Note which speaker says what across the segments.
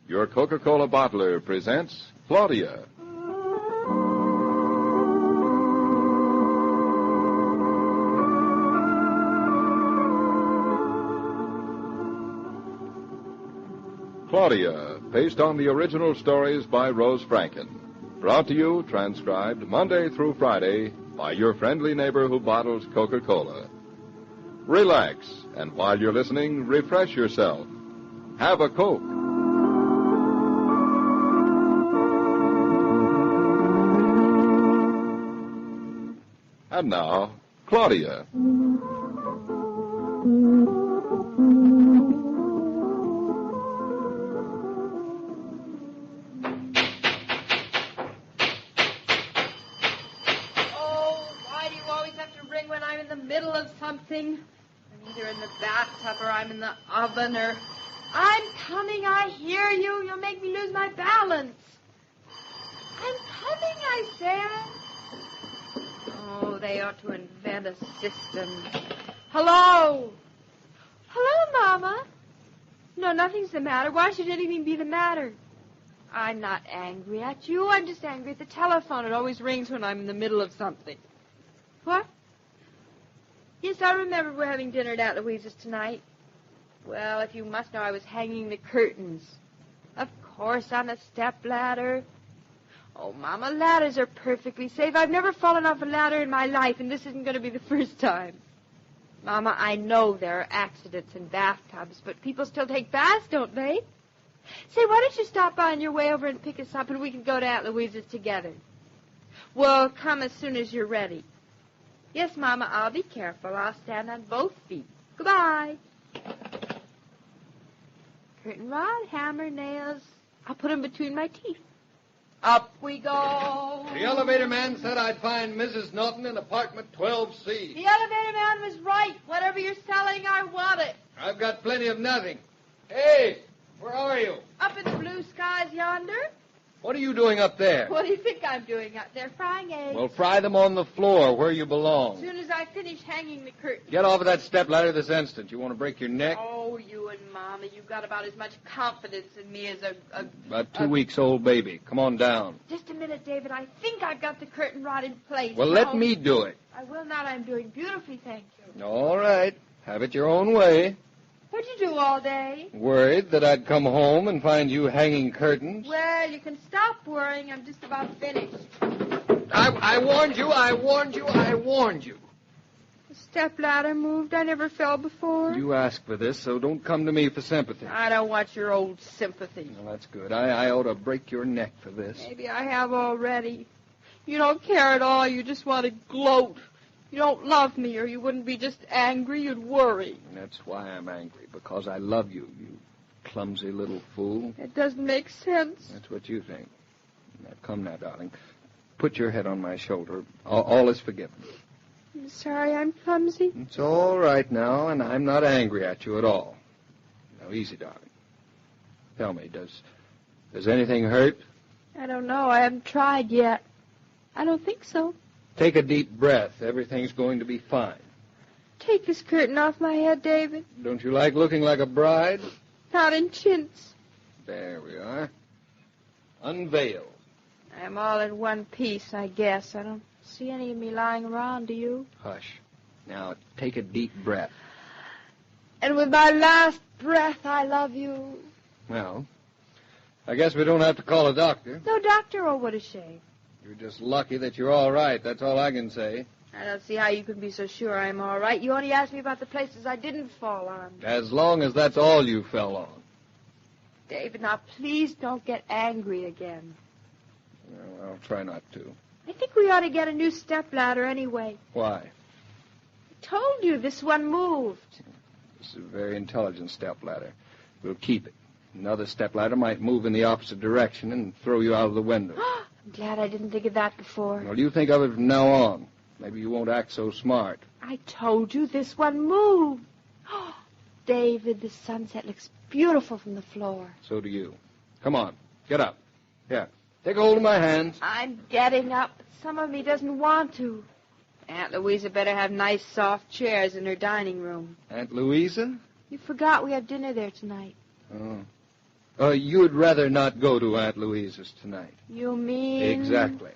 Speaker 1: Your Coca-Cola bottler presents Claudia. Claudia, based on the original stories by Rose Franken. Brought to you, transcribed Monday through Friday by your friendly neighbor who bottles Coca-Cola. Relax, and while you're listening, refresh yourself. Have a Coke. And now, Claudia.
Speaker 2: Something. I'm either in the bathtub or I'm in the oven or... I'm coming, I hear you. You'll make me lose my balance. I'm coming, I said. Oh, they ought to invent a system. Hello? Hello, Mama. No, nothing's the matter. Why should anything be the matter? I'm not angry at you. I'm just angry at the telephone. It always rings when I'm in the middle of something. What? Yes, I remember we're having dinner at Aunt Louisa's tonight. Well, if you must know, I was hanging the curtains. Of course, on a stepladder. Oh, Mama, ladders are perfectly safe. I've never fallen off a ladder in my life, and this isn't going to be the first time. Mama, I know there are accidents in bathtubs, but people still take baths, don't they? Say, why don't you stop by on your way over and pick us up, and we can go to Aunt Louisa's together? Well, come as soon as you're ready. Yes, Mama, I'll be careful. I'll stand on both feet. Goodbye. Curtain rod, hammer, nails. I'll put them between my teeth. Up we go.
Speaker 3: The elevator man said I'd find Mrs. Norton in apartment 12C.
Speaker 2: The elevator man was right. Whatever you're selling, I want it.
Speaker 3: I've got plenty of nothing. Hey, where are you?
Speaker 2: Up in the blue skies yonder.
Speaker 3: What are you doing up there?
Speaker 2: What do you think I'm doing up there? Frying eggs.
Speaker 3: Well, fry them on the floor where you belong.
Speaker 2: As soon as I finish hanging the curtain.
Speaker 3: Get off of that stepladder this instant. You want to break your neck?
Speaker 2: Oh, you and Mama, you've got about as much confidence in me as
Speaker 3: About 2 weeks old baby. Come on down.
Speaker 2: Just a minute, David. I think I've got the curtain rod in place.
Speaker 3: Well, let me do it.
Speaker 2: I will not. I'm doing beautifully, thank you.
Speaker 3: All right. Have it your own way.
Speaker 2: What'd you do all day?
Speaker 3: Worried that I'd come home and find you hanging curtains?
Speaker 2: Well, you can stop worrying. I'm just about finished.
Speaker 3: I warned you. I warned you. I warned you.
Speaker 2: The stepladder moved. I never fell before.
Speaker 3: You asked for this, so don't come to me for sympathy.
Speaker 2: I don't want your old sympathy.
Speaker 3: Well, that's good. I ought to break your neck for this.
Speaker 2: Maybe I have already. You don't care at all. You just want to gloat. You don't love me, or you wouldn't be just angry. You'd worry.
Speaker 3: And that's why I'm angry, because I love you, you clumsy little fool.
Speaker 2: It doesn't make sense.
Speaker 3: That's what you think. Now, come now, darling. Put your head on my shoulder. All is forgiven.
Speaker 2: I'm sorry I'm clumsy.
Speaker 3: It's all right now, and I'm not angry at you at all. Now, easy, darling. Tell me, does anything hurt?
Speaker 2: I don't know. I haven't tried yet. I don't think so.
Speaker 3: Take a deep breath. Everything's going to be fine.
Speaker 2: Take this curtain off my head, David.
Speaker 3: Don't you like looking like a bride?
Speaker 2: Not in chintz.
Speaker 3: There we are. Unveil.
Speaker 2: I'm all in one piece, I guess. I don't see any of me lying around, do you?
Speaker 3: Hush. Now, take a deep breath.
Speaker 2: And with my last breath, I love you.
Speaker 3: Well, I guess we don't have to call a doctor.
Speaker 2: No doctor? Oh, what a shame.
Speaker 3: You're just lucky that you're all right. That's all I can say.
Speaker 2: I don't see how you can be so sure I'm all right. You only asked me about the places I didn't fall on.
Speaker 3: As long as that's all you fell on.
Speaker 2: David, now please don't get angry again.
Speaker 3: Well, I'll try not to.
Speaker 2: I think we ought to get a new stepladder anyway.
Speaker 3: Why?
Speaker 2: I told you this one moved.
Speaker 3: This is a very intelligent stepladder. We'll keep it. Another stepladder might move in the opposite direction and throw you out of the window.
Speaker 2: I'm glad I didn't think of that before.
Speaker 3: Well, you think of it from now on. Maybe you won't act so smart.
Speaker 2: I told you this one moved. David, the sunset looks beautiful from the floor.
Speaker 3: So do you. Come on, get up. Here, take hold of my hands.
Speaker 2: I'm getting up, but some of me doesn't want to. Aunt Louisa better have nice, soft chairs in her dining room.
Speaker 3: Aunt Louisa?
Speaker 2: You forgot we have dinner there tonight.
Speaker 3: Oh. You'd rather not go to Aunt Louisa's tonight.
Speaker 2: You mean...
Speaker 3: Exactly.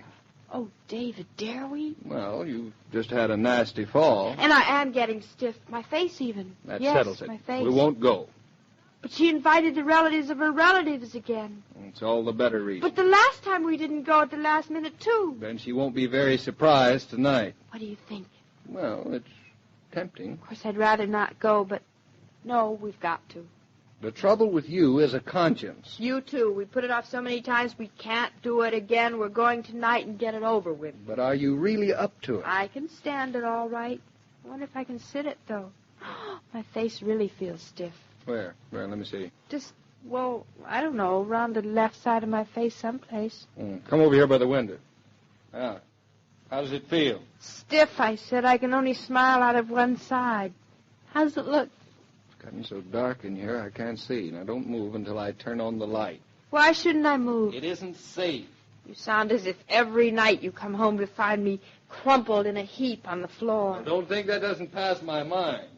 Speaker 2: Oh, David, dare we?
Speaker 3: Well, you just had a nasty fall.
Speaker 2: And I am getting stiff. My face even.
Speaker 3: That
Speaker 2: yes,
Speaker 3: settles it.
Speaker 2: My face.
Speaker 3: We won't go.
Speaker 2: But she invited the relatives of her relatives again.
Speaker 3: It's all the better reason.
Speaker 2: But the last time we didn't go at the last minute, too.
Speaker 3: Then she won't be very surprised tonight.
Speaker 2: What do you think?
Speaker 3: Well, it's tempting.
Speaker 2: Of course, I'd rather not go, but no, we've got to.
Speaker 3: The trouble with you is a conscience.
Speaker 2: You, too. We put it off so many times we can't do it again. We're going tonight and get it over with.
Speaker 3: But are you really up to it?
Speaker 2: I can stand it all right. I wonder if I can sit it, though. My face really feels stiff.
Speaker 3: Where? Let me see.
Speaker 2: Just, well, I don't know, around the left side of my face someplace.
Speaker 3: Come over here by the window. Now, how does it feel?
Speaker 2: Stiff, I said. I can only smile out of one side. How does it look?
Speaker 3: It's gotten so dark in here I can't see. Now, don't move until I turn on the light.
Speaker 2: Why shouldn't I move?
Speaker 3: It isn't safe.
Speaker 2: You sound as if every night you come home to find me crumpled in a heap on the floor.
Speaker 3: Well, don't think that doesn't pass my mind.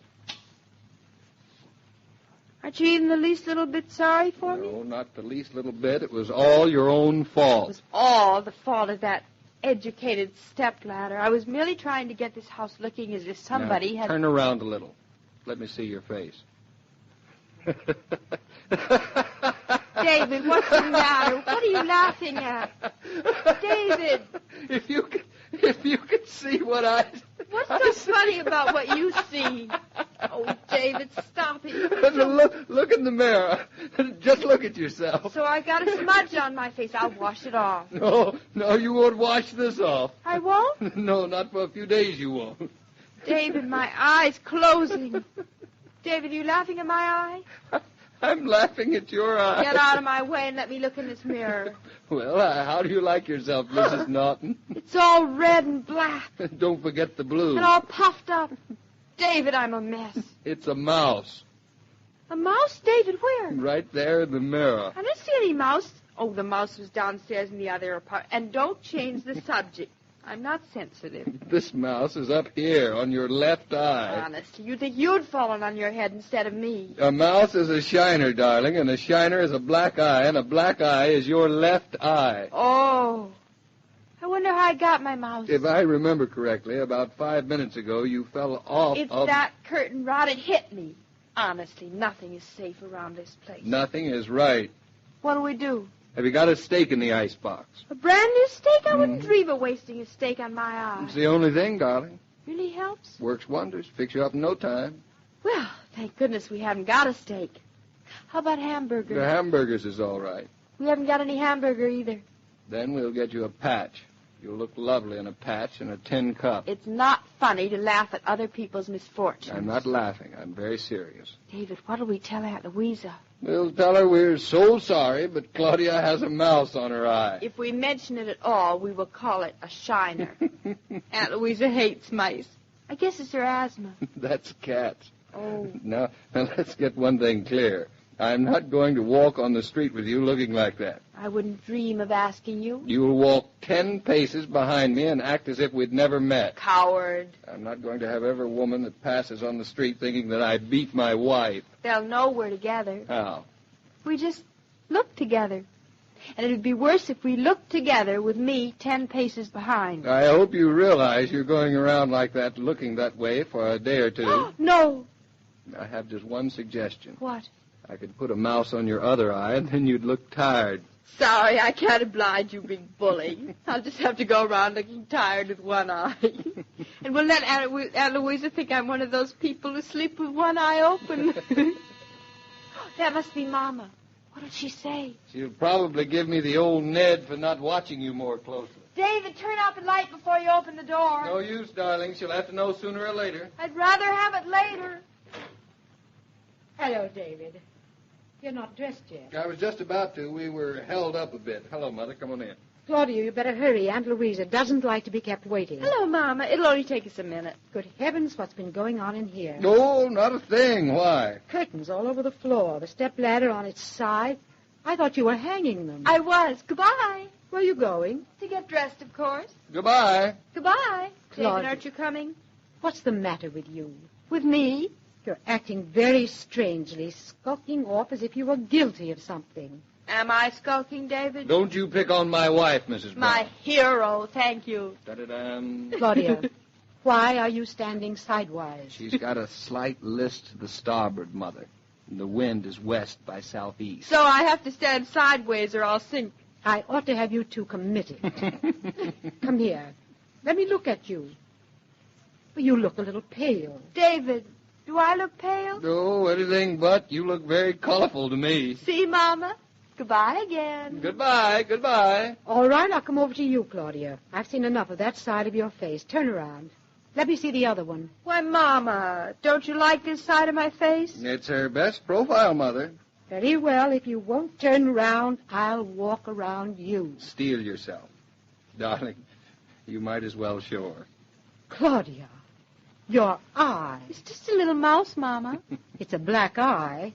Speaker 2: Aren't you even the least little bit sorry for me?
Speaker 3: No, not the least little bit. It was all your own fault.
Speaker 2: It was all the fault of that educated stepladder. I was merely trying to get this house looking as if somebody
Speaker 3: now,
Speaker 2: had...
Speaker 3: Turn around a little. Let me see your face.
Speaker 2: David, what's the matter? What are you laughing at? David!
Speaker 3: If you could see what I...
Speaker 2: What's so funny about what you see? Oh, David, stop it.
Speaker 3: Look in the mirror. Just look at yourself.
Speaker 2: So I got a smudge on my face. I'll wash it off.
Speaker 3: No, you won't wash this off.
Speaker 2: I won't?
Speaker 3: No, not for a few days you won't.
Speaker 2: David, my eye's closing. David, are you laughing at my eye?
Speaker 3: I'm laughing at your eye.
Speaker 2: Get out of my way and let me look in this mirror.
Speaker 3: Well, how do you like yourself, Mrs. Norton?
Speaker 2: It's all red and black.
Speaker 3: Don't forget the blue.
Speaker 2: And all puffed up. David, I'm a mess.
Speaker 3: It's a mouse.
Speaker 2: A mouse? David, where?
Speaker 3: Right there in the mirror.
Speaker 2: I didn't see any mouse. Oh, the mouse was downstairs in the other apartment. And don't change the subject. I'm not sensitive.
Speaker 3: This mouse is up here on your left eye.
Speaker 2: Honestly, you'd think you'd fallen on your head instead of me.
Speaker 3: A mouse is a shiner, darling, and a shiner is a black eye, and a black eye is your left eye.
Speaker 2: Oh. I wonder how I got my mouse.
Speaker 3: If I remember correctly, about 5 minutes ago, you fell off
Speaker 2: It's
Speaker 3: of...
Speaker 2: that curtain rod. It hit me. Honestly, nothing is safe around this place.
Speaker 3: Nothing is right.
Speaker 2: What do we do?
Speaker 3: Have you got a steak in the icebox?
Speaker 2: A brand new steak? I wouldn't dream of wasting a steak on my eye.
Speaker 3: It's the only thing, darling.
Speaker 2: Really helps?
Speaker 3: Works wonders. Fix you up in no time.
Speaker 2: Well, thank goodness we haven't got a steak. How about hamburgers?
Speaker 3: The hamburgers is all right.
Speaker 2: We haven't got any hamburger either.
Speaker 3: Then we'll get you a patch. You'll look lovely in a patch and a tin cup.
Speaker 2: It's not funny to laugh at other people's misfortunes.
Speaker 3: I'm not laughing. I'm very serious.
Speaker 2: David, what'll we tell Aunt Louisa?
Speaker 3: We'll tell her we're so sorry, but Claudia has a mouse on her eye.
Speaker 2: If we mention it at all, we will call it a shiner. Aunt Louisa hates mice. I guess it's her asthma.
Speaker 3: That's cats.
Speaker 2: Oh.
Speaker 3: Now, let's get one thing clear. I'm not going to walk on the street with you looking like that.
Speaker 2: I wouldn't dream of asking you.
Speaker 3: You'll walk 10 paces behind me and act as if we'd never met.
Speaker 2: Coward.
Speaker 3: I'm not going to have every woman that passes on the street thinking that I beat my wife.
Speaker 2: They'll know we're together.
Speaker 3: How?
Speaker 2: We just look together. And it would be worse if we looked together with me 10 paces behind.
Speaker 3: I hope you realize you're going around like that, looking that way for a day or two.
Speaker 2: No.
Speaker 3: I have just one suggestion.
Speaker 2: What?
Speaker 3: I could put a mouse on your other eye, and then you'd look tired.
Speaker 2: Sorry, I can't oblige you, big bully. I'll just have to go around looking tired with one eye. And we'll let Aunt Louisa think I'm one of those people who sleep with one eye open. That must be Mama. What did she say?
Speaker 3: She'll probably give me the old Ned for not watching you more closely.
Speaker 2: David, turn out the light before you open the door.
Speaker 3: No use, darling. She'll have to know sooner or later.
Speaker 2: I'd rather have it later.
Speaker 4: Hello, David. You're not dressed yet.
Speaker 3: I was just about to. We were held up a bit. Hello, Mother. Come on in.
Speaker 4: Claudia, you better hurry. Aunt Louisa doesn't like to be kept waiting.
Speaker 2: Hello, Mama. It'll only take us a minute.
Speaker 4: Good heavens, what's been going on in here?
Speaker 3: No, not a thing. Why?
Speaker 4: Curtains all over the floor, the stepladder on its side. I thought you were hanging them.
Speaker 2: I was. Goodbye.
Speaker 4: Where are you going?
Speaker 2: To get dressed, of course.
Speaker 3: Goodbye.
Speaker 2: Goodbye.
Speaker 4: Claudia.
Speaker 2: David, aren't you coming?
Speaker 4: What's the matter with you?
Speaker 2: With me?
Speaker 4: You're acting very strangely, skulking off as if you were guilty of something.
Speaker 2: Am I skulking, David?
Speaker 3: Don't you pick on my wife, Mrs. Brown.
Speaker 2: My hero, thank you.
Speaker 3: Da-da-dam.
Speaker 4: Claudia, why are you standing sidewise?
Speaker 3: She's got a slight list to the starboard, Mother. And the wind is west by southeast.
Speaker 2: So I have to stand sideways or I'll sink.
Speaker 4: I ought to have you two committed. Come here. Let me look at you. You look a little pale.
Speaker 2: David, do I look pale?
Speaker 3: No, anything but. You look very colorful to me.
Speaker 2: See, Mama? Goodbye again.
Speaker 3: Goodbye, goodbye.
Speaker 4: All right, I'll come over to you, Claudia. I've seen enough of that side of your face. Turn around. Let me see the other one.
Speaker 2: Why, Mama, don't you like this side of my face?
Speaker 3: It's her best profile, Mother.
Speaker 4: Very well. If you won't turn around, I'll walk around you.
Speaker 3: Steel yourself. Darling, you might as well show her.
Speaker 4: Claudia, your eye.
Speaker 2: It's just a little mouse, Mama.
Speaker 4: It's a black eye.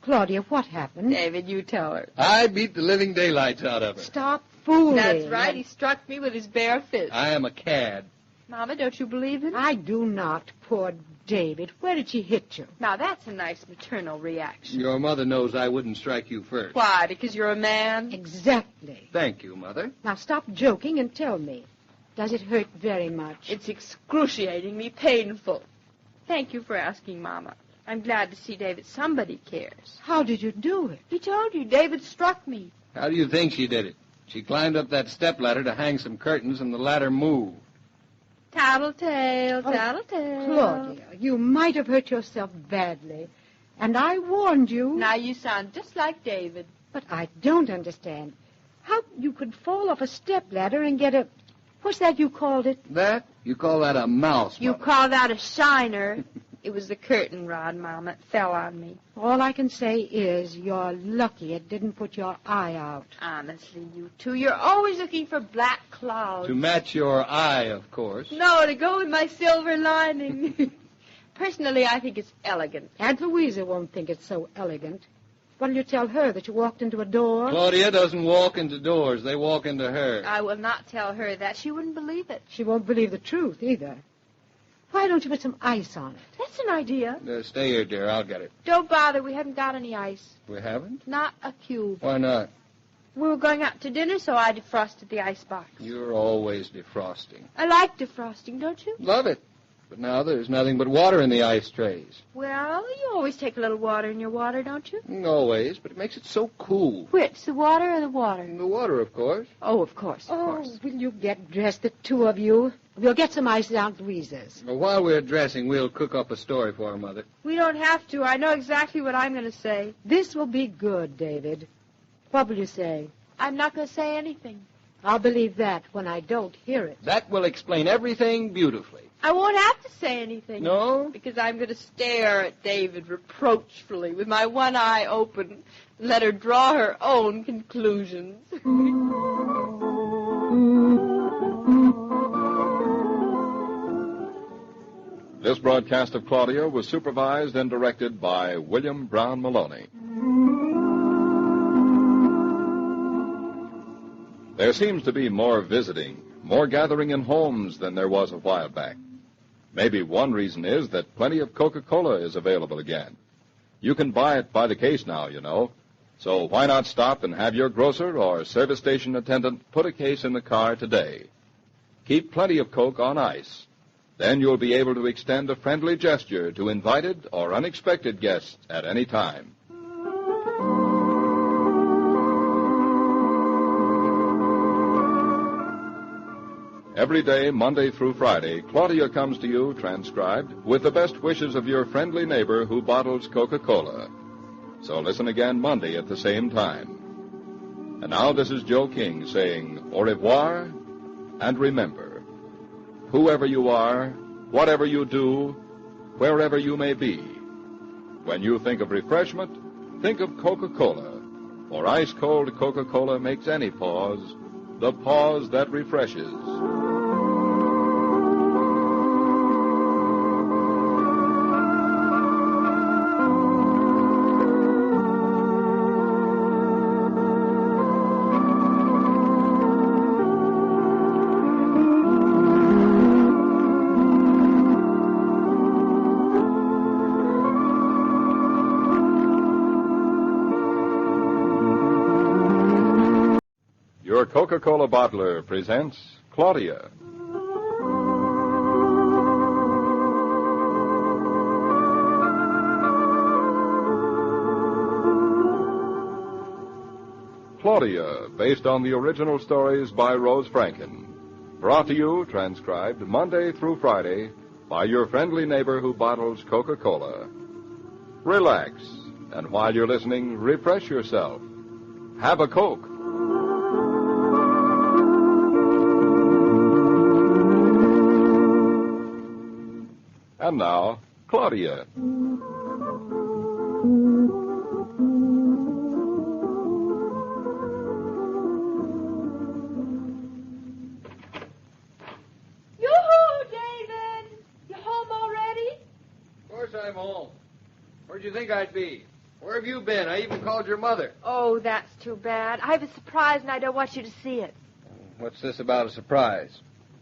Speaker 4: Claudia, what happened?
Speaker 2: David, you tell her.
Speaker 3: I beat the living daylights out of her.
Speaker 4: Stop fooling.
Speaker 2: That's right. He struck me with his bare fist.
Speaker 3: I am a cad.
Speaker 2: Mama, don't you believe it?
Speaker 4: I do not. Poor David. Where did she hit you?
Speaker 2: Now, that's a nice maternal reaction.
Speaker 3: Your mother knows I wouldn't strike you first.
Speaker 2: Why? Because you're a man?
Speaker 4: Exactly.
Speaker 3: Thank you, Mother.
Speaker 4: Now stop joking and tell me. Does it hurt very much?
Speaker 2: It's excruciatingly painful. Thank you for asking, Mama. I'm glad to see David. Somebody cares.
Speaker 4: How did you do it?
Speaker 2: He told you. David struck me.
Speaker 3: How do you think she did it? She climbed up that stepladder to hang some curtains, and the ladder moved.
Speaker 2: Tattletale, tattletale.
Speaker 4: Claudia, you might have hurt yourself badly. And I warned you.
Speaker 2: Now you sound just like David.
Speaker 4: But I don't understand. How you could fall off a stepladder and get a... What's that you called it?
Speaker 3: That? You call that a mouse,
Speaker 2: You
Speaker 3: Mother.
Speaker 2: call that a shiner. It was the curtain rod, Mama. It fell on me.
Speaker 4: All I can say is you're lucky it didn't put your eye out.
Speaker 2: Honestly, you two, you're always looking for black clouds.
Speaker 3: To match your eye, of course.
Speaker 2: No, to go with my silver lining. Personally, I think it's elegant.
Speaker 4: Aunt Louisa won't think it's so elegant. What'll you tell her, that you walked into a door?
Speaker 3: Claudia doesn't walk into doors. They walk into her.
Speaker 2: I will not tell her that. She wouldn't believe it.
Speaker 4: She won't believe the truth, either. Why don't you put some ice on it?
Speaker 2: That's an idea.
Speaker 3: Stay here, dear. I'll get it.
Speaker 2: Don't bother. We haven't got any ice.
Speaker 3: We haven't?
Speaker 2: Not a cube.
Speaker 3: Why not?
Speaker 2: We were going out to dinner, so I defrosted the icebox.
Speaker 3: You're always defrosting.
Speaker 2: I like defrosting, don't you?
Speaker 3: Love it. But now there's nothing but water in the ice trays.
Speaker 2: Well, you always take a little water in your water, don't you?
Speaker 3: Always, but it makes it so cool.
Speaker 2: Which, the water or the water?
Speaker 3: The water, of course.
Speaker 2: Oh, of course, of
Speaker 4: Oh,
Speaker 2: course.
Speaker 4: will you get dressed, the two of you? We'll get some ice at Aunt Louisa's.
Speaker 3: Well, while we're dressing, we'll cook up a story for her, Mother.
Speaker 2: We don't have to. I know exactly what I'm going to say.
Speaker 4: This will be good, David. What will you say?
Speaker 2: I'm not going to say anything.
Speaker 4: I'll believe that when I don't hear it.
Speaker 3: That will explain everything beautifully.
Speaker 2: I won't have to say anything.
Speaker 3: No?
Speaker 2: Because I'm going to stare at David reproachfully with my one eye open and let her draw her own conclusions.
Speaker 1: This broadcast of Claudia was supervised and directed by William Brown Maloney. There seems to be more visiting, more gathering in homes than there was a while back. Maybe one reason is that plenty of Coca-Cola is available again. You can buy it by the case now, you know. So why not stop and have your grocer or service station attendant put a case in the car today? Keep plenty of Coke on ice. Then you'll be able to extend a friendly gesture to invited or unexpected guests at any time. Every day, Monday through Friday, Claudia comes to you, transcribed, with the best wishes of your friendly neighbor who bottles Coca-Cola. So listen again Monday at the same time. And now this is Joe King saying au revoir, and remember, whoever you are, whatever you do, wherever you may be, when you think of refreshment, think of Coca-Cola, for ice-cold Coca-Cola makes any pause the pause that refreshes. your Coca-Cola bottler presents Claudia. Claudia, based on the original stories by Rose Franken. Brought to you, transcribed Monday through Friday, by your friendly neighbor who bottles Coca-Cola. Relax, and while you're listening, refresh yourself. Have a Coke. And now, Claudia.
Speaker 3: I'm home. Where'd you think I'd be? Where have you been? I even called your mother.
Speaker 2: Oh, that's too bad. I have a surprise, and I don't want you to see it.
Speaker 3: What's this about a surprise?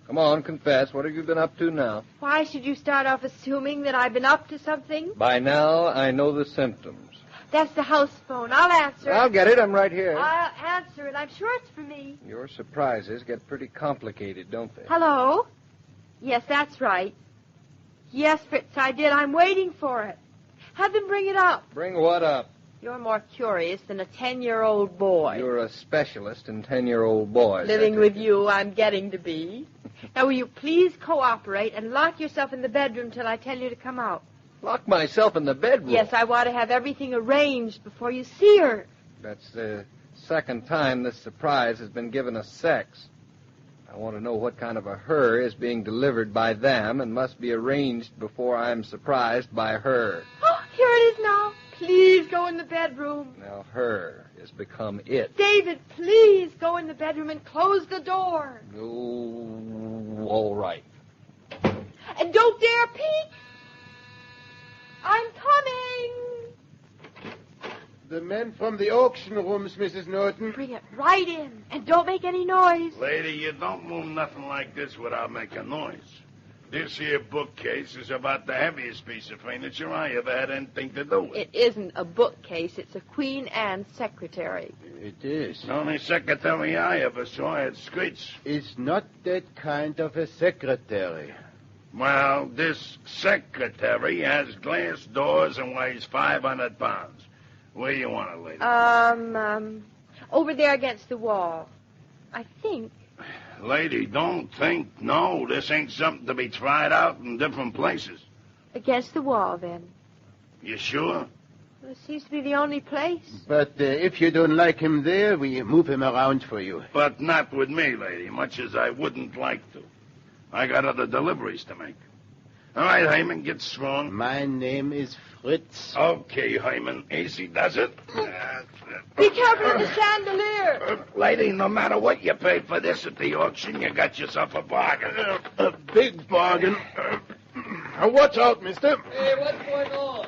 Speaker 3: Come on, confess. What have you been up to now?
Speaker 2: Why should you start off assuming that I've been up to something?
Speaker 3: By now, I know the symptoms.
Speaker 2: That's the house phone. I'll answer it.
Speaker 3: I'll get it. I'm right here.
Speaker 2: I'll answer it. I'm sure it's for me.
Speaker 3: Your surprises get pretty complicated, don't they?
Speaker 2: Hello? Yes, that's right. Yes, Fritz, I did. I'm waiting for it. Have them bring it up.
Speaker 3: Bring what up?
Speaker 2: You're more curious than a 10-year-old boy.
Speaker 3: You're a specialist in 10-year-old boys.
Speaker 2: Living with you, I'm getting to be. Now, will you please cooperate and lock yourself in the bedroom till I tell you to come out?
Speaker 3: Lock myself in the bedroom?
Speaker 2: Yes, I want to have everything arranged before you see her.
Speaker 3: That's the second time this surprise has been given us sex. I want to know what kind of a her is being delivered by them and must be arranged before I'm surprised by her.
Speaker 2: Oh, here it is now. Please go in the bedroom.
Speaker 3: Now her has become it.
Speaker 2: David, please go in the bedroom and close the door.
Speaker 3: Oh, all right.
Speaker 2: And don't dare peek. I'm coming.
Speaker 5: The men from the auction rooms, Mrs. Norton.
Speaker 2: Bring it right in, and don't make any noise.
Speaker 6: Lady, you don't move nothing like this without making noise. This here bookcase is about the heaviest piece of furniture I ever had anything to do with.
Speaker 2: It isn't a bookcase. It's a Queen Anne secretary.
Speaker 5: It is.
Speaker 6: The only secretary I ever saw had skirts.
Speaker 5: It's not that kind of a secretary.
Speaker 6: Well, this secretary has glass doors and weighs 500 pounds. Where you want it, lady?
Speaker 2: Over there against the wall. I think.
Speaker 6: Lady, don't think. No, this ain't something to be tried out in different places.
Speaker 2: Against the wall, then.
Speaker 6: You sure?
Speaker 2: Well, it seems to be the only place.
Speaker 5: But if you don't like him there, we move him around for you.
Speaker 6: But not with me, lady, much as I wouldn't like to. I got other deliveries to make. All right, Hyman, get strong.
Speaker 5: My name is Fritz.
Speaker 6: Okay, Hyman, easy does it.
Speaker 2: Be careful of the chandelier.
Speaker 6: Lady, no matter what you paid for this at the auction, you got yourself a bargain.
Speaker 5: A big bargain. Watch out, mister.
Speaker 3: Hey, what's going on?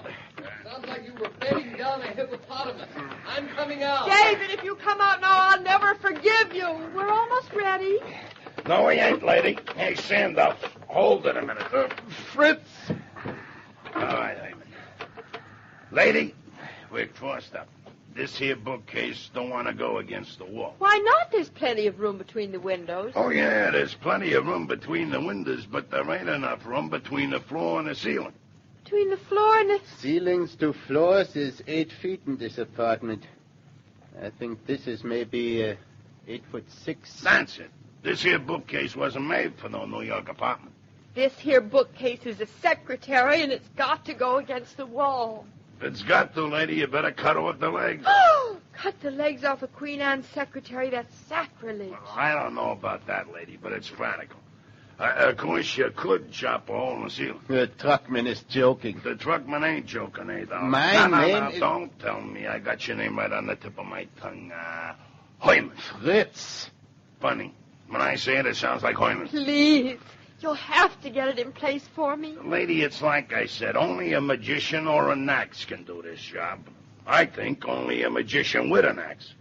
Speaker 3: Sounds like you were bedding down a hippopotamus. I'm coming out.
Speaker 2: David, if you come out now, I'll never forgive you. We're almost ready.
Speaker 6: No, we ain't, lady. Hey, stand up. Hold it a minute.
Speaker 5: Fritz.
Speaker 6: All right, Hyman. Lady, we're crossed up. This here bookcase don't want to go against the wall.
Speaker 2: Why not? There's plenty of room between the windows.
Speaker 6: Oh, yeah, there's plenty of room between the windows, but there ain't enough room between the floor and the ceiling.
Speaker 2: Between the floor and the...
Speaker 5: Ceilings to floors is 8 feet in this apartment. I think this is maybe 8'6".
Speaker 6: That's it. This here bookcase wasn't made for no New York apartment.
Speaker 2: This here bookcase is a secretary, and it's got to go against the wall.
Speaker 6: If it's got to, lady, you better cut off the legs.
Speaker 2: Oh, cut the legs off a Queen Anne secretary. That's sacrilege.
Speaker 6: Well, I don't know about that, lady, but it's practical. Of course, you could chop a hole in the ceiling.
Speaker 5: The truckman is joking.
Speaker 6: The truckman ain't joking, either.
Speaker 5: My name is...
Speaker 6: Don't tell me. I got your name right on the tip of my tongue. Hyman.
Speaker 5: Fritz.
Speaker 6: Funny. When I say it, it sounds like Hyman.
Speaker 2: Please. You'll have to get it in place for me.
Speaker 6: Lady, it's like I said. Only a magician or an axe can do this job. I think only a magician with an axe.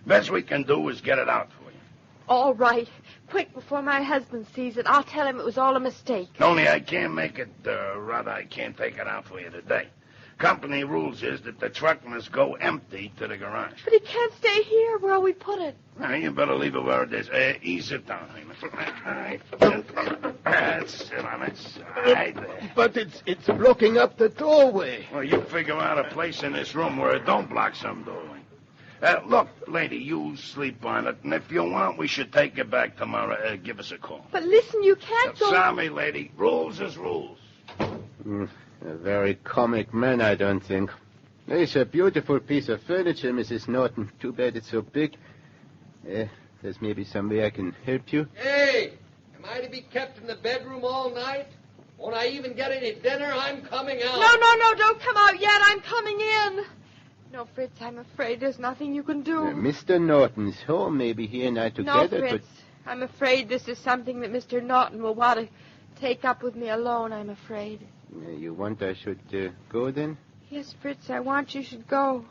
Speaker 6: Best we can do is get it out for you.
Speaker 2: All right. Quick, before my husband sees it, I'll tell him it was all a mistake.
Speaker 6: Only I can't make it, rather I can't take it out for you today. Company rules is that the truck must go empty to the garage.
Speaker 2: But it can't stay here. Where'll we put it?
Speaker 6: Now, you better leave it where it is. Ease it down, Heyman. Sit on its side there.
Speaker 5: But it's blocking up the doorway.
Speaker 6: Well, you figure out a place in this room where it don't block some doorway. Look, lady, you sleep on it, and if you want, we should take it back tomorrow. Give us a call.
Speaker 2: But listen, you can't go...
Speaker 6: Sorry, lady. Rules is rules.
Speaker 5: A very comic man, I don't think. It's a beautiful piece of furniture, Mrs. Norton. Too bad it's so big. There's maybe some way I can help you.
Speaker 3: Hey, am I to be kept in the bedroom all night? Won't I even get any dinner? I'm coming out.
Speaker 2: No, don't come out yet. I'm coming in. No, Fritz, I'm afraid there's nothing you can do.
Speaker 5: Mr. Norton's home. Maybe he and I together
Speaker 2: No, Fritz, I'm afraid this is something that Mr. Norton will want to take up with me alone, I'm afraid.
Speaker 5: You want I should go then?
Speaker 2: Yes, Fritz, I want you should go.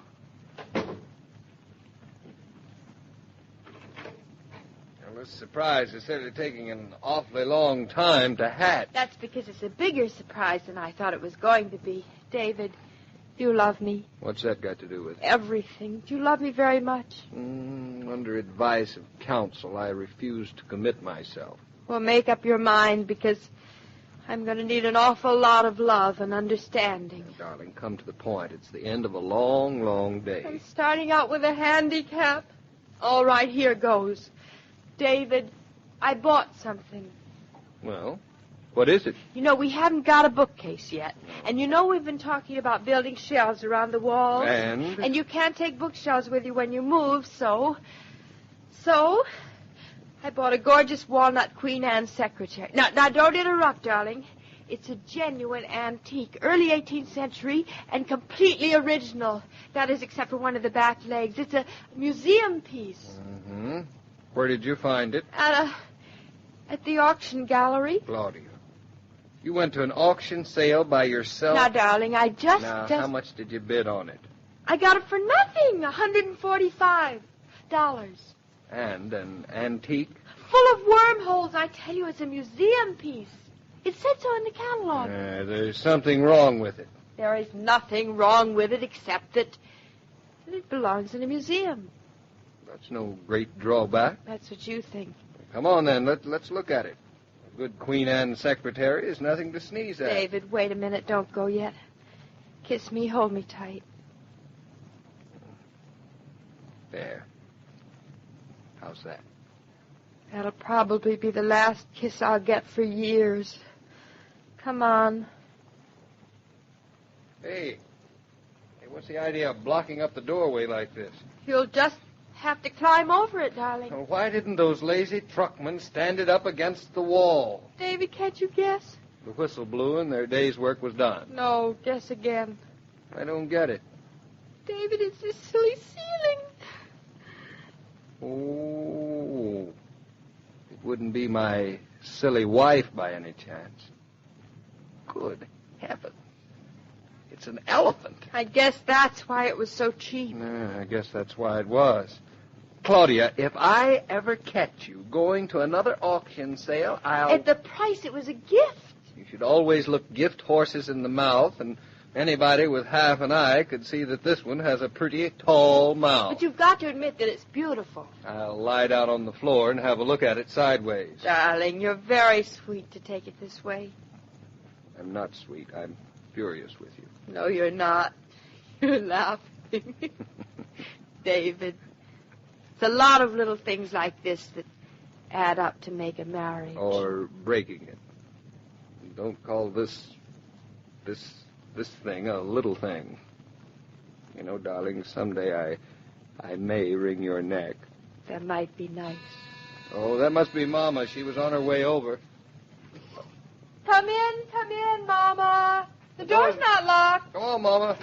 Speaker 3: Well, this surprise is certainly taking an awfully long time to hatch.
Speaker 2: That's because it's a bigger surprise than I thought it was going to be. David, do you love me?
Speaker 3: What's that got to do with it?
Speaker 2: Everything. Do you love me very much?
Speaker 3: Under advice of counsel, I refuse to commit myself.
Speaker 2: Well, make up your mind, because I'm going to need an awful lot of love and understanding.
Speaker 3: Now, darling, come to the point. It's the end of a long, long day.
Speaker 2: I'm starting out with a handicap. All right, here goes. David, I bought something.
Speaker 3: Well, what is it?
Speaker 2: You know, we haven't got a bookcase yet. And you know we've been talking about building shelves around the walls. And you can't take bookshelves with you when you move, so I bought a gorgeous walnut Queen Anne secretary. Now, don't interrupt, darling. It's a genuine antique, early 18th century, and completely original. That is, except for one of the back legs. It's a museum piece.
Speaker 3: Mm-hmm. Where did you find it?
Speaker 2: At the auction gallery.
Speaker 3: Claudia, you went to an auction sale by yourself?
Speaker 2: Now, darling,
Speaker 3: Now, how much did you bid on it?
Speaker 2: I got it for nothing, $145.
Speaker 3: And an antique?
Speaker 2: Full of wormholes, I tell you, it's a museum piece. It said so in the catalog.
Speaker 3: There's something wrong with it.
Speaker 2: There is nothing wrong with it except that it belongs in a museum.
Speaker 3: That's no great drawback.
Speaker 2: That's what you think.
Speaker 3: Come on, then. Let's look at it. A good Queen Anne secretary is nothing to sneeze at.
Speaker 2: David, wait a minute. Don't go yet. Kiss me. Hold me tight.
Speaker 3: There. How's that?
Speaker 2: That'll probably be the last kiss I'll get for years. Come on.
Speaker 3: Hey, what's the idea of blocking up the doorway like this?
Speaker 2: You'll just have to climb over it, darling.
Speaker 3: Well, why didn't those lazy truckmen stand it up against the wall?
Speaker 2: David, can't you guess?
Speaker 3: The whistle blew and their day's work was done.
Speaker 2: No, guess again.
Speaker 3: I don't get it.
Speaker 2: David, it's this silly ceiling.
Speaker 3: Oh, it wouldn't be my silly wife by any chance. Good heaven. It's an elephant.
Speaker 2: I guess that's why it was so cheap.
Speaker 3: I guess that's why it was. Claudia, if I ever catch you going to another auction sale, I'll...
Speaker 2: At the price, it was a gift.
Speaker 3: You should always look gift horses in the mouth, and anybody with half an eye could see that this one has a pretty tall mouth.
Speaker 2: But you've got to admit that it's beautiful.
Speaker 3: I'll lie down on the floor and have a look at it sideways.
Speaker 2: Darling, you're very sweet to take it this way.
Speaker 3: I'm not sweet. I'm furious with you.
Speaker 2: No, you're not. You're laughing. David, it's a lot of little things like this that add up to make a marriage.
Speaker 3: Or breaking it. Don't call this thing a little thing. You know, darling, someday I may wring your neck.
Speaker 2: That might be nice.
Speaker 3: Oh, that must be Mama. She was on her way over.
Speaker 2: Come in, Mama. The door's not locked.
Speaker 3: Come on, Mama.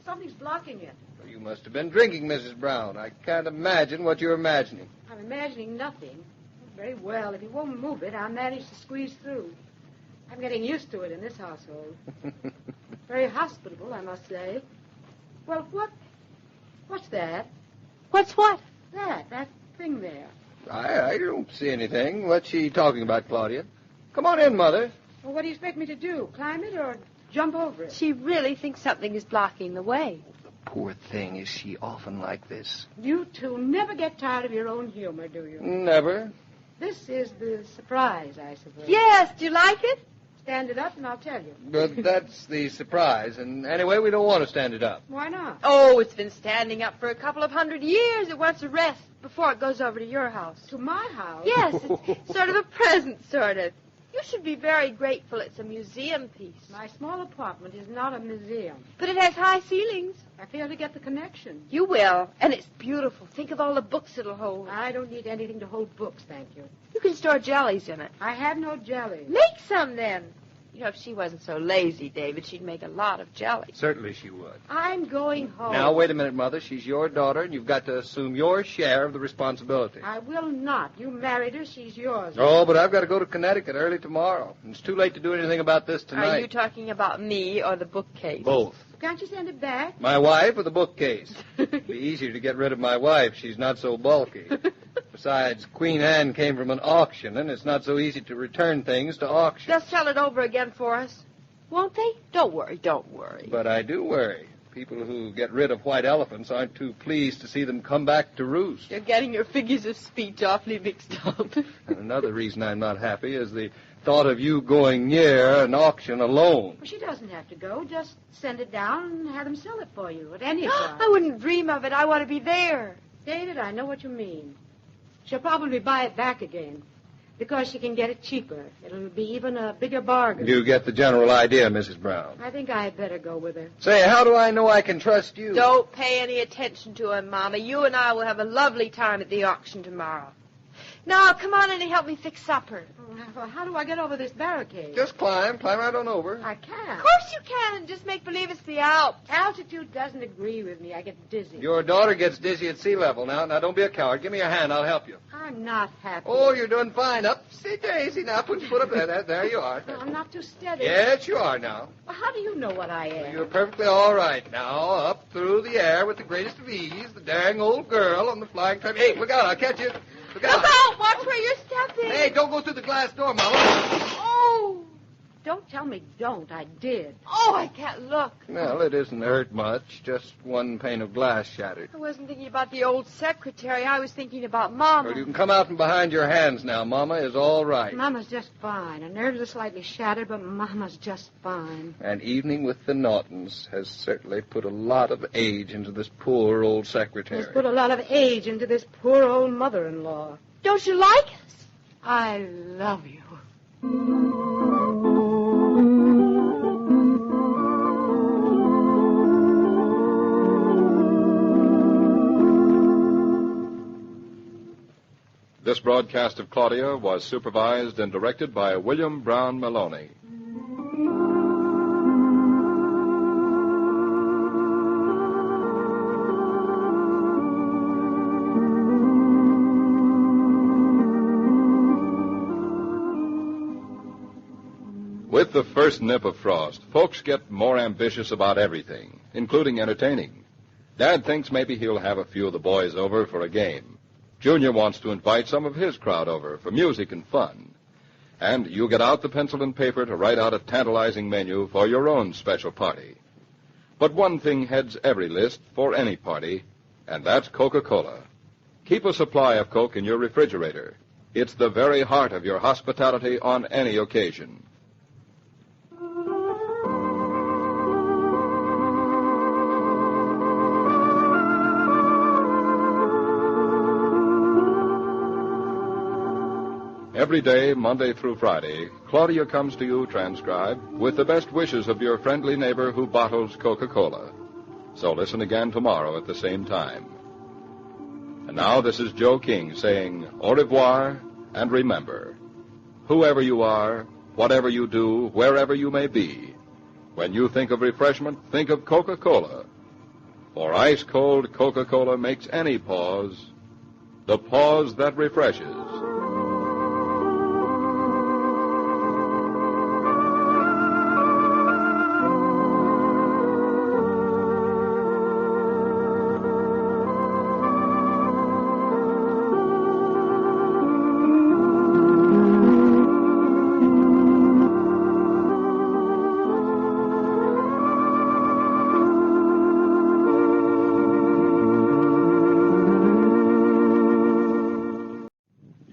Speaker 4: Something's blocking it.
Speaker 3: Well, you must have been drinking, Mrs. Brown. I can't imagine what you're imagining.
Speaker 4: I'm imagining nothing. Very well. If you won't move it, I'll manage to squeeze through. I'm getting used to it in this household. Very hospitable, I must say. Well, what's that?
Speaker 2: What's what?
Speaker 4: That thing there.
Speaker 3: I don't see anything. What's she talking about, Claudia? Come on in, Mother.
Speaker 4: Well, what do you expect me to do? Climb it or jump over it.
Speaker 2: She really thinks something is blocking the way.
Speaker 3: Poor thing, is she often like this?
Speaker 4: You two never get tired of your own humor, do you?
Speaker 3: Never.
Speaker 4: This is the surprise, I suppose.
Speaker 2: Yes, do you like it?
Speaker 4: Stand it up and I'll tell you.
Speaker 3: But that's the surprise. And anyway, we don't want to stand it up.
Speaker 4: Why not?
Speaker 2: Oh, it's been standing up for a couple of 100 years. It wants a rest before it goes over to your house.
Speaker 4: To my house?
Speaker 2: Yes, it's sort of a present, sort of. You should be very grateful it's a museum piece.
Speaker 4: My small apartment is not a museum.
Speaker 2: But it has high ceilings.
Speaker 4: I fail to get the connection.
Speaker 2: You will. And it's beautiful. Think of all the books it'll hold.
Speaker 4: I don't need anything to hold books, thank you.
Speaker 2: You can store jellies in it.
Speaker 4: I have no jelly.
Speaker 2: Make some, then. You know, if she wasn't so lazy, David, she'd make a lot of jelly.
Speaker 3: Certainly she would.
Speaker 4: I'm going home.
Speaker 3: Now, wait a minute, Mother. She's your daughter, and you've got to assume your share of the responsibility.
Speaker 4: I will not. You married her. She's yours.
Speaker 3: Oh, but I've got to go to Connecticut early tomorrow. It's too late to do anything about this tonight.
Speaker 2: Are you talking about me or the bookcase?
Speaker 3: Both.
Speaker 4: Can't you send it back?
Speaker 3: My wife or the bookcase? It'd be easier to get rid of my wife. She's not so bulky. Besides, Queen Anne came from an auction, and it's not so easy to return things to auction.
Speaker 2: Just tell it over again for us. Won't they? Don't worry, don't worry.
Speaker 3: But I do worry. People who get rid of white elephants aren't too pleased to see them come back to roost.
Speaker 2: You're getting your figures of speech awfully mixed up.
Speaker 3: And another reason I'm not happy is the thought of you going near an auction alone.
Speaker 4: Well, she doesn't have to go. Just send it down and have them sell it for you at any price.
Speaker 2: I wouldn't dream of it. I want to be there.
Speaker 4: David, I know what you mean. She'll probably buy it back again because she can get it cheaper. It'll be even a bigger bargain.
Speaker 3: You get the general idea, Mrs. Brown.
Speaker 4: I think I had better go with her.
Speaker 3: Say, how do I know I can trust you?
Speaker 2: Don't pay any attention to him, Mama. You and I will have a lovely time at the auction tomorrow. Now, come on in and help me fix supper.
Speaker 4: Well, how do I get over this barricade?
Speaker 3: Just climb right on over.
Speaker 4: I can't.
Speaker 2: Of course you can. Just make believe it's the Alps.
Speaker 4: Altitude doesn't agree with me. I get dizzy.
Speaker 3: Your daughter gets dizzy at sea level now. Now, don't be a coward. Give me your hand. I'll help you.
Speaker 4: I'm not happy.
Speaker 3: Oh, you're doing fine. Up, sit there, easy now. Put your foot up there. There you are.
Speaker 4: No, I'm not too steady.
Speaker 3: Yes, you are now.
Speaker 4: Well, how do you know what I am?
Speaker 3: You're perfectly all right now. Up through the air with the greatest of ease. The dang old girl on the flying trap. Hey, look out. I'll catch you. Look out.
Speaker 2: Look out. Watch where you're stepping.
Speaker 3: Hey, don't go through the glass door, Mama.
Speaker 2: Oh.
Speaker 4: Don't tell me don't. I did.
Speaker 2: Oh, I can't look.
Speaker 3: Well, it isn't hurt much. Just one pane of glass shattered.
Speaker 2: I wasn't thinking about the old secretary. I was thinking about Mama.
Speaker 3: Well, you can come out from behind your hands now. Mama is all right.
Speaker 4: Mama's just fine. Her nerves are slightly shattered, but Mama's just fine.
Speaker 3: An evening with the Nortons has certainly put a lot of age into this poor old secretary.
Speaker 4: She's put a lot of age into this poor old mother-in-law.
Speaker 2: Don't you like us?
Speaker 4: I love you.
Speaker 1: This broadcast of Claudia was supervised and directed by William Brown Maloney. With the first nip of frost, folks get more ambitious about everything, including entertaining. Dad thinks maybe he'll have a few of the boys over for a game. Junior wants to invite some of his crowd over for music and fun. And you get out the pencil and paper to write out a tantalizing menu for your own special party. But one thing heads every list for any party, and that's Coca-Cola. Keep a supply of Coke in your refrigerator. It's the very heart of your hospitality on any occasion. Every day, Monday through Friday, Claudia comes to you transcribed with the best wishes of your friendly neighbor who bottles Coca-Cola. So listen again tomorrow at the same time. And now this is Joe King saying au revoir and remember, whoever you are, whatever you do, wherever you may be, when you think of refreshment, think of Coca-Cola. For ice-cold Coca-Cola makes any pause the pause that refreshes.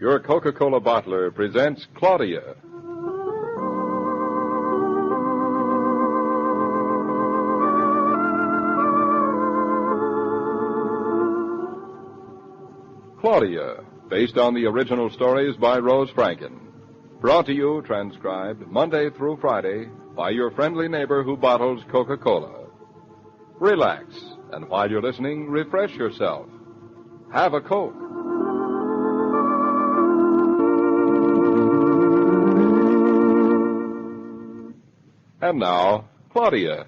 Speaker 1: your Coca-Cola bottler presents Claudia. Claudia, based on the original stories by Rose Franken. Brought to you, transcribed, Monday through Friday, by your friendly neighbor who bottles Coca-Cola. Relax, and while you're listening, refresh yourself. Have a Coke. And now, Claudia.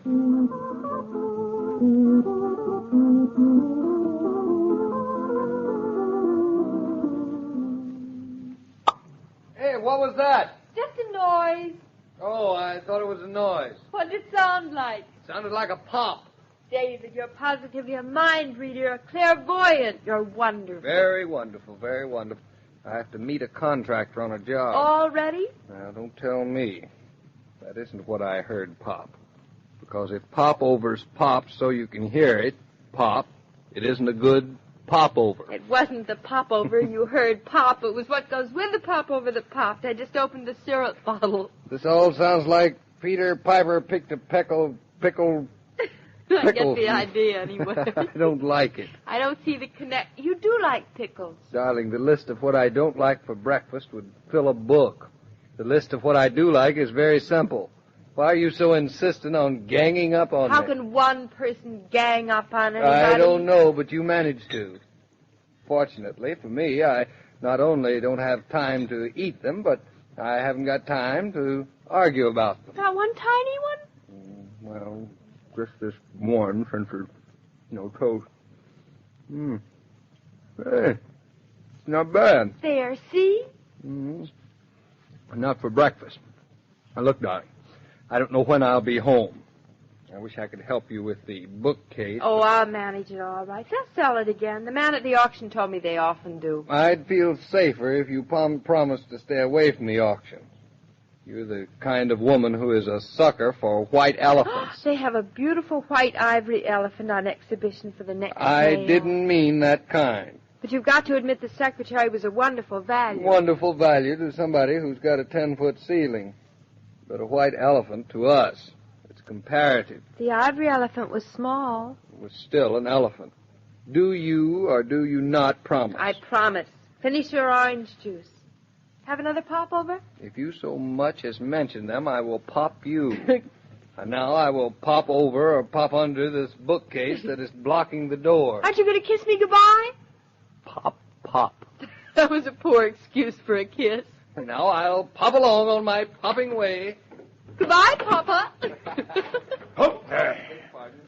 Speaker 3: Hey, what was that?
Speaker 2: Just a noise.
Speaker 3: Oh, I thought it was a noise.
Speaker 2: What did it sound like?
Speaker 3: Sounded like a pop.
Speaker 2: David, you're positively a mind reader, a clairvoyant. You're wonderful.
Speaker 3: Very wonderful, very wonderful. I have to meet a contractor on a job.
Speaker 2: Already?
Speaker 3: Now, don't tell me. That isn't what I heard pop. Because if popovers pop so you can hear it pop, it isn't a good popover.
Speaker 2: It wasn't the popover you heard pop. It was what goes with the popover that popped. I just opened the syrup bottle.
Speaker 3: This all sounds like Peter Piper picked a pickle.
Speaker 2: I get the idea, anyway.
Speaker 3: I don't like it.
Speaker 2: I don't see the connect. You do like pickles.
Speaker 3: Darling, the list of what I don't like for breakfast would fill a book. The list of what I do like is very simple. Why are you so insistent on ganging up on me?
Speaker 2: How can one person gang up on anybody?
Speaker 3: I don't know, but you managed to. Fortunately for me, I not only don't have time to eat them, but I haven't got time to argue about them.
Speaker 2: Got one tiny one?
Speaker 3: Well, just this one, since it's, toast. Hey, it's not bad.
Speaker 2: There, see?
Speaker 3: Not for breakfast. Now, look, darling, I don't know when I'll be home. I wish I could help you with the bookcase.
Speaker 2: Oh, I'll manage it all right. They'll sell it again. The man at the auction told me they often do.
Speaker 3: I'd feel safer if you promised to stay away from the auction. You're the kind of woman who is a sucker for white elephants.
Speaker 2: They have a beautiful white ivory elephant on exhibition for the next
Speaker 3: I
Speaker 2: sale.
Speaker 3: didn't mean that kind.
Speaker 2: But you've got to admit the secretary was a wonderful value.
Speaker 3: Wonderful value to somebody who's got a 10-foot ceiling. But a white elephant to us, it's comparative.
Speaker 2: The ivory elephant was small.
Speaker 3: It was still an elephant. Do you or do you not promise?
Speaker 2: I promise. Finish your orange juice. Have another popover?
Speaker 3: If you so much as mention them, I will pop you. And now I will pop over or pop under this bookcase that is blocking the door.
Speaker 2: Aren't you going to kiss me goodbye?
Speaker 3: Pop, pop.
Speaker 2: That was a poor excuse for a kiss.
Speaker 3: And now I'll pop along on my popping way.
Speaker 2: Goodbye, Papa.
Speaker 6: Oh,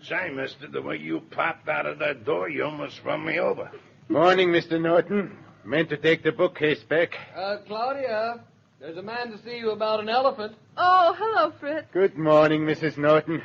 Speaker 6: say, mister, the way you popped out of that door, you almost run me over.
Speaker 5: Morning, Mr. Norton. Meant to take the bookcase back.
Speaker 3: Claudia, there's a man to see you about an elephant.
Speaker 2: Oh, hello, Fritz.
Speaker 5: Good morning, Mrs. Norton.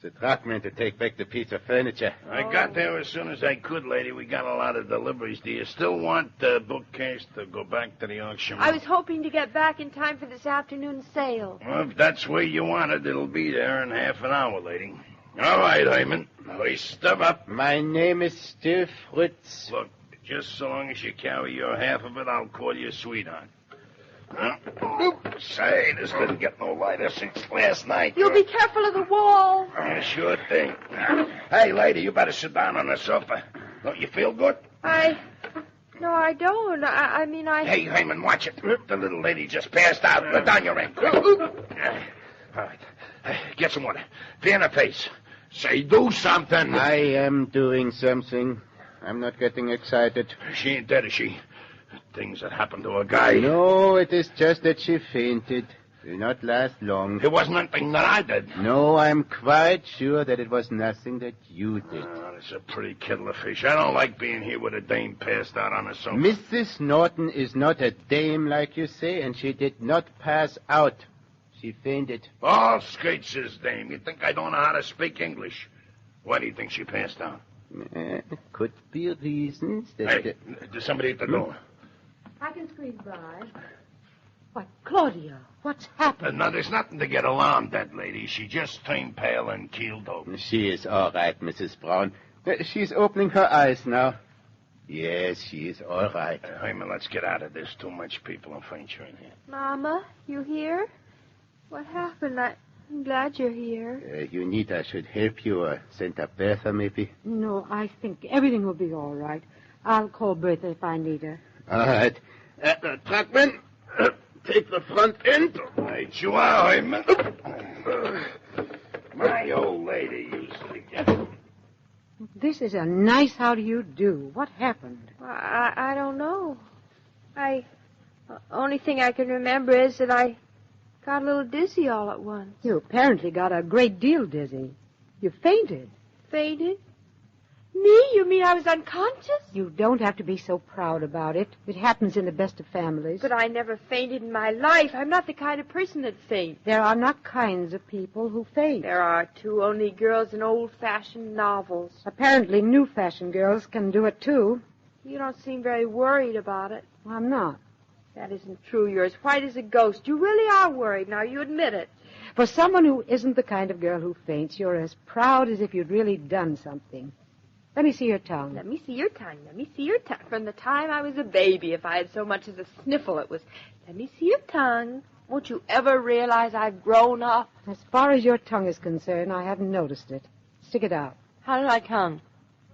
Speaker 5: The truck meant to take back the piece of furniture.
Speaker 6: I got there as soon as I could, lady. We got a lot of deliveries. Do you still want the bookcase to go back to the auction?
Speaker 2: I was hoping to get back in time for this afternoon's sale.
Speaker 6: Well, if that's where you want it, it'll be there in half an hour, lady. All right, Hyman. Hoist them up.
Speaker 5: My name is still Fritz.
Speaker 6: Look, just so long as you carry your half of it, I'll call you sweetheart. Say, this didn't get no lighter since last night.
Speaker 2: You'll be careful of the wall.
Speaker 6: Sure thing. Hey, lady, you better sit down on the sofa. Don't you feel good?
Speaker 2: No, I don't. I mean,
Speaker 6: Hey, Hyman, watch it. The little lady just passed out. Let down your end. Quick. All right. Get some water. Fan her face. Say, do something.
Speaker 5: I am doing something. I'm not getting excited.
Speaker 6: She ain't dead, is she? Things that happened to a guy.
Speaker 5: No, it is just that she fainted. Will not last long.
Speaker 6: It wasn't anything that I did.
Speaker 5: No, I'm quite sure that it was nothing that you did.
Speaker 6: Oh, that's a pretty kettle of fish. I don't like being here with a dame passed out on a sofa.
Speaker 5: Mrs. Norton is not a dame, like you say, and she did not pass out. She fainted.
Speaker 6: All straight, says dame. You think I don't know how to speak English? Why do you think she passed out?
Speaker 5: Could be reasons that...
Speaker 6: Hey, there's somebody at the door.
Speaker 4: I can squeeze by. Why, Claudia, what's happened?
Speaker 6: No, there's nothing to get alarmed at, lady. She just turned pale and keeled over.
Speaker 5: She is all right, Mrs. Brown. She's opening her eyes now. Yes, she is all right.
Speaker 6: Hyman, let's get out of this. Too much people and faint you in here.
Speaker 2: Mama, you here? What happened? I'm glad you're here.
Speaker 5: You need I should help you or send up Bertha, maybe?
Speaker 4: No, I think everything will be all right. I'll call Bertha if I need her.
Speaker 5: All right. Truckman, take the front end.
Speaker 6: Right you are, Hyman. My old lady usually gets them.
Speaker 4: This is a nice how do you do. What happened?
Speaker 2: I don't know. Only thing I can remember is that I got a little dizzy all at once.
Speaker 4: You apparently got a great deal dizzy. You fainted.
Speaker 2: Fainted? Me? You mean I was unconscious?
Speaker 4: You don't have to be so proud about it. It happens in the best of families.
Speaker 2: But I never fainted in my life. I'm not the kind of person that faints.
Speaker 4: There are not kinds of people who faint.
Speaker 2: There are too, only girls in old-fashioned novels.
Speaker 4: Apparently new-fashioned girls can do it, too.
Speaker 2: You don't seem very worried about it.
Speaker 4: I'm not.
Speaker 2: That isn't true. You're as white as a ghost. You really are worried. Now, you admit it.
Speaker 4: For someone who isn't the kind of girl who faints, you're as proud as if you'd really done something. Let me see your tongue.
Speaker 2: Let me see your tongue. Let me see your tongue. From the time I was a baby, if I had so much as a sniffle, it was, let me see your tongue. Won't you ever realize I've grown up?
Speaker 4: As far as your tongue is concerned, I haven't noticed it. Stick it out.
Speaker 2: How did I tongue?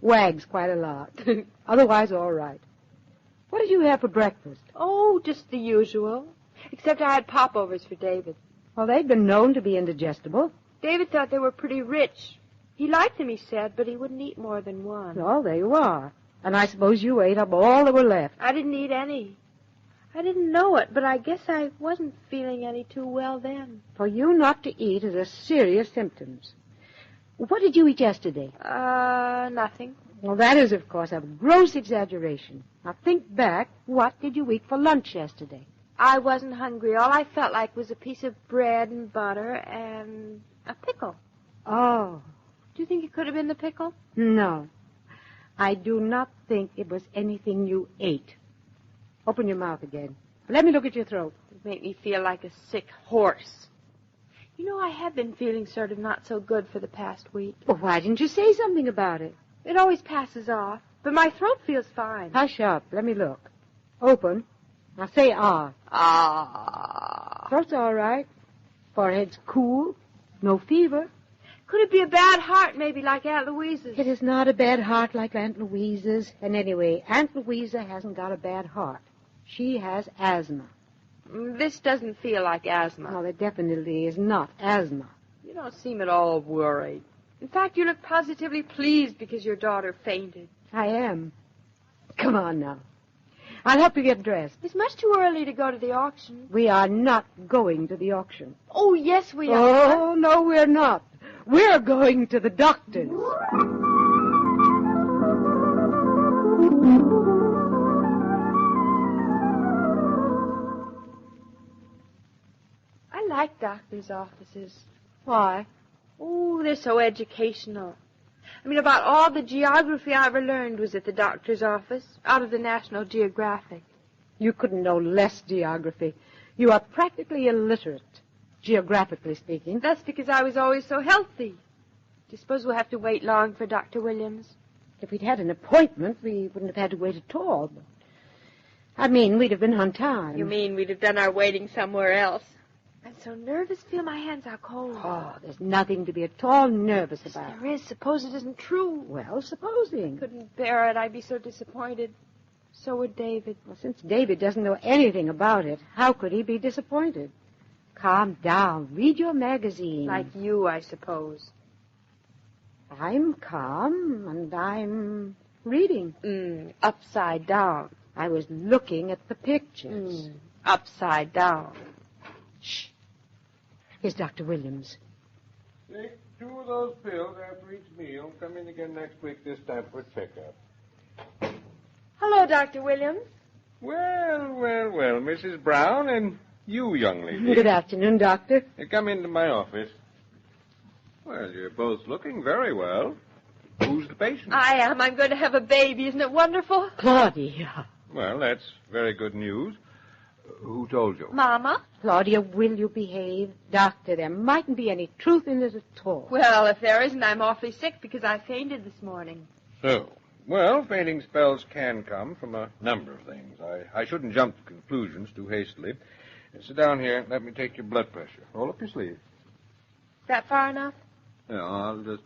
Speaker 4: Wags quite a lot. Otherwise, all right. What did you have for breakfast?
Speaker 2: Oh, just the usual. Except I had popovers for David.
Speaker 4: Well, they've been known to be indigestible.
Speaker 2: David thought they were pretty rich. He liked them, he said, but he wouldn't eat more than one.
Speaker 4: Well, there you are. And I suppose you ate up all that were left.
Speaker 2: I didn't eat any. I didn't know it, but I guess I wasn't feeling any too well then.
Speaker 4: For you not to eat is a serious symptom. What did you eat yesterday?
Speaker 2: Nothing.
Speaker 4: Well, that is, of course, a gross exaggeration. Now, think back. What did you eat for lunch yesterday?
Speaker 2: I wasn't hungry. All I felt like was a piece of bread and butter and a pickle.
Speaker 4: Oh.
Speaker 2: Do you think it could have been the pickle?
Speaker 4: No. I do not think it was anything you ate. Open your mouth again. Let me look at your throat.
Speaker 2: It made me feel like a sick horse. You know, I have been feeling sort of not so good for the past week.
Speaker 4: Well, why didn't you say something about it?
Speaker 2: It always passes off, but my throat feels fine.
Speaker 4: Hush up. Let me look. Open. Now say ah.
Speaker 2: Ah.
Speaker 4: Throat's all right. Forehead's cool. No fever.
Speaker 2: Could it be a bad heart, maybe, like Aunt Louisa's?
Speaker 4: It is not a bad heart like Aunt Louisa's. And anyway, Aunt Louisa hasn't got a bad heart. She has asthma.
Speaker 2: This doesn't feel like asthma.
Speaker 4: Well, it definitely is not asthma.
Speaker 2: You don't seem at all worried. In fact, you look positively pleased because your daughter fainted.
Speaker 4: I am. Come on now. I'll help you get dressed.
Speaker 2: It's much too early to go to the auction.
Speaker 4: We are not going to the auction.
Speaker 2: Oh, yes, we are.
Speaker 4: Oh, no, we're not. We're going to the doctor's.
Speaker 2: I like doctors' offices.
Speaker 4: Why?
Speaker 2: Oh, they're so educational. I mean, about all the geography I ever learned was at the doctor's office, out of the National Geographic.
Speaker 4: You couldn't know less geography. You are practically illiterate, geographically speaking.
Speaker 2: That's because I was always so healthy. Do you suppose we'll have to wait long for Dr. Williams?
Speaker 4: If we'd had an appointment, we wouldn't have had to wait at all. But, I mean, we'd have been on time.
Speaker 2: You mean we'd have done our waiting somewhere else? I'm so nervous. Feel my hands are cold.
Speaker 4: Oh, there's nothing to be at all nervous about.
Speaker 2: There is. Suppose it isn't true.
Speaker 4: Well, supposing.
Speaker 2: Couldn't bear it. I'd be so disappointed. So would David.
Speaker 4: Well, since David doesn't know anything about it, how could he be disappointed? Calm down. Read your magazine.
Speaker 2: Like you, I suppose.
Speaker 4: I'm calm, and I'm reading.
Speaker 2: Upside down.
Speaker 4: I was looking at the pictures.
Speaker 2: Upside down.
Speaker 4: Shh. Here's Dr. Williams.
Speaker 7: Take 2 of those pills after each meal. Come in again next week, this time for a checkup.
Speaker 2: Hello, Dr. Williams.
Speaker 7: Well, Mrs. Brown, and you, young lady.
Speaker 4: Good afternoon, Doctor.
Speaker 7: Come into my office. Well, you're both looking very well. Who's the patient?
Speaker 2: I am. I'm going to have a baby. Isn't it wonderful?
Speaker 4: Claudia.
Speaker 7: Well, that's very good news. Who told you?
Speaker 2: Mama?
Speaker 4: Claudia, will you behave? Doctor, there mightn't be any truth in it at all.
Speaker 2: Well, if there isn't, I'm awfully sick because I fainted this morning.
Speaker 7: So, Well, fainting spells can come from a number of things. I shouldn't jump to conclusions too hastily. Sit down here. Let me take your blood pressure. Roll up your sleeve.
Speaker 2: Is that far enough?
Speaker 7: Yeah, I'll just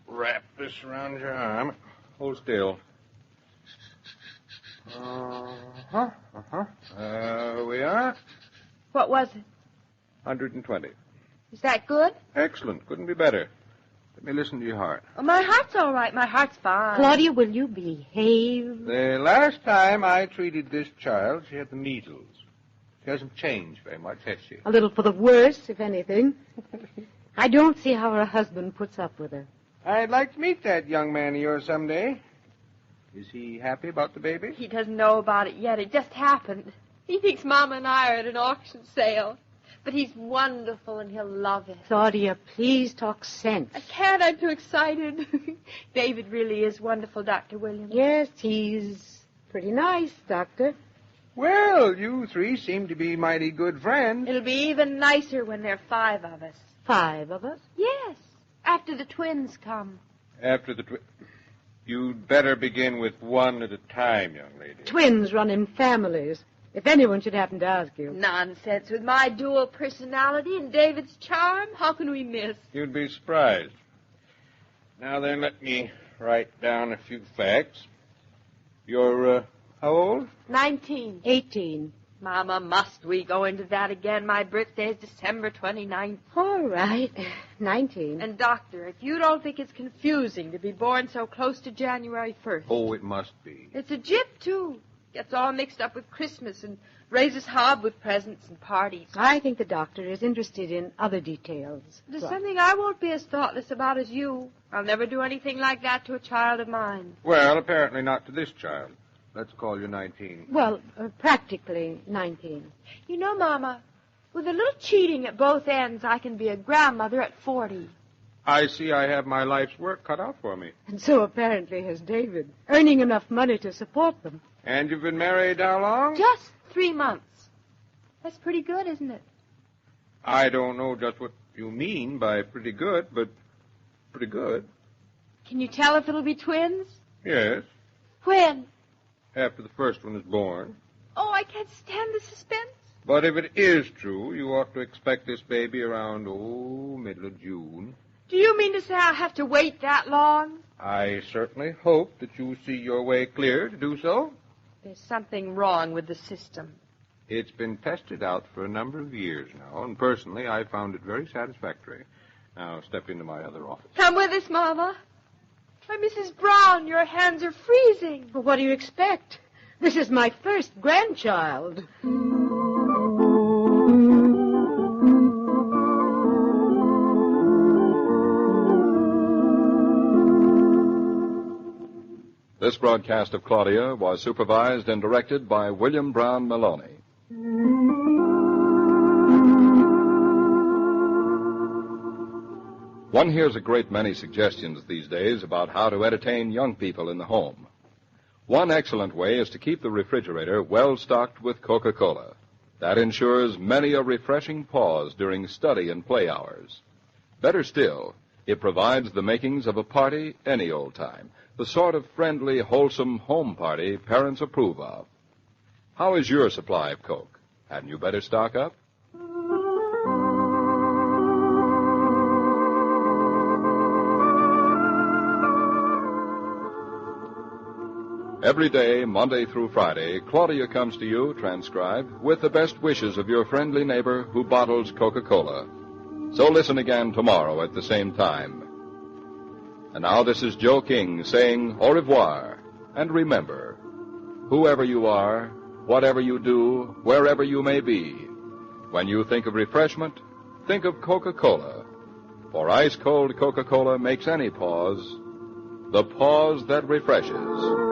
Speaker 7: wrap this around your arm. Hold still. We are.
Speaker 2: What was it?
Speaker 7: 120.
Speaker 2: Is that good?
Speaker 7: Excellent. Couldn't be better. Let me listen to your heart.
Speaker 2: Oh, my heart's all right. My heart's fine.
Speaker 4: Claudia, will you behave?
Speaker 7: The last time I treated this child, she had the measles. She hasn't changed very much, has she?
Speaker 4: A little for the worse, if anything. I don't see how her husband puts up with her.
Speaker 7: I'd like to meet that young man of yours someday. Is he happy about the baby?
Speaker 2: He doesn't know about it yet. It just happened. He thinks Mama and I are at an auction sale. But he's wonderful, and he'll love it.
Speaker 4: Claudia, please talk sense.
Speaker 2: I can't. I'm too excited. David really is wonderful, Dr. Williams.
Speaker 4: Yes, he's pretty nice, Doctor.
Speaker 7: Well, you three seem to be mighty good friends.
Speaker 2: It'll be even nicer when there are 5 of us.
Speaker 4: 5 of us?
Speaker 2: Yes, after the twins come.
Speaker 7: After the You'd better begin with one at a time, young lady.
Speaker 4: Twins run in families. If anyone should happen to ask you.
Speaker 2: Nonsense. With my dual personality and David's charm, how can we miss?
Speaker 7: You'd be surprised. Now then, let me write down a few facts. You're, how old?
Speaker 2: 19.
Speaker 4: 18.
Speaker 2: Mama, must we go into that again? My birthday's December 29th.
Speaker 4: All right. 19.
Speaker 2: And, Doctor, if you don't think it's confusing to be born so close to January 1st.
Speaker 7: Oh, it must be.
Speaker 2: It's a gyp, too. Gets all mixed up with Christmas and raises hob with presents and parties.
Speaker 4: I think the doctor is interested in other details.
Speaker 2: There's something I won't be as thoughtless about as you. I'll never do anything like that to a child of mine.
Speaker 7: Well, apparently not to this child. Let's call you 19.
Speaker 4: Well, practically 19.
Speaker 2: You know, Mama, with a little cheating at both ends, I can be a grandmother at 40.
Speaker 7: I see I have my life's work cut out for me.
Speaker 4: And so apparently has David, earning enough money to support them.
Speaker 7: And you've been married how long?
Speaker 2: Just 3 months. That's pretty good, isn't it?
Speaker 7: I don't know just what you mean by pretty good, but pretty good.
Speaker 2: Can you tell if it'll be twins?
Speaker 7: Yes,
Speaker 2: When?
Speaker 7: after the first one is born.
Speaker 2: Oh, I can't stand the suspense.
Speaker 7: But if it is true, you ought to expect this baby around, middle of June.
Speaker 2: Do you mean to say I'll have to wait that long?
Speaker 7: I certainly hope that you see your way clear to do so.
Speaker 2: There's something wrong with the system.
Speaker 7: It's been tested out for a number of years now, and personally, I found it very satisfactory. Now, step into my other office.
Speaker 2: Come with us, Mama. Why, Mrs. Brown, your hands are freezing.
Speaker 4: Well, what do you expect? This is my first grandchild.
Speaker 1: This broadcast of Claudia was supervised and directed by William Brown Maloney. One hears a great many suggestions these days about how to entertain young people in the home. One excellent way is to keep the refrigerator well stocked with Coca-Cola. That ensures many a refreshing pause during study and play hours. Better still, it provides the makings of a party any old time, the sort of friendly, wholesome home party parents approve of. How is your supply of Coke? Hadn't you better stock up? Every day, Monday through Friday, Claudia comes to you, transcribed, with the best wishes of your friendly neighbor who bottles Coca-Cola. So listen again tomorrow at the same time. And now this is Joe King saying au revoir. And remember, whoever you are, whatever you do, wherever you may be, when you think of refreshment, think of Coca-Cola. For ice-cold Coca-Cola makes any pause the pause that refreshes.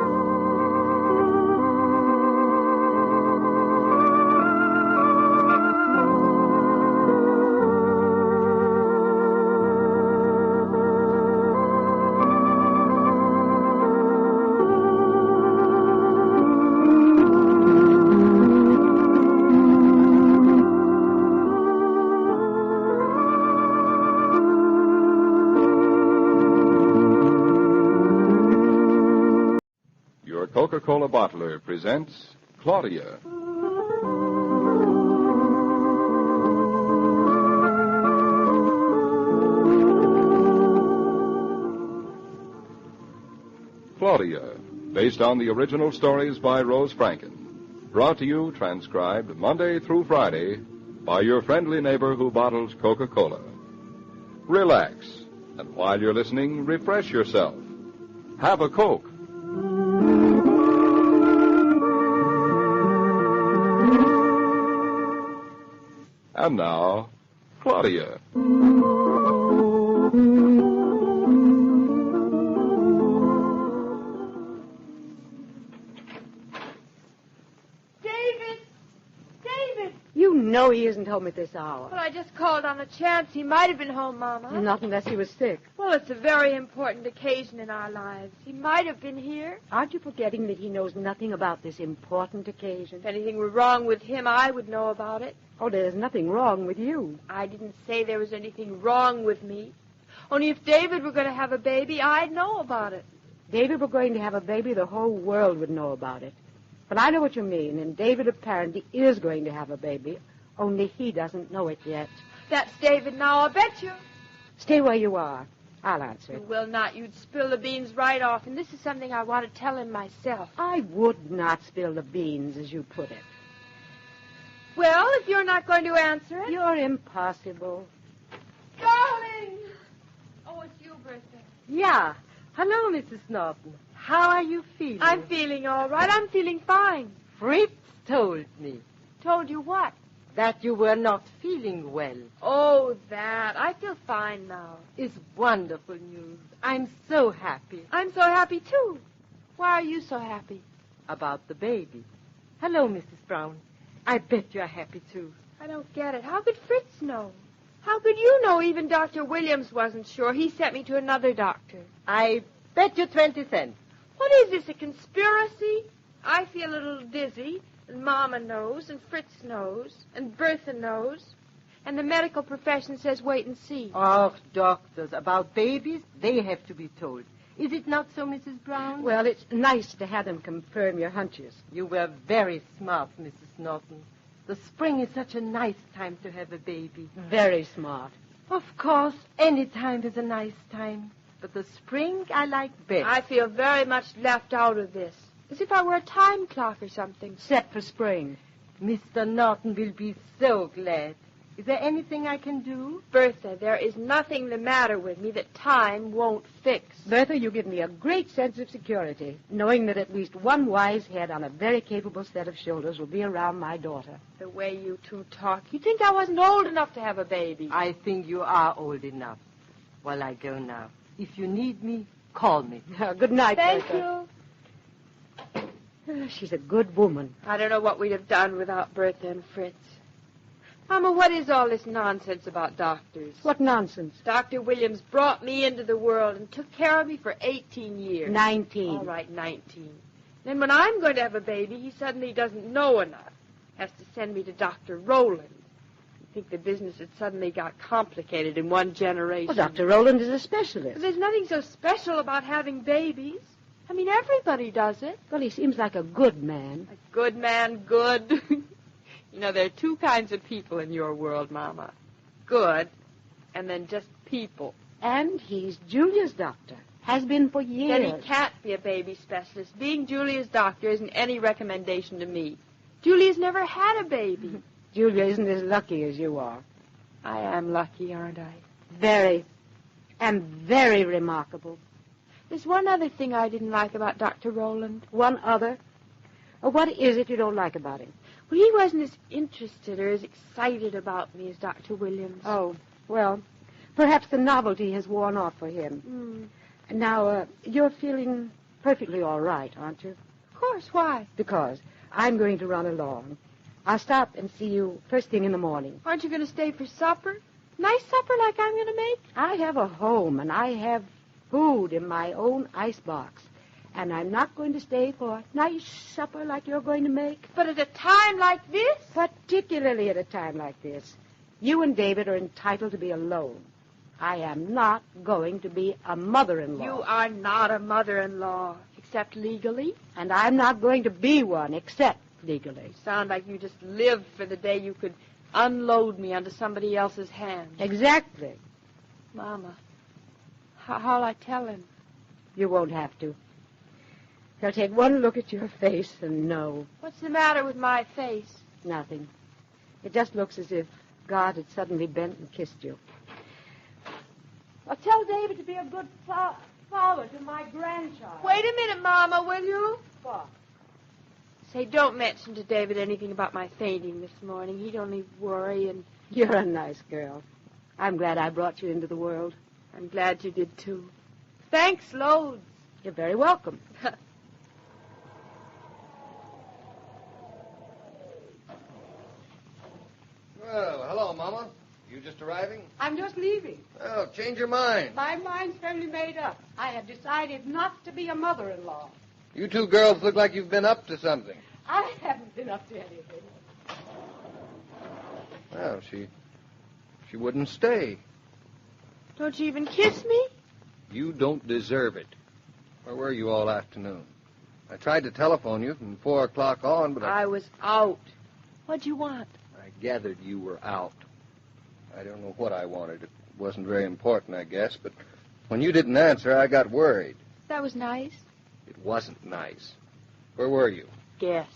Speaker 1: Coca-Cola bottler presents Claudia. Claudia, based on the original stories by Rose Franken. Brought to you, transcribed Monday through Friday by your friendly neighbor who bottles Coca-Cola. Relax, and while you're listening, refresh yourself. Have a Coke. And now, Claudia.
Speaker 4: You know he isn't home at this hour.
Speaker 2: Well, I just called on a chance. He might have been home, Mama.
Speaker 4: Not unless he was sick.
Speaker 2: Well, it's a very important occasion in our lives. He might have been here.
Speaker 4: Aren't you forgetting that he knows nothing about this important occasion?
Speaker 2: If anything were wrong with him, I would know about it.
Speaker 4: Oh, there's nothing wrong with you.
Speaker 2: I didn't say there was anything wrong with me. Only if David were going to have a baby, I'd know about it.
Speaker 4: David were going to have a baby, the whole world would know about it. But I know what you mean, and David apparently is going to have a baby, only he doesn't know it yet.
Speaker 2: That's David now, I'll bet you.
Speaker 4: Stay where you are. I'll answer
Speaker 2: You
Speaker 4: it.
Speaker 2: will not. You'd spill the beans right off, and this is something I want to tell him myself.
Speaker 4: I would not spill the beans, as you put it.
Speaker 2: Well, if you're not going to answer it...
Speaker 4: You're impossible.
Speaker 2: Darling! Oh, it's you, Bertha.
Speaker 8: Yeah. Hello, Mrs. Norton. How are you feeling?
Speaker 2: I'm feeling all right. I'm feeling fine.
Speaker 8: Fritz told me
Speaker 2: Told you what?
Speaker 8: that you were not feeling well.
Speaker 2: Oh, that. I feel fine now.
Speaker 8: It's wonderful news. I'm so happy
Speaker 2: I'm so happy, too. Why are you so happy?
Speaker 8: about the baby. Hello, Mrs. Brown. I bet you're happy, too.
Speaker 2: I don't get it. How could Fritz know? How could you know even Dr. Williams wasn't sure? He sent me to another doctor.
Speaker 8: I bet you 20 cents.
Speaker 2: What is this, a conspiracy? I feel a little dizzy, and Mama knows, and Fritz knows, and Bertha knows, and the medical profession says wait and see.
Speaker 8: Oh, doctors, about babies, they have to be told. Is it not so, Mrs. Brown?
Speaker 4: Well, it's nice to have them confirm your hunches.
Speaker 8: You were very smart, Mrs. Norton. The spring is such a nice time to have a baby.
Speaker 4: Very smart.
Speaker 8: Of course, any time is a nice time. But the spring I like best.
Speaker 2: I feel very much left out of this, as if I were a time clock or something.
Speaker 4: Set for spring.
Speaker 8: Mr. Norton will be so glad. Is there anything I can do?
Speaker 2: Bertha, there is nothing the matter with me that time won't fix.
Speaker 4: Bertha, you give me a great sense of security, knowing that at least one wise head on a very capable set of shoulders will be around my daughter.
Speaker 2: The way you two talk, you'd think I wasn't old enough to have a baby.
Speaker 8: I think you are old enough. Well, I go now. If you need me, call me.
Speaker 4: Good night,
Speaker 2: Thank
Speaker 4: Bertha.
Speaker 2: you.
Speaker 4: She's a good woman.
Speaker 2: I don't know what we'd have done without Bertha and Fritz. Mama, what is all this nonsense about doctors?
Speaker 4: What nonsense.
Speaker 2: Dr. Williams brought me into the world and took care of me for 18 years.
Speaker 4: 19.
Speaker 2: All right, 19. Then when I'm going to have a baby, he suddenly doesn't know enough. Has to send me to Dr. Rowland. I think the business had suddenly got complicated in one generation.
Speaker 4: Well, Dr. Rowland is a specialist.
Speaker 2: But there's nothing so special about having babies. I mean, everybody does it.
Speaker 4: Well, he seems like a good man.
Speaker 2: A good man, good. You know, there are two kinds of people in your world, Mama. Good, and then just people.
Speaker 4: And he's Julia's doctor. Has been for years.
Speaker 2: Then he can't be a baby specialist. Being Julia's doctor isn't any recommendation to me. Julia's never had a baby.
Speaker 4: Julia isn't as lucky as you are.
Speaker 2: I am lucky, aren't I?
Speaker 4: Very, and very remarkable.
Speaker 2: There's one other thing I didn't like about Dr. Rowland.
Speaker 4: One other? What is it you don't like about him?
Speaker 2: Well, he wasn't as interested or as excited about me as Dr. Williams.
Speaker 4: Oh, well, perhaps the novelty has worn off for him. Now, you're feeling perfectly all right, aren't you?
Speaker 2: Of course, why?
Speaker 4: Because I'm going to run along. I'll stop and see you first thing in the morning.
Speaker 2: Aren't you going to stay for supper? Nice supper like I'm going to make?
Speaker 4: I have a home, and I have food in my own icebox. And I'm not going to stay for a nice supper like you're going to make.
Speaker 2: But at a time like this?
Speaker 4: Particularly at a time like this. You and David are entitled to be alone. I am not going to be a mother-in-law.
Speaker 2: You are not a mother-in-law. except legally.
Speaker 4: And I'm not going to be one, except legally.
Speaker 2: You sound like you just lived for the day you could unload me onto somebody else's hands.
Speaker 4: Exactly.
Speaker 2: Mama, how'll I tell him?
Speaker 4: You won't have to. He'll take one look at your face and know.
Speaker 2: What's the matter with my face?
Speaker 4: Nothing. It just looks as if God had suddenly bent and kissed you. Well, tell David to be a good father to my grandchild.
Speaker 2: Wait a minute, Mama, will you?
Speaker 4: What?
Speaker 2: Say, don't mention to David anything about my fainting this morning. He'd only worry and...
Speaker 4: You're a nice girl. I'm glad I brought you into the world.
Speaker 2: I'm glad you did, too. Thanks loads.
Speaker 4: You're very welcome.
Speaker 3: Well, hello, Mama. You just arriving?
Speaker 4: I'm just leaving.
Speaker 3: Well, change your mind.
Speaker 4: My mind's fairly made up. I have decided not to be a mother-in-law.
Speaker 3: You two girls look like you've been up to something.
Speaker 4: I haven't been up to anything.
Speaker 3: Well, she wouldn't stay.
Speaker 2: Don't you even kiss me?
Speaker 3: You don't deserve it. Where were you all afternoon? I tried to telephone you from 4 o'clock on, but
Speaker 2: I was out. What'd you want?
Speaker 3: I gathered you were out. I don't know what I wanted. It wasn't very important, I guess, but when you didn't answer, I got worried.
Speaker 2: That was nice.
Speaker 3: It wasn't nice. Where were you?
Speaker 2: Guess.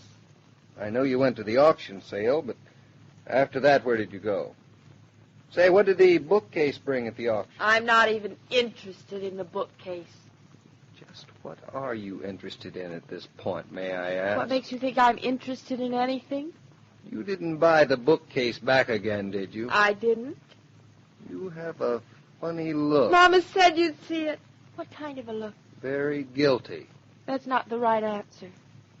Speaker 3: I know you went to the auction sale, but after that, where did you go? Say, what did the bookcase bring at the auction?
Speaker 2: I'm not even interested in the bookcase.
Speaker 3: Just what are you interested in at this point, may I ask?
Speaker 2: What makes you think I'm interested in anything?
Speaker 3: You didn't buy the bookcase back again, did you?
Speaker 2: I didn't.
Speaker 3: You have a funny look.
Speaker 2: Mama said you'd see it. What kind of a look?
Speaker 3: Very guilty.
Speaker 2: That's not the right answer.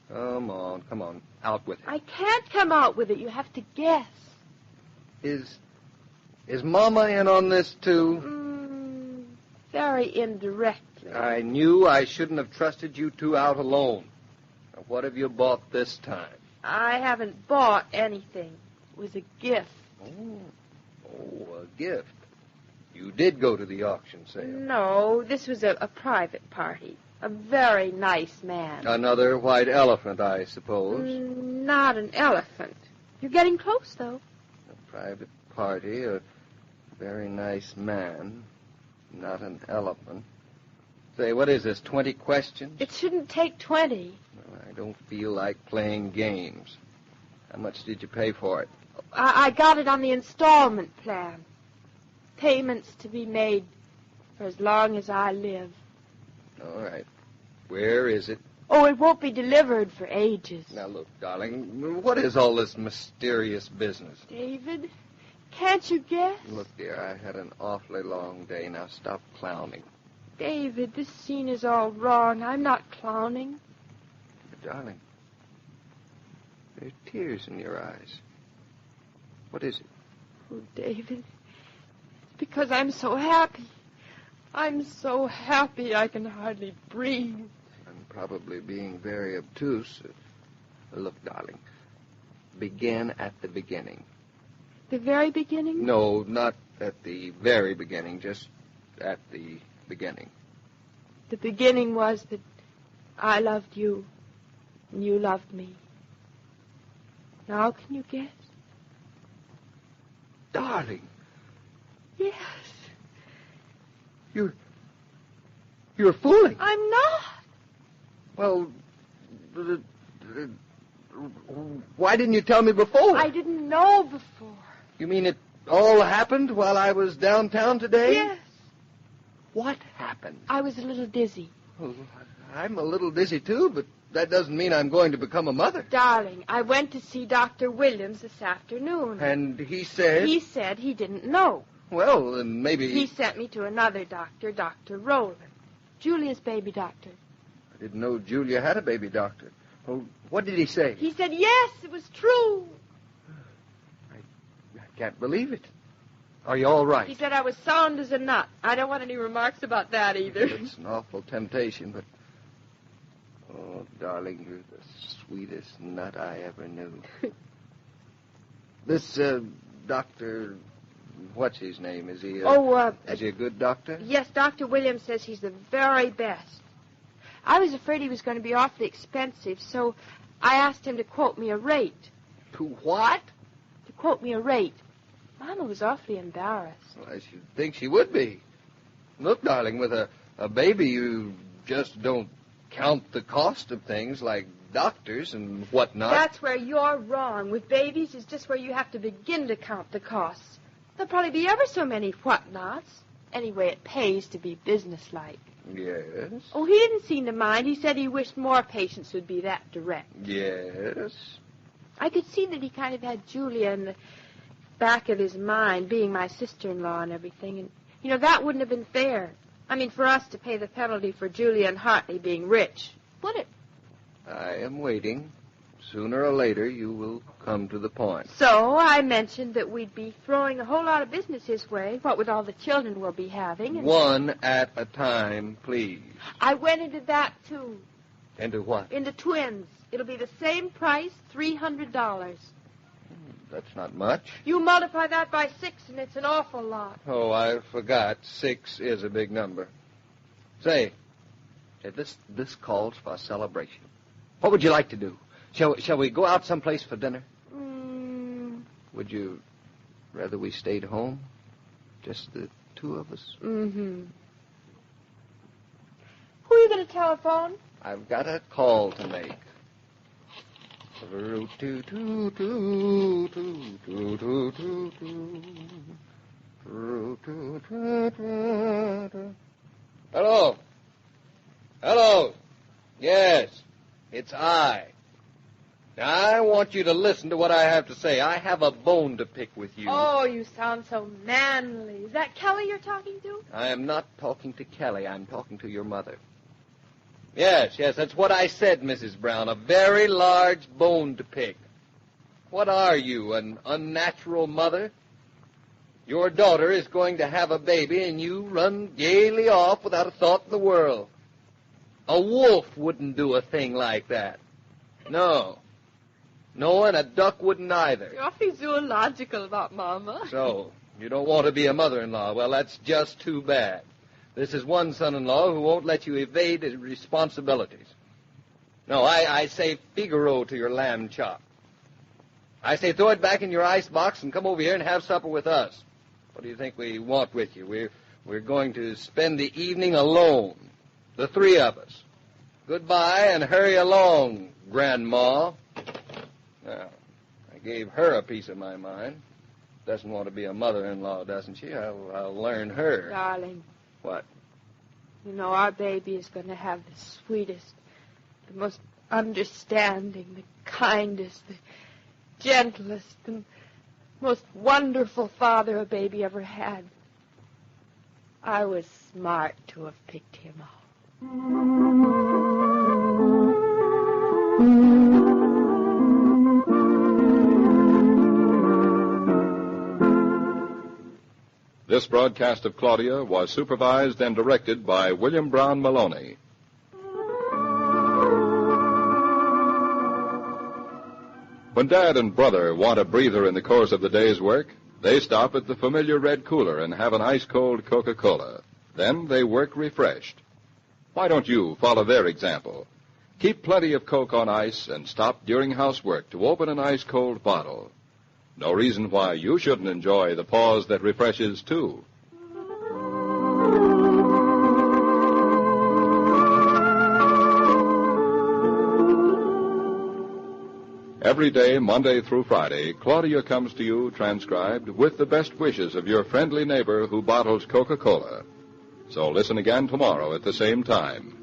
Speaker 3: Come on. Out with it.
Speaker 2: I can't come out with it. You have to guess.
Speaker 3: Is Mama in on this, too?
Speaker 2: Very indirectly.
Speaker 3: I knew I shouldn't have trusted you two out alone. Now, what have you bought this time?
Speaker 2: I haven't bought anything. It was a gift.
Speaker 3: Oh, a gift. You did go to the auction sale.
Speaker 2: No, this was a private party. A very nice man.
Speaker 3: Another white elephant, I suppose.
Speaker 2: Not an elephant. You're getting close, though.
Speaker 3: A private party, a very nice man, not an elephant. Say, what is this, 20 questions?
Speaker 2: It shouldn't take 20.
Speaker 3: Well, I don't feel like playing games. How much did you pay for it?
Speaker 2: I got it on the installment plan. Payments to be made for as long as I live.
Speaker 3: All right. Where is it?
Speaker 2: Oh, it won't be delivered for ages.
Speaker 3: Now, look, darling, what is all this mysterious business?
Speaker 2: David, can't you guess?
Speaker 3: Look, dear, I had an awfully long day. Now, stop clowning.
Speaker 2: David, this scene is all wrong. I'm not clowning.
Speaker 3: Darling, there are tears in your eyes. What is it?
Speaker 2: Oh, David, it's because I'm so happy. I'm so happy I can hardly breathe.
Speaker 3: I'm probably being very obtuse. Look, darling, begin at the beginning.
Speaker 2: The very beginning?
Speaker 3: No, not at the very beginning, just at the beginning.
Speaker 2: The beginning was that I loved you, and you loved me. Now can you guess?
Speaker 3: Darling.
Speaker 2: Yes.
Speaker 3: You're fooling.
Speaker 2: I'm not.
Speaker 3: Well, why didn't you tell me before?
Speaker 2: I didn't know before.
Speaker 3: You mean it all happened while I was downtown today?
Speaker 2: Yes.
Speaker 3: What happened?
Speaker 2: I was a little dizzy.
Speaker 3: Oh, I'm a little dizzy, too, but that doesn't mean I'm going to become a mother.
Speaker 2: Darling, I went to see Dr. Williams this afternoon.
Speaker 3: And he said?
Speaker 2: He said he didn't know.
Speaker 3: Well, then maybe...
Speaker 2: He sent me to another doctor, Dr. Rowland. Julia's baby doctor.
Speaker 3: I didn't know Julia had a baby doctor. Oh, what did he say?
Speaker 2: He said, yes, it was true.
Speaker 3: I can't believe it. Are you all right?
Speaker 2: He said I was sound as a nut. I don't want any remarks about that either.
Speaker 3: It's an awful temptation, but... Oh, darling, you're the sweetest nut I ever knew. This, Dr... What's his name? Is he... Is he a good doctor?
Speaker 2: Yes, Dr. Williams says he's the very best. I was afraid he was going to be awfully expensive, so I asked him to quote me a rate.
Speaker 3: To what?
Speaker 2: To quote me a rate. Mama was awfully embarrassed.
Speaker 3: Well, I should think she would be. Look, darling, with a baby, you just don't count the cost of things like doctors and whatnot.
Speaker 2: That's where you're wrong. With babies, it's just where you have to begin to count the costs. There'll probably be ever so many whatnots. Anyway, it pays to be businesslike.
Speaker 3: Yes.
Speaker 2: Oh, he didn't seem to mind. He said he wished more patients would be that direct.
Speaker 3: Yes.
Speaker 2: I could see that he kind of had Julia in the back of his mind, being my sister-in-law and everything. And, you know, that wouldn't have been fair. I mean, for us to pay the penalty for Julia and Hartley being rich. Would it?
Speaker 3: I am waiting. Sooner or later, you will come to the point.
Speaker 2: So I mentioned that we'd be throwing a whole lot of business his way, what with all the children we'll be having. And
Speaker 3: One at a time, please.
Speaker 2: I went into that, too.
Speaker 3: Into what?
Speaker 2: Into twins. It'll be the same price, $300.
Speaker 3: That's not much.
Speaker 2: You multiply that by 6, and it's an awful lot.
Speaker 3: Oh, I forgot. 6 is a big number. Say, this calls for a celebration. What would you like to do? Shall we go out someplace for dinner? Would you rather we stayed home? Just the two of us?
Speaker 2: Mm-hmm. Who are you going to telephone?
Speaker 3: I've got a call to make. Hello? Hello? Yes, it's I. Now, I want you to listen to what I have to say. I have a bone to pick with you.
Speaker 2: Oh, you sound so manly. Is that Kelly you're talking to?
Speaker 3: I am not talking to Kelly. I'm talking to your mother. Yes, that's what I said, Mrs. Brown. A very large bone to pick. What are you, an unnatural mother? Your daughter is going to have a baby, and you run gaily off without a thought in the world. A wolf wouldn't do a thing like that. No, and a duck wouldn't either.
Speaker 2: You're awfully zoological about Mama.
Speaker 3: So, you don't want to be a mother-in-law. Well, that's just too bad. This is one son-in-law who won't let you evade his responsibilities. No, I say Figaro to your lamb chop. I say throw it back in your icebox and come over here and have supper with us. What do you think we want with you? We're going to spend the evening alone, the three of us. Goodbye and hurry along, Grandma. Now, I gave her a piece of my mind. Doesn't want to be a mother-in-law, doesn't she? I'll learn her.
Speaker 2: Darling.
Speaker 3: What?
Speaker 2: You know, our baby is going to have the sweetest, the most understanding, the kindest, the gentlest, the most wonderful father a baby ever had. I was smart to have picked him out.
Speaker 1: This broadcast of Claudia was supervised and directed by William Brown Maloney. When Dad and Brother want a breather in the course of the day's work, they stop at the familiar red cooler and have an ice-cold Coca-Cola. Then they work refreshed. Why don't you follow their example? Keep plenty of Coke on ice and stop during housework to open an ice-cold bottle. No reason why you shouldn't enjoy the pause that refreshes, too. Every day, Monday through Friday, Claudia comes to you transcribed with the best wishes of your friendly neighbor who bottles Coca-Cola. So listen again tomorrow at the same time.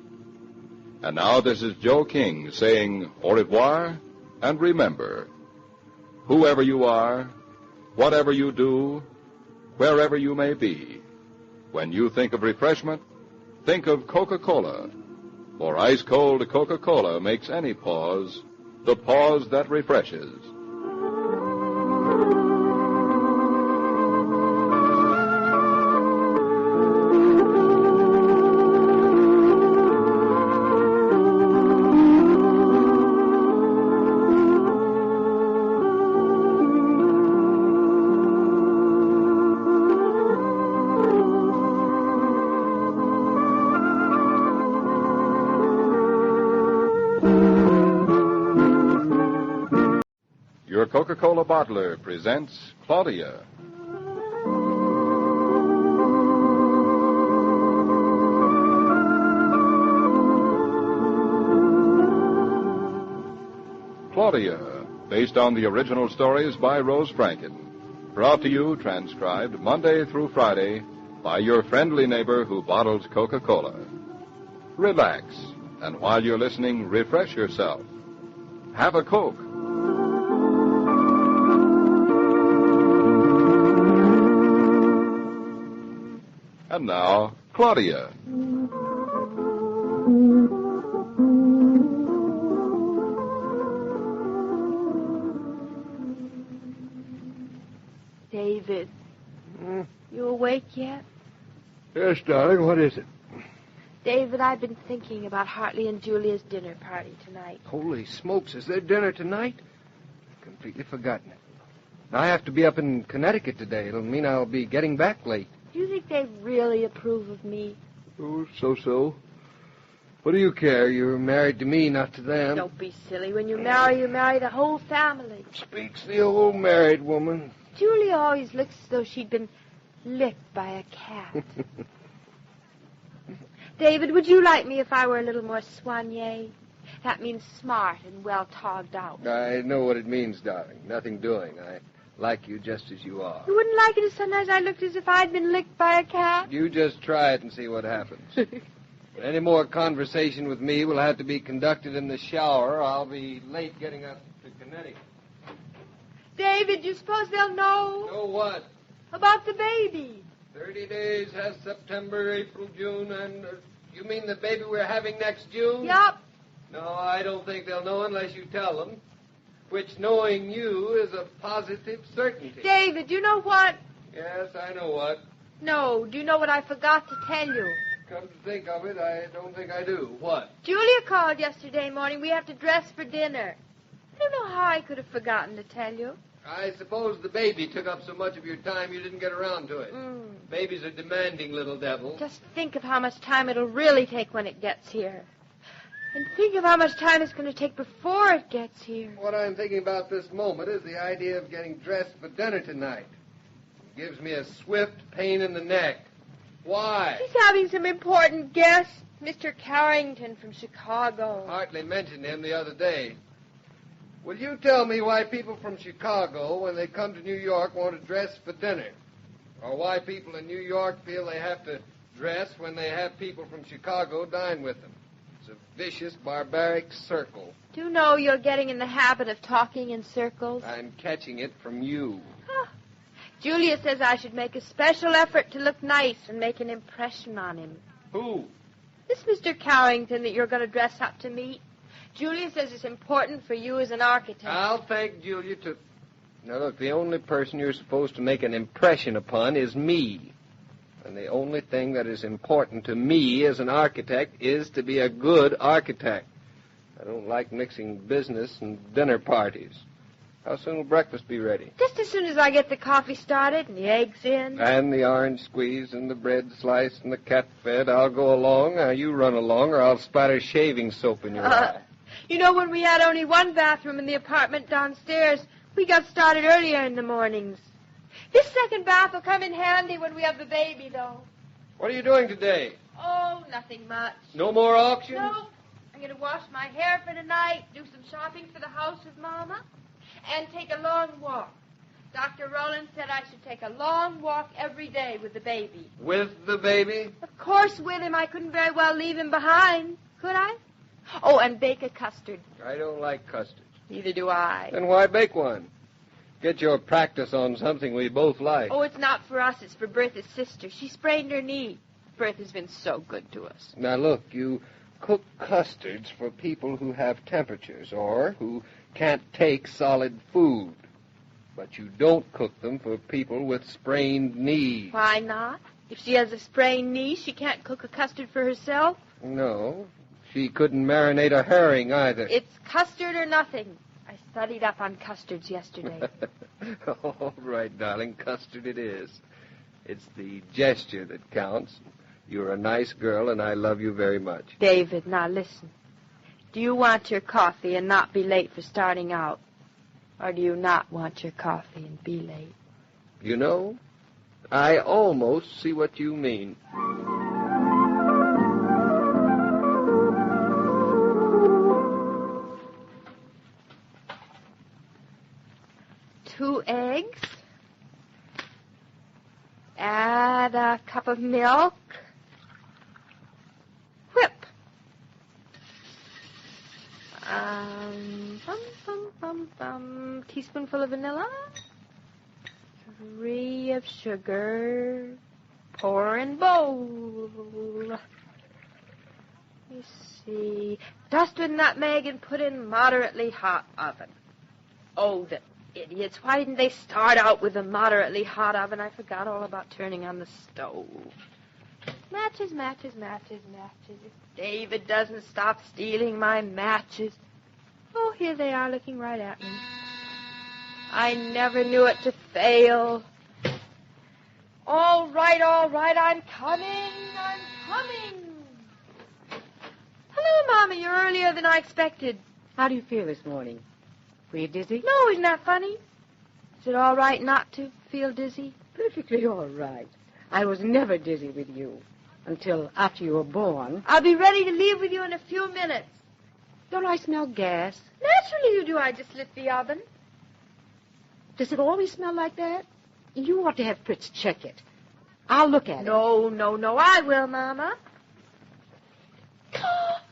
Speaker 1: And now this is Joe King saying au revoir, and remember, whoever you are, whatever you do, wherever you may be, when you think of refreshment, think of Coca-Cola. For ice-cold Coca-Cola makes any pause the pause that refreshes. your Coca-Cola bottler presents Claudia. Claudia, based on the original stories by Rose Franken. Brought to you, transcribed Monday through Friday, by your friendly neighbor who bottles Coca-Cola. Relax, and while you're listening, refresh yourself. Have a Coke. And now, Claudia.
Speaker 2: David, you awake yet?
Speaker 3: Yes, darling, what is it?
Speaker 2: David, I've been thinking about Hartley and Julia's dinner party tonight.
Speaker 3: Holy smokes, is there dinner tonight? Completely forgotten it. I have to be up in Connecticut today. It'll mean I'll be getting back late.
Speaker 2: Do you think they really approve of me?
Speaker 3: Oh, so. What do you care? You're married to me, not to them.
Speaker 2: Don't be silly. When you marry the whole family.
Speaker 3: Speaks the old married woman.
Speaker 2: Julia always looks as though she'd been licked by a cat. David, would you like me if I were a little more soignée? That means smart and well togged out.
Speaker 3: I know what it means, darling. Nothing doing. I like you just as you are.
Speaker 2: You wouldn't like it if sometimes I looked as if I'd been licked by a cat?
Speaker 3: You just try it and see what happens. Any more conversation with me will have to be conducted in the shower. I'll be late getting up to Connecticut.
Speaker 2: David, do you suppose they'll know?
Speaker 3: Know what?
Speaker 2: About the baby.
Speaker 3: 30 days has September, April, June, and... you mean the baby we're having next June?
Speaker 2: Yup.
Speaker 3: No, I don't think they'll know unless you tell them. Which, knowing you, is a positive certainty.
Speaker 2: David, do you know what?
Speaker 3: Yes, I know what.
Speaker 2: No, do you know what I forgot to tell you?
Speaker 3: Come to think of it, I don't think I do. What?
Speaker 2: Julia called yesterday morning. We have to dress for dinner. I don't know how I could have forgotten to tell you.
Speaker 3: I suppose the baby took up so much of your time you didn't get around to it.
Speaker 2: Mm.
Speaker 3: Baby's a demanding little devil.
Speaker 2: Just think of how much time it'll really take when it gets here. And think of how much time it's going to take before it gets here.
Speaker 3: What I'm thinking about this moment is the idea of getting dressed for dinner tonight. It gives me a swift pain in the neck. Why?
Speaker 2: He's having some important guests. Mr. Carrington from Chicago.
Speaker 3: Hartley mentioned him the other day. Will you tell me why people from Chicago, when they come to New York, want to dress for dinner? Or why people in New York feel they have to dress when they have people from Chicago dine with them? It's a vicious, barbaric circle.
Speaker 2: Do you know you're getting in the habit of talking in circles?
Speaker 3: I'm catching it from you.
Speaker 2: Julia says I should make a special effort to look nice and make an impression on him.
Speaker 3: Who?
Speaker 2: This Mr. Carrington that you're going to dress up to meet. Julia says it's important for you as an architect.
Speaker 3: I'll thank Julia to... Now, look, the only person you're supposed to make an impression upon is me. And the only thing that is important to me as an architect is to be a good architect. I don't like mixing business and dinner parties. How soon will breakfast be ready?
Speaker 2: Just as soon as I get the coffee started and the eggs in.
Speaker 3: And the orange squeezed and the bread sliced and the cat fed. I'll go along. Now, you run along or I'll splatter shaving soap in your eye.
Speaker 2: You know, when we had only one bathroom in the apartment downstairs, we got started earlier in the mornings. This second bath will come in handy when we have the baby, though.
Speaker 3: What are you doing today?
Speaker 2: Oh, nothing much.
Speaker 3: No more auctions?
Speaker 2: No. I'm going to wash my hair for tonight, do some shopping for the house with Mama, and take a long walk. Dr. Rowland said I should take a long walk every day with the baby.
Speaker 3: With the baby?
Speaker 2: Of course with him. I couldn't very well leave him behind, could I? Oh, and bake a custard.
Speaker 3: I don't like custards.
Speaker 2: Neither do I.
Speaker 3: Then why bake one? Get your practice on something we both like.
Speaker 2: Oh, it's not for us. It's for Bertha's sister. She sprained her knee. Bertha's been so good to us.
Speaker 3: Now, look, you cook custards for people who have temperatures or who can't take solid food. But you don't cook them for people with sprained knees.
Speaker 2: Why not? If she has a sprained knee, she can't cook a custard for herself?
Speaker 3: No. She couldn't marinate a herring either.
Speaker 2: It's custard or nothing. I studied up on custards yesterday.
Speaker 3: All right, darling, custard it is. It's the gesture that counts. You're a nice girl, and I love you very much.
Speaker 2: David, now listen. Do you want your coffee and not be late for starting out? Or do you not want your coffee and be late?
Speaker 3: You know, I almost see what you mean.
Speaker 2: Two eggs. Add a cup of milk. Whip. Teaspoonful of vanilla. 3 of sugar. Pour in bowl. Let me see. Dust with nutmeg and put in moderately hot oven. Oh, the idiots. Why didn't they start out with a moderately hot oven? I forgot all about turning on the stove. Matches, matches, matches, matches. If David doesn't stop stealing my matches. Oh, here they are looking right at me. I never knew it to fail. All right, I'm coming. Hello, Mama, you're earlier than I expected.
Speaker 4: How do you feel this morning? Were you dizzy?
Speaker 2: No, isn't that funny? Is it all right not to feel dizzy?
Speaker 4: Perfectly all right. I was never dizzy with you until after you were born.
Speaker 2: I'll be ready to leave with you in a few minutes.
Speaker 4: Don't I smell gas?
Speaker 2: Naturally you do. I just lit the oven.
Speaker 4: Does it always smell like that? You ought to have Fritz check it. I'll look at it.
Speaker 2: No, I will, Mama.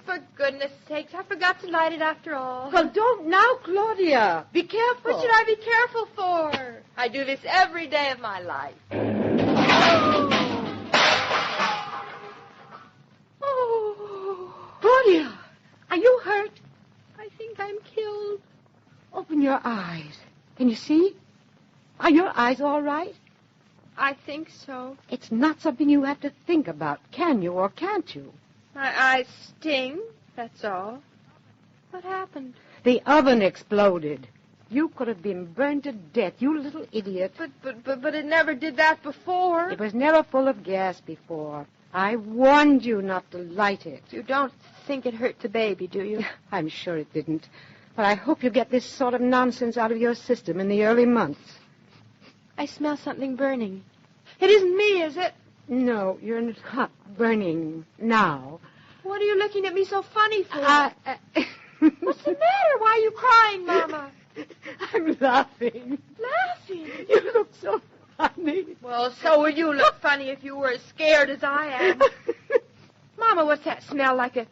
Speaker 2: For goodness sakes, I forgot to light it after all.
Speaker 4: Well, don't now, Claudia. Be careful.
Speaker 2: What should I be careful for? I do this every day of my life.
Speaker 4: Oh. Claudia, are you hurt?
Speaker 2: I think I'm killed.
Speaker 4: Open your eyes. Can you see? Are your eyes all right?
Speaker 2: I think so.
Speaker 4: It's not something you have to think about, can you or can't you?
Speaker 2: My eyes sting, that's all. What happened?
Speaker 4: The oven exploded. You could have been burned to death, you little idiot.
Speaker 2: But it never did that before.
Speaker 4: It was never full of gas before. I warned you not to light it.
Speaker 2: You don't think it hurt the baby, do you?
Speaker 4: I'm sure it didn't. But I hope you get this sort of nonsense out of your system in the early months.
Speaker 2: I smell something burning. It isn't me, is it?
Speaker 4: No, you're not burning now.
Speaker 2: What are you looking at me so funny for?
Speaker 4: What's
Speaker 2: the matter? Why are you crying, Mama?
Speaker 4: I'm laughing.
Speaker 2: Laughing?
Speaker 4: You look so funny.
Speaker 2: Well, so would you look funny if you were as scared as I am. Mama, what's that smell like a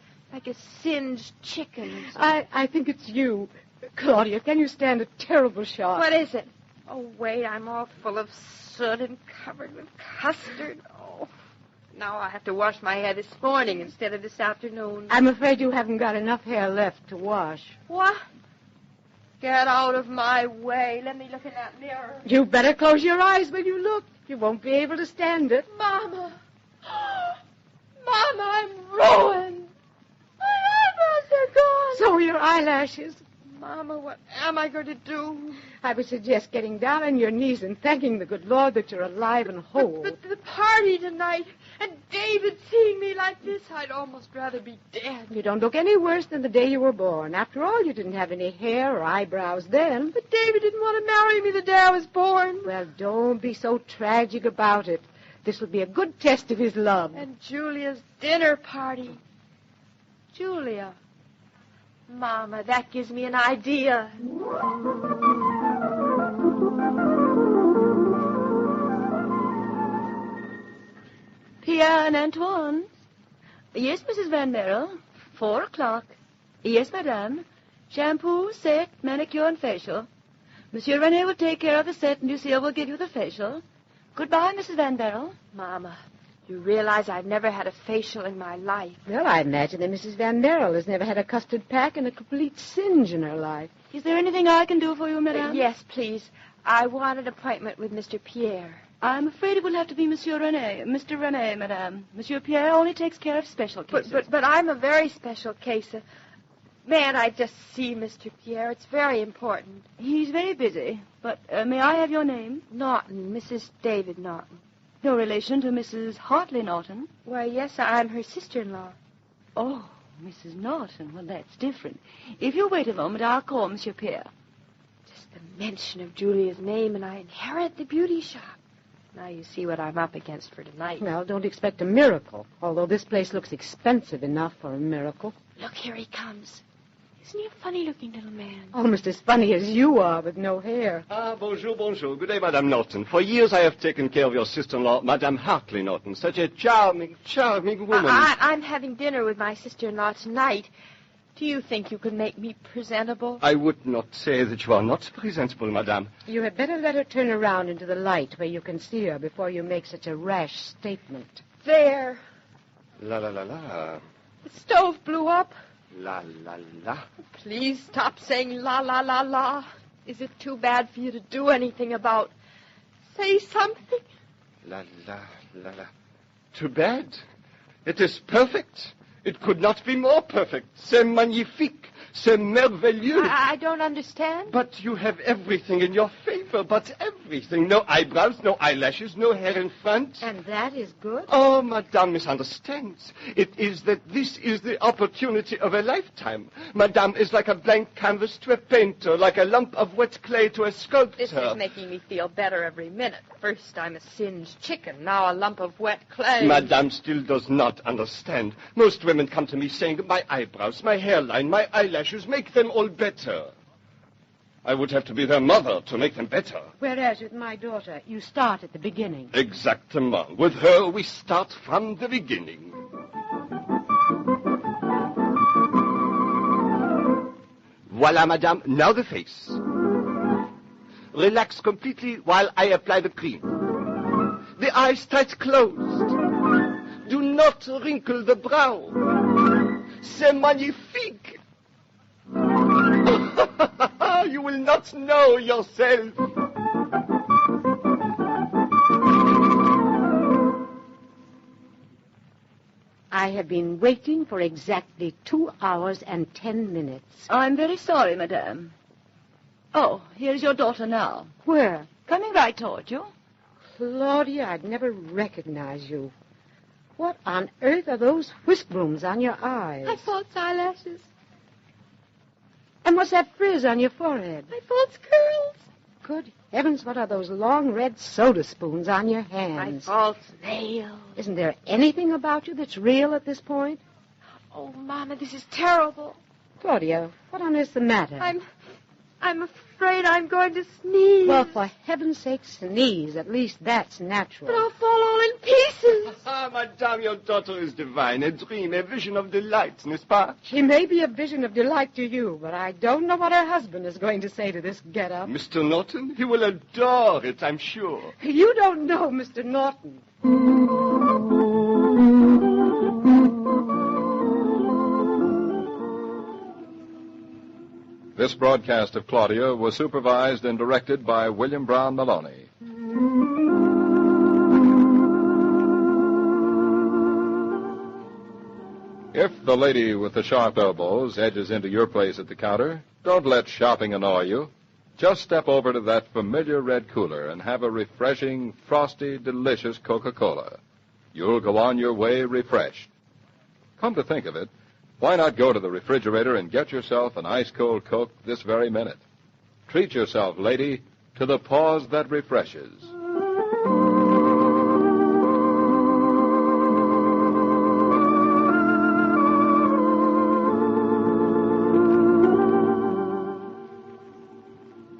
Speaker 2: singed chicken?
Speaker 4: I think it's you. Claudia, can you stand a terrible shock?
Speaker 2: What is it? Oh, wait, I'm all full of soot and covered with custard. Oh, now I have to wash my hair this morning instead of this afternoon.
Speaker 4: I'm afraid you haven't got enough hair left to wash.
Speaker 2: What? Get out of my way. Let me look in that mirror.
Speaker 4: You better close your eyes when you look. You won't be able to stand it.
Speaker 2: Mama. Mama, I'm ruined. My eyebrows are gone.
Speaker 4: So are your eyelashes.
Speaker 2: Mama, what am I going to do?
Speaker 4: I would suggest getting down on your knees and thanking the good Lord that you're alive and whole.
Speaker 2: But the party tonight, and David seeing me like this, I'd almost rather be dead.
Speaker 4: You don't look any worse than the day you were born. After all, you didn't have any hair or eyebrows then.
Speaker 2: But David didn't want to marry me the day I was born.
Speaker 4: Well, don't be so tragic about it. This will be a good test of his love.
Speaker 2: And Julia's dinner party. Julia. Mama, that gives me an idea.
Speaker 9: Pierre and Antoine. Yes, Mrs. Van Merrill. 4 o'clock. Yes, madame. Shampoo, set, manicure, and facial. Monsieur René will take care of the set, and Lucille will give you the facial. Goodbye, Mrs. Van Merrill.
Speaker 2: Mama, you realize I've never had a facial in my life.
Speaker 4: Well, I imagine that Mrs. Van Merrill has never had a custard pack and a complete singe in her life.
Speaker 9: Is there anything I can do for you, madame?
Speaker 2: Yes, please. I want an appointment with Mr. Pierre.
Speaker 9: I'm afraid it will have to be Monsieur René. Mr. René, madame. Monsieur Pierre only takes care of special cases.
Speaker 2: But I'm a very special case. Man, I just see Mr. Pierre. It's very important.
Speaker 9: He's very busy. But may I have your name?
Speaker 2: Norton, Mrs. David Norton.
Speaker 9: No relation to Mrs. Hartley Norton?
Speaker 2: Why, yes, I'm her sister-in-law.
Speaker 9: Oh, Mrs. Norton. Well, that's different. If you'll wait a moment, I'll call Monsieur Pierre.
Speaker 2: Just The mention of Julia's name, and I inherit the beauty shop. Now you see what I'm up against for tonight.
Speaker 4: Well, don't expect a miracle, although this place looks expensive enough for a miracle.
Speaker 2: Look, here he comes. Isn't he a funny-looking little man?
Speaker 4: Almost as funny as you are with no hair.
Speaker 10: Ah, bonjour, bonjour. Good day, Madame Norton. For years I have taken care of your sister-in-law, Madame Hartley Norton. Such a charming, charming woman.
Speaker 2: I'm having dinner with my sister-in-law tonight. Do you think you could make me presentable?
Speaker 10: I would not say that you are not presentable, Madame.
Speaker 4: You had better let her turn around into the light where you can see her before you make such a rash statement.
Speaker 2: There.
Speaker 10: La la la la.
Speaker 2: The stove blew up.
Speaker 10: La la la.
Speaker 2: Please stop saying la la la la. Is it too bad for you to do anything about? Say something.
Speaker 10: La la la la. Too bad. It is perfect. It could not be more perfect. C'est magnifique. C'est merveilleux.
Speaker 2: I don't understand.
Speaker 10: But you have everything in your favor, but everything. No eyebrows, no eyelashes, no hair in front.
Speaker 4: And that is good?
Speaker 10: Oh, Madame misunderstands. It is that this is the opportunity of a lifetime. Madame is like a blank canvas to a painter, like a lump of wet clay to a sculptor.
Speaker 2: This is making me feel better every minute. First I'm a singed chicken, now a lump of wet clay.
Speaker 10: Madame still does not understand. Most women come to me saying, my eyebrows, my hairline, my eyelashes, make them all better. I would have to be their mother to make them better.
Speaker 4: Whereas with my daughter, you start at the beginning.
Speaker 10: Exactement. With her, we start from the beginning. Voilà, Madame. Now the face. Relax completely while I apply the cream. The eyes tight closed. Do not wrinkle the brow. C'est magnifique. You will not know yourself.
Speaker 4: I have been waiting for exactly 2 hours and 10 minutes.
Speaker 9: I'm very sorry, madame. Oh, here's your daughter now.
Speaker 4: Where?
Speaker 9: Coming right toward you.
Speaker 4: Claudia, I'd never recognize you. What on earth are those whisk brooms on your eyes?
Speaker 2: My false eyelashes.
Speaker 4: And what's that frizz on your forehead?
Speaker 2: My false curls.
Speaker 4: Good heavens, what are those long red soda spoons on your
Speaker 2: My
Speaker 4: hands?
Speaker 2: false nails.
Speaker 4: Isn't there anything about you that's real at this point?
Speaker 2: Oh, Mama, this is terrible.
Speaker 4: Claudia, what on earth's the matter?
Speaker 2: I'm afraid I'm going to sneeze.
Speaker 4: Well, for heaven's sake, sneeze. At least that's natural.
Speaker 2: But I'll fall all in pieces.
Speaker 10: Ah, Madame, your daughter is divine. A dream, a vision of delight, n'est-ce pas?
Speaker 4: She may be a vision of delight to you, but I don't know what her husband is going to say to this get-up.
Speaker 10: Mr. Norton, he will adore it, I'm sure.
Speaker 4: You don't know Mr. Norton.
Speaker 1: This broadcast of Claudia was supervised and directed by William Brown Maloney. If the lady with the sharp elbows edges into your place at the counter, don't let shopping annoy you. Just step over to that familiar red cooler and have a refreshing, frosty, delicious Coca-Cola. You'll go on your way refreshed. Come to think of it, why not go to the refrigerator and get yourself an ice-cold Coke this very minute? Treat yourself, lady, to the pause that refreshes.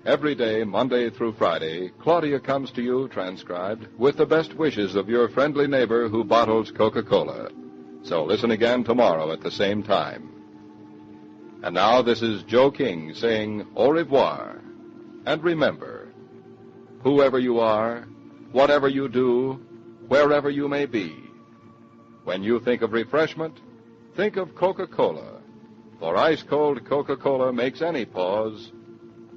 Speaker 1: Every day, Monday through Friday, Claudia comes to you, transcribed, with the best wishes of your friendly neighbor who bottles Coca-Cola. So listen again tomorrow at the same time. And now this is Joe King saying au revoir. And remember, whoever you are, whatever you do, wherever you may be, when you think of refreshment, think of Coca-Cola. For ice-cold Coca-Cola makes any pause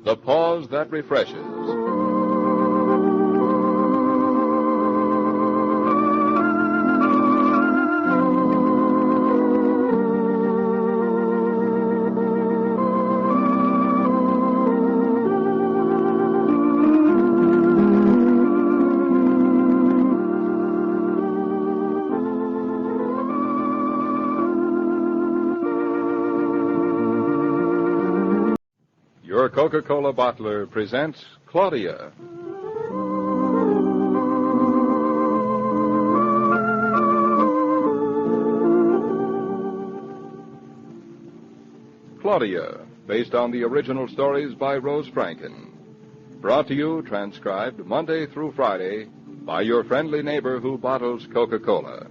Speaker 1: the pause that refreshes. Your Coca-Cola bottler presents Claudia. Claudia, based on the original stories by Rose Franken. Brought to you, transcribed Monday through Friday by your friendly neighbor who bottles Coca-Cola.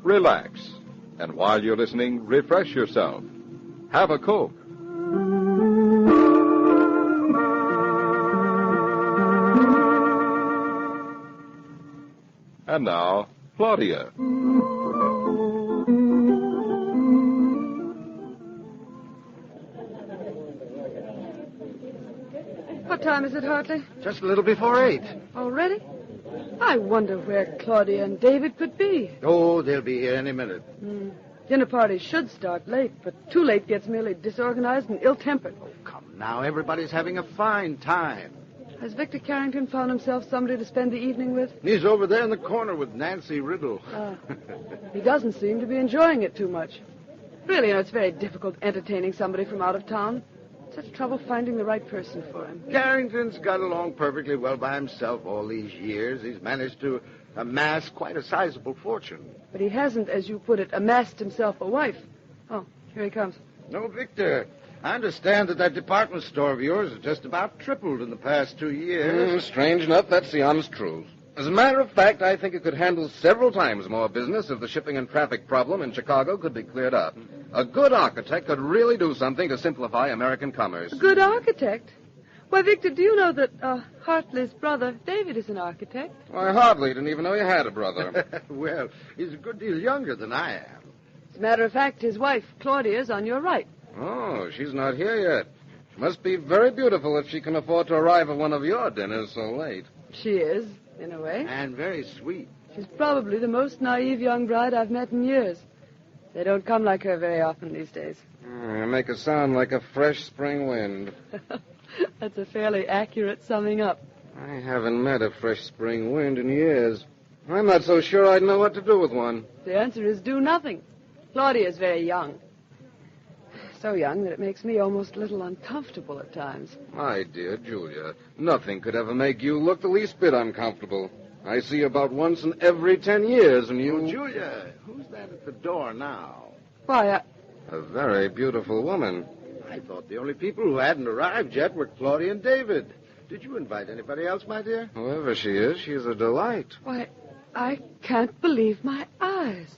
Speaker 1: Relax, and while you're listening, refresh yourself. Have a Coke. And now, Claudia.
Speaker 4: What time is it, Hartley?
Speaker 3: Just a little before 8.
Speaker 4: Already? I wonder where Claudia and David could be.
Speaker 5: Oh, they'll be here any minute.
Speaker 4: Dinner parties should start late, but too late gets merely disorganized and ill-tempered.
Speaker 5: Oh, come now. Everybody's having a fine time.
Speaker 4: Has Victor Carrington found himself somebody to spend the evening with?
Speaker 5: He's over there in the corner with Nancy Riddle.
Speaker 4: He doesn't seem to be enjoying it too much. Really, it's very difficult entertaining somebody from out of town. Such trouble finding the right person for him.
Speaker 5: Carrington's got along perfectly well by himself all these years. He's managed to amass quite a sizable fortune.
Speaker 4: But he hasn't, as you put it, amassed himself a wife. Oh, here he comes.
Speaker 5: No, Victor. I understand that department store of yours has just about tripled in the past 2 years.
Speaker 3: Strange enough, that's the honest truth. As a matter of fact, I think it could handle several times more business if the shipping and traffic problem in Chicago could be cleared up. A good architect could really do something to simplify American commerce.
Speaker 4: A good architect? Why, Victor, do you know that Hartley's brother, David, is an architect?
Speaker 3: I hardly didn't even know you had a brother.
Speaker 5: Well, he's a good deal younger than I am.
Speaker 4: As a matter of fact, his wife, Claudia, is on your right.
Speaker 3: Oh, she's not here yet. She must be very beautiful if she can afford to arrive at one of your dinners so late.
Speaker 4: She is, in a way.
Speaker 5: And very sweet.
Speaker 4: She's probably the most naive young bride I've met in years. They don't come like her very often these days.
Speaker 3: You make her sound like a fresh spring wind.
Speaker 4: That's a fairly accurate summing up.
Speaker 3: I haven't met a fresh spring wind in years. I'm not so sure I'd know what to do with one.
Speaker 4: The answer is do nothing. Claudia is very young. So young that it makes me almost a little uncomfortable at times.
Speaker 3: My dear Julia, nothing could ever make you look the least bit uncomfortable. I see you about once in every 10 years, and you...
Speaker 5: Oh, Julia, who's that at the door now?
Speaker 4: Why,
Speaker 3: A very beautiful woman.
Speaker 5: I thought the only people who hadn't arrived yet were Claudia and David. Did you invite anybody else, my dear?
Speaker 3: Whoever she is, she's a delight.
Speaker 4: Why, I can't believe my eyes.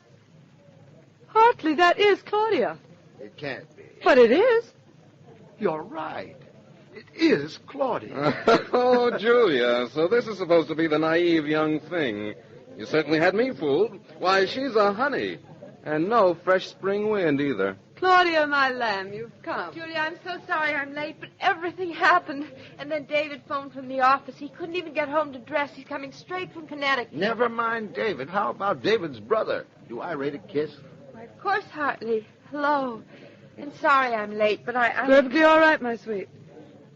Speaker 4: Hartley, that is Claudia.
Speaker 5: It can't be.
Speaker 4: But it is.
Speaker 5: You're right. It is Claudia.
Speaker 3: Oh, Julia, so this is supposed to be the naive young thing. You certainly had me fooled. Why, she's a honey. And no fresh spring wind, either.
Speaker 4: Claudia, my lamb, you've come.
Speaker 2: Julia, I'm so sorry I'm late, but everything happened. And then David phoned from the office. He couldn't even get home to dress. He's coming straight from Connecticut.
Speaker 5: Never mind David. How about David's brother? Do I rate a kiss?
Speaker 2: Why, of course, Hartley. Hello. And sorry I'm late, but I'm...
Speaker 4: Perfectly all right, my sweet.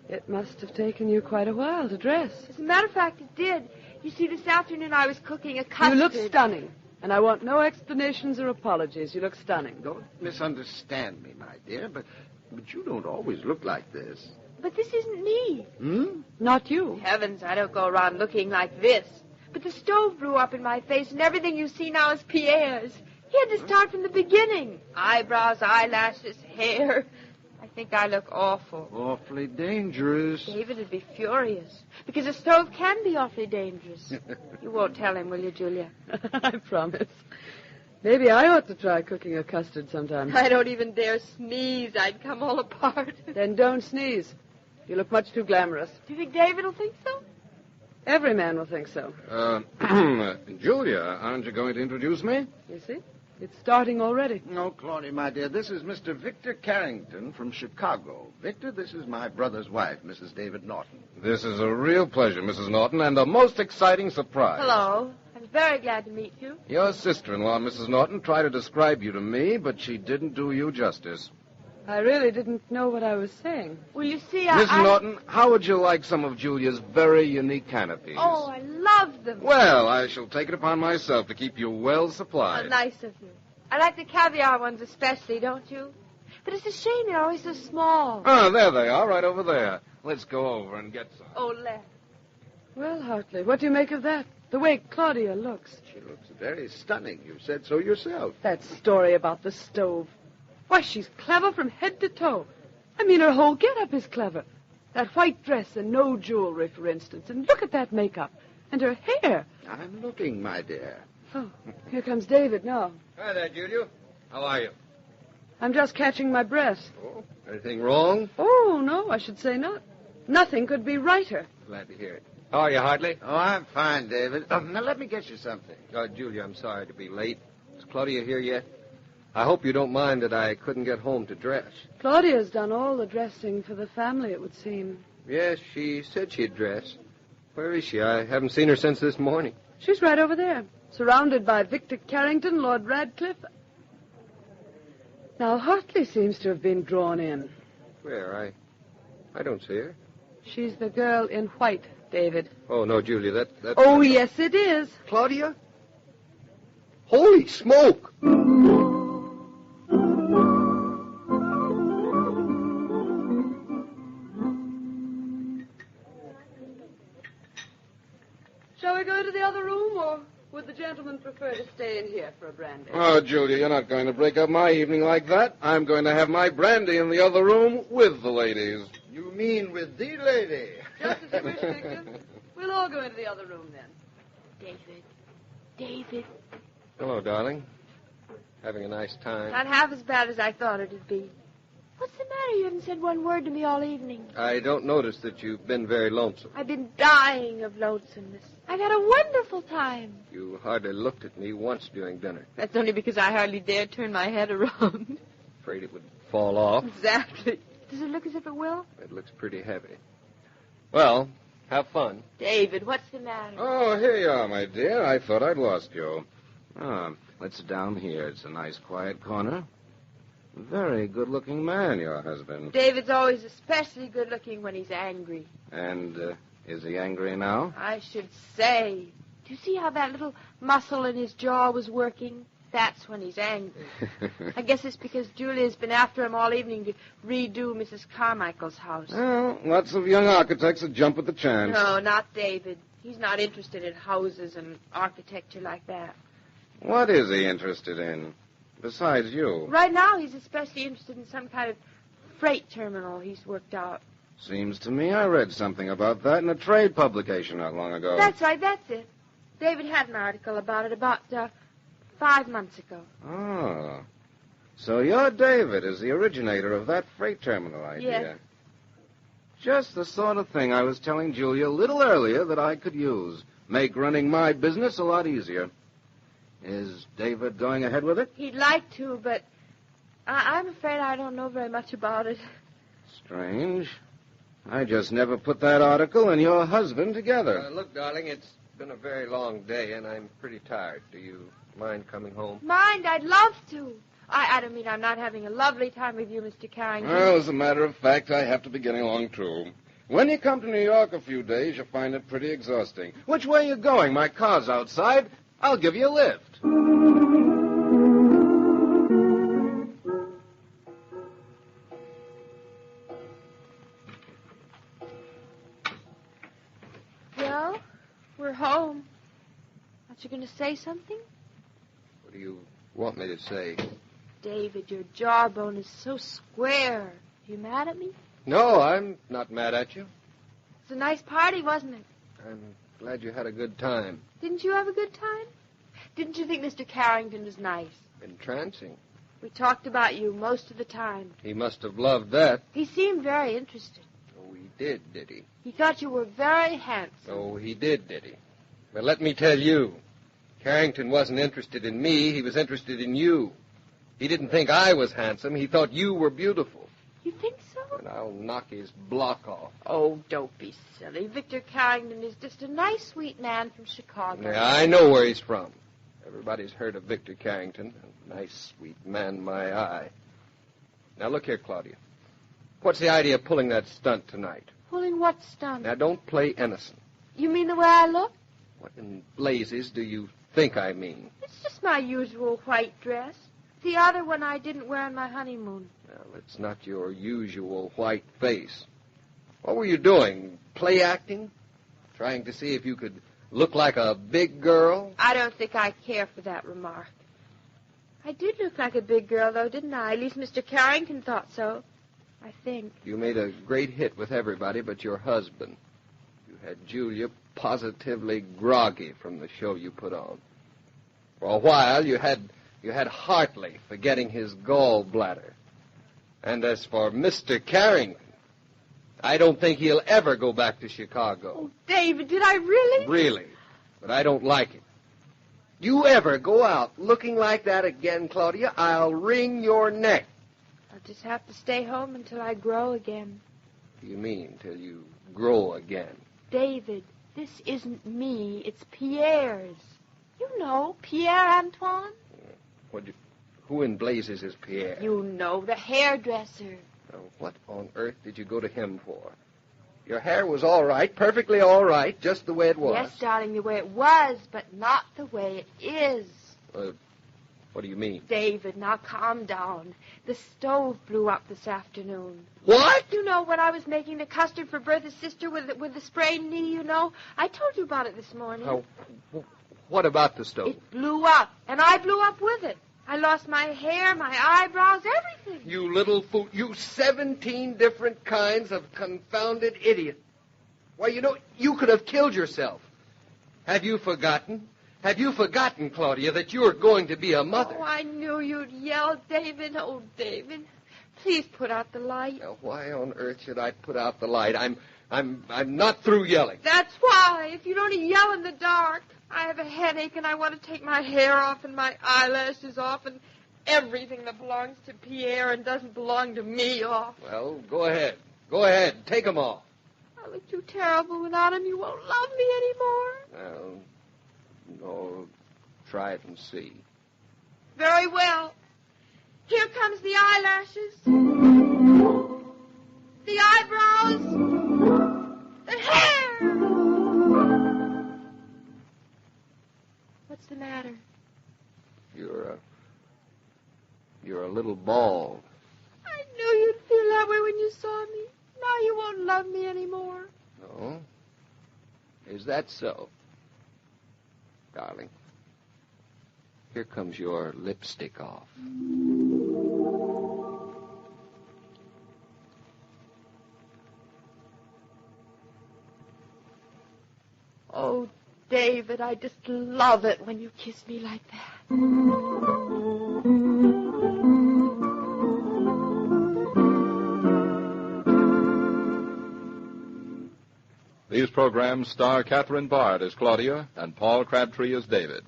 Speaker 4: It must have taken you quite a while to dress.
Speaker 2: As a matter of fact, it did. You see, this afternoon I was cooking a custard.
Speaker 4: You look stunning. And I want no explanations or apologies. You look stunning.
Speaker 5: Don't misunderstand me, my dear, but you don't always look like this.
Speaker 2: But this isn't me.
Speaker 4: Not you.
Speaker 2: Heavens, I don't go around looking like this. But the stove blew up in my face, and everything you see now is Pierre's. He had to start from the beginning. Eyebrows, eyelashes, hair. I think I look awful.
Speaker 5: Awfully dangerous.
Speaker 2: David would be furious, because a stove can be awfully dangerous. You won't tell him, will you, Julia?
Speaker 4: I promise. Maybe I ought to try cooking a custard sometime.
Speaker 2: I don't even dare sneeze. I'd come all apart.
Speaker 4: Then don't sneeze. You look much too glamorous.
Speaker 2: Do you think David will think so?
Speaker 4: Every man will think so.
Speaker 3: Julia, aren't you going to introduce me?
Speaker 4: You see? It's starting already.
Speaker 5: No, Claudia, my dear, this is Mr. Victor Carrington from Chicago. Victor, this is my brother's wife, Mrs. David Norton.
Speaker 3: This is a real pleasure, Mrs. Norton, and a most exciting surprise.
Speaker 2: Hello. I'm very glad to meet you.
Speaker 3: Your sister-in-law, Mrs. Norton, tried to describe you to me, but she didn't do you justice.
Speaker 4: I really didn't know what I was saying.
Speaker 2: Well, you see,
Speaker 3: Mrs. Norton, how would you like some of Julia's very unique canopies?
Speaker 2: Oh, I love them.
Speaker 3: Well, I shall take it upon myself to keep you well supplied.
Speaker 2: How nice of you. I like the caviar ones especially, don't you? But it's a shame they're always so small.
Speaker 7: Oh, there they are, right over there. Let's go over and get some.
Speaker 2: Oh, Les.
Speaker 4: Well, Hartley, what do you make of that? The way Claudia looks.
Speaker 11: She looks very stunning. You said so yourself.
Speaker 4: That story about the stove. Why, she's clever from head to toe. I mean, her whole get-up is clever. That white dress and no jewelry, for instance. And look at that makeup. And her hair.
Speaker 11: I'm looking, my dear.
Speaker 4: Oh, here comes David now.
Speaker 3: Hi there, Julia. How are you?
Speaker 4: I'm just catching my breath.
Speaker 3: Oh, anything wrong?
Speaker 4: Oh, no, I should say not. Nothing could be righter.
Speaker 3: Glad to hear it. How are you, Hartley?
Speaker 11: Oh, I'm fine, David. Now, let me get you something.
Speaker 3: Julia, I'm sorry to be late. Is Claudia here yet? I hope you don't mind that I couldn't get home to dress.
Speaker 4: Claudia's done all the dressing for the family, it would seem.
Speaker 3: Yes, she said she'd dress. Where is she? I haven't seen her since this morning.
Speaker 4: She's right over there, surrounded by Victor Carrington, Lord Radcliffe. Now, Hartley seems to have been drawn in.
Speaker 3: Where? I don't see her.
Speaker 4: She's the girl in white, David.
Speaker 3: Oh, no, Julia, that's...
Speaker 4: Oh, yes, it is.
Speaker 3: Claudia? Holy smoke!
Speaker 4: Shall we go to the other room, or would the gentleman prefer to stay in here for a brandy?
Speaker 7: Oh, Julia, you're not going to break up my evening like that. I'm going to have my brandy in the other room with the ladies.
Speaker 11: You mean with the lady?
Speaker 4: Just as you wish, Victor. We'll all go into the other room, then.
Speaker 2: David.
Speaker 3: Hello, darling. Having a nice time?
Speaker 2: Not half as bad as I thought it'd be. What's the matter? You haven't said one word to me all evening.
Speaker 3: I don't notice that you've been very lonesome.
Speaker 2: I've been dying of lonesomeness. I've had a wonderful time.
Speaker 3: You hardly looked at me once during dinner.
Speaker 2: That's only because I hardly dared turn my head around.
Speaker 3: Afraid it would fall off.
Speaker 2: Exactly. Does it look as if it will?
Speaker 3: It looks pretty heavy. Well, have fun.
Speaker 2: David, what's the matter?
Speaker 7: Oh, here you are, my dear. I thought I'd lost you. Let's sit down here. It's a nice, quiet corner. Very good-looking man, your husband.
Speaker 2: David's always especially good-looking when he's angry.
Speaker 7: And is he angry now?
Speaker 2: I should say. Do you see how that little muscle in his jaw was working? That's when he's angry. I guess it's because Julia's been after him all evening to redo Mrs. Carmichael's house.
Speaker 7: Well, lots of young architects that jump at the chance.
Speaker 2: No, not David. He's not interested in houses and architecture like that.
Speaker 7: What is he interested in, besides you?
Speaker 2: Right now, he's especially interested in some kind of freight terminal he's worked out.
Speaker 7: Seems to me I read something about that in a trade publication not long ago.
Speaker 2: That's right, that's it. David had an article about it about 5 months ago.
Speaker 7: Oh. So your David is the originator of that freight terminal idea.
Speaker 2: Yes.
Speaker 7: Just the sort of thing I was telling Julia a little earlier that I could use. Make running my business a lot easier. Is David going ahead with it?
Speaker 2: He'd like to, but I'm afraid I don't know very much about it.
Speaker 7: Strange. I just never put that article and your husband together.
Speaker 3: Look, darling, it's been a very long day, and I'm pretty tired. Do you mind coming home?
Speaker 2: Mind? I'd love to. I don't mean I'm not having a lovely time with you, Mr. Carrington.
Speaker 7: Well, as a matter of fact, I have to be getting along, too. When you come to New York a few days, you'll find it pretty exhausting. Which way are you going? My car's outside. I'll give you a lift.
Speaker 2: Well, we're home. Aren't you going to say something?
Speaker 3: What do you want me to say?
Speaker 2: David, your jawbone is so square. Are you mad at me?
Speaker 3: No, I'm not mad at you.
Speaker 2: It was a nice party, wasn't it?
Speaker 3: I'm glad you had a good time.
Speaker 2: Didn't you have a good time? Didn't you think Mr. Carrington was nice?
Speaker 3: Entrancing.
Speaker 2: We talked about you most of the time.
Speaker 3: He must have loved that.
Speaker 2: He seemed very interested.
Speaker 3: Oh, he did he?
Speaker 2: He thought you were very handsome.
Speaker 3: Oh, he did he? But let me tell you, Carrington wasn't interested in me. He was interested in you. He didn't think I was handsome. He thought you were beautiful.
Speaker 2: You think so?
Speaker 3: And I'll knock his block off.
Speaker 2: Oh, don't be silly. Victor Carrington is just a nice, sweet man from Chicago.
Speaker 3: Yeah, I know where he's from. Everybody's heard of Victor Carrington. A nice, sweet man, my eye. Now, look here, Claudia. What's the idea of pulling that stunt tonight?
Speaker 2: Pulling what stunt?
Speaker 3: Now, don't play innocent.
Speaker 2: You mean the way I look?
Speaker 3: What in blazes do you think I mean?
Speaker 2: It's just my usual white dress. The other one I didn't wear on my honeymoon.
Speaker 3: Well, it's not your usual white face. What were you doing? Play acting? Trying to see if you could look like a big girl?
Speaker 2: I don't think I care for that remark. I did look like a big girl, though, didn't I? At least Mr. Carrington thought so. I think.
Speaker 3: You made a great hit with everybody but your husband. You had Julia positively groggy from the show you put on. For a while, you had Hartley forgetting his gallbladder. And as for Mr. Carrington, I don't think he'll ever go back to Chicago.
Speaker 2: Oh, David, did I really?
Speaker 3: Really. But I don't like it. You ever go out looking like that again, Claudia, I'll wring your neck.
Speaker 2: I'll just have to stay home until I grow again.
Speaker 3: What do you mean, till you grow again?
Speaker 2: David, this isn't me. It's Pierre's. You know, Pierre Antoine.
Speaker 3: Who in blazes is Pierre?
Speaker 2: You know, the hairdresser.
Speaker 3: Now, what on earth did you go to him for? Your hair was all right, perfectly all right, just the way it was.
Speaker 2: Yes, darling, the way it was, but not the way it is.
Speaker 3: What do you mean?
Speaker 2: David, now calm down. The stove blew up this afternoon.
Speaker 3: What?
Speaker 2: You know, when I was making the custard for Bertha's sister with the sprained knee, you know. I told you about it this morning.
Speaker 3: What about the stove?
Speaker 2: It blew up, and I blew up with it. I lost my hair, my eyebrows, everything.
Speaker 3: You little fool. You 17 different kinds of confounded idiot. Why, you know, you could have killed yourself. Have you forgotten? Have you forgotten, Claudia, that you are going to be a mother?
Speaker 2: Oh, I knew you'd yell, David. Oh, David, please put out the light.
Speaker 3: Now, why on earth should I put out the light? I'm not through yelling.
Speaker 2: That's why. If you'd only yell in the dark. I have a headache, and I want to take my hair off and my eyelashes off and everything that belongs to Pierre and doesn't belong to me off.
Speaker 3: Well, go ahead. Go ahead. Take them off.
Speaker 2: I look too terrible without him. You won't love me anymore.
Speaker 3: Well, no, try it and see.
Speaker 2: Very well. Here comes the eyelashes, the eyebrows, the hair. What's the matter?
Speaker 3: You're a little bald.
Speaker 2: I knew you'd feel that way when you saw me. Now you won't love me anymore.
Speaker 3: No? Is that so? Darling, here comes your lipstick off.
Speaker 2: Oh, David, I just love it when you kiss me like that.
Speaker 1: These programs star Catherine Bard as Claudia and Paul Crabtree as David.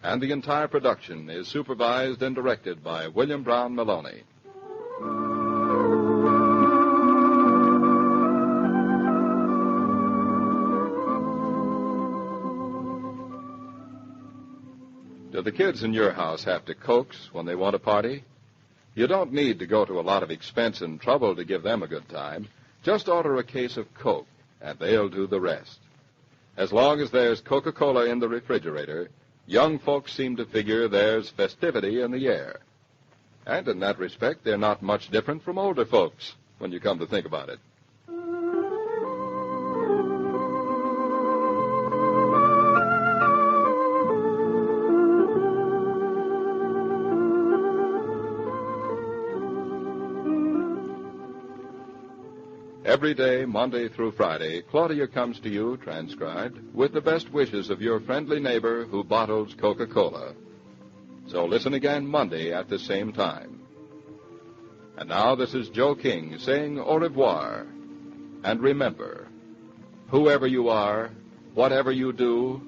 Speaker 1: And the entire production is supervised and directed by William Brown Maloney. Do the kids in your house have to coax when they want a party? You don't need to go to a lot of expense and trouble to give them a good time. Just order a case of Coke, and they'll do the rest. As long as there's Coca-Cola in the refrigerator, young folks seem to figure there's festivity in the air. And in that respect, they're not much different from older folks, when you come to think about it. Every day, Monday through Friday, Claudia comes to you, transcribed, with the best wishes of your friendly neighbor who bottles Coca-Cola. So listen again Monday at the same time. And now this is Joe King saying au revoir. And remember, whoever you are, whatever you do,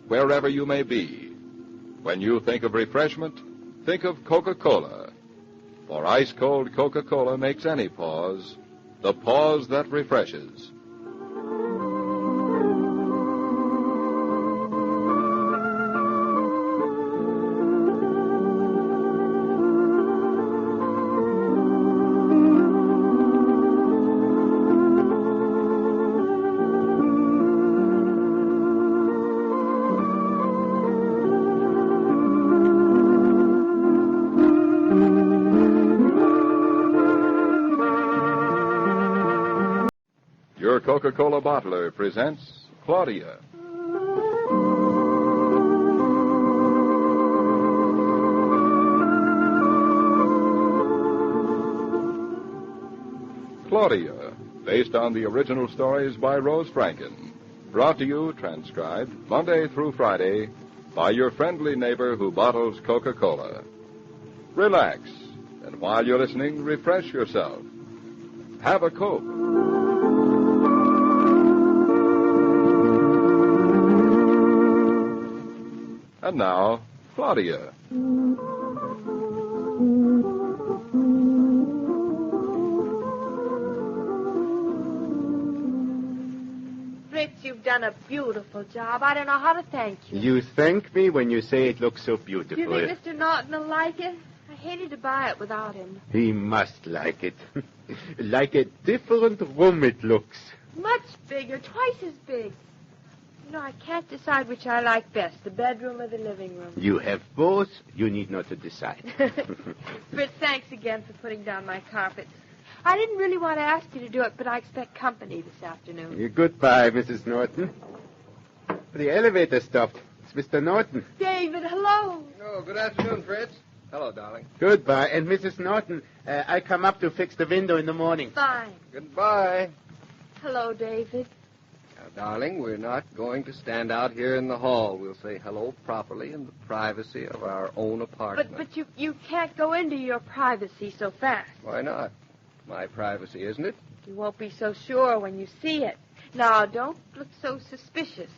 Speaker 1: wherever you may be, when you think of refreshment, think of Coca-Cola. For ice-cold Coca-Cola makes any pause the pause that refreshes. Coca-Cola bottler presents Claudia. Claudia, based on the original stories by Rose Franken. Brought to you, transcribed, Monday through Friday, by your friendly neighbor who bottles Coca-Cola. Relax, and while you're listening, refresh yourself. Have a Coke. And now, Claudia.
Speaker 2: Fritz, you've done a beautiful job. I don't know how to thank you.
Speaker 5: You thank me when you say it looks so
Speaker 2: Do you
Speaker 5: beautiful.
Speaker 2: think Mr. Norton will like it? I hated to buy it without him.
Speaker 5: He must like it. Like a different room it looks.
Speaker 2: Much bigger, twice as big. You know, I can't decide which I like best, the bedroom or the living room.
Speaker 5: You have both. You need not to decide.
Speaker 2: Fritz, thanks again for putting down my carpets. I didn't really want to ask you to do it, but I expect company this afternoon.
Speaker 5: Goodbye, Mrs. Norton. The elevator stopped. It's Mr. Norton.
Speaker 2: David, hello.
Speaker 3: Oh, good afternoon, Fritz. Hello, darling.
Speaker 5: Goodbye. And Mrs. Norton, I come up to fix the window in the morning.
Speaker 2: Fine.
Speaker 3: Goodbye.
Speaker 2: Hello, David.
Speaker 3: Now, darling, we're not going to stand out here in the hall. We'll say hello properly in the privacy of our own apartment.
Speaker 2: But you can't go into your privacy so fast.
Speaker 3: Why not? My privacy, isn't it?
Speaker 2: You won't be so sure when you see it. Now, don't look so suspicious.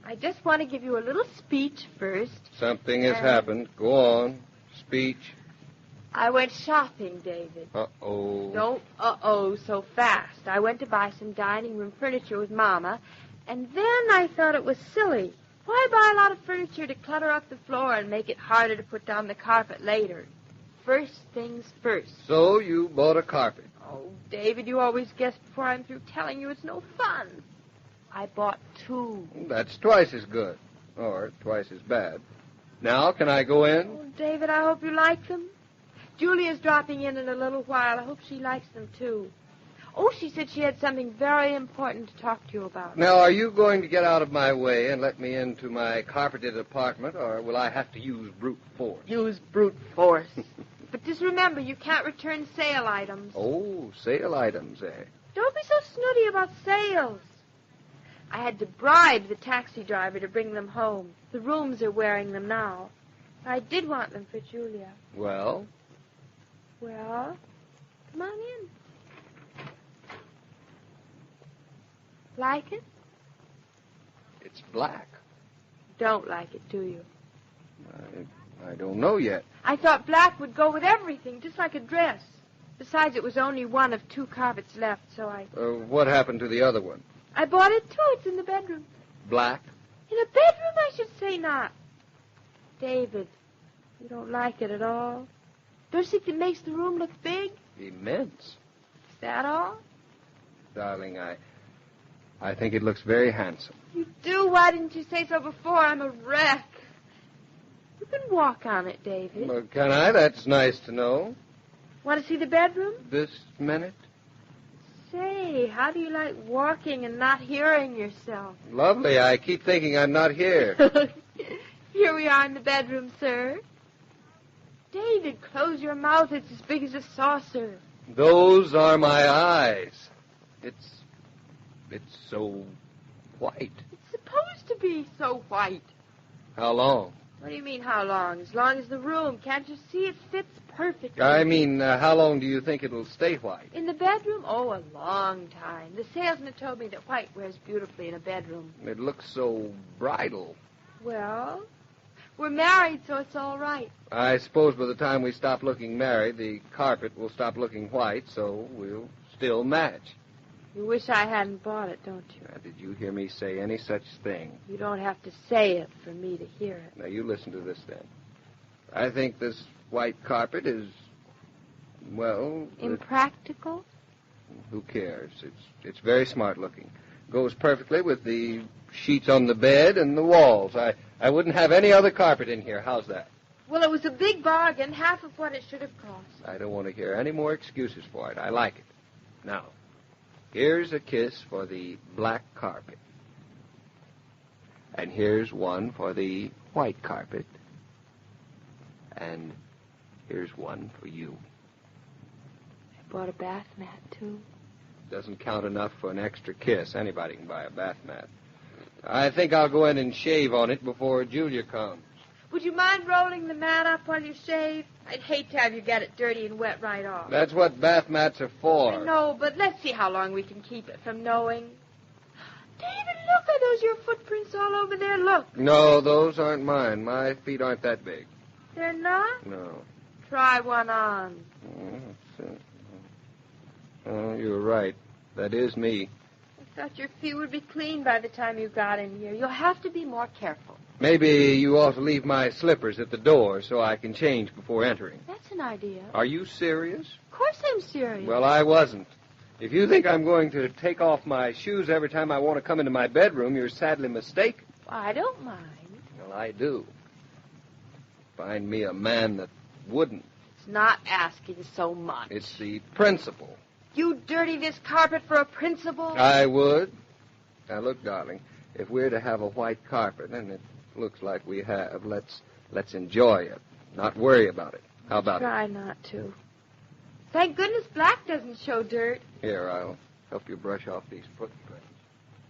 Speaker 2: I just want to give you a little speech first.
Speaker 3: Something has happened. Go on. Speech.
Speaker 2: I went shopping, David.
Speaker 3: Uh-oh.
Speaker 2: Don't uh-oh so fast. I went to buy some dining room furniture with Mama, and then I thought it was silly. Why buy a lot of furniture to clutter up the floor and make it harder to put down the carpet later? First things first.
Speaker 3: So you bought a carpet.
Speaker 2: Oh, David, you always guess before I'm through telling you it's no fun. I bought 2.
Speaker 3: That's twice as good. Or twice as bad. Now, can I go in?
Speaker 2: Oh, David, I hope you like them. Julia's dropping in a little while. I hope she likes them, too. Oh, she said she had something very important to talk to you about.
Speaker 3: Now, are you going to get out of my way and let me into my carpeted apartment, or will I have to use brute force?
Speaker 2: Use brute force. But just remember, you can't return sale items.
Speaker 3: Oh, sale items, eh?
Speaker 2: Don't be so snooty about sales. I had to bribe the taxi driver to bring them home. The rooms are wearing them now. I did want them for Julia.
Speaker 3: Well?
Speaker 2: Well, come on in. Like it?
Speaker 3: It's black.
Speaker 2: Don't like it, do you?
Speaker 3: I don't know yet.
Speaker 2: I thought black would go with everything, just like a dress. Besides, it was only one of 2 carpets left, so
Speaker 3: What happened to the other one?
Speaker 2: I bought it, too. It's in the bedroom.
Speaker 3: Black?
Speaker 2: In a bedroom, I should say not. David, you don't like it at all? Don't you think it makes the room look big?
Speaker 3: Immense.
Speaker 2: Is that all?
Speaker 3: Darling, I think it looks very handsome.
Speaker 2: You do? Why didn't you say so before? I'm a wreck. You can walk on it, David.
Speaker 3: Well, can I? That's nice to know.
Speaker 2: Want to see the bedroom?
Speaker 3: This minute?
Speaker 2: Say, how do you like walking and not hearing yourself?
Speaker 3: Lovely. I keep thinking I'm not here.
Speaker 2: Here we are in the bedroom, sir. David, close your mouth. It's as big as a saucer.
Speaker 3: Those are my eyes. It's so white.
Speaker 2: It's supposed to be so white.
Speaker 3: How long?
Speaker 2: What do you mean, how long? As long as the room. Can't you see it fits perfectly?
Speaker 3: I mean, how long do you think it'll stay white?
Speaker 2: In the bedroom? Oh, a long time. The salesman told me that white wears beautifully in a bedroom.
Speaker 3: It looks so bridal.
Speaker 2: Well, we're married, so it's all right.
Speaker 3: I suppose by the time we stop looking married, the carpet will stop looking white, so we'll still match.
Speaker 2: You wish I hadn't bought it, don't you?
Speaker 3: Did you hear me say any such thing?
Speaker 2: You don't have to say it for me to hear it.
Speaker 3: Now, you listen to this, then. I think this white carpet is, well...
Speaker 2: Impractical?
Speaker 3: Who cares? It's very smart looking. Goes perfectly with the sheets on the bed and the walls. I wouldn't have any other carpet in here. How's that?
Speaker 2: Well, it was a big bargain, half of what it should have cost.
Speaker 3: I don't want to hear any more excuses for it. I like it. Now, Here's a kiss for the black carpet. And here's one for the white carpet. And here's one for you.
Speaker 2: I bought a bath mat, too.
Speaker 3: Doesn't count enough for an extra kiss. Anybody can buy a bath mat. I think I'll go in and shave on it before Julia comes.
Speaker 2: Would you mind rolling the mat up while you shave? I'd hate to have you get it dirty and wet right off.
Speaker 3: That's what bath mats are for.
Speaker 2: I know, but let's see how long we can keep it from knowing. David, look, are those your footprints all over there? Look.
Speaker 3: No, those aren't mine. My feet aren't that big.
Speaker 2: They're not?
Speaker 3: No.
Speaker 2: Try one on.
Speaker 3: Oh, you're right. That is me.
Speaker 2: I thought your feet would be clean by the time you got in here. You'll have to be more careful.
Speaker 3: Maybe you ought to leave my slippers at the door so I can change before entering.
Speaker 2: That's an idea.
Speaker 3: Are you serious?
Speaker 2: Of course I'm serious.
Speaker 3: Well, I wasn't. If you think I'm going to take off my shoes every time I want to come into my bedroom, you're sadly mistaken.
Speaker 2: I don't mind.
Speaker 3: Well, I do. Find me a man that wouldn't.
Speaker 2: It's not asking so much.
Speaker 3: It's the principle.
Speaker 2: You dirty this carpet for a principle?
Speaker 3: I would. Now, look, darling, if we're to have a white carpet, and it looks like we have, let's enjoy it, not worry about it. How about
Speaker 2: Try not to. Thank goodness black doesn't show dirt.
Speaker 3: it? Here, I'll help you brush off these footprints.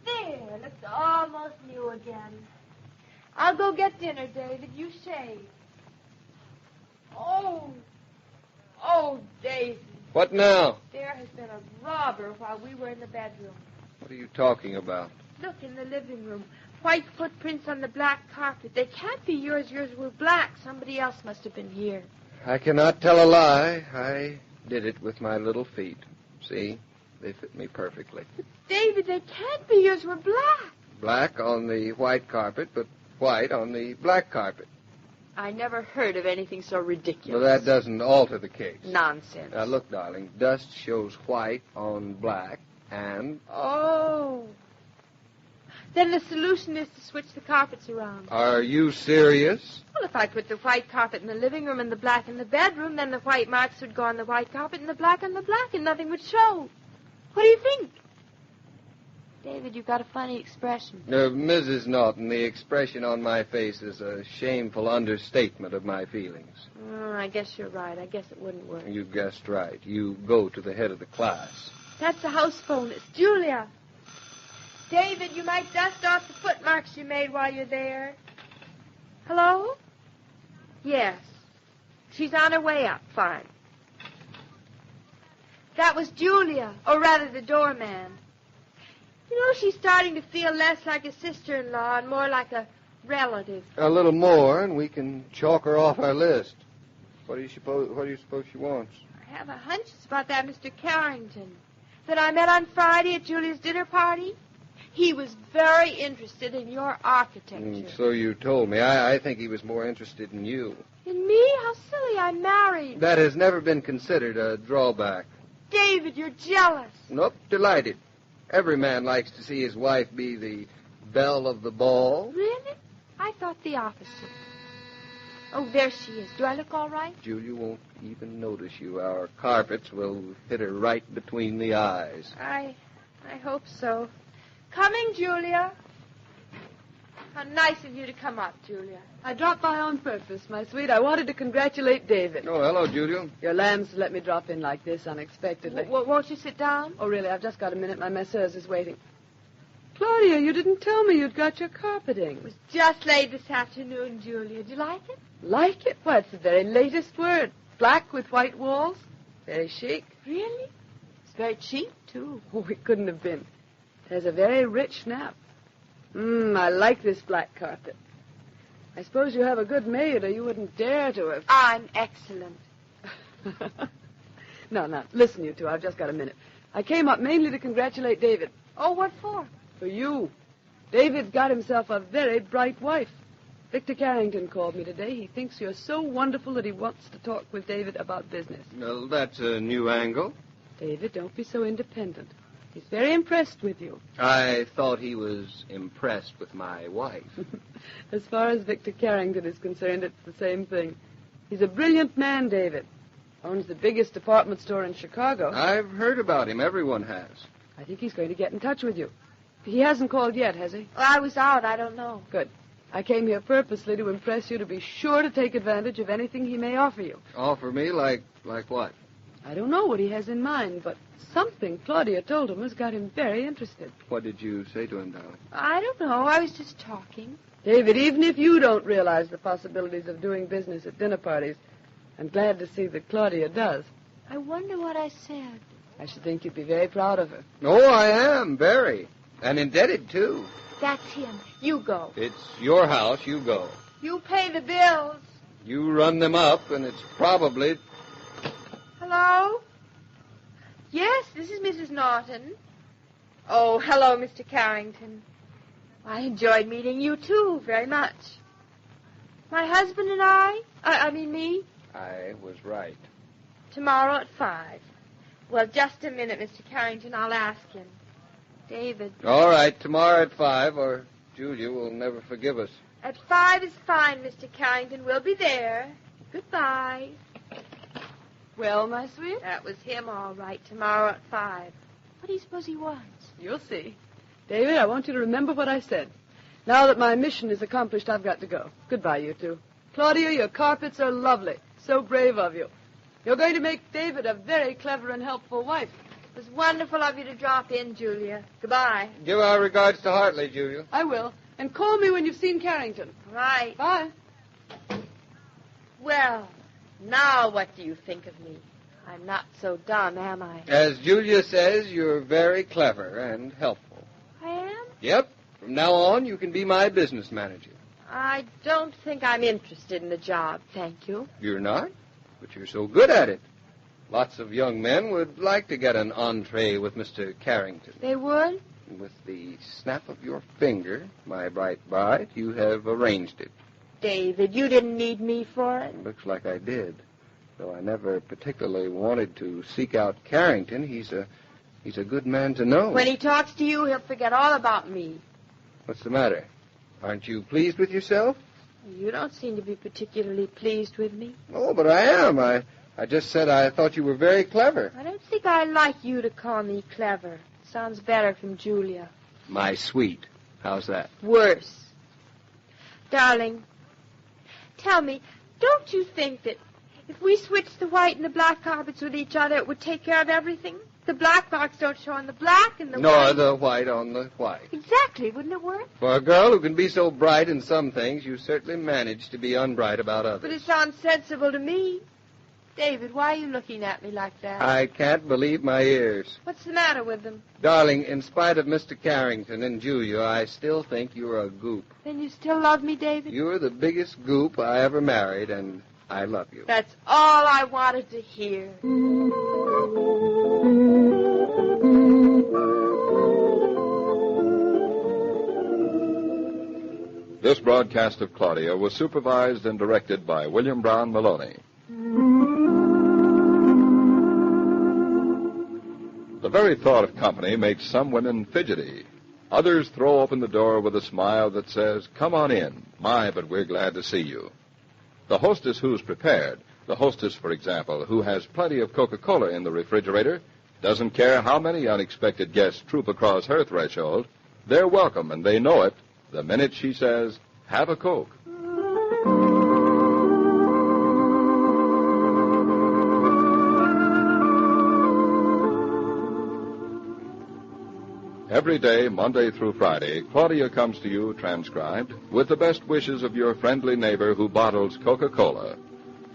Speaker 2: There, looks almost new again. I'll go get dinner, David. You shave. Oh, David.
Speaker 3: What now?
Speaker 2: There has been a robber while we were in the bedroom.
Speaker 3: What are you talking about?
Speaker 2: Look, in the living room. White footprints on the black carpet. They can't be yours. Yours were black. Somebody else must have been here.
Speaker 3: I cannot tell a lie. I did it with my little feet. See? They fit me perfectly.
Speaker 2: But David, they can't be yours. Were black.
Speaker 3: Black on the white carpet, but white on the black carpet.
Speaker 2: I never heard of anything so ridiculous.
Speaker 3: Well, that doesn't alter the case.
Speaker 2: Nonsense.
Speaker 3: Now, look, darling, dust shows white on black, and...
Speaker 2: Oh. Then the solution is to switch the carpets around.
Speaker 3: Are you serious?
Speaker 2: Well, if I put the white carpet in the living room and the black in the bedroom, then the white marks would go on the white carpet and the black on the black, and nothing would show. What do you think? David, you've got a funny expression.
Speaker 3: Mrs. Norton, the expression on my face is a shameful understatement of my feelings.
Speaker 2: Oh, I guess you're right. I guess it wouldn't work.
Speaker 3: You guessed right. You go to the head of the class.
Speaker 2: That's the house phone. It's Julia. David, you might dust off the footmarks you made while you're there. Hello? Yes. She's on her way up. Fine. That was Julia, or rather the doorman. You know, she's starting to feel less like a sister-in-law and more like a relative.
Speaker 3: A little more, and we can chalk her off our list. What do you suppose she wants?
Speaker 2: I have a hunch it's about that Mr. Carrington that I met on Friday at Julia's dinner party. He was very interested in your architecture.
Speaker 3: So you told me. I think he was more interested in you.
Speaker 2: In me? How silly. I'm married.
Speaker 3: That has never been considered a drawback.
Speaker 2: David, you're jealous.
Speaker 3: Nope, delighted. Every man likes to see his wife be the belle of the ball.
Speaker 2: Really? I thought the opposite. Oh, there she is. Do I look all right?
Speaker 3: Julia won't even notice you. Our carpets will hit her right between the eyes.
Speaker 2: I hope so. Coming, Julia. How nice of you to come up, Julia.
Speaker 4: I dropped by on purpose, my sweet. I wanted to congratulate David.
Speaker 3: Oh, hello, Julia.
Speaker 4: Your lambs let me drop in like this unexpectedly.
Speaker 2: Won't you sit down?
Speaker 4: Oh, really? I've just got a minute. My masseuse is waiting. Claudia, you didn't tell me you'd got your carpeting.
Speaker 2: It was just laid this afternoon, Julia. Do you like it?
Speaker 4: Like it? Why, it's the very latest word. Black with white walls. Very chic.
Speaker 2: Really? It's very cheap, too.
Speaker 4: Oh, it couldn't have been. It has a very rich nap. I like this black carpet. I suppose you have a good maid, or you wouldn't dare to have...
Speaker 2: I'm excellent.
Speaker 4: No, listen, you two. I've just got a minute. I came up mainly to congratulate David.
Speaker 2: Oh, what for?
Speaker 4: For you. David's got himself a very bright wife. Victor Carrington called me today. He thinks you're so wonderful that he wants to talk with David about business.
Speaker 3: Well, that's a new angle.
Speaker 4: David, don't be so independent. He's very impressed with you.
Speaker 3: I thought he was impressed with my wife.
Speaker 4: As far as Victor Carrington is concerned, it's the same thing. He's a brilliant man, David. Owns the biggest department store in Chicago.
Speaker 3: I've heard about him. Everyone has.
Speaker 4: I think he's going to get in touch with you. He hasn't called yet, has he?
Speaker 2: Well, I was out. I don't know.
Speaker 4: Good. I came here purposely to impress you to be sure to take advantage of anything he may offer you.
Speaker 3: Offer me like what?
Speaker 4: I don't know what he has in mind, but something Claudia told him has got him very interested.
Speaker 3: What did you say to him, darling?
Speaker 2: I don't know. I was just talking.
Speaker 4: David, even if you don't realize the possibilities of doing business at dinner parties, I'm glad to see that Claudia does.
Speaker 2: I wonder what I said.
Speaker 4: I should think you'd be very proud of her.
Speaker 3: Oh, I am, very. And indebted, too.
Speaker 2: That's him. You go.
Speaker 3: It's your house. You go.
Speaker 2: You pay the bills.
Speaker 3: You run them up, and it's probably...
Speaker 2: Hello? Yes, this is Mrs. Norton. Oh, hello, Mr. Carrington. I enjoyed meeting you, too, very much. My husband and I mean me,
Speaker 3: I was right.
Speaker 2: tomorrow at 5. Well, just a minute, Mr. Carrington. I'll ask him. David.
Speaker 3: All right, tomorrow at 5, or Julia will never forgive us.
Speaker 2: At 5 is fine, Mr. Carrington. We'll be there. Goodbye.
Speaker 4: Well, my sweet?
Speaker 2: That was him, all right. Tomorrow at 5. What do you suppose he wants?
Speaker 4: You'll see. David, I want you to remember what I said. Now that my mission is accomplished, I've got to go. Goodbye, you two. Claudia, your carpets are lovely. So brave of you. You're going to make David a very clever and helpful wife.
Speaker 2: It was wonderful of you to drop in, Julia. Goodbye.
Speaker 3: Give our regards to Hartley, Julia.
Speaker 4: I will. And call me when you've seen Carrington.
Speaker 2: Right.
Speaker 4: Bye.
Speaker 2: Well, now what do you think of me? I'm not so dumb, am I?
Speaker 3: As Julia says, you're very clever and helpful.
Speaker 2: I am?
Speaker 3: Yep. From now on, you can be my business manager.
Speaker 2: I don't think I'm interested in the job, thank you.
Speaker 3: You're not? But you're so good at it. Lots of young men would like to get an entree with Mr. Carrington.
Speaker 2: They would?
Speaker 3: With the snap of your finger, my bright bride, you have arranged it.
Speaker 2: David, you didn't need me for it.
Speaker 3: Looks like I did. Though I never particularly wanted to seek out Carrington, he's a good man to know.
Speaker 2: When he talks to you, he'll forget all about me.
Speaker 3: What's the matter? Aren't you pleased with yourself?
Speaker 2: You don't seem to be particularly pleased with me.
Speaker 3: Oh, but I am. I just said I thought you were very clever.
Speaker 2: I don't think I like you to call me clever. Sounds better from Julia.
Speaker 3: My sweet. How's that?
Speaker 2: Worse. Darling, tell me, don't you think that if we switched the white and the black carpets with each other, it would take care of everything? The black marks don't show on the black and the
Speaker 3: Nor
Speaker 2: white...
Speaker 3: the white on the white.
Speaker 2: Exactly. Wouldn't it work?
Speaker 3: For a girl who can be so bright in some things, you certainly manage to be unbright about others.
Speaker 2: But it sounds sensible to me. David, why are you looking at me like that?
Speaker 3: I can't believe my ears.
Speaker 2: What's the matter with them?
Speaker 3: Darling, in spite of Mr. Carrington and Julia, I still think you're a goop.
Speaker 2: Then you still love me, David?
Speaker 3: You're the biggest goop I ever married, and I love you.
Speaker 2: That's all I wanted to hear.
Speaker 1: This broadcast of Claudia was supervised and directed by William Brown Maloney. The very thought of company makes some women fidgety. Others throw open the door with a smile that says, "Come on in. My, but we're glad to see you." The hostess who's prepared, the hostess, for example, who has plenty of Coca-Cola in the refrigerator, doesn't care how many unexpected guests troop across her threshold. They're welcome, and they know it the minute she says, "Have a Coke." Every day, Monday through Friday, Claudia comes to you, transcribed, with the best wishes of your friendly neighbor who bottles Coca-Cola.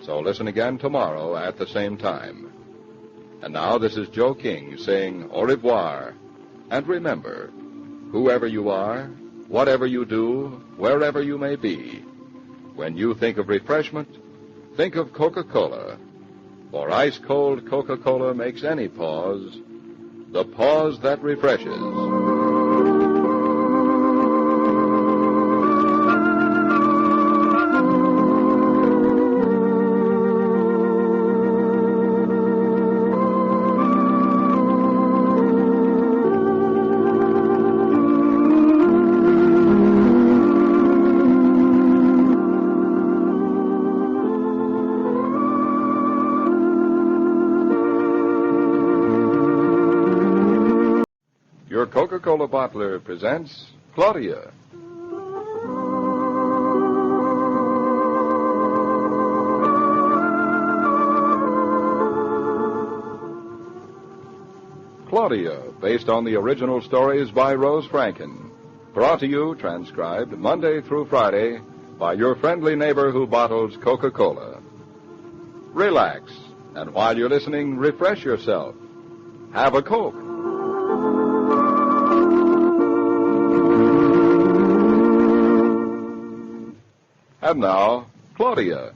Speaker 1: So listen again tomorrow at the same time. And now this is Joe King saying au revoir. And remember, whoever you are, whatever you do, wherever you may be, when you think of refreshment, think of Coca-Cola. For ice-cold Coca-Cola makes any pause the pause that refreshes. Coca-Cola bottler presents Claudia. Claudia, based on the original stories by Rose Franken. Brought to you, transcribed, Monday through Friday, by your friendly neighbor who bottles Coca-Cola. Relax, and while you're listening, refresh yourself. Have a Coke. And now, Claudia.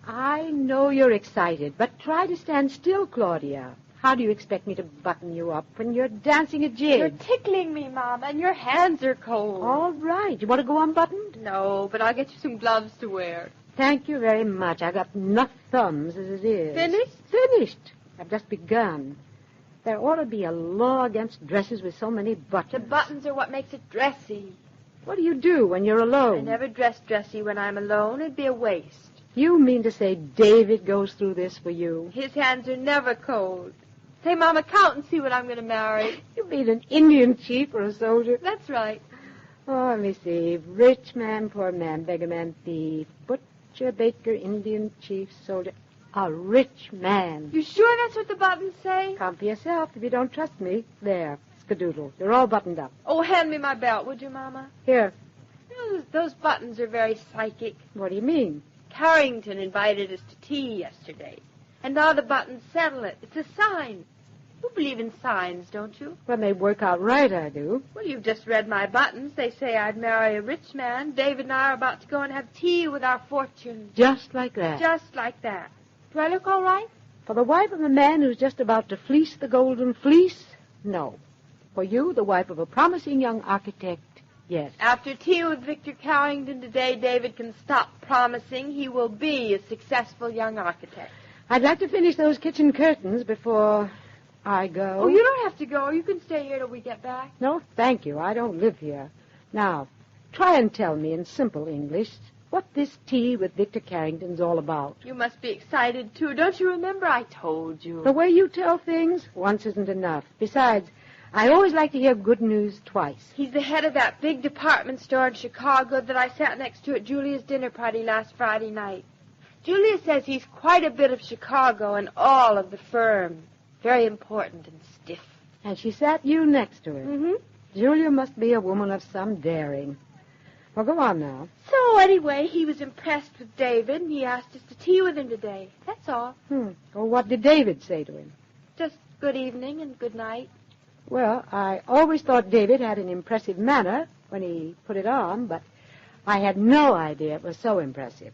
Speaker 4: I know you're excited, but try to stand still, Claudia. How do you expect me to button you up when you're dancing a jig?
Speaker 2: You're tickling me, Mama, and your hands are cold.
Speaker 4: All right. You want to go unbuttoned?
Speaker 2: No, but I'll get you some gloves to wear.
Speaker 4: Thank you very much. I got enough thumbs as it is.
Speaker 2: Finished?
Speaker 4: Finished. I've just begun. There ought to be a law against dresses with so many buttons.
Speaker 2: The buttons are what makes it dressy.
Speaker 4: What do you do when you're alone?
Speaker 2: I never dress dressy when I'm alone. It'd be a waste.
Speaker 4: You mean to say David goes through this for you?
Speaker 2: His hands are never cold. Say, Mama, count and see what I'm going to marry.
Speaker 4: You mean an Indian chief or a soldier?
Speaker 2: That's right.
Speaker 4: Oh, let me see. Rich man, poor man, beggar man, thief, butcher, baker, Indian chief, soldier. A rich man.
Speaker 2: You sure that's what the buttons say?
Speaker 4: Count for yourself if you don't trust me. There, skadoodle. You're all buttoned up.
Speaker 2: Oh, hand me my belt, would you, Mama?
Speaker 4: Here.
Speaker 2: Those buttons are very psychic.
Speaker 4: What do you mean?
Speaker 2: Carrington invited us to tea yesterday. And now the buttons settle it. It's a sign. You believe in signs, don't you?
Speaker 4: When they work out right, I do.
Speaker 2: Well, you've just read my buttons. They say I'd marry a rich man. David and I are about to go and have tea with our fortunes.
Speaker 4: Just like that.
Speaker 2: Just like that. Do I look all right?
Speaker 4: For the wife of a man who's just about to fleece the golden fleece, no. For you, the wife of a promising young architect, yes.
Speaker 2: After tea with Victor Carrington today, David can stop promising he will be a successful young architect.
Speaker 4: I'd like to finish those kitchen curtains before I go.
Speaker 2: Oh, you don't have to go. You can stay here till we get back.
Speaker 4: No, thank you. I don't live here. Now, try and tell me in simple English what this tea with Victor Carrington's all about.
Speaker 2: You must be excited, too. Don't you remember I told you?
Speaker 4: The way you tell things, once isn't enough. Besides, I always like to hear good news twice.
Speaker 2: He's the head of that big department store in Chicago that I sat next to at Julia's dinner party last Friday night. Julia says he's quite a bit of Chicago and all of the firm. Very important and stiff.
Speaker 4: And she sat you next to her.
Speaker 2: Mm-hmm.
Speaker 4: Julia must be a woman of some daring. Well, go on now.
Speaker 2: So, anyway, he was impressed with David, and he asked us to tea with him today. That's all.
Speaker 4: Well, what did David say to him?
Speaker 2: Just good evening and good night.
Speaker 4: Well, I always thought David had an impressive manner when he put it on, but I had no idea it was so impressive.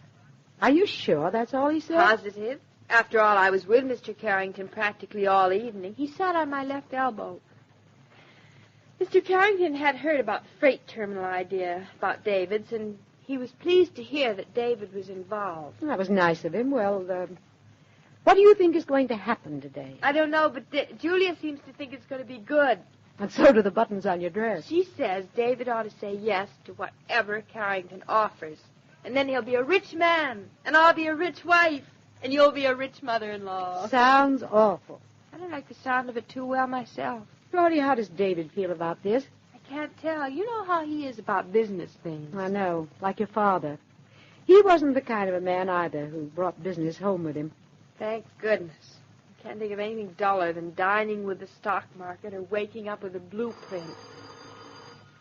Speaker 4: Are you sure that's all he said?
Speaker 2: Positive. After all, I was with Mr. Carrington practically all evening. He sat on my left elbow. Mr. Carrington had heard about the freight terminal idea about David's, and he was pleased to hear that David was involved.
Speaker 4: That was nice of him. Well, what do you think is going to happen today?
Speaker 2: I don't know, but Julia seems to think it's going to be good.
Speaker 4: And so do the buttons on your dress.
Speaker 2: She says David ought to say yes to whatever Carrington offers. And then he'll be a rich man, and I'll be a rich wife, and you'll be a rich mother-in-law.
Speaker 4: Sounds awful.
Speaker 2: I don't like the sound of it too well myself.
Speaker 4: Claudia, how does David feel about this?
Speaker 2: I can't tell. You know how he is about business things.
Speaker 4: I know, like your father. He wasn't the kind of a man either who brought business home with him.
Speaker 2: Thank goodness. I can't think of anything duller than dining with the stock market or waking up with a blueprint.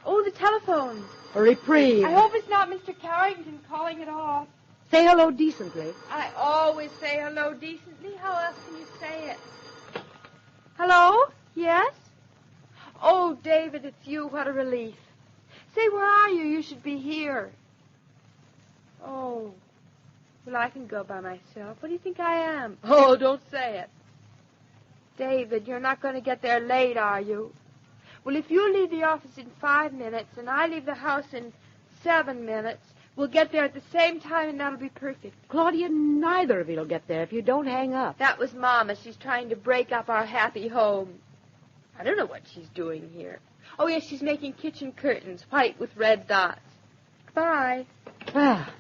Speaker 2: Oh, the telephone.
Speaker 4: A reprieve.
Speaker 2: I hope it's not Mr. Carrington calling it off.
Speaker 4: Say hello decently.
Speaker 2: I always say hello decently. How else can you say it? Hello? Yes? Oh, David, it's you. What a relief. Say, where are you? You should be here. Oh. Well, I can go by myself. What do you think I am? Oh, don't say it. David, you're not going to get there late, are you? Well, if you leave the office in 5 minutes and I leave the house in 7 minutes, we'll get there at the same time and that'll be perfect.
Speaker 4: Claudia, neither of you will get there if you don't hang up.
Speaker 2: That was Mama. She's trying to break up our happy home. I don't know what she's doing here. Oh, yes, she's making kitchen curtains, white with red dots. Bye.
Speaker 4: Ah.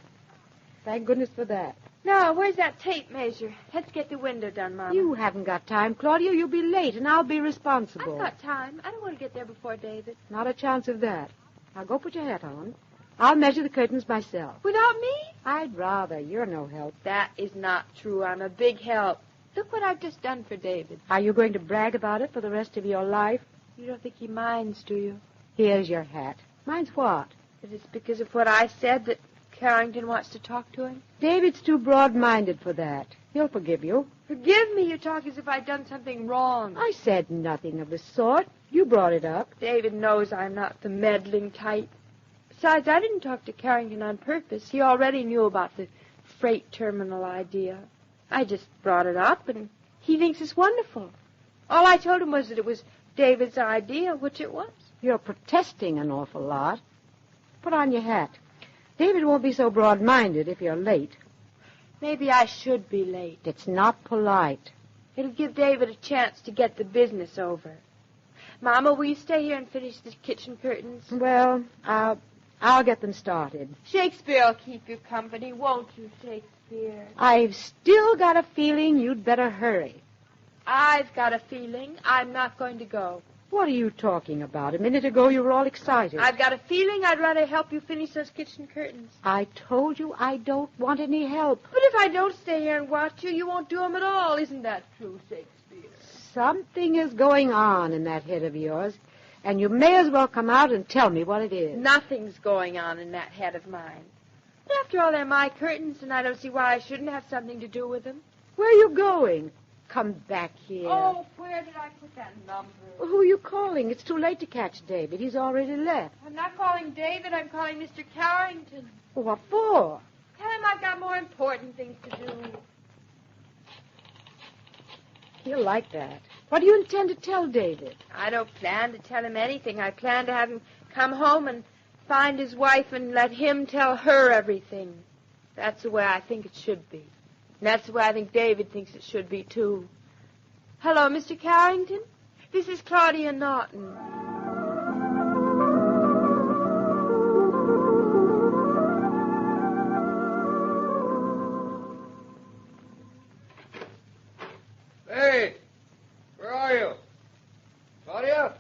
Speaker 4: Thank goodness for that.
Speaker 2: No, where's that tape measure? Let's get the window done, Mama.
Speaker 4: You haven't got time, Claudia. You'll be late, and I'll be responsible.
Speaker 2: I've got time. I don't want to get there before David.
Speaker 4: Not a chance of that. Now go put your hat on. I'll measure the curtains myself.
Speaker 2: Without me?
Speaker 4: I'd rather. You're no help.
Speaker 2: That is not true. I'm a big help. Look what I've just done for David.
Speaker 4: Are you going to brag about it for the rest of your life?
Speaker 2: You don't think he minds, do you?
Speaker 4: Here's your hat. Mine's what?
Speaker 2: That it's because of what I said that Carrington wants to talk to him?
Speaker 4: David's too broad-minded for that. He'll forgive you.
Speaker 2: Forgive me. You talk as if I'd done something wrong.
Speaker 4: I said nothing of the sort. You brought it up.
Speaker 2: David knows I'm not the meddling type. Besides, I didn't talk to Carrington on purpose. He already knew about the freight terminal idea. I just brought it up, and he thinks it's wonderful. All I told him was that it was David's idea, which it was.
Speaker 4: You're protesting an awful lot. Put on your hat. David won't be so broad-minded if you're late.
Speaker 2: Maybe I should be late.
Speaker 4: It's not polite.
Speaker 2: It'll give David a chance to get the business over. Mama, will you stay here and finish the kitchen curtains?
Speaker 4: Well, I'll get them started.
Speaker 2: Shakespeare will keep you company, won't you, Shakespeare?
Speaker 4: I've still got a feeling you'd better hurry.
Speaker 2: I've got a feeling I'm not going to go.
Speaker 4: What are you talking about? A minute ago you were all excited.
Speaker 2: I've got a feeling I'd rather help you finish those kitchen curtains.
Speaker 4: I told you I don't want any help.
Speaker 2: But if I don't stay here and watch you, you won't do them at all. Isn't that true, Shakespeare?
Speaker 4: Something is going on in that head of yours, and you may as well come out and tell me what it is.
Speaker 2: Nothing's going on in that head of mine. But after all, they're my curtains, and I don't see why I shouldn't have something to do with them.
Speaker 4: Where are you going? Come back here.
Speaker 2: Oh, where did I put that number?
Speaker 4: Well, who are you calling? It's too late to catch David. He's already left.
Speaker 2: I'm not calling David. I'm calling Mr. Carrington.
Speaker 4: Well, what for?
Speaker 2: Tell him I've got more important things to do.
Speaker 4: He'll like that. What do you intend to tell David?
Speaker 2: I don't plan to tell him anything. I plan to have him come home and find his wife and let him tell her everything. That's the way I think it should be. And that's the way I think David thinks it should be, too. Hello, Mr. Carrington. This is Claudia Norton.
Speaker 3: Hey, where are you? Claudia?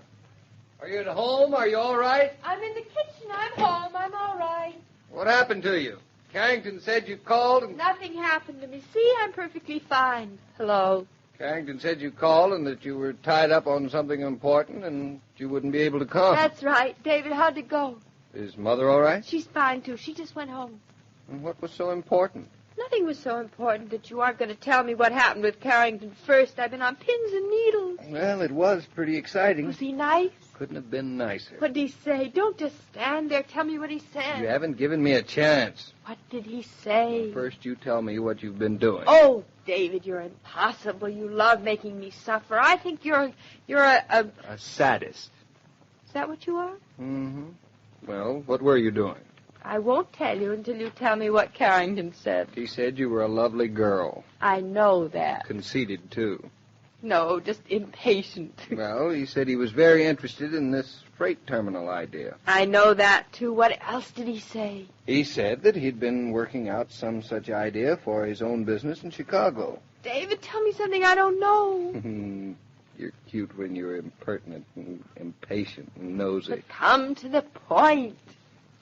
Speaker 3: Are you at home? Are you all right?
Speaker 2: I'm in the kitchen. I'm home. I'm all right.
Speaker 3: What happened to you? Carrington said you called and...
Speaker 2: Nothing happened to me. See, I'm perfectly fine. Hello.
Speaker 3: Carrington said you called and that you were tied up on something important and you wouldn't be able to come.
Speaker 2: That's right. David, how'd it go?
Speaker 3: Is Mother all right?
Speaker 2: She's fine, too. She just went home.
Speaker 3: And what was so important?
Speaker 2: Nothing was so important that you aren't going to tell me what happened with Carrington first. I've been on pins and needles.
Speaker 3: Well, it was pretty exciting.
Speaker 2: Was he nice?
Speaker 3: Couldn't have been nicer.
Speaker 2: What did he say? Don't just stand there. Tell me what he said.
Speaker 3: You haven't given me a chance.
Speaker 2: What did he say?
Speaker 3: First, you tell me what you've been doing.
Speaker 2: Oh, David, you're impossible. You love making me suffer. I think you're a...
Speaker 3: A sadist.
Speaker 2: Is that what you are?
Speaker 3: Mm-hmm. Well, what were you doing?
Speaker 2: I won't tell you until you tell me what Carrington said.
Speaker 3: He said you were a lovely girl.
Speaker 2: I know that.
Speaker 3: Conceited, too.
Speaker 2: No, just impatient.
Speaker 3: Well, he said he was very interested in this freight terminal idea.
Speaker 2: I know that, too. What else did he say?
Speaker 3: He said that he'd been working out some such idea for his own business in Chicago.
Speaker 2: David, tell me something I don't know.
Speaker 3: You're cute when you're impertinent and impatient and nosy.
Speaker 2: But come to the point.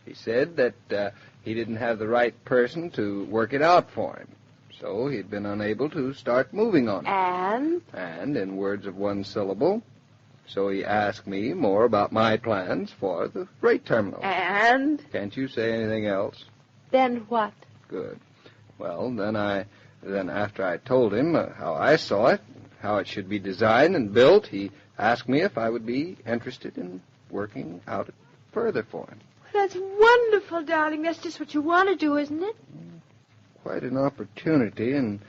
Speaker 3: He said that he didn't have the right person to work it out for him. So he'd been unable to start moving on it. And, in words of one syllable, so he asked me more about my plans for the freight terminal.
Speaker 2: And?
Speaker 3: Can't you say anything else?
Speaker 2: Then what?
Speaker 3: Good. Well, then after I told him how I saw it, how it should be designed and built, he asked me if I would be interested in working out further for him.
Speaker 2: That's wonderful, darling. That's just what you want to do, isn't it?
Speaker 3: Quite an opportunity, and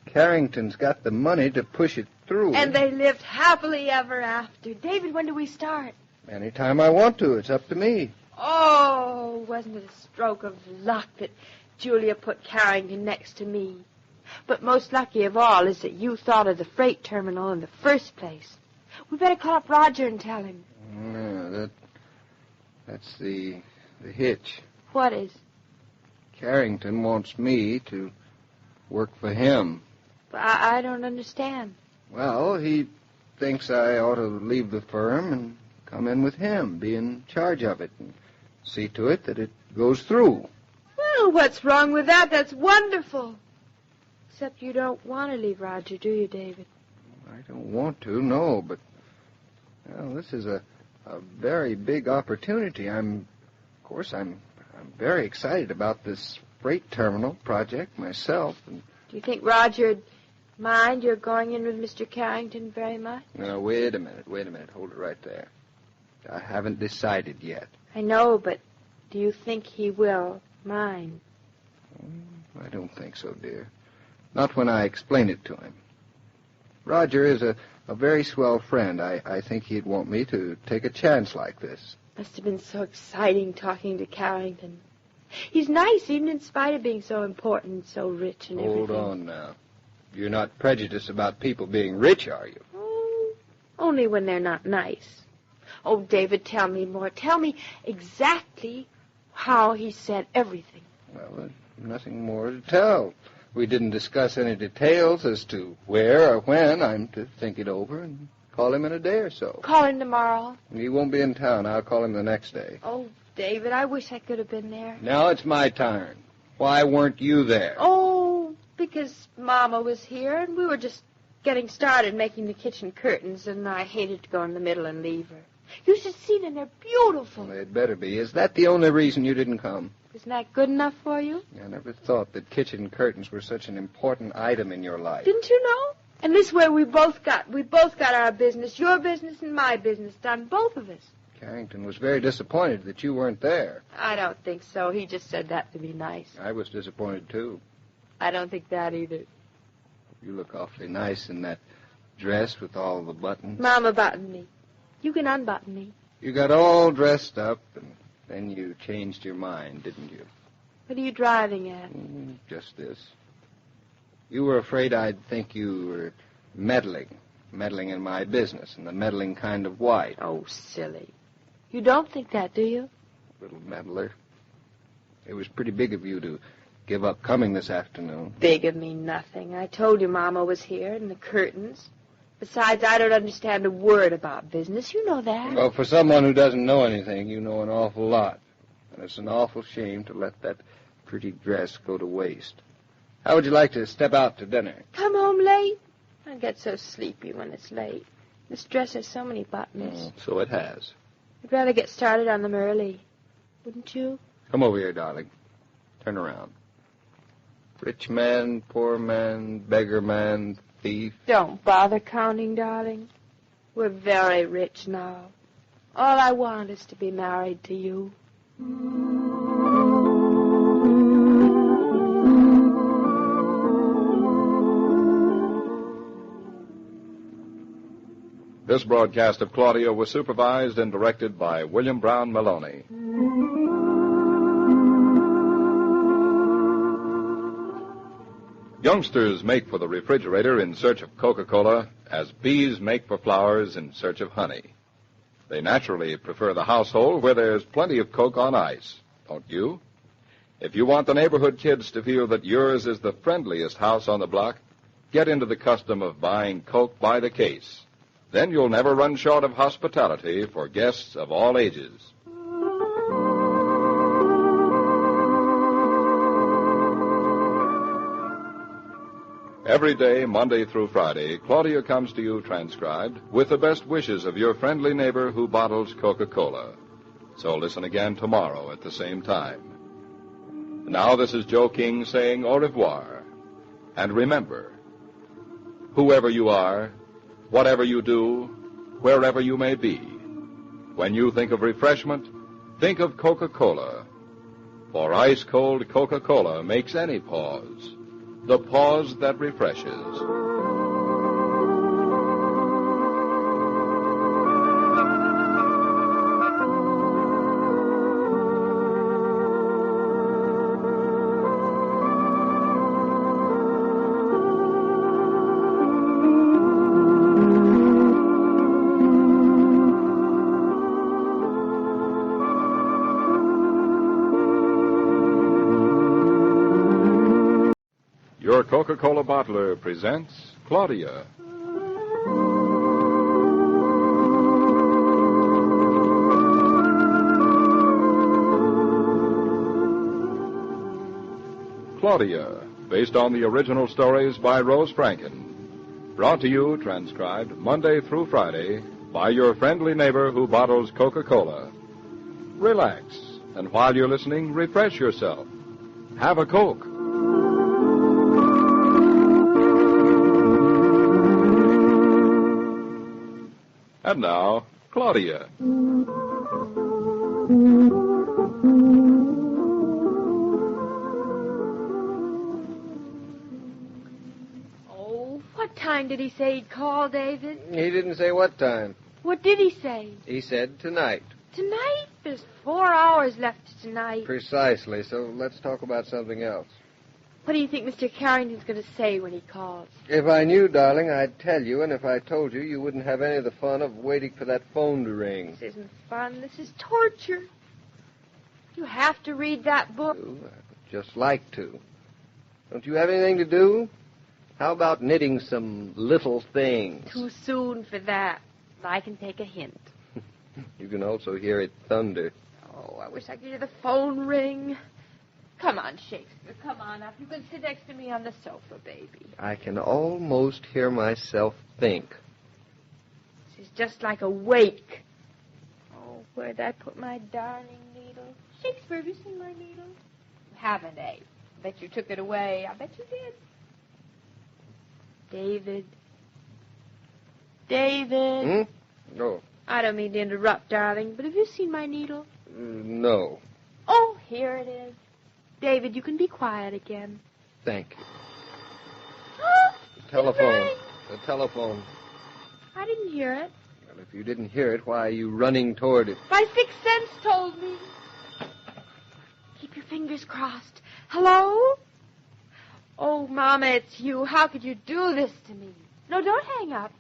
Speaker 3: Carrington's got the money to push it through.
Speaker 2: And they lived happily ever after. David, when do we start?
Speaker 3: Anytime I want to. It's up to me.
Speaker 2: Oh, wasn't it a stroke of luck that Julia put Carrington next to me? But most lucky of all is that you thought of the freight terminal in the first place. We better call up Roger and tell him.
Speaker 3: Yeah, that's the hitch.
Speaker 2: What is?
Speaker 3: Carrington wants me to work for him.
Speaker 9: But I don't understand.
Speaker 3: Well, he thinks I ought to leave the firm and come in with him, be in charge of it, and see to it that it goes through.
Speaker 9: Well, what's wrong with that? That's wonderful. Except you don't want to leave Roger, do you, David?
Speaker 3: I don't want to, no, but well, this is a very big opportunity. I'm very excited about this freight terminal project myself. And
Speaker 9: do you think Roger'd mind your going in with Mr. Carrington very much?
Speaker 3: no, wait a minute. Hold it right there. I haven't decided yet.
Speaker 9: I know, but do you think he will mind?
Speaker 3: I don't think so, dear. Not when I explain it to him. Roger is a very swell friend. I think he'd want me to take a chance like this.
Speaker 9: Must have been so exciting talking to Carrington. He's nice, even in spite of being so important, so rich and everything.
Speaker 3: Hold on now. You're not prejudiced about people being rich, are you?
Speaker 9: Oh, only when they're not nice. Oh, David, tell me more. Tell me exactly how he said everything.
Speaker 3: Well, there's nothing more to tell. We didn't discuss any details as to where or when. I'm to think it over and call him in a day or so.
Speaker 9: Call him tomorrow.
Speaker 3: He won't be in town. I'll call him the next day.
Speaker 9: Oh, David, I wish I could have been there.
Speaker 3: Now it's my turn. Why weren't you there?
Speaker 9: Oh, because Mama was here, and we were just getting started making the kitchen curtains, and I hated to go in the middle and leave her. You should see them. They're beautiful.
Speaker 3: Well, they'd better be. Is that the only reason you didn't come?
Speaker 9: Isn't that good enough for you?
Speaker 3: I never thought that kitchen curtains were such an important item in your life.
Speaker 9: Didn't you know? And this way we both got our business, your business and my business done, both of us.
Speaker 3: Carrington was very disappointed that you weren't there.
Speaker 9: I don't think so. He just said that to be nice.
Speaker 3: I was disappointed, too.
Speaker 9: I don't think that either.
Speaker 3: You look awfully nice in that dress with all the buttons.
Speaker 9: Mama buttoned me. You can unbutton me.
Speaker 3: You got all dressed up, and then you changed your mind, didn't you?
Speaker 9: What are you driving at?
Speaker 3: Just this. You were afraid I'd think you were meddling in my business, and the meddling kind of white.
Speaker 9: Oh, silly. You don't think that, do you?
Speaker 3: Little meddler. It was pretty big of you to give up coming this afternoon.
Speaker 9: Big of me nothing. I told you Mama was here, and the curtains. Besides, I don't understand a word about business. You know that.
Speaker 3: Well, for someone who doesn't know anything, you know an awful lot. And it's an awful shame to let that pretty dress go to waste. How would you like to step out to dinner?
Speaker 9: Come home late? I get so sleepy when it's late. This dress has so many buttons.
Speaker 3: So it has.
Speaker 9: I'd rather get started on them early. Wouldn't you?
Speaker 3: Come over here, darling. Turn around. Rich man, poor man, beggar man, thief.
Speaker 9: Don't bother counting, darling. We're very rich now. All I want is to be married to you.
Speaker 1: This broadcast of Claudia was supervised and directed by William Brown Maloney. Youngsters make for the refrigerator in search of Coca-Cola as bees make for flowers in search of honey. They naturally prefer the household where there's plenty of Coke on ice, don't you? If you want the neighborhood kids to feel that yours is the friendliest house on the block, get into the custom of buying Coke by the case. Then you'll never run short of hospitality for guests of all ages. Every day, Monday through Friday, Claudia comes to you transcribed with the best wishes of your friendly neighbor who bottles Coca-Cola. So listen again tomorrow at the same time. Now this is Joe King saying au revoir. And remember, whoever you are, whatever you do, wherever you may be, when you think of refreshment, think of Coca-Cola. For ice-cold Coca-Cola makes any pause the pause that refreshes. Coca-Cola bottler presents Claudia. Claudia, based on the original stories by Rose Franken. Brought to you, transcribed, Monday through Friday, by your friendly neighbor who bottles Coca-Cola. Relax, and while you're listening, refresh yourself. Have a Coke. And now, Claudia.
Speaker 2: Oh, what time did he say he'd call, David?
Speaker 3: He didn't say what time.
Speaker 2: What did he say?
Speaker 3: He said tonight.
Speaker 2: Tonight? There's 4 hours left to tonight.
Speaker 3: Precisely, so let's talk about something else.
Speaker 2: What do you think Mr. Carrington's going to say when he calls?
Speaker 3: If I knew, darling, I'd tell you, and if I told you, you wouldn't have any of the fun of waiting for that phone to ring.
Speaker 2: This isn't fun. This is torture. You have to read that book.
Speaker 3: I'd just like to. Don't you have anything to do? How about knitting some little things?
Speaker 2: Too soon for that. I can take a hint.
Speaker 3: You can also hear it thunder.
Speaker 2: Oh, I wish I could hear the phone ring. Come on, Shakespeare. Come on up. You can sit next to me on the sofa, baby.
Speaker 3: I can almost hear myself think.
Speaker 2: This is just like a wake. Oh, where'd I put my darling needle? Shakespeare, have you seen my needle? Haven't, eh? Bet you took it away. I bet you did. David. David.
Speaker 3: No.
Speaker 2: I don't mean to interrupt, darling, but have you seen my needle?
Speaker 3: No.
Speaker 2: Oh, here it is. David, you can be quiet again.
Speaker 3: Thank you.
Speaker 2: The
Speaker 3: Telephone. The telephone.
Speaker 2: I didn't hear it.
Speaker 3: Well, if you didn't hear it, why are you running toward it?
Speaker 2: My sixth sense told me. Keep your fingers crossed. Hello? Oh, Mama, it's you. How could you do this to me? No, don't hang up.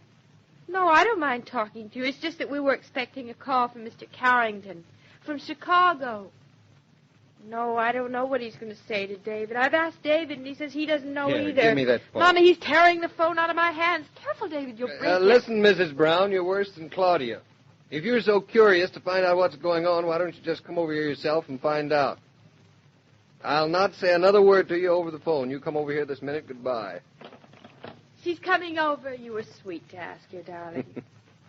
Speaker 2: No, I don't mind talking to you. It's just that we were expecting a call from Mr. Carrington from Chicago. No, I don't know what he's going to say to David. I've asked David, and he says he doesn't know
Speaker 3: Here,
Speaker 2: either.
Speaker 3: give me that phone.
Speaker 2: Mama, he's tearing the phone out of my hands. Careful, David, you'll break it.
Speaker 3: Listen, Mrs. Brown, you're worse than Claudia. If you're so curious to find out what's going on, why don't you just come over here yourself and find out? I'll not say another word to you over the phone. You come over here this minute. Goodbye.
Speaker 2: She's coming over. You were sweet to ask her, darling.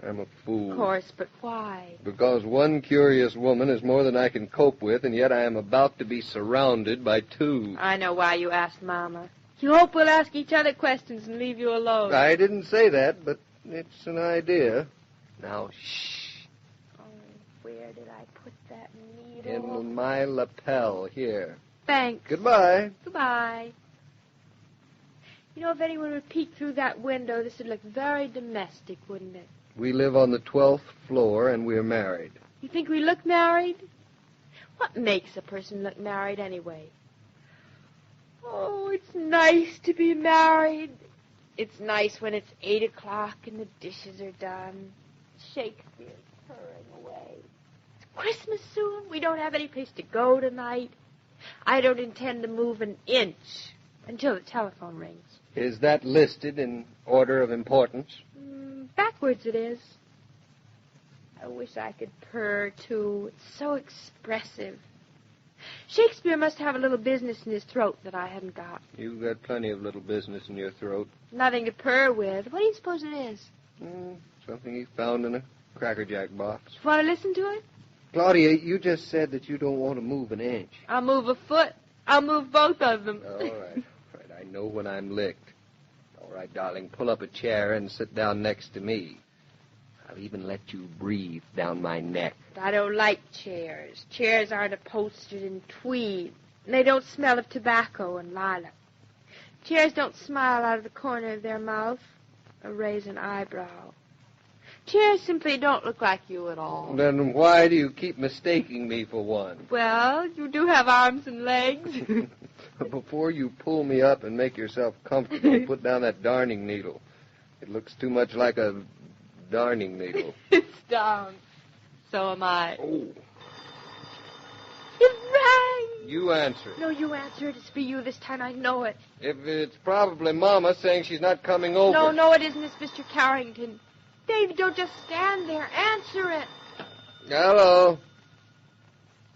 Speaker 3: I'm a fool.
Speaker 2: Of course, but why?
Speaker 3: Because one curious woman is more than I can cope with, and yet I am about to be surrounded by two.
Speaker 2: I know why you asked Mama. You hope we'll ask each other questions and leave you alone.
Speaker 3: I didn't say that, but it's an idea. Now, shh.
Speaker 2: Oh, where did I put that needle?
Speaker 3: In my lapel here.
Speaker 2: Thanks.
Speaker 3: Goodbye.
Speaker 2: Goodbye. You know, if anyone would peek through that window, this would look very domestic, wouldn't it?
Speaker 3: We live on the 12th floor, and we're married.
Speaker 2: You think we look married? What makes a person look married anyway? Oh, it's nice to be married. It's nice when it's 8 o'clock and the dishes are done. Shakespeare's purring away. It's Christmas soon. We don't have any place to go tonight. I don't intend to move an inch until the telephone rings.
Speaker 3: Is that listed in order of importance?
Speaker 2: Backwards it is. I wish I could purr, too. It's so expressive. Shakespeare must have a little business in his throat that I haven't got.
Speaker 3: You've got plenty of little business in your throat.
Speaker 2: Nothing to purr with. What do you suppose it is?
Speaker 3: Something he found in a Cracker Jack box.
Speaker 2: Want to listen to it?
Speaker 3: Claudia, you just said that you don't want to move an inch.
Speaker 2: I'll move a foot. I'll move both of them.
Speaker 3: All right. I know when I'm licked. All right, darling, pull up a chair and sit down next to me. I'll even let you breathe down my neck.
Speaker 2: I don't like chairs. Chairs aren't upholstered in tweed. And they don't smell of tobacco and lilac. Chairs don't smile out of the corner of their mouth or raise an eyebrow. Chairs simply don't look like you at all.
Speaker 3: Then why do you keep mistaking me for one?
Speaker 2: Well, you do have arms and legs.
Speaker 3: Before you pull me up and make yourself comfortable, put down that darning needle. It looks too much like a darning needle.
Speaker 2: It's down. So am I.
Speaker 3: Oh.
Speaker 2: It rang.
Speaker 3: You answer it.
Speaker 2: No, you answer it. It's for you this time. I know it.
Speaker 3: If it's probably Mama saying she's not coming over.
Speaker 2: No, it isn't. It's Mr. Carrington. David, don't just stand there. Answer it.
Speaker 3: Hello.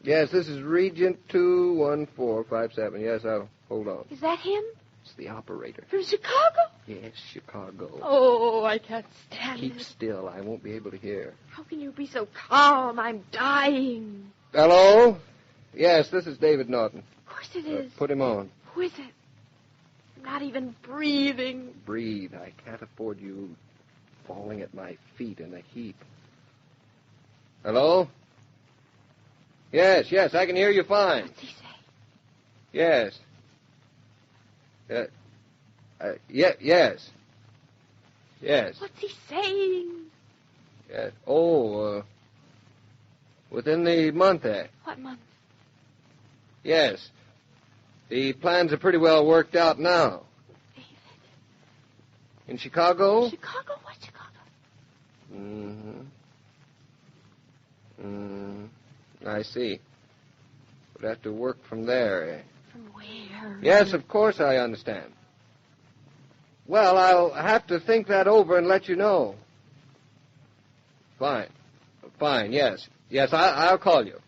Speaker 3: Yes, this is Regent 21457. Yes, I'll hold on.
Speaker 2: Is that him?
Speaker 3: It's the operator.
Speaker 2: From Chicago?
Speaker 3: Yes, Chicago.
Speaker 2: Oh, I can't stand
Speaker 3: Keep
Speaker 2: it.
Speaker 3: still. I won't be able to hear.
Speaker 2: How can you be so calm? I'm dying.
Speaker 3: Hello? Yes, this is David Norton.
Speaker 2: Of course it is.
Speaker 3: Put him on.
Speaker 2: Who is it? I'm not even breathing.
Speaker 3: Breathe. I can't afford you falling at my feet in a heap. Hello? Yes, I can hear you fine.
Speaker 2: What's he say?
Speaker 3: Yes. Yes. Yes.
Speaker 2: What's he saying?
Speaker 3: Yes. Oh, within the month,
Speaker 2: What month?
Speaker 3: Yes. The plans are pretty well worked out now.
Speaker 2: David.
Speaker 3: In Chicago?
Speaker 2: Chicago? What Chicago?
Speaker 3: I see. Would have to work from there,
Speaker 2: From where?
Speaker 3: Yes, of course I understand. Well, I'll have to think that over and let you know. Fine, yes. Yes, I'll call you.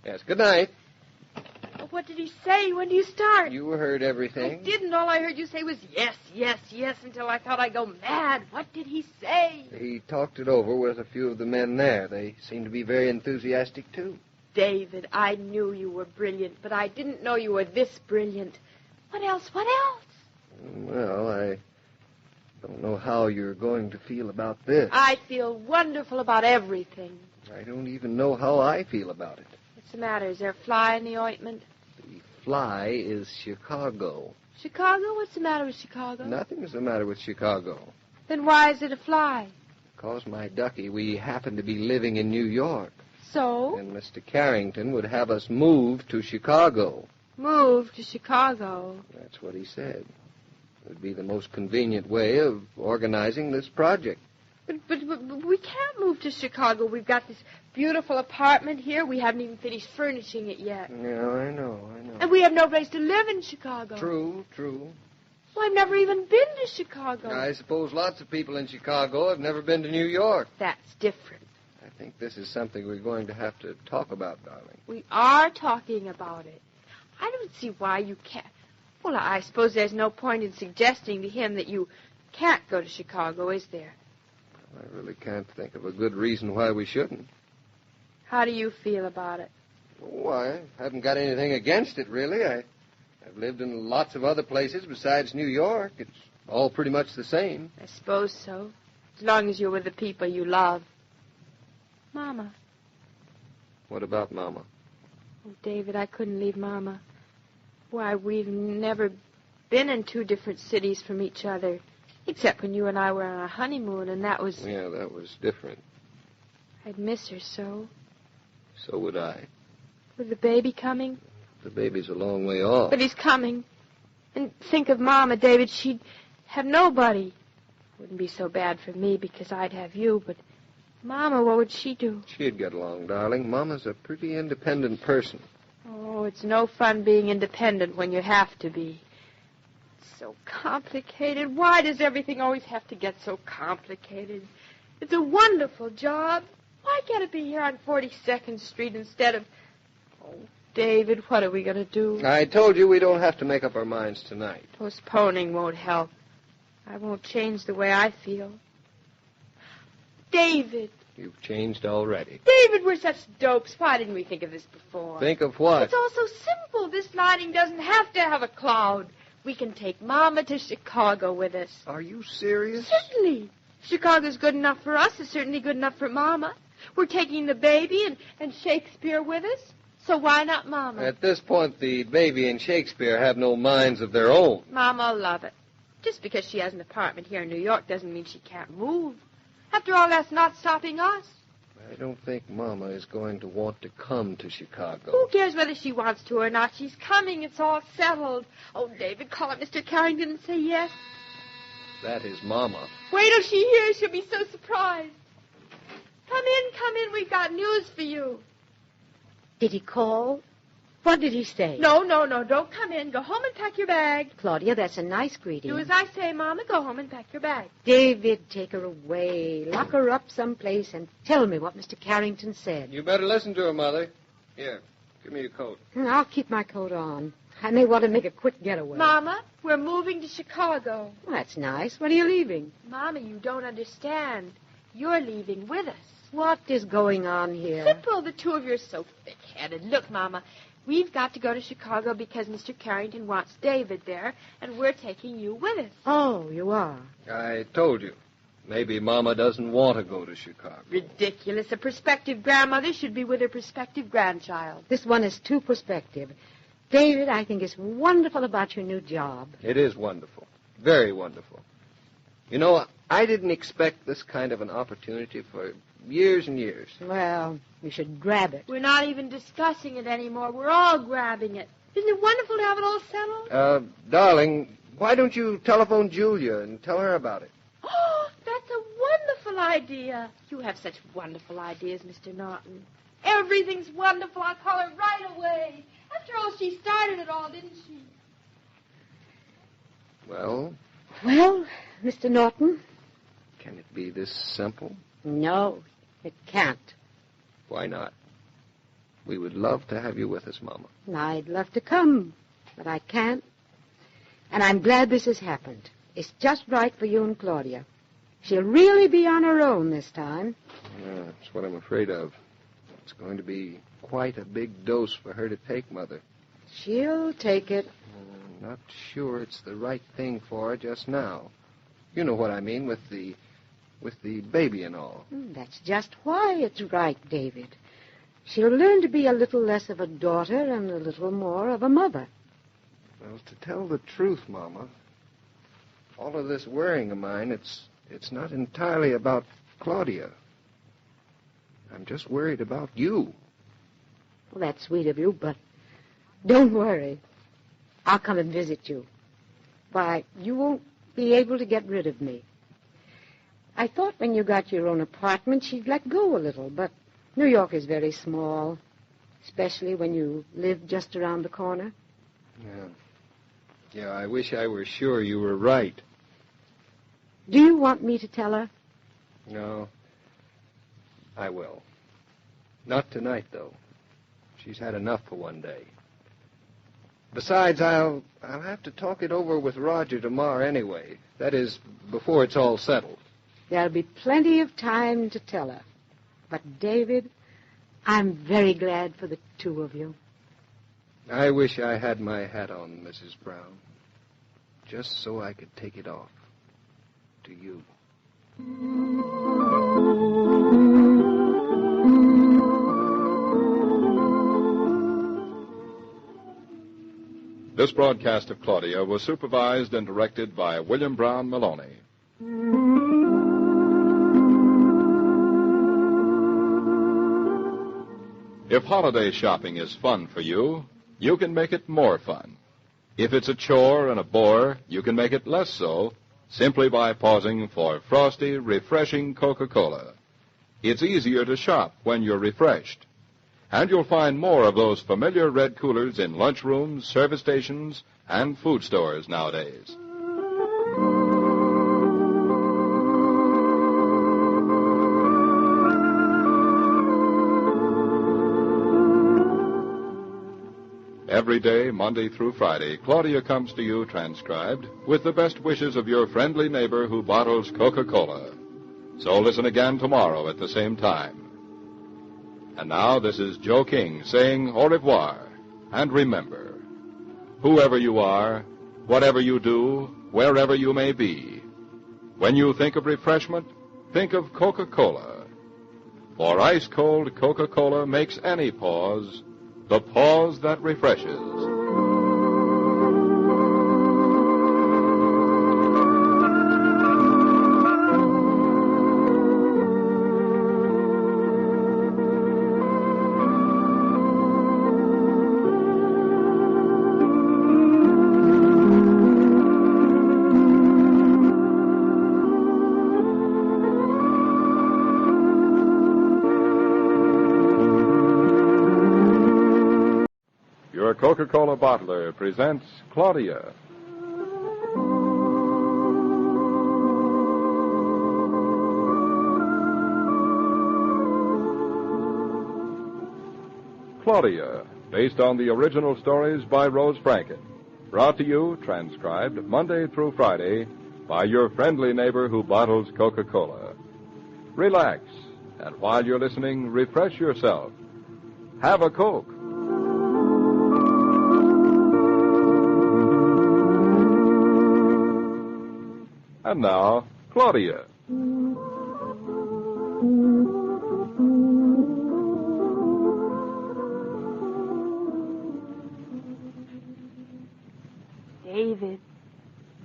Speaker 3: Yes, good night.
Speaker 2: What did he say? When do you start?
Speaker 3: You heard everything.
Speaker 2: I didn't. All I heard you say was yes, until I thought I'd go mad. What did he say?
Speaker 3: He talked it over with a few of the men there. They seem to be very enthusiastic, too.
Speaker 2: David, I knew you were brilliant, but I didn't know you were this brilliant. What else?
Speaker 3: Well, I don't know how you're going to feel about this.
Speaker 2: I feel wonderful about everything.
Speaker 3: I don't even know how I feel about it.
Speaker 2: What's the matter? Is there a fly in the ointment?
Speaker 3: The fly is Chicago.
Speaker 2: Chicago? What's the matter with Chicago?
Speaker 3: Nothing's the matter with Chicago.
Speaker 2: Then why is it a fly?
Speaker 3: Because, my ducky, we happen to be living in New York.
Speaker 2: So?
Speaker 3: And Mr. Carrington would have us move to Chicago.
Speaker 2: Move to Chicago?
Speaker 3: That's what he said. It would be the most convenient way of organizing this project.
Speaker 2: But we can't move to Chicago. We've got this beautiful apartment here. We haven't even finished furnishing it yet.
Speaker 3: Yeah, I know.
Speaker 2: And we have no place to live in Chicago.
Speaker 3: True.
Speaker 2: Well, I've never even been to Chicago.
Speaker 3: I suppose lots of people in Chicago have never been to New York.
Speaker 2: That's different.
Speaker 3: I think this is something we're going to have to talk about, darling.
Speaker 2: We are talking about it. I don't see why you can't. Well, I suppose there's no point in suggesting to him that you can't go to Chicago, is there?
Speaker 3: I really can't think of a good reason why we shouldn't.
Speaker 2: How do you feel about it?
Speaker 3: Oh, I haven't got anything against it, really. I've lived in lots of other places besides New York. It's all pretty much the same.
Speaker 2: I suppose so, as long as you're with the people you love. Mama.
Speaker 3: What about Mama?
Speaker 2: Oh, David, I couldn't leave Mama. Why, we've never been in two different cities from each other, except when you and I were on our honeymoon, and that was...
Speaker 3: Yeah, that was different.
Speaker 2: I'd miss her so.
Speaker 3: So would I.
Speaker 2: With the baby coming?
Speaker 3: The baby's a long way off.
Speaker 2: But he's coming. And think of Mama, David. She'd have nobody. Wouldn't be so bad for me because I'd have you, but Mama, what would she do?
Speaker 3: She'd get along, darling. Mama's a pretty independent person.
Speaker 2: Oh, it's no fun being independent when you have to be. It's so complicated. Why does everything always have to get so complicated? It's a wonderful job. Why can't it be here on 42nd Street instead of... Oh, David, what are we going to do?
Speaker 3: I told you we don't have to make up our minds tonight.
Speaker 2: Postponing won't help. I won't change the way I feel. David.
Speaker 3: You've changed already.
Speaker 2: David, we're such dopes. Why didn't we think of this before?
Speaker 3: Think of what?
Speaker 2: It's all so simple. This lining doesn't have to have a cloud. We can take Mama to Chicago with us.
Speaker 3: Are you serious?
Speaker 2: Certainly. Chicago's good enough for us. It's certainly good enough for Mama. We're taking the baby and Shakespeare with us. So why not Mama?
Speaker 3: At this point, the baby and Shakespeare have no minds of their own.
Speaker 2: Mama'll love it. Just because she has an apartment here in New York doesn't mean she can't move. After all, that's not stopping us.
Speaker 3: I don't think Mama is going to want to come to Chicago.
Speaker 2: Who cares whether she wants to or not? She's coming. It's all settled. Oh, David, call up Mr. Carrington and say yes.
Speaker 3: That is Mama.
Speaker 2: Wait till she hears. She'll be so surprised. Come in. We've got news for you.
Speaker 4: Did he call? What did he say?
Speaker 2: No, don't come in. Go home and pack your bag.
Speaker 4: Claudia, that's a nice greeting.
Speaker 2: Do as I say, Mama. Go home and pack your bag.
Speaker 4: David, take her away. Lock her up someplace and tell me what Mr. Carrington said.
Speaker 3: You better listen to her, Mother. Here, give me your coat.
Speaker 4: I'll keep my coat on. I may want to make a quick getaway.
Speaker 2: Mama, we're moving to Chicago.
Speaker 4: Well, that's nice. When are you leaving?
Speaker 2: Mama, you don't understand. You're leaving with us.
Speaker 4: What is going on here?
Speaker 2: Simple. The two of you are so thick-headed. Look, Mama, we've got to go to Chicago because Mr. Carrington wants David there, and we're taking you with us.
Speaker 4: Oh, you are?
Speaker 3: I told you. Maybe Mama doesn't want to go to Chicago.
Speaker 2: Ridiculous. A prospective grandmother should be with her prospective grandchild.
Speaker 4: This one is too prospective. David, I think it's wonderful about your new job.
Speaker 3: It is wonderful. Very wonderful. You know, I didn't expect this kind of an opportunity for years and years.
Speaker 4: Well, you should grab it.
Speaker 2: We're not even discussing it anymore. We're all grabbing it. Isn't it wonderful to have it all settled?
Speaker 3: Darling, why don't you telephone Julia and tell her about it?
Speaker 2: Oh, that's a wonderful idea. You have such wonderful ideas, Mr. Norton. Everything's wonderful. I'll call her right away. After all, she started it all, didn't she?
Speaker 3: Well,
Speaker 4: Mr. Norton?
Speaker 3: can it be this simple?
Speaker 4: No, it can't.
Speaker 3: Why not? We would love to have you with us, Mama.
Speaker 4: I'd love to come, but I can't. And I'm glad this has happened. It's just right for you and Claudia. She'll really be on her own this time.
Speaker 3: Yeah, that's what I'm afraid of. It's going to be quite a big dose for her to take, Mother.
Speaker 4: She'll take it.
Speaker 3: I'm not sure it's the right thing for her just now. You know what I mean with the baby and all.
Speaker 4: That's just why it's right, David. She'll learn to be a little less of a daughter and a little more of a mother.
Speaker 3: Well, to tell the truth, Mama, all of this worrying of mine, it's not entirely about Claudia. I'm just worried about you.
Speaker 4: Well, that's sweet of you, but don't worry. I'll come and visit you. Why, you won't be able to get rid of me. I thought when you got your own apartment, she'd let go a little, but New York is very small, especially when you live just around the corner.
Speaker 3: Yeah, I wish I were sure you were right.
Speaker 4: Do you want me to tell her?
Speaker 3: No, I will. Not tonight, though. She's had enough for one day. Besides, I'll have to talk it over with Roger tomorrow anyway. That is, before it's all settled.
Speaker 4: There'll be plenty of time to tell her. But, David, I'm very glad for the two of you.
Speaker 3: I wish I had my hat on, Mrs. Brown, just so I could take it off to you.
Speaker 1: This broadcast of Claudia was supervised and directed by William Brown Maloney. If holiday shopping is fun for you, you can make it more fun. If it's a chore and a bore, you can make it less so simply by pausing for frosty, refreshing Coca-Cola. It's easier to shop when you're refreshed. And you'll find more of those familiar red coolers in lunchrooms, service stations, and food stores nowadays. Every day, Monday through Friday, Claudia comes to you transcribed with the best wishes of your friendly neighbor who bottles Coca-Cola. So listen again tomorrow at the same time. And now, this is Joe King saying au revoir. And remember, whoever you are, whatever you do, wherever you may be, when you think of refreshment, think of Coca-Cola. For ice-cold Coca-Cola makes any pause the pause that refreshes. Coca-Cola bottler, presents Claudia. Claudia, based on the original stories by Rose Franken. Brought to you, transcribed, Monday through Friday, by your friendly neighbor who bottles Coca-Cola. Relax, and while you're listening, refresh yourself. Have a Coke. And now, Claudia.
Speaker 8: David,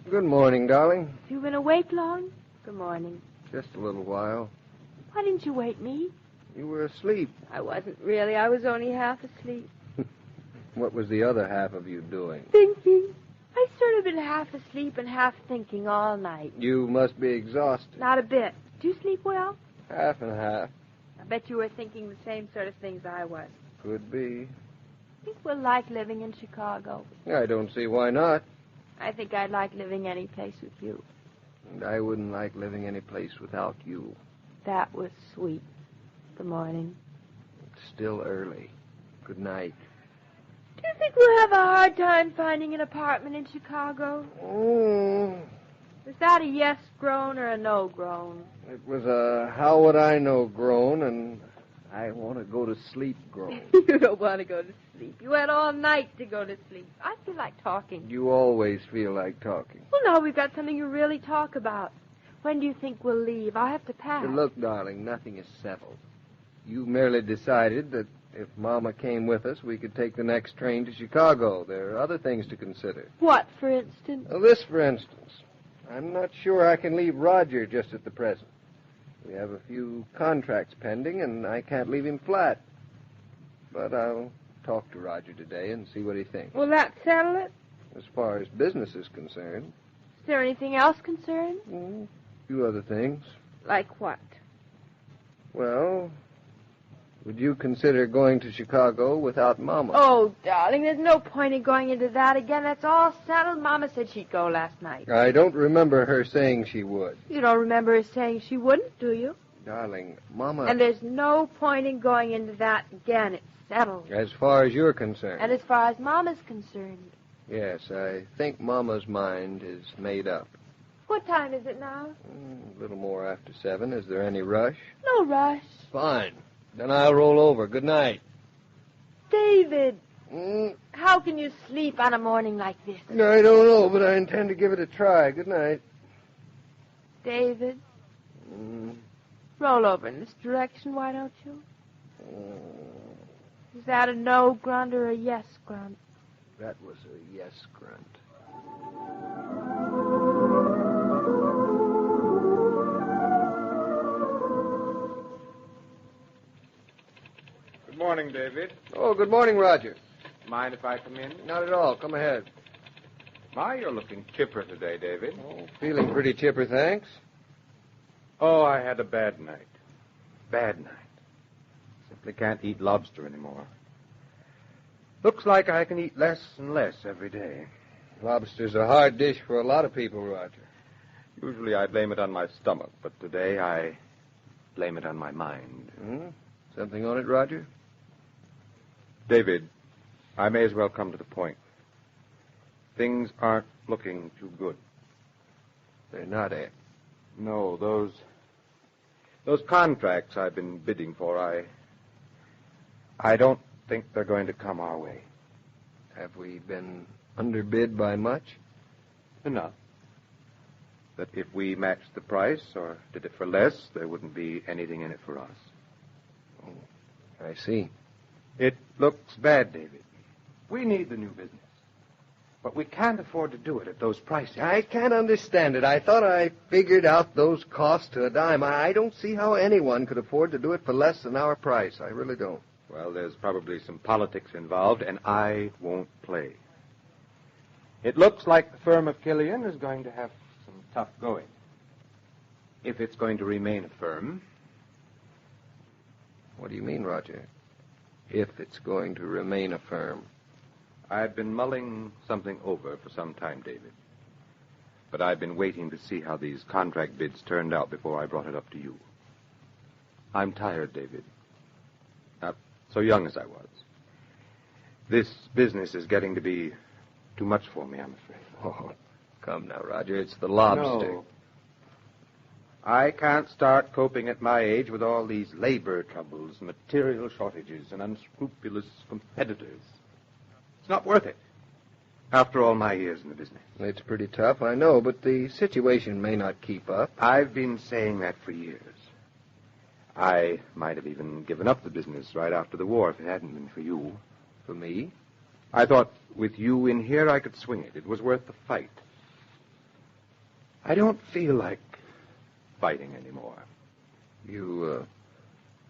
Speaker 3: Good morning, darling.
Speaker 8: you been awake long? Good morning.
Speaker 3: Just a little while.
Speaker 8: Why didn't you wake me?
Speaker 3: You were asleep.
Speaker 8: I wasn't really. I was only half asleep.
Speaker 3: What was the other half of you doing?
Speaker 8: Thinking. I sort of been half asleep and half thinking all night.
Speaker 3: You must be exhausted.
Speaker 8: Not a bit. Do you sleep well?
Speaker 3: Half and half.
Speaker 8: I bet you were thinking the same sort of things I was.
Speaker 3: Could be.
Speaker 8: Think we'll like living in Chicago.
Speaker 3: I don't see why not.
Speaker 8: I think I'd like living any place with you.
Speaker 3: And I wouldn't like living any place without you.
Speaker 8: That was sweet. Good morning.
Speaker 3: It's still early. Good night.
Speaker 8: Do you think we'll have a hard time finding an apartment in Chicago?
Speaker 3: Oh,
Speaker 8: Was that a yes groan or a no groan?
Speaker 3: it was a how would I know groan, and I want to go to sleep groan.
Speaker 8: You don't want to go to sleep. You had all night to go to sleep. I feel like talking.
Speaker 3: You always feel like talking.
Speaker 8: Well, now we've got something to really talk about. When do you think we'll leave? I'll have to pack.
Speaker 3: Look, darling, nothing is settled. You merely decided that if Mama came with us, we could take the next train to Chicago. There are other things to consider.
Speaker 8: What, for instance?
Speaker 3: Well, this, for instance. I'm not sure I can leave Roger just at the present. We have a few contracts pending, and I can't leave him flat. But I'll talk to Roger today and see what he thinks.
Speaker 8: Will that settle it?
Speaker 3: As far as business is concerned,
Speaker 8: Is there anything else concerned?
Speaker 3: a few other things.
Speaker 8: Like what?
Speaker 3: Well, would you consider going to Chicago without Mama?
Speaker 8: Oh, darling, there's no point in going into that again. That's all settled. Mama said she'd go last night.
Speaker 3: I don't remember her saying she would.
Speaker 8: You don't remember her saying she wouldn't, do you?
Speaker 3: Darling, Mama...
Speaker 8: And there's no point in going into that again. It's settled.
Speaker 3: As far as you're concerned.
Speaker 8: And as far as Mama's concerned.
Speaker 3: Yes, I think Mama's mind is made up.
Speaker 8: What time is it now?
Speaker 3: A little more after 7. Is there any rush?
Speaker 8: No rush.
Speaker 3: Fine. Then I'll roll over. Good night.
Speaker 8: David, how can you sleep on a morning like this?
Speaker 3: I don't know, but I intend to give it a try. Good night.
Speaker 8: David, roll over in this direction, why don't you? Is that a no grunt or a yes grunt?
Speaker 3: That was a yes grunt.
Speaker 12: Good morning, David.
Speaker 3: Oh, good morning, Roger.
Speaker 12: Mind if I come in?
Speaker 3: Not at all. Come ahead.
Speaker 12: My, you're looking chipper today, David.
Speaker 3: Oh, feeling pretty chipper, thanks.
Speaker 12: Oh, I had a bad night. Bad night. Simply can't eat lobster anymore. Looks like I can eat less and less every day.
Speaker 3: Lobster's a hard dish for a lot of people, Roger.
Speaker 12: Usually I blame it on my stomach, but today I blame it on my mind.
Speaker 3: Something on it, Roger?
Speaker 12: David, I may as well come to the point. Things aren't looking too good.
Speaker 3: They're not, eh?
Speaker 12: No, those contracts I've been bidding for, I don't think they're going to come our way.
Speaker 3: Have we been underbid by much?
Speaker 12: Enough. That if we matched the price or did it for less, there wouldn't be anything in it for us.
Speaker 3: I see.
Speaker 12: It looks bad, David. We need the new business. But we can't afford to do it at those prices.
Speaker 3: I can't understand it. I thought I figured out those costs to a dime. I don't see how anyone could afford to do it for less than our price. I really don't.
Speaker 12: Well, there's probably some politics involved, and I won't play. It looks like the firm of Killian is going to have some tough going. If it's going to remain a firm.
Speaker 3: What do you mean, Roger? If it's going to remain a firm?
Speaker 12: I've been mulling something over for some time, David. But I've been waiting to see how these contract bids turned out before I brought it up to you. I'm tired, David. Not so young as I was. This business is getting to be too much for me, I'm afraid.
Speaker 3: Oh, come now, Roger. It's the lobster.
Speaker 12: No. I can't start coping at my age with all these labor troubles, material shortages, and unscrupulous competitors. It's not worth it. After all my years in the business.
Speaker 3: It's pretty tough, I know, but the situation may not keep up.
Speaker 12: I've been saying that for years. I might have even given up the business right after the war if it hadn't been for you.
Speaker 3: For me?
Speaker 12: I thought with you in here I could swing it. It was worth the fight. I don't feel like fighting anymore.
Speaker 3: You,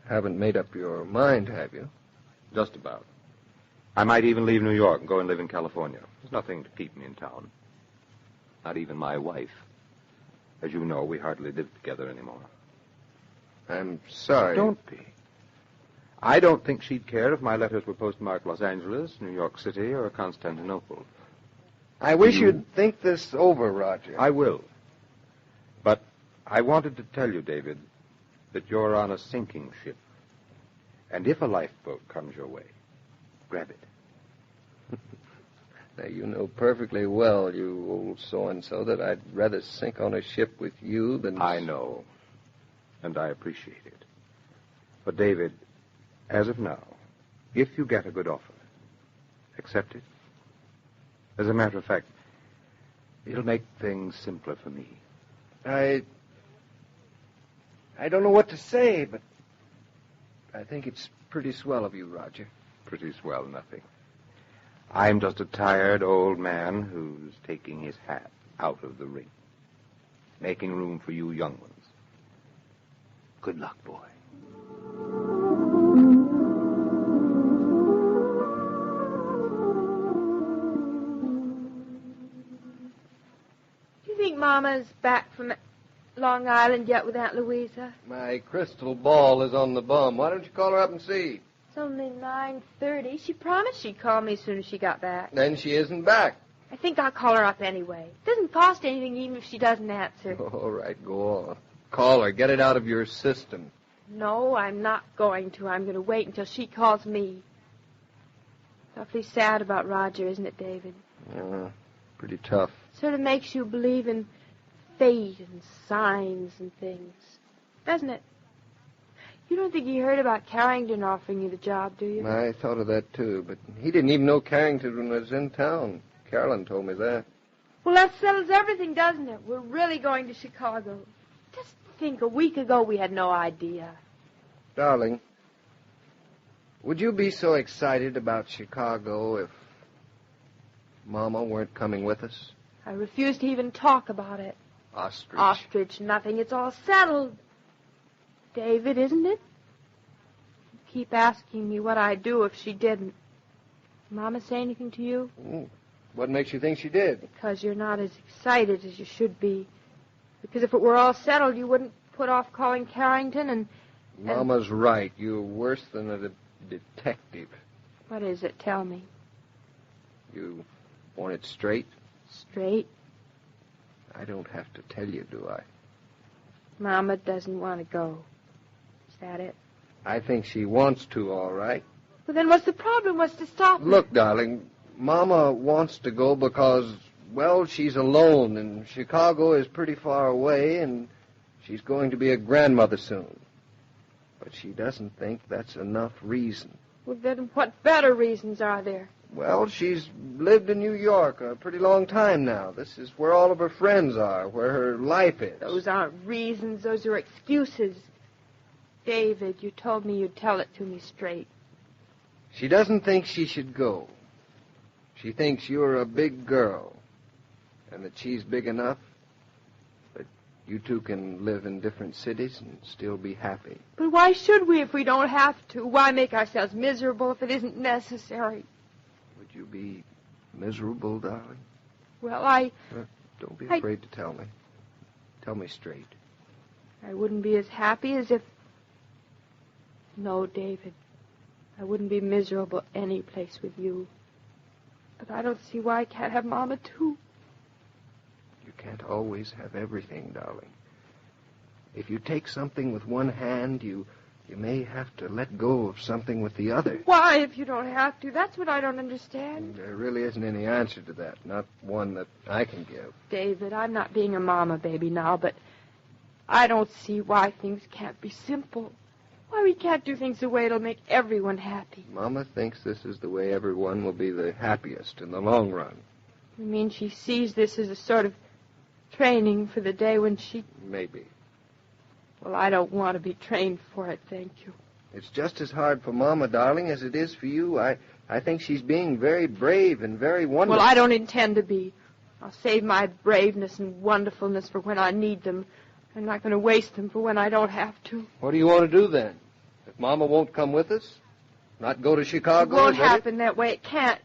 Speaker 3: haven't made up your mind, have you?
Speaker 12: Just about. I might even leave New York and go and live in California. There's nothing to keep me in town. Not even my wife. As you know, we hardly live together anymore.
Speaker 3: I'm sorry.
Speaker 12: Don't be. I don't think she'd care if my letters were postmarked Los Angeles, New York City, or Constantinople.
Speaker 3: I wish you'd think this over, Roger.
Speaker 12: I will. But I wanted to tell you, David, that you're on a sinking ship. And if a lifeboat comes your way, grab it.
Speaker 3: Now, you know perfectly well, you old so-and-so, that I'd rather sink on a ship with you than...
Speaker 12: I know. And I appreciate it. But, David, as of now, if you get a good offer, accept it. As a matter of fact, it'll make things simpler for me.
Speaker 3: I don't know what to say, but I think it's pretty swell of you, Roger.
Speaker 12: Pretty swell, nothing. I'm just a tired old man who's taking his hat out of the ring, making room for you young ones. Good luck, boy.
Speaker 2: Do you think Mama's back from Long Island yet with Aunt Louisa?
Speaker 3: My crystal ball is on the bum. Why don't you call her up and see?
Speaker 2: It's only 9:30. She promised she'd call me as soon as she got back.
Speaker 3: Then she isn't back.
Speaker 2: I think I'll call her up anyway. It doesn't cost anything even if she doesn't answer.
Speaker 3: All right, go on. Call her. Get it out of your system.
Speaker 2: No, I'm not going to. I'm going to wait until she calls me. Awfully sad about Roger, isn't it, David?
Speaker 3: Pretty tough.
Speaker 2: Sort of makes you believe in fate and signs and things, doesn't it? You don't think he heard about Carrington offering you the job, do you?
Speaker 3: I thought of that, too, but he didn't even know Carrington was in town. Carolyn told me that.
Speaker 2: Well, that settles everything, doesn't it? We're really going to Chicago. Just think, a week ago we had no idea.
Speaker 3: Darling, would you be so excited about Chicago if Mama weren't coming with us?
Speaker 2: I refuse to even talk about it.
Speaker 3: Ostrich.
Speaker 2: Ostrich, nothing. It's all settled. David, isn't it? You keep asking me what I'd do if she didn't. Mama say anything to you?
Speaker 3: What makes you think she did?
Speaker 2: Because you're not as excited as you should be. Because if it were all settled, you wouldn't put off calling Carrington and...
Speaker 3: Mama's right. You're worse than a detective.
Speaker 2: What is it? Tell me.
Speaker 3: You want it straight?
Speaker 2: Straight?
Speaker 3: I don't have to tell you, do I?
Speaker 2: Mama doesn't want to go. Is that it?
Speaker 3: I think she wants to, all right.
Speaker 2: Well, then what's the problem? What's to stop her?
Speaker 3: Look, darling, Mama wants to go because, well, she's alone, and Chicago is pretty far away, and she's going to be a grandmother soon. But she doesn't think that's enough reason.
Speaker 2: Well, then what better reasons are there?
Speaker 3: Well, she's lived in New York a pretty long time now. This is where all of her friends are, where her life is.
Speaker 2: Those aren't reasons. Those are excuses. David, you told me you'd tell it to me straight.
Speaker 3: She doesn't think she should go. She thinks you're a big girl, and that she's big enough that you two can live in different cities and still be happy.
Speaker 2: But why should we if we don't have to? Why make ourselves miserable if it isn't necessary?
Speaker 3: Would you be miserable, darling?
Speaker 2: Well,
Speaker 3: Don't be afraid to tell me. Tell me straight.
Speaker 2: I wouldn't be as happy as if... No, David. I wouldn't be miserable any place with you.
Speaker 4: But I don't see why I can't have Mama, too.
Speaker 3: You can't always have everything, darling. If you take something with one hand, you may have to let go of something with the other.
Speaker 4: Why, if you don't have to? That's what I don't understand.
Speaker 3: There really isn't any answer to that, not one that I can give.
Speaker 4: David, I'm not being a mama baby now, but I don't see why things can't be simple. Why we can't do things the way it'll make everyone happy.
Speaker 3: Mama thinks this is the way everyone will be the happiest in the long run.
Speaker 4: You mean she sees this as a sort of training for the day when she...
Speaker 3: Maybe.
Speaker 4: Well, I don't want to be trained for it, thank you.
Speaker 3: It's just as hard for Mama, darling, as it is for you. I think she's being very brave and very wonderful.
Speaker 4: Well, I don't intend to be. I'll save my braveness and wonderfulness for when I need them. I'm not going to waste them for when I don't have to.
Speaker 3: What do you want to do then? If Mama won't come with us? Not go to Chicago?
Speaker 4: It won't happen that way. It can't.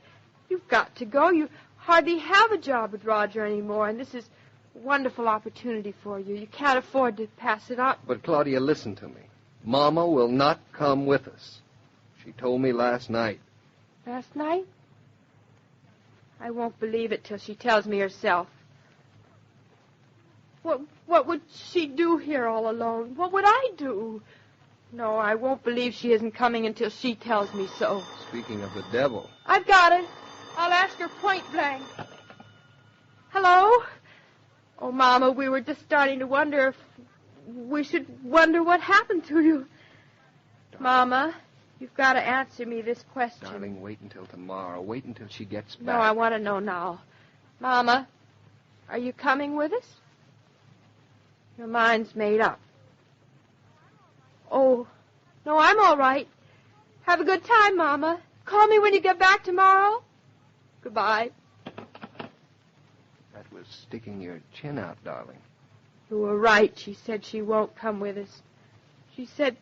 Speaker 4: You've got to go. You hardly have a job with Roger anymore, and this is a wonderful opportunity for you. You can't afford to pass it up.
Speaker 3: But, Claudia, listen to me. Mama will not come with us. She told me last night.
Speaker 4: Last night? I won't believe it till she tells me herself. What would she do here all alone? What would I do? No, I won't believe she isn't coming until she tells me so.
Speaker 3: Speaking of the devil.
Speaker 4: I've got it. I'll ask her point blank. Hello? Oh, Mama, we were just starting to wonder if we should wonder what happened to you.
Speaker 3: Darling.
Speaker 4: Mama, you've got to answer me this question.
Speaker 3: Darling, wait until tomorrow. Wait until she gets back.
Speaker 4: No, I want to know now. Mama, are you coming with us? Your mind's made up. Oh, no, I'm all right. Have a good time, Mama. Call me when you get back tomorrow. Goodbye.
Speaker 3: That was sticking your chin out, darling.
Speaker 4: You were right. She said she won't come with us. She said...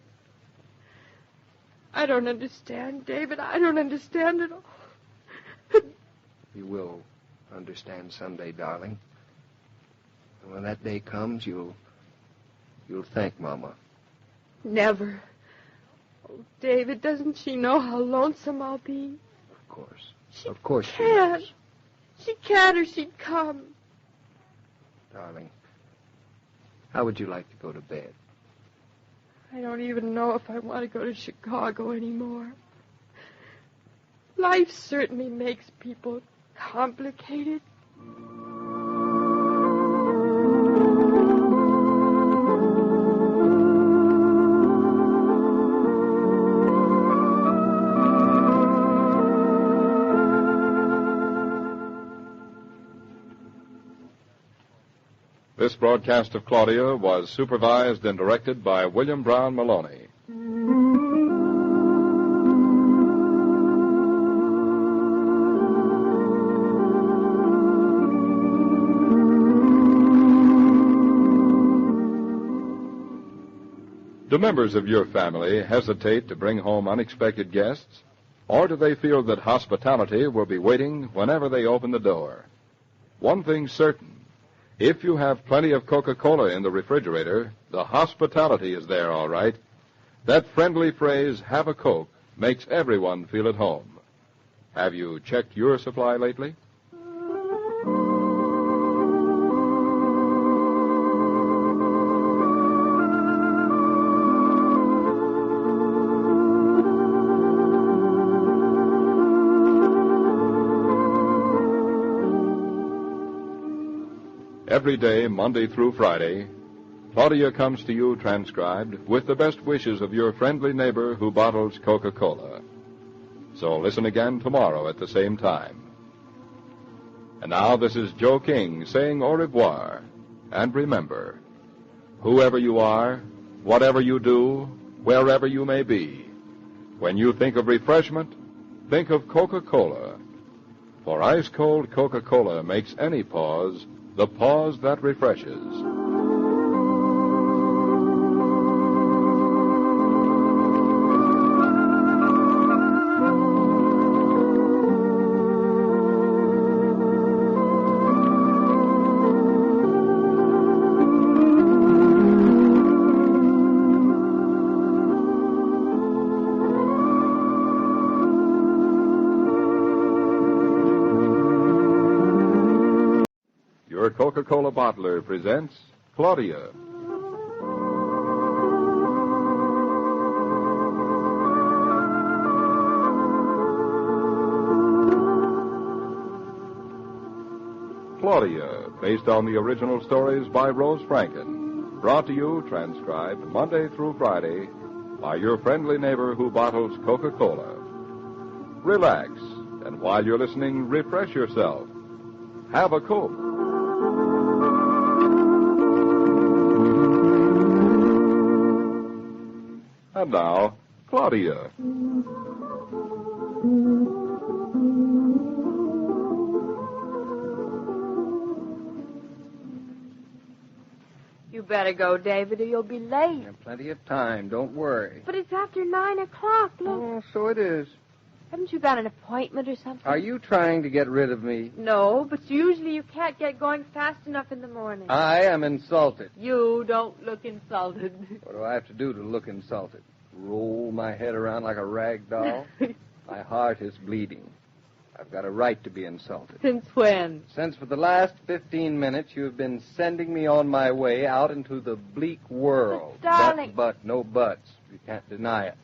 Speaker 4: I don't understand, David. I don't understand at all.
Speaker 3: You will understand someday, darling. And when that day comes, you'll thank Mama.
Speaker 4: Never. Oh, David, doesn't she know how lonesome I'll be?
Speaker 3: Of course.
Speaker 4: She
Speaker 3: of course
Speaker 4: can't.
Speaker 3: she knows.
Speaker 4: She can't or she'd come.
Speaker 3: Darling, how would you like to go to bed?
Speaker 4: I don't even know if I want to go to Chicago anymore. Life certainly makes people complicated.
Speaker 1: This broadcast of Claudia was supervised and directed by William Brown Maloney. Do members of your family hesitate to bring home unexpected guests? Or do they feel that hospitality will be waiting whenever they open the door? One thing's certain. If you have plenty of Coca-Cola in the refrigerator, the hospitality is there, all right. That friendly phrase, have a Coke, makes everyone feel at home. Have you checked your supply lately? Every day, Monday through Friday, Claudia comes to you transcribed with the best wishes of your friendly neighbor who bottles Coca-Cola. So listen again tomorrow at the same time. And now this is Joe King saying au revoir. And remember, whoever you are, whatever you do, wherever you may be, when you think of refreshment, think of Coca-Cola. For ice-cold Coca-Cola makes any pause the pause that refreshes. Coca-Cola bottler presents Claudia. Claudia, based on the original stories by Rose Franken. Brought to you, transcribed Monday through Friday, by your friendly neighbor who bottles Coca-Cola. Relax, and while you're listening, refresh yourself. Have a Coke. And now, Claudia.
Speaker 2: You better go, David, or you'll be late.
Speaker 3: Plenty of time. Don't worry.
Speaker 2: But it's after 9 o'clock, look.
Speaker 3: Oh, so it is.
Speaker 2: Haven't you got an appointment or something?
Speaker 3: Are you trying to get rid of me?
Speaker 2: No, but usually you can't get going fast enough in the morning.
Speaker 3: I am insulted.
Speaker 2: You don't look insulted.
Speaker 3: What do I have to do to look insulted? Roll my head around like a rag doll? My heart is bleeding. I've got a right to be insulted.
Speaker 2: Since when?
Speaker 3: Since for the last 15 minutes you have been sending me on my way out into the bleak world.
Speaker 2: But, darling.
Speaker 3: But, no buts. You can't deny it.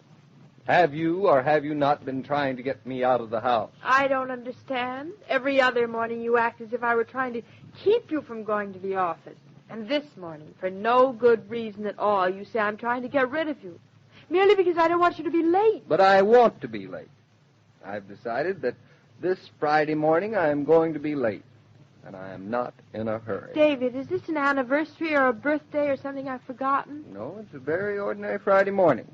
Speaker 3: Have you or have you not been trying to get me out of the house?
Speaker 2: I don't understand. Every other morning you act as if I were trying to keep you from going to the office. And this morning, for no good reason at all, you say I'm trying to get rid of you. Merely because I don't want you to be late.
Speaker 3: But I want to be late. I've decided that this Friday morning I am going to be late. And I am not in a hurry.
Speaker 2: David, is this an anniversary or a birthday or something I've forgotten?
Speaker 3: No, it's a very ordinary Friday morning.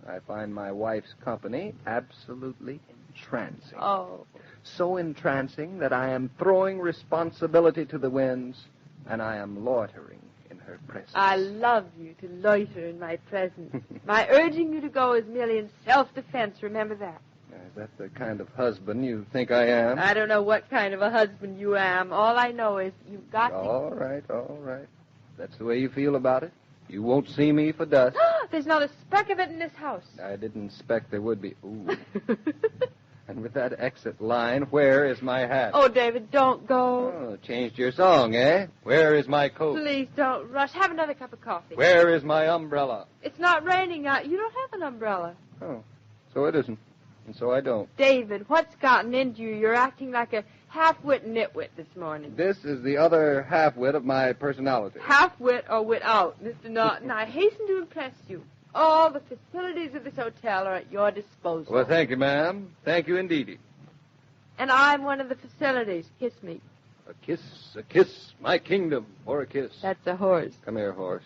Speaker 3: I find my wife's company absolutely entrancing.
Speaker 2: Oh.
Speaker 3: So entrancing that I am throwing responsibility to the winds, and I am loitering in her presence.
Speaker 2: I love you to loiter in my presence. My urging you to go is merely in self-defense, remember that.
Speaker 3: Is that the kind of husband you think I am?
Speaker 2: I don't know what kind of a husband you am. All I know is you've got to...
Speaker 3: All right. That's the way you feel about it? You won't see me for dust.
Speaker 2: There's not a speck of it in this house.
Speaker 3: I didn't expect there would be. Ooh. And with that exit line, where is my hat?
Speaker 2: Oh, David, don't go.
Speaker 3: Oh, changed your song, eh? Where is my coat?
Speaker 2: Please don't rush. Have another cup of coffee.
Speaker 3: Where is my umbrella?
Speaker 2: It's not raining out. You don't have an umbrella.
Speaker 3: Oh, so it isn't. And so I don't.
Speaker 2: David, what's gotten into you? You're acting like a half-wit nitwit this morning.
Speaker 3: This is the other half-wit of my personality.
Speaker 2: Half-wit or wit out, Mr. Norton. I hasten to impress you. All the facilities of this hotel are at your disposal.
Speaker 3: Well, thank you, ma'am. Thank you indeedy.
Speaker 2: And I'm one of the facilities. Kiss me.
Speaker 3: A kiss, my kingdom, or a kiss.
Speaker 2: That's a horse.
Speaker 3: Come here, horse.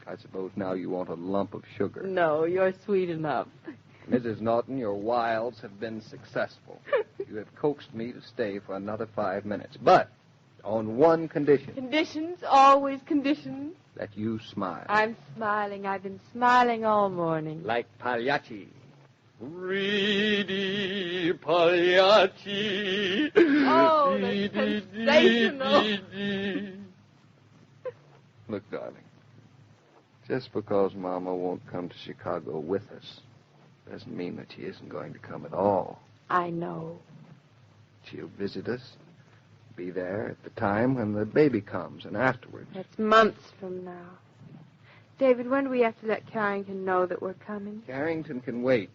Speaker 3: I suppose now you want a lump of sugar.
Speaker 2: No, you're sweet enough.
Speaker 3: Mrs. Norton, your wiles have been successful. You have coaxed me to stay for another 5 minutes. But on one condition.
Speaker 2: Conditions, always conditions.
Speaker 3: That you smile.
Speaker 2: I'm smiling. I've been smiling all morning.
Speaker 3: Like Pagliacci. Reedy Pagliacci.
Speaker 2: Oh, that's sensational.
Speaker 3: Look, darling. Just because Mama won't come to Chicago with us doesn't mean that she isn't going to come at all.
Speaker 2: I know.
Speaker 3: She'll visit us, be there at the time when the baby comes and afterwards.
Speaker 2: That's months from now. David, when do we have to let Carrington know that we're coming?
Speaker 3: Carrington can wait.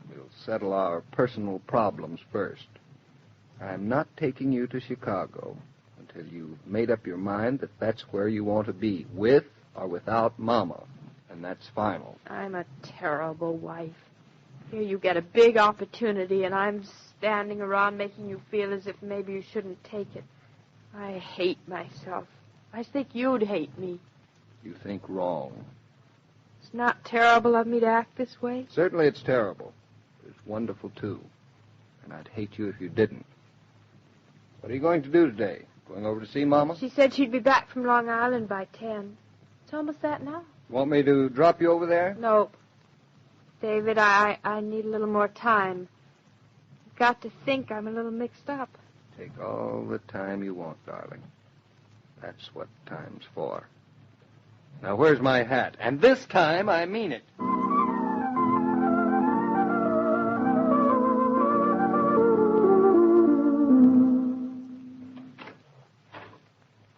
Speaker 3: We'll settle our personal problems first. I'm not taking you to Chicago until you've made up your mind that that's where you want to be, with or without Mama, and that's final.
Speaker 2: I'm a terrible wife. Here you get a big opportunity, and I'm standing around making you feel as if maybe you shouldn't take it. I hate myself. I think you'd hate me.
Speaker 3: You think wrong.
Speaker 2: It's not terrible of me to act this way.
Speaker 3: Certainly it's terrible. It's wonderful, too. And I'd hate you if you didn't. What are you going to do today? Going over to see Mama?
Speaker 2: She said she'd be back from Long Island by 10. It's almost that now.
Speaker 3: Want me to drop you over there?
Speaker 2: Nope. David, I need a little more time. I've got to think. I'm a little mixed up.
Speaker 3: Take all the time you want, darling. That's what time's for. Now, where's my hat? And this time, I mean it.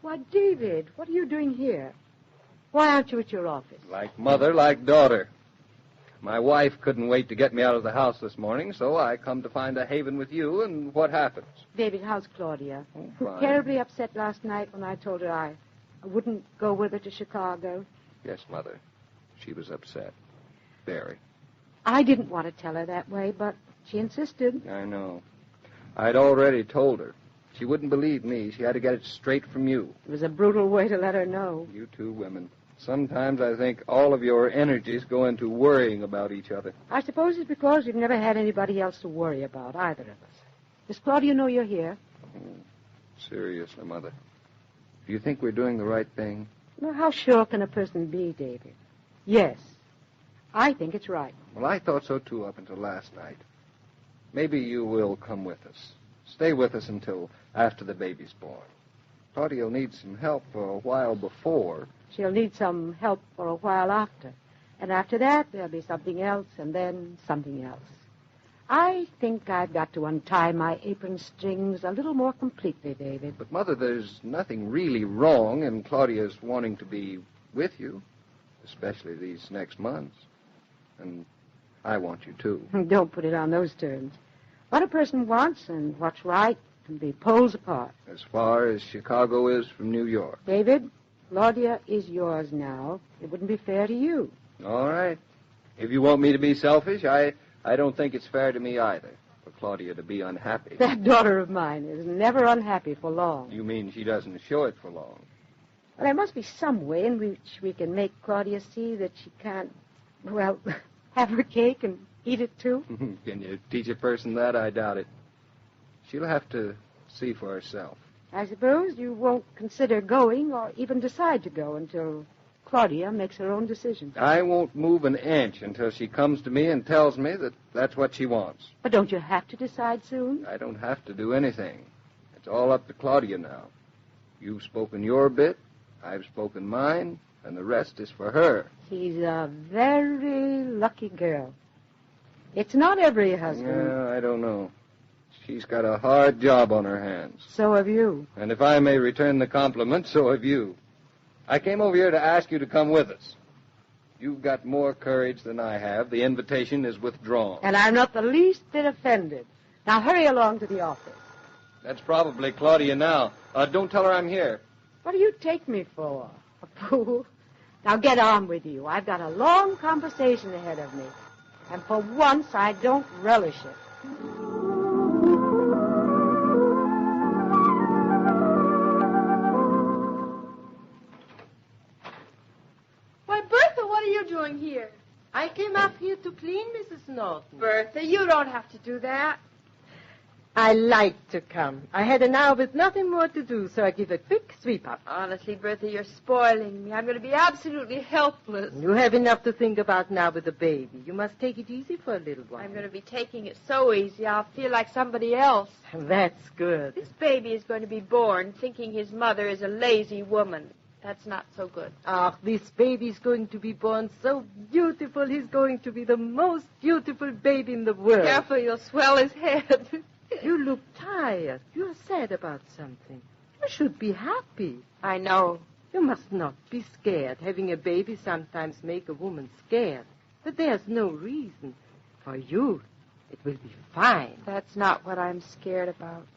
Speaker 4: Why, David, what are you doing here? Why aren't you at your office?
Speaker 3: Like mother, like daughter. My wife couldn't wait to get me out of the house this morning, so I come to find a haven with you, and what happens?
Speaker 4: David, how's Claudia?
Speaker 3: Fine.
Speaker 4: Terribly upset last night when I told her I wouldn't go with her to Chicago.
Speaker 3: Yes, Mother. She was upset. Very.
Speaker 4: I didn't want to tell her that way, but she insisted.
Speaker 3: I know. I'd already told her. She wouldn't believe me. She had to get it straight from you.
Speaker 4: It was a brutal way to let her know.
Speaker 3: You two women. Sometimes I think all of your energies go into worrying about each other.
Speaker 4: I suppose it's because we've never had anybody else to worry about, either of us. Does Claudia know you're here?
Speaker 3: Seriously, Mother. Do you think we're doing the right thing?
Speaker 4: Well, how sure can a person be, David? Yes. I think it's right.
Speaker 3: Well, I thought so, too, up until last night. Maybe you will come with us. Stay with us until after the baby's born. Claudia will need some help for a while before.
Speaker 4: She'll need some help for a while after. And after that, there'll be something else, and then something else. I think I've got to untie my apron strings a little more completely, David.
Speaker 3: But, Mother, there's nothing really wrong in Claudia's wanting to be with you, especially these next months. And I want you, too.
Speaker 4: Don't put it on those terms. What a person wants and what's right can be poles apart.
Speaker 3: As far as Chicago is from New York.
Speaker 4: David, Claudia is yours now. It wouldn't be fair to you.
Speaker 3: All right. If you want me to be selfish, I don't think it's fair to me either for Claudia to be unhappy.
Speaker 4: That daughter of mine is never unhappy for long.
Speaker 3: You mean she doesn't show it for long?
Speaker 4: Well, there must be some way in which we can make Claudia see that she can't, well, have her cake and eat it too.
Speaker 3: Can you teach a person that? I doubt it. She'll have to see for herself.
Speaker 4: I suppose you won't consider going or even decide to go until Claudia makes her own decision.
Speaker 3: I won't move an inch until she comes to me and tells me that that's what she wants.
Speaker 4: But don't you have to decide soon?
Speaker 3: I don't have to do anything. It's all up to Claudia now. You've spoken your bit, I've spoken mine, and the rest is for her.
Speaker 4: She's a very lucky girl. It's not every husband.
Speaker 3: Yeah, I don't know. She's got a hard job on her hands.
Speaker 4: So have you.
Speaker 3: And if I may return the compliment, so have you. I came over here to ask you to come with us. You've got more courage than I have. The invitation is withdrawn.
Speaker 4: And I'm not the least bit offended. Now hurry along to the office.
Speaker 3: That's probably Claudia now. Don't tell her I'm here.
Speaker 4: What do you take me for? A fool? Now get on with you. I've got a long conversation ahead of me. And for once, I don't relish it.
Speaker 2: Why, Bertha, what are you doing here?
Speaker 8: I came up here to clean, Mrs. Norton.
Speaker 2: Bertha, you don't have to do that.
Speaker 8: I like to come. I had an hour with nothing more to do, so I give a quick sweep up.
Speaker 2: Honestly, Bertha, you're spoiling me. I'm going to be absolutely helpless.
Speaker 8: You have enough to think about now with the baby. You must take it easy for a little while.
Speaker 2: I'm going to be taking it so easy, I'll feel like somebody else.
Speaker 8: That's good.
Speaker 2: This baby is going to be born thinking his mother is a lazy woman. That's not so good.
Speaker 8: Ah, this baby's going to be born so beautiful. He's going to be the most beautiful baby in the world.
Speaker 2: Careful, you'll swell his head.
Speaker 8: You look tired. You're sad about something. You should be happy.
Speaker 2: I know.
Speaker 8: You must not be scared. Having a baby sometimes make a woman scared. But there's no reason. For you, it will be fine.
Speaker 2: That's not what I'm scared about.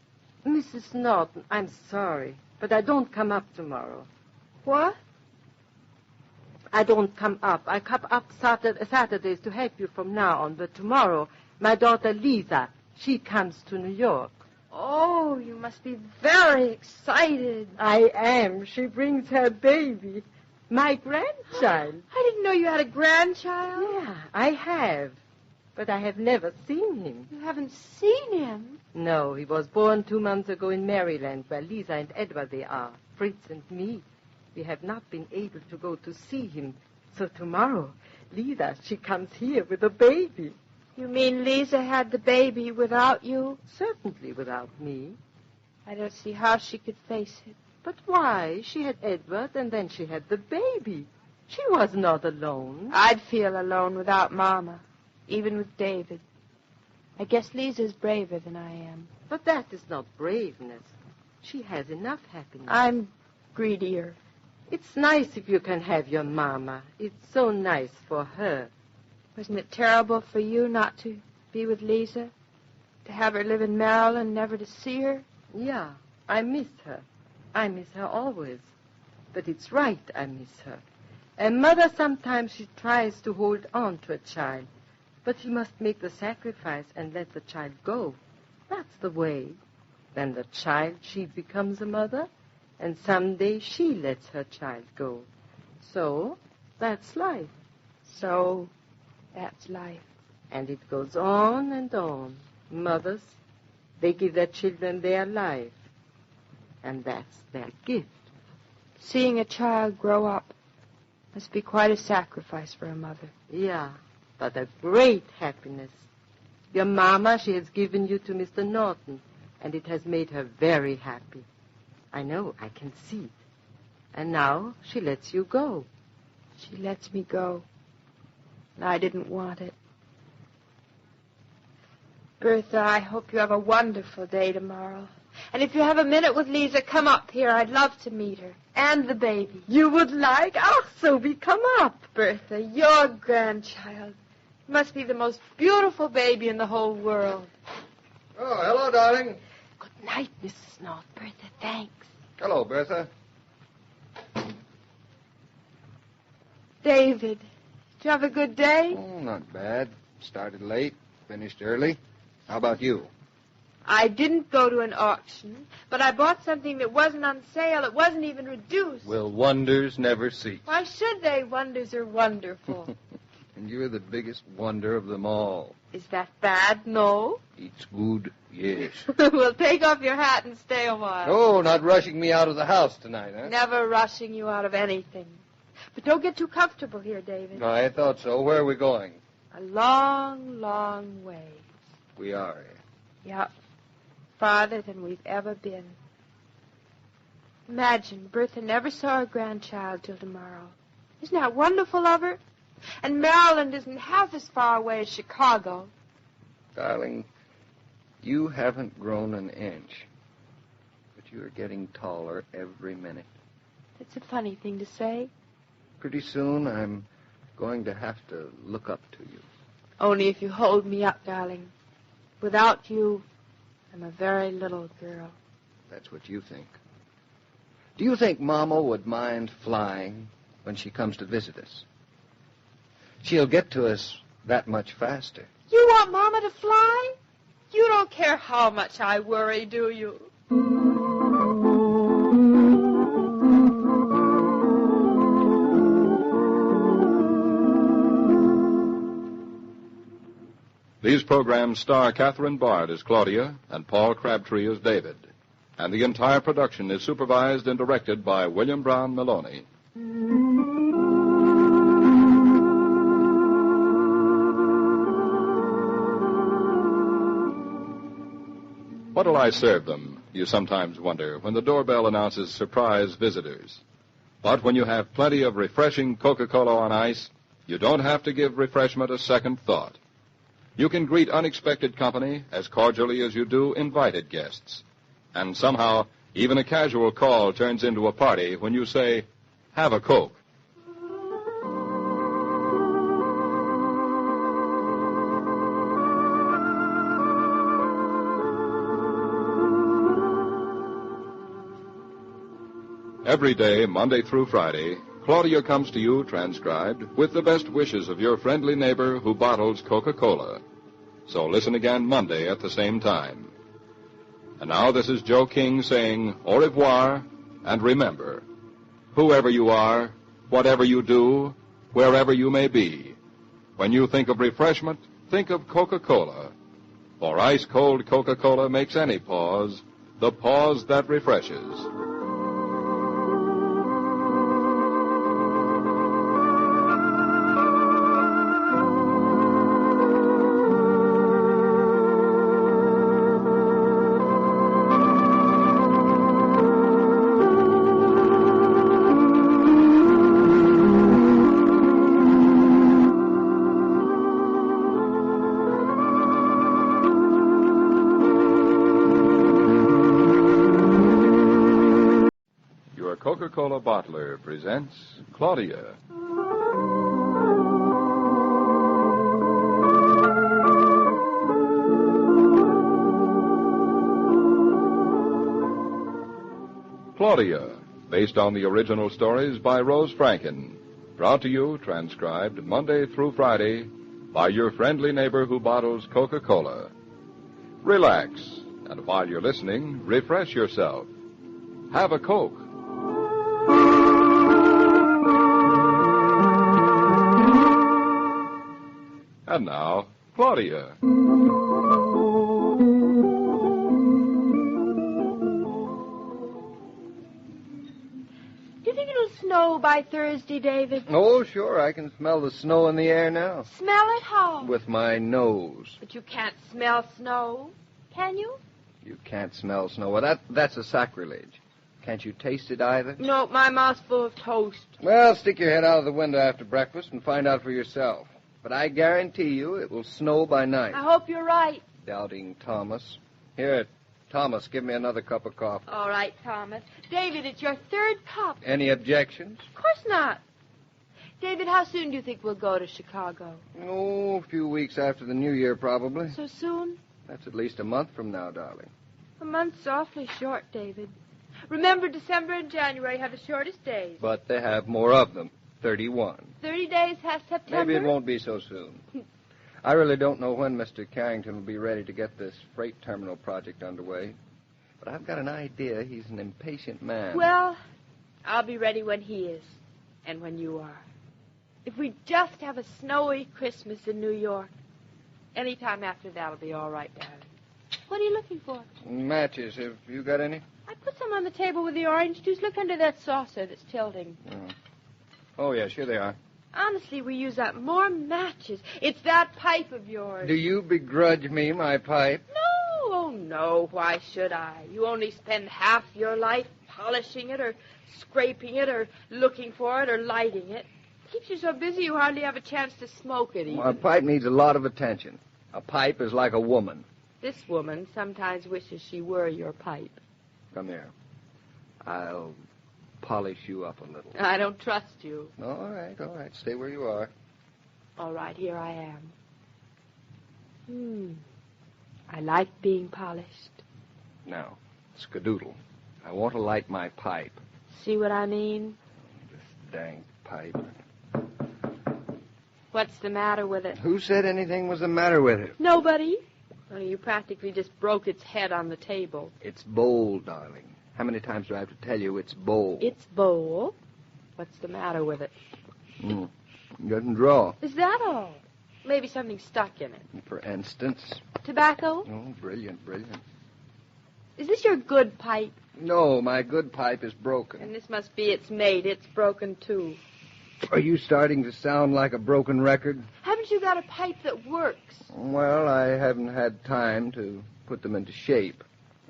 Speaker 8: Mrs. Norton, I'm sorry, but I don't come up tomorrow.
Speaker 2: What?
Speaker 8: I don't come up. I come up Saturdays to help you from now on. But tomorrow, my daughter Lisa, she comes to New York.
Speaker 2: Oh, you must be very excited.
Speaker 8: I am. She brings her baby, my grandchild.
Speaker 2: I didn't know you had a grandchild.
Speaker 8: Yeah, I have. But I have never seen him.
Speaker 2: You haven't seen him?
Speaker 8: No, he was born 2 months ago in Maryland, where Lisa and Edward they are, Fritz and me. We have not been able to go to see him. So tomorrow, Lisa, she comes here with a baby.
Speaker 2: You mean Lisa had the baby without you?
Speaker 8: Certainly without me.
Speaker 2: I don't see how she could face it.
Speaker 8: But why? She had Edward, and then she had the baby. She was not alone.
Speaker 2: I'd feel alone without Mama, even with David. I guess Lisa's braver than I am.
Speaker 8: But that is not braveness. She has enough happiness.
Speaker 2: I'm
Speaker 9: greedier.
Speaker 8: It's nice if you can have your mama. It's so nice for her.
Speaker 4: Wasn't it terrible for you not to be with Lisa? To have her live in Maryland, never to see her?
Speaker 8: Yeah, I miss her. I miss her always. But it's right I miss her. And Mother sometimes she tries to hold on to a child. But she must make the sacrifice and let the child go. That's the way. Then the child, she becomes a mother, and someday she lets her child go. So, that's life.
Speaker 4: So, that's life.
Speaker 8: And it goes on and on. Mothers, they give their children their life. And that's their gift.
Speaker 4: Seeing a child grow up must be quite a sacrifice for a mother.
Speaker 8: Yeah, but a great happiness. Your mama, she has given you to Mr. Norton, and it has made her very happy. I know, I can see it. And now she lets you go.
Speaker 4: She lets me go. And I didn't want it. Bertha, I hope you have a wonderful day tomorrow. And if you have a minute with Lisa, come up here. I'd love to meet her. And the baby.
Speaker 8: You would like? Oh, Sophie, come up.
Speaker 4: Bertha, your grandchild. Must be the most beautiful baby in the whole world.
Speaker 3: Oh, hello, darling.
Speaker 4: Good night, Mrs. North. Bertha, thanks.
Speaker 3: Hello, Bertha.
Speaker 4: David, did you have a good day?
Speaker 3: Oh, not bad. Started late, finished early. How about you?
Speaker 4: I didn't go to an auction, but I bought something that wasn't on sale. It wasn't even reduced.
Speaker 3: Will wonders never cease?
Speaker 4: Why should they? Wonders are wonderful.
Speaker 3: And you're the biggest wonder of them all.
Speaker 4: Is that bad? No.
Speaker 3: It's good, yes.
Speaker 4: Well, take off your hat and stay a while.
Speaker 3: Oh, not rushing me out of the house tonight, huh?
Speaker 4: Never rushing you out of anything. But don't get too comfortable here, David.
Speaker 3: No, I thought so. Where are we going?
Speaker 4: A long, long way.
Speaker 3: We are.
Speaker 4: Yep. Farther than we've ever been. Imagine, Bertha never saw her grandchild till tomorrow. Isn't that wonderful of her? And Maryland isn't half as far away as Chicago.
Speaker 3: Darling, you haven't grown an inch, but you are getting taller every minute.
Speaker 4: That's a funny thing to say.
Speaker 3: Pretty soon I'm going to have to look up to you.
Speaker 4: Only if you hold me up, darling. Without you, I'm a very little girl.
Speaker 3: That's what you think. Do you think Mama would mind flying when she comes to visit us? She'll get to us that much faster.
Speaker 4: You want Mama to fly? You don't care how much I worry, do you?
Speaker 1: These programs star Catherine Bard as Claudia and Paul Crabtree as David. And the entire production is supervised and directed by William Brown Maloney. What'll I serve them, you sometimes wonder, when the doorbell announces surprise visitors. But when you have plenty of refreshing Coca-Cola on ice, you don't have to give refreshment a second thought. You can greet unexpected company as cordially as you do invited guests. And somehow, even a casual call turns into a party when you say, "Have a Coke." Every day, Monday through Friday, Claudia comes to you, transcribed, with the best wishes of your friendly neighbor who bottles Coca-Cola. So listen again Monday at the same time. And now this is Joe King saying au revoir, and remember, whoever you are, whatever you do, wherever you may be, when you think of refreshment, think of Coca-Cola. For ice-cold Coca-Cola makes any pause the pause that refreshes. Coca-Cola bottler presents Claudia. Claudia, based on the original stories by Rose Franken. Brought to you, transcribed Monday through Friday, by your friendly neighbor who bottles Coca-Cola. Relax, and while you're listening, refresh yourself. Have a Coke. And now, Claudia.
Speaker 2: Do you think it'll snow by Thursday, David?
Speaker 3: Oh, sure, I can smell the snow in the air now.
Speaker 2: Smell it how?
Speaker 3: With my nose.
Speaker 2: But you can't smell snow, can you?
Speaker 3: You can't smell snow. Well, that's a sacrilege. Can't you taste it either?
Speaker 2: No, my mouth's full of toast.
Speaker 3: Well, stick your head out of the window after breakfast and find out for yourself. But I guarantee you it will snow by night.
Speaker 2: I hope you're right.
Speaker 3: Doubting Thomas. Here, Thomas, give me another cup of coffee.
Speaker 2: All right, Thomas. David, it's your third cup.
Speaker 3: Any objections?
Speaker 2: Of course not. David, how soon do you think we'll go to Chicago?
Speaker 3: Oh, a few weeks after the New Year, probably.
Speaker 2: So soon?
Speaker 3: That's at least a month from now, darling.
Speaker 2: A month's awfully short, David. Remember, December and January have the shortest days.
Speaker 3: But they have more of them. 31.
Speaker 2: 30 days has September.
Speaker 3: Maybe it won't be so soon. I really don't know when Mr. Carrington will be ready to get this freight terminal project underway. But I've got an idea he's an impatient man.
Speaker 2: Well, I'll be ready when he is, and when you are. If we just have a snowy Christmas in New York, any time after that'll be all right, darling. What are you looking for?
Speaker 3: Matches. Have you got any?
Speaker 2: I put some on the table with the orange juice. Look under that saucer that's tilting.
Speaker 3: Oh, yes, here they are.
Speaker 2: Honestly, we use up more matches. It's that pipe of yours.
Speaker 3: Do you begrudge me my pipe?
Speaker 2: No, oh no, why should I? You only spend half your life polishing it or scraping it or looking for it or lighting it. Keeps you so busy you hardly have a chance to smoke it even.
Speaker 3: My pipe needs a lot of attention. A pipe is like a woman.
Speaker 2: This woman sometimes wishes she were your pipe.
Speaker 3: Come here. I'll polish you up a little.
Speaker 2: I don't trust you.
Speaker 3: All right. Stay where you are.
Speaker 2: All right, here I am. I like being polished.
Speaker 3: Now, Skadoodle, I want to light my pipe.
Speaker 2: See what I mean?
Speaker 3: This dang pipe.
Speaker 2: What's the matter with it?
Speaker 3: Who said anything was the matter with it?
Speaker 2: Nobody. Only you practically just broke its head on the table.
Speaker 3: It's bold, darling. How many times do I have to tell you it's bold?
Speaker 2: It's bold. What's the matter with it?
Speaker 3: It doesn't draw.
Speaker 2: Is that all? Maybe something stuck in it.
Speaker 3: For instance?
Speaker 2: Tobacco?
Speaker 3: Oh, brilliant.
Speaker 2: Is this your good pipe?
Speaker 3: No, my good pipe is broken.
Speaker 2: And this must be its mate. It's broken, too.
Speaker 3: Are you starting to sound like a broken record?
Speaker 2: Haven't you got a pipe that works?
Speaker 3: Well, I haven't had time to put them into shape.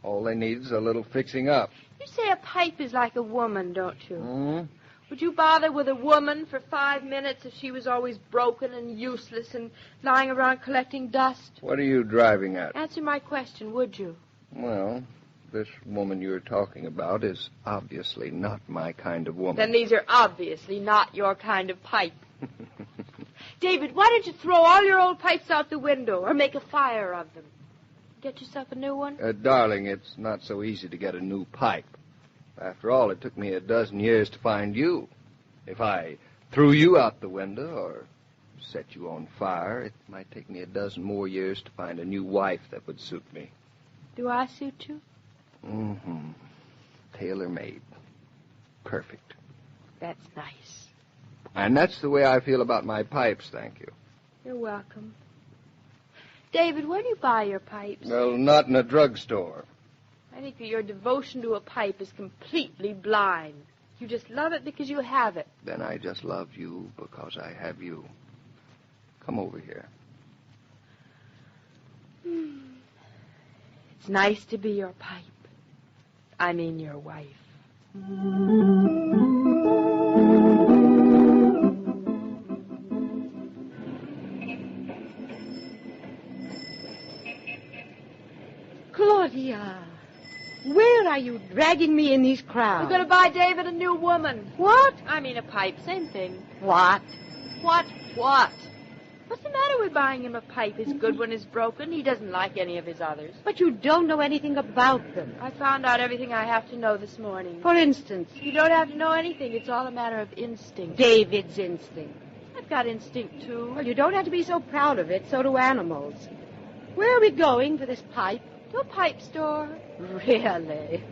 Speaker 3: All they need is a little fixing up.
Speaker 2: You say a pipe is like a woman, don't you?
Speaker 3: Hmm?
Speaker 2: Would you bother with a woman for 5 minutes if she was always broken and useless and lying around collecting dust?
Speaker 3: What are you driving at?
Speaker 2: Answer my question, would you?
Speaker 3: Well, this woman you're talking about is obviously not my kind of woman.
Speaker 2: Then these are obviously not your kind of pipe. David, why don't you throw all your old pipes out the window or make a fire of them? Get yourself a new one?
Speaker 3: Darling, it's not so easy to get a new pipe. After all, it took me a dozen years to find you. If I threw you out the window or set you on fire, it might take me a dozen more years to find a new wife that would suit me.
Speaker 2: Do I suit you?
Speaker 3: Mm-hmm. Tailor-made. Perfect.
Speaker 2: That's nice.
Speaker 3: And that's the way I feel about my pipes, thank you.
Speaker 2: You're welcome. David, where do you buy your pipes?
Speaker 3: Well, not in a drugstore.
Speaker 2: I think that your devotion to a pipe is completely blind. You just love it because you have it.
Speaker 3: Then I just love you because I have you. Come over here.
Speaker 2: It's nice to be your pipe. I mean your wife.
Speaker 4: Claudia, where are you dragging me in these crowds.
Speaker 2: We're going to buy David a new woman.
Speaker 4: What?
Speaker 2: I mean a pipe, same thing.
Speaker 4: What?
Speaker 2: What? What's the matter with buying him a pipe? His good one is broken. He doesn't like any of his others.
Speaker 4: But you don't know anything about them.
Speaker 2: I found out everything I have to know this morning.
Speaker 4: For instance?
Speaker 2: You don't have to know anything. It's all a matter of instinct.
Speaker 4: David's instinct.
Speaker 2: I've got instinct, too.
Speaker 4: Well, you don't have to be so proud of it. So do animals. Where are we going for this pipe?
Speaker 2: To a pipe store.
Speaker 4: Really?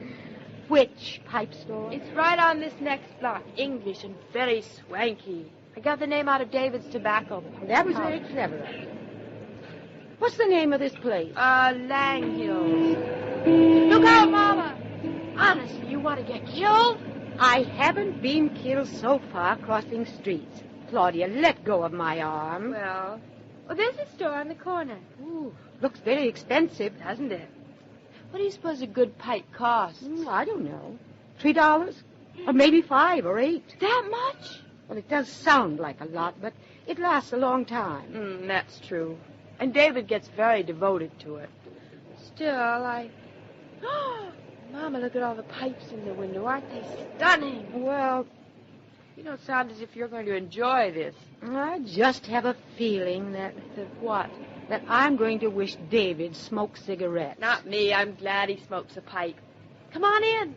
Speaker 4: Which pipe store?
Speaker 2: It's right on this next block. English and very swanky. I got the name out of David's tobacco.
Speaker 4: That was very clever of you. What's the name of this place?
Speaker 2: Lang Hills. Look out, Mama! Honestly, you want to get killed?
Speaker 4: I haven't been killed so far crossing streets. Claudia, let go of my arm.
Speaker 2: Well, there's a store on the corner.
Speaker 4: Ooh, looks very expensive, doesn't it?
Speaker 2: What do you suppose a good pipe costs?
Speaker 4: I don't know. $3? Or maybe 5 or 8.
Speaker 2: That much?
Speaker 4: Well, it does sound like a lot, but it lasts a long time.
Speaker 2: That's true. And David gets very devoted to it. Still, Mama, look at all the pipes in the window. Aren't they stunning?
Speaker 4: Well,
Speaker 2: you don't sound as if you're going to enjoy this.
Speaker 4: I just have a feeling that what? That I'm going to wish David smoked cigarettes.
Speaker 2: Not me. I'm glad he smokes a pipe. Come on in.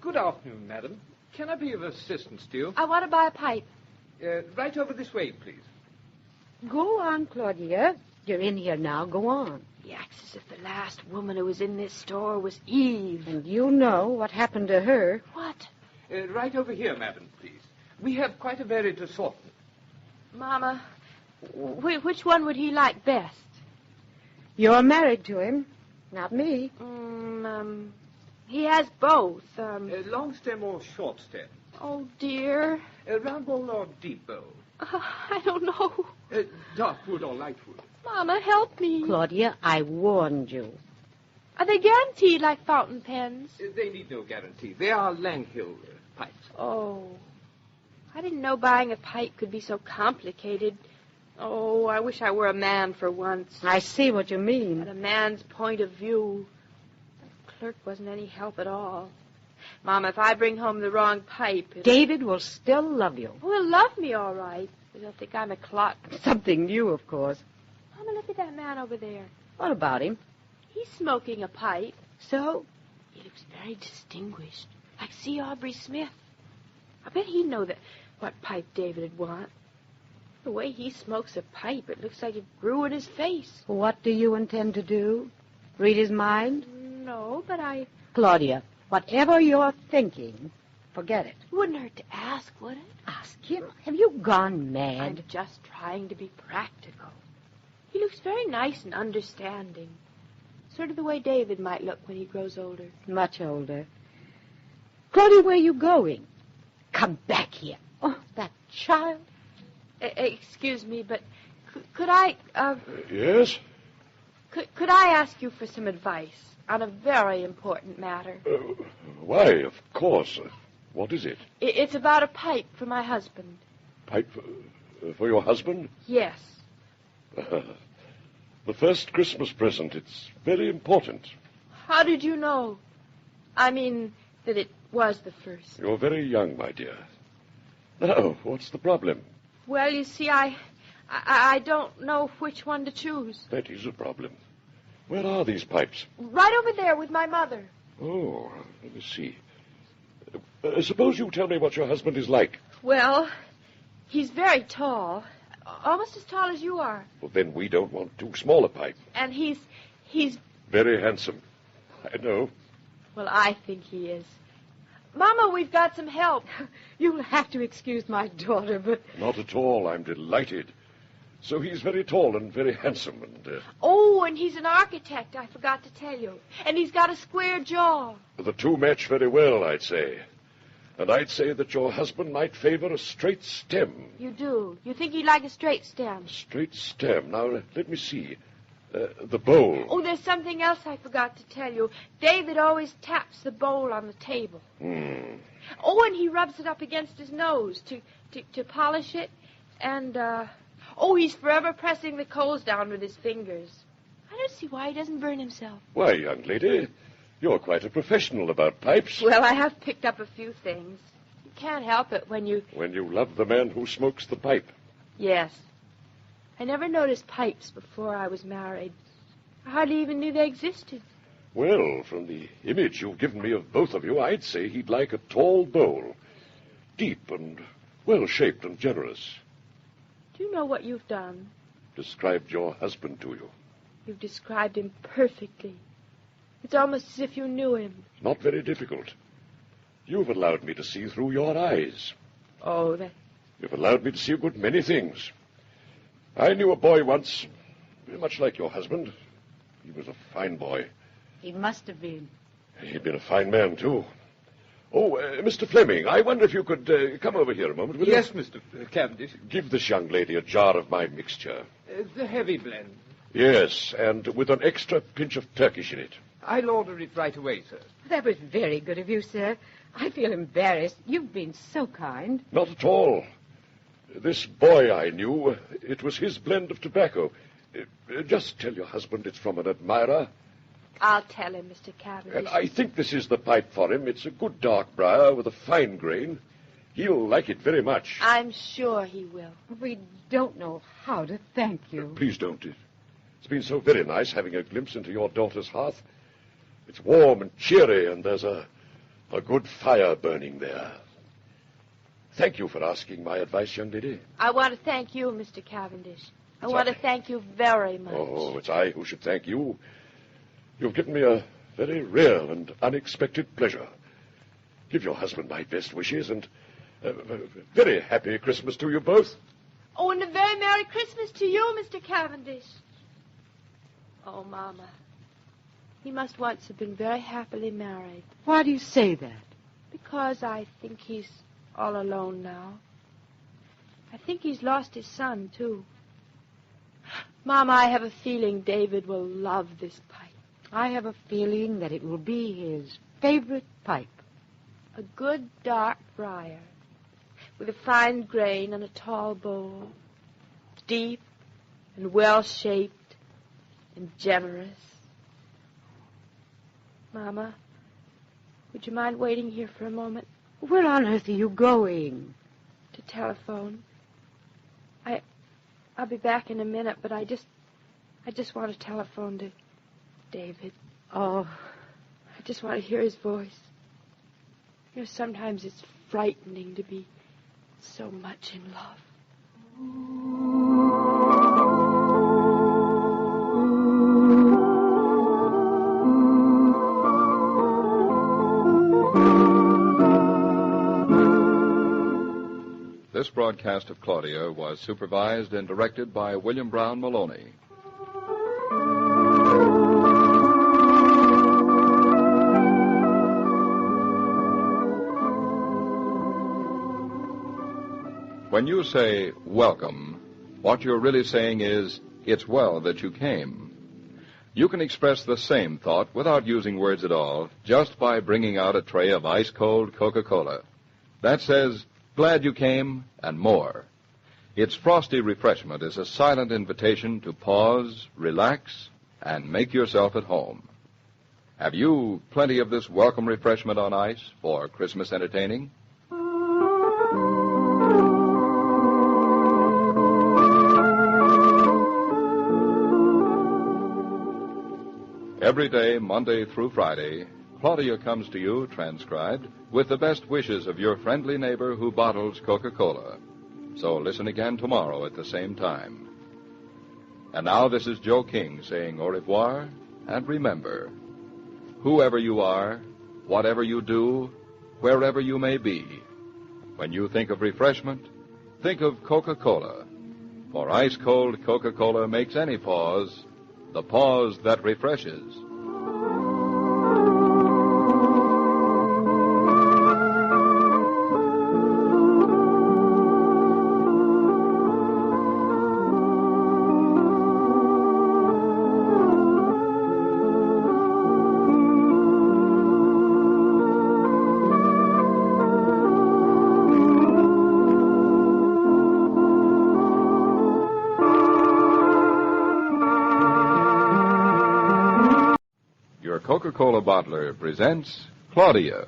Speaker 13: Good afternoon, madam. Can I be of assistance to you?
Speaker 2: I want to buy a pipe.
Speaker 13: Right over this way, please.
Speaker 4: Go on, Claudia. You're in here now. Go on.
Speaker 2: He acts as if the last woman who was in this store was Eve.
Speaker 4: And you know what happened to her.
Speaker 2: What?
Speaker 13: Right over here, madam, please. We have quite a varied assortment.
Speaker 2: Mama, which one would he like best?
Speaker 4: You're married to him, not me.
Speaker 2: He has both.
Speaker 13: Long stem or short stem?
Speaker 2: Oh, dear.
Speaker 13: Round bowl or deep bowl?
Speaker 2: I don't know.
Speaker 13: Dark wood or light wood?
Speaker 2: Mama, help me.
Speaker 4: Claudia, I warned you.
Speaker 2: Are they guaranteed like fountain pens?
Speaker 13: They need no guarantee. They are Langhill pipes.
Speaker 2: Oh. I didn't know buying a pipe could be so complicated. Oh, I wish I were a man for once.
Speaker 4: I see what you mean.
Speaker 2: At a man's point of view. The clerk wasn't any help at all. Mama, if I bring home the wrong pipe...
Speaker 4: David will still love you.
Speaker 2: Oh, he'll love me all right. But he'll think I'm a clot.
Speaker 4: Something new, of course.
Speaker 2: Mama, look at that man over there.
Speaker 4: What about him?
Speaker 2: He's smoking a pipe.
Speaker 4: So?
Speaker 2: He looks very distinguished. Like C. Aubrey Smith. I bet he'd know what pipe David would want. The way he smokes a pipe, it looks like it grew in his face.
Speaker 4: What do you intend to do? Read his mind?
Speaker 2: No, but
Speaker 4: Claudia, whatever you're thinking, forget it.
Speaker 2: It wouldn't hurt to ask, would it?
Speaker 4: Ask him? Have you gone mad?
Speaker 2: I'm just trying to be practical. He looks very nice and understanding. Sort of the way David might look when he grows older.
Speaker 4: Much older. Claudia, where are you going? Come back here. Oh, that child.
Speaker 2: Excuse me, but could I...
Speaker 6: Yes?
Speaker 2: Could I ask you for some advice on a very important matter?
Speaker 6: Why, of course. What is it?
Speaker 2: It's about a pipe for my husband.
Speaker 6: Pipe for your husband?
Speaker 2: Yes.
Speaker 6: The first Christmas present. It's very important.
Speaker 2: How did you know? I mean, that it was the first.
Speaker 6: You're very young, my dear. Now, what's the problem?
Speaker 2: Well, you see, I don't know which one to choose.
Speaker 6: That is a problem. Where are these pipes?
Speaker 2: Right over there with my mother.
Speaker 6: Oh, let me see. Suppose you tell me what your husband is like.
Speaker 2: Well, he's very tall. Almost as tall as you are.
Speaker 6: Well, then we don't want too small a pipe.
Speaker 2: And he's...
Speaker 6: Very handsome. I know.
Speaker 2: Well, I think he is. Mama, we've got some help.
Speaker 4: You'll have to excuse my daughter, but...
Speaker 6: Not at all. I'm delighted. So he's very tall and very handsome and...
Speaker 2: Oh, and he's an architect, I forgot to tell you. And he's got a square jaw.
Speaker 6: The two match very well, I'd say. And I'd say that your husband might favor a straight stem.
Speaker 2: You do? You think he'd like a straight stem?
Speaker 6: Straight stem. Now, let me see. The bowl.
Speaker 2: Oh, there's something else I forgot to tell you. David always taps the bowl on the table. Oh, and he rubs it up against his nose to polish it. And, he's forever pressing the coals down with his fingers. I
Speaker 9: don't see why he doesn't burn himself.
Speaker 14: Why, young lady, you're quite a professional about pipes.
Speaker 2: Well, I have picked up a few things. You can't help it when you...
Speaker 14: When you love the man who smokes the pipe.
Speaker 2: Yes. I never noticed pipes before I was married. I hardly even knew they existed.
Speaker 14: Well, from the image you've given me of both of you, I'd say he'd like a tall bowl. Deep and well-shaped and generous.
Speaker 2: Do you know what you've done?
Speaker 14: Described your husband to you.
Speaker 2: You've described him perfectly. It's almost as if you knew him.
Speaker 14: Not very difficult. You've allowed me to see through your eyes.
Speaker 2: Oh, that...
Speaker 14: You've allowed me to see a good many things. I knew a boy once, very much like your husband. He was a fine boy.
Speaker 4: He must have been.
Speaker 14: He'd been a fine man, too. Oh, Mr. Fleming, I wonder if you could come over here a moment, will you?
Speaker 15: Yes, Mr. Cavendish.
Speaker 14: Give this young lady a jar of my mixture.
Speaker 15: The heavy blend.
Speaker 14: Yes, and with an extra pinch of Turkish in it.
Speaker 15: I'll order it right away, sir.
Speaker 4: That was very good of you, sir. I feel embarrassed. You've been so kind.
Speaker 14: Not at all. This boy I knew, it was his blend of tobacco. Just tell your husband it's from an admirer.
Speaker 2: I'll tell him, Mr. Cavendish.
Speaker 14: And I think this is the pipe for him. It's a good dark briar with a fine grain. He'll like it very much.
Speaker 2: I'm sure he will.
Speaker 4: We don't know how to thank you.
Speaker 14: Please don't. It's been so very nice having a glimpse into your daughter's hearth. It's warm and cheery, and there's a good fire burning there. Thank you for asking my advice, young lady.
Speaker 2: I want to thank you, Mr. Cavendish. I want to thank you very much.
Speaker 14: Oh, it's I who should thank you. You've given me a very real and unexpected pleasure. Give your husband my best wishes, and a very happy Christmas to you both.
Speaker 2: Oh, and a very Merry Christmas to you, Mr. Cavendish. Oh, Mama. He must once have been very happily married.
Speaker 4: Why do you say that?
Speaker 2: Because I think he's all alone now. I think he's lost his son, too. Mama, I have a feeling David will love this pipe.
Speaker 4: I have a feeling that it will be his favorite pipe.
Speaker 2: A good dark briar with a fine grain and a tall bowl, deep and well-shaped and generous. Mama, would you mind waiting here for a moment?
Speaker 4: Where on earth are you going?
Speaker 2: To telephone. I'll be back in a minute, but I just want to telephone to David.
Speaker 4: Oh.
Speaker 2: I just want to hear his voice. You know, sometimes it's frightening to be so much in love.
Speaker 1: This broadcast of Claudia was supervised and directed by William Brown Maloney. When you say welcome, what you're really saying is, it's well that you came. You can express the same thought without using words at all, just by bringing out a tray of ice-cold Coca-Cola. That says, glad you came, and more. Its frosty refreshment is a silent invitation to pause, relax, and make yourself at home. Have you plenty of this welcome refreshment on ice for Christmas entertaining? Every day, Monday through Friday, Claudia comes to you, transcribed, with the best wishes of your friendly neighbor who bottles Coca-Cola. So listen again tomorrow at the same time. And now this is Joe King saying au revoir, and remember, whoever you are, whatever you do, wherever you may be, when you think of refreshment, think of Coca-Cola. For ice-cold Coca-Cola makes any pause the pause that refreshes. Coca-Cola bottler presents Claudia.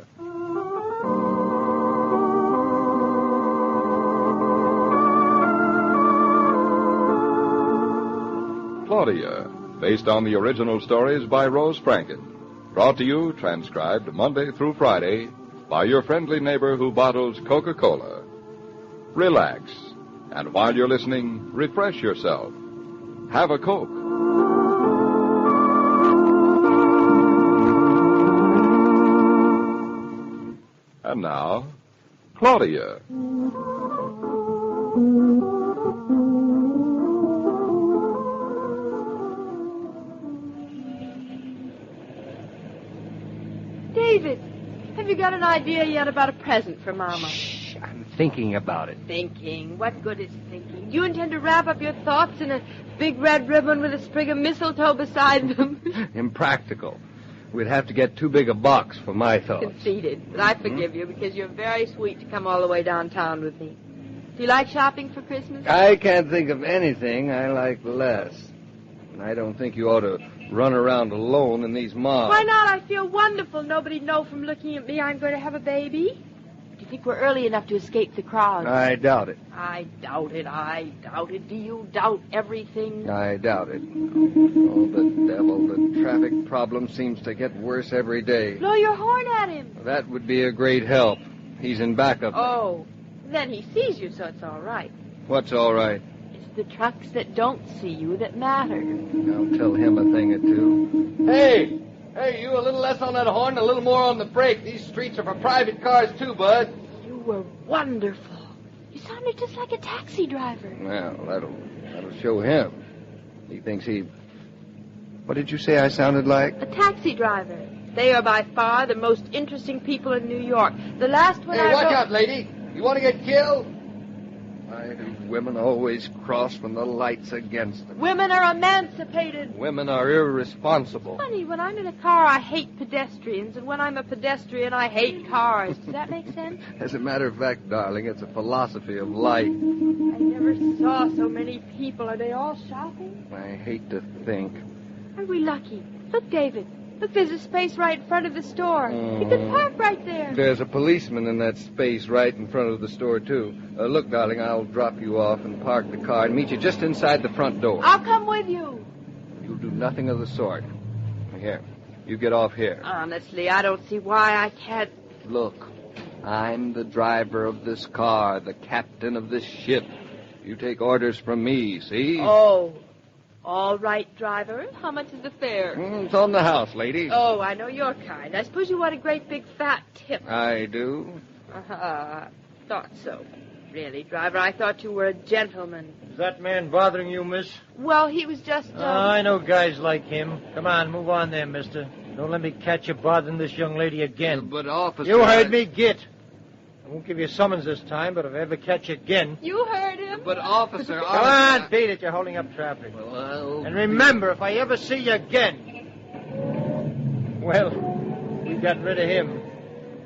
Speaker 1: Claudia, based on the original stories by Rose Franken. Brought to you, transcribed Monday through Friday, by your friendly neighbor who bottles Coca-Cola. Relax, and while you're listening, refresh yourself. Have a Coke. And now, Claudia.
Speaker 2: David, have you got an idea yet about a present for Mama?
Speaker 3: Shh, I'm thinking about it.
Speaker 2: Thinking? What good is thinking? Do you intend to wrap up your thoughts in a big red ribbon with a sprig of mistletoe beside them?
Speaker 3: Impractical. We'd have to get too big a box for my thoughts.
Speaker 2: Conceded. But I forgive you because you're very sweet to come all the way downtown with me. Do you like shopping for Christmas?
Speaker 3: I can't think of anything I like less. And I don't think you ought to run around alone in these malls.
Speaker 2: Why not? I feel wonderful. Nobody'd know from looking at me I'm going to have a baby. Do you think we're early enough to escape the crowd?
Speaker 3: I doubt it.
Speaker 2: I doubt it. I doubt it. Do you doubt everything?
Speaker 3: I doubt it. Oh, the devil. The traffic problem seems to get worse every day.
Speaker 2: Blow your horn at him.
Speaker 3: That would be a great help. He's in backup.
Speaker 2: Oh, then he sees you, so it's all right.
Speaker 3: What's all right?
Speaker 2: It's the trucks that don't see you that matter.
Speaker 3: I'll tell him a thing or two. Hey! Hey, you a little less on that horn, a little more on the brake. These streets are for private cars, too, bud.
Speaker 2: You were wonderful. You sounded just like a taxi driver.
Speaker 3: Well, that'll show him. He thinks he... What did you say I sounded like?
Speaker 2: A taxi driver. They are by far the most interesting people in New York. The last one
Speaker 3: Hey, watch out, lady. You want to get killed? Why do women always cross when the light's against them?
Speaker 2: Women are emancipated.
Speaker 3: Women are irresponsible.
Speaker 2: Funny, when I'm in a car, I hate pedestrians, and when I'm a pedestrian, I hate cars. Does that make sense?
Speaker 3: As a matter of fact, darling, it's a philosophy of life.
Speaker 2: I never saw so many people. Are they all shopping?
Speaker 3: I hate to think.
Speaker 2: Are we lucky? Look, David. Look, there's a space right in front of the store. You could park right there.
Speaker 3: There's a policeman in that space right in front of the store, too. Look, darling, I'll drop you off and park the car and meet you just inside the front door.
Speaker 2: I'll come with you.
Speaker 3: You'll do nothing of the sort. Here, you get off here.
Speaker 2: Honestly, I don't see why I can't.
Speaker 3: Look, I'm the driver of this car, the captain of this ship. You take orders from me, see?
Speaker 2: Oh. All right, driver. How much is the fare?
Speaker 3: It's on the house, lady.
Speaker 2: Oh, I know your kind. I suppose you want a great big fat tip.
Speaker 3: I do.
Speaker 2: Thought so. Really, driver, I thought you were a gentleman.
Speaker 16: Is that man bothering you, miss?
Speaker 2: Well, he was just...
Speaker 16: I know guys like him. Come on, move on there, mister. Don't let me catch you bothering this young lady again.
Speaker 3: But, officer...
Speaker 16: You heard me, git. I won't give you a summons this time, but if I ever catch you again...
Speaker 2: You heard him.
Speaker 3: But, officer...
Speaker 16: Come on, beat it. You're holding up traffic.
Speaker 3: Well,
Speaker 16: And remember, if I ever see you again... Well, we got rid of him.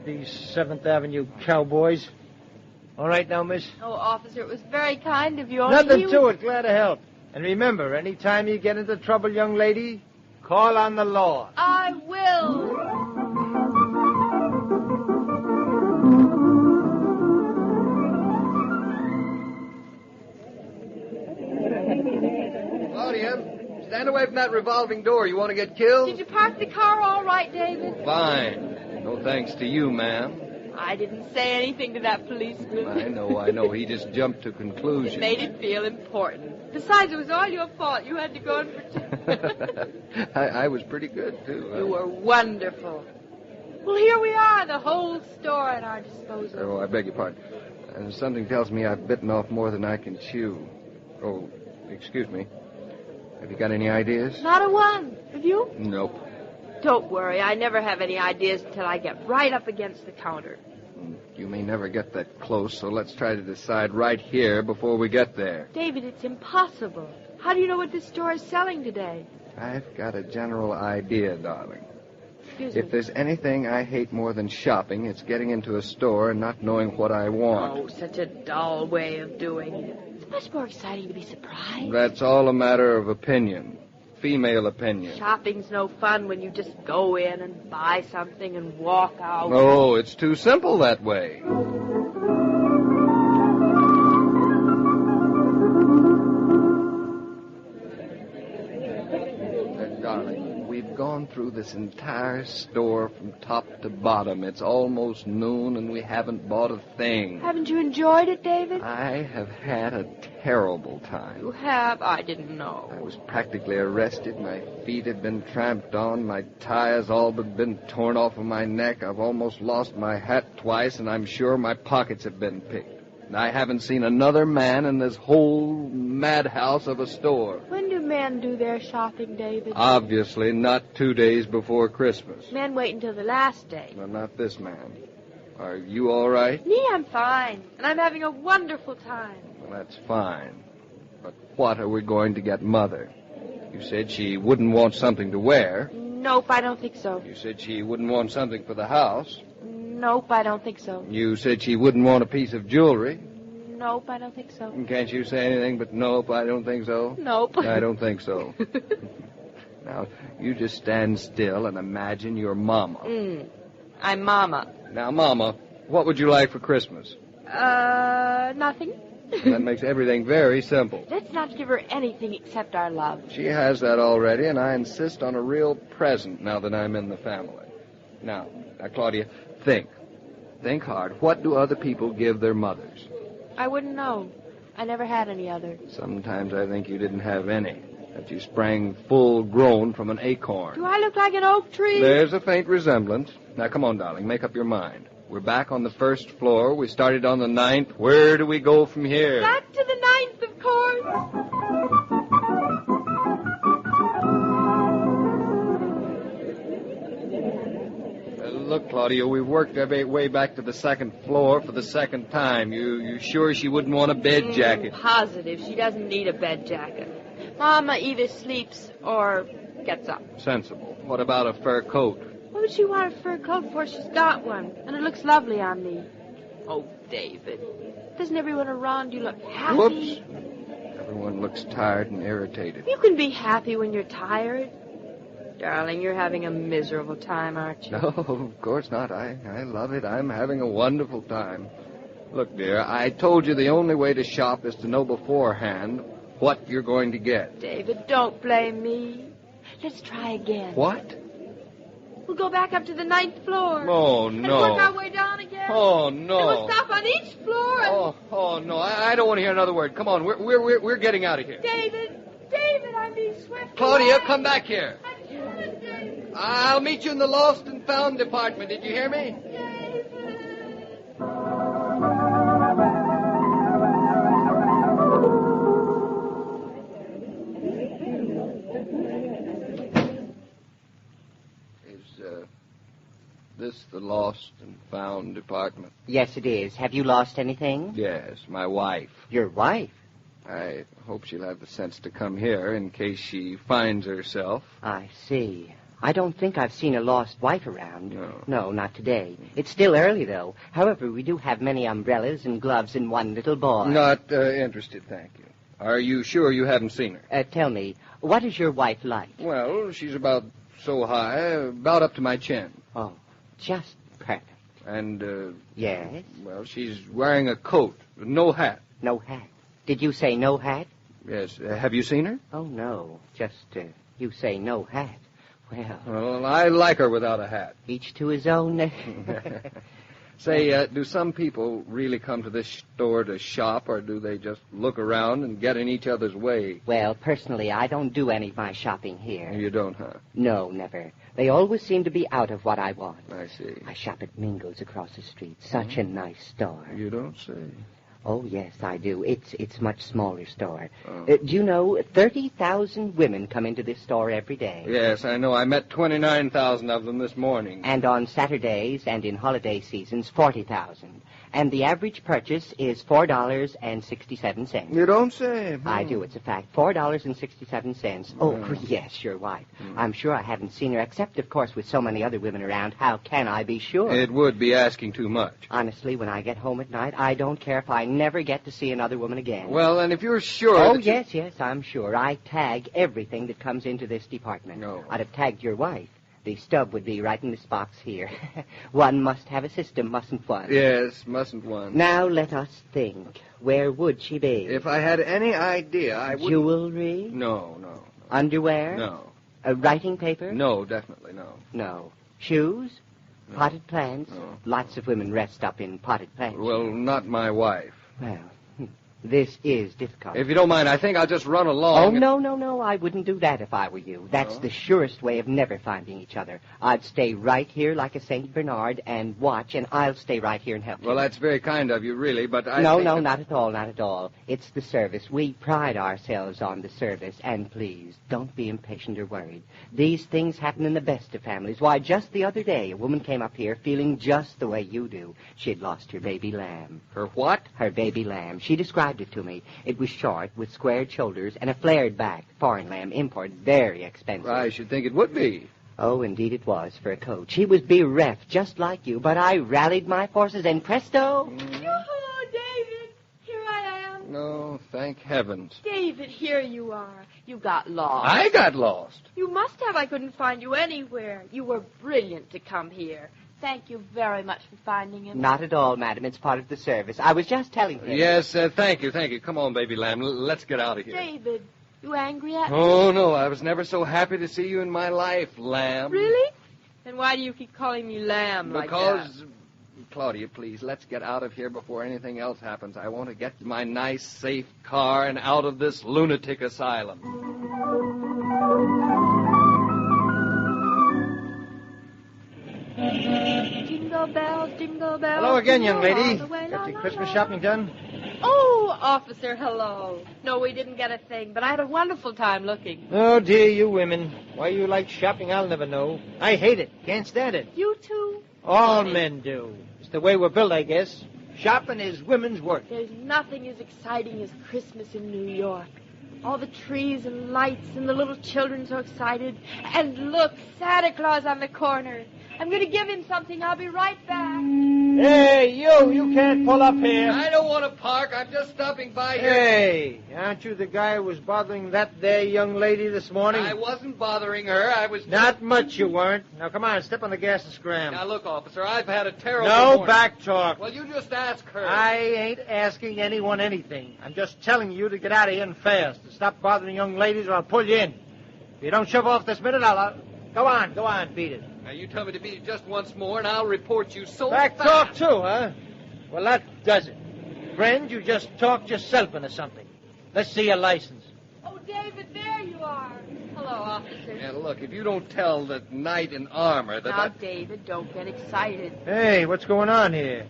Speaker 16: These 7th Avenue cowboys. All right now, miss?
Speaker 2: Oh, officer, it was very kind of you.
Speaker 16: Nothing to it. Glad to help. And remember, any time you get into trouble, young lady, call on the law.
Speaker 2: I will.
Speaker 3: Claudia, stand away from that revolving door. You want to get killed?
Speaker 2: Did you park the car all right, David?
Speaker 3: Fine. No thanks to you, ma'am.
Speaker 2: I didn't say anything to that policeman.
Speaker 3: I know. He just jumped to conclusions.
Speaker 2: It made it feel important. Besides, it was all your fault. You had to go and pretend.
Speaker 3: I was pretty good, too.
Speaker 2: You were wonderful. Well, here we are, the whole store at our disposal.
Speaker 3: Oh, I beg your pardon. Something tells me I've bitten off more than I can chew. Oh, excuse me. Have you got any ideas?
Speaker 2: Not a one. Have you?
Speaker 3: Nope.
Speaker 2: Don't worry. I never have any ideas until I get right up against the counter.
Speaker 3: You may never get that close, so let's try to decide right here before we get there.
Speaker 2: David, it's impossible. How do you know what this store is selling today?
Speaker 3: I've got a general idea, darling.
Speaker 2: Excuse me.
Speaker 3: If there's anything I hate more than shopping, it's getting into a store and not knowing what I want.
Speaker 2: Oh, such a dull way of doing it. It's much more exciting to be surprised.
Speaker 3: That's all a matter of opinion. female opinion.
Speaker 2: Shopping's no fun when you just go in and buy something and walk out.
Speaker 3: Oh, it's too simple that way. Darling, we've gone through this entire store from top to bottom. It's almost noon and we haven't bought a thing.
Speaker 2: Haven't you enjoyed it, David?
Speaker 3: I have had a terrible time.
Speaker 2: You have? I didn't know.
Speaker 3: I was practically arrested. My feet had been tramped on. My tie has all but been torn off of my neck. I've almost lost my hat twice, and I'm sure my pockets have been picked. I haven't seen another man in this whole madhouse of a store.
Speaker 2: When do men do their shopping, David?
Speaker 3: Obviously, not 2 days before Christmas.
Speaker 2: Men wait until the last day.
Speaker 3: Well, not this man. Are you all right?
Speaker 2: Me, I'm fine. And I'm having a wonderful time.
Speaker 3: Well, that's fine. But what are we going to get Mother? You said she wouldn't want something to wear.
Speaker 2: Nope, I don't think so.
Speaker 3: You said she wouldn't want something for the house.
Speaker 2: Nope, I don't think so.
Speaker 3: You said she wouldn't want a piece of jewelry.
Speaker 2: Nope, I don't think so.
Speaker 3: Can't you say anything but nope, I don't think so?
Speaker 2: Nope.
Speaker 3: I don't think so. Now, you just stand still and imagine your mama.
Speaker 2: I'm Mama.
Speaker 3: Now, Mama, what would you like for Christmas?
Speaker 2: Nothing.
Speaker 3: That makes everything very simple.
Speaker 2: Let's not give her anything except our love.
Speaker 3: She has that already, and I insist on a real present now that I'm in the family. Now, Claudia, think. Think hard. What do other people give their mothers?
Speaker 2: I wouldn't know. I never had any other.
Speaker 3: Sometimes I think you didn't have any, that you sprang full grown from an acorn.
Speaker 2: Do I look like an oak tree?
Speaker 3: There's a faint resemblance. Now, come on, darling, make up your mind. We're back on the first floor. We started on the 9th. Where do we go from here?
Speaker 2: Back to the 9th, of course.
Speaker 3: Look, Claudia, we've worked our way back to the second floor for the second time. You sure she wouldn't want a bed jacket?
Speaker 2: Positive. She doesn't need a bed jacket. Mama either sleeps or gets up.
Speaker 3: Sensible. What about a fur coat?
Speaker 2: What would she want a fur coat for? She's got one, and it looks lovely on me. Oh, David. Doesn't everyone around you look happy?
Speaker 3: Whoops. Everyone looks tired and irritated.
Speaker 2: You can be happy when you're tired. Darling, you're having a miserable time, aren't you?
Speaker 3: No, of course not. I love it. I'm having a wonderful time. Look, dear, I told you the only way to shop is to know beforehand what you're going to get.
Speaker 2: David, don't blame me. Let's try again.
Speaker 3: What?
Speaker 2: We'll go back up to the 9th floor.
Speaker 3: Oh, no.
Speaker 2: And work our way down again.
Speaker 3: Oh, no.
Speaker 2: And we'll stop on each floor and...
Speaker 3: Oh, no. I don't want to hear another word. Come on, we're getting out of here.
Speaker 2: David, I'm being swept
Speaker 3: Claudia,
Speaker 2: away.
Speaker 3: come back here. I'll meet you in the lost and found department. Did you hear me? Is this the lost and found department?
Speaker 17: Yes, it is. Have you lost anything?
Speaker 3: Yes, my wife.
Speaker 17: Your wife?
Speaker 3: I hope she'll have the sense to come here in case she finds herself.
Speaker 17: I see. I don't think I've seen a lost wife around.
Speaker 3: No.
Speaker 17: No, not today. It's still early, though. However, we do have many umbrellas and gloves and one little boy.
Speaker 3: Not interested, thank you. Are you sure you haven't seen her?
Speaker 17: Tell me, what is your wife like?
Speaker 3: Well, she's about so high, about up to my chin.
Speaker 17: Oh, just perfect.
Speaker 3: And,
Speaker 17: Yes?
Speaker 3: well, she's wearing a coat, no hat.
Speaker 17: No hat. Did you say no hat?
Speaker 3: Yes. Have you seen her?
Speaker 17: Oh, no. Just, you say no hat.
Speaker 3: Well, I like her without a hat.
Speaker 17: Each to his own.
Speaker 3: Say, do some people really come to this store to shop, or do they just look around and get in each other's way?
Speaker 17: Well, personally, I don't do any of my shopping here.
Speaker 3: You don't, huh?
Speaker 17: No, never. They always seem to be out of what I want.
Speaker 3: I see.
Speaker 17: I shop at Mingo's across the street. Such a nice store.
Speaker 3: You don't say.
Speaker 17: Oh, yes, I do. It's much smaller store. Do you know, 30,000 women come into this store every day.
Speaker 3: Yes, I know. I met 29,000 of them this morning.
Speaker 17: And on Saturdays and in holiday seasons, 40,000. And the average purchase is $4.67.
Speaker 3: You don't say.
Speaker 17: I do. It's a fact. $4.67. Oh, yes, your wife. I'm sure I haven't seen her, except, of course, with so many other women around. How can I be sure?
Speaker 3: It would be asking too much.
Speaker 17: Honestly, when I get home at night, I don't care if I never get to see another woman again.
Speaker 3: Well, and if you're sure...
Speaker 17: Oh,
Speaker 3: that you-
Speaker 17: yes, I'm sure. I tag everything that comes into this department.
Speaker 3: No.
Speaker 17: I'd have tagged your wife. The stub would be right in this box here. One must have a system, mustn't one?
Speaker 3: Yes, mustn't one.
Speaker 17: Now let us think. Where would she be?
Speaker 3: If I had any idea, I would...
Speaker 17: Jewelry?
Speaker 3: No, no.
Speaker 17: Underwear?
Speaker 3: No.
Speaker 17: Writing paper?
Speaker 3: No, definitely no.
Speaker 17: No. Shoes?
Speaker 3: No.
Speaker 17: Potted plants?
Speaker 3: No.
Speaker 17: Lots of women rest up in potted plants.
Speaker 3: Well, not my wife.
Speaker 17: Well, this is difficult.
Speaker 3: If you don't mind, I think I'll just run along.
Speaker 17: Oh, no. I wouldn't do that if I were you. That's the surest way of never finding each other. I'd stay right here like a St. Bernard and watch, and I'll stay right here and help you.
Speaker 3: Well, that's very kind of you, really, but I
Speaker 17: No,
Speaker 3: think
Speaker 17: no,
Speaker 3: that-
Speaker 17: not at all. It's the service. We pride ourselves on the service, and please, don't be impatient or worried. These things happen in the best of families. Why, just the other day, a woman came up here feeling just the way you do. She'd lost her baby lamb.
Speaker 3: Her what?
Speaker 17: Her baby lamb. She described it to me. It was short, with squared shoulders, and a flared back. Foreign lamb, import, very expensive.
Speaker 3: I should think it would be.
Speaker 17: Oh, indeed it was, for a coat. She was bereft, just like you, but I rallied my forces, and presto...
Speaker 2: Yoo-hoo, David! Here I am.
Speaker 3: No, thank heavens.
Speaker 2: David, here you are. You got lost.
Speaker 3: I got lost.
Speaker 2: You must have. I couldn't find you anywhere. You were brilliant to come here. Thank you very much for finding him.
Speaker 17: Not at all, madam. It's part of the service. I was just telling him.
Speaker 3: Yes, thank you. Come on, baby lamb. Let's get out of here.
Speaker 2: David, you angry at me?
Speaker 3: Oh, no, I was never so happy to see you in my life, lamb.
Speaker 2: Really? Then why do you keep calling me Lamb like that?
Speaker 3: Because, Claudia, please, let's get out of here before anything else happens. I want to get to my nice, safe car and out of this lunatic asylum.
Speaker 2: Jingle bells, jingle bells.
Speaker 16: Hello again, young
Speaker 2: jingle
Speaker 16: lady.
Speaker 2: all the way,
Speaker 16: Got
Speaker 2: la,
Speaker 16: your
Speaker 2: la,
Speaker 16: Christmas
Speaker 2: la.
Speaker 16: shopping done?
Speaker 2: Oh, officer, hello. No, we didn't get a thing, but I had a wonderful time looking.
Speaker 16: Oh, dear, you women. Why you like shopping, I'll never know. I hate it. Can't stand it.
Speaker 2: You too?
Speaker 16: All men do. It's the way we're built, I guess. Shopping is women's work.
Speaker 2: There's nothing as exciting as Christmas in New York. All the trees and lights and the little children so excited. And look, Santa Claus on the corner. I'm going to give him something. I'll be right back.
Speaker 16: Hey, you can't pull up here.
Speaker 3: I don't want to park. I'm just stopping by here.
Speaker 16: Hey, aren't you the guy who was bothering that there young lady this morning?
Speaker 3: I wasn't bothering her. I was...
Speaker 16: Not much you weren't. Now, come on, step on the gas and scram.
Speaker 3: Now, look, officer, I've had a terrible
Speaker 16: No
Speaker 3: morning.
Speaker 16: back talk.
Speaker 3: Well, you just ask her.
Speaker 16: I ain't asking anyone anything. I'm just telling you to get out of here and fast. And stop bothering young ladies or I'll pull you in. If you don't shove off this minute, I'll... Go on, beat it.
Speaker 3: Now, you tell me to beat it just once more, and I'll report you so
Speaker 16: Back
Speaker 3: fast.
Speaker 16: talk, too, huh? Well, that does it. Friend, you just talked yourself into something. Let's see your license.
Speaker 2: Oh, David, there you are. Hello, officer.
Speaker 3: And look, if you don't tell that knight in armor that...
Speaker 2: Now, David, don't get excited.
Speaker 16: Hey, what's going on here?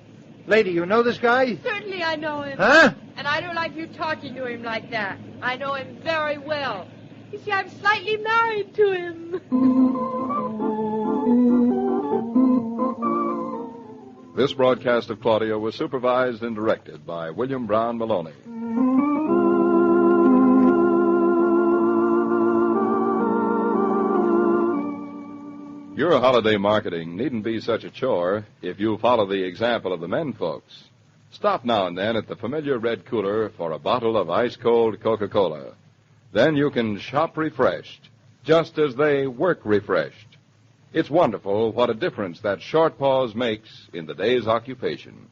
Speaker 16: Lady, you know this guy?
Speaker 2: Certainly I know him.
Speaker 16: Huh?
Speaker 2: And I don't like you talking to him like that. I know him very well. You see, I'm slightly married to him.
Speaker 1: This broadcast of Claudia was supervised and directed by William Brown Maloney. Your holiday marketing needn't be such a chore if you follow the example of the men folks. Stop now and then at the familiar red cooler for a bottle of ice-cold Coca-Cola. Then you can shop refreshed, just as they work refreshed. It's wonderful what a difference that short pause makes in the day's occupation.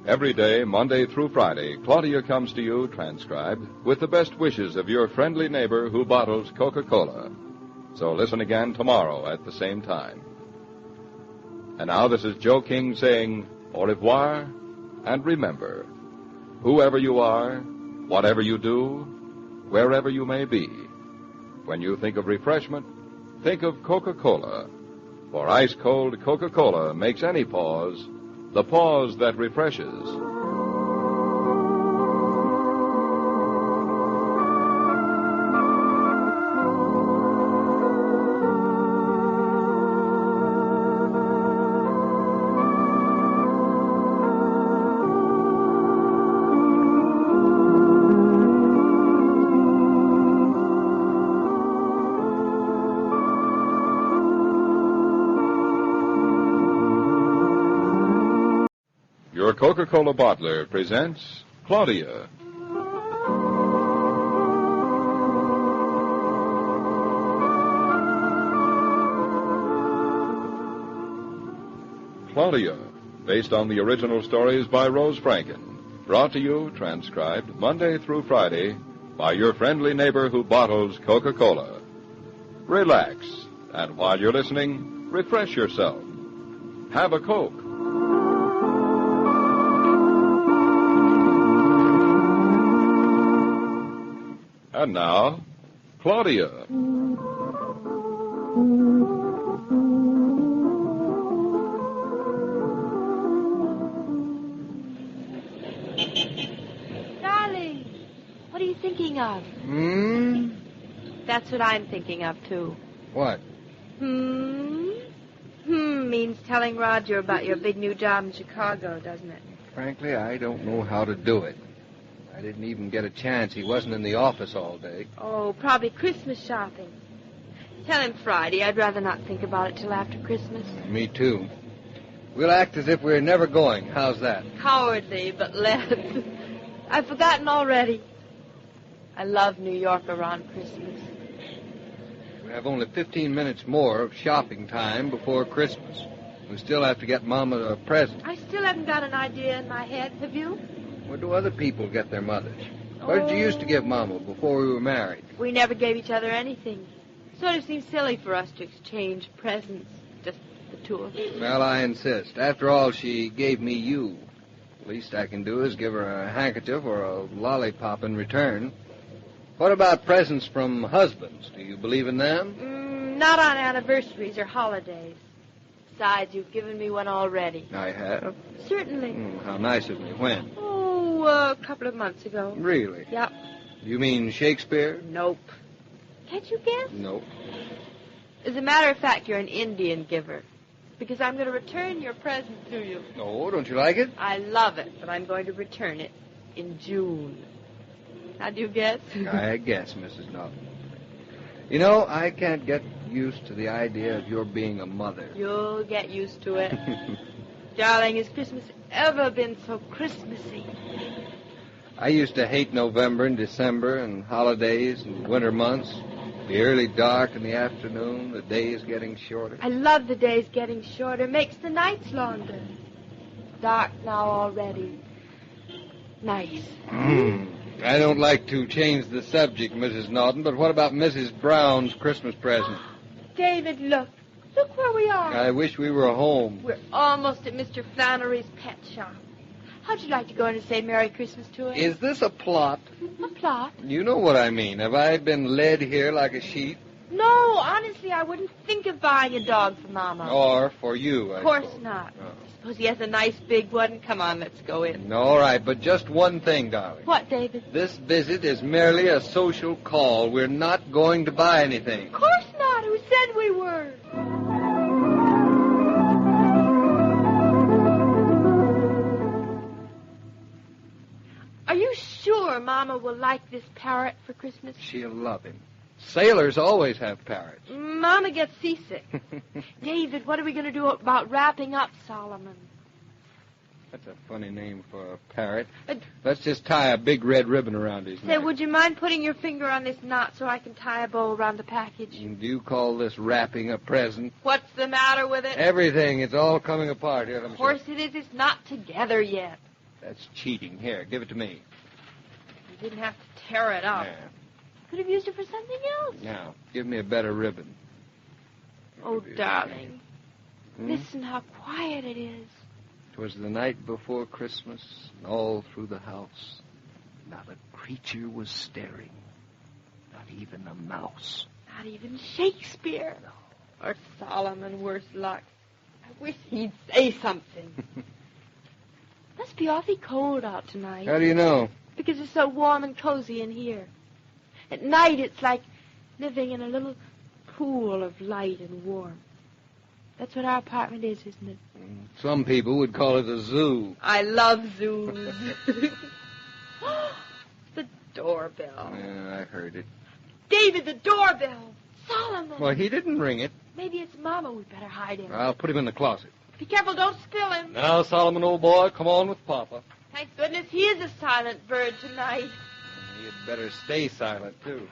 Speaker 1: Every day, Monday through Friday, Claudia comes to you, transcribed, with the best wishes of your friendly neighbor who bottles Coca-Cola. So listen again tomorrow at the same time. And now this is Joe King saying au revoir, and remember, whoever you are, whatever you do, wherever you may be, when you think of refreshment, think of Coca-Cola. For ice-cold Coca-Cola makes any pause the pause that refreshes. Coca-Cola bottler presents Claudia. Claudia, based on the original stories by Rose Franken. Brought to you, transcribed, Monday through Friday, by your friendly neighbor who bottles Coca-Cola. Relax, and while you're listening, refresh yourself. Have a Coke. And now, Claudia.
Speaker 2: Darling, what are you thinking of? That's what I'm thinking of, too.
Speaker 3: What?
Speaker 2: Means telling Roger about your big new job in Chicago, doesn't it?
Speaker 3: Frankly, I don't know how to do it. I didn't even get a chance. He wasn't in the office all day.
Speaker 2: Oh, probably Christmas shopping. Tell him Friday. I'd rather not think about it till after Christmas.
Speaker 3: Me too. We'll act as if we're never going. How's that?
Speaker 2: Cowardly, but let's. I've forgotten already. I love New York around Christmas.
Speaker 3: We have only 15 minutes more of shopping time before Christmas. We still have to get Mama a present.
Speaker 2: I still haven't got an idea in my head. Have you?
Speaker 3: Where do other people get their mothers? What did you used to give Mama before we were married?
Speaker 2: We never gave each other anything. Sort of seems silly for us to exchange presents, just the two of us.
Speaker 3: Well, I insist. After all, she gave me you. The least I can do is give her a handkerchief or a lollipop in return. What about presents from husbands? Do you believe in them?
Speaker 2: Not on anniversaries or holidays. Besides, you've given me one already.
Speaker 3: I have?
Speaker 2: Certainly.
Speaker 3: How nice of me. When?
Speaker 2: Oh, a couple of months ago.
Speaker 3: Really?
Speaker 2: Yep.
Speaker 3: You mean Shakespeare?
Speaker 2: Nope. Can't you guess?
Speaker 3: Nope.
Speaker 2: As a matter of fact, you're an Indian giver. Because I'm going to return your present to you.
Speaker 3: Oh, don't you like it?
Speaker 2: I love it, but I'm going to return it in June. How do you guess?
Speaker 3: I guess, Mrs. Norton. You know, I can't get used to the idea of your being a mother.
Speaker 2: You'll get used to it. Darling, has Christmas ever been so Christmassy?
Speaker 3: I used to hate November and December and holidays and winter months. The early dark in the afternoon, the days getting shorter.
Speaker 2: I love the days getting shorter. Makes the nights longer. Dark now already. Nice.
Speaker 3: I don't like to change the subject, Mrs. Norton, but what about Mrs. Brown's Christmas present?
Speaker 2: David, look. Look where we are.
Speaker 3: I wish we were home.
Speaker 2: We're almost at Mr. Flannery's pet shop. How'd you like to go in and say Merry Christmas to him?
Speaker 3: Is this a plot?
Speaker 2: A plot?
Speaker 3: You know what I mean. Have I been led here like a sheep?
Speaker 2: No, honestly, I wouldn't think of buying a dog for Mama.
Speaker 3: Or for you,
Speaker 2: Of course not. Suppose he has a nice big one. Come on, let's go in.
Speaker 3: All right, but just one thing, darling.
Speaker 2: What, David?
Speaker 3: This visit is merely a social call. We're not going to buy anything.
Speaker 2: Of course not. Who said we were? Are you sure Mama will like this parrot for Christmas?
Speaker 3: She'll love him. Sailors always have parrots.
Speaker 2: Mama gets seasick. David, what are we going to do about wrapping up Solomon?
Speaker 3: That's a funny name for a parrot. Let's just tie a big red ribbon around his
Speaker 2: Say,
Speaker 3: neck.
Speaker 2: would you mind putting your finger on this knot so I can tie a bow around the package?
Speaker 3: Do you call this wrapping a present?
Speaker 2: What's the matter with it?
Speaker 3: Everything. It's all coming apart. Here, let me
Speaker 2: Of course it is. It's not together yet.
Speaker 3: That's cheating. Here, give it to me.
Speaker 2: You didn't have to tear it up.
Speaker 3: Yeah.
Speaker 2: Could have used it for something else.
Speaker 3: Now, give me a better ribbon.
Speaker 2: Oh, darling. Listen how quiet it is.
Speaker 3: 'Twas the night before Christmas, and all through the house, not a creature was stirring, not even a mouse.
Speaker 2: Not even Shakespeare. Or Solomon, worse luck. I wish he'd say something. Must be awfully cold out tonight.
Speaker 3: How do you know?
Speaker 2: Because it's so warm and cozy in here. At night, it's like living in a little pool of light and warmth. That's what our apartment is, isn't it?
Speaker 3: Some people would call it a zoo.
Speaker 2: I love zoos. The doorbell.
Speaker 3: Yeah, I heard it.
Speaker 2: David, the doorbell. Solomon.
Speaker 3: Well, he didn't ring it.
Speaker 2: Maybe it's Mama. We'd better hide him.
Speaker 3: I'll put him in the closet.
Speaker 2: Be careful, don't spill him.
Speaker 3: Now, Solomon, old boy, come on with Papa.
Speaker 2: Thank goodness he is a silent bird tonight.
Speaker 3: You'd better stay silent, too.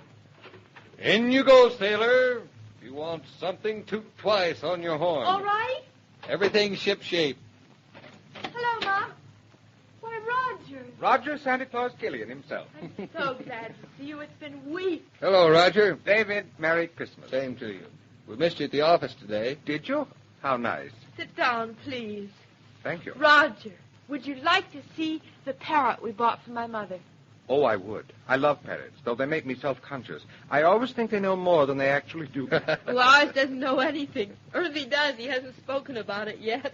Speaker 3: In you go, sailor. If you want something, toot twice on your horn.
Speaker 2: All right?
Speaker 3: Everything shipshape.
Speaker 2: Hello, Mom. Why, Roger.
Speaker 12: Roger Santa Claus Killian himself.
Speaker 2: I'm so glad to see you. It's been weeks.
Speaker 3: Hello, Roger.
Speaker 12: David, Merry Christmas.
Speaker 3: Same to you. We missed you at the office today.
Speaker 12: Did you? How nice.
Speaker 2: Sit down, please.
Speaker 12: Thank you.
Speaker 2: Roger, would you like to see the parrot we bought for my mother?
Speaker 12: Oh, I would. I love parrots, though they make me self-conscious. I always think they know more than they actually do.
Speaker 2: Well, ours doesn't know anything. Or if he does, he hasn't spoken about it yet.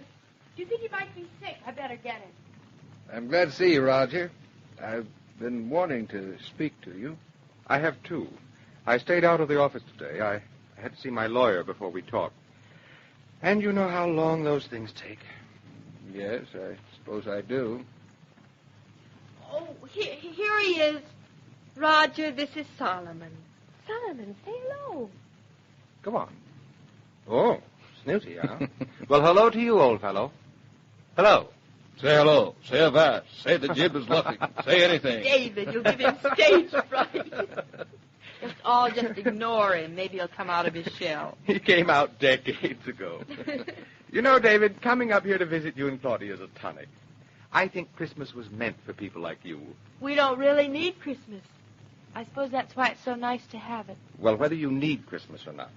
Speaker 2: Do you think he might be sick? I better get him.
Speaker 3: I'm glad to see you, Roger. I've been wanting to speak to you.
Speaker 12: I have, too. I stayed out of the office today. I had to see my lawyer before we talked. And you know how long those things take.
Speaker 3: Yes, I suppose I do.
Speaker 2: Oh, here he is. Roger, this is Solomon. Solomon, say hello.
Speaker 12: Go on. Oh, snooty, huh? Well, hello to you, old fellow. Hello.
Speaker 3: Say hello. Say avast. Say the jib is luffing. Say anything.
Speaker 2: David, you'll give him stage fright. Just ignore him. Maybe he'll come out of his shell.
Speaker 12: He came out decades ago. You know, David, coming up here to visit you and Claudia is a tonic. I think Christmas was meant for people like you.
Speaker 2: We don't really need Christmas. I suppose that's why it's so nice to have it.
Speaker 12: Well, whether you need Christmas or not,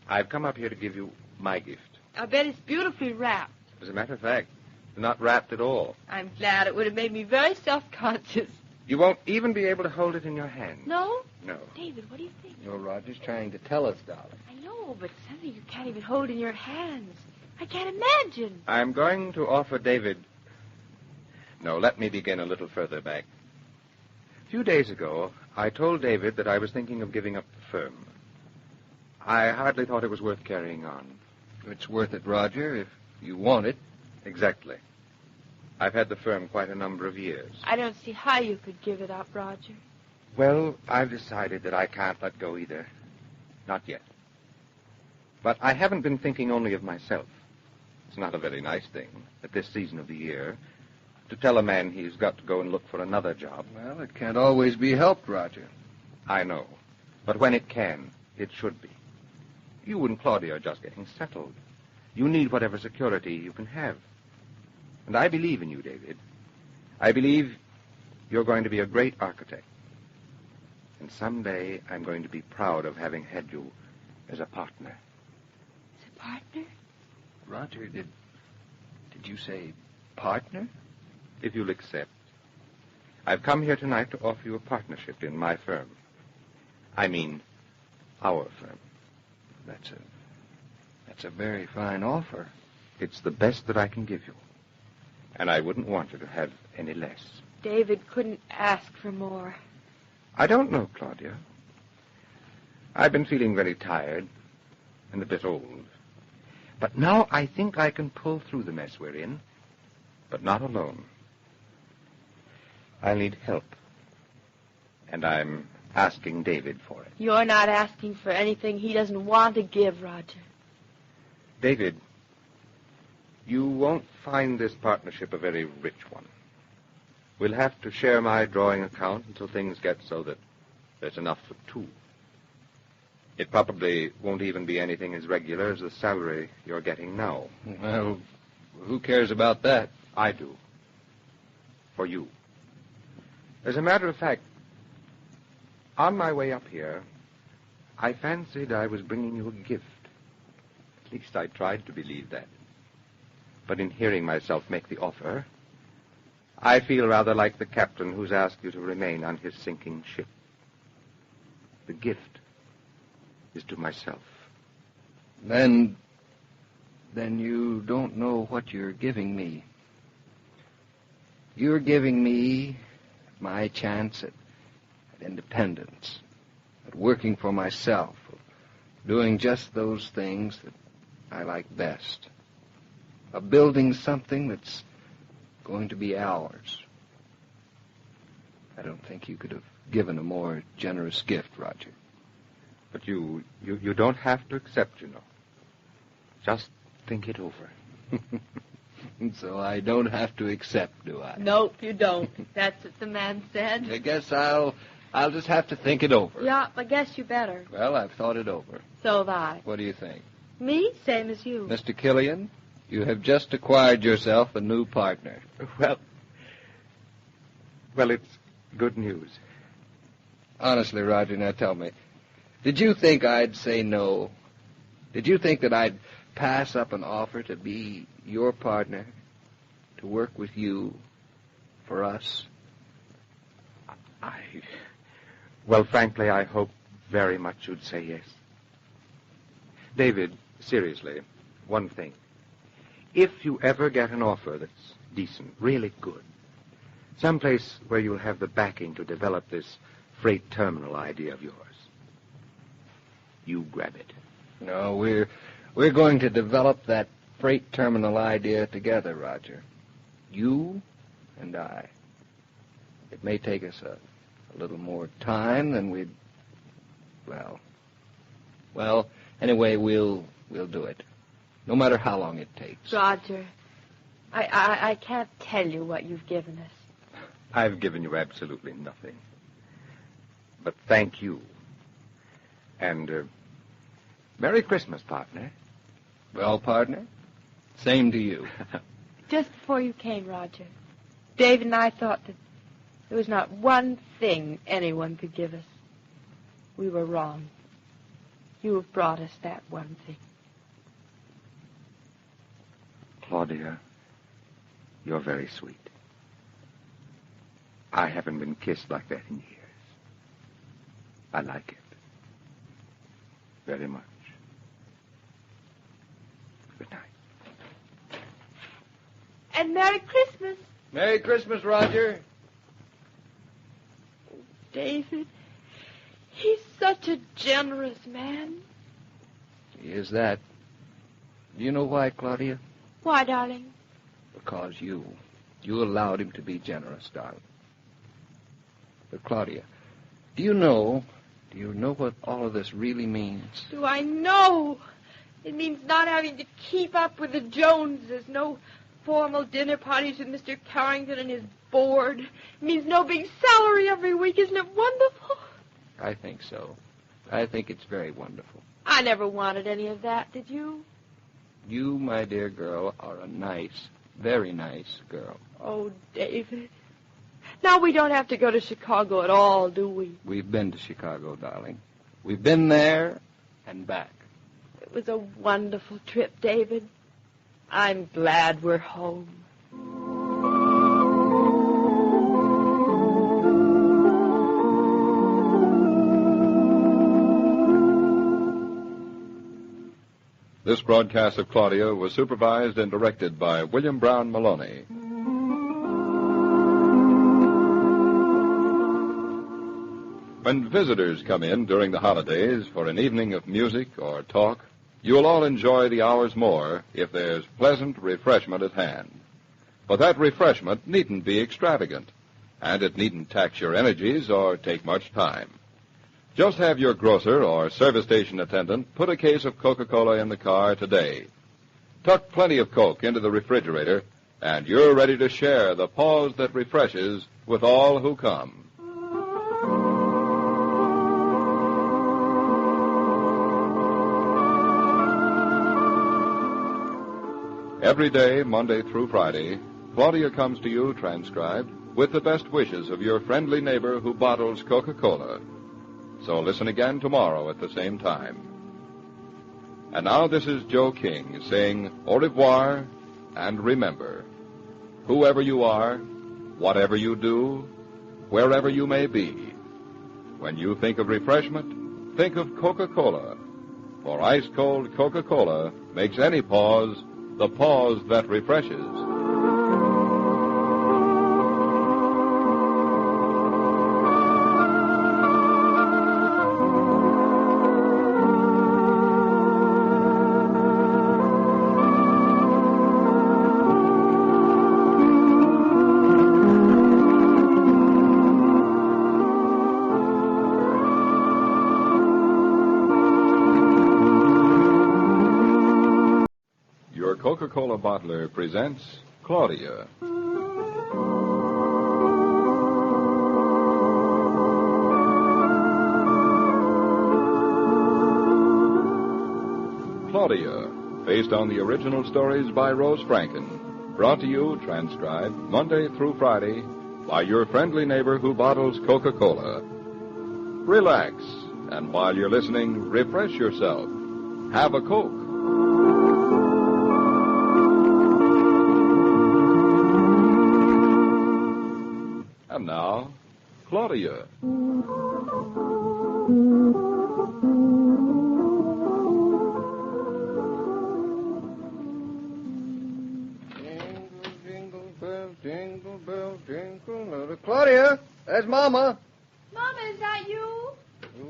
Speaker 12: I've come up here to give you my gift.
Speaker 2: I bet it's beautifully wrapped.
Speaker 12: As a matter of fact, it's not wrapped at all.
Speaker 2: I'm glad. It would have made me very self-conscious.
Speaker 12: You won't even be able to hold it in your hand.
Speaker 2: No?
Speaker 12: No.
Speaker 2: David, what do you think?
Speaker 3: No, Roger's trying to tell us, darling.
Speaker 2: I know, but something you can't even hold in your hands. I can't imagine.
Speaker 12: I'm going to offer David... No, let me begin a little further back. A few days ago, I told David that I was thinking of giving up the firm. I hardly thought it was worth carrying on.
Speaker 3: It's worth it, Roger, if you want it.
Speaker 12: Exactly. I've had the firm quite a number of years.
Speaker 2: I don't see how you could give it up, Roger.
Speaker 12: Well, I've decided that I can't let go either. Not yet. But I haven't been thinking only of myself. It's not a very nice thing at this season of the year to tell a man he's got to go and look for another job.
Speaker 3: Well, it can't always be helped, Roger.
Speaker 12: I know. But when it can, it should be. You and Claudia are just getting settled. You need whatever security you can have. And I believe in you, David. I believe you're going to be a great architect. And someday I'm going to be proud of having had you as a partner.
Speaker 2: As a partner?
Speaker 3: Roger, did you say partner?
Speaker 12: If you'll accept. I've come here tonight to offer you a partnership in my firm. I mean, our firm.
Speaker 3: That's a very fine offer.
Speaker 12: It's the best that I can give you. And I wouldn't want you to have any less.
Speaker 2: David couldn't ask for more.
Speaker 12: I don't know, Claudia. I've been feeling very tired and a bit old. But now I think I can pull through the mess we're in, but not alone. I need help. And I'm asking David for it.
Speaker 2: You're not asking for anything he doesn't want to give, Roger.
Speaker 12: David, you won't find this partnership a very rich one. We'll have to share my drawing account until things get so that there's enough for two. It probably won't even be anything as regular as the salary you're getting now.
Speaker 3: Well, who cares about that?
Speaker 12: I do. For you. As a matter of fact, on my way up here, I fancied I was bringing you a gift. At least I tried to believe that. But in hearing myself make the offer, I feel rather like the captain who's asked you to remain on his sinking ship. The gift is to myself.
Speaker 3: Then you don't know what you're giving me. You're giving me my chance at independence, at working for myself, doing just those things that I like best, of building something that's going to be ours. I don't think you could have given a more generous gift, Roger.
Speaker 12: But you don't have to accept, you know. Just think it over.
Speaker 3: So I don't have to accept, do I?
Speaker 2: Nope, you don't. That's what the man said.
Speaker 3: I guess I'll just have to think it over.
Speaker 2: Yeah, I guess you better.
Speaker 3: Well, I've thought it over.
Speaker 2: So have I.
Speaker 3: What do you think?
Speaker 2: Me? Same as you.
Speaker 3: Mr. Killian, you have just acquired yourself a new partner.
Speaker 12: Well, it's good news.
Speaker 3: Honestly, Roger, now tell me, did you think I'd say no? Did you think that I'd pass up an offer to be your partner, to work with you, for us?
Speaker 12: Well, frankly, I hope very much you'd say yes. David, seriously, one thing. If you ever get an offer that's decent, really good, someplace where you'll have the backing to develop this freight terminal idea of yours, you grab it.
Speaker 3: No, we're going to develop that freight terminal idea together, Roger. You and I. It may take us a little more time than we'd... Well, anyway, we'll do it. No matter how long it takes.
Speaker 2: Roger, I can't tell you what you've given us.
Speaker 12: I've given you absolutely nothing. But thank you. And, Merry Christmas, partner.
Speaker 3: Well, partner, same to you.
Speaker 2: Just before you came, Roger, Dave and I thought that there was not one thing anyone could give us. We were wrong. You have brought us that one thing.
Speaker 12: Claudia, you're very sweet. I haven't been kissed like that in years. I like it. Very much. Good night.
Speaker 2: And Merry Christmas.
Speaker 3: Merry Christmas, Roger.
Speaker 2: David, he's such a generous man.
Speaker 3: He is that. Do you know why, Claudia?
Speaker 2: Why, darling?
Speaker 3: Because you allowed him to be generous, darling. But, Claudia, do you know what all of this really means?
Speaker 2: Do I know? It means not having to keep up with the Joneses, no formal dinner parties with Mr. Carrington and his board. It means no big salary every week. Isn't it wonderful?
Speaker 3: I think so. I think it's very wonderful.
Speaker 2: I never wanted any of that, did you?
Speaker 3: You, my dear girl, are a nice, very nice girl.
Speaker 2: Oh, David. Now we don't have to go to Chicago at all, do we?
Speaker 3: We've been to Chicago, darling. We've been there and back.
Speaker 2: It was a wonderful trip, David. I'm glad we're home.
Speaker 1: This broadcast of Claudia was supervised and directed by William Brown Maloney. When visitors come in during the holidays for an evening of music or talk, you'll all enjoy the hours more if there's pleasant refreshment at hand. But that refreshment needn't be extravagant, and it needn't tax your energies or take much time. Just have your grocer or service station attendant put a case of Coca-Cola in the car today. Tuck plenty of Coke into the refrigerator, and you're ready to share the pause that refreshes with all who come. Every day, Monday through Friday, Claudia comes to you transcribed with the best wishes of your friendly neighbor who bottles Coca-Cola. So listen again tomorrow at the same time. And now this is Joe King saying au revoir, and remember, whoever you are, whatever you do, wherever you may be, when you think of refreshment, think of Coca-Cola. For ice-cold Coca-Cola makes any pause the pause that refreshes. Coca-Cola bottler presents Claudia. Claudia, based on the original stories by Rose Franken, brought to you, transcribed, Monday through Friday, by your friendly neighbor who bottles Coca-Cola. Relax, and while you're listening, refresh yourself. Have a Coke. And now, Claudia.
Speaker 3: Jingle bell, jingle. Claudia, there's Mama.
Speaker 2: Mama, is that you?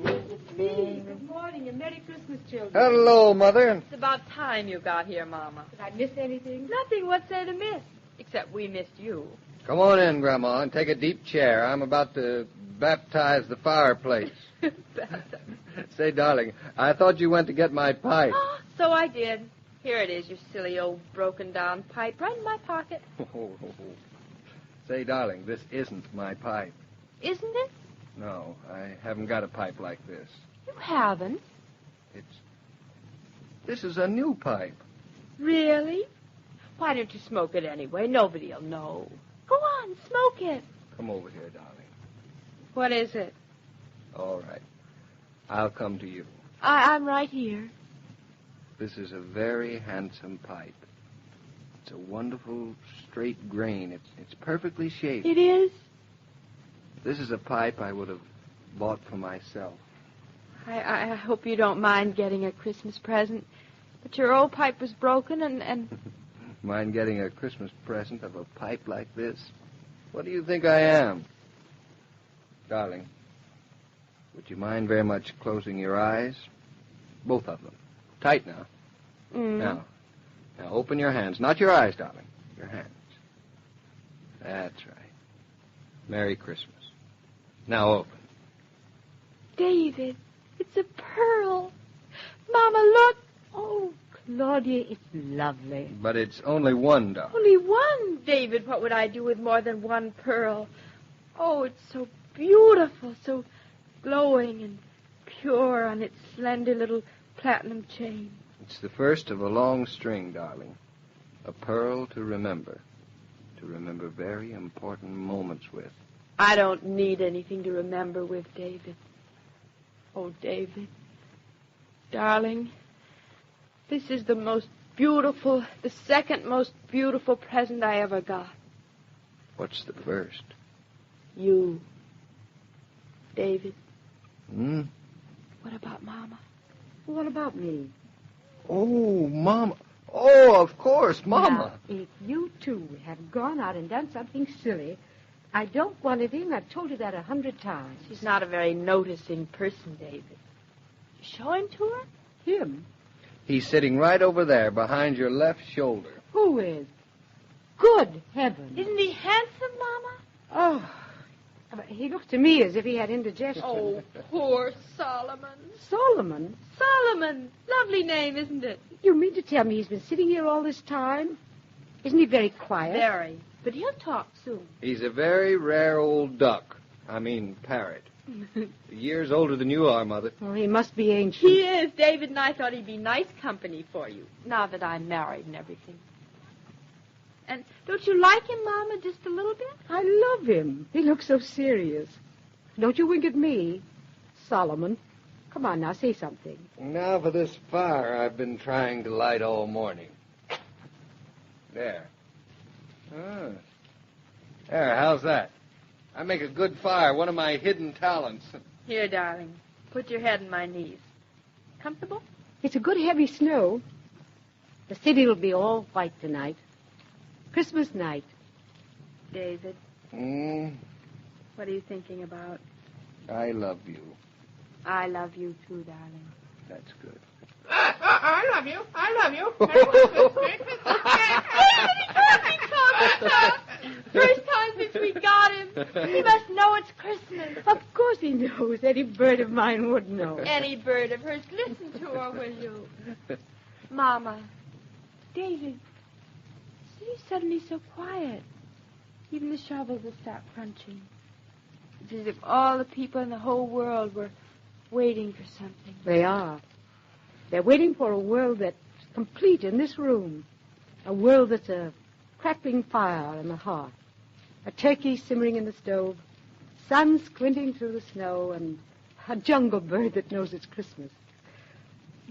Speaker 4: It's me. Good morning and Merry Christmas, children.
Speaker 3: Hello, Mother.
Speaker 2: It's about time you got here, Mama.
Speaker 4: Did I miss anything?
Speaker 2: Nothing. What's there to miss? Except we missed you.
Speaker 3: Come on in, Grandma, and take a deep chair. I'm about to baptize the fireplace. Say, darling, I thought you went to get my pipe.
Speaker 2: So I did. Here it is, you silly old broken-down pipe, right in my pocket.
Speaker 3: Say, darling, this isn't my pipe.
Speaker 2: Isn't it?
Speaker 3: No, I haven't got a pipe like this.
Speaker 2: You haven't.
Speaker 3: This is a new pipe.
Speaker 2: Really? Why don't you smoke it anyway? Nobody'll know. Go on, smoke it.
Speaker 3: Come over here, darling.
Speaker 2: What is it?
Speaker 3: All right. I'll come to you.
Speaker 2: I'm right here.
Speaker 3: This is a very handsome pipe. It's a wonderful straight grain. It's perfectly shaped.
Speaker 2: It is?
Speaker 3: This is a pipe I would have bought for myself.
Speaker 2: I hope you don't mind getting a Christmas present. But your old pipe was broken and...
Speaker 3: Mind getting a Christmas present of a pipe like this? What do you think I am? Darling, would you mind very much closing your eyes? Both of them. Tight now. Now open your hands. Not your eyes, darling. Your hands. That's right. Merry Christmas. Now open.
Speaker 2: David, it's a pearl. Mama, look.
Speaker 4: Oh, Claudia, it's lovely.
Speaker 3: But it's only one, darling.
Speaker 2: Only one, David. What would I do with more than one pearl? Oh, it's so beautiful, so glowing and pure on its slender little platinum chain.
Speaker 3: It's the first of a long string, darling. A pearl to remember. To remember very important moments with.
Speaker 2: I don't need anything to remember with, David. Oh, David. Darling, this is the most beautiful, the second most beautiful present I ever got.
Speaker 3: What's the first?
Speaker 2: You. David.
Speaker 4: What about Mama? What about me?
Speaker 3: Oh, Mama. Oh, of course, Mama.
Speaker 4: Now, if you two have gone out and done something silly, I don't want anything. I've told you that 100 times.
Speaker 2: She's not a very noticing person, David. Show him to her?
Speaker 4: Him?
Speaker 3: He's sitting right over there behind your left shoulder.
Speaker 4: Who is? Good heavens.
Speaker 2: Isn't he handsome, Mama?
Speaker 4: Oh, he looks to me as if he had indigestion.
Speaker 2: Oh, poor Solomon.
Speaker 4: Solomon?
Speaker 2: Solomon. Lovely name, isn't it?
Speaker 4: You mean to tell me he's been sitting here all this time? Isn't he very quiet?
Speaker 2: Very. But he'll talk soon.
Speaker 3: He's a very rare old duck. I mean, parrot. Years older than you are, Mother.
Speaker 4: Oh, he must be ancient.
Speaker 2: He is. David and I thought he'd be nice company for you, now that I'm married and everything. And don't you like him, Mama, just a little bit?
Speaker 4: I love him. He looks so serious. Don't you wink at me, Solomon. Come on now, say something.
Speaker 3: Now for this fire I've been trying to light all morning. There. There, how's that? I make a good fire, one of my hidden talents.
Speaker 2: Here, darling. Put your head in my knees. Comfortable?
Speaker 4: It's a good heavy snow. The city will be all white tonight. Christmas night.
Speaker 2: David. What are you thinking about?
Speaker 3: I love you.
Speaker 2: I love you too, darling.
Speaker 3: That's good.
Speaker 18: I love you. I love you.
Speaker 2: First time since we got him. He must know it's Christmas.
Speaker 4: Of course he knows. Any bird of mine would know.
Speaker 2: Any bird of hers. Listen to her, will you? Mama. David, are you suddenly so quiet? Even the shovels have stopped crunching. It's as if all the people in the whole world were waiting for something.
Speaker 4: They are. They're waiting for a world that's complete in this room. A world that's a crackling fire in the hearth, a turkey simmering in the stove, sun squinting through the snow, and a jungle bird that knows it's Christmas.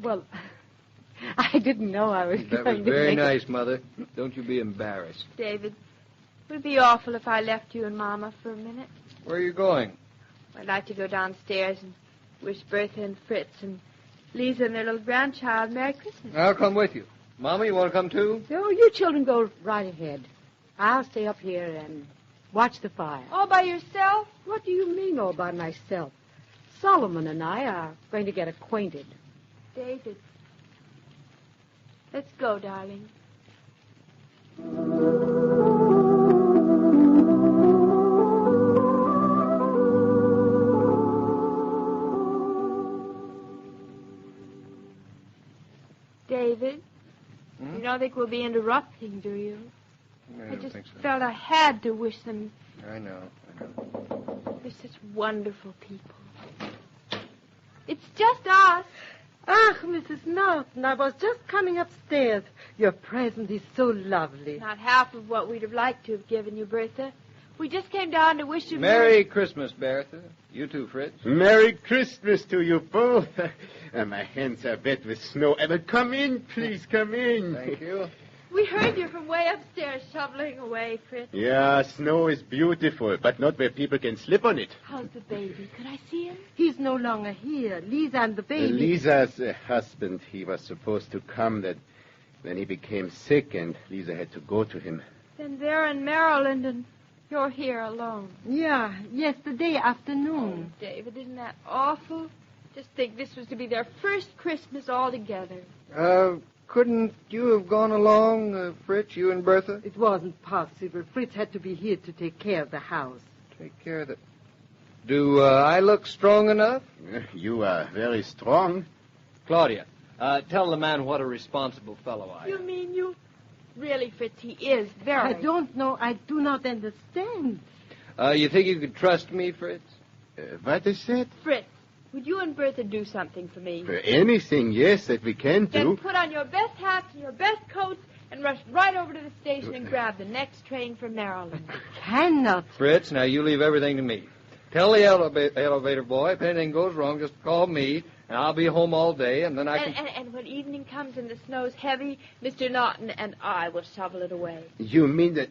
Speaker 4: Well, I didn't know I was
Speaker 3: That
Speaker 4: going
Speaker 3: was
Speaker 4: to
Speaker 3: very
Speaker 4: make
Speaker 3: nice, Mother. Don't you be embarrassed.
Speaker 2: David, it would be awful if I left you and Mama for a minute.
Speaker 3: Where are you going?
Speaker 2: I'd like to go downstairs and wish Bertha and Fritz and Lisa and their little grandchild Merry Christmas.
Speaker 3: I'll come with you. Mama, you want to come too?
Speaker 4: No, you children go right ahead. I'll stay up here and watch the fire.
Speaker 2: All by yourself?
Speaker 4: What do you mean all by myself? Solomon and I are going to get acquainted.
Speaker 2: David, let's go, darling. David, you don't think we'll be interrupting, do you? I just
Speaker 3: think so.
Speaker 2: felt I had to wish them.
Speaker 3: I know.
Speaker 2: They're such wonderful people. It's just us.
Speaker 8: Ah, Mrs. Norton, I was just coming upstairs. Your present is so lovely.
Speaker 2: Not half of what we'd have liked to have given you, Bertha. We just came down to wish you
Speaker 3: Merry Christmas, Bertha. You too, Fritz.
Speaker 5: Merry Christmas to you both. My hands are wet with snow. But come in, please, come in.
Speaker 3: Thank you.
Speaker 2: We heard you from way upstairs shoveling away, Fritz.
Speaker 5: Yeah, snow is beautiful, but not where people can slip on it.
Speaker 2: How's the baby? Could I see him?
Speaker 8: He's no longer here. Lisa and the baby.
Speaker 5: Lisa's husband, he was supposed to come, that then he became sick, and Lisa had to go to him.
Speaker 2: Then they're in Maryland, and you're here alone.
Speaker 8: Yeah, yesterday afternoon.
Speaker 2: Oh, David, isn't that awful? Just think this was to be their first Christmas all together.
Speaker 3: Couldn't you have gone along, Fritz, you and Bertha?
Speaker 8: It wasn't possible. Fritz had to be here to take care of the house.
Speaker 3: Take care of the... Do I look strong enough?
Speaker 5: You are very strong.
Speaker 3: Claudia, tell the man what a responsible fellow I am.
Speaker 2: You mean you... Really, Fritz, he is very...
Speaker 8: I don't know. I do not understand.
Speaker 3: You think you could trust me, Fritz?
Speaker 5: What is that?
Speaker 2: Fritz, would you and Bertha do something for me?
Speaker 5: For anything, yes, that we can
Speaker 2: Then
Speaker 5: do.
Speaker 2: put on your best hats and your best coats and rush right over to the station and grab the next train for Maryland.
Speaker 8: Cannot.
Speaker 3: Fritz, now you leave everything to me. Tell the elevator boy if anything goes wrong, just call me, and I'll be home all day, and then I can...
Speaker 2: And when evening comes and the snow's heavy, Mr. Norton and I will shovel it away.
Speaker 5: You mean that...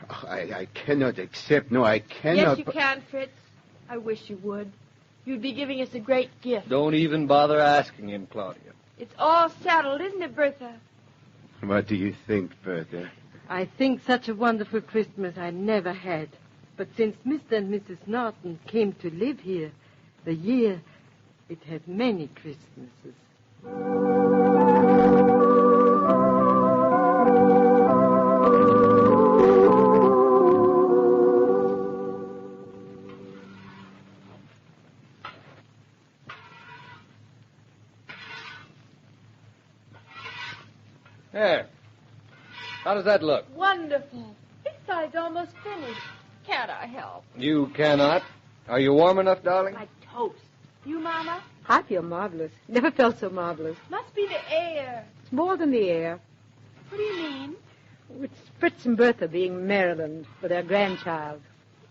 Speaker 5: Oh, I cannot accept. No, I cannot...
Speaker 2: Yes, you can, Fritz. I wish you would. You'd be giving us a great gift.
Speaker 3: Don't even bother asking him, Claudia.
Speaker 2: It's all settled, isn't it, Bertha?
Speaker 5: What do you think, Bertha?
Speaker 8: I think such a wonderful Christmas I never had. But since Mr. and Mrs. Norton came to live here, the year, it had many Christmases.
Speaker 3: There. How does that look?
Speaker 2: Wonderful. This side's almost finished. Can't I help?
Speaker 3: You cannot. Are you warm enough, darling?
Speaker 2: Like toast. You, Mama?
Speaker 4: I feel marvelous. Never felt so marvelous.
Speaker 2: Must be the air.
Speaker 4: It's more than the air.
Speaker 2: What do you mean?
Speaker 4: It's Fritz and Bertha being in Maryland for their grandchild.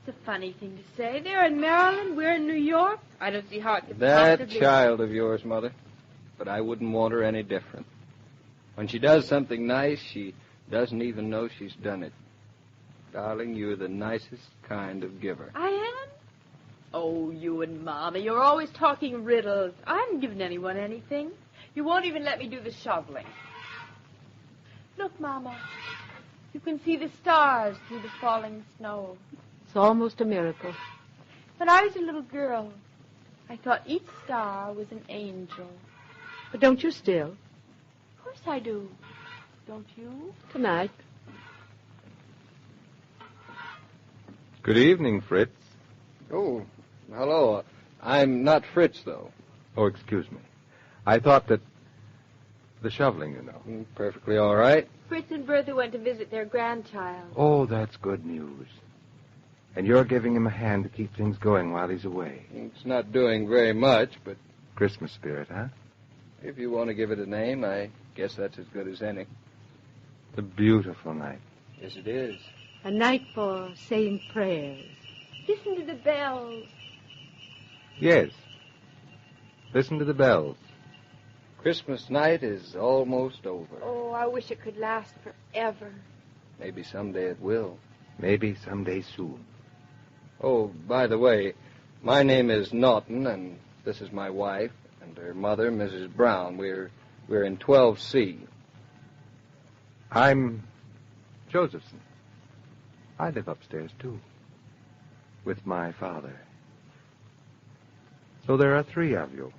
Speaker 2: It's a funny thing to say. They're in Maryland. We're in New York. I don't see how it could
Speaker 3: That
Speaker 2: possibly...
Speaker 3: child of yours, Mother. But I wouldn't want her any different. When she does something nice, she doesn't even know she's done it. Darling, you're the nicest kind of giver.
Speaker 2: I am? Oh, you and Mama, you're always talking riddles. I haven't given anyone anything. You won't even let me do the shoveling. Look, Mama. You can see the stars through the falling snow.
Speaker 4: It's almost a miracle.
Speaker 2: When I was a little girl, I thought each star was an angel.
Speaker 4: But don't you still?
Speaker 2: Of course I do. Don't you?
Speaker 4: Tonight.
Speaker 12: Good evening, Fritz.
Speaker 3: Oh, hello. I'm not Fritz, though.
Speaker 12: Oh, excuse me. I thought that... The shoveling, you know.
Speaker 3: Perfectly all right.
Speaker 2: Fritz and Bertha went to visit their grandchild.
Speaker 12: Oh, that's good news. And you're giving him a hand to keep things going while he's away.
Speaker 3: It's not doing very much, but
Speaker 12: Christmas spirit, huh?
Speaker 3: if you want to give it a name, I guess that's as good as any.
Speaker 12: It's a beautiful night.
Speaker 3: Yes, it is.
Speaker 4: A night for saying prayers.
Speaker 2: Listen to the bells.
Speaker 12: Yes. Listen to the bells.
Speaker 3: Christmas night is almost over.
Speaker 2: Oh, I wish it could last forever.
Speaker 3: Maybe someday it will.
Speaker 12: Maybe someday soon.
Speaker 3: Oh, by the way, my name is Naughton, and this is my wife and her mother, Mrs. Brown. We're in 12C.
Speaker 12: I'm Josephson. I live upstairs, too, with my father. So there are 3 of you.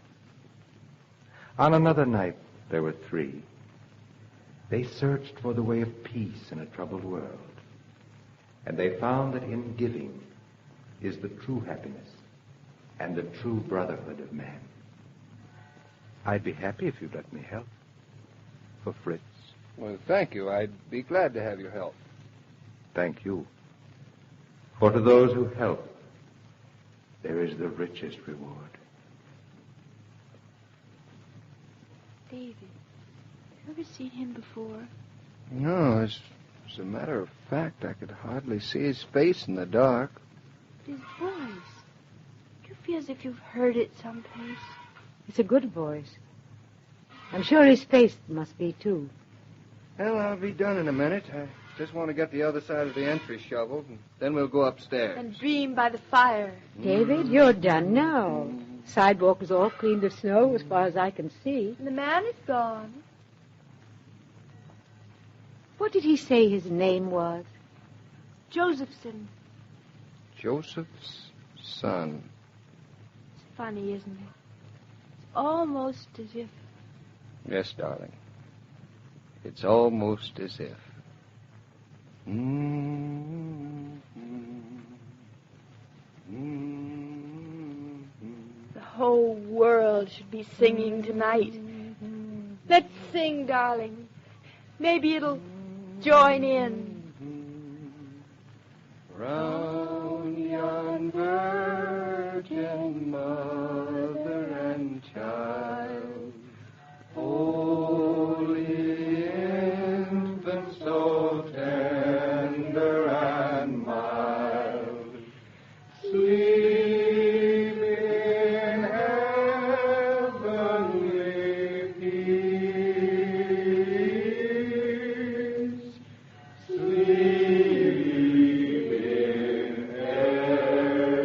Speaker 12: On another night, there were 3. They searched for the way of peace in a troubled world. And they found that in giving is the true happiness and the true brotherhood of man. I'd be happy if you'd let me help. For Fritz.
Speaker 3: Well, thank you. I'd be glad to have your help.
Speaker 12: Thank you. For to those who help, there is the richest reward.
Speaker 9: David, have you ever seen him before?
Speaker 3: No, as a matter of fact, I could hardly see his face in the dark.
Speaker 9: His voice. Do you feel as if you've heard it someplace?
Speaker 4: It's a good voice. I'm sure his face must be, too.
Speaker 3: Well, I'll be done in a minute. I just want to get the other side of the entry shoveled, and then we'll go upstairs.
Speaker 2: And dream by the fire.
Speaker 4: David, you're done now. Sidewalk is all cleaned of snow as far as I can see.
Speaker 2: And the man is gone.
Speaker 4: What did he say his name was?
Speaker 2: Josephson.
Speaker 3: Joseph's son.
Speaker 2: It's funny, isn't it? It's almost as if...
Speaker 3: Yes, darling. It's almost as if.
Speaker 2: The whole world should be singing tonight. Let's sing, darling. Maybe it'll join in.
Speaker 3: Round yon virgin mother and child, holy infant, so tender and mild, sleep in heavenly peace, sleep in heavenly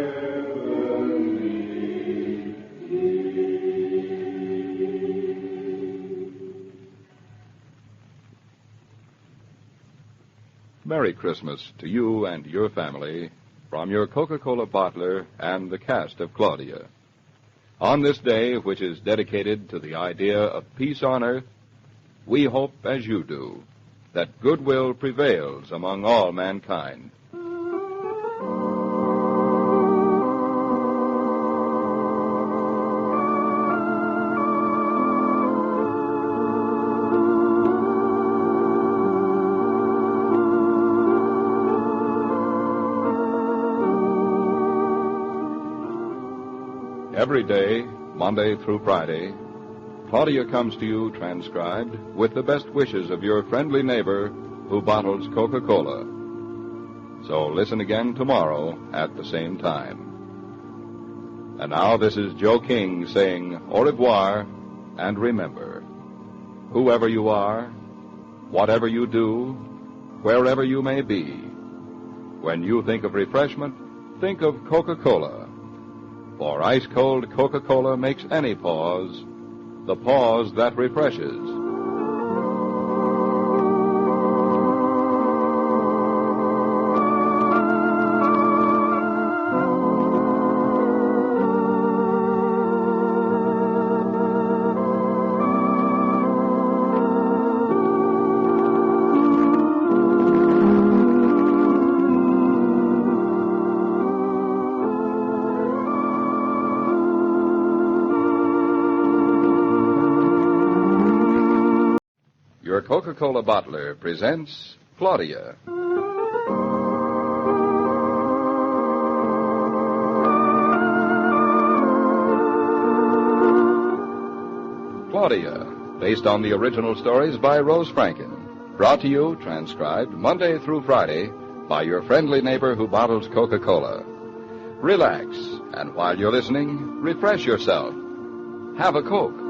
Speaker 1: Merry Christmas to you and your family from your Coca-Cola bottler and the cast of Claudia. On this day, which is dedicated to the idea of peace on earth, we hope, as you do, that goodwill prevails among all mankind. Every day, Monday through Friday, Claudia comes to you transcribed with the best wishes of your friendly neighbor who bottles Coca-Cola. So listen again tomorrow at the same time. And now this is Joe King saying au revoir, and remember, whoever you are, whatever you do, wherever you may be, when you think of refreshment, think of Coca-Cola. For ice-cold Coca-Cola makes any pause the pause that refreshes. Coca-Cola bottler presents Claudia. Claudia, based on the original stories by Rose Franken. Brought to you, transcribed, Monday through Friday, by your friendly neighbor who bottles Coca-Cola. Relax, and while you're listening, refresh yourself. Have a Coke.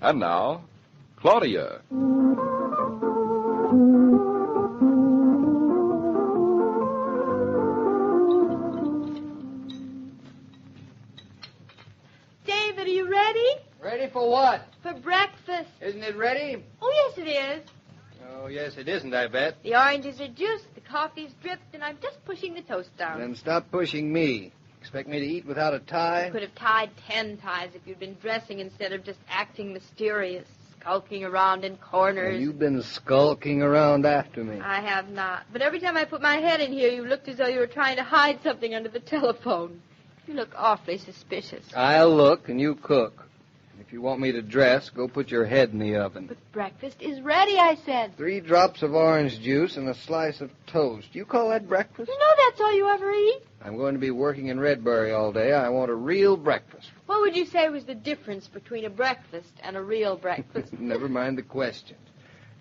Speaker 1: And now, Claudia.
Speaker 2: David, are you ready?
Speaker 3: Ready for what?
Speaker 2: For breakfast.
Speaker 3: Isn't it ready?
Speaker 2: Oh, yes, it is.
Speaker 3: Oh, yes, it isn't, I bet.
Speaker 2: The oranges are juiced, the coffee's dripped, and I'm just pushing the toast down.
Speaker 3: Then stop pushing me. Expect me to eat without a tie?
Speaker 2: You could have tied 10 ties if you'd been dressing instead of just acting mysterious, skulking around in corners.
Speaker 3: Well, you've been skulking around after me.
Speaker 2: I have not. But every time I put my head in here, you looked as though you were trying to hide something under the telephone. You look awfully suspicious.
Speaker 3: I'll look and you cook. If you want me to dress, go put your head in the oven.
Speaker 2: But breakfast is ready, I said.
Speaker 3: 3 drops of orange juice and a slice of toast. You call that breakfast?
Speaker 2: You know that's all you ever eat.
Speaker 3: I'm going to be working in Redbury all day. I want a real breakfast.
Speaker 2: What would you say was the difference between a breakfast and a real breakfast?
Speaker 3: Never mind the question.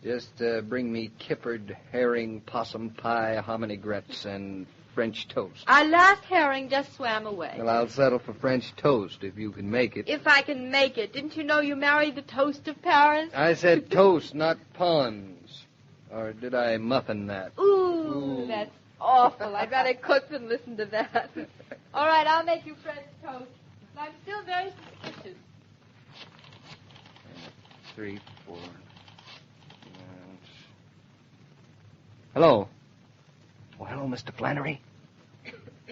Speaker 3: Just bring me kippered, herring, possum pie, hominy grits, and French toast.
Speaker 2: Our last herring just swam away.
Speaker 3: Well, I'll settle for French toast if you can make it.
Speaker 2: If I can make it. Didn't you know you married the toast of Paris?
Speaker 3: I said toast, not puns. Or did I muffin that?
Speaker 2: Ooh, that's awful. I'd rather cook than listen to that. All right, I'll make you French toast. But I'm still very suspicious.
Speaker 3: 3, 4. Hello. Oh, hello, Mr. Flannery.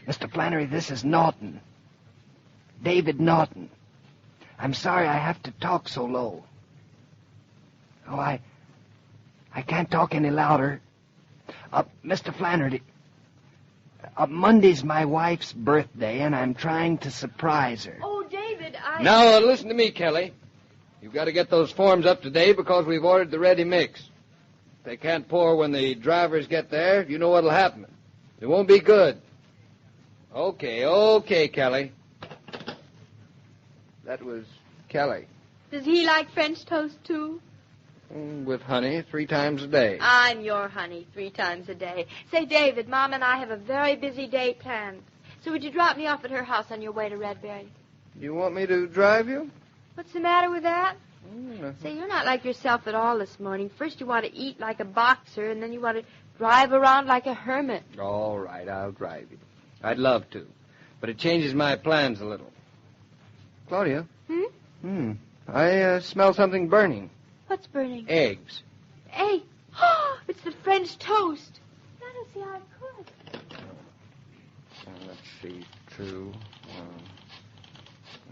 Speaker 3: Mr. Flannery, this is Norton. David Norton. I'm sorry I have to talk so low. Oh, I can't talk any louder. Mr. Flannery, Monday's my wife's birthday, and I'm trying to surprise her.
Speaker 2: Oh, David,
Speaker 3: Now, listen to me, Kelly. You've got to get those forms up to date because we've ordered the ready mix. If they can't pour when the drivers get there, you know what'll happen. It won't be good. Okay, Kelly. That was Kelly.
Speaker 2: Does he like French toast, too?
Speaker 3: With honey 3 times a day.
Speaker 2: I'm your honey 3 times a day. Say, David, Mom and I have a very busy day planned. So would you drop me off at her house on your way to Redbury?
Speaker 3: You want me to drive you?
Speaker 2: What's the matter with that? Say, you're not like yourself at all this morning. First you want to eat like a boxer, and then you want to drive around like a hermit.
Speaker 3: All right, I'll drive you. I'd love to, but it changes my plans a little. Claudia? I smell something burning.
Speaker 2: What's burning?
Speaker 3: Eggs.
Speaker 2: Egg? Oh, it's the French toast. Let us see how I could.
Speaker 3: Let's see, 2,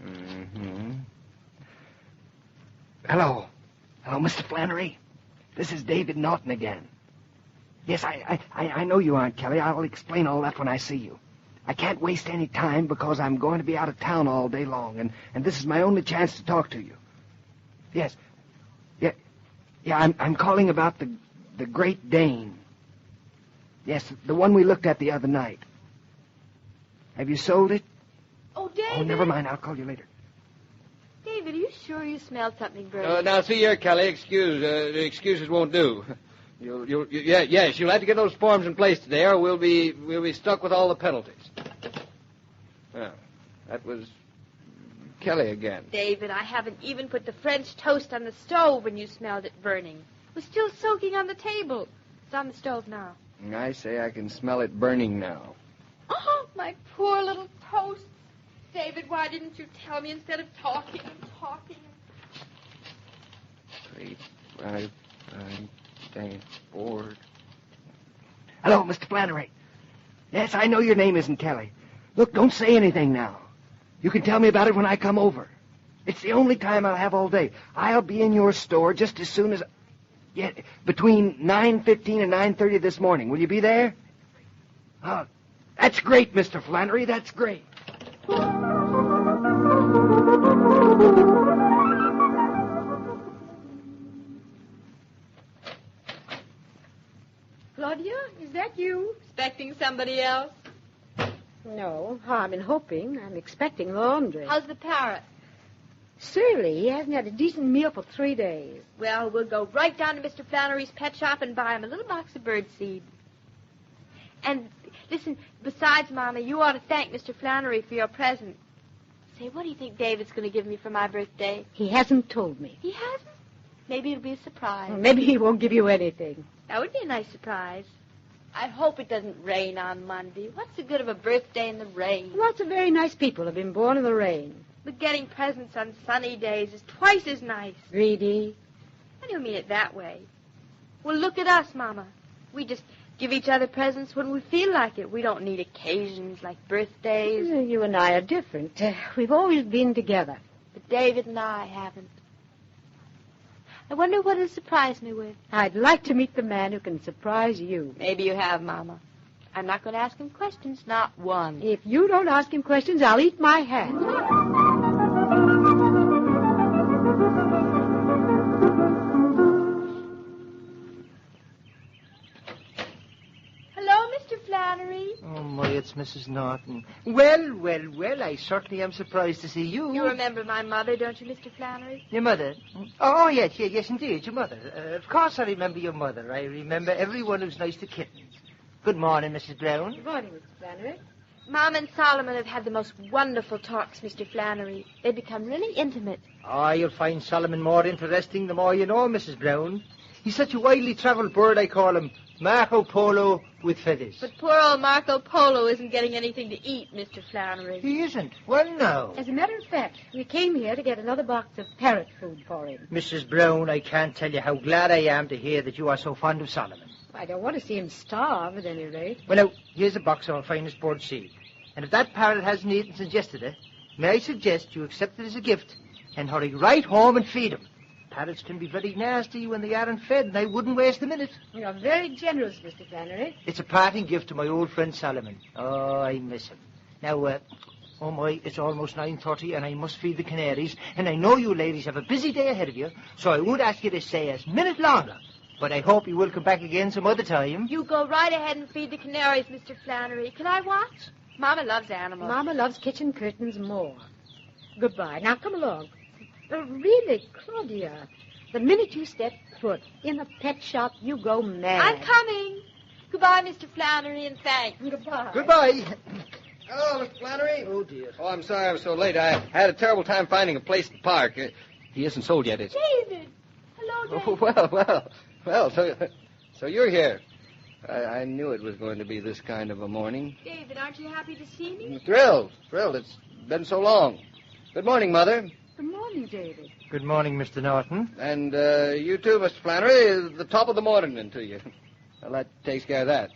Speaker 3: 1. Hello, Mr. Flannery. This is David Norton again. Yes, I know you aren't, Kelly. I'll explain all that when I see you. I can't waste any time because I'm going to be out of town all day long, and this is my only chance to talk to you. Yes. Yeah, I'm calling about the Great Dane. Yes, the one we looked at the other night. Have you sold it?
Speaker 2: Oh, David.
Speaker 3: Oh, never mind. I'll call you later.
Speaker 2: David, are you sure you smelled something burning?
Speaker 3: Now, see here, Kelly. Excuses won't do. Yes, you'll have to get those forms in place today, or we'll be stuck with all the penalties. Well, that was Kelly again.
Speaker 2: David, I haven't even put the French toast on the stove when you smelled it burning. It was still soaking on the table. It's on the stove now.
Speaker 3: I say I can smell it burning now.
Speaker 2: Oh, my poor little toast. David, why didn't you tell me instead of talking and talking?
Speaker 3: 3, 5, 9, 4. Hello, Mr. Flannery. Yes, I know your name isn't Kelly. Look, don't say anything now. You can tell me about it when I come over. It's the only time I'll have all day. I'll be in your store just as soon as... Yeah, between 9:15 and 9:30 this morning. Will you be there? Oh, that's great, Mr. Flannery. That's great.
Speaker 4: Claudia, is that you?
Speaker 2: Expecting somebody else?
Speaker 4: No, I'm hoping. I'm expecting laundry.
Speaker 2: How's the parrot?
Speaker 4: Surly, he hasn't had a decent meal for 3 days.
Speaker 2: Well, we'll go right down to Mr. Flannery's pet shop and buy him a little box of birdseed. And listen, besides, Mama, you ought to thank Mr. Flannery for your present. Say, what do you think David's going to give me for my birthday?
Speaker 4: He hasn't told me.
Speaker 2: He hasn't? Maybe it'll be a surprise.
Speaker 4: Well, maybe he won't give you anything.
Speaker 2: That would be a nice surprise. I hope it doesn't rain on Monday. What's the good of a birthday in the rain?
Speaker 4: Lots of very nice people have been born in the rain.
Speaker 2: But getting presents on sunny days is twice as nice.
Speaker 4: Greedy.
Speaker 2: I don't mean it that way. Well, look at us, Mama. We just give each other presents when we feel like it. We don't need occasions like birthdays.
Speaker 4: You and I are different. We've always been together.
Speaker 2: But David and I haven't. I wonder what he'll surprise me with.
Speaker 4: I'd like to meet the man who can surprise you.
Speaker 2: Maybe you have, Mama. I'm not going to ask him questions, not one.
Speaker 4: If you don't ask him questions, I'll eat my hat.
Speaker 2: Hello, Mr. Flannery.
Speaker 16: Oh, my, it's Mrs. Norton. Well, I certainly am surprised to see you.
Speaker 2: You remember my mother, don't you, Mr. Flannery?
Speaker 16: Your mother? Oh, yes, indeed, your mother. Of course I remember your mother. I remember everyone who's nice to kittens. Good morning, Mrs. Brown.
Speaker 4: Good morning, Mr. Flannery.
Speaker 2: Mom and Solomon have had the most wonderful talks, Mr. Flannery. They've become really intimate.
Speaker 16: Ah, you'll find Solomon more interesting the more you know, Mrs. Brown. He's such a widely travelled bird, I call him. Marco Polo with feathers.
Speaker 2: But poor old Marco Polo isn't getting anything to eat, Mr. Flannery.
Speaker 16: He isn't? Well, no.
Speaker 4: As a matter of fact, we came here to get another box of parrot food for him.
Speaker 16: Mrs. Brown, I can't tell you how glad I am to hear that you are so fond of Solomon.
Speaker 4: I don't want to see him starve, at any rate.
Speaker 16: Well, now, here's a box of our finest bird seed. And if that parrot hasn't eaten since yesterday, may I suggest you accept it as a gift and hurry right home and feed him. Parrots can be very nasty when they aren't fed, and I wouldn't waste a minute.
Speaker 4: You're very generous, Mr. Flannery.
Speaker 16: It's a parting gift to my old friend Solomon. Oh, I miss him. Now, oh my, it's almost 9:30, and I must feed the canaries, and I know you ladies have a busy day ahead of you, so I won't ask you to stay a minute longer. But I hope you will come back again some other time.
Speaker 2: You go right ahead and feed the canaries, Mr. Flannery. Can I watch? Mama loves animals.
Speaker 4: Mama loves kitchen curtains more. Goodbye. Now, come along. Really, Claudia, the minute you step foot in a pet shop, you go mad.
Speaker 2: I'm coming. Goodbye, Mr. Flannery, and thanks.
Speaker 4: Goodbye.
Speaker 3: Goodbye. Hello, Mr. Flannery.
Speaker 16: Oh, dear.
Speaker 3: Oh, I'm sorry I was so late. I had a terrible time finding a place to park. He isn't sold yet, is he?
Speaker 2: David. Hello,
Speaker 3: Oh, well, so you're here. I knew it was going to be this kind of a morning.
Speaker 2: David, aren't you happy to see me?
Speaker 3: Thrilled. It's been so long. Good morning, Mother.
Speaker 4: Good morning, David.
Speaker 16: Good morning, Mr. Norton.
Speaker 3: And you too, Mr. Flannery. The top of the morning to you. Well, that takes care of that.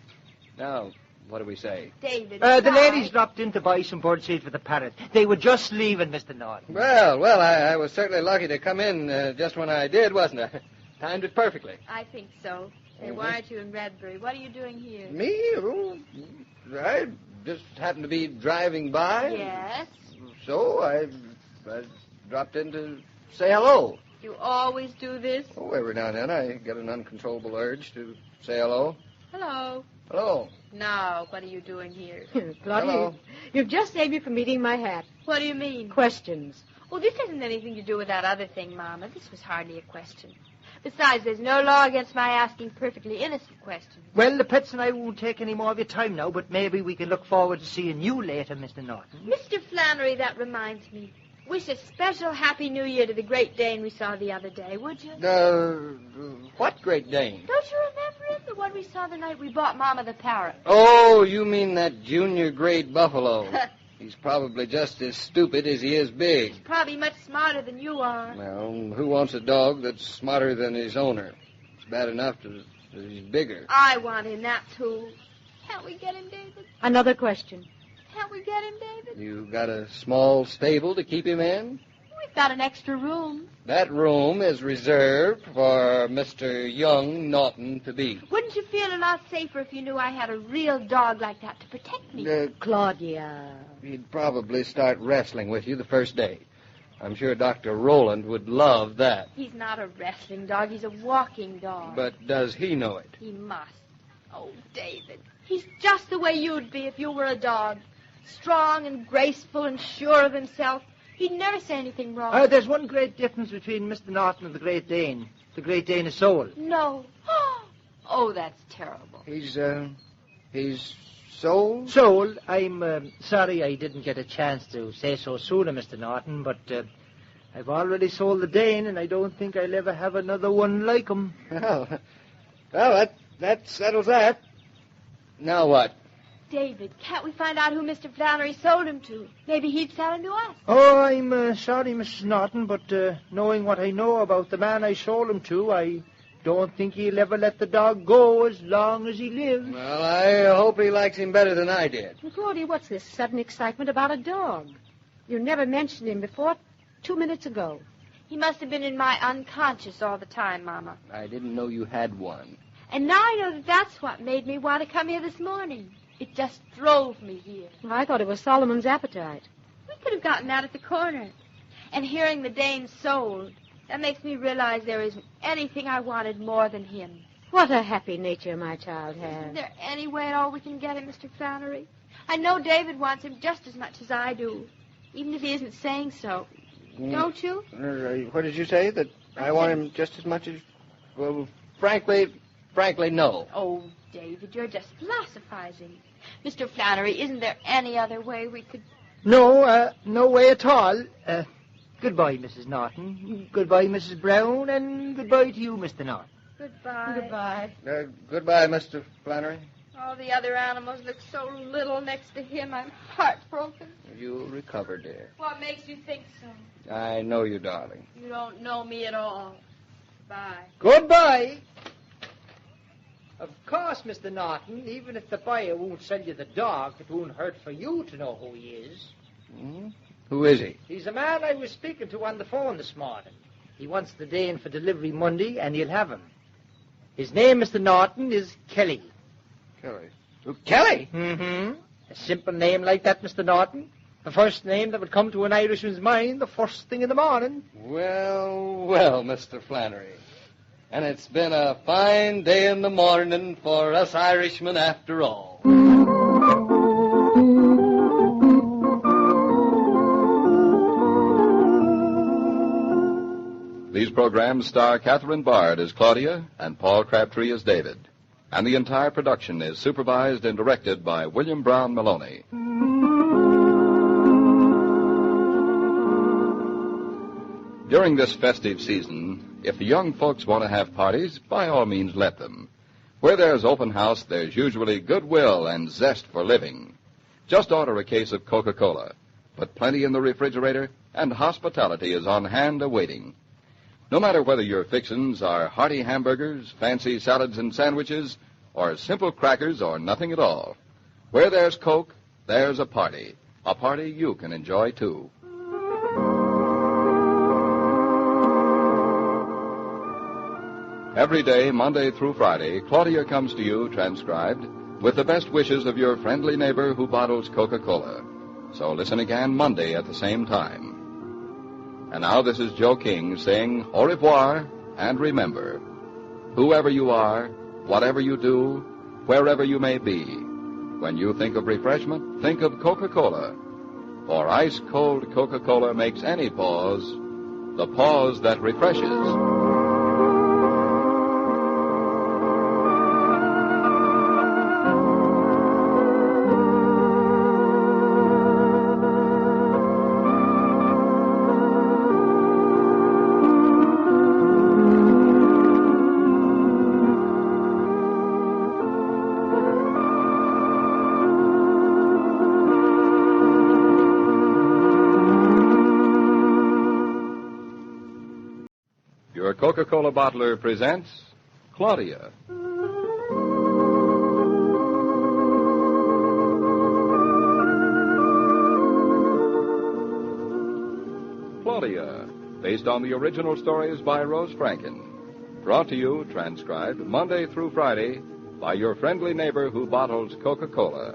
Speaker 3: Now, what do we say?
Speaker 2: David.
Speaker 16: The ladies dropped in to buy some birdseed for the parrot. They were just leaving, Mr. Norton.
Speaker 3: Well, I was certainly lucky to come in just when I did, wasn't I? Timed it perfectly.
Speaker 2: I think so. Say, why aren't you in Redbury? What are you doing here?
Speaker 3: Me? Oh, I just happened to be driving by.
Speaker 2: Yes.
Speaker 3: So I dropped in to say hello.
Speaker 2: You always do this?
Speaker 3: Oh, every now and then I get an uncontrollable urge to say hello.
Speaker 2: Hello.
Speaker 3: Hello.
Speaker 2: Now, what are you doing here?
Speaker 4: Claudia,
Speaker 3: Hello.
Speaker 4: you've just saved me from eating my hat.
Speaker 2: What do you mean?
Speaker 4: Questions.
Speaker 2: Oh, this hasn't anything to do with that other thing, Mama. This was hardly a question. Besides, there's no law against my asking perfectly innocent questions.
Speaker 16: Well, the pets and I won't take any more of your time now, but maybe we can look forward to seeing you later, Mr. Norton.
Speaker 2: Mr. Flannery, that reminds me. Wish a special Happy New Year to the Great Dane we saw the other day, would you?
Speaker 3: What Great Dane?
Speaker 2: Don't you remember him? The one we saw the night we bought Mama the parrot.
Speaker 3: Oh, you mean that junior grade buffalo. He's probably just as stupid as he is big.
Speaker 2: Probably much smarter than you are.
Speaker 3: Well, who wants a dog that's smarter than his owner? It's bad enough that he's bigger.
Speaker 2: I want him, that too. Can't we get him, David?
Speaker 4: Another question.
Speaker 2: Can't we get him, David?
Speaker 3: You got a small stable to keep him in?
Speaker 2: We've got an extra room.
Speaker 3: That room is reserved for Mr. Young Norton to be.
Speaker 2: Wouldn't you feel a lot safer if you knew I had a real dog like that to protect me?
Speaker 4: Claudia.
Speaker 3: He'd probably start wrestling with you the first day. I'm sure Dr. Rowland would love that.
Speaker 2: He's not a wrestling dog. He's a walking dog.
Speaker 3: But does he know it?
Speaker 2: He must. Oh, David, he's just the way you'd be if you were a dog. Strong and graceful and sure of himself. He'd never say anything wrong.
Speaker 16: There's one great difference between Mr. Norton and the Great Dane. The Great Dane is Soul.
Speaker 2: No. Oh, that's terrible.
Speaker 3: He's sold?
Speaker 16: Soul. I'm sorry I didn't get a chance to say so sooner, Mr. Norton, but I've already sold the Dane, and I don't think I'll ever have another one like him.
Speaker 3: Well, that settles that. Now what?
Speaker 2: David, can't we find out who Mr. Flannery sold him to? Maybe he'd sell him to us.
Speaker 16: Oh, I'm sorry, Mrs. Norton, but knowing what I know about the man I sold him to, I don't think he'll ever let the dog go as long as he lives.
Speaker 3: Well, I hope he likes him better than I did.
Speaker 4: Claudia, what's this sudden excitement about a dog? You never mentioned him before 2 minutes ago.
Speaker 2: He must have been in my unconscious all the time, Mama.
Speaker 3: I didn't know you had one.
Speaker 2: And now I know that's what made me want to come here this morning. It just drove me here.
Speaker 4: Well, I thought it was Solomon's appetite.
Speaker 2: We could have gotten that at the corner. And hearing the Dane sold, that makes me realize there isn't anything I wanted more than him.
Speaker 4: What a happy nature my child has.
Speaker 2: Isn't there any way at all we can get him, Mr. Flannery? I know David wants him just as much as I do, even if he isn't saying so. Don't you?
Speaker 3: What did you say? That I want him just as much as... Well, frankly, no.
Speaker 2: Oh, David, you're just philosophizing. Mr. Flannery, isn't there any other way we could...
Speaker 16: No, no way at all. Goodbye, Mrs. Norton. Goodbye, Mrs. Brown, and goodbye to you, Mr. Norton.
Speaker 2: Goodbye.
Speaker 4: Goodbye.
Speaker 3: Goodbye, Mr. Flannery.
Speaker 2: All the other animals look so little next to him. I'm heartbroken.
Speaker 3: You'll recover, dear.
Speaker 2: What makes you think so?
Speaker 3: I know you, darling.
Speaker 2: You don't know me at all. Bye.
Speaker 16: Goodbye. Of course, Mr. Norton, even if the buyer won't sell you the dog, it won't hurt for you to know who he is.
Speaker 3: Mm-hmm. Who is he?
Speaker 16: He's a man I was speaking to on the phone this morning. He wants the Dane for delivery Monday, and he'll have him. His name, Mr. Norton, is Kelly.
Speaker 3: Kelly? Kelly?
Speaker 16: Mm-hmm. A simple name like that, Mr. Norton. The first name that would come to an Irishman's mind the first thing in the morning.
Speaker 3: Well, Mr. Flannery. And it's been a fine day in the morning for us Irishmen after all.
Speaker 1: These programs star Catherine Bard as Claudia and Paul Crabtree as David. And the entire production is supervised and directed by William Brown Maloney. During this festive season, if the young folks want to have parties, by all means let them. Where there's open house, there's usually goodwill and zest for living. Just order a case of Coca-Cola. Put plenty in the refrigerator, and hospitality is on hand awaiting. No matter whether your fixins are hearty hamburgers, fancy salads and sandwiches, or simple crackers or nothing at all. Where there's Coke, there's a party you can enjoy too. Every day, Monday through Friday, Claudia comes to you, transcribed, with the best wishes of your friendly neighbor who bottles Coca-Cola. So listen again Monday at the same time. And now this is Joe King saying au revoir, and remember, whoever you are, whatever you do, wherever you may be, when you think of refreshment, think of Coca-Cola. For ice-cold Coca-Cola makes any pause the pause that refreshes. Your Coca-Cola bottler presents Claudia. Claudia, based on the original stories by Rose Franken. Brought to you, transcribed, Monday through Friday by your friendly neighbor who bottles Coca-Cola.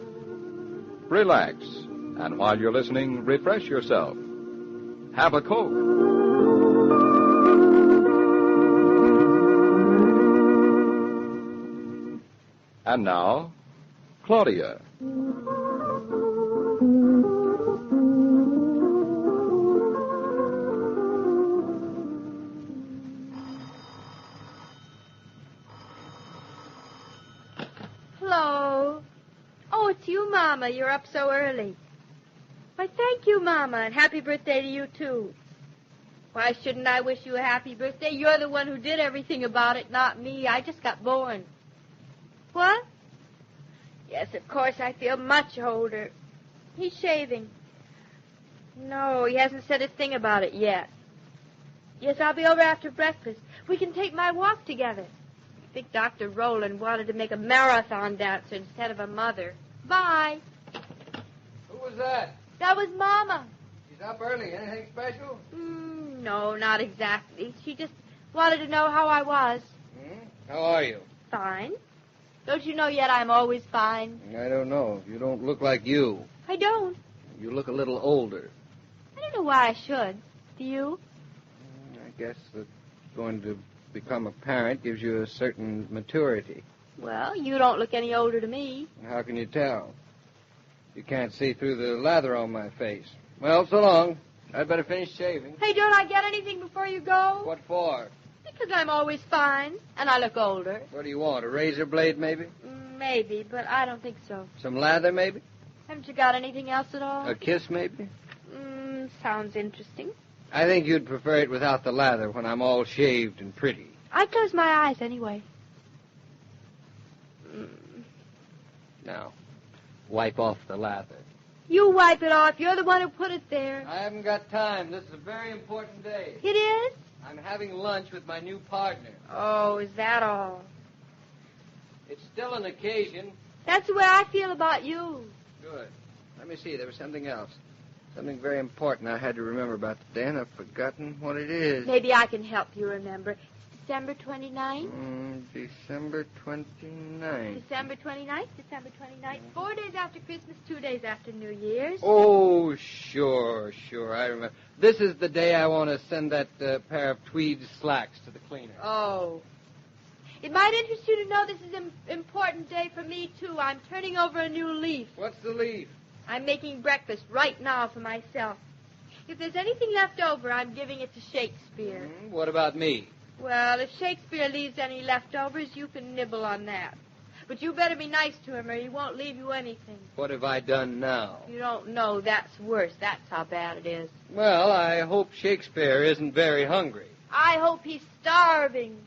Speaker 1: Relax, and while you're listening, refresh yourself. have a Coke. And now, Claudia.
Speaker 2: Hello. Oh, it's you, Mama. You're up so early. Why, thank you, Mama, and happy birthday to you, too. Why shouldn't I wish you a happy birthday? You're the one who did everything about it, not me. I just got born. What? Yes, of course, I feel much older. He's shaving. No, he hasn't said a thing about it yet. Yes, I'll be over after breakfast. We can take my walk together. I think Dr. Rowland wanted to make a marathon dancer instead of a mother. Bye.
Speaker 3: Who was that?
Speaker 2: That was Mama.
Speaker 3: She's up early. Anything special?
Speaker 2: No, not exactly. She just wanted to know how I was.
Speaker 3: How are you?
Speaker 2: Fine. Don't you know yet I'm always fine?
Speaker 3: I don't know. You don't look like you.
Speaker 2: I don't.
Speaker 3: You look a little older.
Speaker 2: I don't know why I should. Do you?
Speaker 3: I guess that going to become a parent gives you a certain maturity.
Speaker 2: Well, you don't look any older to me.
Speaker 3: How can you tell? You can't see through the lather on my face. Well, so long. I'd better finish shaving.
Speaker 2: Hey, don't I get anything before you go?
Speaker 3: What for?
Speaker 2: Because I'm always fine, and I look older.
Speaker 3: What do you want, a razor blade, maybe?
Speaker 2: Maybe, but I don't think so.
Speaker 3: Some lather, maybe?
Speaker 2: Haven't you got anything else at all?
Speaker 3: A kiss, maybe?
Speaker 2: Sounds interesting.
Speaker 3: I think you'd prefer it without the lather when I'm all shaved and pretty.
Speaker 2: I close my eyes anyway.
Speaker 3: Now, wipe off the lather.
Speaker 2: You wipe it off. You're the one who put it there.
Speaker 3: I haven't got time. This is a very important day.
Speaker 2: It is?
Speaker 3: I'm having lunch with my new partner.
Speaker 2: Oh, is that all?
Speaker 3: It's still an occasion.
Speaker 2: That's the way I feel about you.
Speaker 3: Good. Let me see. There was something else. Something very important I had to remember about the day, and I've forgotten what it is.
Speaker 2: Maybe I can help you remember. It's December 29th?
Speaker 3: December 29th.
Speaker 2: December 29th, December 29th. 4 days after Christmas, 2 days after New Year's.
Speaker 3: Oh, sure. I remember. This is the day I want to send that pair of tweed slacks to the cleaner.
Speaker 2: Oh. It might interest you to know this is an important day for me, too. I'm turning over a new leaf.
Speaker 3: What's the leaf?
Speaker 2: I'm making breakfast right now for myself. If there's anything left over, I'm giving it to Shakespeare.
Speaker 3: What about me?
Speaker 2: Well, if Shakespeare leaves any leftovers, you can nibble on that. But you better be nice to him or he won't leave you anything.
Speaker 3: What have I done now?
Speaker 2: You don't know. That's worse. That's how bad it is.
Speaker 3: Well, I hope Shakespeare isn't very hungry.
Speaker 2: I hope he's starving.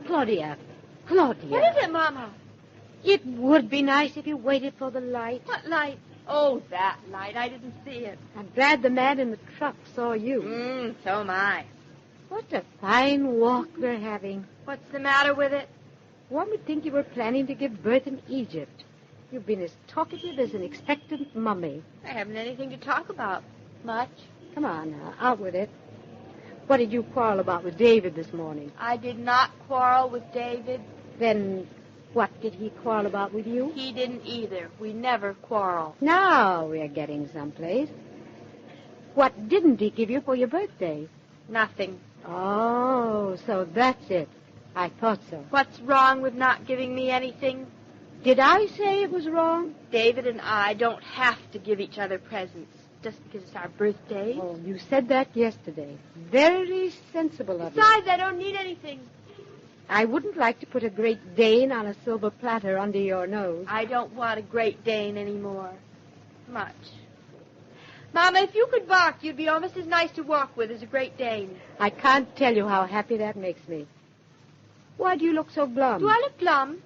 Speaker 4: Claudia.
Speaker 2: What is it, Mama?
Speaker 4: It would be nice if you waited for the light.
Speaker 2: What light? Oh, that light. I didn't see it.
Speaker 4: I'm glad the man in the truck saw you.
Speaker 2: So am I.
Speaker 4: What a fine walk we're having.
Speaker 2: What's the matter with it?
Speaker 4: One would think you were planning to give birth in Egypt. You've been as talkative as an expectant mummy.
Speaker 2: I haven't anything to talk about. Much.
Speaker 4: Come on now, out with it. What did you quarrel about with David this morning?
Speaker 2: I did not quarrel with David.
Speaker 4: Then what did he quarrel about with you?
Speaker 2: He didn't either. We never quarrel.
Speaker 4: Now we're getting someplace. What didn't he give you for your birthday?
Speaker 2: Nothing.
Speaker 4: Oh, so that's it. I thought so.
Speaker 2: What's wrong with not giving me anything?
Speaker 4: Did I say it was wrong?
Speaker 2: David and I don't have to give each other presents just because it's our birthday.
Speaker 4: Oh, you said that yesterday. Very sensible of you.
Speaker 2: Besides, I don't need anything.
Speaker 4: I wouldn't like to put a Great Dane on a silver platter under your nose.
Speaker 2: I don't want a Great Dane anymore. Much. Mama, if you could bark, you'd be almost as nice to walk with as a Great Dane.
Speaker 4: I can't tell you how happy that makes me. Why do you look so glum?
Speaker 2: Do I look glum?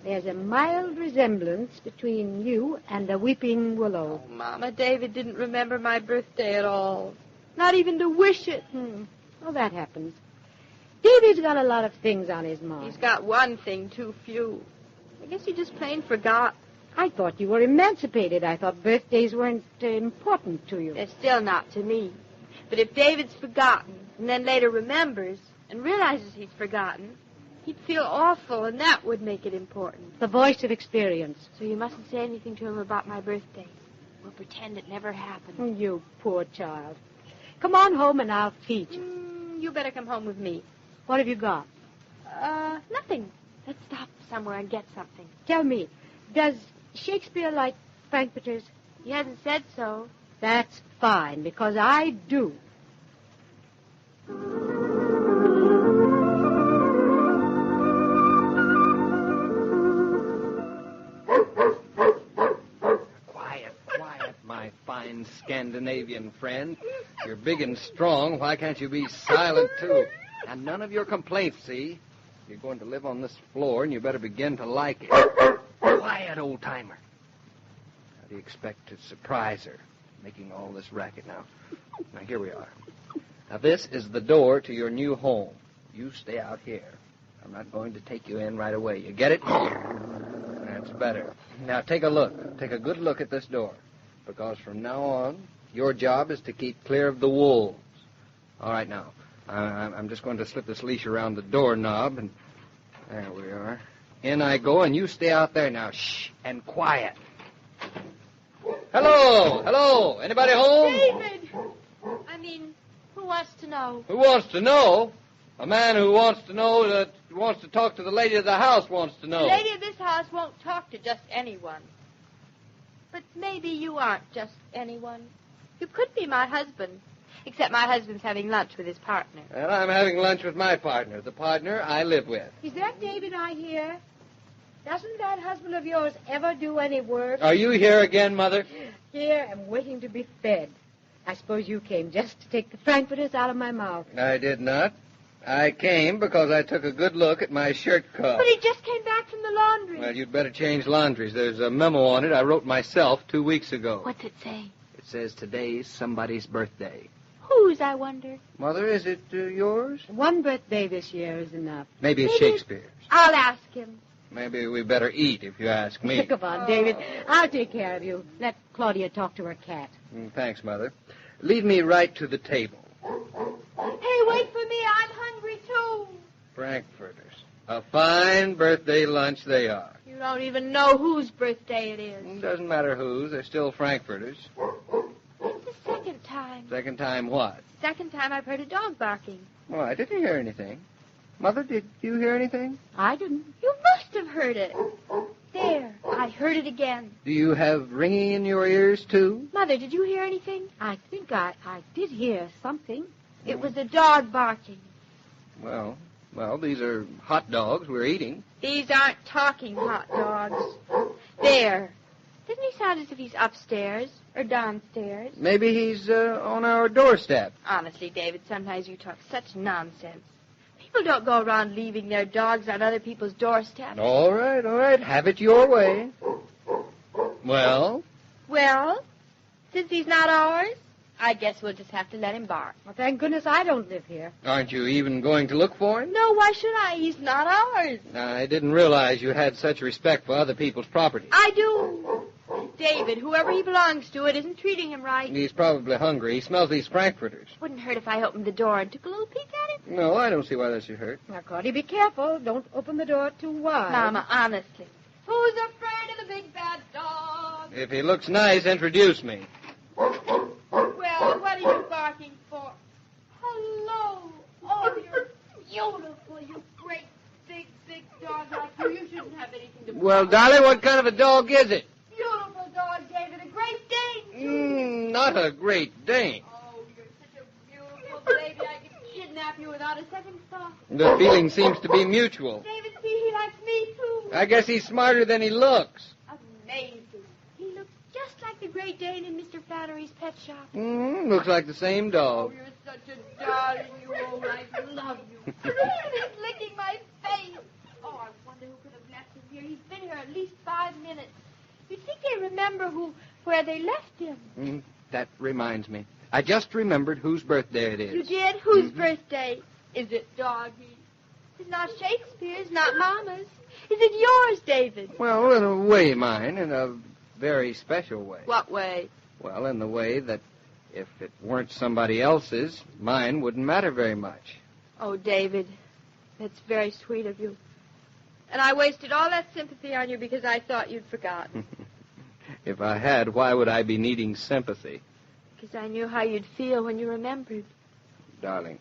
Speaker 4: There's a mild resemblance between you and a weeping willow.
Speaker 2: Oh, Mama, David didn't remember my birthday at all. Not even to wish it.
Speaker 4: Well, that happens. David's got a lot of things on his mind.
Speaker 2: He's got one thing too few. I guess he just plain forgot.
Speaker 4: I thought you were emancipated. I thought birthdays weren't important to you.
Speaker 2: They're still not to me. But if David's forgotten and then later remembers and realizes he's forgotten, He'd feel awful, and that would make it important.
Speaker 4: The voice of experience.
Speaker 2: So you mustn't say anything to him about my birthday. We'll pretend it never happened.
Speaker 4: Oh, you poor child. Come on home and I'll feed you.
Speaker 2: You better come home with me.
Speaker 4: What have you got?
Speaker 2: Nothing. Let's stop somewhere and get something.
Speaker 4: Tell me, does Shakespeare like frankfurters?
Speaker 2: He hasn't said so.
Speaker 4: That's fine, because I do.
Speaker 3: Quiet, my fine Scandinavian friend. You're big and strong. Why can't you be silent, too? And none of your complaints, see? You're going to live on this floor, and you better begin to like it. Quiet, old-timer. How do you expect to surprise her, making all this racket now? Now, here we are. Now, this is the door to your new home. You stay out here. I'm not going to take you in right away. You get it? That's better. Now, take a look. Take a good look at this door. Because from now on, your job is to keep clear of the wolves. All right, now. I'm just going to slip this leash around the doorknob, and there we are. In I go, and you stay out there now. Shh, and quiet. Hello. Anybody home?
Speaker 2: David! Who wants to know?
Speaker 3: Who wants to know? A man who wants to know that wants to talk to the lady of the house wants to know.
Speaker 2: The lady of this house won't talk to just anyone. But maybe you aren't just anyone. You could be my husband. Except my husband's having lunch with his partner.
Speaker 3: And I'm having lunch with my partner, the partner I live with.
Speaker 4: Is that David I hear? Doesn't that husband of yours ever do any work?
Speaker 3: Are you here again, Mother?
Speaker 4: Here, I'm waiting to be fed. I suppose you came just to take the frankfurters out of my mouth.
Speaker 3: I did not. I came because I took a good look at my shirt cuff.
Speaker 2: But he just came back from the laundry.
Speaker 3: Well, you'd better change laundries. There's a memo on it I wrote myself 2 weeks ago.
Speaker 2: What's it say?
Speaker 3: It says today's somebody's birthday.
Speaker 2: Whose, I wonder?
Speaker 3: Mother, is it yours?
Speaker 4: One birthday this year is enough.
Speaker 3: Maybe it's Shakespeare's.
Speaker 2: I'll ask him.
Speaker 3: Maybe we better eat, if you ask me.
Speaker 4: Come on, David. I'll take care of you. Let Claudia talk to her cat.
Speaker 3: Thanks, Mother. Lead me right to the table.
Speaker 2: Hey, wait for me. I'm hungry, too.
Speaker 3: Frankfurters. A fine birthday lunch they are.
Speaker 2: You don't even know whose birthday it is.
Speaker 3: Doesn't matter whose. They're still Frankfurters.
Speaker 2: It's the second time.
Speaker 3: Second time what?
Speaker 2: Second time I've heard a dog barking.
Speaker 3: Well, I didn't hear anything. Mother, did you hear anything?
Speaker 4: I didn't.
Speaker 2: You must have heard it. There, I heard it again.
Speaker 3: Do you have ringing in your ears, too?
Speaker 2: Mother, did you hear anything?
Speaker 4: I think I did hear something.
Speaker 2: It was a dog barking.
Speaker 3: Well, these are hot dogs we're eating.
Speaker 2: These aren't talking hot dogs. There. Doesn't he sound as if he's upstairs or downstairs?
Speaker 3: Maybe he's on our doorstep.
Speaker 2: Honestly, David, sometimes you talk such nonsense. People don't go around leaving their dogs on other people's doorsteps.
Speaker 3: All right. Have it your way. Well?
Speaker 2: Well, since he's not ours, I guess we'll just have to let him bark.
Speaker 4: Well, thank goodness I don't live here.
Speaker 3: Aren't you even going to look for him?
Speaker 2: No, why should I? He's not ours.
Speaker 3: I didn't realize you had such respect for other people's property.
Speaker 2: I do. David, whoever he belongs to, it isn't treating him right.
Speaker 3: He's probably hungry. He smells these frankfurters.
Speaker 2: Wouldn't hurt if I opened the door and took a little peek at him.
Speaker 3: No, I don't see why that should hurt.
Speaker 4: Now, Claudia, be careful. Don't open the door too wide.
Speaker 2: Mama, honestly. Who's afraid of the big bad dog?
Speaker 3: If he looks nice, introduce me.
Speaker 2: Well, what are you barking for? Hello. Oh, you're beautiful, you great, big dog like you. You shouldn't have anything to
Speaker 3: Well, Dolly, what kind of a dog is it?
Speaker 2: Beautiful dog, David. A Great Dane.
Speaker 3: Not a Great Dane.
Speaker 2: Oh, you're such a beautiful baby. I could kidnap you without a second thought.
Speaker 3: The feeling seems to be mutual.
Speaker 2: David, see, he likes me, too.
Speaker 3: I guess he's smarter than he looks.
Speaker 2: Amazing. He looks just like the Great Dane in Mr. Flannery's pet shop.
Speaker 3: Looks like the same dog.
Speaker 2: Oh, you're such a darling, you old. I love you. He's licking my face. Oh, I wonder who could have left him here. He's been here at least 5 minutes. You'd think they remember where they left him.
Speaker 3: That reminds me. I just remembered whose birthday it is.
Speaker 2: You did? Whose birthday? Is it Doggy? It's not Shakespeare's, not Mama's. Is it yours, David?
Speaker 3: Well, in a way, mine. In a very special way.
Speaker 2: What way?
Speaker 3: Well, in the way that if it weren't somebody else's, mine wouldn't matter very much.
Speaker 2: Oh, David, That's very sweet of you. And I wasted all that sympathy on you because I thought you'd forgotten.
Speaker 3: If I had, why would I be needing sympathy?
Speaker 2: Because I knew how you'd feel when you remembered.
Speaker 3: Darling,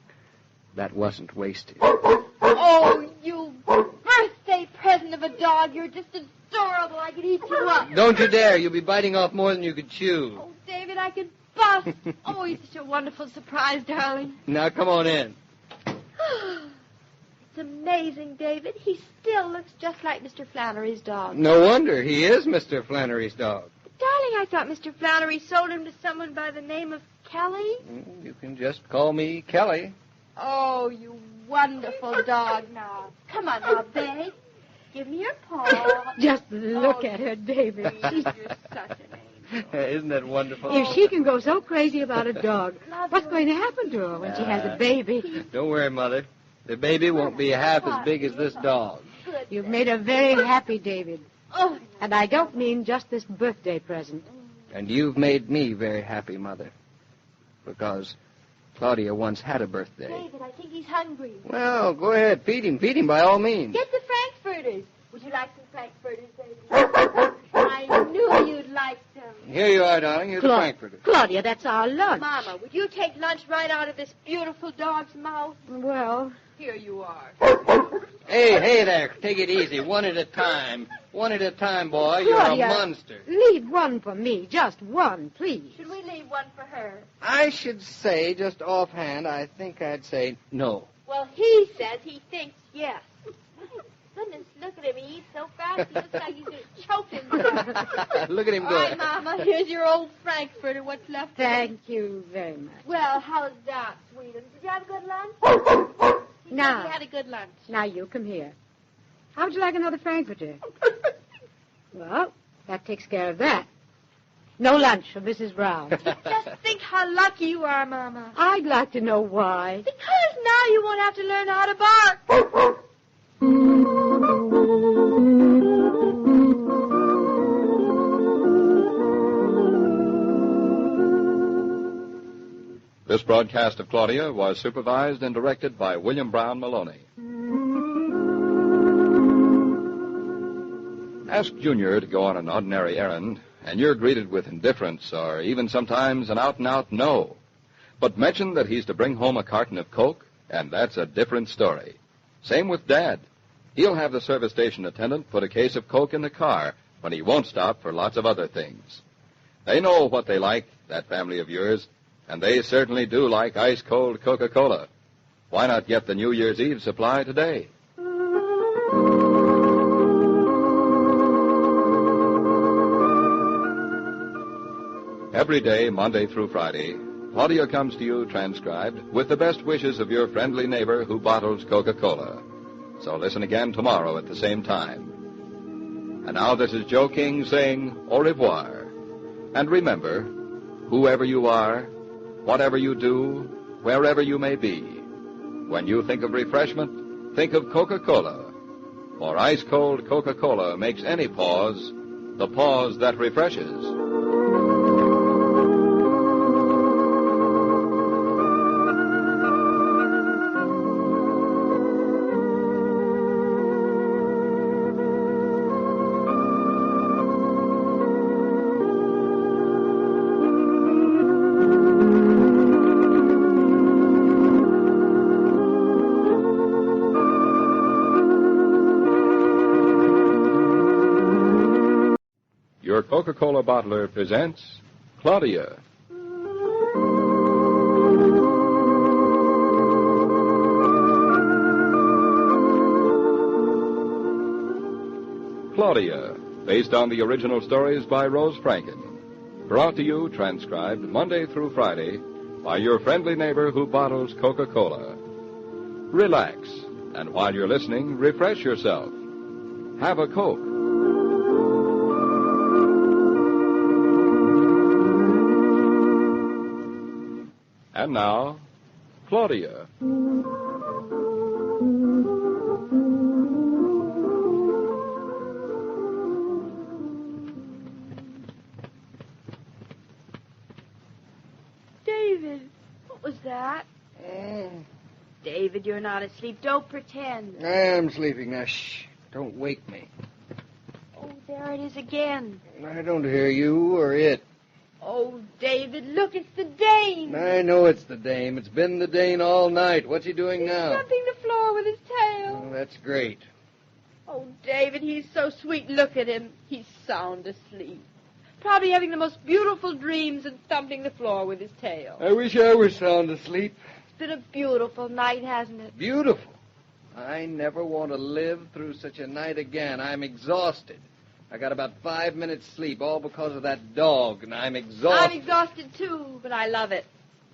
Speaker 3: that wasn't wasted.
Speaker 2: Oh, you birthday present of a dog. You're just adorable. I could eat you up.
Speaker 3: Don't you dare. You'll be biting off more than you could chew.
Speaker 2: Oh, David, I could bust. Oh, he's such a wonderful surprise, darling.
Speaker 3: Now, come on in.
Speaker 2: It's amazing, David. He still looks just like Mr. Flannery's dog.
Speaker 3: No wonder. He is Mr. Flannery's dog.
Speaker 2: Darling, I thought Mr. Flannery sold him to someone by the name of Kelly.
Speaker 3: You can just call me Kelly.
Speaker 2: Oh, you wonderful dog now. Come on now, babe. Give me your paw.
Speaker 4: Just look at her, David.
Speaker 2: You're such an angel.
Speaker 3: Isn't that wonderful?
Speaker 4: If she can go so crazy about a dog, what's going to happen to her when she has a baby?
Speaker 3: Don't worry, Mother. The baby won't be half as big as this dog.
Speaker 4: You've made her very happy, David.
Speaker 2: Oh,
Speaker 4: And I don't mean just this birthday present.
Speaker 3: And you've made me very happy, Mother. Because Claudia once had a birthday.
Speaker 2: David, I think he's hungry.
Speaker 3: Well, go ahead. Feed him by all means.
Speaker 2: Get the frankfurters. Would you like some frankfurters, baby? I knew you'd like them.
Speaker 3: Here you are, darling. Here's the frankfurter.
Speaker 4: Claudia, that's our lunch.
Speaker 2: Mama, would you take lunch right out of this beautiful dog's mouth?
Speaker 4: Well,
Speaker 2: Here you are.
Speaker 3: Hey there. Take it easy. One at a time. One at a time, boy. You're
Speaker 4: Claudia,
Speaker 3: a monster.
Speaker 4: leave one for me. Just one, please.
Speaker 2: Should we leave one for her?
Speaker 3: I should say, just offhand, I think I'd say no.
Speaker 2: Well, he says he thinks yes. My goodness, look at him. He eats so fast, he looks like he's going to choke himself.
Speaker 3: Look at him
Speaker 2: All
Speaker 3: go.
Speaker 2: right, Mama, here's your old frankfurter. What's left of it.
Speaker 4: Thank you very much.
Speaker 2: Well, how's that, sweetie? Did you have a good lunch? He said
Speaker 4: Now.
Speaker 2: he had a good lunch.
Speaker 4: Now, you come here. How would you like another frankfurter? Well, that takes care of that. No lunch for Mrs. Brown.
Speaker 2: Just think how lucky you are, Mama.
Speaker 4: I'd like to know why.
Speaker 2: Because now you won't have to learn how to bark.
Speaker 1: This broadcast of Claudia was supervised and directed by William Brown Maloney. Ask Junior to go on an ordinary errand, and you're greeted with indifference or even sometimes an out-and-out no. But mention that he's to bring home a carton of Coke, and that's a different story. Same with Dad. He'll have the service station attendant put a case of Coke in the car when he won't stop for lots of other things. They know what they like, that family of yours, and they certainly do like ice-cold Coca-Cola. Why not get the New Year's Eve supply today? Every day, Monday through Friday, Claudia comes to you transcribed with the best wishes of your friendly neighbor who bottles Coca-Cola. So listen again tomorrow at the same time. And now this is Joe King saying au revoir. And remember, whoever you are, whatever you do, wherever you may be, when you think of refreshment, think of Coca-Cola. For ice-cold Coca-Cola makes any pause the pause that refreshes. Your Coca-Cola bottler presents Claudia. Claudia, based on the original stories by Rose Franken. Brought to you, transcribed Monday through Friday, by your friendly neighbor who bottles Coca-Cola. Relax, and while you're listening, refresh yourself. Have a Coke. And now, Claudia.
Speaker 2: David, what was that? David, you're not asleep. Don't pretend.
Speaker 3: I am sleeping. Now, shh. Don't wake me.
Speaker 2: Oh, there it is again.
Speaker 3: I don't hear you or it.
Speaker 2: Oh, David, look, it's the Dane.
Speaker 3: I know it's the Dame. It's been the Dane all night. What's he doing now?
Speaker 2: Thumping the floor with his tail.
Speaker 3: Oh, that's great.
Speaker 2: Oh, David, he's so sweet. Look at him. He's sound asleep. Probably having the most beautiful dreams and thumping the floor with his tail.
Speaker 3: I wish I were sound asleep.
Speaker 2: It's been a beautiful night, hasn't it?
Speaker 3: Beautiful. I never want to live through such a night again. I'm exhausted. I got about 5 minutes sleep, all because of that dog, and I'm exhausted.
Speaker 2: I'm exhausted, too, but I love it.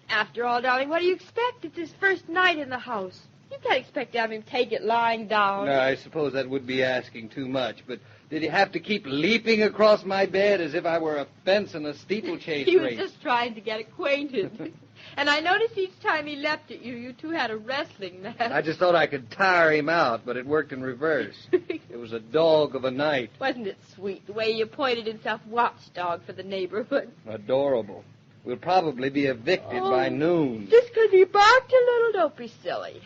Speaker 2: After all, darling, what do you expect? It's his first night in the house. You can't expect to have him take it lying down.
Speaker 3: No, I suppose that would be asking too much, but did he have to keep leaping across my bed as if I were a fence in a steeplechase
Speaker 2: He was
Speaker 3: race?
Speaker 2: just trying to get acquainted. And I noticed each time he leapt at you, you two had a wrestling match.
Speaker 3: I just thought I could tire him out, but it worked in reverse. It was a dog of a night.
Speaker 2: Wasn't it sweet, the way he appointed himself watchdog for the neighborhood?
Speaker 3: Adorable. We'll probably be evicted by noon.
Speaker 2: Just 'cause he barked a little, don't be silly.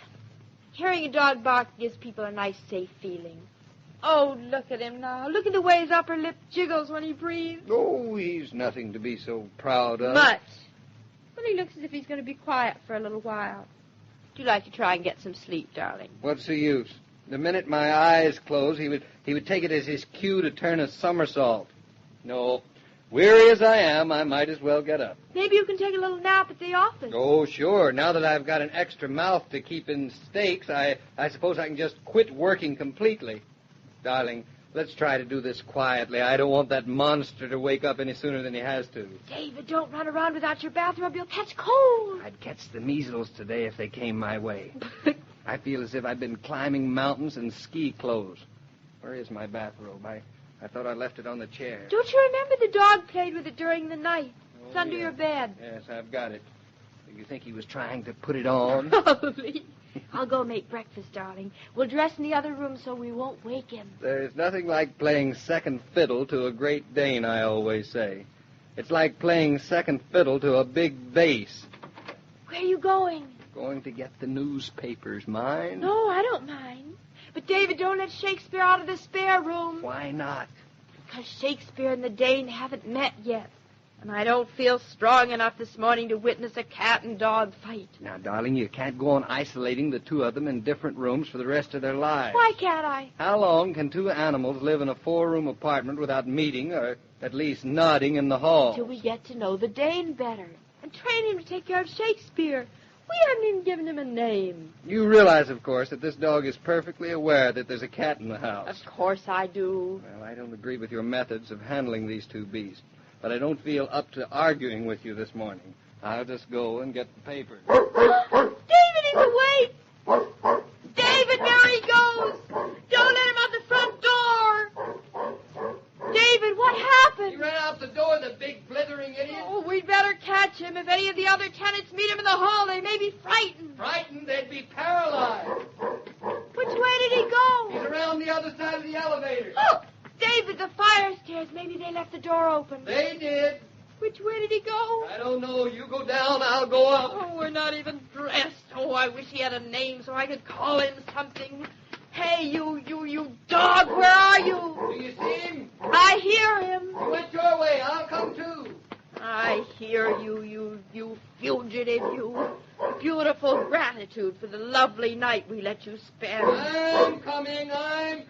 Speaker 2: Hearing a dog bark gives people a nice, safe feeling. Oh, look at him now. Look at the way his upper lip jiggles when he breathes.
Speaker 3: Oh, he's nothing to be so proud of.
Speaker 2: Much. But he looks as if he's going to be quiet for a little while. Would you like to try and get some sleep, darling?
Speaker 3: What's the use? The minute my eyes close, he would take it as his cue to turn a somersault. No, weary as I am, I might as well get up.
Speaker 2: Maybe you can take a little nap at the office.
Speaker 3: Oh, sure. Now that I've got an extra mouth to keep in steaks, I suppose I can just quit working completely. Darling, let's try to do this quietly. I don't want that monster to wake up any sooner than he has to.
Speaker 2: David, don't run around without your bathrobe. You'll catch cold.
Speaker 3: I'd catch the measles today if they came my way. I feel as if I'd been climbing mountains in ski clothes. Where is my bathrobe? I thought I left it on the chair.
Speaker 2: Don't you remember the dog played with it during the night? It's under your bed.
Speaker 3: Yes, I've got it. You think he was trying to put it on?
Speaker 2: Probably. I'll go make breakfast, darling. We'll dress in the other room so we won't wake him.
Speaker 3: There's nothing like playing second fiddle to a Great Dane, I always say. It's like playing second fiddle to a big bass.
Speaker 2: Where are you going?
Speaker 3: Going to get the newspapers, mind?
Speaker 2: No, I don't mind. But, David, don't let Shakespeare out of the spare room.
Speaker 3: Why not?
Speaker 2: Because Shakespeare and the Dane haven't met yet. And I don't feel strong enough this morning to witness a cat and dog fight.
Speaker 3: Now, darling, you can't go on isolating the two of them in different rooms for the rest of their lives.
Speaker 2: Why can't I?
Speaker 3: How long can two animals live in a 4-room apartment without meeting or at least nodding in the hall?
Speaker 2: Till we get to know the Dane better and train him to take care of Shakespeare. We haven't even given him a name.
Speaker 3: You realize, of course, that this dog is perfectly aware that there's a cat in the house.
Speaker 2: Of course I do.
Speaker 3: Well, I don't agree with your methods of handling these two beasts, but I don't feel up to arguing with you this morning. I'll just go and get the papers.
Speaker 2: David, he's awake! David, there he goes! Don't let him out the front door! David, what happened?
Speaker 3: He ran out the door, the big blithering idiot.
Speaker 2: Oh, we'd better catch him. If any of the other tenants meet him in the hall, they may be frightened.
Speaker 3: Frightened? They'd be paralyzed.
Speaker 2: Which way did he go?
Speaker 3: He's around the other side of the elevator.
Speaker 2: Oh, David, the fire stairs. Maybe they left the door open.
Speaker 3: They did.
Speaker 2: Which way did he go?
Speaker 3: I don't know. You go down, I'll go up.
Speaker 2: Oh, we're not even dressed. Oh, I wish he had a name so I could call him something. Hey, you dog, where are you?
Speaker 3: Do you see him?
Speaker 2: I hear him.
Speaker 3: He went your way. I'll come too.
Speaker 2: I hear you fugitive, you. Beautiful gratitude for the lovely night we let you spend.
Speaker 3: I'm coming.
Speaker 2: I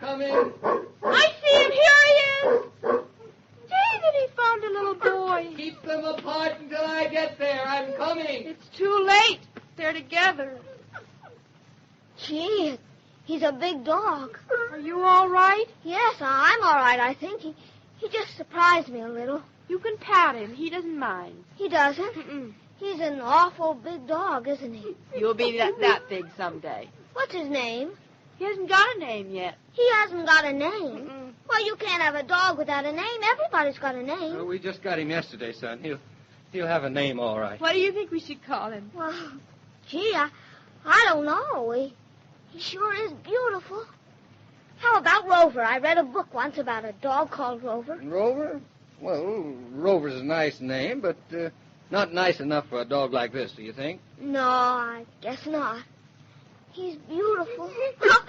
Speaker 2: see him. Here he is. David, he found a little boy.
Speaker 3: Keep them apart until I get there. I'm coming.
Speaker 2: It's too late. They're together.
Speaker 19: Gee, he's a big dog.
Speaker 2: Are you all right?
Speaker 19: Yes, I'm all right, I think. He just surprised me a little.
Speaker 2: You can pat him. He doesn't mind.
Speaker 19: He doesn't?
Speaker 2: Mm-mm.
Speaker 19: He's an awful big dog, isn't he?
Speaker 2: You'll be that big someday.
Speaker 19: What's his name?
Speaker 2: He hasn't got a name yet.
Speaker 19: He hasn't got a name?
Speaker 2: Mm-mm.
Speaker 19: Well, you can't have a dog without a name. Everybody's got a name.
Speaker 3: Well, we just got him yesterday, son. He'll have a name, all right.
Speaker 2: What do you think we should call him?
Speaker 19: Well, gee, I don't know. He sure is beautiful. How about Rover? I read a book once about a dog called Rover.
Speaker 3: Rover? Well, Rover's a nice name, but not nice enough for a dog like this, do you think?
Speaker 19: No, I guess not. He's beautiful. Oh,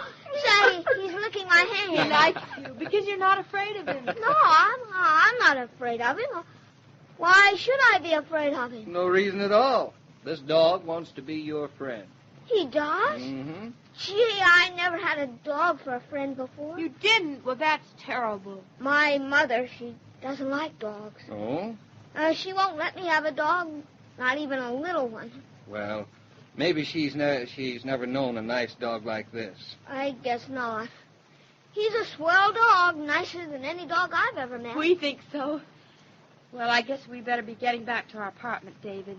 Speaker 19: say, he's licking my hand.
Speaker 2: He likes you because you're not afraid of him.
Speaker 19: No, I'm not afraid of him. Why should I be afraid of him?
Speaker 3: No reason at all. This dog wants to be your friend.
Speaker 19: He does?
Speaker 3: Mm-hmm.
Speaker 19: Gee, I never had a dog for a friend before.
Speaker 2: You didn't? Well, that's terrible.
Speaker 19: My mother, she doesn't like dogs.
Speaker 3: Oh?
Speaker 19: She won't let me have a dog, not even a little one.
Speaker 3: Well, maybe she's never known a nice dog like this.
Speaker 19: I guess not. He's a swell dog, nicer than any dog I've ever met.
Speaker 2: We think so. Well, I guess we better be getting back to our apartment, David.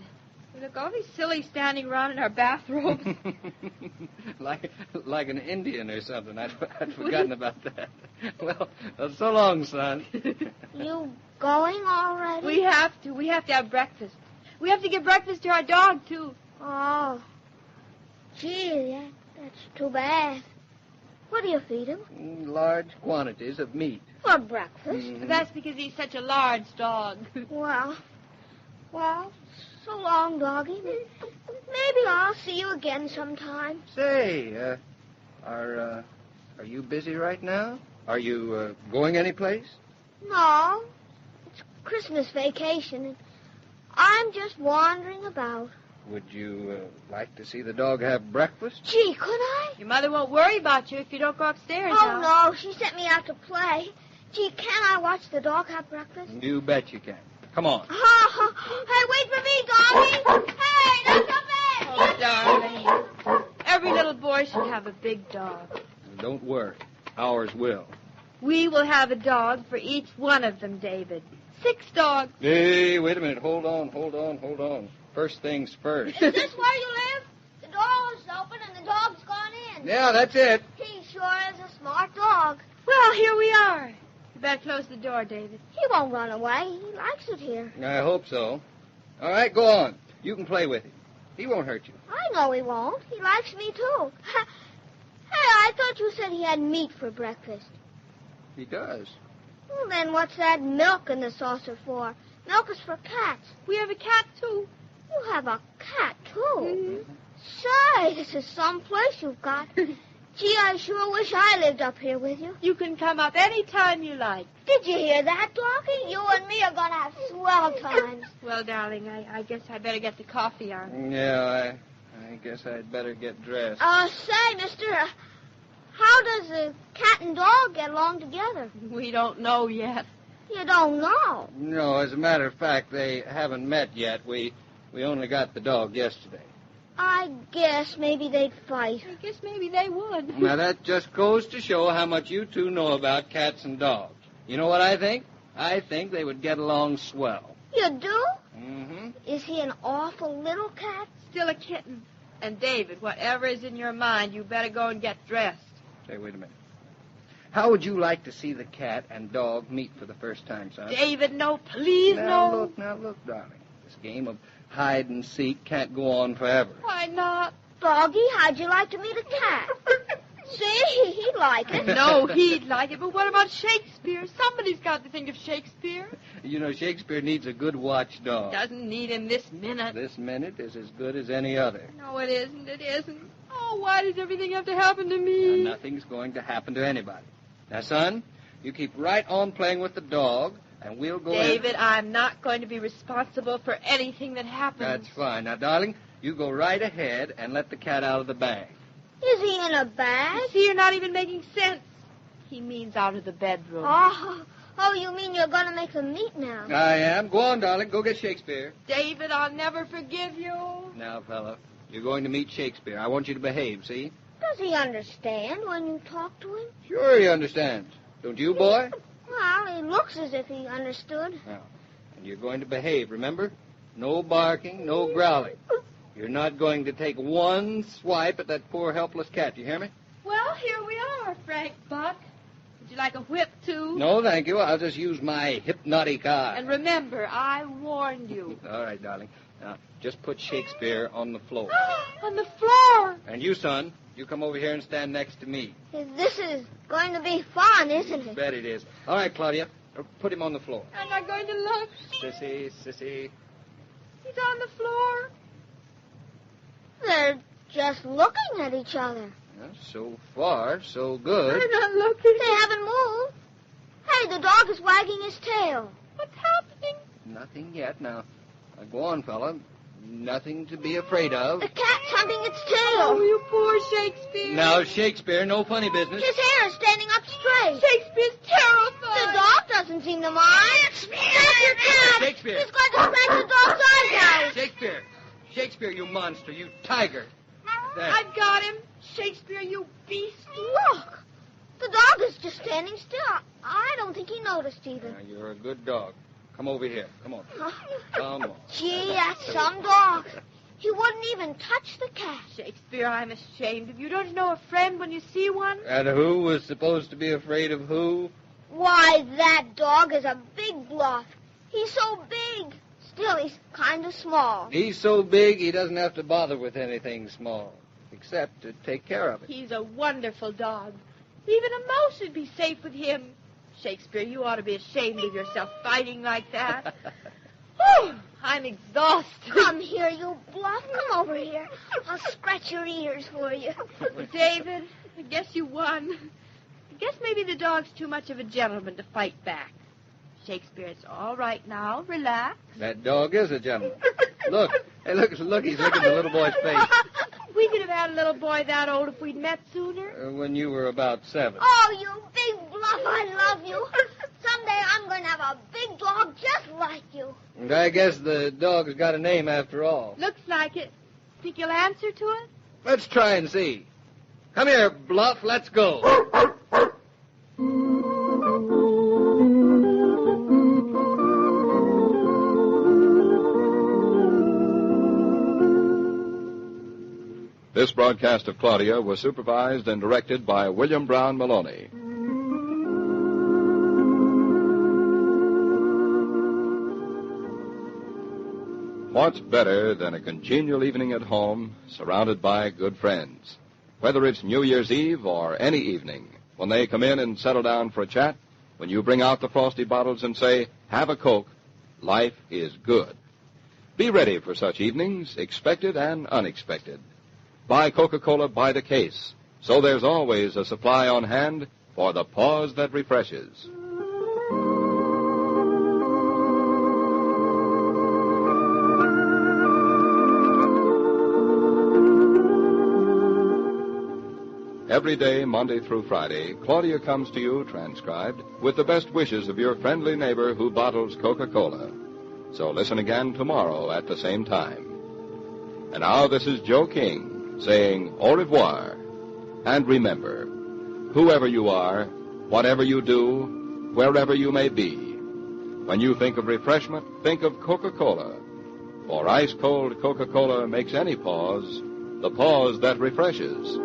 Speaker 2: We look awfully silly standing around in our bathrobes.
Speaker 3: like an Indian or something. I'd forgotten about that. Well, so long, son.
Speaker 19: You going already?
Speaker 2: We have to. We have to have breakfast. We have to give breakfast to our dog, too.
Speaker 19: Oh. Gee, that's too bad. What do you feed him?
Speaker 3: Large quantities of meat.
Speaker 19: For breakfast?
Speaker 3: Mm-hmm.
Speaker 2: That's because he's such a large dog.
Speaker 19: Well, so long, doggy. Maybe I'll see you again sometime.
Speaker 3: Say, are you busy right now? Are you going anyplace?
Speaker 19: No. It's Christmas vacation, and I'm just wandering about.
Speaker 3: Would you like to see the dog have breakfast?
Speaker 19: Gee, could I?
Speaker 2: Your mother won't worry about you if you don't go upstairs.
Speaker 19: Oh, no. She sent me out to play. Gee, can I watch the dog have breakfast?
Speaker 3: You bet you can. Come on.
Speaker 19: Hey, wait for me, doggy. Hey, not so bad.
Speaker 2: Oh, darling. Every little boy should have a big dog.
Speaker 3: Don't worry. Ours will.
Speaker 2: We will have a dog for each one of them, David. 6 dogs.
Speaker 3: Hey, wait a minute. Hold on. First things first.
Speaker 19: Is this where you live? The door was open and the dog's gone in.
Speaker 3: Yeah, that's it.
Speaker 19: He sure is a smart dog.
Speaker 2: Well, here we are. You better close the door, David.
Speaker 19: He won't run away. He likes it here.
Speaker 3: I hope so. All right, go on. You can play with him. He won't hurt you.
Speaker 19: I know he won't. He likes me, too. Hey, I thought you said he had meat for breakfast.
Speaker 3: He does.
Speaker 19: Well, then what's that milk in the saucer for? Milk is for cats.
Speaker 2: We have a cat, too.
Speaker 19: You have a cat, too?
Speaker 2: Mm-hmm.
Speaker 19: Say, this is some place you've got. Gee, I sure wish I lived up here with you.
Speaker 2: You can come up any time you like.
Speaker 19: Did you hear that, doggy? You and me are going to have swell times.
Speaker 2: Well, darling, I guess I better get the coffee on.
Speaker 3: Yeah, I guess I'd better get dressed.
Speaker 19: Say, mister, how does the cat and dog get along together?
Speaker 2: We don't know yet.
Speaker 19: You don't know?
Speaker 3: No, as a matter of fact, they haven't met yet. We only got the dog yesterday.
Speaker 19: I guess maybe they'd fight.
Speaker 2: I guess maybe they would.
Speaker 3: Now, that just goes to show how much you two know about cats and dogs. You know what I think? I think they would get along swell.
Speaker 19: You do?
Speaker 3: Mm-hmm.
Speaker 19: Is he an awful little cat?
Speaker 2: Still a kitten. And, David, whatever is in your mind, you better go and get dressed.
Speaker 3: Say, wait a minute. How would you like to see the cat and dog meet for the first time, son?
Speaker 2: David, no, please, no.
Speaker 3: Now look, darling. This game of hide and seek can't go on forever.
Speaker 2: Why not?
Speaker 19: Doggy, how'd you like to meet a cat? See, he'd like it.
Speaker 2: No, he'd like it, but what about Shakespeare? Somebody's got to think of Shakespeare.
Speaker 3: You know, Shakespeare needs a good watchdog.
Speaker 2: Doesn't need him this minute.
Speaker 3: This minute is as good as any other.
Speaker 2: No, it isn't. Oh, why does everything have to happen to me?
Speaker 3: Now, nothing's going to happen to anybody. Now, son, you keep right on playing with the dog, and we'll go
Speaker 2: David, I'm not going to be responsible for anything that happens.
Speaker 3: That's fine. Now, darling, you go right ahead and let the cat out of the bag.
Speaker 19: Is he in a bag?
Speaker 2: See, you're not even making sense. He means out of the bedroom.
Speaker 19: Oh, you mean you're going to make them meet now?
Speaker 3: I am. Go on, darling. Go get Shakespeare.
Speaker 2: David, I'll never forgive you.
Speaker 3: Now, fella, you're going to meet Shakespeare. I want you to behave, see?
Speaker 19: Does he understand when you talk to him?
Speaker 3: Sure he understands. Don't you, boy?
Speaker 19: Well, he looks as if he understood.
Speaker 3: Now, and you're going to behave, remember? No barking, no growling. You're not going to take one swipe at that poor helpless cat. You hear me?
Speaker 2: Well, here we are, Frank Buck. Would you like a whip, too?
Speaker 3: No, thank you. I'll just use my hypnotic eye.
Speaker 2: And remember, I warned you.
Speaker 3: All right, darling. Now, just put Shakespeare on the floor.
Speaker 2: On the floor?
Speaker 3: And you, son, you come over here and stand next to me.
Speaker 19: This is going to be fun, isn't it?
Speaker 3: Bet it is. All right, Claudia, put him on the floor.
Speaker 2: I'm not going to look.
Speaker 3: Sissy.
Speaker 2: He's on the floor.
Speaker 19: just looking at each other.
Speaker 3: Well, so far, so good.
Speaker 2: I'm not looking.
Speaker 19: They haven't moved. Hey, the dog is wagging his tail.
Speaker 2: What's happening?
Speaker 3: Nothing yet. Now, go on, fella. Nothing to be afraid of.
Speaker 19: The cat's humping its tail.
Speaker 2: Oh, you poor Shakespeare.
Speaker 3: Now, Shakespeare, no funny business.
Speaker 19: His hair is standing up straight.
Speaker 2: Shakespeare's terrified.
Speaker 19: The dog doesn't seem to mind. It's me. There's your cat.
Speaker 3: Shakespeare.
Speaker 19: He's going to scratch the dog's eyes out.
Speaker 3: Shakespeare. Shakespeare, you monster, you tiger. There.
Speaker 2: I've got him. Shakespeare, you beast.
Speaker 19: Look. The dog is just standing still. I don't think he noticed even.
Speaker 3: Now, you're a good dog. Come over here. Come on. Come on.
Speaker 19: Gee, that's some dogs. He wouldn't even touch the cat.
Speaker 2: Shakespeare, I'm ashamed of you. Don't you know a friend when you see one?
Speaker 3: And who was supposed to be afraid of who?
Speaker 19: Why, that dog is a big bluff. He's so big. Still, he's kind of small.
Speaker 3: He's so big he doesn't have to bother with anything small, except to take care of it.
Speaker 2: He's a wonderful dog. Even a mouse would be safe with him. Shakespeare, you ought to be ashamed of yourself fighting like that. Whew, I'm exhausted.
Speaker 19: Come here, you bluff. Come over here. I'll scratch your ears for you.
Speaker 2: Well, David, I guess you won. I guess maybe the dog's too much of a gentleman to fight back. Shakespeare, it's all right now. Relax.
Speaker 3: That dog is a gentleman. Look. Hey, look, he's looking at the little boy's face.
Speaker 2: We could have had a little boy that old if we'd met sooner.
Speaker 3: When you were about 7.
Speaker 19: Oh, you big bluff, I love you. Someday I'm going to have a big dog just like you.
Speaker 3: And I guess the dog's got a name after all.
Speaker 2: Looks like it. Think you'll answer to it?
Speaker 3: Let's try and see. Come here, Bluff. Let's go.
Speaker 1: This broadcast of Claudia was supervised and directed by William Brown Maloney. What's better than a congenial evening at home, surrounded by good friends? Whether it's New Year's Eve or any evening, when they come in and settle down for a chat, when you bring out the frosty bottles and say, "Have a Coke," life is good. Be ready for such evenings, expected and unexpected. Buy Coca-Cola by the case, so there's always a supply on hand for the pause that refreshes. Every day, Monday through Friday, Claudia comes to you, transcribed, with the best wishes of your friendly neighbor who bottles Coca-Cola. So listen again tomorrow at the same time. And now this is Joe King, saying au revoir. And remember, whoever you are, whatever you do, wherever you may be, when you think of refreshment, think of Coca-Cola. For ice-cold Coca-Cola makes any pause the pause that refreshes.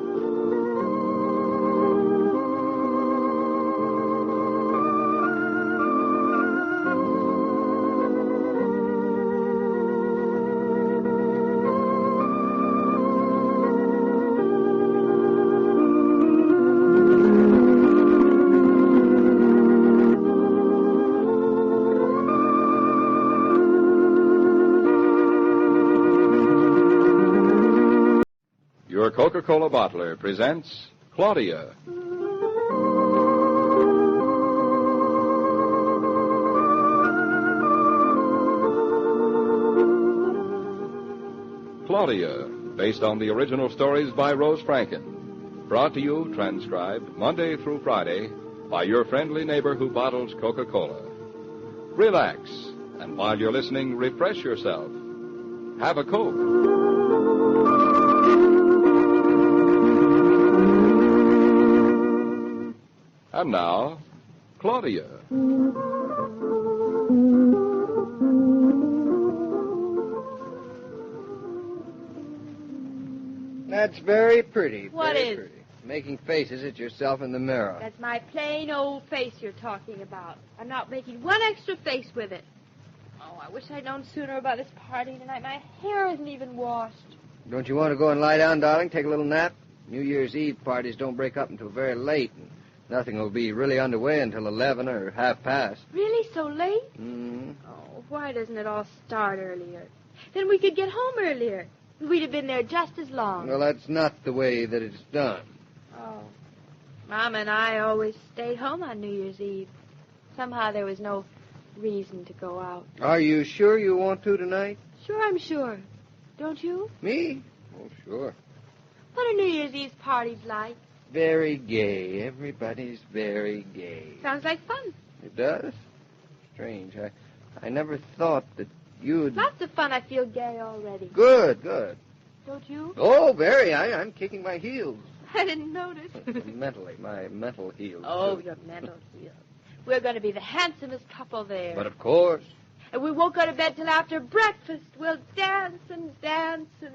Speaker 1: Your Coca-Cola bottler presents Claudia. Claudia, based on the original stories by Rose Franken. Brought to you, transcribed, Monday through Friday, by your friendly neighbor who bottles Coca-Cola. Relax, and while you're listening, refresh yourself. Have a Coke. And now, Claudia.
Speaker 3: That's very pretty.
Speaker 2: What
Speaker 3: very
Speaker 2: is?
Speaker 3: Pretty. Making faces at yourself in the mirror.
Speaker 2: That's my plain old face you're talking about. I'm not making one extra face with it. Oh, I wish I'd known sooner about this party tonight. My hair isn't even washed.
Speaker 3: Don't you want to go and lie down, darling? Take a little nap? New Year's Eve parties don't break up until very late, and nothing will be really underway until 11 or half past.
Speaker 2: Really, so late?
Speaker 3: Mm-hmm.
Speaker 2: Oh, why doesn't it all start earlier? Then we could get home earlier. We'd have been there just as long.
Speaker 3: Well, that's not the way that it's done.
Speaker 2: Oh. Mama and I always stayed home on New Year's Eve. Somehow there was no reason to go out.
Speaker 3: Are you sure you want to tonight?
Speaker 2: Sure, I'm sure. Don't you?
Speaker 3: Me? Oh, sure.
Speaker 2: What are New Year's Eve parties like?
Speaker 3: Very gay. Everybody's very gay.
Speaker 2: Sounds like fun.
Speaker 3: It does? Strange. I never thought that you'd...
Speaker 2: Lots of fun. I feel gay already.
Speaker 3: Good, good.
Speaker 2: Don't you?
Speaker 3: Oh, very. I'm kicking my heels.
Speaker 2: I didn't notice.
Speaker 3: Mentally, my mental heels.
Speaker 2: Oh,
Speaker 3: too.
Speaker 2: your mental heels. We're going to be the handsomest couple there.
Speaker 3: But of course.
Speaker 2: And we won't go to bed till after breakfast. We'll dance and dance and...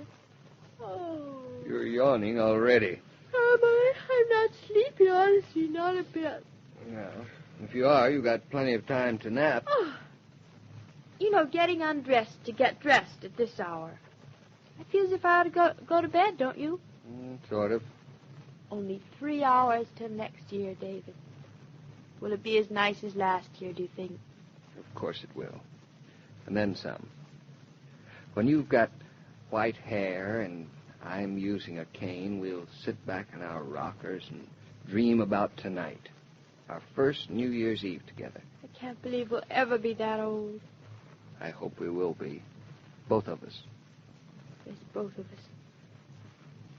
Speaker 2: Oh.
Speaker 3: You're yawning already.
Speaker 2: Am I? I'm not sleepy, honestly, not a bit.
Speaker 3: Well, if you are, you've got plenty of time to nap.
Speaker 2: Oh. You know, getting undressed to get dressed at this hour. I feel as if I ought to go to bed, don't you?
Speaker 3: Sort of.
Speaker 2: Only 3 hours till next year, David. Will it be as nice as last year, do you think?
Speaker 3: Of course it will. And then some. When you've got white hair and I'm using a cane, we'll sit back in our rockers and dream about tonight. Our first New Year's Eve together.
Speaker 2: I can't believe we'll ever be that old.
Speaker 3: I hope we will be. Both of us.
Speaker 2: Yes, both of us.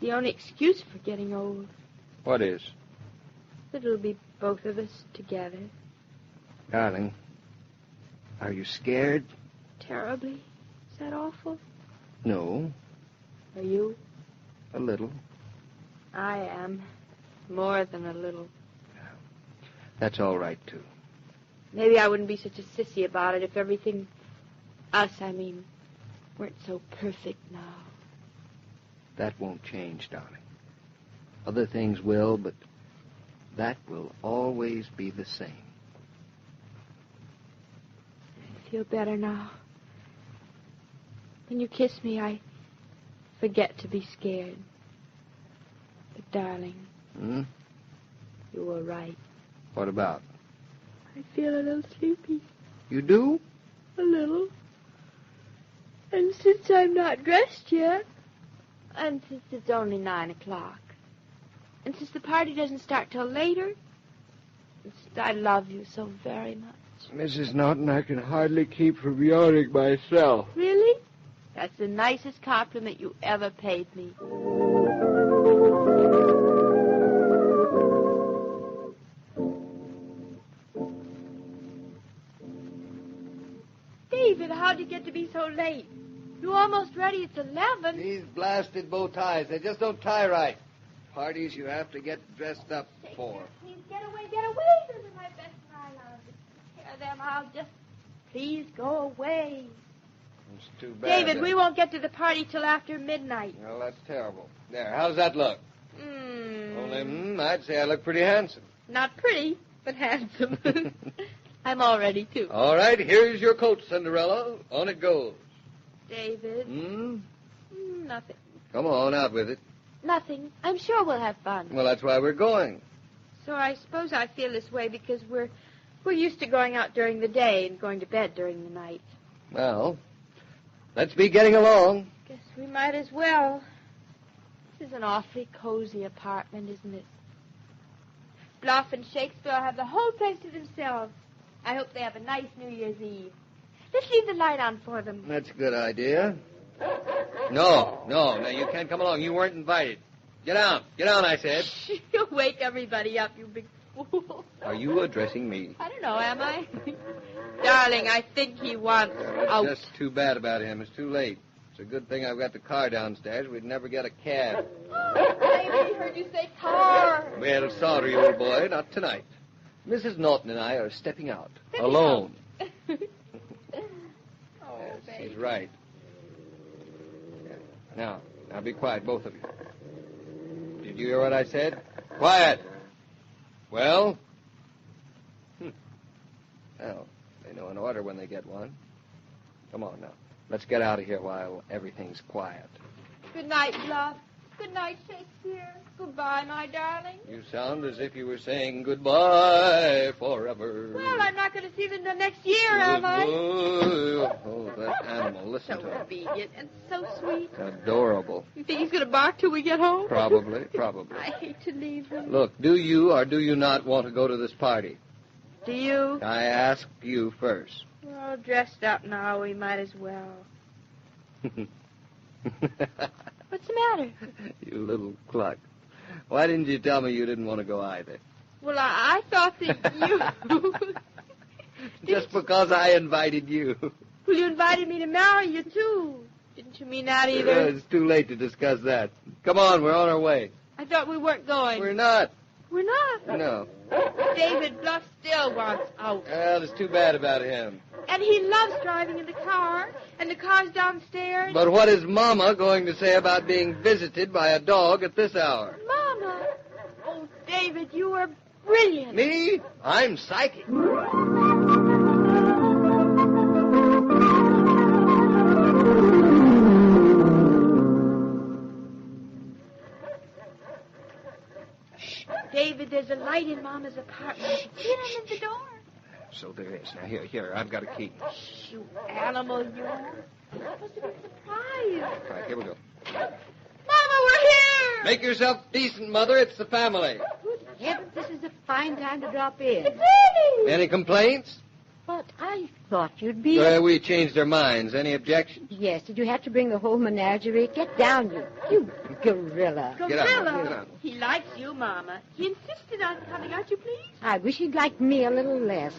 Speaker 2: The only excuse for getting old.
Speaker 3: What is?
Speaker 2: That it'll be both of us together.
Speaker 3: Darling, are you scared?
Speaker 2: Terribly. Is that awful?
Speaker 3: No,
Speaker 2: Are you?
Speaker 3: a little.
Speaker 2: I am. More than a little.
Speaker 3: That's all right, too.
Speaker 2: Maybe I wouldn't be such a sissy about it if everything... Us, I mean, weren't so perfect now.
Speaker 3: That won't change, darling. Other things will, but that will always be the same.
Speaker 2: I feel better now. When you kiss me, I forget to be scared. But, darling, you were right.
Speaker 3: What about?
Speaker 2: I feel a little sleepy.
Speaker 3: You do?
Speaker 2: A little. And since I'm not dressed yet, and since it's only 9 o'clock, and since the party doesn't start till later, and since I love you so very much.
Speaker 3: Mrs. Norton, I can hardly keep from yawning myself.
Speaker 2: Really? That's the nicest compliment you ever paid me. David, how'd you get to be so late? You're almost ready. It's 11.
Speaker 3: These blasted bow ties, they just don't tie right. Parties you have to get dressed up for.
Speaker 2: Please get away. Those are my best nylons. Tear them. I'll just... Please go away.
Speaker 3: It's too bad.
Speaker 2: David, we won't get to the party till after midnight.
Speaker 3: Well, that's terrible. There, how's that look? Only, I'd say I look pretty handsome.
Speaker 2: Not pretty, but handsome. I'm all ready, too.
Speaker 3: All right, here's your coat, Cinderella. On it goes.
Speaker 2: David? Nothing.
Speaker 3: Come on, out with it.
Speaker 2: Nothing. I'm sure we'll have fun.
Speaker 3: Well, that's why we're going.
Speaker 2: So I suppose I feel this way because we're used to going out during the day and going to bed during the night.
Speaker 3: Well, let's be getting along.
Speaker 2: Guess we might as well. This is an awfully cozy apartment, isn't it? Bluff and Shakespeare have the whole place to themselves. I hope they have a nice New Year's Eve. Let's leave the light on for them.
Speaker 3: That's a good idea. No, you can't come along. You weren't invited. Get down, I said.
Speaker 2: You'll wake everybody up, you big fool.
Speaker 3: Are you addressing me?
Speaker 2: I don't know, am I? Darling, I think he wants out.
Speaker 3: Just too bad about him. It's too late. It's a good thing I've got the car downstairs. We'd never get a cab.
Speaker 2: I heard you say car.
Speaker 3: Well, sorry, old boy, not tonight. Mrs. Norton and I are stepping out. Alone. She's right. Now be quiet, both of you. Did you hear what I said? Quiet. Well? Well, they know an order when they get one. Come on now. Let's get out of here while everything's quiet.
Speaker 2: Good night, Bluff. Good night, Shakespeare. Goodbye, my darling.
Speaker 3: You sound as if you were saying goodbye forever.
Speaker 2: Well, I'm not going to see them till next year, am I?
Speaker 3: Oh, that animal. Listen
Speaker 2: So
Speaker 3: to him.
Speaker 2: obedient and so sweet.
Speaker 3: Adorable.
Speaker 2: You think he's going to bark till we get home?
Speaker 3: Probably.
Speaker 2: I hate to leave him.
Speaker 3: Look, do you or do you not want to go to this party?
Speaker 2: Do you?
Speaker 3: I asked you first.
Speaker 2: Well, dressed up now, we might as well. What's the matter?
Speaker 3: You little cluck. Why didn't you tell me you didn't want to go either?
Speaker 2: Well, I thought that you...
Speaker 3: Just because I invited you.
Speaker 2: Well, you invited me to marry you, too. Didn't you mean that either?
Speaker 3: It's too late to discuss that. Come on, we're on our way.
Speaker 2: I thought we weren't going.
Speaker 3: We're not.
Speaker 2: We're not?
Speaker 3: No.
Speaker 2: David Bluff still wants out.
Speaker 3: Well, it's too bad about him.
Speaker 2: And he loves driving in the car, and the car's downstairs.
Speaker 3: But what is Mama going to say about being visited by a dog at this hour?
Speaker 2: Mama! Oh, David, you are brilliant.
Speaker 3: Me? I'm psychic.
Speaker 2: David, there's a light in Mama's apartment. Get him in the door.
Speaker 3: So there is. Now, here, I've got a key.
Speaker 2: You animal, you. You're supposed to be surprised.
Speaker 3: All right, here we go.
Speaker 2: Mama, we're here!
Speaker 3: Make yourself decent, Mother. It's the family.
Speaker 4: Good heavens, this is a fine time to drop in.
Speaker 2: It's Eddie!
Speaker 3: Any complaints?
Speaker 4: But I thought you'd be...
Speaker 3: We changed our minds. Any objections?
Speaker 4: Yes, did you have to bring the whole menagerie? Get down, you gorilla.
Speaker 3: Get out.
Speaker 2: Gorilla. He likes you, Mama. He insisted on coming. Aren't you pleased?
Speaker 4: I wish he'd like me a little less.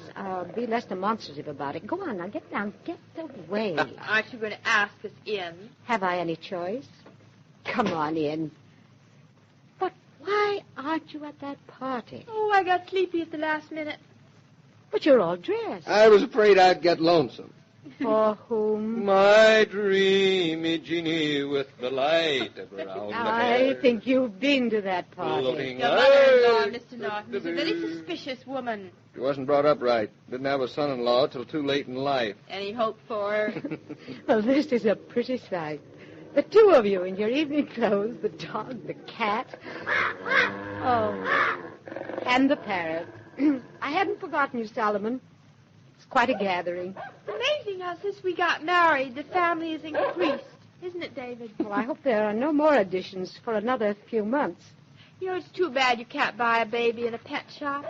Speaker 4: Be less demonstrative about it. Go on, now, get down. Get away.
Speaker 2: Aren't you going to ask us in?
Speaker 4: Have I any choice? Come on in. But why aren't you at that party?
Speaker 2: Oh, I got sleepy at the last minute.
Speaker 4: But you're all dressed.
Speaker 3: I was afraid I'd get lonesome.
Speaker 4: For whom?
Speaker 3: My dreamy genie with the light around
Speaker 4: I think you've been to that party.
Speaker 2: Your mother-in-law, Mr. Norton, is a very suspicious woman.
Speaker 3: She wasn't brought up right. Didn't have a son-in-law till too late in life.
Speaker 2: Any hope for her?
Speaker 4: Well, this is a pretty sight. The two of you in your evening clothes, the dog, the cat. Oh, and the parrot. I hadn't forgotten you, Solomon. It's quite a gathering.
Speaker 2: Amazing how since we got married, the family has increased. Isn't it, David?
Speaker 4: Well, I hope there are no more additions for another few months.
Speaker 2: You know, it's too bad you can't buy a baby in a pet shop.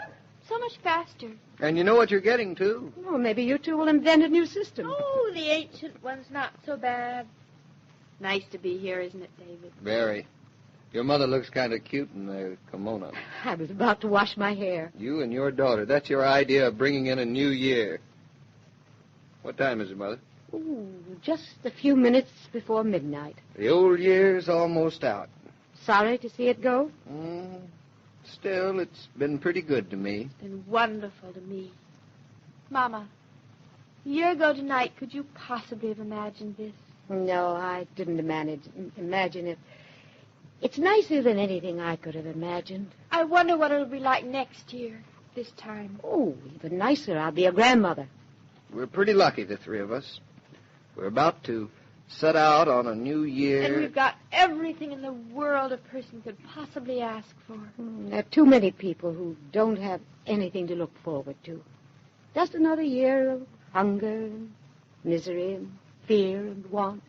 Speaker 2: So much faster.
Speaker 3: And you know what you're getting, too.
Speaker 4: Oh, maybe you two will invent a new system.
Speaker 2: Oh, the ancient one's not so bad. Nice to be here, isn't it, David?
Speaker 3: Very. Your mother looks kind of cute in the kimono.
Speaker 4: I was about to wash my hair.
Speaker 3: You and your daughter. That's your idea of bringing in a new year. What time is it, Mother?
Speaker 4: Ooh, just a few minutes before midnight.
Speaker 3: The old year's almost out.
Speaker 4: Sorry to see it go?
Speaker 3: Still, it's been pretty good to me.
Speaker 2: It's been wonderful to me. Mama, a year ago tonight, could you possibly have imagined this?
Speaker 4: No, I didn't imagine it. It's nicer than anything I could have imagined.
Speaker 2: I wonder what it'll be like next year, this time.
Speaker 4: Oh, even nicer. I'll be a grandmother.
Speaker 3: We're pretty lucky, the three of us. We're about to set out on a new year.
Speaker 2: And we've got everything in the world a person could possibly ask for.
Speaker 4: There are too many people who don't have anything to look forward to. Just another year of hunger and misery and fear and want.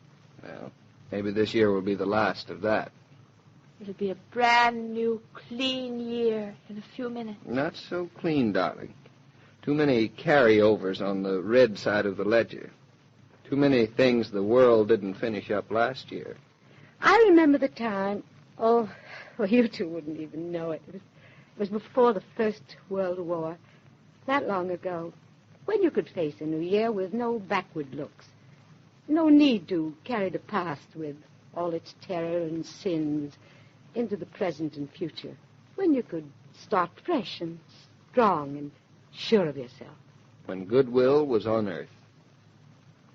Speaker 3: Well, maybe this year will be the last of that.
Speaker 2: It'll be a brand new, clean year in a few minutes.
Speaker 3: Not so clean, darling. Too many carryovers on the red side of the ledger. Too many things the world didn't finish up last year.
Speaker 4: I remember the time, well, you two wouldn't even know it. It was before the First World War, not long ago, when you could face a new year with no backward looks. No need to carry the past with all its terror and sins into the present and future, when you could start fresh and strong and sure of yourself.
Speaker 3: When goodwill was on earth.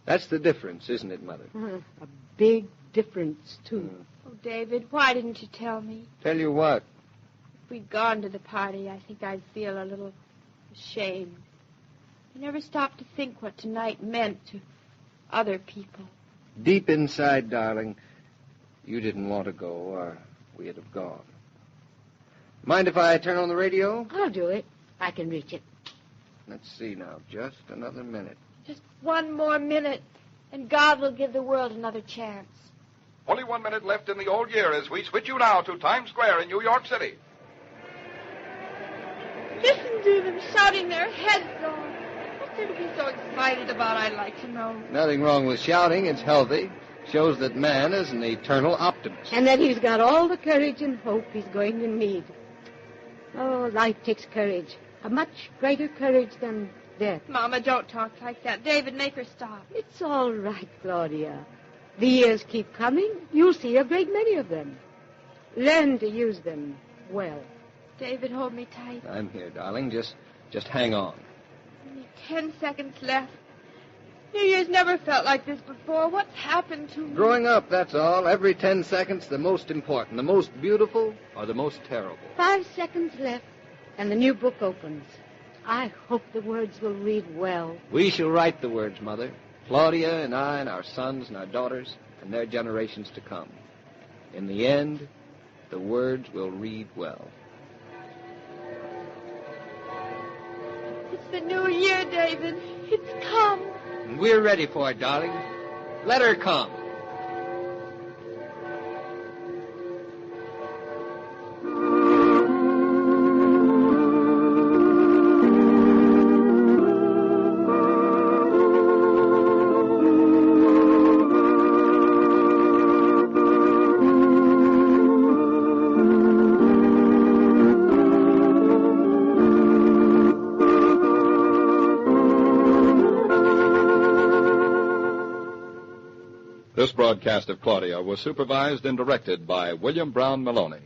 Speaker 3: That's the difference, isn't it, Mother?
Speaker 4: A big difference, too.
Speaker 2: Oh, David, why didn't you tell me?
Speaker 3: Tell you what?
Speaker 2: If we'd gone to the party, I think I'd feel a little ashamed. I never stopped to think what tonight meant to other people.
Speaker 3: Deep inside, darling, you didn't want to go, or we'd have gone. Mind if I turn on the radio?
Speaker 4: I'll do it. I can reach it.
Speaker 3: Let's see now. Just another minute.
Speaker 2: Just one more minute, and God will give the world another chance.
Speaker 1: Only 1 minute left in the old year as we switch you now to Times Square in New York City.
Speaker 2: Listen to them shouting their heads off. What's there to be so excited about, I'd like to know.
Speaker 3: Nothing wrong with shouting. It's healthy. Shows that man is an eternal optimist.
Speaker 4: And that he's got all the courage and hope he's going to need. Oh, life takes courage. A much greater courage than death.
Speaker 2: Mama, don't talk like that. David, make her stop.
Speaker 4: It's all right, Claudia. The years keep coming. You'll see a great many of them. Learn to use them well.
Speaker 2: David, hold me tight.
Speaker 3: I'm here, darling. Just hang on.
Speaker 2: Only 10 seconds left. New Year's never felt like this before. What's happened to me?
Speaker 3: Growing up, that's all. Every 10 seconds, the most important, the most beautiful, or the most terrible.
Speaker 4: 5 seconds left, and the new book opens. I hope the words will read well.
Speaker 3: We shall write the words, Mother. Claudia and I and our sons and our daughters and their generations to come. In the end, the words will read well.
Speaker 2: It's the new year, David. It's come.
Speaker 3: And we're ready for it, darling. Let her come.
Speaker 1: This broadcast of Claudia was supervised and directed by William Brown Maloney.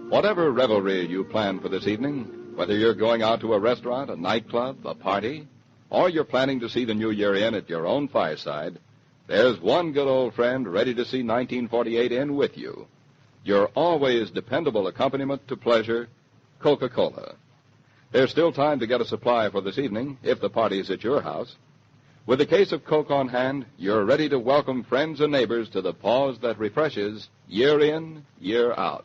Speaker 1: Whatever revelry you plan for this evening, whether you're going out to a restaurant, a nightclub, a party, or you're planning to see the new year in at your own fireside, there's one good old friend ready to see 1948 in with you. Your always dependable accompaniment to pleasure, Coca-Cola. There's still time to get a supply for this evening, if the party's at your house. With a case of Coke on hand, you're ready to welcome friends and neighbors to the pause that refreshes year in, year out.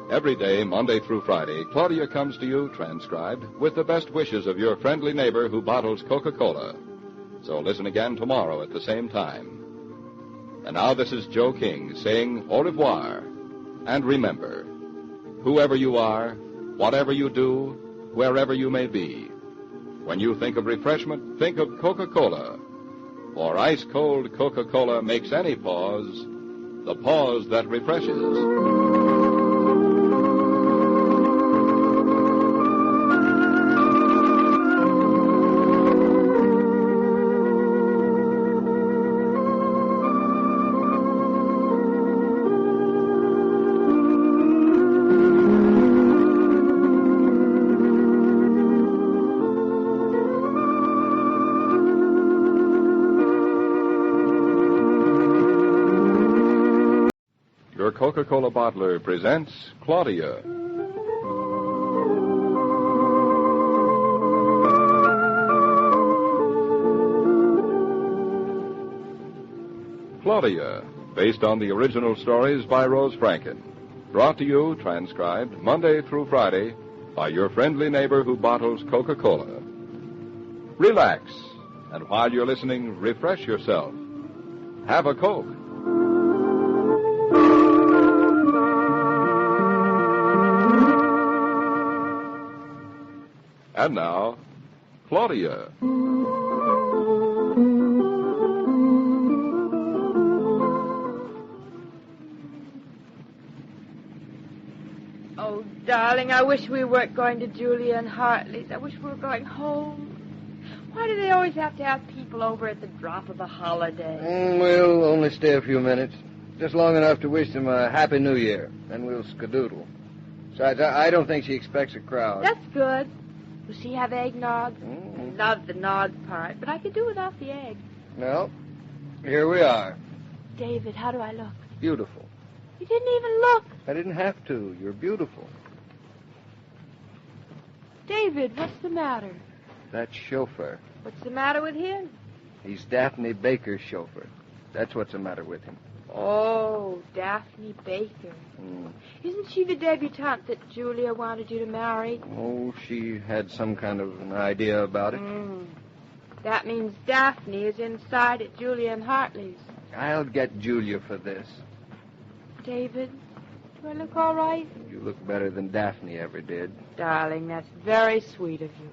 Speaker 1: Every day, Monday through Friday, Claudia comes to you, transcribed, with the best wishes of your friendly neighbor who bottles Coca-Cola. So listen again tomorrow at the same time. And now this is Joe King saying au revoir. And remember, whoever you are, whatever you do, wherever you may be, when you think of refreshment, think of Coca-Cola. For ice-cold Coca-Cola makes any pause the pause that refreshes. Your Coca-Cola bottler presents Claudia. Claudia, based on the original stories by Rose Franken. Brought to you, transcribed, Monday through Friday, by your friendly neighbor who bottles Coca-Cola. Relax, and while you're listening, refresh yourself. Have a Coke. And now, Claudia.
Speaker 2: Oh, darling, I wish we weren't going to Julia and Hartley's. I wish we were going home. Why do they always have to have people over at the drop of a holiday?
Speaker 3: We'll only stay a few minutes. Just long enough to wish them a happy new year. Then we'll skedoodle. Besides, I don't think she expects a crowd.
Speaker 2: That's good. Will she have eggnog? I love the nog part, but I could do without the egg.
Speaker 3: Well, here we are.
Speaker 2: David, how do I look?
Speaker 3: Beautiful.
Speaker 2: You didn't even look.
Speaker 3: I didn't have to. You're beautiful.
Speaker 2: David, what's the matter?
Speaker 3: That chauffeur.
Speaker 2: What's the matter with him?
Speaker 3: He's Daphne Baker's chauffeur. That's what's the matter with him.
Speaker 2: Oh, Daphne Baker. Isn't she the debutante that Julia wanted you to marry?
Speaker 3: Oh, she had some kind of an idea about it.
Speaker 2: That means Daphne is inside at Julia and Hartley's.
Speaker 3: I'll get Julia for this.
Speaker 2: David, do I look all right?
Speaker 3: You look better than Daphne ever did.
Speaker 2: Darling, that's very sweet of you.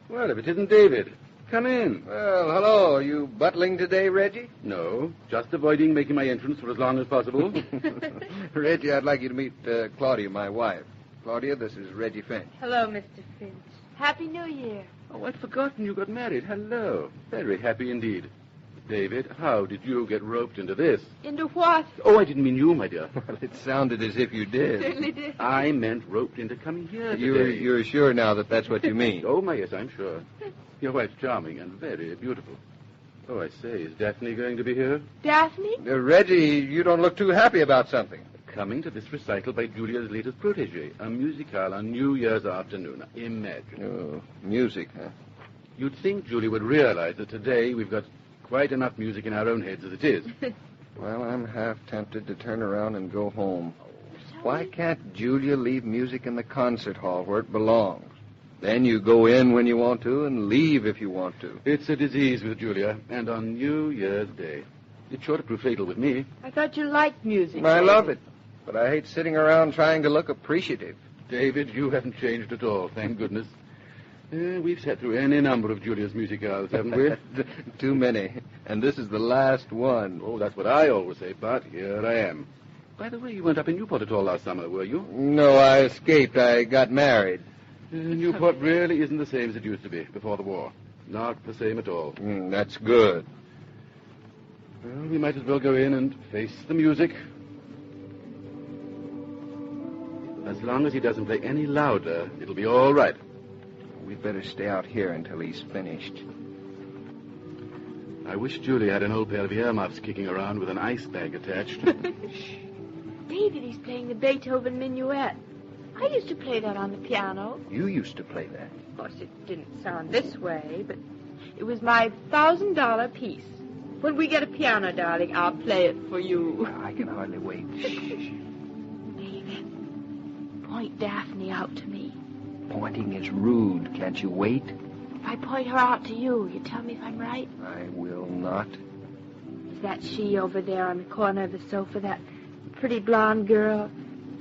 Speaker 20: Well, if it isn't David, come in.
Speaker 3: Well, hello. Are you butling today, Reggie?
Speaker 20: No, just avoiding making my entrance for as long as possible.
Speaker 3: Reggie, I'd like you to meet Claudia, my wife. Claudia, this is Reggie Finch.
Speaker 2: Hello, Mr. Finch. Happy New Year.
Speaker 20: Oh, I'd forgotten you got married. Hello. Very happy indeed. David, how did you get roped into this?
Speaker 2: Into what?
Speaker 20: Oh, I didn't mean you, my dear.
Speaker 3: Well, it sounded as if you did.
Speaker 2: Certainly did.
Speaker 20: I meant roped into coming here today.
Speaker 3: You're sure now that that's what you mean?
Speaker 20: Oh, my, yes, I'm sure. Your wife's charming and very beautiful. Oh, I say, is Daphne going to be here?
Speaker 2: Daphne?
Speaker 3: Reggie, you don't look too happy about something.
Speaker 20: Coming to this recital by Julia's latest protege, a musicale on New Year's afternoon. Imagine.
Speaker 3: Oh, music, huh?
Speaker 20: You'd think Julia would realize that today we've got quite enough music in our own heads as it is.
Speaker 3: Well, I'm half tempted to turn around and go home. Why can't Julia leave music in the concert hall where it belongs? Then you go in when you want to and leave if you want to.
Speaker 20: It's a disease with Julia, and on New Year's Day. It's sure to prove fatal with me.
Speaker 2: I thought you liked music.
Speaker 3: I love it, but I hate sitting around trying to look appreciative.
Speaker 20: David, you haven't changed at all, thank goodness. We've sat through any number of Julia's musicales, haven't we?
Speaker 3: Too many. And this is the last one.
Speaker 20: Oh, that's what I always say, but here I am. By the way, you weren't up in Newport at all last summer, were you?
Speaker 3: No, I escaped. I got married.
Speaker 20: Newport really isn't the same as it used to be before the war. Not the same at all.
Speaker 3: That's good.
Speaker 20: Well, we might as well go in and face the music. As long as he doesn't play any louder, it'll be all right.
Speaker 3: We'd better stay out here until he's finished.
Speaker 20: I wish Julia had an old pair of earmuffs kicking around with an ice bag attached.
Speaker 2: David, he's playing the Beethoven Minuet. I used to play that on the piano.
Speaker 3: You used to play that?
Speaker 2: Of course, it didn't sound this way, but it was my $1,000 piece. When we get a piano, darling, I'll play it for you.
Speaker 3: I can hardly wait.
Speaker 2: David, point Daphne out to me.
Speaker 3: Pointing is rude. Can't you wait?
Speaker 2: If I point her out to you, you tell me if I'm right?
Speaker 3: I will not.
Speaker 2: Is that she over there on the corner of the sofa, that pretty blonde girl?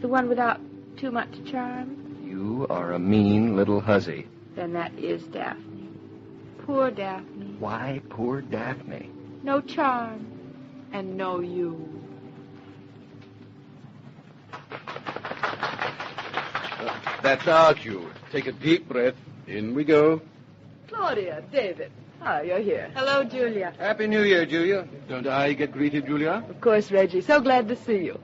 Speaker 2: The one without too much charm?
Speaker 3: You are a mean little hussy.
Speaker 2: Then that is Daphne. Poor Daphne.
Speaker 3: Why poor Daphne?
Speaker 2: No charm. And no you.
Speaker 20: That's our cue. Take a deep breath. In we go.
Speaker 8: Claudia, David. Ah, you're here.
Speaker 2: Hello, Julia.
Speaker 3: Happy New Year, Julia.
Speaker 20: Don't I get greeted, Julia?
Speaker 8: Of course, Reggie. So glad to see you.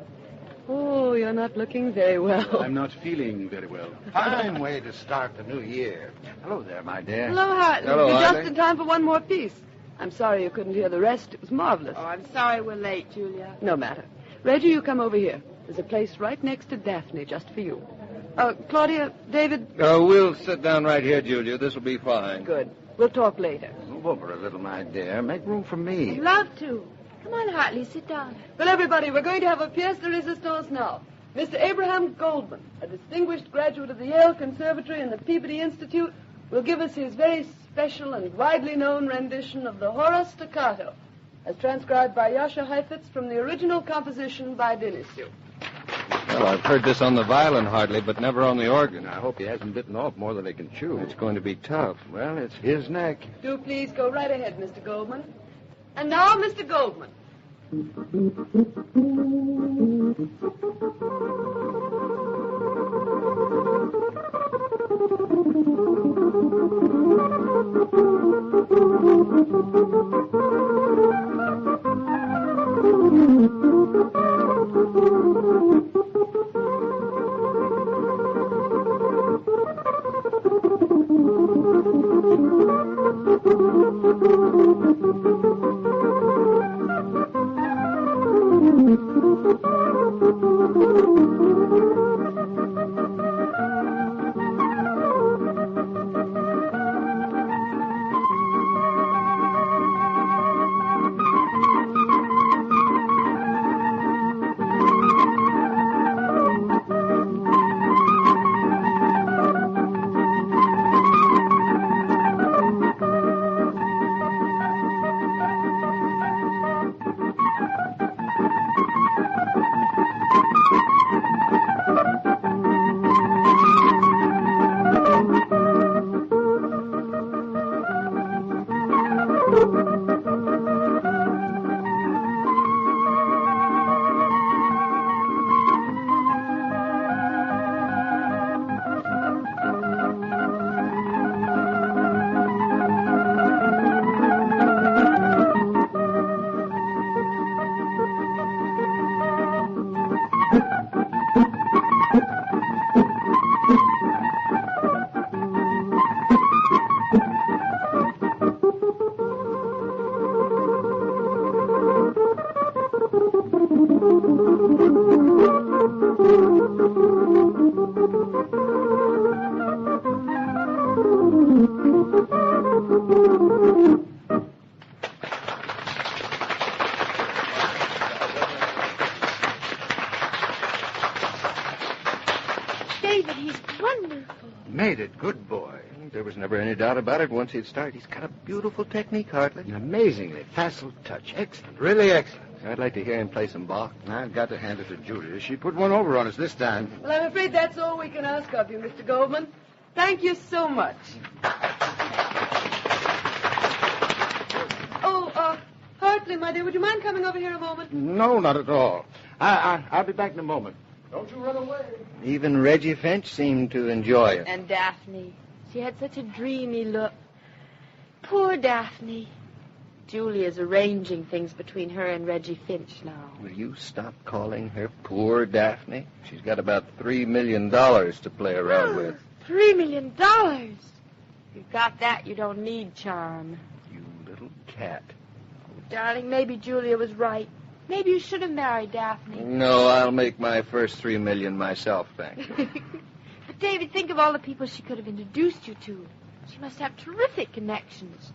Speaker 8: Oh, you're not looking very well.
Speaker 20: I'm not feeling very well.
Speaker 11: Fine way to start the new year. Hello there, my dear.
Speaker 8: Hello, Hartley.
Speaker 3: Hello,
Speaker 8: You're
Speaker 3: Hartley.
Speaker 8: just in time for one more piece. I'm sorry you couldn't hear the rest. It was marvelous.
Speaker 2: Oh, I'm sorry we're late, Julia.
Speaker 8: No matter. Reggie, you come over here. There's a place right next to Daphne just for you. Claudia, David.
Speaker 3: We'll sit down right here, Julia. This will be fine.
Speaker 8: Good. We'll talk later.
Speaker 11: Move over a little, my dear. Make room for me.
Speaker 2: I'd love to. Come on, Hartley, sit down.
Speaker 8: Well, everybody, we're going to have a pièce de résistance now. Mr. Abraham Goldman, a distinguished graduate of the Yale Conservatory and the Peabody Institute, will give us his very special and widely known rendition of the Horace Staccato, as transcribed by Jascha Heifetz from the original composition by Denisio.
Speaker 3: Well, I've heard this on the violin, Hartley, but never on the organ.
Speaker 11: I hope he hasn't bitten off more than he can chew.
Speaker 3: It's going to be tough.
Speaker 11: Well, it's his neck.
Speaker 8: Do please go right ahead, Mr. Goldman. And now, Mr. Goldman.
Speaker 2: David, he's wonderful.
Speaker 3: Made it. Good boy. There was never any doubt about it once he'd started. He's got a beautiful technique, Hartley.
Speaker 11: Amazingly facile touch. Excellent. Really excellent.
Speaker 3: I'd like to hear him play some Bach.
Speaker 11: I've got to hand it to Julia. She put one over on us this time.
Speaker 8: Well, I'm afraid that's all we can ask of you, Mr. Goldman. Thank you so much. Oh, Hartley, my dear, would you mind coming over here a moment?
Speaker 11: No, not at all. I'll be back in a moment. Don't you run away.
Speaker 3: Even Reggie Finch seemed to enjoy it.
Speaker 2: And Daphne. She had such a dreamy look. Poor Daphne. Julia's arranging things between her and Reggie Finch now.
Speaker 3: Will you stop calling her poor Daphne? She's got about $3 million to play around with.
Speaker 2: $3 million. If you've got that, you don't need charm.
Speaker 3: You little cat.
Speaker 2: Darling, maybe Julia was right. Maybe you should have married Daphne.
Speaker 3: No, I'll make my first $3 million myself, thank you.
Speaker 2: But, David, think of all the people she could have introduced you to. She must have terrific connections.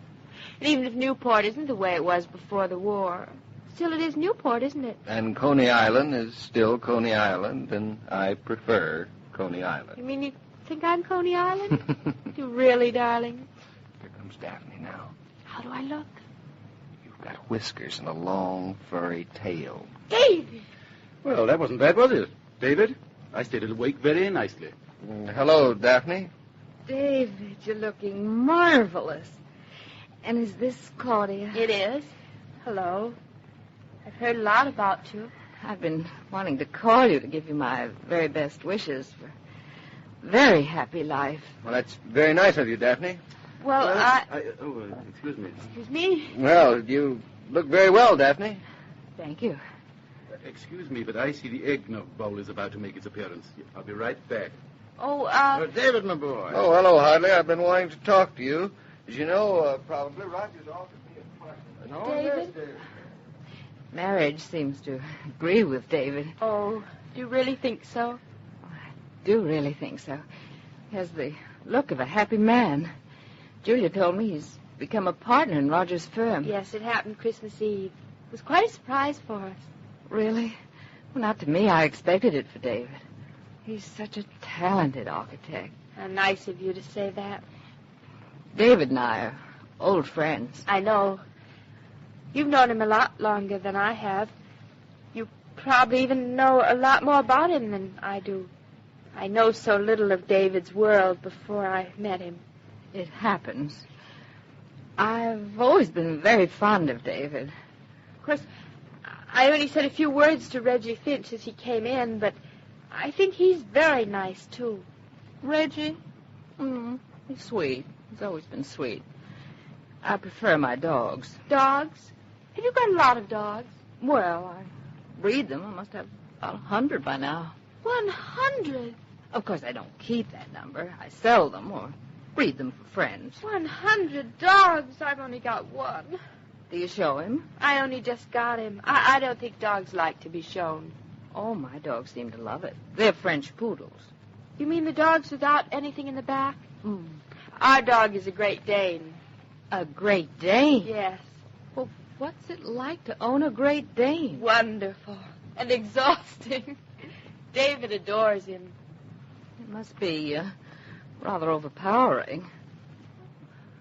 Speaker 2: And even if Newport isn't the way it was before the war, still it is Newport, isn't it?
Speaker 3: And Coney Island is still Coney Island, and I prefer Coney Island.
Speaker 2: You mean you think I'm Coney Island? You really, darling?
Speaker 3: Here comes Daphne now.
Speaker 2: How do I look?
Speaker 3: You've got whiskers and a long, furry tail.
Speaker 2: David!
Speaker 20: Well, that wasn't bad, was it? David, I stayed awake very nicely.
Speaker 3: Hello, Daphne.
Speaker 4: David, you're looking marvelous. And is this Claudia?
Speaker 2: It is. Hello. I've heard a lot about you.
Speaker 4: I've been wanting to call you to give you my very best wishes for a very happy life.
Speaker 3: Well, that's very nice of you, Daphne.
Speaker 2: Well,
Speaker 20: excuse me.
Speaker 2: Excuse me?
Speaker 3: Well, you look very well, Daphne.
Speaker 4: Thank you.
Speaker 20: Excuse me, but I see the eggnog bowl is about to make its appearance. I'll be right back.
Speaker 11: David, my boy.
Speaker 3: Oh, hello, Hartley. I've been wanting to talk to you. As you know, probably Roger's offered me a partner.
Speaker 2: David?
Speaker 4: Marriage seems to agree with David.
Speaker 2: Oh, do you really think so?
Speaker 4: I do really think so. He has the look of a happy man. Julia told me he's become a partner in Roger's firm.
Speaker 2: Yes, it happened Christmas Eve. It was quite a surprise for us.
Speaker 4: Really? Well, not to me. I expected it for David. He's such a talented architect.
Speaker 2: How nice of you to say that.
Speaker 4: David and I are old friends.
Speaker 2: I know. You've known him a lot longer than I have. You probably even know a lot more about him than I do. I know so little of David's world before I met him.
Speaker 4: It happens. I've always been very fond of David.
Speaker 2: Of course, I only said a few words to Reggie Finch as he came in, but I think he's very nice, too.
Speaker 4: Reggie? He's sweet. He's always been sweet. I prefer my dogs.
Speaker 2: Dogs? Have you got a lot of dogs?
Speaker 4: Well, I breed them. I must have about 100 by now.
Speaker 2: 100?
Speaker 4: Of course, I don't keep that number. I sell them or breed them for friends.
Speaker 2: 100 dogs? I've only got one.
Speaker 4: Do you show him?
Speaker 2: I only just got him. I don't think dogs like to be shown.
Speaker 4: Oh, my dogs seem to love it. They're French poodles.
Speaker 2: You mean the dogs without anything in the back? Our dog is a Great Dane.
Speaker 4: A Great Dane?
Speaker 2: Yes.
Speaker 4: Well, what's it like to own a Great Dane?
Speaker 2: Wonderful. And exhausting. David adores him.
Speaker 4: It must be rather overpowering.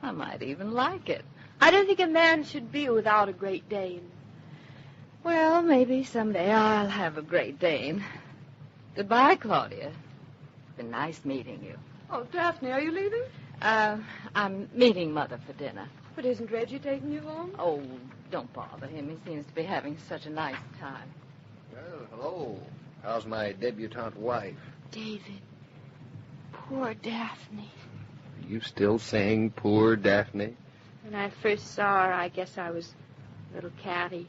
Speaker 4: I might even like it.
Speaker 2: I don't think a man should be without a Great Dane.
Speaker 4: Well, maybe someday I'll have a Great Dane. Goodbye, Claudia. It's been nice meeting you.
Speaker 8: Oh, Daphne, are you leaving?
Speaker 4: I'm meeting Mother for dinner. But isn't Reggie taking you home?
Speaker 2: Oh, don't bother him. He seems to be having such a nice time.
Speaker 3: Well, hello. How's my debutante wife?
Speaker 9: David, poor Daphne.
Speaker 3: Are you still saying poor Daphne?
Speaker 4: When I first saw her, I guess I was a little catty.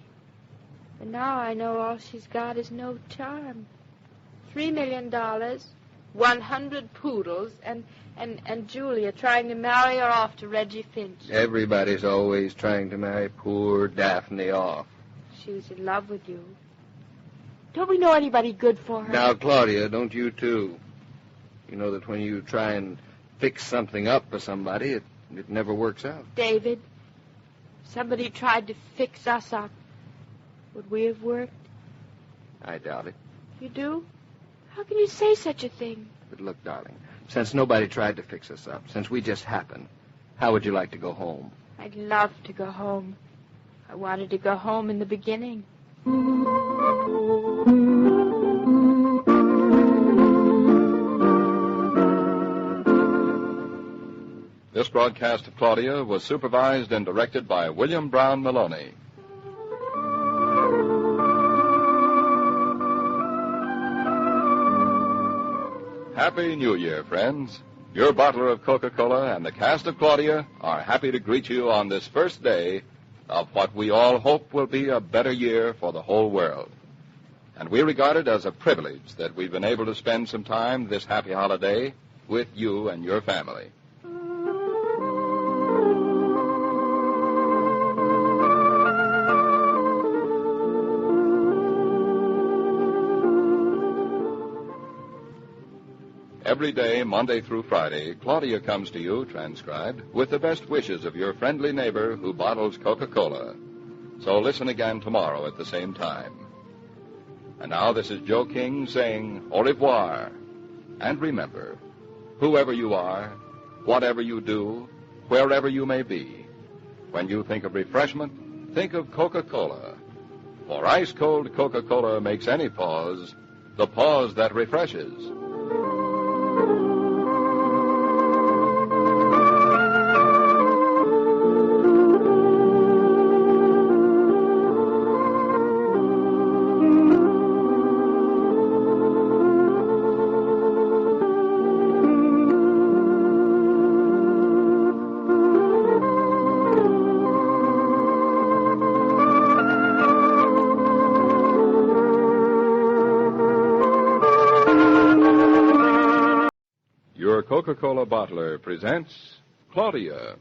Speaker 4: But now I know all she's got is no charm. $3 million, 100 poodles, and Julia trying to marry her off to Reggie Finch.
Speaker 3: Everybody's always trying to marry poor Daphne off.
Speaker 4: She was in love with you. Don't we know anybody good for her?
Speaker 3: Now, Claudia, don't you too? You know that when you try and fix something up for somebody, it never works out.
Speaker 4: David, if somebody tried to fix us up, would we have worked?
Speaker 3: I doubt it.
Speaker 4: You do? How can you say such a thing?
Speaker 3: But look, darling, since nobody tried to fix us up, since we just happened, how would you like to go home?
Speaker 4: I'd love to go home. I wanted to go home in the beginning.
Speaker 1: This broadcast of Claudia was supervised and directed by William Brown Maloney. Happy New Year, friends. Your bottler of Coca-Cola and the cast of Claudia are happy to greet you on this first day of what we all hope will be a better year for the whole world. And we regard it as a privilege that we've been able to spend some time this happy holiday with you and your family. Every day, Monday through Friday, Claudia comes to you, transcribed, with the best wishes of your friendly neighbor who bottles Coca-Cola. So listen again tomorrow at the same time. And now this is Joe King saying au revoir. And remember, whoever you are, whatever you do, wherever you may be, when you think of refreshment, think of Coca-Cola. For ice-cold Coca-Cola makes any pause the pause that refreshes. Coca-Cola bottler presents Claudia.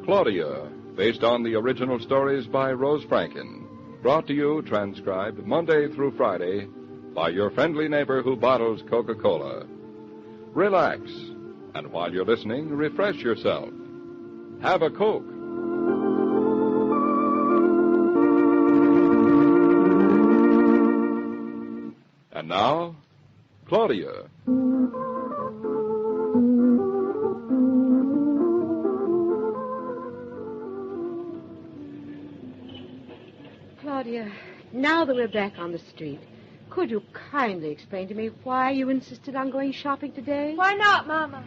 Speaker 1: Claudia, based on the original stories by Rose Franken. Brought to you, transcribed, Monday through Friday by your friendly neighbor who bottles Coca-Cola. Relax, and while you're listening, refresh yourself. Have a Coke. And now, Claudia.
Speaker 4: Claudia, now that we're back on the street, could you kindly explain to me why you insisted on going shopping today?
Speaker 2: Why not, Mama?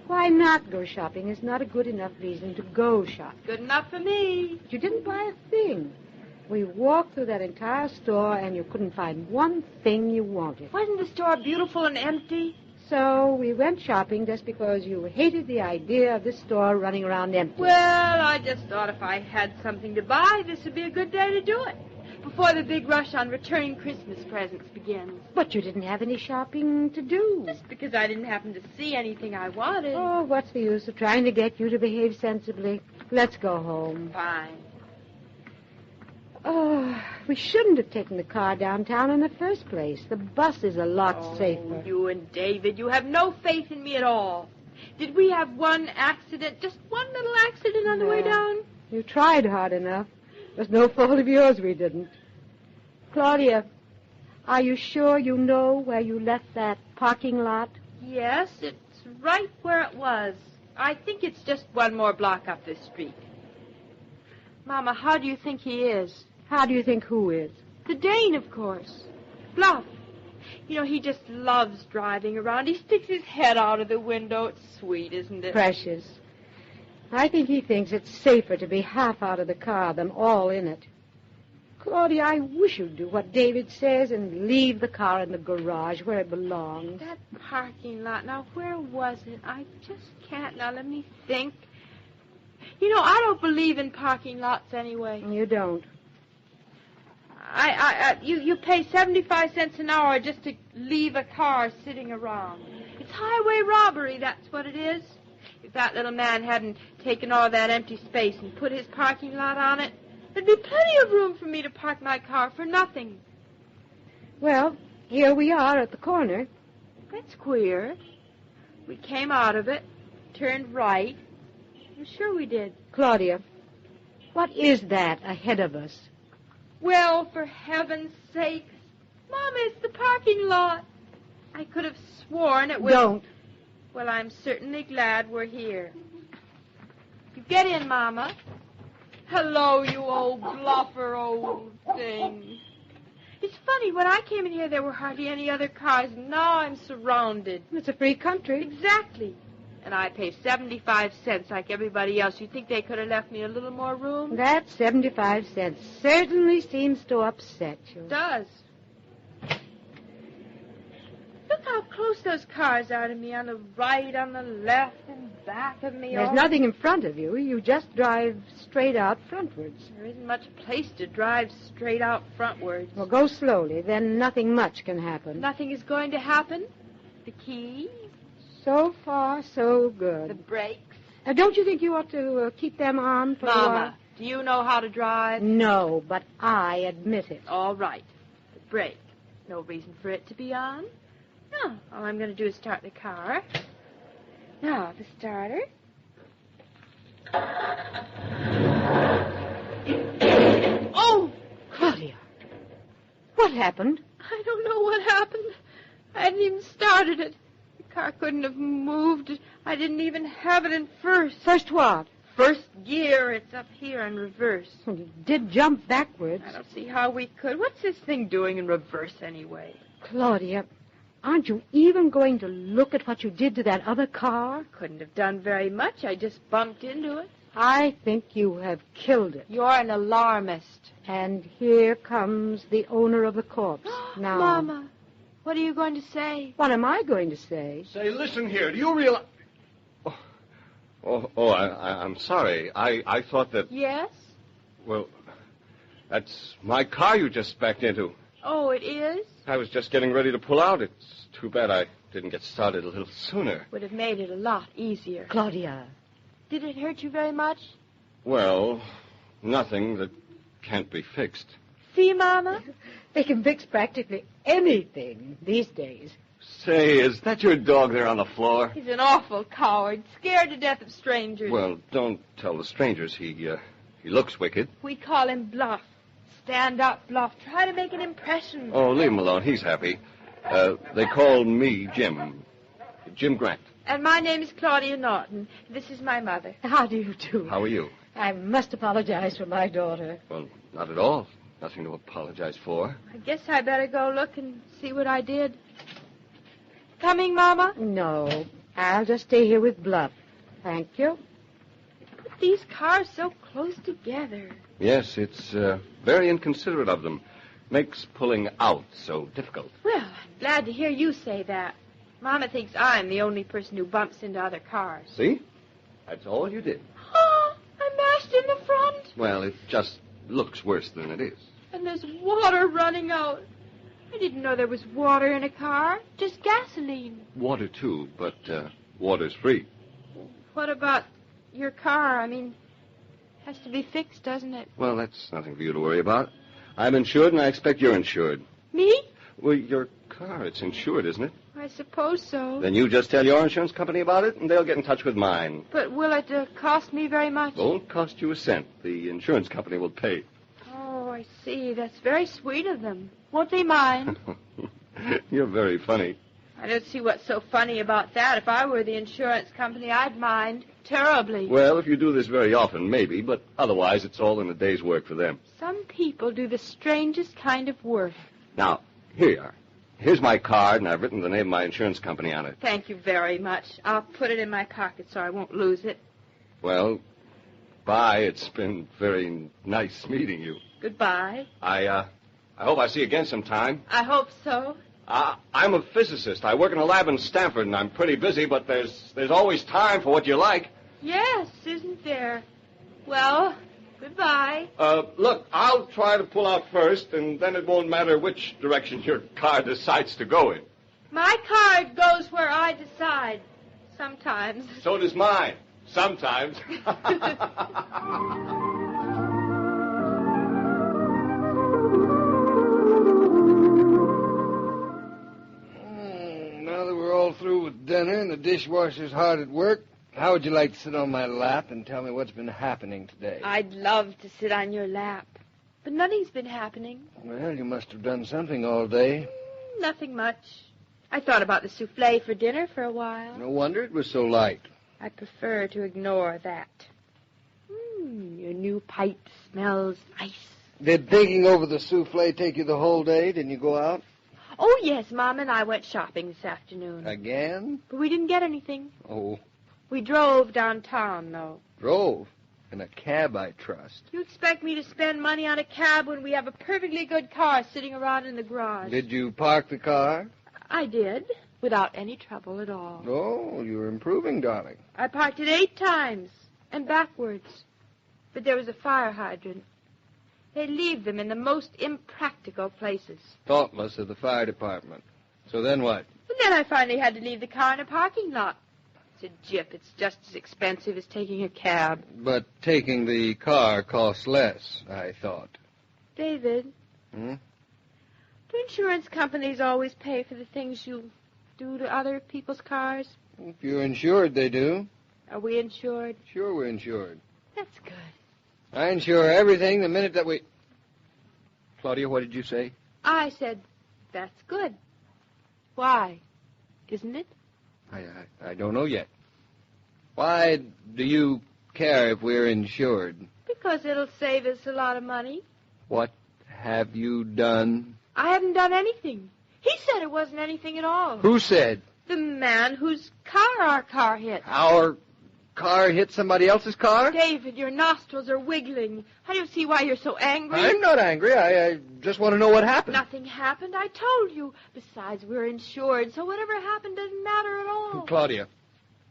Speaker 4: Why not go shopping is not a good enough reason to go shopping.
Speaker 2: Good enough for me.
Speaker 4: But you didn't buy a thing. We walked through that entire store, and you couldn't find one thing you wanted.
Speaker 2: Wasn't the store beautiful and empty?
Speaker 4: So we went shopping just because you hated the idea of this store running around empty.
Speaker 2: Well, I just thought if I had something to buy, this would be a good day to do it, before the big rush on returning Christmas presents begins.
Speaker 4: But you didn't have any shopping to do.
Speaker 2: Just because I didn't happen to see anything I wanted.
Speaker 4: Oh, what's the use of trying to get you to behave sensibly? Let's go home.
Speaker 2: Fine.
Speaker 4: Oh, we shouldn't have taken the car downtown in the first place. The bus is a lot safer.
Speaker 2: You and David, you have no faith in me at all. Did we have one accident, just one little accident on the way down?
Speaker 4: You tried hard enough. It was no fault of yours we didn't. Claudia, are you sure you know where you left that parking lot?
Speaker 2: Yes, it's right where it was. I think it's just one more block up this street. Mama, how do you think he is?
Speaker 4: How do you think who is?
Speaker 2: The Dane, of course. Bluff. You know, he just loves driving around. He sticks his head out of the window. It's sweet, isn't it?
Speaker 4: Precious. I think he thinks it's safer to be half out of the car than all in it. Claudia, I wish you'd do what David says and leave the car in the garage where it belongs.
Speaker 2: That parking lot. Now, where was it? I just can't. Now, let me think. You know, I don't believe in parking lots anyway.
Speaker 4: You don't.
Speaker 2: You pay 75 cents an hour just to leave a car sitting around. It's highway robbery, that's what it is. If that little man hadn't taken all that empty space and put his parking lot on it, there'd be plenty of room for me to park my car for nothing.
Speaker 4: Well, here we are at the corner.
Speaker 2: That's queer. We came out of it, turned right. I'm sure we did.
Speaker 4: Claudia, what is that ahead of us?
Speaker 2: Well, for heaven's sakes. Mama, it's the parking lot. I could have sworn it was...
Speaker 4: Don't.
Speaker 2: Well, I'm certainly glad we're here. You get in, Mama. Hello, you old bluffer old thing. It's funny, when I came in here, there were hardly any other cars. Now I'm surrounded.
Speaker 4: It's a free country.
Speaker 2: Exactly. And I pay 75 cents like everybody else. You think they could have left me a little more room?
Speaker 4: That 75 cents certainly seems to upset you.
Speaker 2: It does. Look how close those cars are to me, on the right, on the left, and back of me.
Speaker 4: There's nothing in front of you. You just drive straight out frontwards.
Speaker 2: There isn't much place to drive straight out frontwards.
Speaker 4: Well, go slowly. Then nothing much can happen.
Speaker 2: Nothing is going to happen? The key?
Speaker 4: So far, so good.
Speaker 2: The brakes?
Speaker 4: Now, don't you think you ought to keep them on for a while?
Speaker 2: Mama, do you know how to drive?
Speaker 4: No, but I admit it.
Speaker 2: All right. The brake. No reason for it to be on. No, all I'm going to do is start the car. Now, the starter. Oh!
Speaker 4: Claudia, what happened?
Speaker 2: I don't know what happened. I hadn't even started it. The car couldn't have moved. I didn't even have it in first.
Speaker 4: First what?
Speaker 2: First gear. It's up here in reverse.
Speaker 4: Well, you did jump backwards.
Speaker 2: I don't see how we could. What's this thing doing in reverse anyway?
Speaker 4: Claudia, aren't you even going to look at what you did to that other car?
Speaker 2: Couldn't have done very much. I just bumped into it.
Speaker 4: I think you have killed it.
Speaker 2: You're an alarmist.
Speaker 4: And here comes the owner of the corpse. Now,
Speaker 2: Mama, what are you going to say?
Speaker 4: What am I going to say?
Speaker 10: Say, listen here. Do you realize... I'm sorry. I thought that...
Speaker 2: Yes?
Speaker 10: Well, that's my car you just backed into.
Speaker 2: Oh, it is?
Speaker 10: I was just getting ready to pull out. It's too bad I didn't get started a little sooner.
Speaker 2: Would have made it a lot easier.
Speaker 4: Claudia.
Speaker 2: Did it hurt you very much?
Speaker 10: Well, nothing that can't be fixed.
Speaker 2: See, Mama?
Speaker 4: They can fix practically anything these days.
Speaker 10: Say, is that your dog there on the floor?
Speaker 2: He's an awful coward, scared to death of strangers.
Speaker 10: Well, don't tell the strangers. He looks wicked.
Speaker 2: We call him Bluff. Stand up, Bluff. Try to make an impression.
Speaker 10: Oh, leave him alone. He's happy. They call me Jim. Jim Grant.
Speaker 2: And my name is Claudia Norton. This is my mother.
Speaker 4: How do you do?
Speaker 10: How are you?
Speaker 4: I must apologize for my daughter.
Speaker 10: Well, not at all. Nothing to apologize for.
Speaker 2: I guess I better go look and see what I did. Coming, Mama?
Speaker 4: No. I'll just stay here with Bluff. Thank you.
Speaker 2: Put these cars so close together.
Speaker 10: Yes, it's very inconsiderate of them. Makes pulling out so difficult.
Speaker 2: Well, I'm glad to hear you say that. Mama thinks I'm the only person who bumps into other cars.
Speaker 10: See? That's all you did.
Speaker 2: Oh, I mashed in the front.
Speaker 10: Well, it just looks worse than it is.
Speaker 2: And there's water running out. I didn't know there was water in a car. Just gasoline.
Speaker 10: Water, too, but water's free.
Speaker 2: What about your car? I mean, it has to be fixed, doesn't it?
Speaker 10: Well, that's nothing for you to worry about. I'm insured, and I expect you're insured.
Speaker 2: Me?
Speaker 10: Well, your car, it's insured, isn't it?
Speaker 2: I suppose so.
Speaker 10: Then you just tell your insurance company about it, and they'll get in touch with mine.
Speaker 2: But will it cost me very much?
Speaker 10: Won't cost you a cent. The insurance company will pay.
Speaker 2: Oh, I see. That's very sweet of them. Won't they mind?
Speaker 10: You're very funny.
Speaker 2: I don't see what's so funny about that. If I were the insurance company, I'd mind. terribly.
Speaker 10: Well, if you do this very often, maybe, but otherwise it's all in a day's work for them.
Speaker 2: Some people do the strangest kind of work.
Speaker 10: Now, here you are. Here's my card, and I've written the name of my insurance company on it.
Speaker 2: Thank you very much. I'll put it in my pocket so I won't lose it.
Speaker 10: Well, bye. It's been very nice meeting you.
Speaker 2: Goodbye.
Speaker 10: I hope I see you again sometime.
Speaker 2: I hope so.
Speaker 10: I'm a physicist. I work in a lab in Stanford, and I'm pretty busy, but there's always time for what you like.
Speaker 2: Yes, isn't there? Well, goodbye.
Speaker 10: Look, I'll try to pull out first, and then it won't matter which direction your car decides to go in.
Speaker 2: My card goes where I decide. Sometimes.
Speaker 10: So does mine. Sometimes.
Speaker 7: Now that we're all through with dinner and the dishwasher's hard at work, how would you like to sit on my lap and tell me what's been happening today?
Speaker 2: I'd love to sit on your lap, but nothing's been happening.
Speaker 7: Well, you must have done something all day.
Speaker 2: Nothing much. I thought about the souffle for dinner for a while.
Speaker 7: No wonder it was so light.
Speaker 2: I prefer to ignore that. Your new pipe smells nice.
Speaker 7: Did thinking over the souffle take you the whole day? Didn't you go out?
Speaker 2: Oh, yes, Mom and I went shopping this afternoon.
Speaker 7: Again?
Speaker 2: But we didn't get anything.
Speaker 7: Oh.
Speaker 2: We drove downtown, though.
Speaker 7: Drove? In a cab, I trust.
Speaker 2: You expect me to spend money on a cab when we have a perfectly good car sitting around in the garage?
Speaker 7: Did you park the car?
Speaker 2: I did, without any trouble at all.
Speaker 7: Oh, you're improving, darling.
Speaker 2: I parked it 8 times, and backwards. But there was a fire hydrant. They leave them in the most impractical places.
Speaker 7: Thoughtless of the fire department. So then what?
Speaker 2: And then I finally had to leave the car in a parking lot. It's a jip. It's just as expensive as taking a cab.
Speaker 7: But taking the car costs less, I thought.
Speaker 2: David.
Speaker 7: Hmm?
Speaker 2: Do insurance companies always pay for the things you do to other people's cars?
Speaker 7: If you're insured, they do.
Speaker 2: Are we insured?
Speaker 7: Sure, we're insured.
Speaker 2: That's good.
Speaker 7: I insure everything the minute that we... Claudia, what did you say?
Speaker 2: I said, that's good. Why? Isn't it?
Speaker 7: I don't know yet. Why do you care if we're insured?
Speaker 2: Because it'll save us a lot of money.
Speaker 7: What have you done?
Speaker 2: I haven't done anything. He said it wasn't anything at all.
Speaker 7: Who said?
Speaker 2: The man whose car our car hit.
Speaker 7: Our car hit somebody else's car?
Speaker 2: David, your nostrils are wiggling. I don't see why you're so angry.
Speaker 7: I'm not angry. I just want to know what happened.
Speaker 2: Nothing happened. I told you. Besides, we're insured, so whatever happened doesn't matter at all.
Speaker 7: Claudia,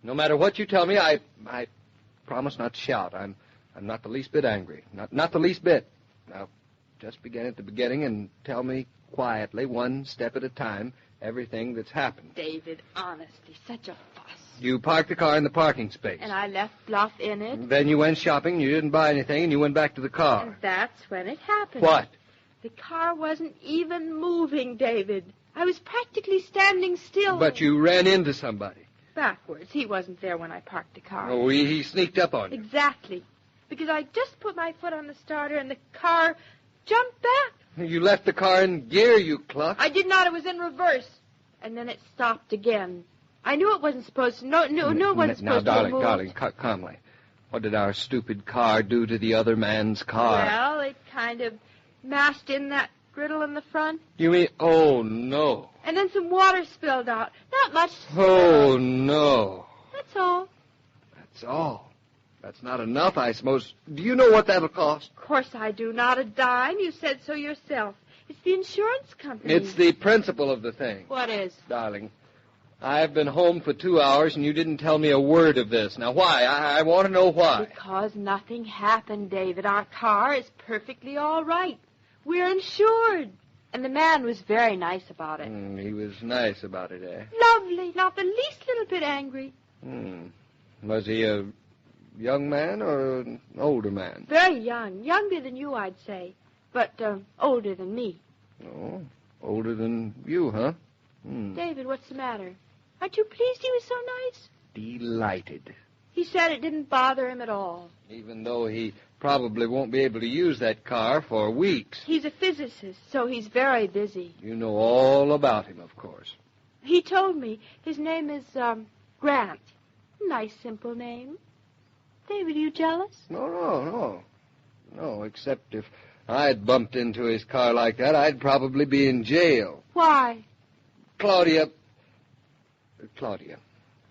Speaker 7: no matter what you tell me, I promise not to shout. I'm not the least bit angry. Not the least bit. Now, just begin at the beginning and tell me quietly, one step at a time, everything that's happened.
Speaker 2: David, honestly, such a fuss.
Speaker 7: You parked the car in the parking space.
Speaker 2: And I left Bluff in it.
Speaker 7: Then you went shopping, you didn't buy anything, and you went back to the car.
Speaker 2: And that's when it happened.
Speaker 7: What?
Speaker 2: The car wasn't even moving, David. I was practically standing still.
Speaker 7: But you ran into somebody.
Speaker 2: Backwards. He wasn't there when I parked the car.
Speaker 7: Oh, he sneaked up on you.
Speaker 2: Exactly. Because I just put my foot on the starter and the car jumped back.
Speaker 7: You left the car in gear, you cluck.
Speaker 2: I did not. It was in reverse. And then it stopped again. I knew it wasn't supposed to. No, it wasn't supposed to move.
Speaker 7: Now, darling, calmly. What did our stupid car do to the other man's car?
Speaker 2: Well, it kind of mashed in that griddle in the front.
Speaker 7: You mean, oh, no.
Speaker 2: And then some water spilled out. Not much.
Speaker 7: Oh, no.
Speaker 2: That's all.
Speaker 7: That's all. That's not enough, I suppose. Do you know what that'll cost?
Speaker 2: Of course I do. Not a dime. You said so yourself. It's the insurance company.
Speaker 7: It's the principle of the thing.
Speaker 2: What is?
Speaker 7: Darling, I've been home for 2 hours, and you didn't tell me a word of this. Now, why? I want to know why.
Speaker 2: Because nothing happened, David. Our car is perfectly all right. We're insured. And the man was very nice about it.
Speaker 7: He was nice about it, eh?
Speaker 2: Lovely. Not the least little bit angry.
Speaker 7: Was he a young man or an older man?
Speaker 2: Very young. Younger than you, I'd say. But older than me.
Speaker 7: Oh, older than you, huh?
Speaker 2: David, what's the matter? Aren't you pleased he was so nice?
Speaker 7: Delighted.
Speaker 2: He said it didn't bother him at all.
Speaker 7: Even though he probably won't be able to use that car for weeks.
Speaker 2: He's a physicist, so he's very busy.
Speaker 7: You know all about him, of course.
Speaker 2: He told me his name is Grant. Nice, simple name.
Speaker 9: David, are you jealous?
Speaker 7: No, except if I'd bumped into his car like that, I'd probably be in jail.
Speaker 9: Why?
Speaker 7: Claudia,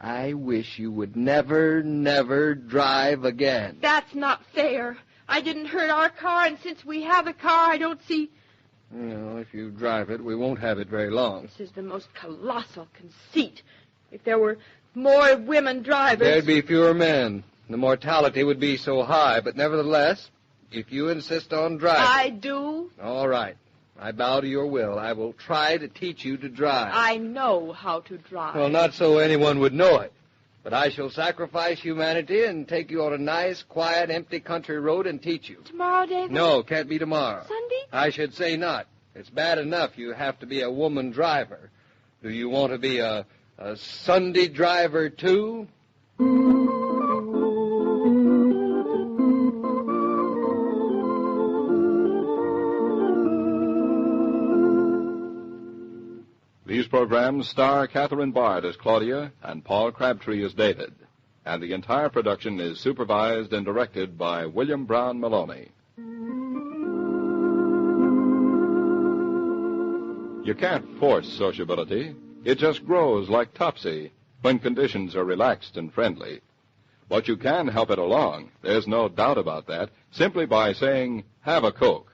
Speaker 7: I wish you would never drive again.
Speaker 2: That's not fair. I didn't hurt our car, and since we have a car, I don't see...
Speaker 7: No, if you drive it, we won't have it very long.
Speaker 2: This is the most colossal conceit. If there were more women drivers...
Speaker 7: There'd be fewer men. The mortality would be so high, but nevertheless, if you insist on driving...
Speaker 2: I do.
Speaker 7: All right. I bow to your will. I will try to teach you to drive.
Speaker 2: I know how to drive.
Speaker 7: Well, not so anyone would know it. But I shall sacrifice humanity and take you on a nice, quiet, empty country road and teach you.
Speaker 2: Tomorrow, David?
Speaker 7: No, can't be tomorrow.
Speaker 2: Sunday?
Speaker 7: I should say not. It's bad enough you have to be a woman driver. Do you want to be a Sunday driver, too?
Speaker 1: These programs star Catherine Bard as Claudia and Paul Crabtree as David, and the entire production is supervised and directed by William Brown Maloney. You can't force sociability. It just grows like Topsy when conditions are relaxed and friendly. But you can help it along, there's no doubt about that, simply by saying, have a Coke.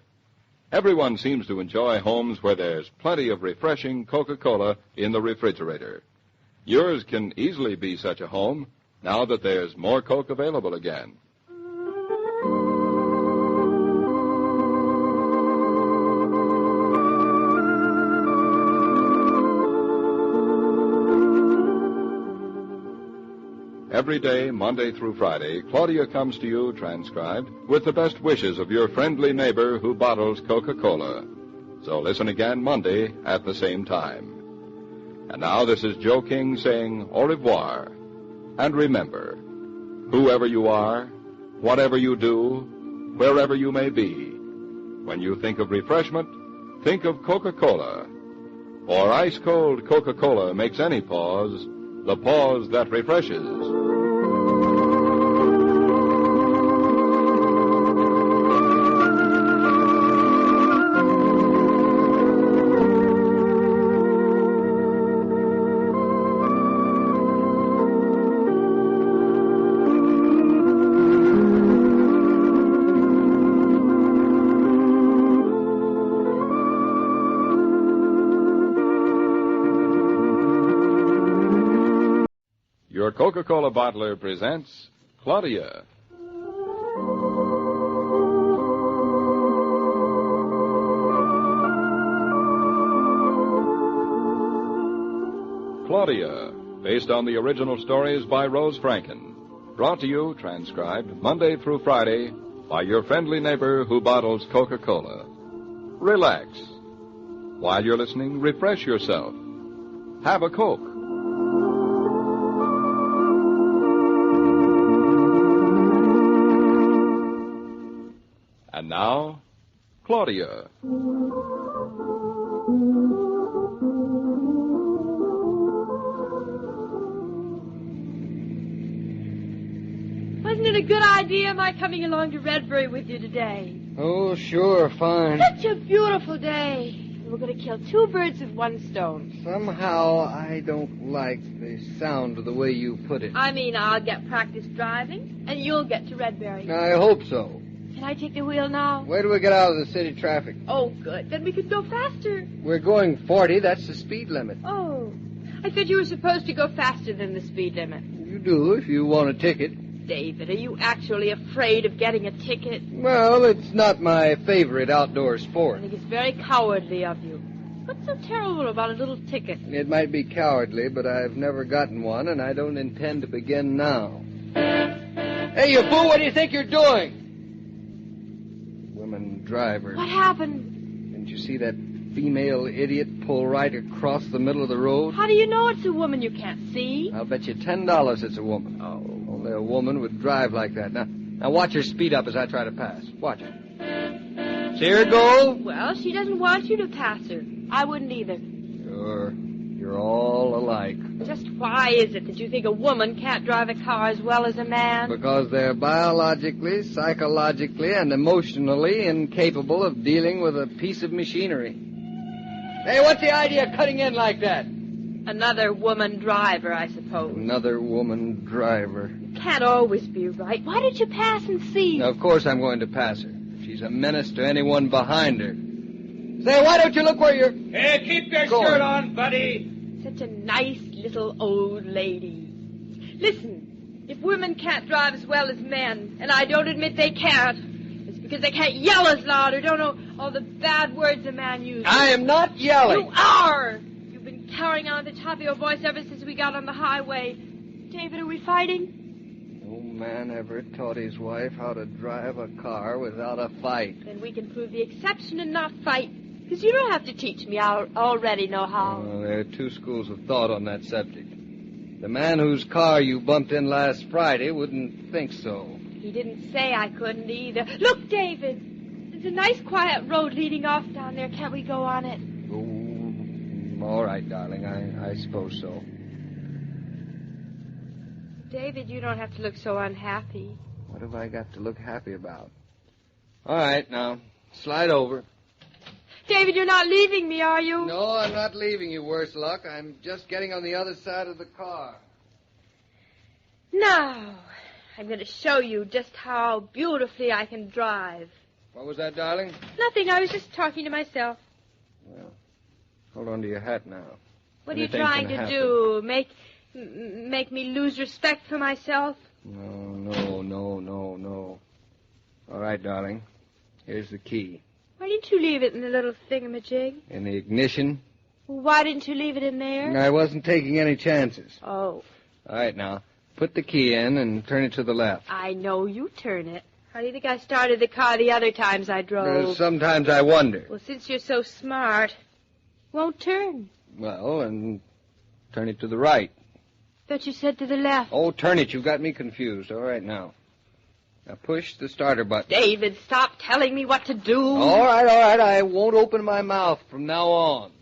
Speaker 1: Everyone seems to enjoy homes where there's plenty of refreshing Coca-Cola in the refrigerator. Yours can easily be such a home now that there's more Coke available again. Every day, Monday through Friday, Claudia comes to you, transcribed, with the best wishes of your friendly neighbor who bottles Coca-Cola. So listen again Monday at the same time. And now this is Joe King saying au revoir. And remember, whoever you are, whatever you do, wherever you may be, when you think of refreshment, think of Coca-Cola. For ice-cold Coca-Cola makes any pause the pause that refreshes. Your Coca-Cola bottler presents Claudia. Claudia, based on the original stories by Rose Franken. Brought to you, transcribed, Monday through Friday, by your friendly neighbor who bottles Coca-Cola. Relax. While you're listening, refresh yourself. Have a Coke. And now, Claudia.
Speaker 2: Wasn't it a good idea, my coming along to Redbury with you today?
Speaker 7: Oh, sure, fine.
Speaker 2: Such a beautiful day. We're going to kill two birds with one stone.
Speaker 7: Somehow I don't like the sound of the way you put it.
Speaker 2: I mean, I'll get practice driving, and you'll get to Redbury.
Speaker 7: I hope so.
Speaker 2: Can I take the wheel now?
Speaker 7: Wait till we get out of the city traffic.
Speaker 2: Oh, good. Then we could go faster.
Speaker 7: We're going 40. That's the speed limit.
Speaker 2: Oh. I thought you were supposed to go faster than the speed limit.
Speaker 7: You do if you want a ticket.
Speaker 2: David, are you actually afraid of getting a ticket?
Speaker 7: Well, it's not my favorite outdoor sport.
Speaker 2: I think it's very cowardly of you. What's so terrible about a little ticket?
Speaker 7: It might be cowardly, but I've never gotten one, and I don't intend to begin now. Hey, you fool, what do you think you're doing? Women drivers.
Speaker 2: What happened?
Speaker 7: Didn't you see that female idiot pull right across the middle of the road?
Speaker 2: How do you know it's a woman you can't see?
Speaker 7: I'll bet you $10 it's a woman. Oh. Only a woman would drive like that. Now watch her speed up as I try to pass. Watch her. See her go?
Speaker 2: Well, she doesn't want you to pass her. I wouldn't either.
Speaker 7: Sure. You're all alike.
Speaker 2: Just why is it that you think a woman can't drive a car as well as a man?
Speaker 7: Because they're biologically, psychologically, and emotionally incapable of dealing with a piece of machinery. Hey, what's the idea of cutting in like that?
Speaker 2: Another woman driver, I suppose.
Speaker 7: Another woman driver.
Speaker 2: Can't always be right. Why don't you pass and see?
Speaker 7: Now, of course I'm going to pass her. She's a menace to anyone behind her. Say, why don't you look where you're...
Speaker 18: Hey, keep your shirt on, buddy.
Speaker 2: Such a nice little old lady. Listen, if women can't drive as well as men, and I don't admit they can't, it's because they can't yell as loud or don't know all the bad words a man uses.
Speaker 7: I am not yelling.
Speaker 2: You are. You've been carrying on at the top of your voice ever since we got on the highway. David, are we fighting?
Speaker 7: No man ever taught his wife how to drive a car without a fight.
Speaker 2: Then we can prove the exception and not fight. Because you don't have to teach me. I already know how.
Speaker 7: There are two schools of thought on that subject. The man whose car you bumped in last Friday wouldn't think so.
Speaker 2: He didn't say I couldn't either. Look, David. There's a nice quiet road leading off down there. Can't we go on it?
Speaker 7: Oh, all right, darling. I suppose so.
Speaker 2: David, you don't have to look so unhappy.
Speaker 7: What have I got to look happy about? All right, now, slide over.
Speaker 2: David, you're not leaving me, are you?
Speaker 7: No, I'm not leaving you, worse luck. I'm just getting on the other side of the car.
Speaker 2: Now, I'm going to show you just how beautifully I can drive.
Speaker 7: What was that, darling?
Speaker 2: Nothing. I was just talking to myself.
Speaker 7: Well, hold on to your hat now.
Speaker 2: What are you trying to do? Make me lose respect for myself?
Speaker 7: No. All right, darling. Here's the key.
Speaker 2: Why didn't you leave it in the little thingamajig?
Speaker 7: In the ignition?
Speaker 2: Why didn't you leave it in there?
Speaker 7: I wasn't taking any chances.
Speaker 2: Oh.
Speaker 7: All right, now, put the key in and turn it to the left.
Speaker 2: I know you turn it. How do you think I started the car the other times I drove?
Speaker 7: Sometimes I wonder.
Speaker 2: Well, since you're so smart, won't turn.
Speaker 7: Well, and turn it to the right.
Speaker 2: Thought you said to the left.
Speaker 7: Oh, turn it. You got me confused. All right, now. Now push the starter button.
Speaker 2: David, stop telling me what to do.
Speaker 7: All right. I won't open my mouth from now on.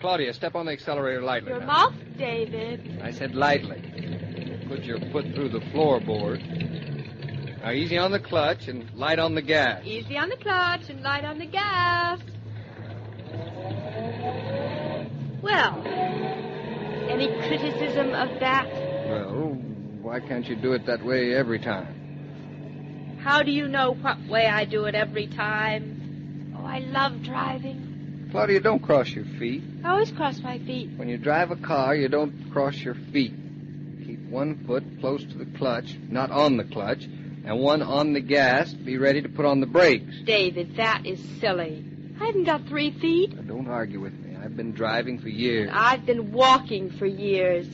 Speaker 7: Claudia, step on the accelerator lightly.
Speaker 2: Your
Speaker 7: now.
Speaker 2: mouth, David.
Speaker 7: I said lightly. Put your foot through the floorboard. Now easy on the clutch and light on the gas.
Speaker 2: Easy on the clutch and light on the gas. Well, any criticism of that?
Speaker 7: Well, why can't you do it that way every time?
Speaker 2: How do you know what way I do it every time? Oh, I love driving.
Speaker 7: Claudia, don't cross your feet.
Speaker 2: I always cross my feet.
Speaker 7: When you drive a car, you don't cross your feet. Keep one foot close to the clutch, not on the clutch, and one on the gas. Be ready to put on the brakes.
Speaker 2: David, that is silly. I haven't got 3 feet.
Speaker 7: Now, don't argue with me. I've been driving for years.
Speaker 2: I've been walking for years.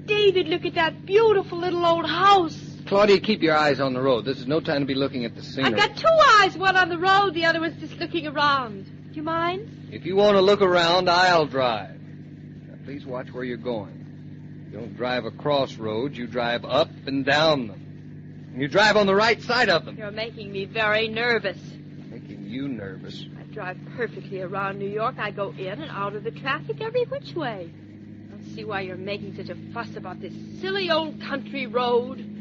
Speaker 2: David, look at that beautiful little old house.
Speaker 7: Claudia, keep your eyes on the road. This is no time to be looking at the scenery.
Speaker 2: I've got 2 eyes, one on the road, the other one's just looking around. Do you mind?
Speaker 7: If you want to look around, I'll drive. Now, please watch where you're going. You don't drive across roads, you drive up and down them. And you drive on the right side of them.
Speaker 2: You're making me very nervous.
Speaker 7: Making you nervous.
Speaker 2: I drive perfectly around New York. I go in and out of the traffic every which way. I don't see why you're making such a fuss about this silly old country road.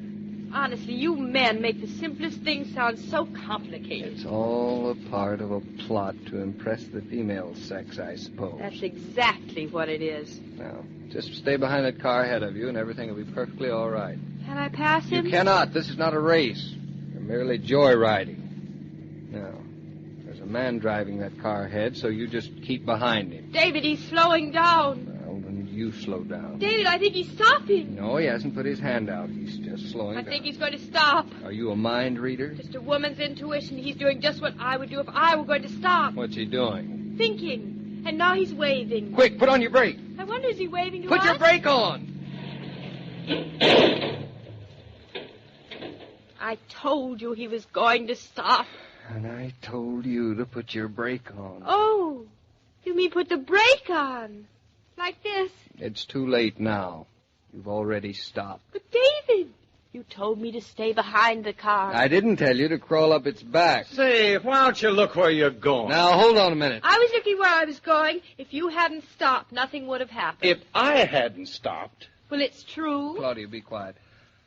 Speaker 2: Honestly, you men make the simplest things sound so complicated.
Speaker 7: It's all a part of a plot to impress the female sex, I suppose.
Speaker 2: That's exactly what it is.
Speaker 7: Now, just stay behind that car ahead of you, and everything will be perfectly all right.
Speaker 2: Can I pass him?
Speaker 7: You cannot. This is not a race. You're merely joyriding. Now, there's a man driving that car ahead, so you just keep behind him.
Speaker 2: David, he's slowing down.
Speaker 7: Well, then you slow down.
Speaker 2: David, I think he's stopping.
Speaker 7: No, he hasn't put his hand out. He's just slowing down.
Speaker 2: I think he's going to stop.
Speaker 7: Are you a mind reader?
Speaker 2: Just a woman's intuition. He's doing just what I would do if I were going to stop.
Speaker 7: What's he doing?
Speaker 2: Thinking. And now he's waving.
Speaker 7: Quick, put on your brake.
Speaker 2: I wonder, is he waving to
Speaker 7: Put
Speaker 2: us?
Speaker 7: your brake on.
Speaker 2: I told you he was going to stop.
Speaker 7: And I told you to put your brake on.
Speaker 2: Oh, you mean put the brake on? Like this?
Speaker 7: It's too late now. You've already stopped.
Speaker 2: But David,
Speaker 9: You told me to stay behind the car.
Speaker 3: I didn't tell you to crawl up its back.
Speaker 11: Say, why don't you look where you're going?
Speaker 3: Now, hold on a minute.
Speaker 9: I was looking where I was going. If you hadn't stopped, nothing would have happened.
Speaker 11: If I hadn't stopped.
Speaker 9: Well, it's true.
Speaker 3: Claudia, be quiet.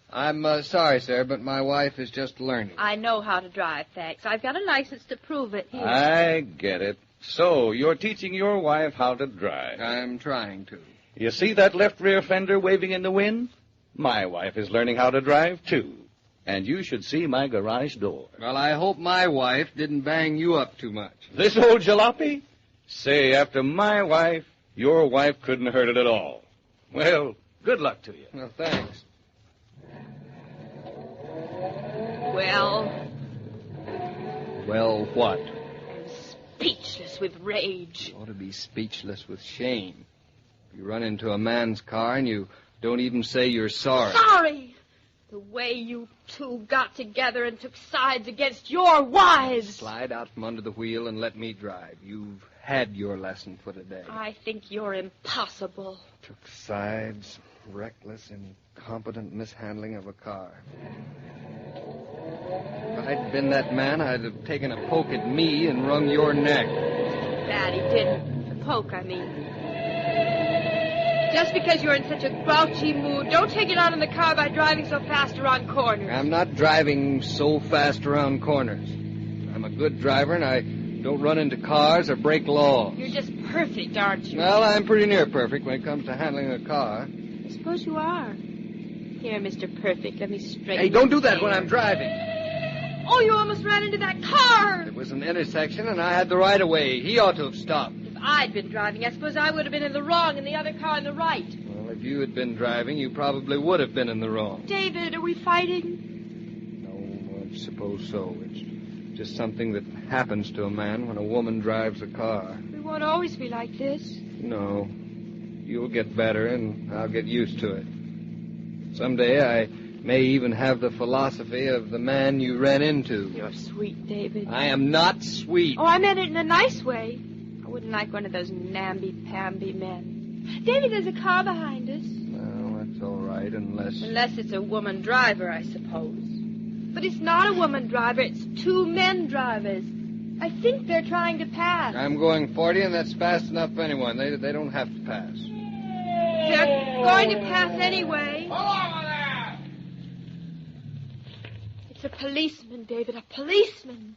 Speaker 3: I'm sorry, sir, but my wife is just learning.
Speaker 9: I know how to drive, thanks. I've got a license to prove it. Here.
Speaker 11: I get it. So, you're teaching your wife how to drive.
Speaker 3: I'm trying to.
Speaker 11: You see that left rear fender waving in the wind? My wife is learning how to drive, too. And you should see my garage door.
Speaker 3: Well, I hope my wife didn't bang you up too much.
Speaker 11: This old jalopy? Say, after my wife, your wife couldn't hurt it at all. Well, good luck to you.
Speaker 3: Well, thanks.
Speaker 9: Well,
Speaker 3: Well, what?
Speaker 9: I'm speechless with rage.
Speaker 3: You ought to be speechless with shame. You run into a man's car and you don't even say you're sorry.
Speaker 9: Sorry! The way you two got together and took sides against your wives.
Speaker 3: Slide out from under the wheel and let me drive. You've had your lesson for today.
Speaker 9: I think you're impossible.
Speaker 3: Took sides, reckless, incompetent mishandling of a car. If I'd been that man, I'd have taken a poke at me and wrung your neck.
Speaker 9: Bad he didn't. The poke, I mean. Just because you're in such a grouchy mood, don't take it out in the car by driving so fast around corners.
Speaker 3: I'm not driving so fast around corners. I'm a good driver, and I don't run into cars or break laws.
Speaker 9: You're just perfect, aren't you?
Speaker 3: Well, I'm pretty near perfect when it comes to handling a car.
Speaker 9: I suppose you are. Here, Mr. Perfect, let me straighten.
Speaker 3: Hey, don't do that
Speaker 9: your
Speaker 3: when
Speaker 9: hair.
Speaker 3: I'm driving.
Speaker 9: Oh, you almost ran into that car!
Speaker 3: It was an intersection, and I had the right of way. He ought to have stopped.
Speaker 9: If I'd been driving, I suppose I would have been in the wrong and the other car in the right.
Speaker 3: Well, if you had been driving, you probably would have been in the wrong.
Speaker 9: David, are we fighting?
Speaker 3: No, I suppose so. It's just something that happens to a man when a woman drives a car.
Speaker 9: We won't always be like this.
Speaker 3: No. You'll get better, and I'll get used to it. Someday I may even have the philosophy of the man you ran into.
Speaker 9: You're sweet, David.
Speaker 3: I am not sweet.
Speaker 9: Oh, I meant it in a nice way. I wouldn't like one of those namby-pamby men. David, there's a car behind us.
Speaker 3: Well, that's all right, unless...
Speaker 9: Unless it's a woman driver, I suppose. But it's not a woman driver, it's two men drivers. I think they're trying to pass.
Speaker 3: I'm going 40, and that's fast enough for anyone. They don't have to pass.
Speaker 9: They're going to pass anyway. It's a policeman, David, a policeman.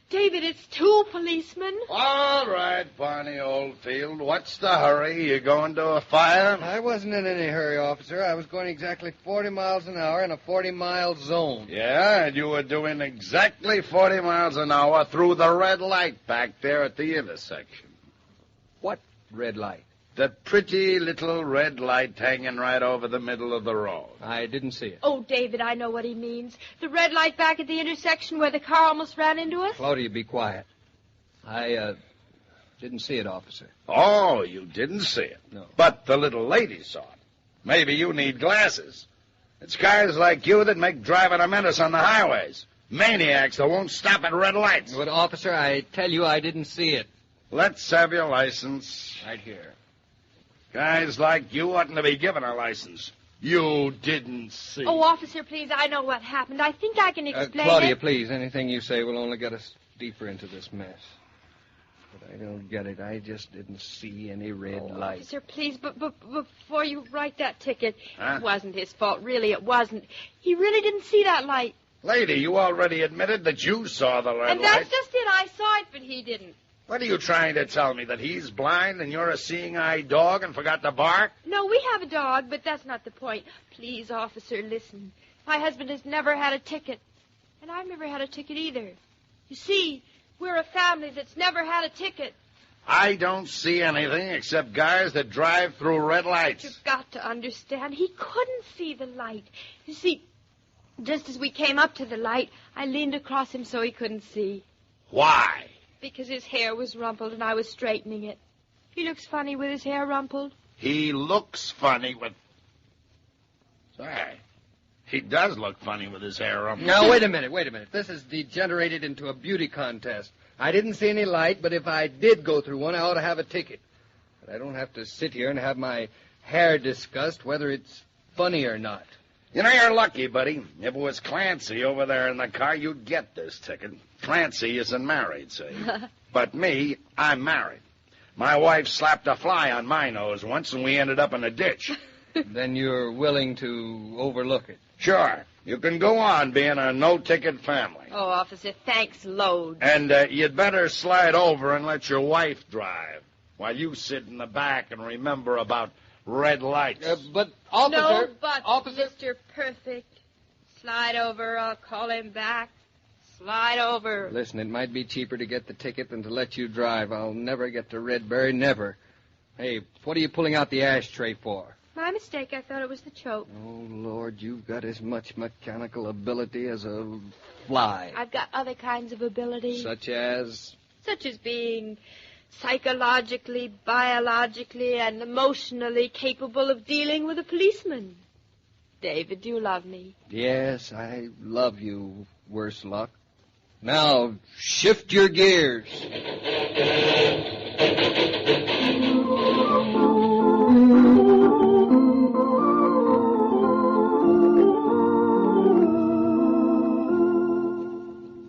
Speaker 9: David, it's two policemen.
Speaker 6: All right, Barney Oldfield. What's the hurry? You going to a fire?
Speaker 3: I wasn't in any hurry, officer. I was going exactly 40 miles an hour in a 40-mile zone.
Speaker 6: Yeah, and you were doing exactly 40 miles an hour through the red light back there at the intersection.
Speaker 3: What red light?
Speaker 6: The pretty little red light hanging right over the middle of the road.
Speaker 3: I didn't see it.
Speaker 9: Oh, David, I know what he means. The red light back at the intersection where the car almost ran into us.
Speaker 3: Claudia, be quiet. I didn't see it, officer.
Speaker 6: Oh, you didn't see it?
Speaker 3: No.
Speaker 6: But the little lady saw it. Maybe you need glasses. It's guys like you that make driving a menace on the highways. Maniacs that won't stop at red lights.
Speaker 3: But, officer, I tell you I didn't see it.
Speaker 6: Let's have your license.
Speaker 3: Right here.
Speaker 6: Guys like you oughtn't to be given a license. You didn't see.
Speaker 9: Oh, officer, please, I know what happened. I think I can explain
Speaker 3: Claudia,
Speaker 9: it.
Speaker 3: please, anything you say will only get us deeper into this mess. But I don't get it. I just didn't see any red light.
Speaker 9: Officer, please, but before you write that ticket,
Speaker 6: Huh?
Speaker 9: It wasn't his fault. Really, it wasn't. He really didn't see that light.
Speaker 6: Lady, you already admitted that you saw the red
Speaker 9: And
Speaker 6: light.
Speaker 9: that's just it. I saw it, but he didn't.
Speaker 6: What are you trying to tell me, that he's blind and you're a seeing-eye dog and forgot to bark?
Speaker 9: No, we have a dog, but that's not the point. Please, officer, listen. My husband has never had a ticket, and I've never had a ticket either. You see, we're a family that's never had a ticket.
Speaker 6: I don't see anything except guys that drive through red lights.
Speaker 9: You've got to understand, he couldn't see the light. You see, just as we came up to the light, I leaned across him so he couldn't see.
Speaker 6: Why?
Speaker 9: Because his hair was rumpled and I was straightening it. He looks funny with his hair rumpled.
Speaker 6: He looks funny with... Sorry. He does look funny with his hair rumpled.
Speaker 3: Now, wait a minute. This has degenerated into a beauty contest. I didn't see any light, but if I did go through one, I ought to have a ticket. But I don't have to sit here and have my hair discussed whether it's funny or not.
Speaker 6: You know, you're lucky, buddy. If it was Clancy over there in the car, you'd get this ticket. Clancy isn't married, see? But me, I'm married. My wife slapped a fly on my nose once, and we ended up in a ditch.
Speaker 3: Then you're willing to overlook it?
Speaker 6: Sure. You can go on being a no-ticket family.
Speaker 2: Oh, officer, thanks loads.
Speaker 6: And you'd better slide over and let your wife drive while you sit in the back and remember about red lights.
Speaker 3: But, officer...
Speaker 2: No, but,
Speaker 3: officer...
Speaker 2: Mr. Perfect. Slide over, I'll call him back. Slide over.
Speaker 3: Listen, it might be cheaper to get the ticket than to let you drive. I'll never get to Redbury, never. Hey, what are you pulling out the ashtray for?
Speaker 2: My mistake, I thought it was the choke.
Speaker 3: Oh, Lord, you've got as much mechanical ability as a fly.
Speaker 2: I've got other kinds of ability.
Speaker 3: Such as?
Speaker 2: Such as being psychologically, biologically, and emotionally capable of dealing with a policeman. David, do you love me?
Speaker 3: Yes, I love you, worse luck. Now, shift your gears.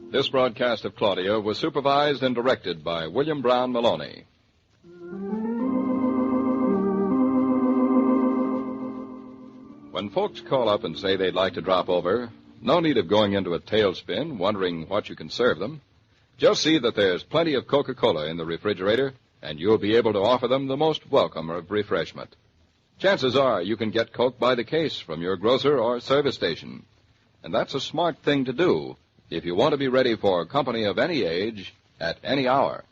Speaker 1: This broadcast of Claudia was supervised and directed by William Brown Maloney. When folks call up and say they'd like to drop over, no need of going into a tailspin wondering what you can serve them. Just see that there's plenty of Coca-Cola in the refrigerator, and you'll be able to offer them the most welcome of refreshment. Chances are you can get Coke by the case from your grocer or service station. And that's a smart thing to do if you want to be ready for company of any age at any hour.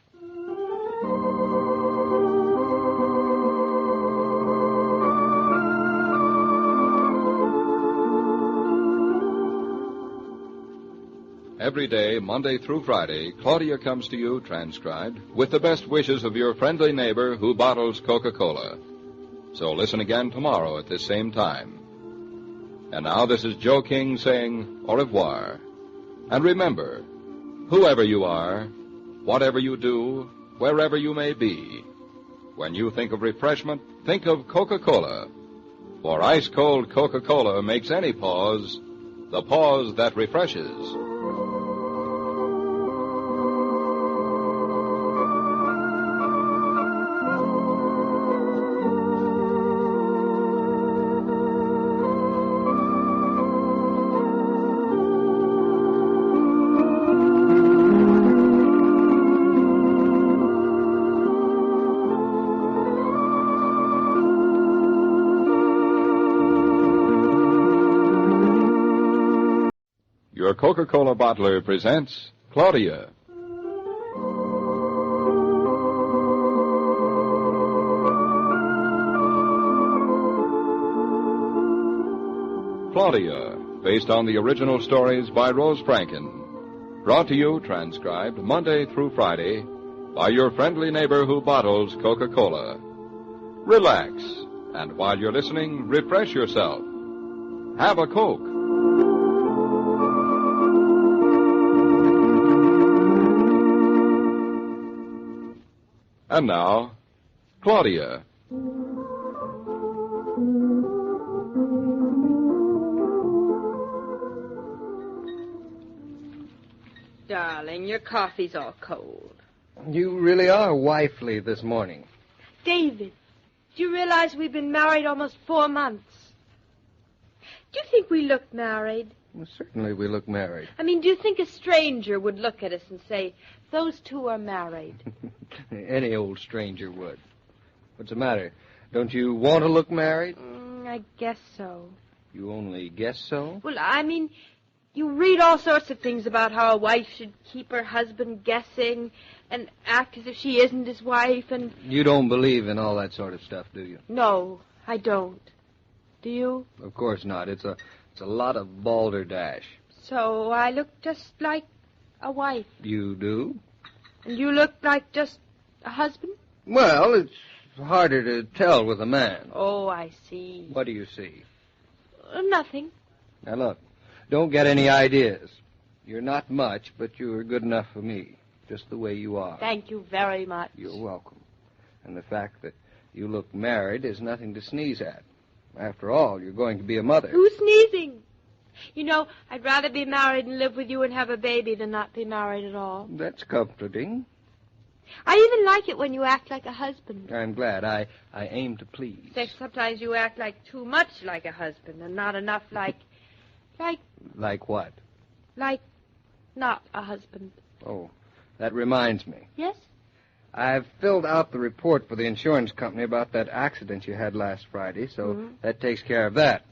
Speaker 1: Every day, Monday through Friday, Claudia comes to you, transcribed, with the best wishes of your friendly neighbor who bottles Coca-Cola. So listen again tomorrow at this same time. And now this is Joe King saying au revoir. And remember, whoever you are, whatever you do, wherever you may be, when you think of refreshment, think of Coca-Cola. For ice-cold Coca-Cola makes any pause the pause that refreshes. Your Coca-Cola bottler presents Claudia. Claudia, based on the original stories by Rose Franken. Brought to you, transcribed, Monday through Friday, by your friendly neighbor who bottles Coca-Cola. Relax, and while you're listening, refresh yourself. Have a Coke. And now, Claudia.
Speaker 2: Darling, your coffee's all cold.
Speaker 3: You really are wifely this morning.
Speaker 2: David, do you realize we've been married almost 4 months? Do you think we look married?
Speaker 3: Well, certainly we look married.
Speaker 2: I mean, do you think a stranger would look at us and say, those two are married?
Speaker 3: Any old stranger would. What's the matter? Don't you want to look married?
Speaker 2: I guess so.
Speaker 3: You only guess so?
Speaker 2: Well, I mean, you read all sorts of things about how a wife should keep her husband guessing and act as if she isn't his wife and...
Speaker 3: You don't believe in all that sort of stuff, do you?
Speaker 2: No, I don't. Do you?
Speaker 3: Of course not. It's a lot of balderdash.
Speaker 2: So I look just like a wife.
Speaker 3: You do?
Speaker 2: And you look like just a husband?
Speaker 3: Well, it's harder to tell with a man.
Speaker 2: Oh, I see.
Speaker 3: What do you see?
Speaker 2: Nothing.
Speaker 3: Now, look, don't get any ideas. You're not much, but you're good enough for me, just the way you are.
Speaker 2: Thank you very much.
Speaker 3: You're welcome. And the fact that you look married is nothing to sneeze at.
Speaker 7: After all, you're going to be a mother.
Speaker 2: Who's sneezing? You know, I'd rather be married and live with you and have a baby than not be married at all.
Speaker 7: That's comforting.
Speaker 2: I even like it when you act like a husband.
Speaker 7: I'm glad. I aim to please.
Speaker 2: Except sometimes you act like too much like a husband and not enough like...
Speaker 7: Like what?
Speaker 2: Like not a husband.
Speaker 7: Oh, that reminds me.
Speaker 2: Yes?
Speaker 7: I've filled out the report for the insurance company about that accident you had last Friday, so that takes care of that.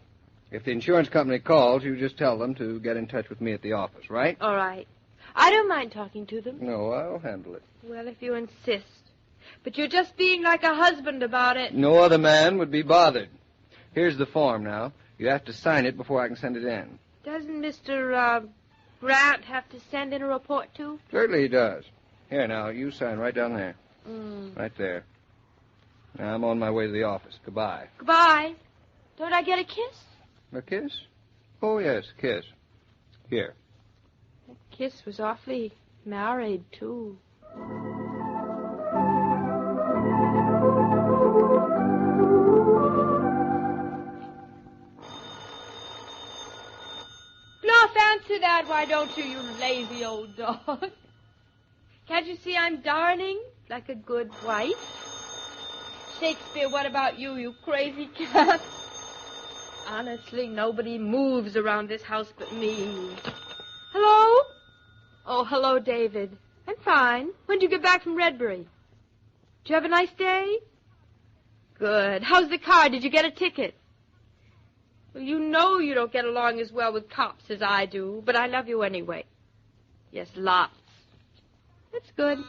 Speaker 7: If the insurance company calls, you just tell them to get in touch with me at the office, right?
Speaker 2: All right. I don't mind talking to them.
Speaker 7: No, I'll handle it.
Speaker 2: Well, if you insist. But you're just being like a husband about it.
Speaker 7: No other man would be bothered. Here's the form now. You have to sign it before I can send it in.
Speaker 2: Doesn't Mr. Grant have to send in a report, too?
Speaker 7: Certainly he does. Here, now, you sign right down there.
Speaker 2: Mm.
Speaker 7: Right there. Now, I'm on my way to the office. Goodbye.
Speaker 2: Goodbye. Don't I get a kiss?
Speaker 7: A kiss? Oh, yes, kiss. Here.
Speaker 2: That kiss was awfully married, too. Bluff, answer that, why don't you, you lazy old dog? Can't you see I'm darning like a good wife? Shakespeare, what about you, you crazy cat? Honestly, nobody moves around this house but me. Hello? Oh, hello, David. I'm fine. When did you get back from Redbury? Did you have a nice day? Good. How's the car? Did you get a ticket? Well, you know you don't get along as well with cops as I do, but I love you anyway. Yes, lots. That's good.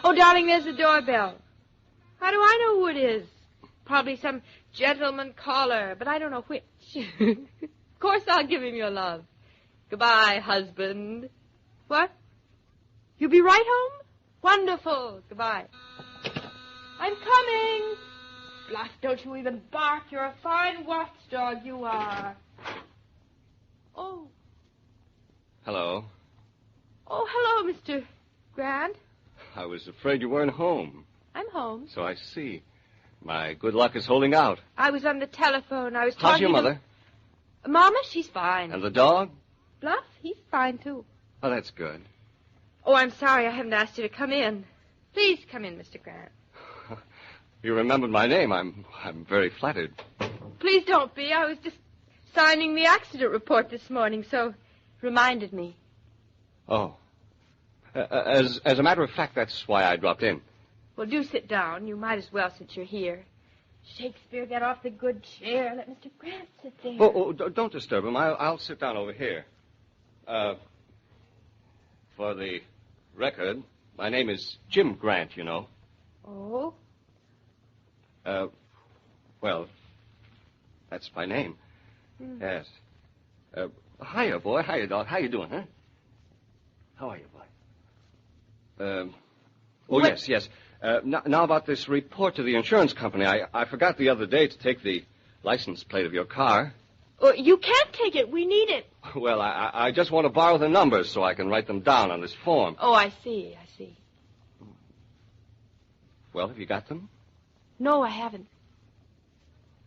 Speaker 2: Oh, darling, there's the doorbell. How do I know who it is? Probably some gentleman caller, but I don't know which. Of course I'll give him your love. Goodbye, husband. What? You'll be right home? Wonderful. Goodbye. I'm coming. Bluff, don't you even bark. You're a fine watchdog, you are. Oh.
Speaker 10: Hello.
Speaker 2: Oh, hello, Mr. Grant.
Speaker 10: I was afraid you weren't home.
Speaker 2: I'm home.
Speaker 10: So I see. My good luck is holding out.
Speaker 2: I was on the telephone. I was talking
Speaker 10: How's your mother?
Speaker 2: Mama, she's fine.
Speaker 10: And the dog?
Speaker 2: Bluff, he's fine, too.
Speaker 10: Oh, that's good.
Speaker 2: Oh, I'm sorry I haven't asked you to come in. Please come in, Mr. Grant.
Speaker 10: You remembered my name. I'm very flattered.
Speaker 2: Please don't be. I was just signing the accident report this morning, so it reminded me.
Speaker 10: Oh. As a matter of fact, that's why I dropped in.
Speaker 2: Well, do sit down. You might as well since you're here. Shakespeare, get off the good chair. Let Mr. Grant sit there.
Speaker 10: Oh, don't disturb him. I'll sit down over here. For the record, my name is Jim Grant, you know.
Speaker 2: Oh?
Speaker 10: Well, that's my name.
Speaker 2: Hmm.
Speaker 10: Yes. Hiya, boy. Hiya, dog. How you doing, huh? How are you, boy?
Speaker 2: What?
Speaker 10: Yes. Now about this report to the insurance company. I forgot the other day to take the license plate of your car.
Speaker 2: Oh, you can't take it. We need it.
Speaker 10: Well, I just want to borrow the numbers so I can write them down on this form.
Speaker 2: Oh, I see.
Speaker 10: Well, have you got them?
Speaker 2: No, I haven't.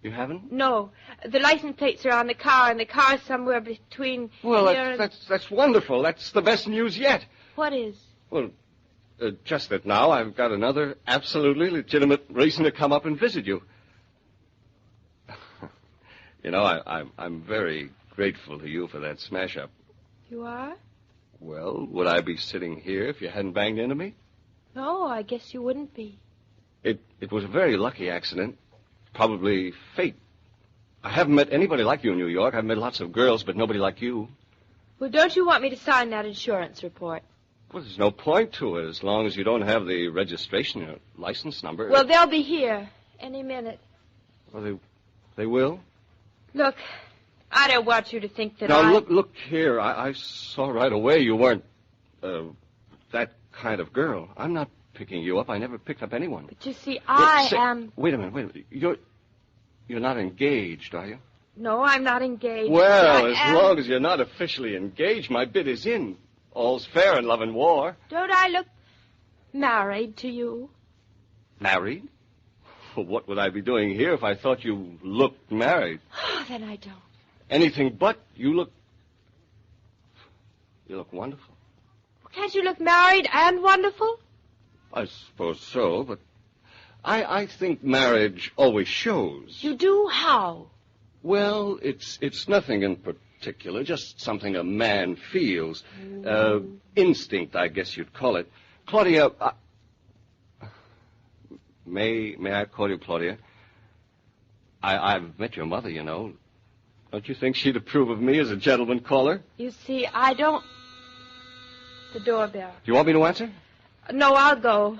Speaker 10: You haven't?
Speaker 2: No. The license plates are on the car, and the car's somewhere between
Speaker 10: Well,
Speaker 2: here and...
Speaker 10: that's wonderful. That's the best news yet.
Speaker 2: What is?
Speaker 10: Well, just that now I've got another absolutely legitimate reason to come up and visit you. You know, I'm very grateful to you for that smash-up.
Speaker 2: You are?
Speaker 10: Well, would I be sitting here if you hadn't banged into me?
Speaker 2: No, I guess you wouldn't be.
Speaker 10: It was a very lucky accident. Probably fate. I haven't met anybody like you in New York. I've met lots of girls, but nobody like you.
Speaker 2: Well, don't you want me to sign that insurance report?
Speaker 10: Well, there's no point to it as long as you don't have the registration or license number.
Speaker 2: Well, they'll be here any minute.
Speaker 10: Well, they will?
Speaker 2: Look, I don't want you to think that
Speaker 10: Now, look here. I saw right away you weren't that kind of girl. I'm not picking you up. I never picked up anyone.
Speaker 2: But you see, I am...
Speaker 10: Wait a minute. You're not engaged, are you?
Speaker 2: No, I'm not engaged.
Speaker 10: Well, as long as you're not officially engaged, my bid is in. All's fair in love and war.
Speaker 2: Don't I look married to you?
Speaker 10: Married? Well, what would I be doing here if I thought you looked married?
Speaker 2: Oh, then I don't.
Speaker 10: Anything but. You look wonderful.
Speaker 2: Can't you look married and wonderful?
Speaker 10: I suppose so, but I think marriage always shows.
Speaker 2: You do? How?
Speaker 10: Well, it's nothing in particular, just something a man feels. Instinct, I guess you'd call it. Claudia, may I call you Claudia? I've met your mother, you know. Don't you think she'd approve of me as a gentleman caller?
Speaker 2: You see, I don't... The doorbell.
Speaker 10: Do you want me to answer?
Speaker 2: No, I'll go.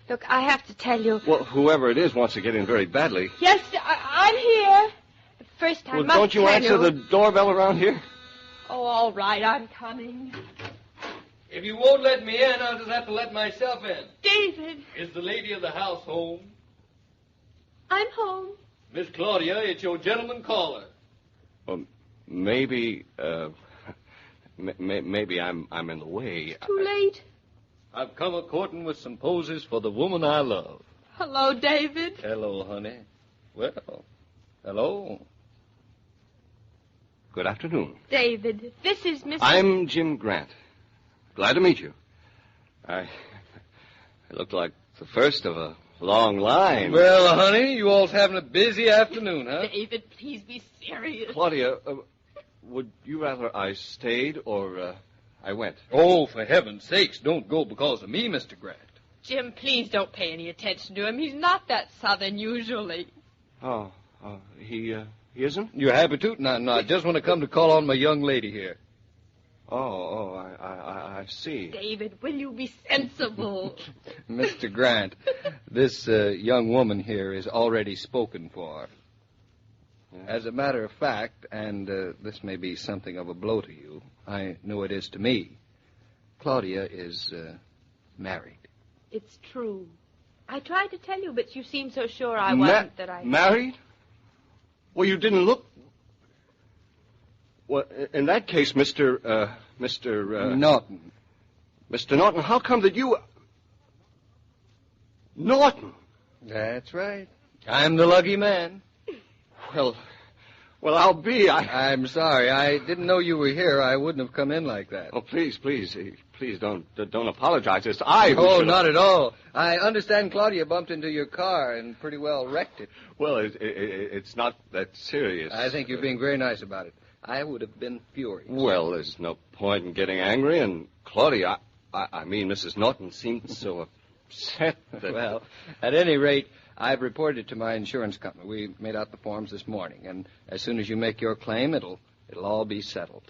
Speaker 2: Look, I have to tell you...
Speaker 10: Well, whoever it is wants to get in very badly.
Speaker 2: Yes, I'm here. But first, I
Speaker 10: Well,
Speaker 2: must
Speaker 10: don't you
Speaker 2: tell
Speaker 10: answer the doorbell around here?
Speaker 2: Oh, all right, I'm coming.
Speaker 7: If you won't let me in, I'll just have to let myself in.
Speaker 2: David.
Speaker 7: Is the lady of the house home?
Speaker 2: I'm home.
Speaker 7: Miss Claudia, it's your gentleman caller.
Speaker 10: Maybe, maybe I'm in the way.
Speaker 2: Too late.
Speaker 7: I've come a-courting with some poses for the woman I love.
Speaker 2: Hello, David.
Speaker 7: Hello, honey. Well, hello.
Speaker 10: Good afternoon.
Speaker 2: David, this is Miss...
Speaker 10: I'm Jim Grant. Glad to meet you. I look like the first of a long line.
Speaker 7: Well, honey, you all's having a busy afternoon, huh?
Speaker 2: David, please be serious.
Speaker 10: Claudia, would you rather I stayed or I went?
Speaker 7: Oh, for heaven's sakes, don't go because of me, Mr. Grant.
Speaker 2: Jim, please don't pay any attention to him. He's not that southern usually.
Speaker 10: He isn't?
Speaker 7: You're happy to? No, I just want to come to call on my young lady here.
Speaker 10: I see.
Speaker 2: David, will you be sensible?
Speaker 7: Mr. Grant, this young woman here is already spoken for. Yeah. As a matter of fact, and this may be something of a blow to you, I know it is to me, Claudia is married.
Speaker 2: It's true. I tried to tell you, but you seemed so sure I wasn't that I...
Speaker 10: Married? Well, you didn't look... Well, in that case, Mr.
Speaker 7: Norton.
Speaker 10: Mr. Norton, how come that you... Norton?
Speaker 7: That's right. I'm the lucky man.
Speaker 10: Well, I'll be.
Speaker 7: I'm sorry. I didn't know you were here. I wouldn't have come in like that.
Speaker 10: Oh, please don't apologize. It's I who
Speaker 7: Oh,
Speaker 10: should...
Speaker 7: not at all. I understand Claudia bumped into your car and pretty well wrecked it.
Speaker 10: Well, it's not that serious.
Speaker 7: I think you're being very nice about it. I would have been furious.
Speaker 10: Well, there's no point in getting angry, and Claudia, I mean, Mrs. Norton seemed so upset that...
Speaker 7: Well, at any rate, I've reported it to my insurance company. We made out the forms this morning, and as soon as you make your claim, it'll all be settled.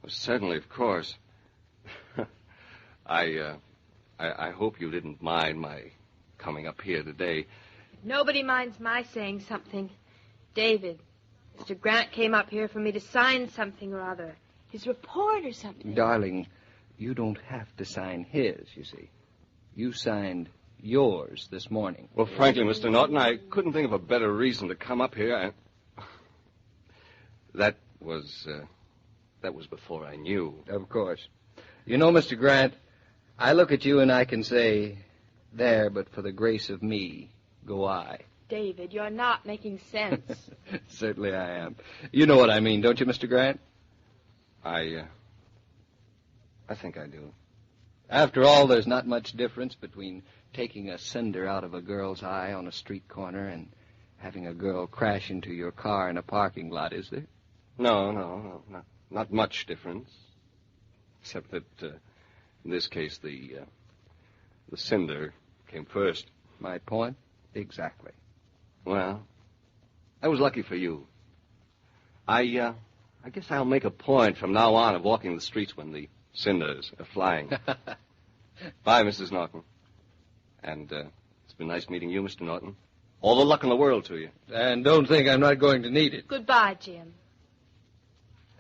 Speaker 10: Well, certainly, of course. I hope you didn't mind my coming up here today.
Speaker 2: Nobody minds my saying something. David, Mr. Grant came up here for me to sign something or other. His report or something.
Speaker 7: Darling, you don't have to sign his, you see. You signed yours this morning.
Speaker 10: Well, frankly, Mr. Norton, I couldn't think of a better reason to come up here. That was before I knew.
Speaker 7: Of course. You know, Mr. Grant, I look at you and I can say, there, but for the grace of me, go I.
Speaker 2: David, you're not making sense.
Speaker 7: Certainly I am. You know what I mean, don't you, Mr. Grant?
Speaker 10: I think I do.
Speaker 7: After all, there's not much difference between taking a cinder out of a girl's eye on a street corner and having a girl crash into your car in a parking lot, is there?
Speaker 10: No, not much difference. Except that, in this case, the cinder came first.
Speaker 7: My point? Exactly.
Speaker 10: Well, I was lucky for you. I guess I'll make a point from now on of walking the streets when the cinders are flying. Bye, Mrs. Norton. And it's been nice meeting you, Mr. Norton. All the luck in the world to you.
Speaker 7: And don't think I'm not going to need it.
Speaker 2: Goodbye, Jim.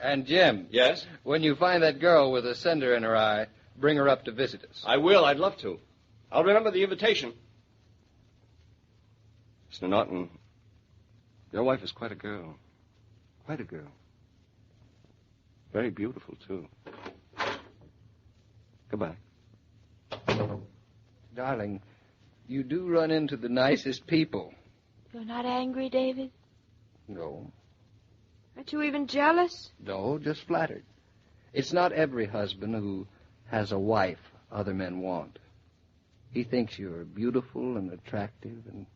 Speaker 7: And, Jim.
Speaker 10: Yes?
Speaker 7: When you find that girl with a cinder in her eye, bring her up to visit us.
Speaker 10: I will. I'd love to. I'll remember the invitation. Mr. Norton, your wife is quite a girl. Quite a girl. Very beautiful, too. Goodbye.
Speaker 7: Darling, you do run into the nicest people.
Speaker 2: You're not angry, David?
Speaker 3: No.
Speaker 2: Aren't you even jealous?
Speaker 3: No, just flattered. It's not every husband who has a wife other men want. He thinks you're beautiful and attractive and...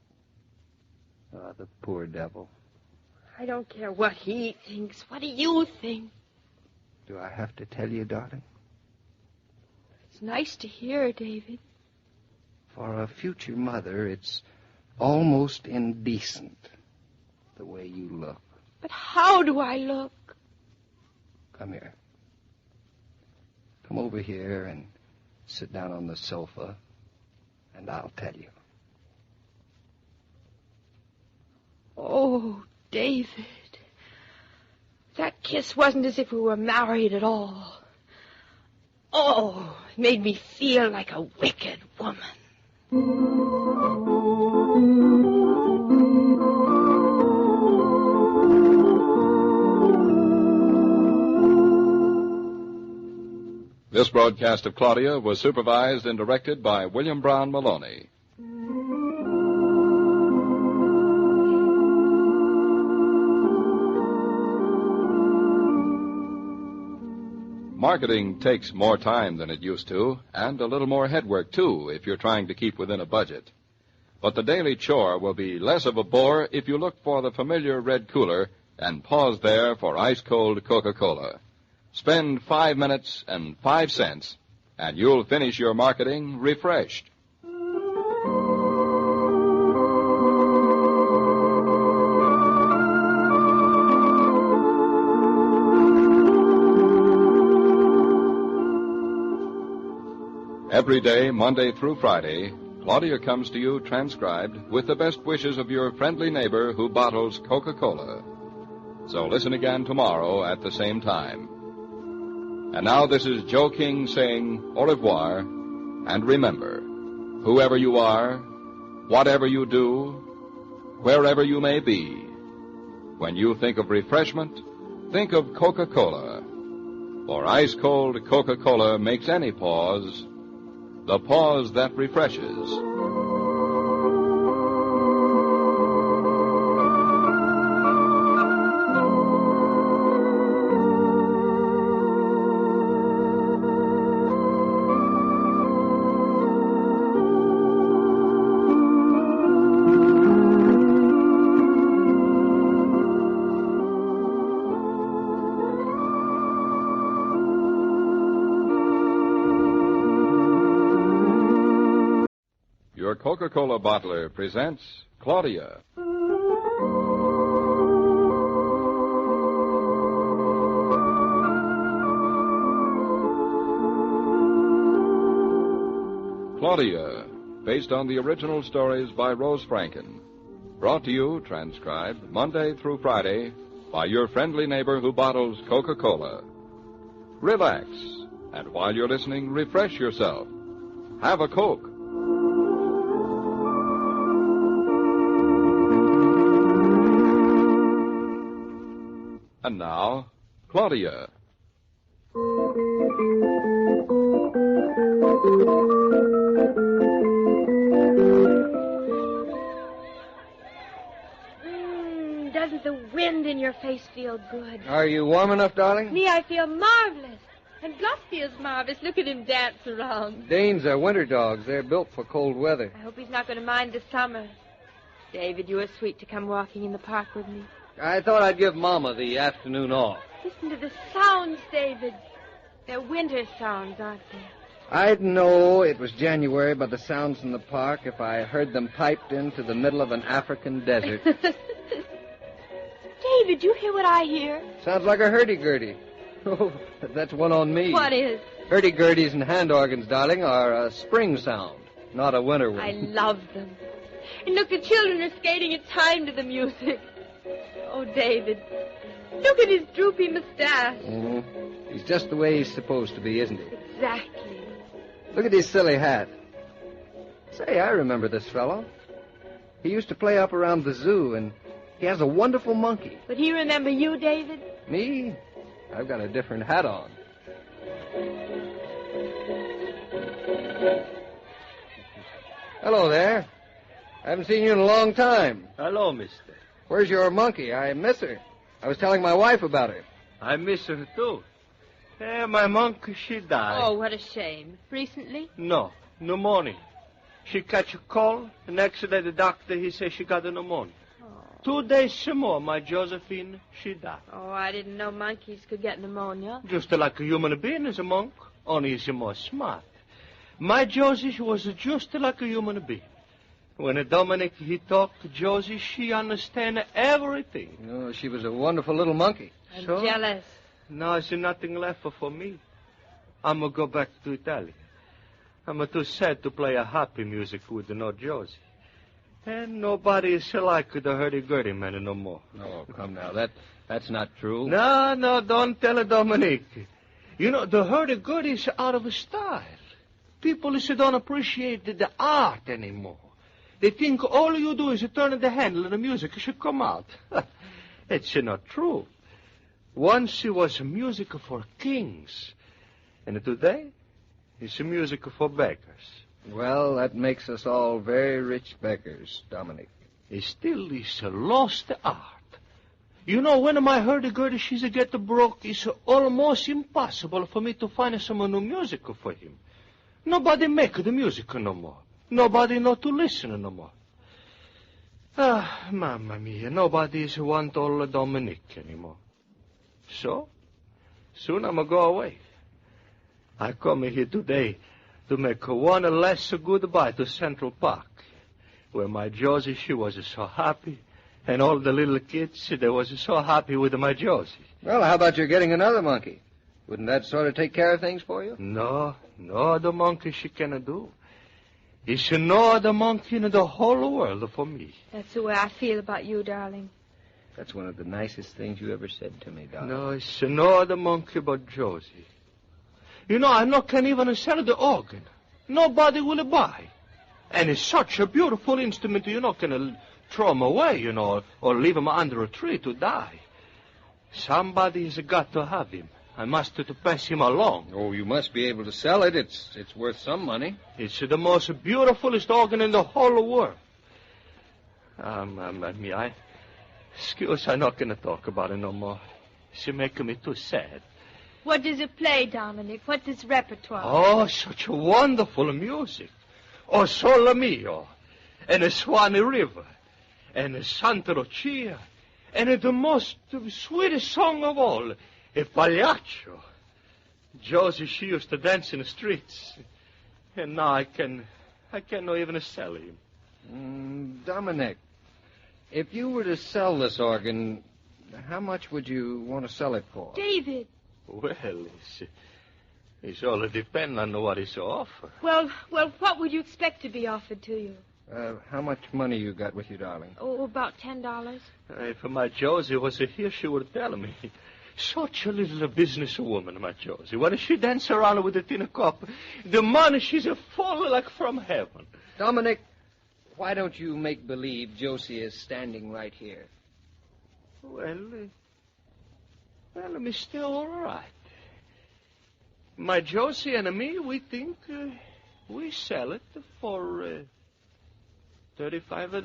Speaker 3: the poor devil.
Speaker 2: I don't care what he thinks. What do you think?
Speaker 3: Do I have to tell you, darling?
Speaker 2: It's nice to hear, David.
Speaker 3: For a future mother, it's almost indecent the way you look.
Speaker 2: But how do I look?
Speaker 3: Come here. Come over here and sit down on the sofa, and I'll tell you.
Speaker 2: Oh, David. That kiss wasn't as if we were married at all. Oh, it made me feel like a wicked woman.
Speaker 1: This broadcast of Claudia was supervised and directed by William Brown Maloney. Marketing takes more time than it used to, and a little more headwork, too, if you're trying to keep within a budget. But the daily chore will be less of a bore if you look for the familiar red cooler and pause there for ice-cold Coca-Cola. Spend 5 minutes and 5 cents, and you'll finish your marketing refreshed. Every day, Monday through Friday, Claudia comes to you transcribed with the best wishes of your friendly neighbor who bottles Coca-Cola. So listen again tomorrow at the same time. And now this is Joe King saying au revoir, and remember, whoever you are, whatever you do, wherever you may be, when you think of refreshment, think of Coca-Cola. For ice-cold Coca-Cola makes any pause the pause that refreshes. Your Coca-Cola bottler presents Claudia. Claudia, based on the original stories by Rose Franken. Brought to you, transcribed, Monday through Friday, by your friendly neighbor who bottles Coca-Cola. Relax, and while you're listening, refresh yourself. Have a Coke. And now, Claudia.
Speaker 2: Doesn't the wind in your face feel good?
Speaker 3: Are you warm enough, darling?
Speaker 2: Me, I feel marvelous. And Gus feels marvelous. Look at him dance around.
Speaker 3: Danes are winter dogs. They're built for cold weather.
Speaker 2: I hope he's not going to mind the summer. David, you were sweet to come walking in the park with me.
Speaker 3: I thought I'd give Mama the afternoon off.
Speaker 2: Listen to the sounds, David. They're winter sounds, aren't they?
Speaker 3: I'd know it was January by the sounds in the park if I heard them piped into the middle of an African desert.
Speaker 2: David, you hear what I hear?
Speaker 3: Sounds like a hurdy-gurdy. Oh, that's one on me.
Speaker 2: What is?
Speaker 3: Hurdy-gurdies and hand organs, darling, are a spring sound, not a winter one.
Speaker 2: I love them. And look, the children are skating in time to the music. Oh, David, look at his droopy mustache.
Speaker 3: Mm-hmm. He's just the way he's supposed to be, isn't he?
Speaker 2: Exactly.
Speaker 3: Look at his silly hat. Say, I remember this fellow. He used to play up around the zoo, and he has a wonderful monkey.
Speaker 2: Would he remember you, David?
Speaker 3: Me? I've got a different hat on. Hello there. I haven't seen you in a long time.
Speaker 21: Hello, mister.
Speaker 3: Where's your monkey? I miss her. I was telling my wife about her.
Speaker 21: I miss her, too. My monkey, she died.
Speaker 2: Oh, what a shame. Recently?
Speaker 21: No, pneumonia. She catch a cold. The next day, the doctor, he say she got a pneumonia. 2 days some more, my Josephine, she died.
Speaker 2: Oh, I didn't know monkeys could get pneumonia.
Speaker 21: Just like a human being is a monk, only he's more smart. My Josie, she was just like a human being. When Dominic, he talked to Josie, she understand everything.
Speaker 3: Oh, she was a wonderful little monkey.
Speaker 2: I'm jealous.
Speaker 21: Now there's nothing left for me. I'm going to go back to Italy. I'm too sad to play a happy music with no Josie. And nobody is like the hurdy-gurdy man no more.
Speaker 3: Oh, come now. That's not true.
Speaker 21: No, don't tell Dominic. You know, the hurdy-gurdy is out of style. People don't appreciate the art anymore. They think all you do is turn the handle and the music should come out. It's not true. Once it was music for kings. And today, it's music for beggars.
Speaker 3: Well, that makes us all very rich beggars, Dominic.
Speaker 21: It still is a lost art. You know, when my hurdy-gurdy she's get broke, it's almost impossible for me to find some new music for him. Nobody make the music no more. Nobody know to listen no more. Ah, mamma mia, nobody is want old Dominic anymore. So, soon I'm go away. I come here today to make one last goodbye to Central Park, where my Josie, she was so happy, and all the little kids, they was so happy with my Josie.
Speaker 3: Well, how about you getting another monkey? Wouldn't that sort of take care of things for you?
Speaker 21: No, the monkey she cannot do. It's no other monkey in the whole world for me.
Speaker 2: That's the way I feel about you, darling.
Speaker 3: That's one of the nicest things you ever said to me, darling.
Speaker 21: No, it's no other monkey but Josie. You know, I can't even sell the organ. Nobody will buy. And it's such a beautiful instrument, you're not going to throw him away, or leave him under a tree to die. Somebody's got to have him. I must to pass him along.
Speaker 3: Oh, you must be able to sell it. It's worth some money.
Speaker 21: It's the most beautifulest organ in the whole world. Mamma mia, excuse, I'm not going to talk about it no more. She making me too sad.
Speaker 2: What does it play, Dominic? What's its repertoire?
Speaker 21: Oh, such a wonderful music. Oh, Sole Mio, and the Swanee River, and the Santa Lucia, and the most sweetest song of all, a Pagliaccio. Josie, she used to dance in the streets, and now I cannot even sell him.
Speaker 3: Dominic, if you were to sell this organ, how much would you want to sell it for?
Speaker 2: David.
Speaker 21: Well, it's all depend on what it's offer.
Speaker 2: Well, what would you expect to be offered to you?
Speaker 3: How much money you got with you, darling?
Speaker 2: Oh, about $10.
Speaker 21: If my Josie was here, she would tell me. Such a little businesswoman, my Josie. When she dance around with the tin cup, the money, she's a fall like from heaven.
Speaker 3: Dominic, why don't you make believe Josie is standing right here?
Speaker 21: Well, mister, all right. My Josie and me, we think we sell it for $35.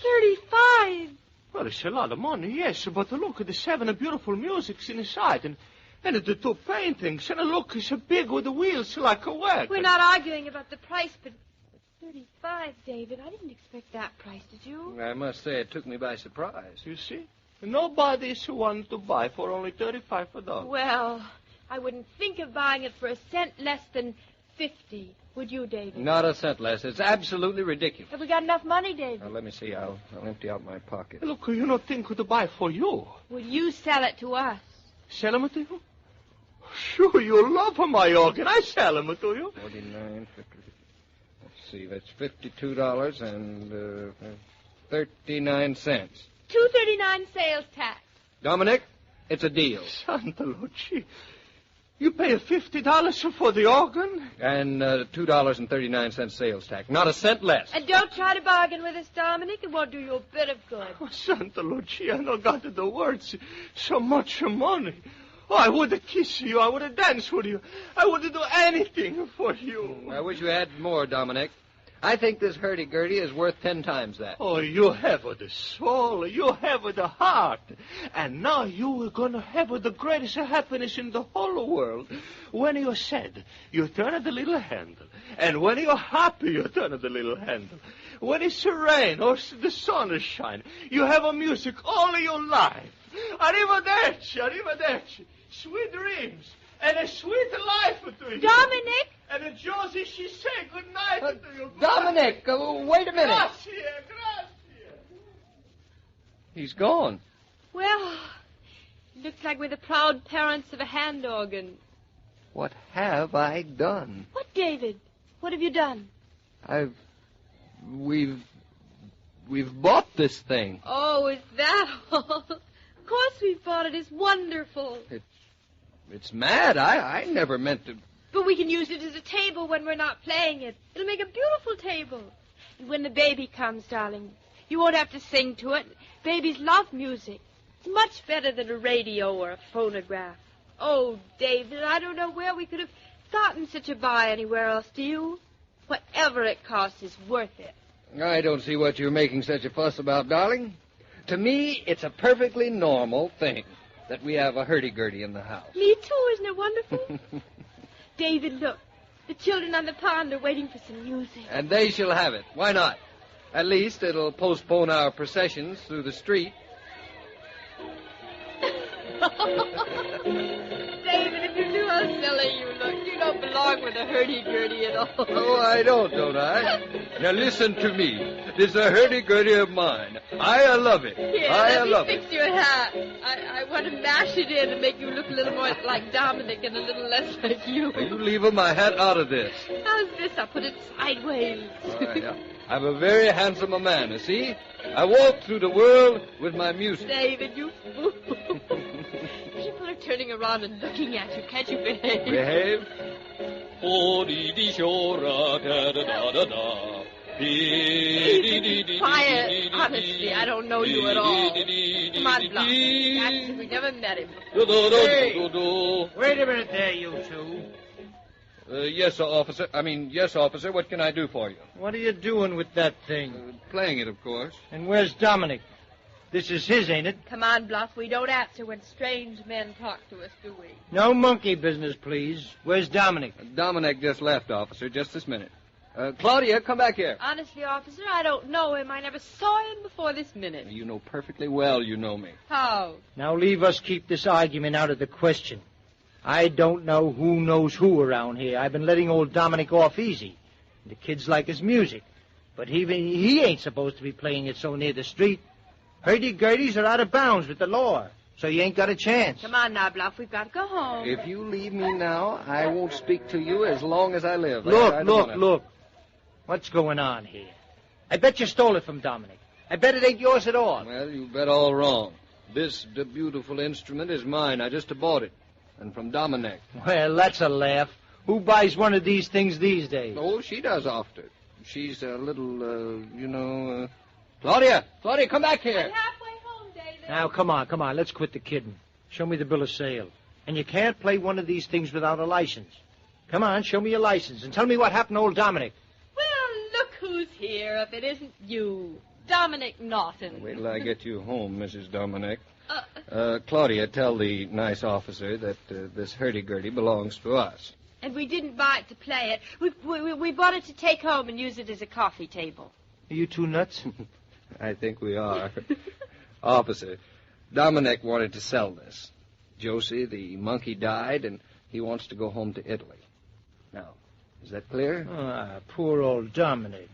Speaker 2: 35?
Speaker 21: Well, it's a lot of money, yes, but look at the 7 beautiful musics inside, and the 2 paintings, and look, it's big with the wheels like a wagon.
Speaker 2: We're not arguing about the price, but 35, David. I didn't expect that price, did you?
Speaker 3: I must say, it took me by surprise.
Speaker 21: You see? Nobody's wanting to buy for only $35.
Speaker 2: Well, I wouldn't think of buying it for a cent less than 50. Would you, David?
Speaker 3: Not a cent less. It's absolutely ridiculous.
Speaker 2: Have we got enough money, David?
Speaker 3: Now, let me see. I'll empty out my pocket.
Speaker 21: Look, you don't think to buy for you.
Speaker 2: Will you sell it to us?
Speaker 21: Sell them to you? Sure, you love my organ. I sell them to you.
Speaker 3: 49, 50. Let's see. That's $52 and 39 cents.
Speaker 2: $2.39 sales tax.
Speaker 3: Dominic, it's a deal.
Speaker 21: Santa Lucia. You pay $50 for the organ?
Speaker 3: And $2.39 sales tax. Not a cent less.
Speaker 2: And don't try to bargain with us, Dominic. It won't do you a bit of good.
Speaker 21: Oh, Santa Lucia, I don't got the words. So much money. Oh, I would have kissed you. I would have danced with you. I would have done anything for you.
Speaker 3: I wish you had more, Dominic.
Speaker 7: I think this hurdy-gurdy is worth 10 times that.
Speaker 21: Oh, you have the soul, you have the heart. And now you are going to have the greatest happiness in the whole world. When you're sad, you turn the little handle. And when you're happy, you turn the little handle. When it's rain or the sun is shining, you have a music all your life. Arrivederci, arrivederci. Sweet dreams. And a sweet life to you.
Speaker 2: Dominic!
Speaker 21: And Josie, she say good night to you.
Speaker 7: Dominic, wait a minute.
Speaker 21: Grazie, grazie.
Speaker 7: He's gone.
Speaker 2: Well, looks like we're the proud parents of a hand organ.
Speaker 7: What have I done?
Speaker 2: What, David? What have you done?
Speaker 7: We've bought this thing.
Speaker 2: Oh, is that all? Of course we've bought it. It's wonderful.
Speaker 7: It's mad. I never meant to.
Speaker 2: But we can use it as a table when we're not playing it. It'll make a beautiful table. And when the baby comes, darling, you won't have to sing to it. Babies love music. It's much better than a radio or a phonograph. Oh, David, I don't know where we could have gotten such a buy anywhere else, do you? Whatever it costs is worth it.
Speaker 7: I don't see what you're making such a fuss about, darling. To me, it's a perfectly normal thing that we have a hurdy-gurdy in the house.
Speaker 2: Me too, isn't it wonderful? David, look. The children on the pond are waiting for some music.
Speaker 7: And they shall have it. Why not? At least it'll postpone our processions through the street.
Speaker 2: David, if you knew how silly you look, you don't belong with a hurdy-gurdy at all.
Speaker 7: Oh, I don't I? Now listen to me. This is a hurdy-gurdy of mine. I love it.
Speaker 2: Here,
Speaker 7: I
Speaker 2: let
Speaker 7: love
Speaker 2: me
Speaker 7: it.
Speaker 2: fix your hat. I want to mash it in and make you look a little more like Dominic and a little less like you.
Speaker 7: You leave my hat out of this.
Speaker 2: How's this? I'll put it sideways.
Speaker 7: All right, yeah. I'm a very handsome man, you see? I walk through the world with my music.
Speaker 2: David, you fool. People are turning around and looking at you. Can't you behave?
Speaker 7: Behave?
Speaker 2: David, quiet. Honestly, I don't know you at all. Come on, Bluff. Act as if we never met him before.
Speaker 16: Hey, wait a minute there, you two.
Speaker 7: Yes, officer. Yes, officer. What can I do for you?
Speaker 16: What are you doing with that thing?
Speaker 7: Playing it, of course.
Speaker 16: And where's Dominic? This is his, ain't it?
Speaker 2: Come on, Bluff. We don't answer when strange men talk to us, do we?
Speaker 16: No monkey business, please. Where's Dominic?
Speaker 7: Dominic just left, officer, just this minute. Claudia, come back here.
Speaker 2: Honestly, officer, I don't know him. I never saw him before this minute.
Speaker 7: You know perfectly well you know me.
Speaker 2: How?
Speaker 16: Now leave us keep this argument out of the question. I don't know who knows who around here. I've been letting old Dominic off easy. The kids like his music. But he ain't supposed to be playing it so near the street. Hurdy-gurdies are out of bounds with the law, so you ain't got a chance.
Speaker 2: Come on now, Bluff. We've got to go home.
Speaker 7: If you leave me now, I won't speak to you as long as I live.
Speaker 16: Look. What's going on here? I bet you stole it from Dominic. I bet it ain't yours at all.
Speaker 7: Well, you bet all wrong. The beautiful instrument is mine. I just bought it. And from Dominic.
Speaker 16: Well, that's a laugh. Who buys one of these things these days?
Speaker 7: Oh, she does often. She's a little, Claudia, come back here.
Speaker 2: I'm halfway home, David.
Speaker 16: Now, come on. Let's quit the kidding. Show me the bill of sale. And you can't play one of these things without a license. Come on, show me your license and tell me what happened to old Dominic.
Speaker 2: Well, look who's here if it isn't you. Dominic Naughton.
Speaker 7: Wait till I get you home, Mrs. Dominic. Claudia, tell the nice officer that this hurdy-gurdy belongs to us.
Speaker 2: And we didn't buy it to play it. We bought it to take home and use it as a coffee table.
Speaker 16: Are you two nuts?
Speaker 7: I think we are. Officer, Dominic wanted to sell this. Josie, the monkey, died, and he wants to go home to Italy. Now, is that clear?
Speaker 16: Ah, poor old Dominic.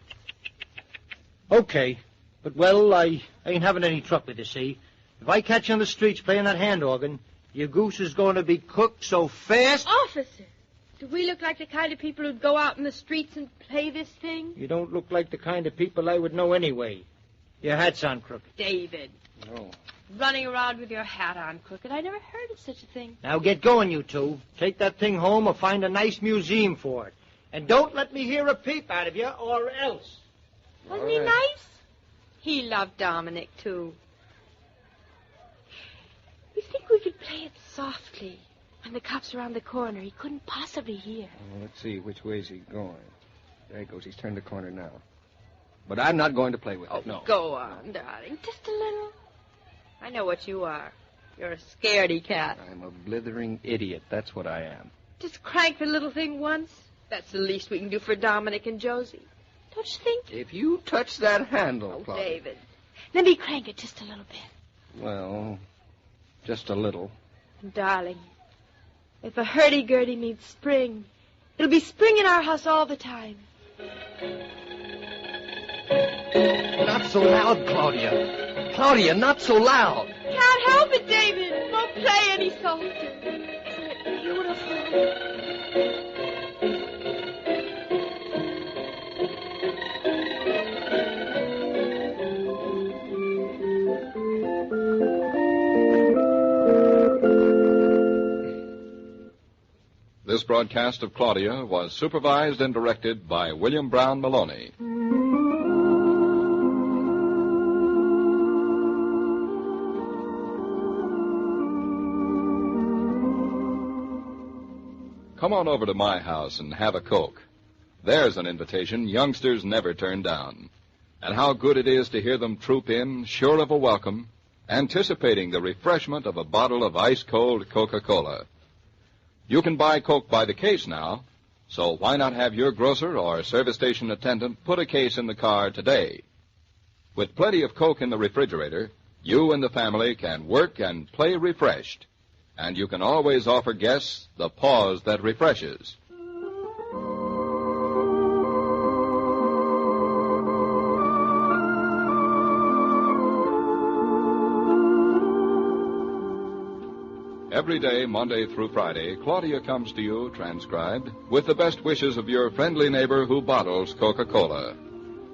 Speaker 16: Okay. But, well, I ain't having any truck with you, see? If I catch you on the streets playing that hand organ, your goose is going to be cooked so fast...
Speaker 2: Officer, do we look like the kind of people who'd go out in the streets and play this thing?
Speaker 16: You don't look like the kind of people I would know anyway. Your hat's on crooked.
Speaker 2: David.
Speaker 7: No.
Speaker 2: Running around with your hat on crooked. I never heard of such a thing.
Speaker 16: Now get going, you two. Take that thing home or find a nice museum for it. And don't let me hear a peep out of you, or else.
Speaker 2: Wasn't he nice? He loved Dominic, too. We think we could play it softly. When the cop's around the corner, he couldn't possibly hear.
Speaker 7: Well, let's see, which way's he going? There he goes. He's turned the corner now. But I'm not going to play with it, no.
Speaker 2: Go on, darling. Just a little. I know what you are. You're a scaredy cat.
Speaker 7: I'm a blithering idiot. That's what I am.
Speaker 2: Just crank the little thing once. That's the least we can do for Dominic and Josie. Don't you think?
Speaker 7: If you touch that handle,
Speaker 2: Oh,
Speaker 7: Claudia.
Speaker 2: David. Let me crank it just a little bit.
Speaker 7: Well, just a little.
Speaker 2: Darling, if a hurdy-gurdy means spring, it'll be spring in our house all the time.
Speaker 7: Not so loud, Claudia. Claudia, not so loud.
Speaker 2: Can't help it, David. Don't play any softer. Isn't it beautiful?
Speaker 1: This broadcast of Claudia was supervised and directed by William Brown Maloney. Come on over to my house and have a Coke. There's an invitation youngsters never turn down. And how good it is to hear them troop in, sure of a welcome, anticipating the refreshment of a bottle of ice-cold Coca-Cola. You can buy Coke by the case now, so why not have your grocer or service station attendant put a case in the car today? With plenty of Coke in the refrigerator, you and the family can work and play refreshed. And you can always offer guests the pause that refreshes. Every day, Monday through Friday, Claudia comes to you, transcribed, with the best wishes of your friendly neighbor who bottles Coca-Cola.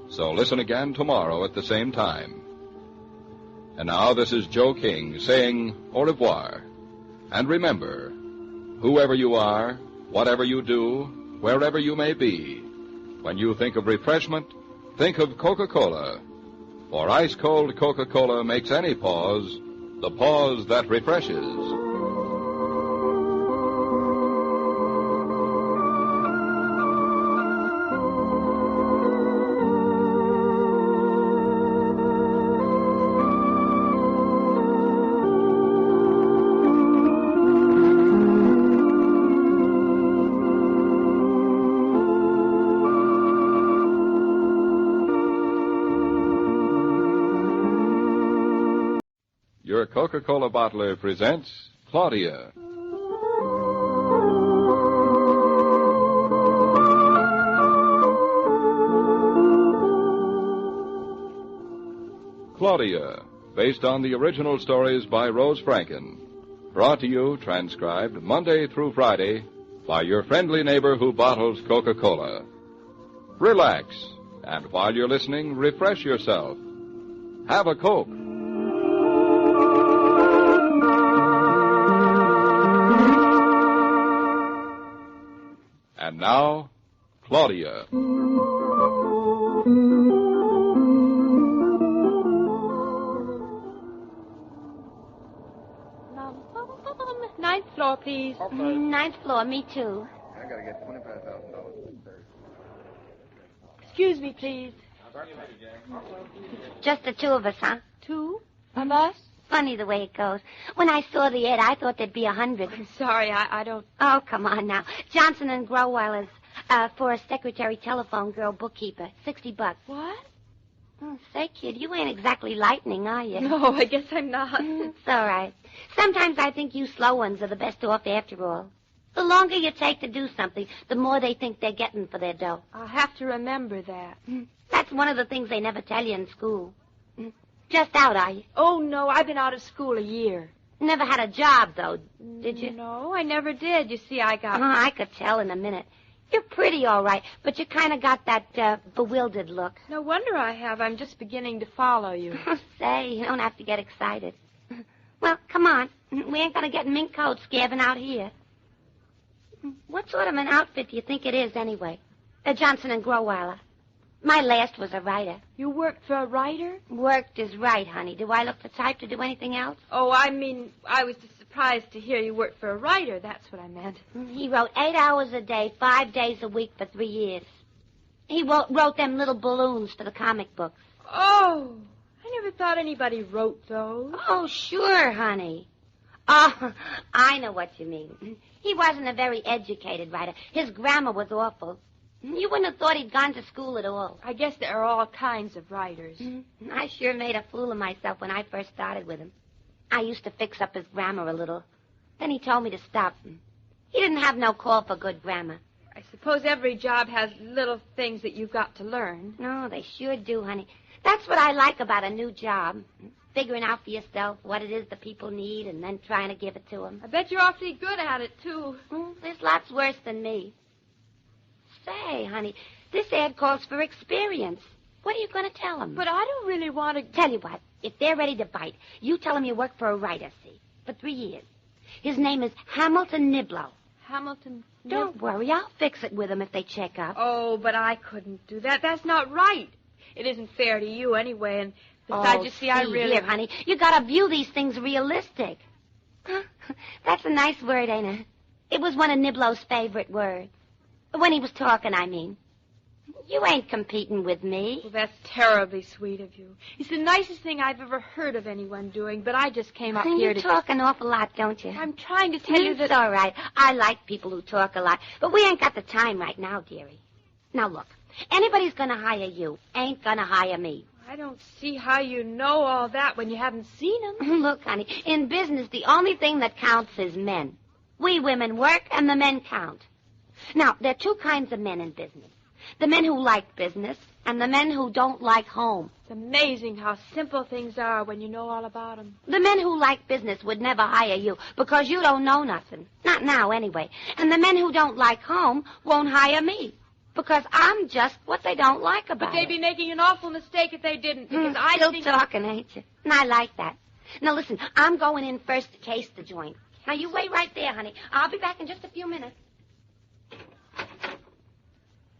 Speaker 1: So listen again tomorrow at the same time. And now this is Joe King saying au revoir. And remember, whoever you are, whatever you do, wherever you may be, when you think of refreshment, think of Coca-Cola. For ice-cold Coca-Cola makes any pause the pause that refreshes. Your Coca-Cola bottler presents Claudia. Claudia, based on the original stories by Rose Franken. Brought to you, transcribed, Monday through Friday, by your friendly neighbor who bottles Coca-Cola. Relax, and while you're listening, refresh yourself. Have a Coke. And now, Claudia.
Speaker 2: Ninth floor, please.
Speaker 19: Ninth floor, me too.
Speaker 7: I gotta get $25,000.
Speaker 2: Excuse me, please.
Speaker 19: Just the two of us, huh?
Speaker 2: Two? Of us?
Speaker 19: Funny the way it goes. When I saw the ad, I thought there'd be 100.
Speaker 2: I'm sorry, I don't...
Speaker 19: Oh, come on now. Johnson and Groweiler's for a secretary, telephone girl, bookkeeper. $60.
Speaker 2: What?
Speaker 19: Oh, say, kid, you ain't exactly lightning, are you?
Speaker 2: No, I guess I'm not.
Speaker 19: It's all right. Sometimes I think you slow ones are the best off after all. The longer you take to do something, the more they think they're getting for their dough.
Speaker 2: I'll have to remember that.
Speaker 19: That's one of the things they never tell you in school. Just out, are you?
Speaker 2: Oh, no, I've been out of school a year.
Speaker 19: Never had a job, though, did you?
Speaker 2: No, I never did. You see, I got...
Speaker 19: Oh, I could tell in a minute. You're pretty, all right, but you kind of got that bewildered look.
Speaker 2: No wonder I have. I'm just beginning to follow you.
Speaker 19: Say, you don't have to get excited. Well, come on. We ain't going to get mink coat scabbing out here. What sort of an outfit do you think it is, anyway? Johnson and Groweiler. My last was a writer.
Speaker 2: You worked for a writer?
Speaker 19: Worked is right, honey. Do I look the type to do anything else?
Speaker 2: Oh, I mean, I was just surprised to hear you worked for a writer. That's what I meant.
Speaker 19: He wrote 8 hours a day, 5 days a week for 3 years. He wrote them little balloons for the comic books.
Speaker 2: Oh, I never thought anybody wrote those.
Speaker 19: Oh, sure, honey. Oh, I know what you mean. He wasn't a very educated writer. His grammar was awful. You wouldn't have thought he'd gone to school at all.
Speaker 2: I guess there are all kinds of writers.
Speaker 19: I sure made a fool of myself when I first started with him. I used to fix up his grammar a little. Then he told me to stop. He didn't have no call for good grammar.
Speaker 2: I suppose every job has little things that you've got to learn.
Speaker 19: No, they sure do, honey. That's what I like about a new job. Figuring out for yourself what it is the people need and then trying to give it to them.
Speaker 2: I bet you're awfully good at it, too.
Speaker 19: There's lots worse than me. Say, honey, this ad calls for experience. What are you going to tell them?
Speaker 2: But I don't really want to...
Speaker 19: Tell you what, if they're ready to bite, you tell them you work for a writer, see, for 3 years. His name is Hamilton Niblo.
Speaker 2: Hamilton Niblo?
Speaker 19: Don't worry, I'll fix it with them if they check up.
Speaker 2: Oh, but I couldn't do that. That's not right. It isn't fair to you anyway, and besides, you see, I really...
Speaker 19: Here, honey, you got to view these things realistic. That's a nice word, ain't it? It was one of Niblo's favorite words. When he was talking, I mean. You ain't competing with me.
Speaker 2: Well, that's terribly sweet of you. It's the nicest thing I've ever heard of anyone doing, but I just came up here to...
Speaker 19: You talk an awful lot, don't you?
Speaker 2: I'm trying to tell you that...
Speaker 19: It's all right. I like people who talk a lot, but we ain't got the time right now, dearie. Now, look, anybody's going to hire you ain't going to hire me.
Speaker 2: I don't see how you know all that when you haven't seen them.
Speaker 19: Look, honey, in business, the only thing that counts is men. We women work, and the men count. Now, there are two kinds of men in business. The men who like business and the men who don't like home.
Speaker 2: It's amazing how simple things are when you know all about them.
Speaker 19: The men who like business would never hire you because you don't know nothing. Not now, anyway. And the men who don't like home won't hire me because I'm just what they don't like about
Speaker 2: But they'd be making an awful mistake if they didn't, because I
Speaker 19: still
Speaker 2: think...
Speaker 19: talking, ain't you? And I like that. Now, listen, I'm going in first to case the joint. Now, you wait right there, honey. I'll be back in just a few minutes.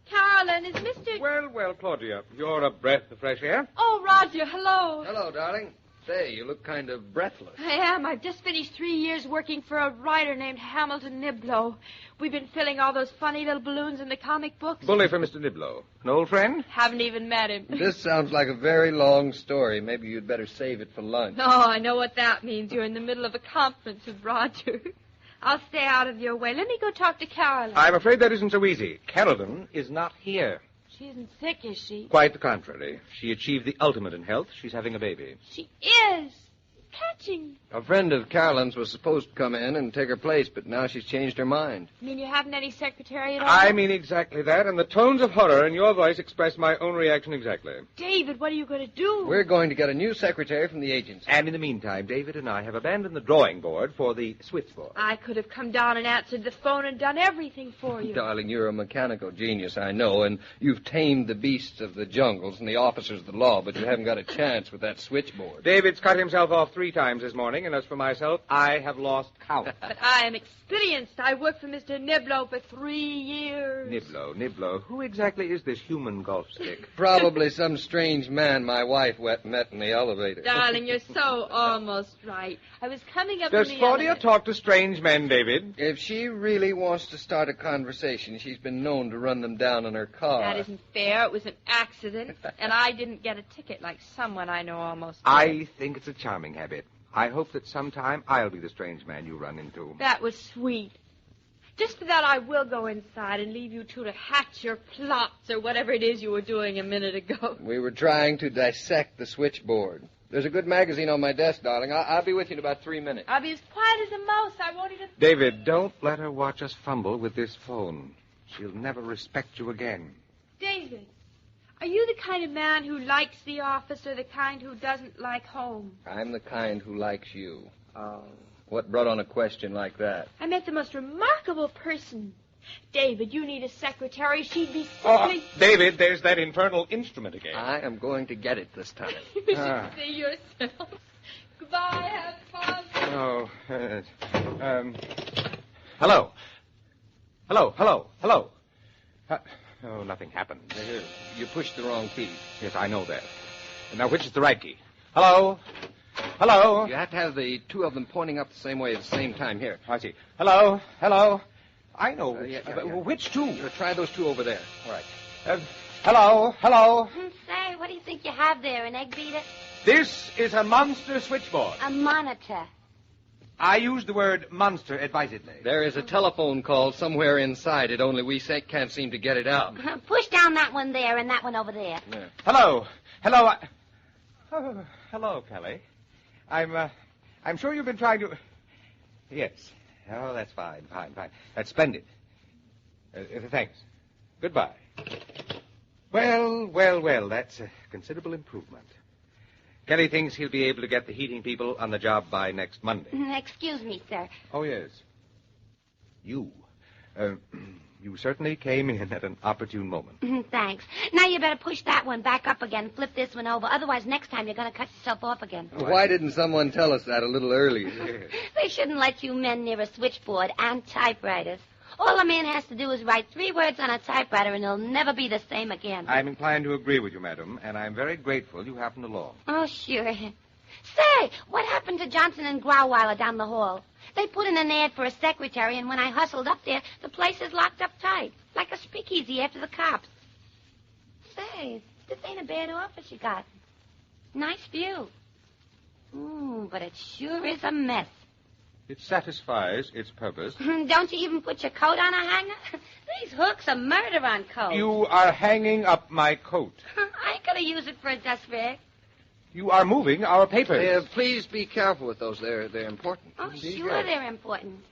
Speaker 2: Carolyn, is Mr...
Speaker 12: Well, Claudia, you're a breath of fresh air.
Speaker 2: Oh, Roger, hello.
Speaker 3: Hello, darling. Say, you look kind of breathless.
Speaker 2: I am. I've just finished 3 years working for a writer named Hamilton Niblo. We've been filling all those funny little balloons in the comic books.
Speaker 12: Bully for Mr. Niblo. An old friend?
Speaker 2: Haven't even met him.
Speaker 3: This sounds like a very long story. Maybe you'd better save it for lunch.
Speaker 2: No, I know what that means. You're in the middle of a conference with Roger. I'll stay out of your way. Let me go talk to Carolyn.
Speaker 12: I'm afraid that isn't so easy. Carolyn is not here.
Speaker 2: She isn't sick, is she?
Speaker 12: Quite the contrary. She achieved the ultimate in health. She's having a baby.
Speaker 2: She is. Catching.
Speaker 3: A friend of Carolyn's was supposed to come in and take her place, but now she's changed her mind.
Speaker 2: You mean you haven't any secretary at all?
Speaker 12: I mean exactly that, and the tones of horror in your voice express my own reaction exactly.
Speaker 2: David, what are you going to do?
Speaker 3: We're going to get a new secretary from the agency.
Speaker 12: And in the meantime, David and I have abandoned the drawing board for the switchboard.
Speaker 2: I could have come down and answered the phone and done everything for you.
Speaker 3: Darling, you're a mechanical genius, I know, and you've tamed the beasts of the jungles and the officers of the law, but you haven't got a chance with that switchboard.
Speaker 12: David's cut himself off 3 times this morning, and as for myself, I have lost count.
Speaker 2: But I am experienced. I worked for Mr. Niblo for 3 years.
Speaker 12: Niblo. Who exactly is this human golf stick?
Speaker 3: Probably some strange man my wife met in the elevator.
Speaker 2: Darling, you're so almost right. I was coming up
Speaker 12: Does
Speaker 2: in the
Speaker 12: Claudia
Speaker 2: elevator.
Speaker 12: talk to strange men, David?
Speaker 3: If she really wants to start a conversation, she's been known to run them down in her car.
Speaker 2: That isn't fair. It was an accident, and I didn't get a ticket like someone I know almost did.
Speaker 12: I think it's a charming habit. I hope that sometime I'll be the strange man you run into.
Speaker 2: That was sweet. Just for that, I will go inside and leave you two to hatch your plots or whatever it is you were doing a minute ago.
Speaker 3: We were trying to dissect the switchboard. There's a good magazine on my desk, darling. I'll be with you in about 3 minutes.
Speaker 2: I'll be as quiet as a mouse. I won't even...
Speaker 12: David, don't let her watch us fumble with this phone. She'll never respect you again.
Speaker 2: David, are you the kind of man who likes the office or the kind who doesn't like home?
Speaker 3: I'm the kind who likes you. Oh. What brought on a question like that?
Speaker 2: I met the most remarkable person. David, you need a secretary. She'd be simply...
Speaker 12: David, there's that infernal instrument again.
Speaker 3: I am going to get it this time.
Speaker 2: You should see yourself. Goodbye, have fun.
Speaker 12: Hello. Hello. Oh, nothing happened.
Speaker 3: You pushed the wrong key.
Speaker 12: Yes, I know that. Now, which is the right key? Hello?
Speaker 3: You have to have the two of them pointing up the same way at the same time. Here.
Speaker 12: I see. Hello? I know.
Speaker 3: Yeah.
Speaker 12: Which two?
Speaker 3: Try those two over there.
Speaker 12: All right. Hello.
Speaker 19: Say, what do you think you have there, an egg beater?
Speaker 12: This is a monster switchboard.
Speaker 19: A monitor.
Speaker 12: I use the word monster advisedly.
Speaker 3: There is a telephone call somewhere inside it, only we can't seem to get it out.
Speaker 19: Push down that one there and that one over there.
Speaker 3: Yeah.
Speaker 12: Hello. Oh, hello, Kelly. I'm sure you've been trying to... Yes. Oh, that's fine. That's splendid. Thanks. Goodbye. Well, that's a considerable improvement. Kelly thinks he'll be able to get the heating people on the job by next Monday.
Speaker 19: Excuse me, sir.
Speaker 12: Oh, yes. You certainly came in at an opportune moment.
Speaker 19: Thanks. Now you better push that one back up again, flip this one over. Otherwise, next time you're going to cut yourself off again.
Speaker 3: Why didn't someone tell us that a little earlier?
Speaker 19: They shouldn't let you men near a switchboard and typewriters. All a man has to do is write 3 words on a typewriter, and he'll never be the same again.
Speaker 12: I'm inclined to agree with you, madam, and I'm very grateful you happened along.
Speaker 19: Oh, sure. Say, what happened to Johnson and Grauweiler down the hall? They put in an ad for a secretary, and when I hustled up there, the place is locked up tight, like a speakeasy after the cops. Say, this ain't a bad office you got. Nice view. Ooh, but it sure is a mess.
Speaker 12: It satisfies its purpose.
Speaker 19: Don't you even put your coat on a hanger? These hooks are murder on coats.
Speaker 12: You are hanging up my coat.
Speaker 19: I ain't gonna use it for a dust rag.
Speaker 12: You are moving our papers.
Speaker 3: Please be careful with those. They're important.
Speaker 19: Oh, sure they're important.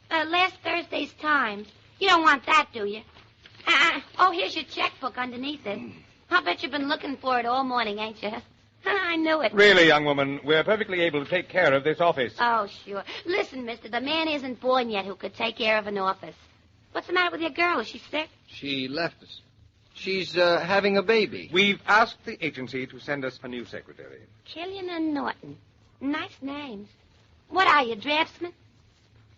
Speaker 19: Last Thursday's Times. You don't want that, do you? Oh, here's your checkbook underneath it. I'll bet you've been looking for it all morning, ain't you? I knew it.
Speaker 12: Really, young woman, we're perfectly able to take care of this office.
Speaker 19: Oh, sure. Listen, mister, the man isn't born yet who could take care of an office. What's the matter with your girl? Is she sick?
Speaker 3: She left us. She's having a baby.
Speaker 12: We've asked the agency to send us a new secretary.
Speaker 19: Killian and Norton. Nice names. What are you, draftsman?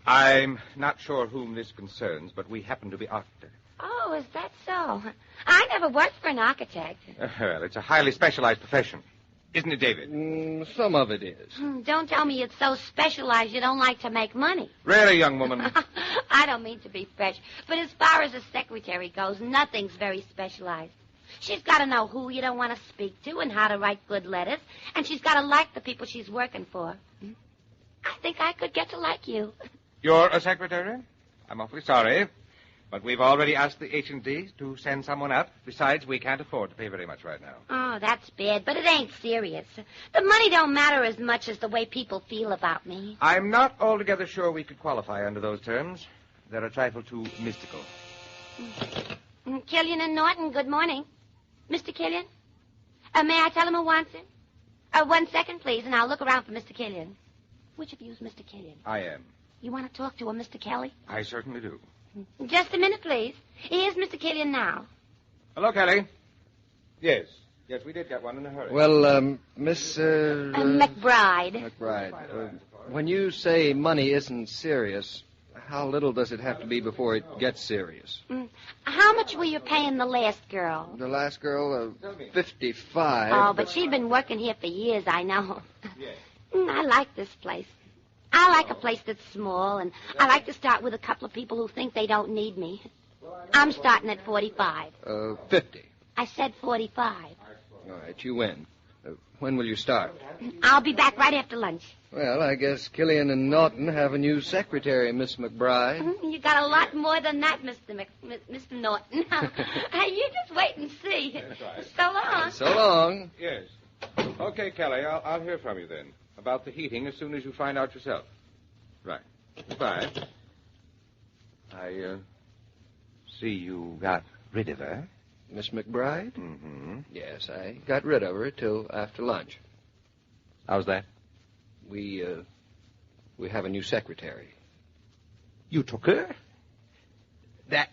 Speaker 12: I'm not sure whom this concerns, but we happen to be architects.
Speaker 19: Oh, is that so? I never worked for an architect.
Speaker 12: Well, it's a highly specialized profession. Isn't it, David?
Speaker 3: Some of it is.
Speaker 19: Don't tell me it's so specialized you don't like to make money.
Speaker 12: Really, young woman?
Speaker 19: I don't mean to be fresh, but as far as a secretary goes, nothing's very specialized. She's got to know who you don't want to speak to and how to write good letters, and she's got to like the people she's working for. I think I could get to like you.
Speaker 12: You're a secretary? I'm awfully sorry. But we've already asked the agency to send someone out. Besides, we can't afford to pay very much right now.
Speaker 19: Oh, that's bad, but it ain't serious. The money don't matter as much as the way people feel about me.
Speaker 12: I'm not altogether sure we could qualify under those terms. They're a trifle too mystical.
Speaker 19: Killian and Norton, good morning. Mr. Killian? May I tell him who wants him? 1 second, please, and I'll look around for Mr. Killian. Which of you is Mr. Killian?
Speaker 12: I am.
Speaker 19: You want to talk to him, Mr. Kelly?
Speaker 12: I certainly do.
Speaker 19: Just a minute, please. Here's Mr. Killian now.
Speaker 12: Hello, Kelly. Yes, we did get one in a hurry.
Speaker 3: Well, Miss...
Speaker 19: McBride.
Speaker 3: McBride. When you say money isn't serious, how little does it have to be before it gets serious?
Speaker 19: How much were you paying the last girl?
Speaker 3: The last girl, 55.
Speaker 19: Oh, but she'd been working here for years, I know. I like this place. I like a place that's small, and I like to start with a couple of people who think they don't need me. I'm starting at 45.
Speaker 3: 50.
Speaker 19: I said 45.
Speaker 3: All right, you win. When will you start?
Speaker 19: I'll be back right after lunch.
Speaker 3: Well, I guess Killian and Norton have a new secretary, Miss McBride.
Speaker 19: You got a lot more than that, Mr. Norton. You just wait and see.
Speaker 12: Right.
Speaker 19: So long.
Speaker 3: So long.
Speaker 12: Yes. Okay, Kelly, I'll hear from you then. About the heating as soon as you find out yourself. Right. Goodbye. I see you got rid of her.
Speaker 3: Miss McBride?
Speaker 12: Mm-hmm.
Speaker 3: Yes, I got rid of her till after lunch.
Speaker 12: How's that?
Speaker 3: We have a new secretary.
Speaker 12: You took her? That?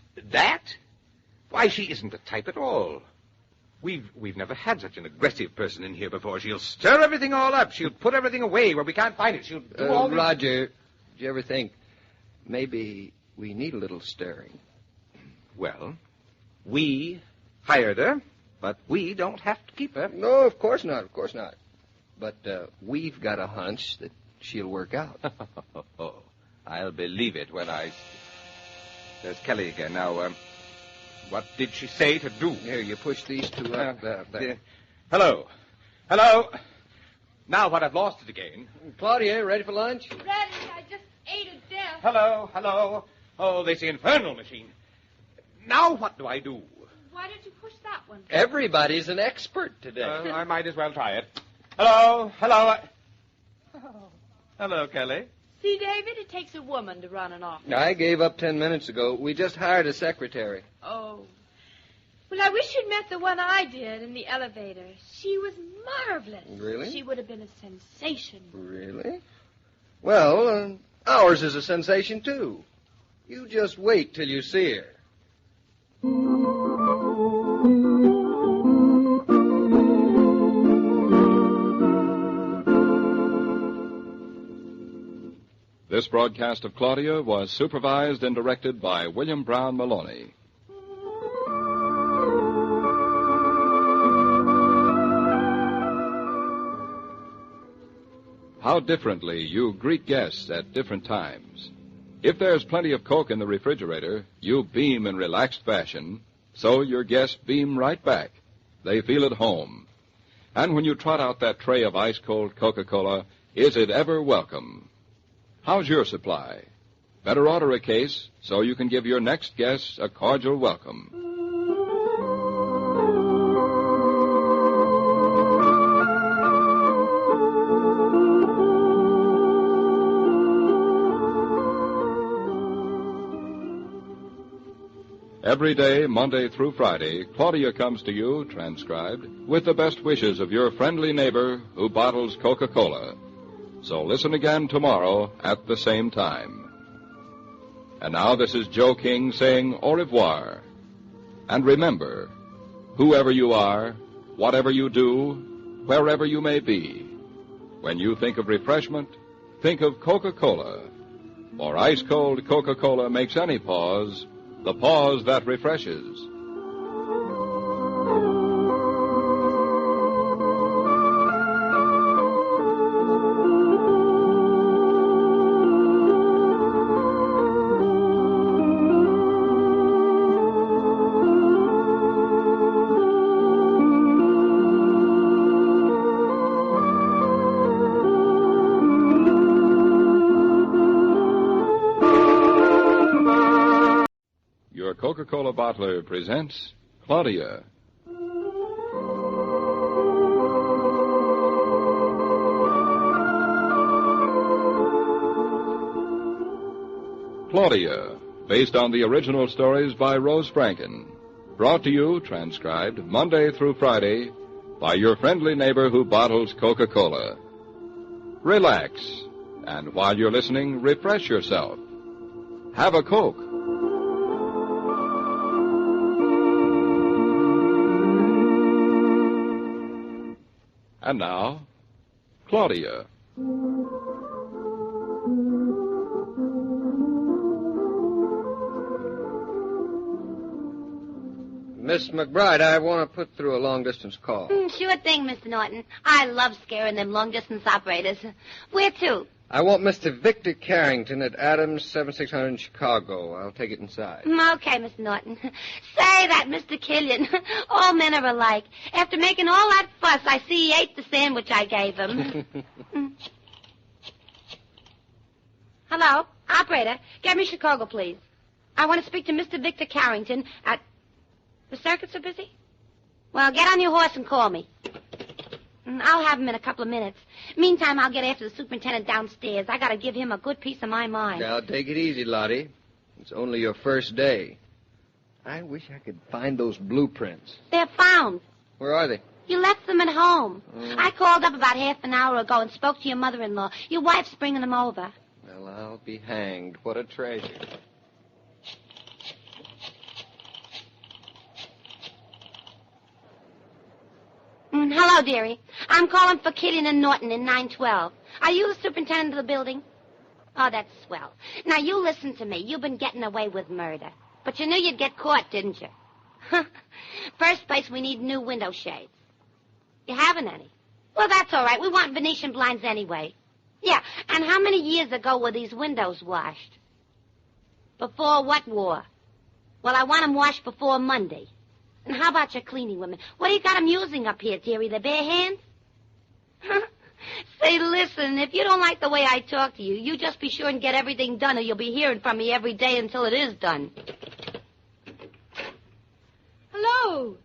Speaker 12: Why, she isn't the type at all. We've never had such an aggressive person in here before. She'll stir everything all up. She'll put everything away where we can't find it. She'll do all
Speaker 3: Roger, did you ever think maybe we need a little stirring?
Speaker 12: Well, we hired her, but we don't have to keep her.
Speaker 3: No, of course not, But we've got a hunch that she'll work out.
Speaker 12: I'll believe it when I... There's Kelly again. Now, What did she say to do?
Speaker 3: Here, you push these two up. There.
Speaker 12: Hello. Hello. Now what, I've lost it again.
Speaker 3: Claudia, ready for lunch?
Speaker 2: Ready. I just ate it death.
Speaker 12: Hello, hello. Oh, this infernal machine. Now what do I do?
Speaker 2: Why don't you push that one?
Speaker 3: Everybody's an expert today.
Speaker 12: I might as well try it. Hello, hello. Hello, Kelly.
Speaker 2: See, David, it takes a woman to run an office.
Speaker 3: I gave up 10 minutes ago. We just hired a secretary.
Speaker 2: Oh. Well, I wish you'd met the one I did in the elevator. She was marvelous.
Speaker 3: Really?
Speaker 2: She would have been a sensation.
Speaker 3: Really? Well, ours is a sensation, too. You just wait till you see her.
Speaker 1: This broadcast of Claudia was supervised and directed by William Brown Maloney. How differently you greet guests at different times. If there's plenty of Coke in the refrigerator, you beam in relaxed fashion, so your guests beam right back. They feel at home. And when you trot out that tray of ice-cold Coca-Cola, is it ever welcome? How's your supply? Better order a case so you can give your next guests a cordial welcome. Every day, Monday through Friday, Claudia comes to you, transcribed, with the best wishes of your friendly neighbor who bottles Coca-Cola. So listen again tomorrow at the same time. And now this is Joe King saying au revoir. And remember, whoever you are, whatever you do, wherever you may be, when you think of refreshment, think of Coca-Cola. For ice-cold Coca-Cola makes any pause the pause that refreshes. Coca-Cola bottler presents Claudia. Claudia, based on the original stories by Rose Franken. Brought to you, transcribed, Monday through Friday, by your friendly neighbor who bottles Coca-Cola. Relax, and while you're listening, refresh yourself. Have a Coke. And now, Claudia.
Speaker 3: Miss McBride, I want to put through a long-distance call.
Speaker 19: Sure thing, Mr. Norton. I love scaring them long-distance operators. Where to?
Speaker 3: I want Mr. Victor Carrington at Adams 7600 in Chicago. I'll take it inside.
Speaker 19: Okay, Mr. Norton. Say that, Mr. Killian. All men are alike. After making all that fuss, I see he ate the sandwich I gave him. Hello? Operator, get me Chicago, please. I want to speak to Mr. Victor Carrington at... The circuits are busy? Well, get on your horse and call me. I'll have him in a couple of minutes. Meantime, I'll get after the superintendent downstairs. I got to give him a good piece of my mind.
Speaker 3: Now, take it easy, Lottie. It's only your first day. I wish I could find those blueprints.
Speaker 19: They're found.
Speaker 3: Where are they?
Speaker 19: You left them at home. I called up about half an hour ago and spoke to your mother-in-law. Your wife's bringing them over.
Speaker 3: Well, I'll be hanged. What a treasure.
Speaker 19: Hello, dearie. I'm calling for Killian and Norton in 912. Are you the superintendent of the building? Oh, that's swell. Now, you listen to me. You've been getting away with murder. But you knew you'd get caught, didn't you? First place, we need new window shades. You haven't any? Well, that's all right. We want Venetian blinds anyway. Yeah, and how many years ago were these windows washed? Before what war? Well, I want 'em washed before Monday. And how about your cleaning women? What do you got 'em using up here, dearie? Their bare hands? Say, listen, if you don't like the way I talk to you, you just be sure and get everything done or you'll be hearing from me every day until it is done.
Speaker 2: Hello.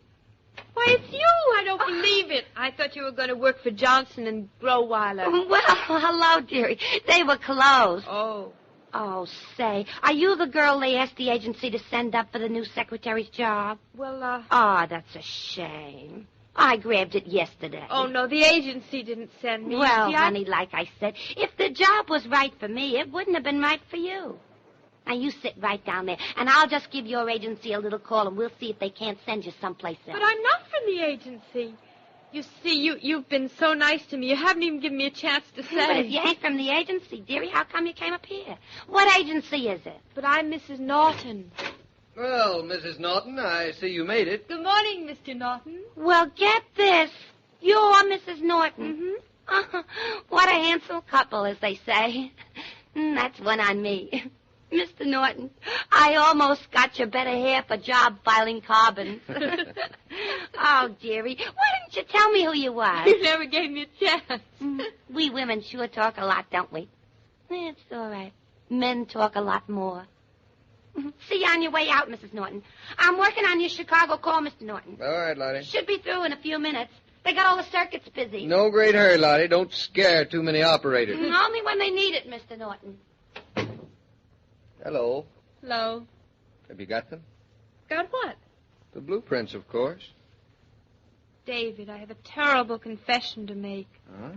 Speaker 2: Why, it's you. I don't believe it. I thought you were going to work for Johnson and Groweiler.
Speaker 19: Well, hello, dearie. They were closed.
Speaker 2: Oh.
Speaker 19: Oh, say, are you the girl they asked the agency to send up for the new secretary's job?
Speaker 2: Well,
Speaker 19: Oh, that's a shame. I grabbed it yesterday.
Speaker 2: Oh, no, the agency didn't send me.
Speaker 19: Well,
Speaker 2: See,
Speaker 19: honey, like I said, if the job was right for me, it wouldn't have been right for you. Now, you sit right down there, and I'll just give your agency a little call, and we'll see if they can't send you someplace else.
Speaker 2: But I'm not from the agency. You see, you've been so nice to me. You haven't even given me a chance to say.
Speaker 19: But if you ain't from the agency, dearie, how come you came up here? What agency is it?
Speaker 2: But I'm Mrs. Norton.
Speaker 7: Well, Mrs. Norton, I see you made it.
Speaker 2: Good morning, Mr. Norton.
Speaker 19: Well, get this. You're Mrs. Norton.
Speaker 2: Mm-hmm.
Speaker 19: What a handsome couple, as they say. That's one on me. Mr. Norton, I almost got you better hair for job filing carbons. Oh, dearie, why didn't you tell me who you was?
Speaker 2: You never gave me a chance.
Speaker 19: We women sure talk a lot, don't we? It's all right. Men talk a lot more. See you on your way out, Mrs. Norton. I'm working on your Chicago call, Mr. Norton.
Speaker 7: All right, Lottie.
Speaker 19: Should be through in a few minutes. They got all the circuits busy.
Speaker 7: No great hurry, Lottie. Don't scare too many operators.
Speaker 19: Only when they need it, Mr. Norton.
Speaker 7: Hello.
Speaker 2: Hello.
Speaker 7: Have you got them?
Speaker 2: Got what?
Speaker 7: The blueprints, of course.
Speaker 2: David, I have a terrible confession to make.
Speaker 7: Huh?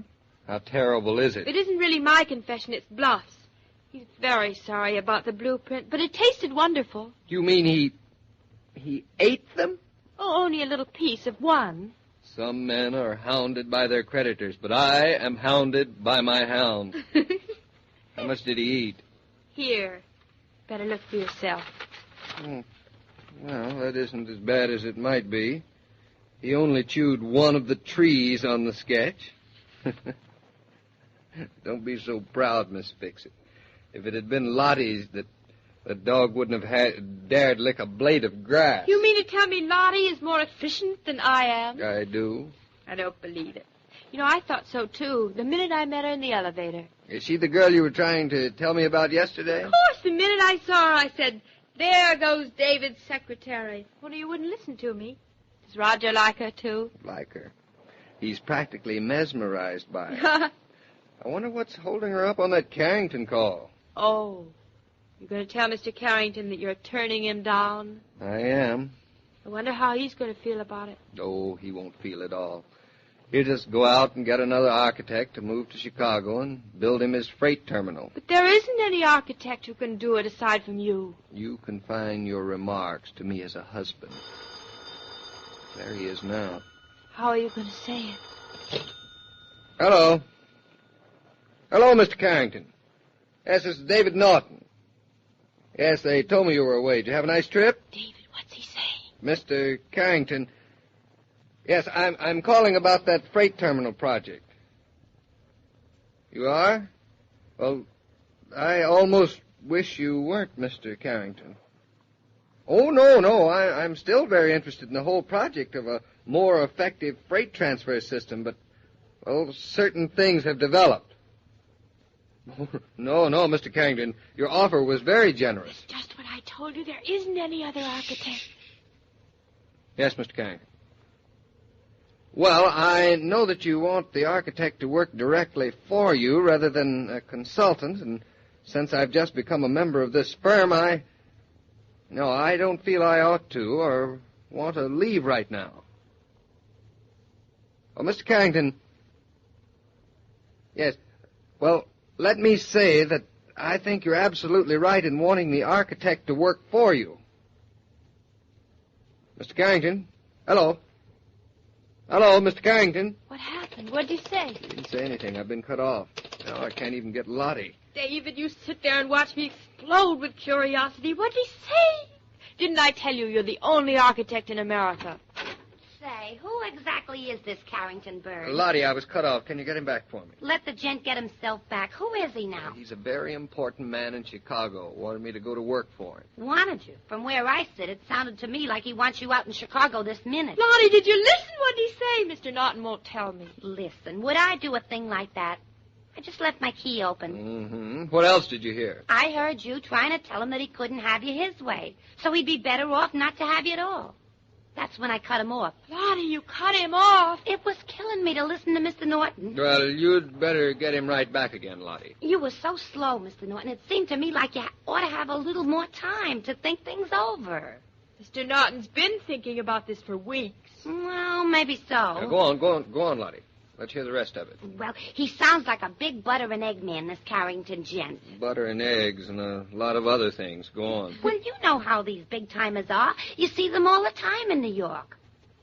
Speaker 7: How terrible is it?
Speaker 2: It isn't really my confession, it's Bluff's. He's very sorry about the blueprint, but it tasted wonderful.
Speaker 7: You mean he ate them?
Speaker 2: Oh, only a little piece of one.
Speaker 7: Some men are hounded by their creditors, but I am hounded by my hound. How much did he eat?
Speaker 2: Here. Better look for yourself.
Speaker 7: Well, that isn't as bad as it might be. He only chewed one of the trees on the sketch. Don't be so proud, Miss Fix-It. If it had been Lottie's, that dog wouldn't have dared lick a blade of grass.
Speaker 2: You mean to tell me Lottie is more efficient than I am?
Speaker 7: I do.
Speaker 2: I don't believe it. You know, I thought so, too, the minute I met her in the elevator.
Speaker 7: Is she the girl you were trying to tell me about yesterday?
Speaker 2: Of course, the minute I saw her, I said, there goes David's secretary. Only you wouldn't listen to me. Does Roger like her, too?
Speaker 7: Like her. He's practically mesmerized by her. I wonder what's holding her up on that Carrington call.
Speaker 2: Oh, you're going to tell Mr. Carrington that you're turning him down?
Speaker 7: I am.
Speaker 2: I wonder how he's going to feel about it.
Speaker 7: Oh, he won't feel it all. He'll just go out and get another architect to move to Chicago and build him his freight terminal.
Speaker 2: But there isn't any architect who can do it aside from you.
Speaker 7: You confine your remarks to me as a husband. There he is now.
Speaker 2: How are you going to say it?
Speaker 7: Hello. Hello, Mr. Carrington. Yes, this is David Norton. Yes, they told me you were away. Did you have a nice trip?
Speaker 2: David, what's he saying?
Speaker 7: Mr. Carrington. Yes, I'm calling about that freight terminal project. You are? Well, I almost wish you weren't, Mr. Carrington. Oh, no. I'm still very interested in the whole project of a more effective freight transfer system, but, well, certain things have developed. No, Mr. Carrington, your offer was very generous.
Speaker 2: It's just what I told you. There isn't any other architect.
Speaker 7: Yes, Mr. Carrington. Well, I know that you want the architect to work directly for you rather than a consultant, and since I've just become a member of this firm, I don't feel I ought to or want to leave right now. Well, Mr. Carrington, yes, well, let me say that I think you're absolutely right in wanting the architect to work for you. Mr. Carrington, hello. Hello, Mr. Carrington.
Speaker 2: What happened? What'd you say?
Speaker 7: He didn't say anything. I've been cut off. Now I can't even get Lottie.
Speaker 2: David, you sit there and watch me explode with curiosity. What'd he say? Didn't I tell you you're the only architect in America?
Speaker 19: Say, Say, who exactly is this Carrington bird?
Speaker 7: Lottie, I was cut off. Can you get him back for me?
Speaker 19: Let the gent get himself back. Who is he now?
Speaker 7: He's a very important man in Chicago. Wanted me to go to work for him.
Speaker 19: Wanted you? From where I sit, it sounded to me like he wants you out in Chicago this minute.
Speaker 2: Lottie, did you listen what he say? Mr. Norton won't tell me.
Speaker 19: Listen, would I do a thing like that? I just left my key open.
Speaker 7: Mm-hmm. What else did you hear?
Speaker 19: I heard you trying to tell him that he couldn't have you his way, so he'd be better off not to have you at all. That's when I cut him off.
Speaker 2: Lottie, you cut him off.
Speaker 19: It was killing me to listen to Mr. Norton.
Speaker 7: Well, you'd better get him right back again, Lottie.
Speaker 19: You were so slow, Mr. Norton. It seemed to me like you ought to have a little more time to think things over.
Speaker 2: Mr. Norton's been thinking about this for weeks.
Speaker 19: Well, maybe so.
Speaker 7: Now, go on, Lottie. Let's hear the rest of it.
Speaker 19: Well, he sounds like a big butter and egg man, this Carrington gent.
Speaker 7: Butter and eggs and a lot of other things. Go on.
Speaker 19: Well, you know how these big-timers are. You see them all the time in New York.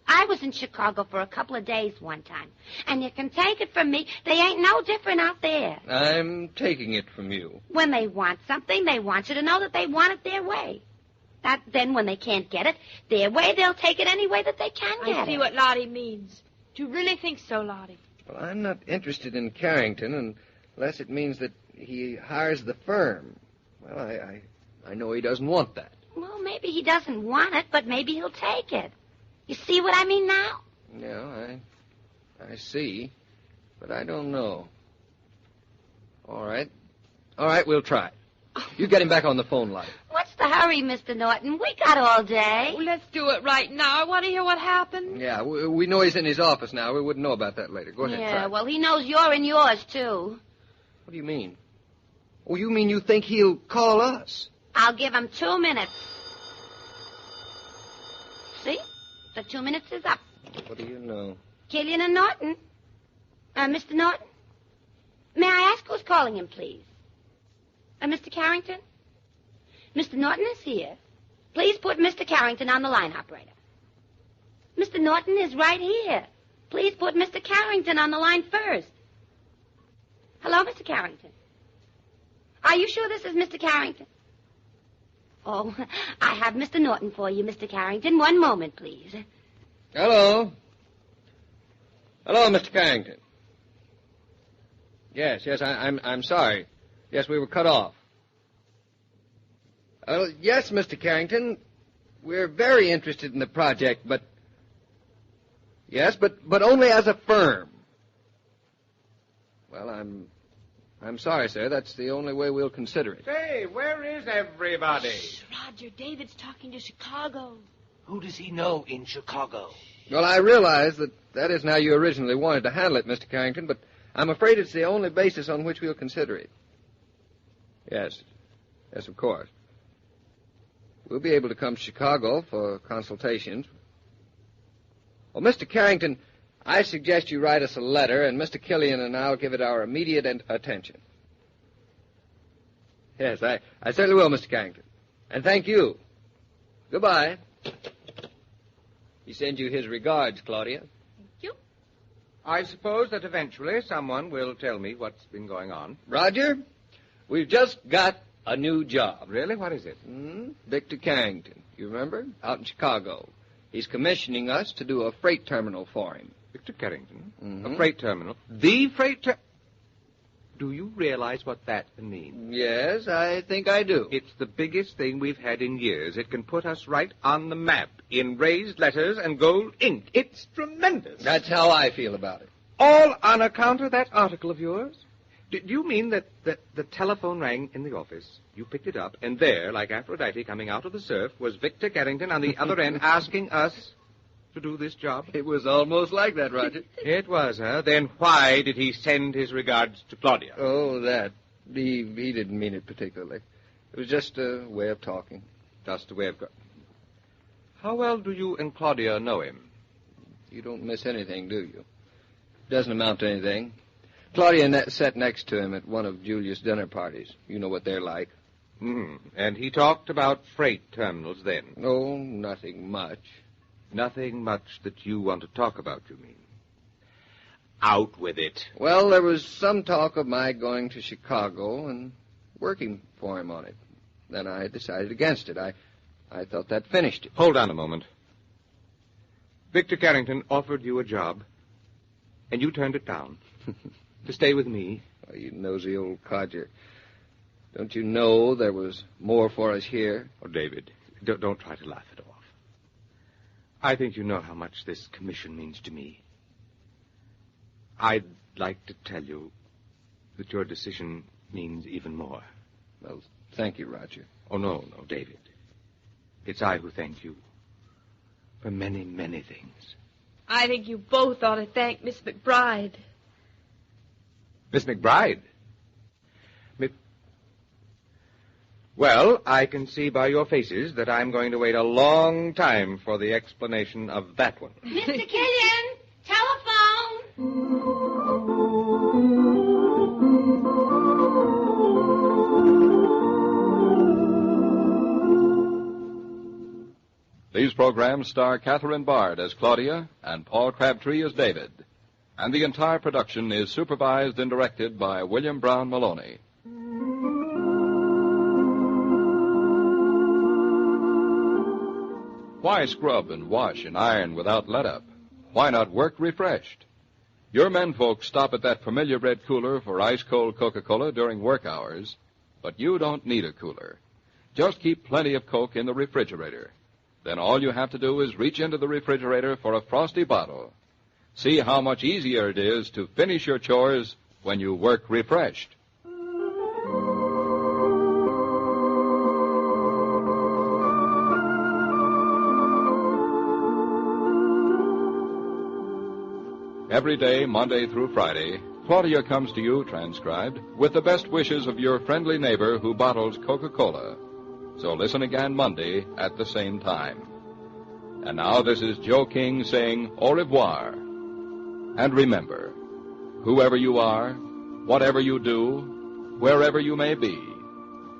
Speaker 19: I was in Chicago for a couple of days one time, and you can take it from me, they ain't no different out there.
Speaker 7: I'm taking it from you.
Speaker 19: When they want something, they want you to know that they want it their way. Then when they can't get it their way, they'll take it any way that they can get it.
Speaker 2: I see what Lottie means. Do you really think so, Lottie?
Speaker 7: Well, I'm not interested in Carrington unless it means that he hires the firm. Well, I know he doesn't want that.
Speaker 19: Well, maybe he doesn't want it, but maybe he'll take it. You see what I mean now?
Speaker 7: Yeah, I see, but I don't know. All right, we'll try. You get him back on the phone, Lottie.
Speaker 19: What's the hurry, Mr. Norton? We got all day.
Speaker 2: Oh, let's do it right now. I want to hear what happened.
Speaker 7: Yeah, we know he's in his office now. We wouldn't know about that later. Go ahead,
Speaker 19: Yeah,
Speaker 7: try.
Speaker 19: well, he knows you're in yours, too.
Speaker 7: What do you mean? Oh, you mean you think he'll call us?
Speaker 19: I'll give him 2 minutes. See? The 2 minutes is up.
Speaker 7: What do you know?
Speaker 19: Killian and Norton. Mr. Norton? May I ask who's calling him, please? Mr. Carrington? Mr. Norton is here. Please put Mr. Carrington on the line, operator. Mr. Norton is right here. Please put Mr. Carrington on the line first. Hello, Mr. Carrington. Are you sure this is Mr. Carrington? Oh, I have Mr. Norton for you, Mr. Carrington. 1 moment, please.
Speaker 7: Hello, Mr. Carrington. Yes, I'm sorry. Yes, we were cut off. Yes, Mr. Carrington, we're very interested in the project, but only as a firm. Well, I'm sorry, sir. That's the only way we'll consider it.
Speaker 12: Say, where is everybody?
Speaker 2: Shh, Roger, David's talking to Chicago.
Speaker 21: Who does he know in Chicago?
Speaker 7: Well, I realize that isn't how you originally wanted to handle it, Mr. Carrington, but I'm afraid it's the only basis on which we'll consider it. Yes, of course. We'll be able to come to Chicago for consultations. Well, Mr. Carrington, I suggest you write us a letter, and Mr. Killian and I'll give it our immediate attention. Yes, I certainly will, Mr. Carrington. And thank you. Goodbye. He sends you his regards, Claudia.
Speaker 2: Thank you.
Speaker 12: I suppose that eventually someone will tell me what's been going on.
Speaker 7: Roger, we've just got a new job.
Speaker 12: Really? What is it?
Speaker 7: Victor Carrington. You remember? Out in Chicago. He's commissioning us to do a freight terminal for him.
Speaker 12: Victor Carrington?
Speaker 7: Mm-hmm.
Speaker 12: A freight terminal? The freight terminal? Do you realize what that means?
Speaker 7: Yes, I think I do.
Speaker 12: It's the biggest thing we've had in years. It can put us right on the map in raised letters and gold ink. It's tremendous.
Speaker 7: That's how I feel about it.
Speaker 12: All on account of that article of yours? Do you mean that the telephone rang in the office, you picked it up, and there, like Aphrodite coming out of the surf, was Victor Carrington on the other end asking us to do this job?
Speaker 7: It was almost like that, Roger.
Speaker 12: It was, huh? Then why did he send his regards to Claudia?
Speaker 7: Oh, that. He didn't mean it particularly. It was just a way of talking.
Speaker 12: Just a way of... How well do you and Claudia know him?
Speaker 7: You don't miss anything, do you? Doesn't amount to anything. Claudia sat next to him at one of Julius' dinner parties. You know what they're like.
Speaker 12: And he talked about freight terminals then?
Speaker 7: Oh, nothing much.
Speaker 12: Nothing much that you want to talk about, you mean? Out with it.
Speaker 7: Well, there was some talk of my going to Chicago and working for him on it. Then I decided against it. I thought that finished it.
Speaker 12: Hold on a moment. Victor Carrington offered you a job, and you turned it down to stay with me.
Speaker 3: Oh, you nosy old codger. Don't you know there was more for us here?
Speaker 12: Oh, David, don't try to laugh it off. I think you know how much this commission means to me. I'd like to tell you that your decision means even more.
Speaker 3: Well, thank you, Roger.
Speaker 12: Oh, no, David. It's I who thank you for many, many things.
Speaker 2: I think you both ought to thank Miss McBride.
Speaker 12: Miss McBride? Well, I can see by your faces that I'm going to wait a long time for the explanation of that one.
Speaker 19: Mr. Killian, telephone.
Speaker 1: These programs star Catherine Bard as Claudia and Paul Crabtree as David. And the entire production is supervised and directed by William Brown Maloney. Why scrub and wash and iron without let-up? Why not work refreshed? Your menfolk stop at that familiar red cooler for ice-cold Coca-Cola during work hours, but you don't need a cooler. Just keep plenty of Coke in the refrigerator. Then all you have to do is reach into the refrigerator for a frosty bottle. See how much easier it is to finish your chores when you work refreshed. Every day, Monday through Friday, Claudia comes to you, transcribed, with the best wishes of your friendly neighbor who bottles Coca-Cola. So listen again Monday at the same time. And now this is Joe King saying au revoir. And remember, whoever you are, whatever you do, wherever you may be,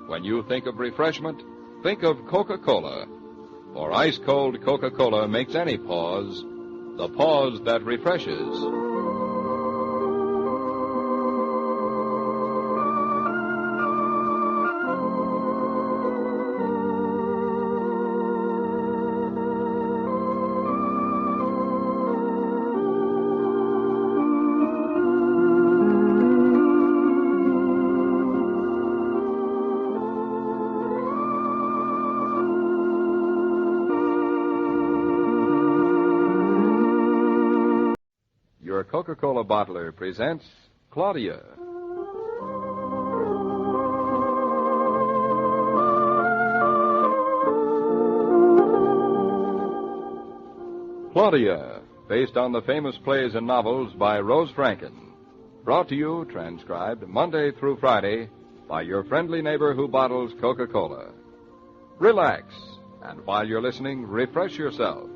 Speaker 1: when you think of refreshment, think of Coca-Cola. For ice-cold Coca-Cola makes any pause the pause that refreshes. Coca-Cola bottler presents Claudia. Claudia, based on the famous plays and novels by Rose Franken. Brought to you, transcribed, Monday through Friday by your friendly neighbor who bottles Coca-Cola. Relax, and while you're listening, refresh yourself.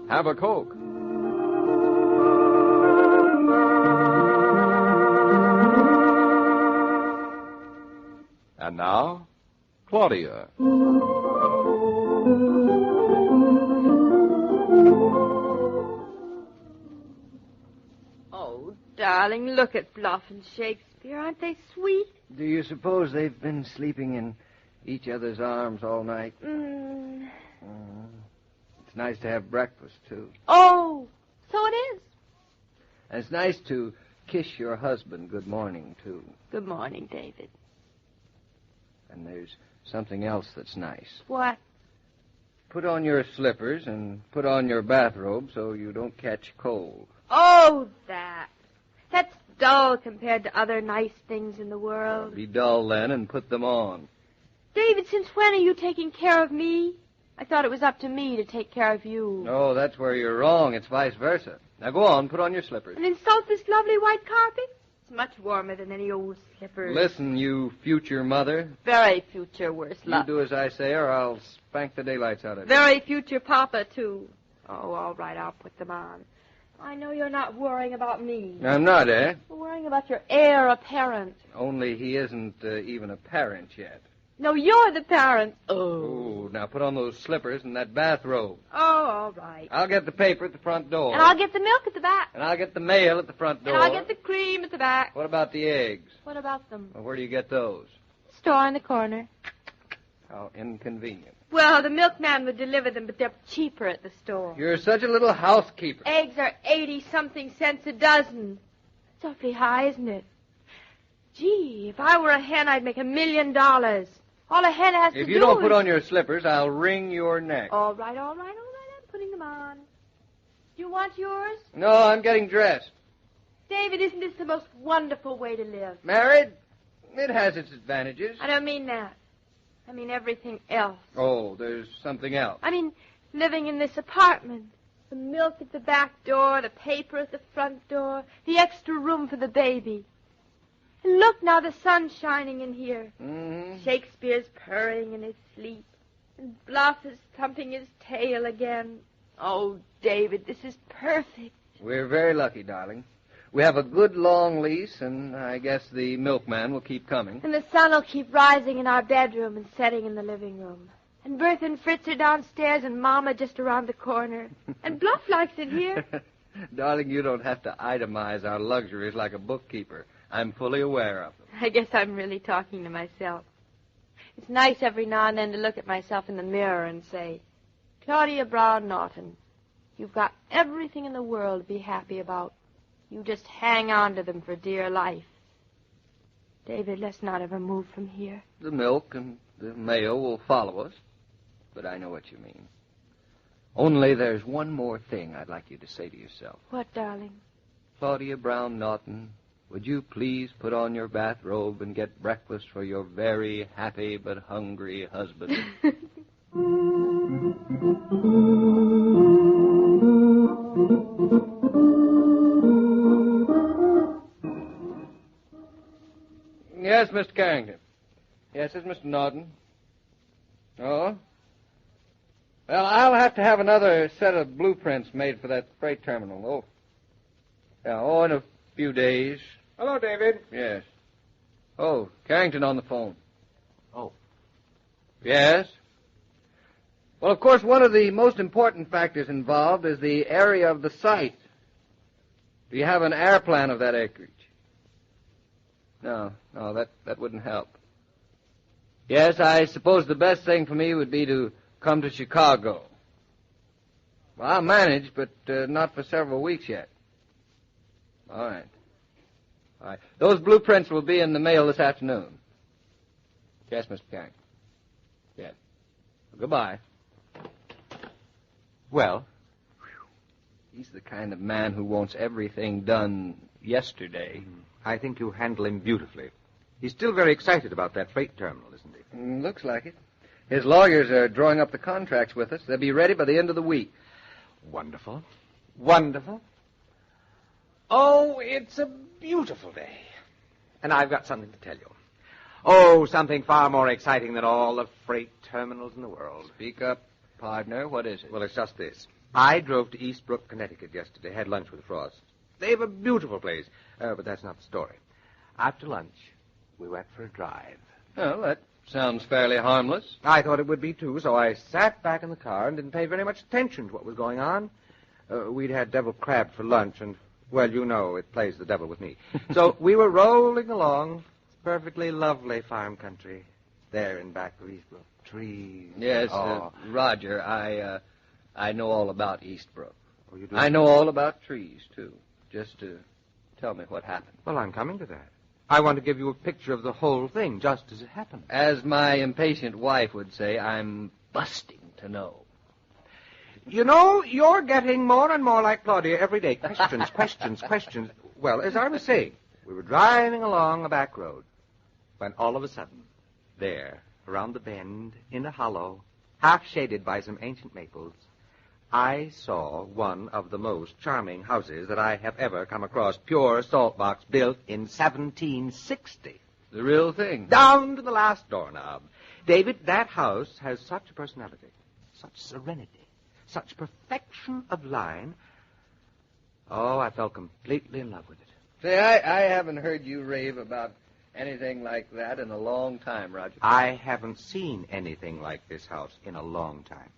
Speaker 1: Have a Coke. And now, Claudia.
Speaker 2: Oh, darling, look at Bluff and Shakespeare. Aren't they sweet?
Speaker 3: Do you suppose they've been sleeping in each other's arms all night? It's nice to have breakfast, too.
Speaker 2: Oh, so it is.
Speaker 3: And it's nice to kiss your husband good morning, too.
Speaker 2: Good morning, David.
Speaker 3: And there's something else that's nice.
Speaker 2: What?
Speaker 3: Put on your slippers and put on your bathrobe so you don't catch cold.
Speaker 2: Oh, that. That's dull compared to other nice things in the world.
Speaker 3: Be dull then and put them on.
Speaker 2: David, since when are you taking care of me? I thought it was up to me to take care of you.
Speaker 3: No, that's where you're wrong. It's vice versa. Now go on, put on your slippers.
Speaker 2: And insult this lovely white carpet? It's much warmer than any old slippers.
Speaker 3: Listen, you future mother.
Speaker 2: Very future, worse luck.
Speaker 3: You do as I say or I'll spank the daylights out of you.
Speaker 2: Very future papa, too. Oh, all right, I'll put them on. I know you're not worrying about me.
Speaker 3: I'm not, eh?
Speaker 2: You're worrying about your heir apparent.
Speaker 3: Only he isn't even a parent yet.
Speaker 2: No, you're the parent.
Speaker 3: Oh, now put on those slippers and that bathrobe.
Speaker 2: Oh, all right.
Speaker 3: I'll get the paper at the front door.
Speaker 2: And I'll get the milk at the back.
Speaker 3: And I'll get the mail at the front door.
Speaker 2: And I'll get the cream at the back.
Speaker 3: What about the eggs?
Speaker 2: What about them?
Speaker 3: Well, where do you get those?
Speaker 2: Store in the corner.
Speaker 3: How inconvenient.
Speaker 2: Well, the milkman would deliver them, but they're cheaper at the store.
Speaker 3: You're such a little housekeeper.
Speaker 2: Eggs are 80-something cents a dozen. It's awfully high, isn't it? Gee, if I were a hen, I'd make $1 million. All a hen has to do
Speaker 3: If you don't
Speaker 2: is...
Speaker 3: put on your slippers, I'll wring your neck.
Speaker 2: All right. I'm putting them on. You want yours?
Speaker 3: No, I'm getting dressed.
Speaker 2: David, isn't this the most wonderful way to live?
Speaker 3: Married? It has its advantages.
Speaker 2: I don't mean that. I mean everything else.
Speaker 3: Oh, there's something else.
Speaker 2: I mean living in this apartment. The milk at the back door, the paper at the front door, the extra room for the baby. And look now, the sun's shining in here.
Speaker 3: Mm-hmm.
Speaker 2: Shakespeare's purring in his sleep. And Bluff is thumping his tail again. Oh, David, this is perfect.
Speaker 3: We're very lucky, darling. We have a good long lease, and I guess the milkman will keep coming.
Speaker 2: And the sun will keep rising in our bedroom and setting in the living room. And Bertha and Fritz are downstairs and Mama just around the corner. And Bluff likes it here.
Speaker 3: Darling, you don't have to itemize our luxuries like a bookkeeper. I'm fully aware of them.
Speaker 2: I guess I'm really talking to myself. It's nice every now and then to look at myself in the mirror and say, Claudia Brown Norton, you've got everything in the world to be happy about. You just hang on to them for dear life. David, let's not ever move from here.
Speaker 3: The milk and the mail will follow us, but I know what you mean. Only there's one more thing I'd like you to say to yourself.
Speaker 2: What, darling?
Speaker 3: Claudia Brown Norton, would you please put on your bathrobe and get breakfast for your very happy but hungry husband? Yes, Mr. Carrington. Yes, it's Mr. Norton. Oh? Well, I'll have to have another set of blueprints made for that freight terminal. Oh. Yeah, in a few days.
Speaker 12: Hello, David.
Speaker 3: Yes. Oh, Carrington on the phone.
Speaker 12: Oh.
Speaker 3: Yes? Well, of course, one of the most important factors involved is the area of the site. Do you have an air plan of that acreage? No, that wouldn't help. Yes, I suppose the best thing for me would be to come to Chicago. Well, I'll manage, but not for several weeks yet. All right. All right. Those blueprints will be in the mail this afternoon. Yes, Mr. Carrington. Yes. Well, goodbye.
Speaker 12: Well?
Speaker 3: He's the kind of man who wants everything done yesterday.
Speaker 12: I think you handle him beautifully. He's still very excited about that freight terminal, isn't he?
Speaker 3: Looks like it. His lawyers are drawing up the contracts with us. They'll be ready by the end of the week.
Speaker 12: Wonderful. Wonderful. Oh, it's a beautiful day. And I've got something to tell you. Oh, something far more exciting than all the freight terminals in the world.
Speaker 3: Speak up, partner. What is it?
Speaker 12: Well, it's just this. I drove to Eastbrook, Connecticut yesterday, had lunch with Frost. They have a beautiful place, but that's not the story. After lunch, we went for a drive.
Speaker 3: Well, that sounds fairly harmless.
Speaker 12: I thought it would be, too, so I sat back in the car and didn't pay very much attention to what was going on. We'd had deviled crab for lunch, and, well, you know, it plays the devil with me. So we were rolling along. Perfectly lovely farm country there in back of Eastbrook. Trees.
Speaker 3: Yes, Roger, I know all about Eastbrook.
Speaker 12: Oh, you do?
Speaker 3: I know all about trees, too. Just tell me what happened.
Speaker 12: Well, I'm coming to that. I want to give you a picture of the whole thing, just as it happened.
Speaker 3: As my impatient wife would say, I'm busting to know.
Speaker 12: You know, you're getting more and more like Claudia every day. Questions. Well, as I was saying, we were driving along a back road when all of a sudden, there, around the bend, in a hollow, half shaded by some ancient maples, I saw one of the most charming houses that I have ever come across. Pure salt box, built in 1760.
Speaker 3: The real thing.
Speaker 12: Down to the last doorknob. David, that house has such a personality, such serenity, such perfection of line. Oh, I fell completely in love with it.
Speaker 3: Say, I haven't heard you rave about anything like that in a long time, Roger.
Speaker 12: I haven't seen anything like this house in a long time.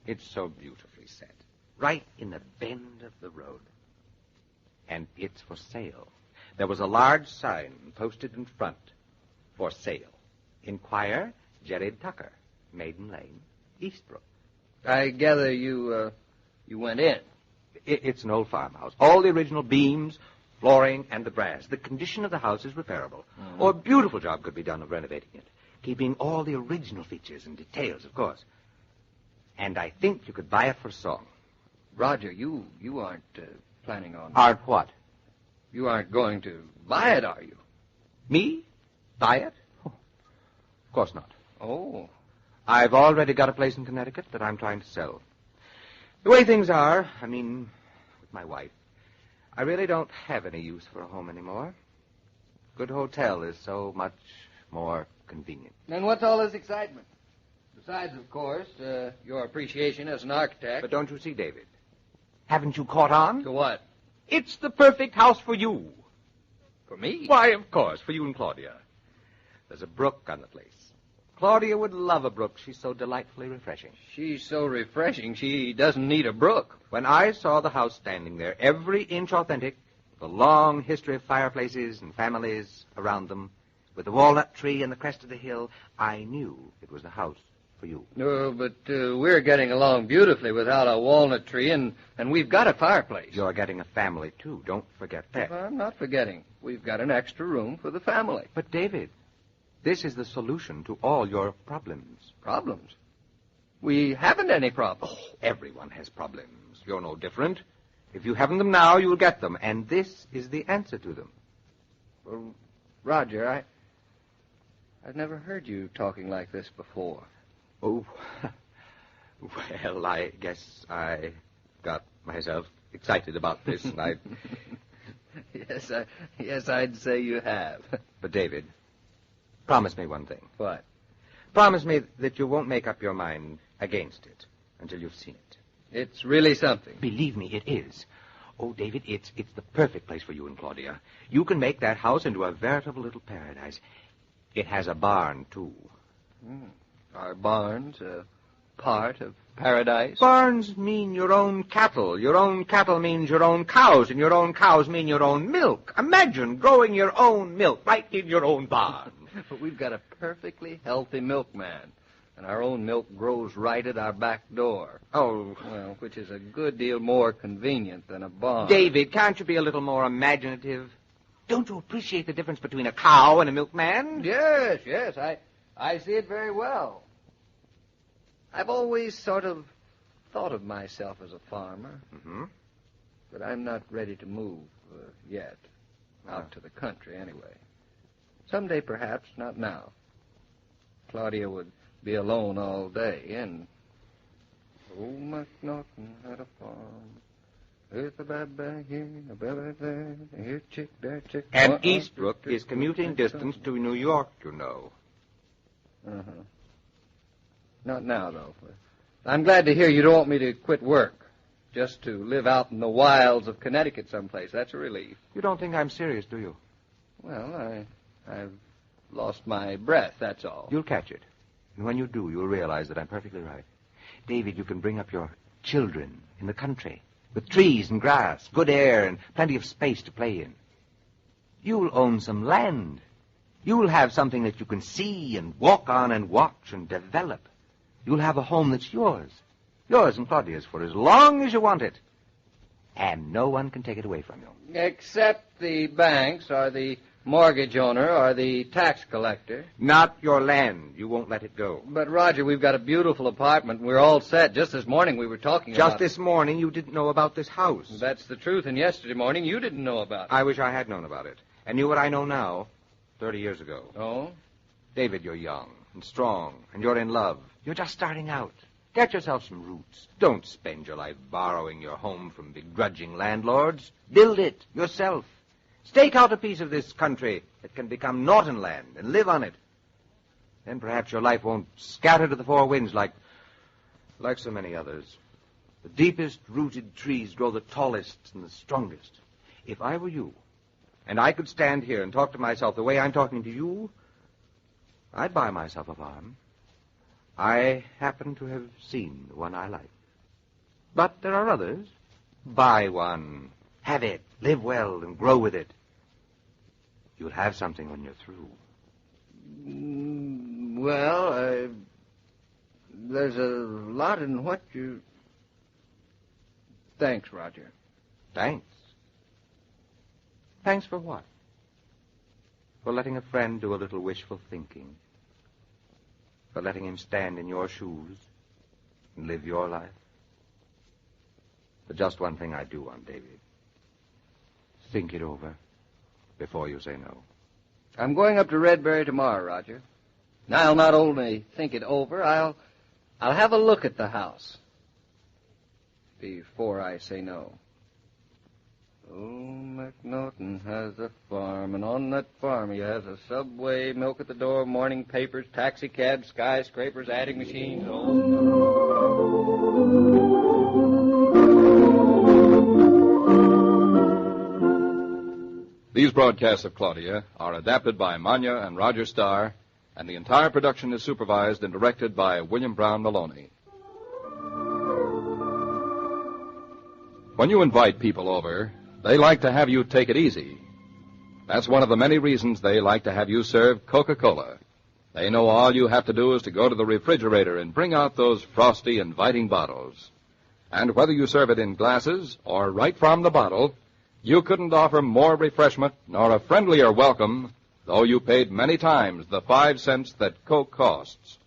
Speaker 12: It's so beautifully set, right in the bend of the road. And it's for sale. There was a large sign posted in front, for sale. Inquire Jared Tucker. Maiden Lane, Eastbrook.
Speaker 7: I gather you went in.
Speaker 12: It's an old farmhouse. All the original beams, flooring, and the brass. The condition of the house is repairable.
Speaker 7: Mm-hmm.
Speaker 12: Or a beautiful job could be done of renovating it, keeping all the original features and details, of course. And I think you could buy it for a song.
Speaker 7: Roger, you aren't planning on...
Speaker 12: Aren't what?
Speaker 7: You aren't going to buy it, are you?
Speaker 12: Me? Buy it? Oh, of course not.
Speaker 7: Oh.
Speaker 12: I've already got a place in Connecticut that I'm trying to sell. The way things are, with my wife, I really don't have any use for a home anymore. Good hotel is so much more convenient.
Speaker 7: Then what's all this excitement? Besides, of course, your appreciation as an architect.
Speaker 12: But don't you see, David? Haven't you caught on?
Speaker 7: To what?
Speaker 12: It's the perfect house for you.
Speaker 7: For me?
Speaker 12: Why, of course, for you and Claudia. There's a brook on the place. Claudia would love a brook. She's so delightfully refreshing.
Speaker 7: She's so refreshing, she doesn't need a brook.
Speaker 12: When I saw the house standing there, every inch authentic, the long history of fireplaces and families around them, with the walnut tree and the crest of the hill, I knew it was the house for you.
Speaker 7: No, but we're getting along beautifully without a walnut tree, and we've got a fireplace.
Speaker 12: You're getting a family, too. Don't forget that.
Speaker 7: I'm not forgetting. We've got an extra room for the family.
Speaker 12: But, David, this is the solution to all your problems.
Speaker 7: Problems? We haven't any problems.
Speaker 12: Oh, everyone has problems. You're no different. If you haven't them now, you'll get them, and this is the answer to them.
Speaker 7: Well, Roger, I've never heard you talking like this before.
Speaker 12: Oh, well, I guess I got myself excited about this, and I...
Speaker 7: Yes, I'd say you have.
Speaker 12: But, David, promise me one thing.
Speaker 7: What?
Speaker 12: Promise me that you won't make up your mind against it until you've seen it.
Speaker 7: It's really something.
Speaker 12: Believe me, it is. Oh, David, it's the perfect place for you and Claudia. You can make that house into a veritable little paradise. It has a barn, too.
Speaker 7: Are barns a part of paradise?
Speaker 12: Barns mean your own cattle. Your own cattle means your own cows, and your own cows mean your own milk. Imagine growing your own milk right in your own barn.
Speaker 7: But we've got a perfectly healthy milkman, and our own milk grows right at our back door.
Speaker 12: Oh.
Speaker 7: Well, which is a good deal more convenient than a barn.
Speaker 12: David, can't you be a little more imaginative? Don't you appreciate the difference between a cow and a milkman?
Speaker 7: Yes, I see it very well. I've always sort of thought of myself as a farmer.
Speaker 12: Mm-hmm.
Speaker 7: But I'm not ready to move yet. Out to the country, anyway. Someday, perhaps, not now. Claudia would be alone all day, and... Old MacNaughton had a farm. With a baby here, a baby there, here chick, there chick.
Speaker 12: And Eastbrook is commuting distance to New York, you know.
Speaker 7: Uh-huh. Not now, though. I'm glad to hear you don't want me to quit work. Just to live out in the wilds of Connecticut someplace. That's a relief.
Speaker 12: You don't think I'm serious, do you?
Speaker 7: Well, I've lost my breath, that's all.
Speaker 12: You'll catch it. And when you do, you'll realize that I'm perfectly right. David, you can bring up your children in the country, with trees and grass, good air, and plenty of space to play in. You'll own some land. You'll have something that you can see and walk on and watch and develop. You'll have a home that's yours. Yours and Claudia's for as long as you want it. And no one can take it away from you.
Speaker 7: Except the banks or the mortgage owner or the tax collector.
Speaker 12: Not your land. You won't let it go.
Speaker 7: But, Roger, we've got a beautiful apartment. We're all set. Just this morning we were talking about...
Speaker 12: Just this morning you didn't know about this house.
Speaker 7: That's the truth. And yesterday morning you didn't know about it.
Speaker 12: I wish I had known about it. And knew what I know now 30 years ago.
Speaker 7: Oh?
Speaker 12: David, you're young and strong, and you're in love. You're just starting out. Get yourself some roots. Don't spend your life borrowing your home from begrudging landlords. Build it yourself. Stake out a piece of this country that can become Norton land and live on it. Then perhaps your life won't scatter to the four winds like so many others. The deepest rooted trees grow the tallest and the strongest. If I were you, and I could stand here and talk to myself the way I'm talking to you, I'd buy myself a farm. I happen to have seen the one I like. But there are others. Buy one. Have it. Live well and grow with it. You'll have something when you're through.
Speaker 7: Well,
Speaker 3: There's a lot in what you... Thanks, Roger.
Speaker 12: Thanks? Thanks for what? For letting a friend do a little wishful thinking. For letting him stand in your shoes and live your life. But just one thing I do want, David. Think it over before you say no.
Speaker 3: I'm going up to Redbury tomorrow, Roger. I'll not only think it over, I'll have a look at the house before I say no. Oh, McNaughton has a farm, and on that farm he has a subway, milk at the door, morning papers, taxi cabs, skyscrapers, adding machines.
Speaker 1: These broadcasts of Claudia are adapted by Manya and Roger Starr, and the entire production is supervised and directed by William Brown Maloney. When you invite people over, they like to have you take it easy. That's one of the many reasons they like to have you serve Coca-Cola. They know all you have to do is to go to the refrigerator and bring out those frosty, inviting bottles. And whether you serve it in glasses or right from the bottle, you couldn't offer more refreshment nor a friendlier welcome, though you paid many times the 5 cents that Coke costs.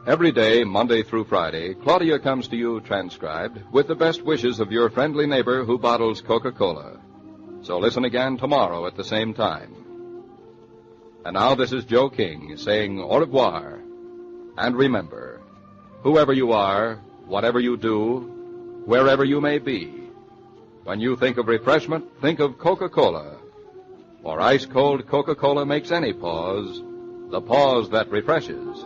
Speaker 1: Every day, Monday through Friday, Claudia comes to you transcribed with the best wishes of your friendly neighbor who bottles Coca-Cola. So listen again tomorrow at the same time. And now this is Joe King saying au revoir. And remember, whoever you are, whatever you do, wherever you may be, when you think of refreshment, think of Coca-Cola. For ice-cold Coca-Cola makes any pause the pause that refreshes.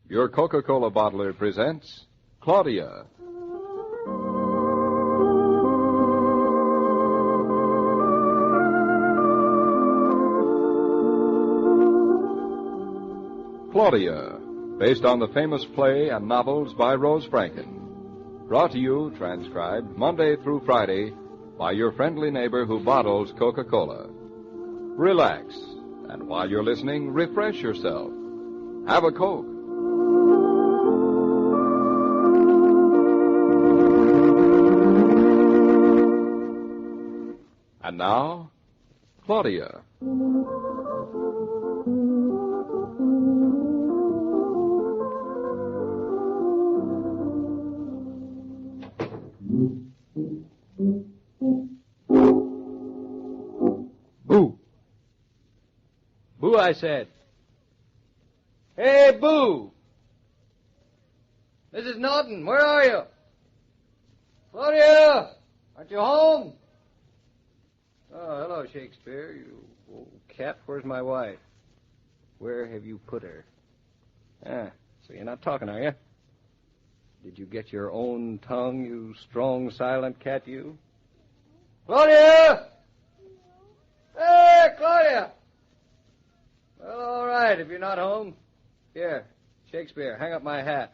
Speaker 1: Your Coca-Cola bottler presents Claudia. Claudia, based on the famous play and novels by Rose Franken. Brought to you, transcribed, Monday through Friday, by your friendly neighbor who bottles Coca-Cola. Relax, and while you're listening, refresh yourself. Have a Coke. And now, Claudia.
Speaker 3: Boo. Boo, I said. Hey, Boo. Mrs. Norton, where are you? Claudia, aren't you home? Oh, hello, Shakespeare. You old cat. Where's my wife? Where have you put her? So you're not talking, are you? Did you get your own tongue, you strong, silent cat, you? Claudia! Hey, Claudia! Well, all right, if you're not home. Here, Shakespeare, hang up my hat.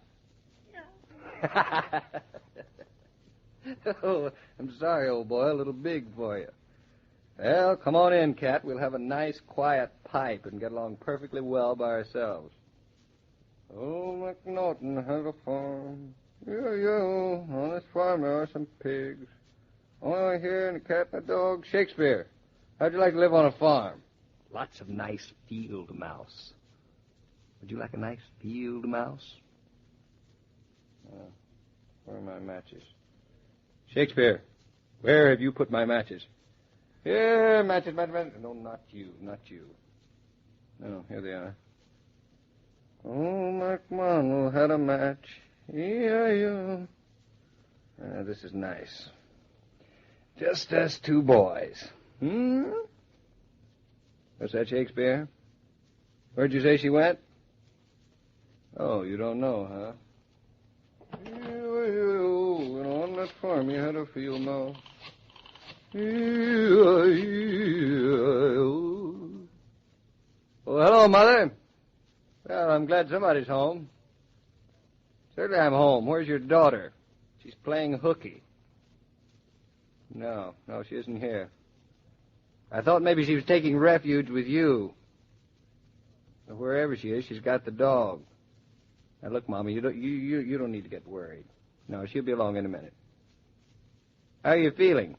Speaker 3: Oh, I'm sorry, old boy, a little big for you. Well, come on in, cat. We'll have a nice, quiet pipe and get along perfectly well by ourselves. Oh, McNaughton has a farm. On this farm there are some pigs. Only here and a cat and a dog. Shakespeare, how'd you like to live on a farm? Lots of nice field mouse. Would you like a nice field mouse? Where are my matches? Shakespeare, where have you put my matches? Here, matches. No, not you. No, here they are. Oh, McMonroe had a match. Yeah. This is nice. Just us two boys. What's that, Shakespeare? Where'd you say she went? Oh, you don't know, huh? On that farm, you had a field now. Well, hello, Mother. Well, I'm glad somebody's home. Certainly I'm home. Where's your daughter? She's playing hooky. No, she isn't here. I thought maybe she was taking refuge with you. But wherever she is, she's got the dog. Now, look, Mommy, you don't need to get worried. No, she'll be along in a minute. How are you feeling?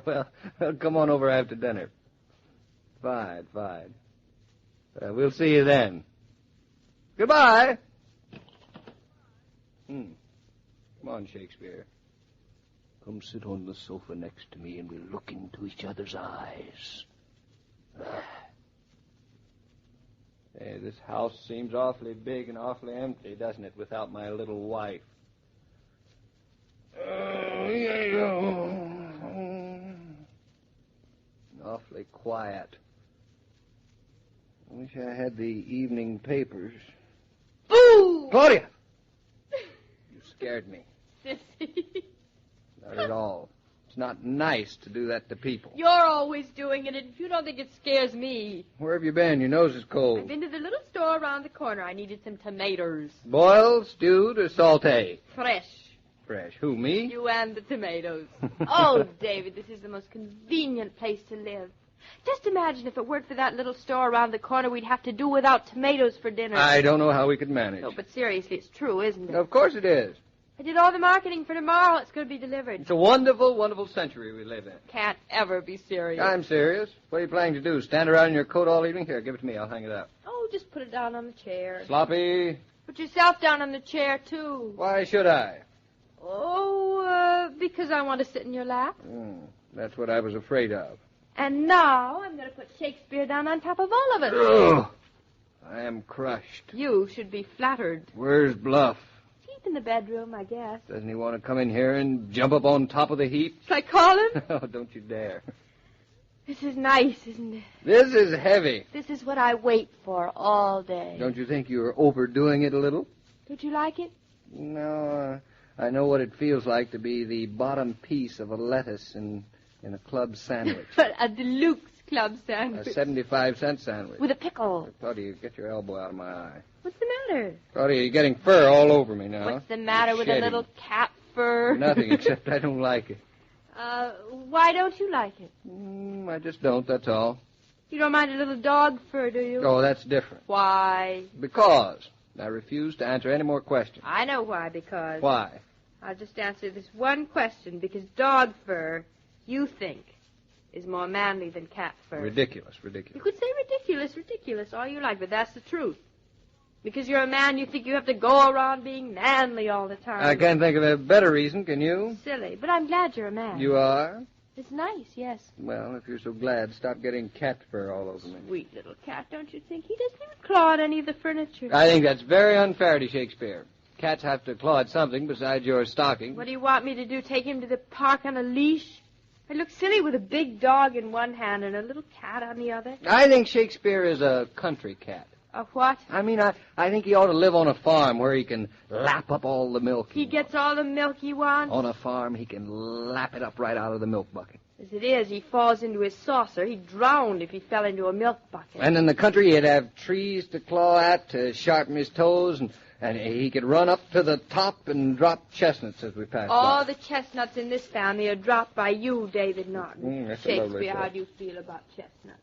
Speaker 3: Well, come on over after dinner. Fine. We'll see you then. Goodbye. Come on, Shakespeare. Come sit on the sofa next to me and we'll look into each other's eyes. Hey, this house seems awfully big and awfully empty, doesn't it, without my little wife? Awfully quiet. I wish I had the evening papers.
Speaker 2: Boo!
Speaker 3: Claudia! You scared me.
Speaker 2: Sissy.
Speaker 3: Not at all. It's not nice to do that to people.
Speaker 2: You're always doing it, and if you don't think it scares me.
Speaker 3: Where have you been? Your nose is cold.
Speaker 2: I've been to the little store around the corner. I needed some tomatoes.
Speaker 3: Boiled, stewed, or sauté?
Speaker 2: Fresh.
Speaker 3: Fresh. Who, me?
Speaker 2: You and the tomatoes. Oh, David, this is the most convenient place to live. Just imagine if it weren't for that little store around the corner, we'd have to do without tomatoes for dinner.
Speaker 3: I don't know how we could manage.
Speaker 2: No, but seriously, it's true, isn't it?
Speaker 3: Of course it is.
Speaker 2: I did all the marketing for tomorrow. It's going to be delivered.
Speaker 3: It's a wonderful, wonderful century we live in.
Speaker 2: Can't ever be serious.
Speaker 3: I'm serious. What are you planning to do? Stand around in your coat all evening? Here, give it to me. I'll hang it up.
Speaker 2: Oh, just put it down on the chair.
Speaker 3: Sloppy.
Speaker 2: Put yourself down on the chair, too.
Speaker 3: Why should I?
Speaker 2: Oh, because I want to sit in your lap.
Speaker 3: That's what I was afraid of.
Speaker 2: And now I'm going to put Shakespeare down on top of all of us.
Speaker 3: Ugh. I am crushed.
Speaker 2: You should be flattered.
Speaker 3: Where's Bluff?
Speaker 2: He's in the bedroom, I guess.
Speaker 3: Doesn't he want to come in here and jump up on top of the heap?
Speaker 2: Shall I call him?
Speaker 3: Oh, don't you dare.
Speaker 2: This is nice, isn't it?
Speaker 3: This is heavy.
Speaker 2: This is what I wait for all day.
Speaker 3: Don't you think you're overdoing it a little?
Speaker 2: Don't you like it?
Speaker 3: No, I know what it feels like to be the bottom piece of a lettuce in a club sandwich.
Speaker 2: But a deluxe club sandwich.
Speaker 3: A 75-cent sandwich.
Speaker 2: With a pickle.
Speaker 3: Claudia, get your elbow out of my eye.
Speaker 2: What's the matter?
Speaker 3: Claudia, you're getting fur all over me now.
Speaker 2: What's the matter with
Speaker 3: shedding.
Speaker 2: a little cat fur?
Speaker 3: Nothing, except I don't like it.
Speaker 2: Why don't you like it?
Speaker 3: I just don't, that's all.
Speaker 2: You don't mind a little dog fur, do you?
Speaker 3: Oh, that's different.
Speaker 2: Why?
Speaker 3: Because I refuse to answer any more questions.
Speaker 2: I know why, because...
Speaker 3: Why?
Speaker 2: I'll just answer this one question, because dog fur, you think, is more manly than cat fur.
Speaker 3: Ridiculous.
Speaker 2: You could say ridiculous, all you like, but that's the truth. Because you're a man, you think you have to go around being manly all the time.
Speaker 3: I can't think of a better reason, can you?
Speaker 2: Silly, but I'm glad you're a man.
Speaker 3: You are?
Speaker 2: It's nice, yes.
Speaker 3: Well, if you're so glad, stop getting cat fur all over me.
Speaker 2: Sweet little cat, don't you think? He doesn't even claw at any of the furniture.
Speaker 3: I think that's very unfair to Shakespeare. Cats have to claw at something besides your stocking.
Speaker 2: What do you want me to do, take him to the park on a leash? I look silly with a big dog in one hand and a little cat on the other.
Speaker 3: I think Shakespeare is a country cat.
Speaker 2: A what?
Speaker 3: I mean, I think he ought to live on a farm where he can lap up all the milk
Speaker 2: He gets all the milk he wants?
Speaker 3: On a farm, he can lap it up right out of the milk bucket.
Speaker 2: As it is, he falls into his saucer. He'd drown if he fell into a milk bucket.
Speaker 3: And in the country, he'd have trees to claw at to sharpen his toes, and he could run up to the top and drop chestnuts as we passed
Speaker 2: All
Speaker 3: by.
Speaker 2: the chestnuts in this family are dropped by you, David Norton.
Speaker 3: That's a lovely
Speaker 2: Shakespeare,
Speaker 3: thought.
Speaker 2: how do you feel about chestnuts?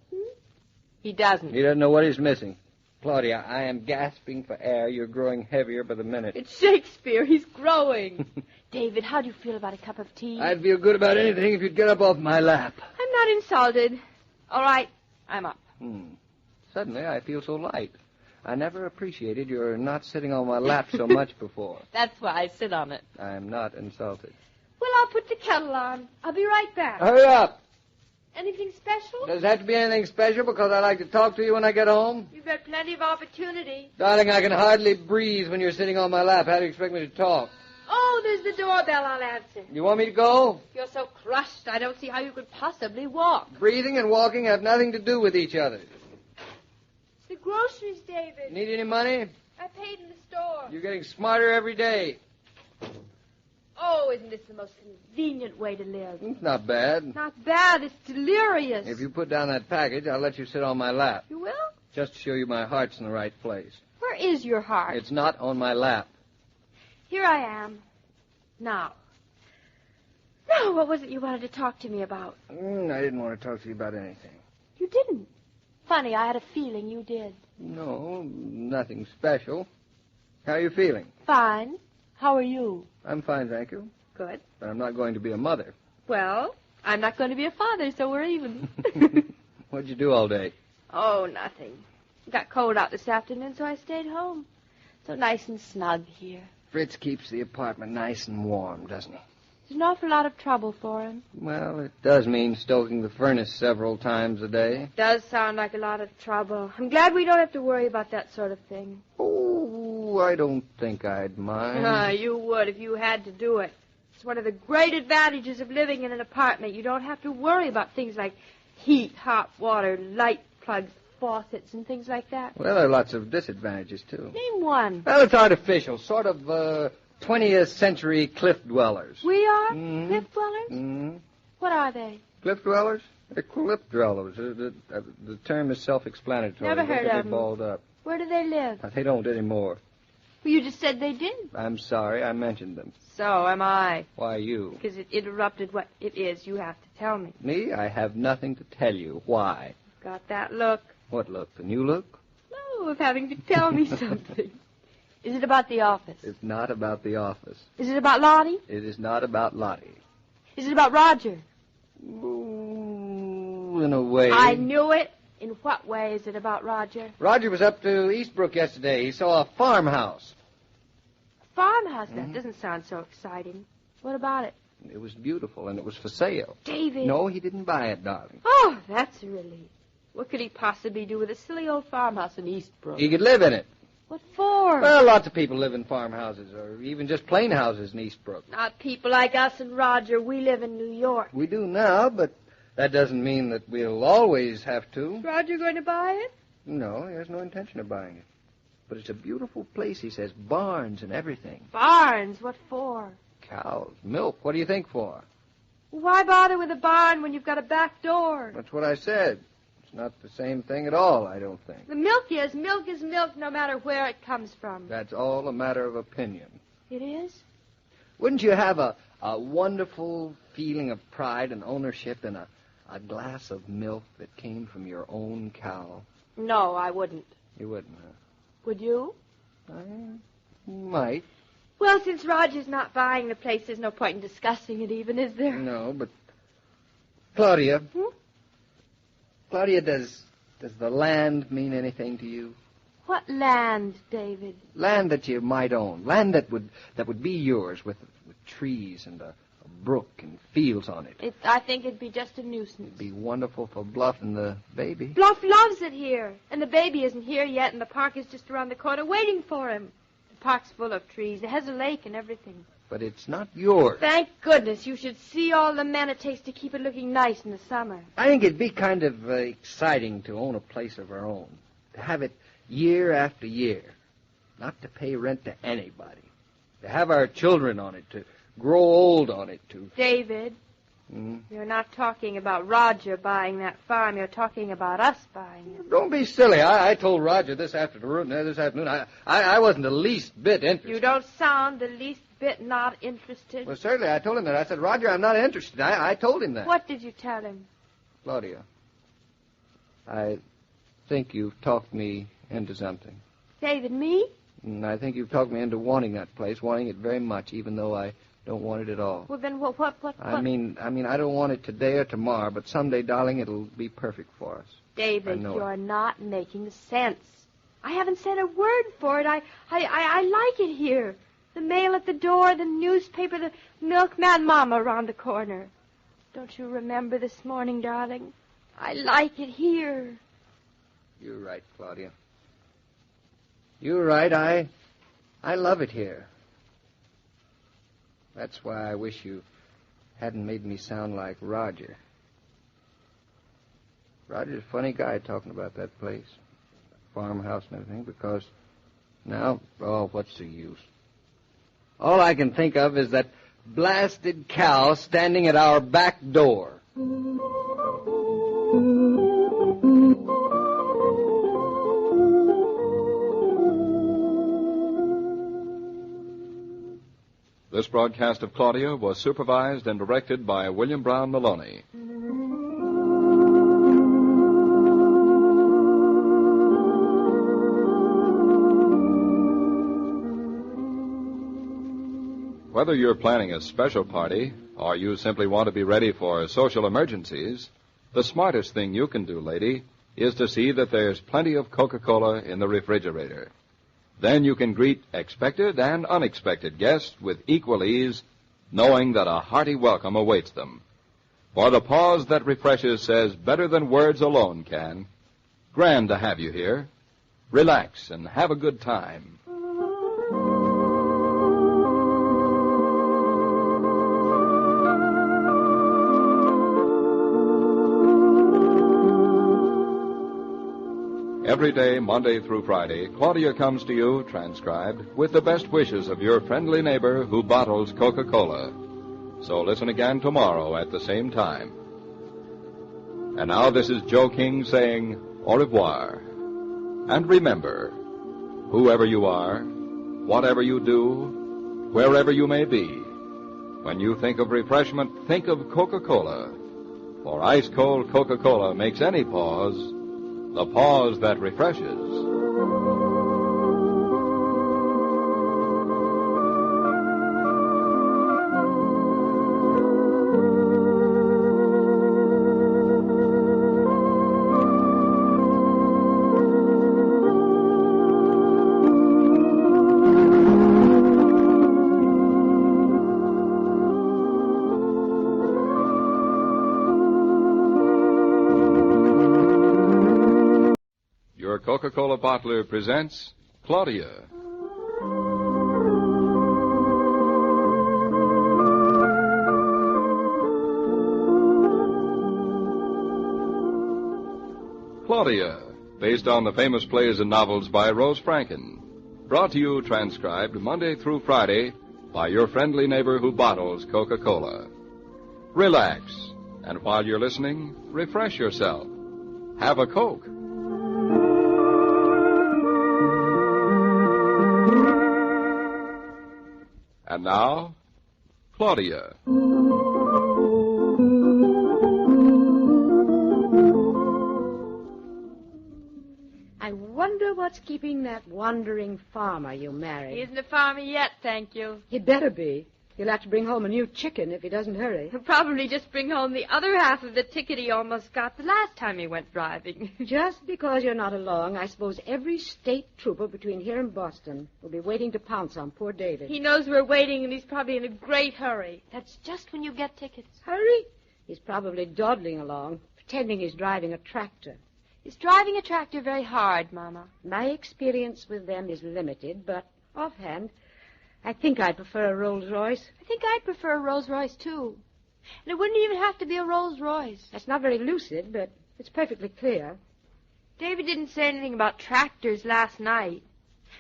Speaker 2: He doesn't.
Speaker 3: He doesn't know what he's missing. Claudia, I am gasping for air. You're growing heavier by the minute.
Speaker 2: It's Shakespeare. He's growing. David, how do you feel about a cup of tea?
Speaker 3: I'd feel good about anything if you'd get up off my lap.
Speaker 2: I'm not insulted. All right, I'm up.
Speaker 3: Suddenly, I feel so light. I never appreciated your not sitting on my lap so much before.
Speaker 2: That's why I sit on it.
Speaker 3: I'm not insulted.
Speaker 2: Well, I'll put the kettle on. I'll be right back.
Speaker 3: Hurry up.
Speaker 2: Anything special?
Speaker 3: Does it have to be anything special because I like to talk to you when I get home?
Speaker 2: You've got plenty of opportunity.
Speaker 3: Darling, I can hardly breathe when you're sitting on my lap. How do you expect me to talk?
Speaker 4: Oh, there's the doorbell. I'll answer.
Speaker 7: You want me to go?
Speaker 4: You're so crushed, I don't see how you could possibly walk.
Speaker 7: Breathing and walking have nothing to do with each other.
Speaker 4: It's the groceries, David.
Speaker 7: Need any money?
Speaker 4: I paid in the store.
Speaker 7: You're getting smarter every day.
Speaker 4: Oh, isn't this the most convenient way to live?
Speaker 7: It's not bad.
Speaker 4: Not bad. It's delirious.
Speaker 7: If you put down that package, I'll let you sit on my lap.
Speaker 4: You will?
Speaker 7: Just to show you my heart's in the right place.
Speaker 4: Where is your heart?
Speaker 7: It's not on my lap.
Speaker 4: Here I am. Now, what was it you wanted to talk to me about?
Speaker 7: I didn't want to talk to you about anything.
Speaker 4: You didn't. Funny, I had a feeling you did.
Speaker 7: No, nothing special. How are you feeling?
Speaker 4: Fine. How are you?
Speaker 7: I'm fine, thank you.
Speaker 4: Good.
Speaker 7: But I'm not going to be a mother.
Speaker 4: Well, I'm not going to be a father, so we're even.
Speaker 7: What'd you do all day?
Speaker 4: Oh, nothing. It got cold out this afternoon, so I stayed home. So nice and snug here.
Speaker 7: Fritz keeps the apartment nice and warm, doesn't he?
Speaker 4: It's an awful lot of trouble for him.
Speaker 7: Well, it does mean stoking the furnace several times a day.
Speaker 4: It does sound like a lot of trouble. I'm glad we don't have to worry about that sort of thing.
Speaker 7: Oh, I don't think I'd mind.
Speaker 4: You would if you had to do it. It's one of the great advantages of living in an apartment. You don't have to worry about things like heat, hot water, light plugs, faucets, and things like that.
Speaker 7: Well, there are lots of disadvantages, too.
Speaker 4: Name one.
Speaker 7: Well, it's artificial, sort of 20th century cliff dwellers.
Speaker 4: We are?
Speaker 7: Mm-hmm.
Speaker 4: Cliff dwellers?
Speaker 7: Mm-hmm.
Speaker 4: What are they?
Speaker 7: Cliff dwellers? They're cliff dwellers. The term is self-explanatory.
Speaker 4: Never heard of them.
Speaker 7: Balled up.
Speaker 4: Where do they live?
Speaker 7: They don't anymore.
Speaker 4: Well, you just said they did.
Speaker 7: I'm sorry, I mentioned them.
Speaker 4: So am I.
Speaker 7: Why you?
Speaker 4: Because it interrupted what it is you have to tell me.
Speaker 7: Me? I have nothing to tell you. Why?
Speaker 4: Got that look.
Speaker 7: What look? The new look?
Speaker 4: No, of having to tell me something. Is it about the office?
Speaker 7: It's not about the office.
Speaker 4: Is it about Lottie?
Speaker 7: It is not about Lottie.
Speaker 4: Is it about Roger?
Speaker 7: Ooh, in a way.
Speaker 4: I knew it. In what way is it about Roger?
Speaker 7: Roger was up to Eastbrook yesterday. He saw a farmhouse.
Speaker 4: A farmhouse? That doesn't sound so exciting. What about it?
Speaker 7: It was beautiful, and it was for sale.
Speaker 4: David.
Speaker 7: No, he didn't buy it, darling.
Speaker 4: Oh, that's a relief. What could he possibly do with a silly old farmhouse in Eastbrook?
Speaker 7: He could live in it.
Speaker 4: What for?
Speaker 7: Well, lots of people live in farmhouses, or even just plain houses in Eastbrook.
Speaker 4: Not people like us and Roger. We live in New York.
Speaker 7: We do now, but that doesn't mean that we'll always have to.
Speaker 4: Is Roger going to buy it?
Speaker 7: No, he has no intention of buying it. But it's a beautiful place, he says. Barns and everything.
Speaker 4: Barns? What for?
Speaker 7: Cows, milk. What do you think for?
Speaker 4: Why bother with a barn when you've got a back door?
Speaker 7: That's what I said. It's not the same thing at all, I don't think.
Speaker 4: The milk is milk no matter where it comes from.
Speaker 7: That's all a matter of opinion.
Speaker 4: It is?
Speaker 7: Wouldn't you have a wonderful feeling of pride and ownership in a glass of milk that came from your own cow?
Speaker 4: No, I wouldn't.
Speaker 7: You wouldn't, huh?
Speaker 4: Would you?
Speaker 7: I might.
Speaker 4: Well, since Roger's not buying the place, there's no point in discussing it even, is there?
Speaker 7: No, but... Claudia. Claudia, does the land mean anything to you?
Speaker 4: What land, David?
Speaker 7: Land that you might own. Land that would be yours with trees and a brook and fields on it.
Speaker 4: I think it'd be just a nuisance.
Speaker 7: It'd be wonderful for Bluff and the baby.
Speaker 4: Bluff loves it here. And the baby isn't here yet, and the park is just around the corner waiting for him. The park's full of trees. It has a lake and everything.
Speaker 7: But it's not yours.
Speaker 4: Thank goodness. You should see all the men it takes to keep it looking nice in the summer.
Speaker 7: I think it'd be kind of exciting to own a place of our own. To have it year after year. Not to pay rent to anybody. To have our children on it. To grow old on it, to...
Speaker 4: David, you're not talking about Roger buying that farm. You're talking about us buying it.
Speaker 7: Don't be silly. I told Roger this afternoon. I wasn't the least bit interested.
Speaker 4: You don't sound the least bit not interested.
Speaker 7: Well, certainly, I told him that. I said, Roger, I'm not interested. I told him that.
Speaker 4: What did you tell him?
Speaker 7: Claudia, I think you've talked me into something.
Speaker 4: David, me?
Speaker 7: And I think you've talked me into wanting that place, wanting it very much, even though I don't want it at all.
Speaker 4: Well, then what?
Speaker 7: I mean, I don't want it today or tomorrow, but someday, darling, it'll be perfect for us.
Speaker 4: David, you're not making sense. I haven't said a word for it. I like it here. The mail at the door, the newspaper, the milkman mama around the corner. Don't you remember this morning, darling? I like it here.
Speaker 7: You're right, Claudia. You're right. I love it here.
Speaker 3: That's why I wish you hadn't made me sound like Roger. Roger's a funny guy talking about that place, farmhouse and everything, because now, what's the use? All I can think of is that blasted cow standing at our back door.
Speaker 1: This broadcast of Claudia was supervised and directed by William Brown Maloney. Whether you're planning a special party or you simply want to be ready for social emergencies, the smartest thing you can do, lady, is to see that there's plenty of Coca-Cola in the refrigerator. Then you can greet expected and unexpected guests with equal ease, knowing that a hearty welcome awaits them. For the pause that refreshes says better than words alone can. Grand to have you here. Relax and have a good time. Every day, Monday through Friday, Claudia comes to you, transcribed, with the best wishes of your friendly neighbor who bottles Coca-Cola. So listen again tomorrow at the same time. And now this is Joe King saying au revoir. And remember, whoever you are, whatever you do, wherever you may be, when you think of refreshment, think of Coca-Cola. For ice-cold Coca-Cola makes any pause the pause that refreshes. Coca-Cola bottler presents Claudia. Claudia, based on the famous plays and novels by Rose Franken. Brought to you, transcribed, Monday through Friday by your friendly neighbor who bottles Coca-Cola. Relax, and while you're listening, refresh yourself. Have a Coke. And now, Claudia.
Speaker 4: I wonder what's keeping that wandering farmer you married.
Speaker 2: He isn't a farmer yet, thank you.
Speaker 4: He'd better be. He'll have to bring home a new chicken if he doesn't hurry.
Speaker 2: He'll probably just bring home the other half of the ticket he almost got the last time he went driving.
Speaker 4: Just because you're not along, I suppose every state trooper between here and Boston will be waiting to pounce on poor David.
Speaker 2: He knows we're waiting, and he's probably in a great hurry. That's just when you get tickets.
Speaker 4: Hurry? He's probably dawdling along, pretending he's driving a tractor.
Speaker 2: Is driving a tractor very hard, Mama?
Speaker 4: My experience with them is limited, but offhand, I think I'd prefer a Rolls Royce.
Speaker 2: I think I'd prefer a Rolls Royce, too. And it wouldn't even have to be a Rolls Royce.
Speaker 4: That's not very lucid, but it's perfectly clear.
Speaker 2: David didn't say anything about tractors last night.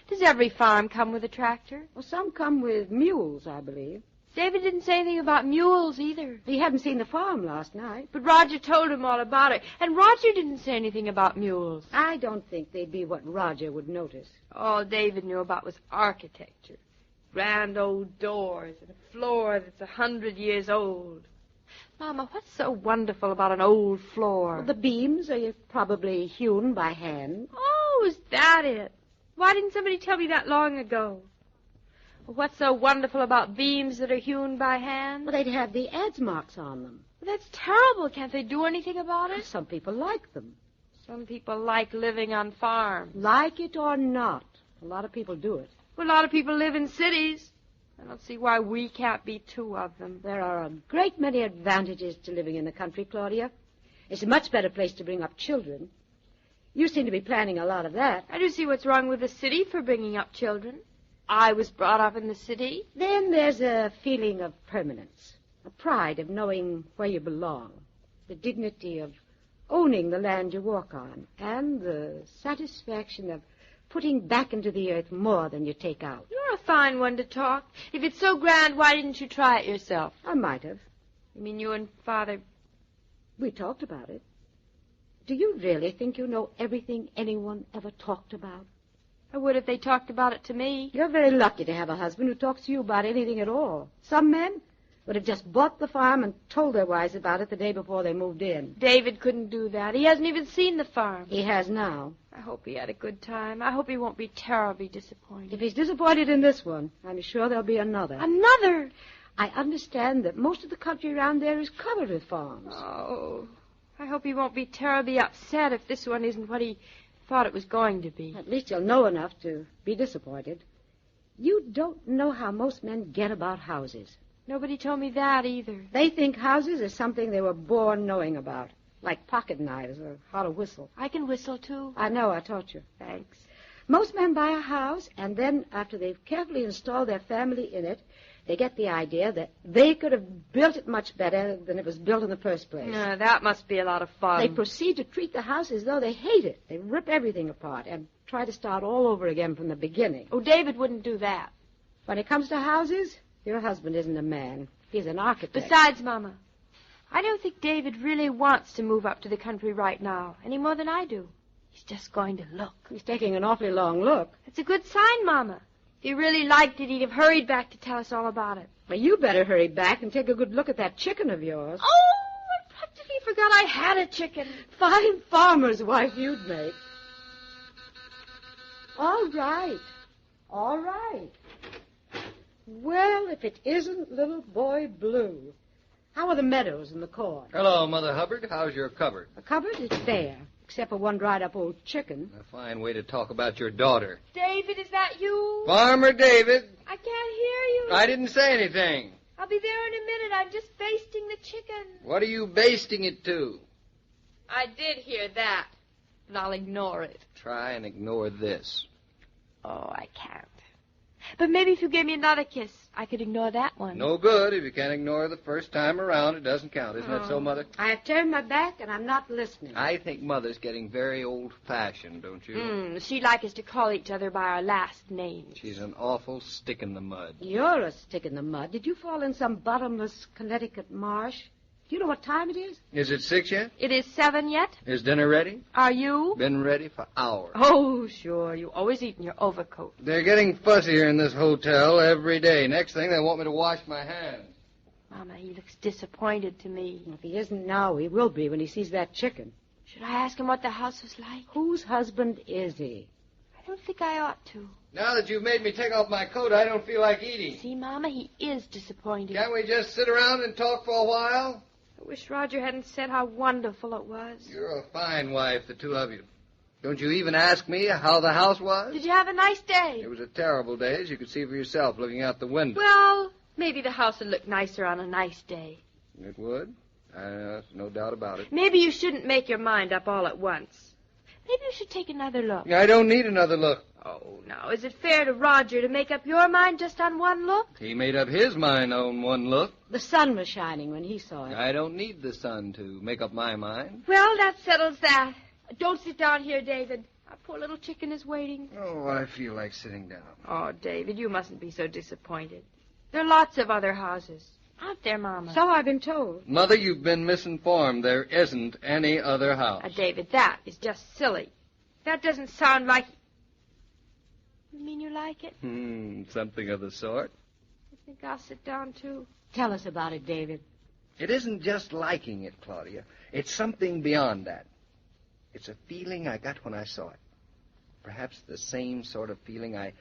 Speaker 2: Does every farm come with a tractor?
Speaker 4: Well, some come with mules, I believe.
Speaker 2: David didn't say anything about mules either.
Speaker 4: He hadn't seen the farm last night.
Speaker 2: But Roger told him all about it. And Roger didn't say anything about mules.
Speaker 4: I don't think they'd be what Roger would notice.
Speaker 2: All David knew about was architecture. Grand old doors and a floor that's 100 years old. Mama, what's so wonderful about an old floor?
Speaker 4: Well, the beams are probably hewn by hand.
Speaker 2: Oh, is that it? Why didn't somebody tell me that long ago? Well, what's so wonderful about beams that are hewn by hand?
Speaker 4: Well, they'd have the adze marks on them.
Speaker 2: Well, that's terrible. Can't they do anything about it?
Speaker 4: Some people like them.
Speaker 2: Some people like living on farms.
Speaker 4: Like it or not, a lot of people do it.
Speaker 2: Well, a lot of people live in cities. I don't see why we can't be two of them.
Speaker 4: There are a great many advantages to living in the country, Claudia. It's a much better place to bring up children. You seem to be planning a lot of that.
Speaker 2: I do see what's wrong with the city for bringing up children. I was brought up in the city.
Speaker 4: Then there's a feeling of permanence, a pride of knowing where you belong, the dignity of owning the land you walk on, and the satisfaction of putting back into the earth more than you take out.
Speaker 2: You're a fine one to talk. If it's so grand, why didn't you try it yourself?
Speaker 4: I might have.
Speaker 2: You mean you and Father...
Speaker 4: We talked about it. Do you really think you know everything anyone ever talked about?
Speaker 2: I would if they talked about it to me.
Speaker 4: You're very lucky to have a husband who talks to you about anything at all. Some men would have just bought the farm and told their wives about it the day before they moved in.
Speaker 2: David couldn't do that. He hasn't even seen the farm.
Speaker 4: He has now.
Speaker 2: I hope he had a good time. I hope he won't be terribly disappointed.
Speaker 4: If he's disappointed in this one, I'm sure there'll be another.
Speaker 2: Another?
Speaker 4: I understand that most of the country around there is covered with farms.
Speaker 2: Oh, I hope he won't be terribly upset if this one isn't what he thought it was going to be.
Speaker 4: At least you'll know enough to be disappointed. You don't know how most men get about houses.
Speaker 2: Nobody told me that either.
Speaker 4: They think houses are something they were born knowing about, like pocket knives or how to whistle.
Speaker 2: I can whistle, too.
Speaker 4: I know, I taught you.
Speaker 2: Thanks.
Speaker 4: Most men buy a house, and then after they've carefully installed their family in it, they get the idea that they could have built it much better than it was built in the first place.
Speaker 2: That must be a lot of fun.
Speaker 4: They proceed to treat the house as though they hate it. They rip everything apart and try to start all over again from the beginning.
Speaker 2: Oh, David wouldn't do that.
Speaker 4: When it comes to houses, your husband isn't a man. He's an architect.
Speaker 2: Besides, Mama, I don't think David really wants to move up to the country right now, any more than I do. He's just going to look.
Speaker 4: He's taking an awfully long look.
Speaker 2: It's a good sign, Mama. If he really liked it, he'd have hurried back to tell us all about it.
Speaker 4: Well, you better hurry back and take a good look at that chicken of yours.
Speaker 2: Oh, I practically forgot I had a chicken.
Speaker 4: Fine farmer's wife you'd make. All right. All right. Well, if it isn't little boy Blue. How are the meadows and the corn?
Speaker 3: Hello, Mother Hubbard. How's your cupboard?
Speaker 4: The cupboard is bare, except for one dried-up old chicken.
Speaker 3: A fine way to talk about your daughter.
Speaker 2: David, is that you?
Speaker 3: Farmer David.
Speaker 2: I can't hear you.
Speaker 3: I didn't say anything.
Speaker 2: I'll be there in a minute. I'm just basting the chicken.
Speaker 3: What are you basting it to?
Speaker 2: I did hear that, but I'll ignore it.
Speaker 3: Try and ignore this.
Speaker 2: Oh, I can't. But maybe if you gave me another kiss, I could ignore that one.
Speaker 3: No good. If you can't ignore the first time around, it doesn't count. Isn't that so, Mother?
Speaker 4: I have turned my back, and I'm not listening.
Speaker 3: I think Mother's getting very old-fashioned, don't you?
Speaker 2: She'd like us to call each other by our last names.
Speaker 3: She's an awful stick in the mud.
Speaker 4: You're a stick in the mud. Did you fall in some bottomless Connecticut marsh? Do you know what time it is?
Speaker 3: Is it 6 yet?
Speaker 2: It is 7 yet.
Speaker 3: Is dinner ready?
Speaker 2: Are you?
Speaker 3: Been ready for hours.
Speaker 2: Oh, sure. You always eat in your overcoat.
Speaker 3: They're getting fussier in this hotel every day. Next thing, they want me to wash my hands.
Speaker 2: Mama, he looks disappointed to me.
Speaker 4: If he isn't now, he will be when he sees that chicken.
Speaker 2: Should I ask him what the house was like?
Speaker 4: Whose husband is he?
Speaker 2: I don't think I ought to.
Speaker 3: Now that you've made me take off my coat, I don't feel like eating.
Speaker 2: See, Mama, he is disappointed.
Speaker 3: Can't we just sit around and talk for a while?
Speaker 2: I wish Roger hadn't said how wonderful it was.
Speaker 3: You're a fine wife, the two of you. Don't you even ask me how the house was?
Speaker 2: Did you have a nice day?
Speaker 3: It was a terrible day, as you could see for yourself looking out the window.
Speaker 2: Well, maybe the house would look nicer on a nice day.
Speaker 3: It would. No doubt about it.
Speaker 2: Maybe you shouldn't make your mind up all at once. Maybe you should take another look.
Speaker 3: I don't need another look.
Speaker 2: Oh, now, is it fair to Roger to make up your mind just on one look?
Speaker 3: He made up his mind on one look.
Speaker 4: The sun was shining when he saw it.
Speaker 3: I don't need the sun to make up my mind.
Speaker 2: Well, that settles that. Don't sit down here, David. Our poor little chicken is waiting.
Speaker 3: Oh, I feel like sitting down.
Speaker 2: Oh, David, you mustn't be so disappointed. There are lots of other houses. Aren't there, Mama?
Speaker 4: So I've been told.
Speaker 3: Mother, you've been misinformed. There isn't any other house.
Speaker 2: David, that is just silly. That doesn't sound like... You mean you like it?
Speaker 3: Something of the sort.
Speaker 2: I think I'll sit down, too.
Speaker 4: Tell us about it, David.
Speaker 3: It isn't just liking it, Claudia. It's something beyond that. It's a feeling I got when I saw it. Perhaps the same sort of feeling I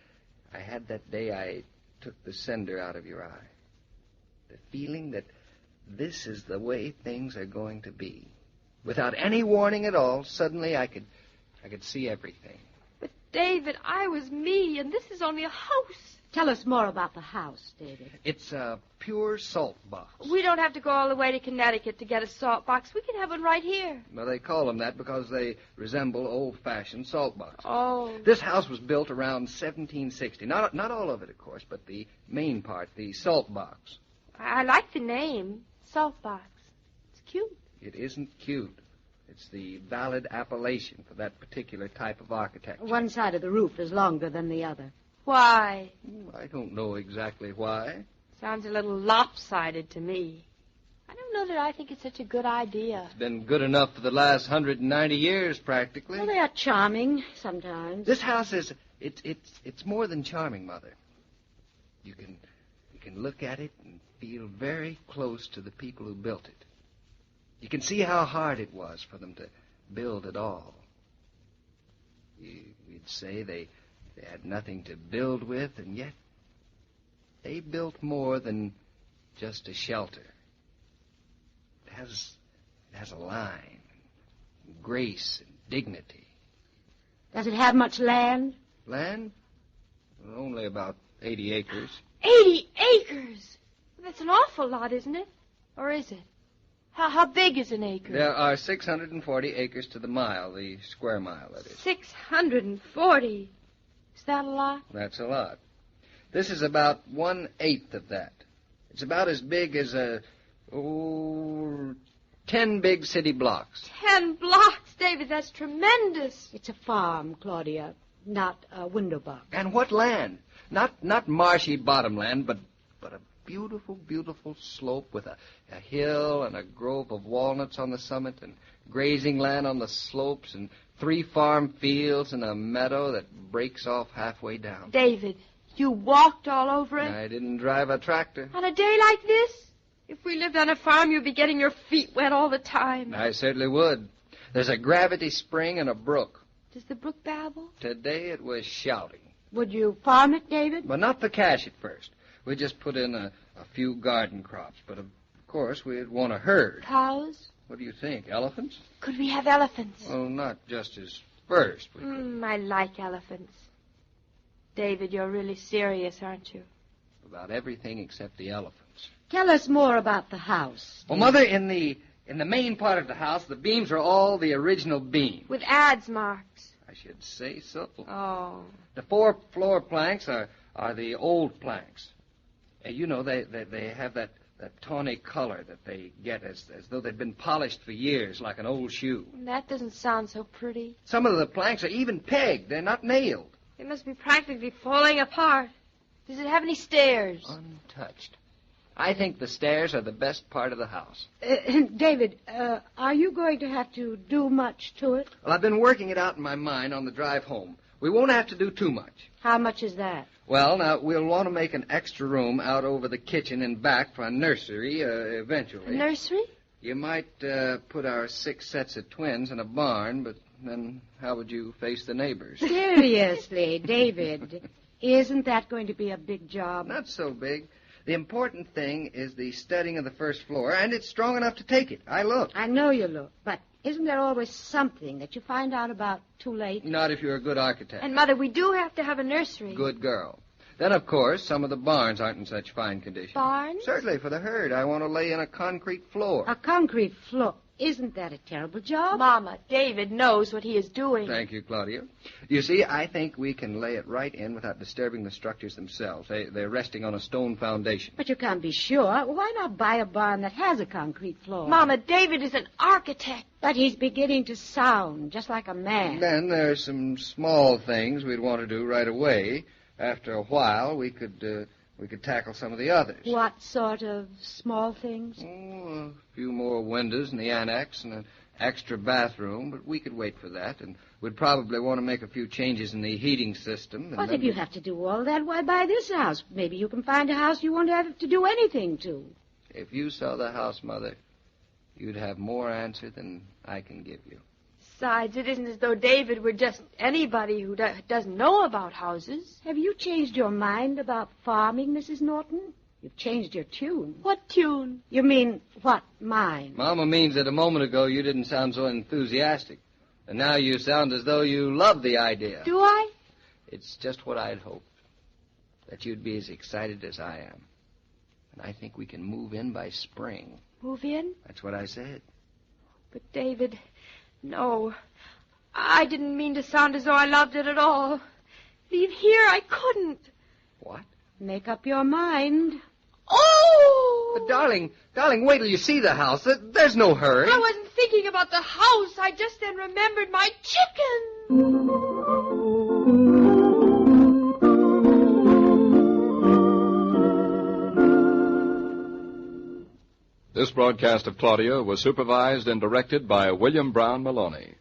Speaker 3: had that day I took the cinder out of your eye. The feeling that this is the way things are going to be. Without any warning at all, suddenly I could see everything.
Speaker 2: But, David, I was me, and this is only a house.
Speaker 4: Tell us more about the house, David.
Speaker 3: It's a pure salt box.
Speaker 2: We don't have to go all the way to Connecticut to get a salt box. We can have one right here.
Speaker 3: Well, they call them that because they resemble old-fashioned salt boxes.
Speaker 2: Oh.
Speaker 3: This house was built around 1760. Not all of it, of course, but the main part, the salt box.
Speaker 2: I like the name, salt box. It's cute.
Speaker 3: It isn't cute. It's the valid appellation for that particular type of architecture.
Speaker 4: One side of the roof is longer than the other.
Speaker 2: Why?
Speaker 3: I don't know exactly why.
Speaker 2: Sounds a little lopsided to me. I don't know that I think it's such a good idea.
Speaker 3: It's been good enough for the last 190 years, practically.
Speaker 4: Well, they are charming sometimes.
Speaker 3: This house is, it's more than charming, Mother. You can look at it and feel very close to the people who built it. You can see how hard it was for them to build at all. You'd say they had nothing to build with, and yet they built more than just a shelter. It has a line, and grace, and dignity.
Speaker 4: Does it have much land?
Speaker 3: Land? Well, only about 80 acres.
Speaker 2: 80 acres! That's an awful lot, isn't it? Or is it? How big is an acre?
Speaker 3: There are 640 acres to the mile, the square mile, that is.
Speaker 2: 640. Is that a lot?
Speaker 3: That's a lot. This is about 1/8 of that. It's about as big as 10 big city blocks.
Speaker 2: 10 blocks, David. That's tremendous.
Speaker 4: It's a farm, Claudia, not a window box.
Speaker 3: And what land? Not marshy bottomland, but a beautiful, beautiful slope with a hill and a grove of walnuts on the summit and grazing land on the slopes and 3 farm fields and a meadow that breaks off halfway down.
Speaker 2: David, you walked all over it?
Speaker 3: I didn't drive a tractor.
Speaker 2: On a day like this? If we lived on a farm, you'd be getting your feet wet all the time.
Speaker 3: I certainly would. There's a gravity spring and a brook.
Speaker 2: Does the brook babble?
Speaker 3: Today it was shouting.
Speaker 4: Would you farm it, David?
Speaker 3: But not for cash at first. We just put in a few garden crops. But, of course, we'd want a herd.
Speaker 2: Cows?
Speaker 3: What do you think? Elephants?
Speaker 2: Could we have elephants?
Speaker 3: Well, not just as first.
Speaker 2: I like elephants. David, you're really serious, aren't you?
Speaker 3: About everything except the elephants.
Speaker 4: Tell us more about the house.
Speaker 3: Well, Mother, in the main part of the house, the beams are all the original beams.
Speaker 2: With adze marks.
Speaker 3: I should say so.
Speaker 2: Oh.
Speaker 3: The 4 floor planks are the old planks. You know, they have that tawny color that they get as though they'd been polished for years, like an old shoe.
Speaker 2: That doesn't sound so pretty.
Speaker 3: Some of the planks are even pegged. They're not nailed.
Speaker 2: They must be practically falling apart. Does it have any stairs?
Speaker 3: Untouched. I think the stairs are the best part of the house.
Speaker 4: David, are you going to have to do much to it?
Speaker 3: Well, I've been working it out in my mind on the drive home. We won't have to do too much.
Speaker 4: How much is that?
Speaker 3: Well, now, we'll want to make an extra room out over the kitchen and back for a nursery eventually.
Speaker 2: A nursery?
Speaker 3: You might put our 6 sets of twins in a barn, but then how would you face the neighbors?
Speaker 4: Seriously, David, isn't that going to be a big job?
Speaker 3: Not so big. The important thing is the studding of the first floor, and it's strong enough to take it. I looked.
Speaker 4: I know you look, but isn't there always something that you find out about too late?
Speaker 3: Not if you're a good architect.
Speaker 2: And, Mother, we do have to have a nursery.
Speaker 3: Good girl. Then, of course, some of the barns aren't in such fine condition.
Speaker 2: Barns?
Speaker 3: Certainly, for the herd. I want to lay in a concrete floor.
Speaker 4: A concrete floor. Isn't that a terrible job?
Speaker 2: Mama, David knows what he is doing.
Speaker 3: Thank you, Claudia. You see, I think we can lay it right in without disturbing the structures themselves. They're resting on a stone foundation.
Speaker 4: But you can't be sure. Why not buy a barn that has a concrete floor?
Speaker 2: Mama, David is an architect.
Speaker 4: But he's beginning to sound just like a man.
Speaker 3: Then there's some small things we'd want to do right away. After a while, we could tackle some of the others.
Speaker 4: What sort of small things?
Speaker 3: Oh, a few more windows in the annex and an extra bathroom, but we could wait for that, and we'd probably want to make a few changes in the heating system.
Speaker 4: But if you have to do all that, why buy this house? Maybe you can find a house you won't have to do anything to.
Speaker 3: If you saw the house, Mother, you'd have more answer than I can give you.
Speaker 2: Besides, it isn't as though David were just anybody who doesn't know about houses.
Speaker 4: Have you changed your mind about farming, Mrs. Norton? You've changed your tune.
Speaker 2: What tune?
Speaker 4: You mean, what, mine?
Speaker 3: Mama means that a moment ago you didn't sound so enthusiastic. And now you sound as though you love the idea.
Speaker 2: Do I?
Speaker 3: It's just what I'd hoped.
Speaker 7: that you'd be as excited as I am. And I think we can move in by spring.
Speaker 2: Move in?
Speaker 7: That's what I said.
Speaker 2: But, David, no. I didn't mean to sound as though I loved it at all. Leave here, I couldn't.
Speaker 7: What?
Speaker 4: Make up your mind.
Speaker 2: Oh!
Speaker 7: But, darling, wait till you see the house. There's no hurry.
Speaker 2: I wasn't thinking about the house. I just then remembered my chicken.
Speaker 1: This broadcast of Claudia was supervised and directed by William Brown Maloney.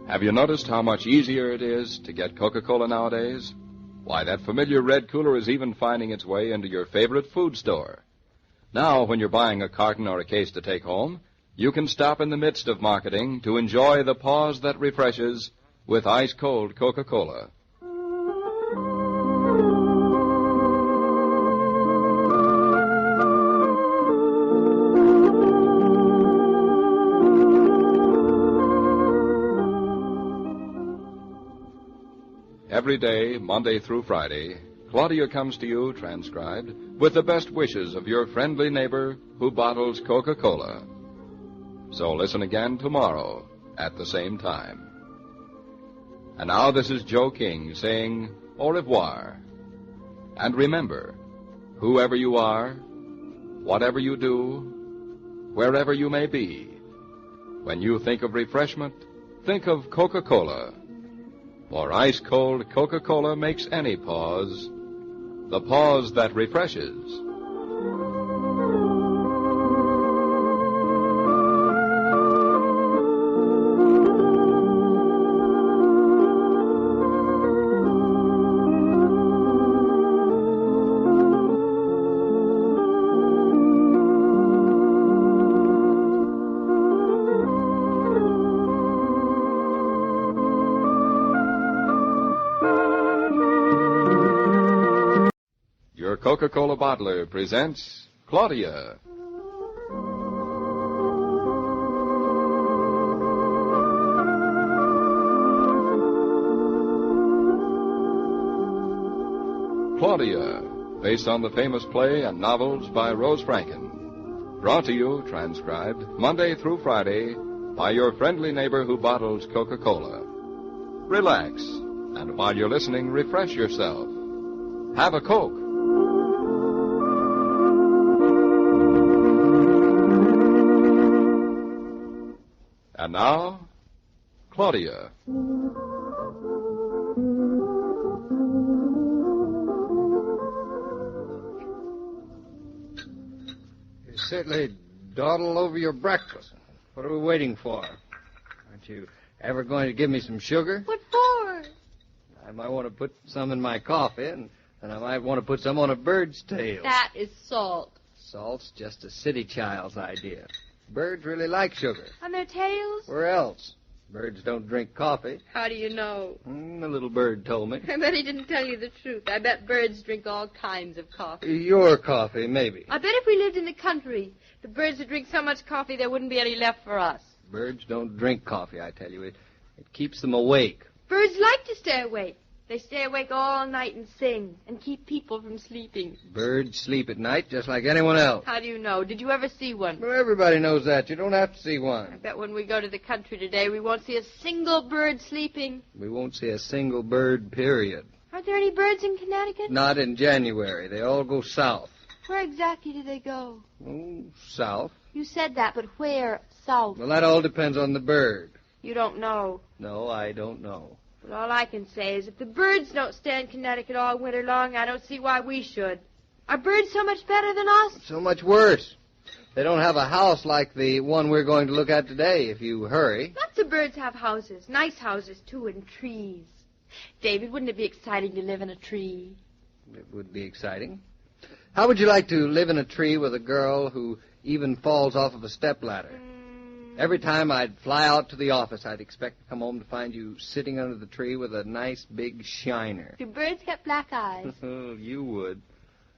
Speaker 1: Have you noticed how much easier it is to get Coca-Cola nowadays? Why, that familiar red cooler is even finding its way into your favorite food store. Now, when you're buying a carton or a case to take home, you can stop in the midst of marketing to enjoy the pause that refreshes with ice-cold Coca-Cola. Every day, Monday through Friday, Claudia comes to you, transcribed, with the best wishes of your friendly neighbor who bottles Coca-Cola. So listen again tomorrow at the same time. And now this is Joe King saying au revoir. And remember, whoever you are, whatever you do, wherever you may be, when you think of refreshment, think of Coca-Cola. For ice-cold Coca-Cola makes any pause the pause that refreshes. Coca-Cola bottler presents Claudia. Claudia, based on the famous play and novels by Rose Franken. Brought to you, transcribed, Monday through Friday by your friendly neighbor who bottles Coca-Cola. Relax, and while you're listening, refresh yourself. Have a Coke. And now, Claudia.
Speaker 7: You certainly dawdle over your breakfast. What are we waiting for? Aren't you ever going to give me some sugar?
Speaker 2: What for?
Speaker 7: I might want to put some in my coffee, and I might want to put some on a bird's tail.
Speaker 2: That is salt.
Speaker 7: Salt's just a city child's idea. Birds really like sugar.
Speaker 2: On their tails?
Speaker 7: Where else? Birds don't drink coffee.
Speaker 2: How do you know?
Speaker 7: A little bird told me.
Speaker 2: I bet he didn't tell you the truth. I bet birds drink all kinds of coffee.
Speaker 7: Your coffee, maybe.
Speaker 2: I bet if we lived in the country, the birds would drink so much coffee there wouldn't be any left for us.
Speaker 7: Birds don't drink coffee, I tell you. It keeps them awake.
Speaker 2: Birds like to stay awake. They stay awake all night and sing and keep people from sleeping.
Speaker 7: Birds sleep at night just like anyone else.
Speaker 2: How do you know? Did you ever see one?
Speaker 7: Well, everybody knows that. You don't have to see one.
Speaker 2: I bet when we go to the country today, we won't see a single bird sleeping.
Speaker 7: We won't see a single bird, period.
Speaker 2: Aren't there any birds in Connecticut?
Speaker 7: Not in January. They all go south.
Speaker 2: Where exactly do they go?
Speaker 7: Oh, south.
Speaker 2: You said that, but where south?
Speaker 7: Well, that all depends on the bird.
Speaker 2: You don't know.
Speaker 7: No, I don't know.
Speaker 2: But all I can say is if the birds don't stay in Connecticut all winter long, I don't see why we should. Are birds so much better than us?
Speaker 7: So much worse. They don't have a house like the one we're going to look at today, if you hurry.
Speaker 2: Lots of birds have houses. Nice houses, too, and trees. David, wouldn't it be exciting to live in a tree?
Speaker 7: It would be exciting. How would you like to live in a tree with a girl who even falls off of a stepladder? Every time I'd fly out to the office, I'd expect to come home to find you sitting under the tree with a nice big shiner.
Speaker 2: Do birds get black eyes?
Speaker 7: You would.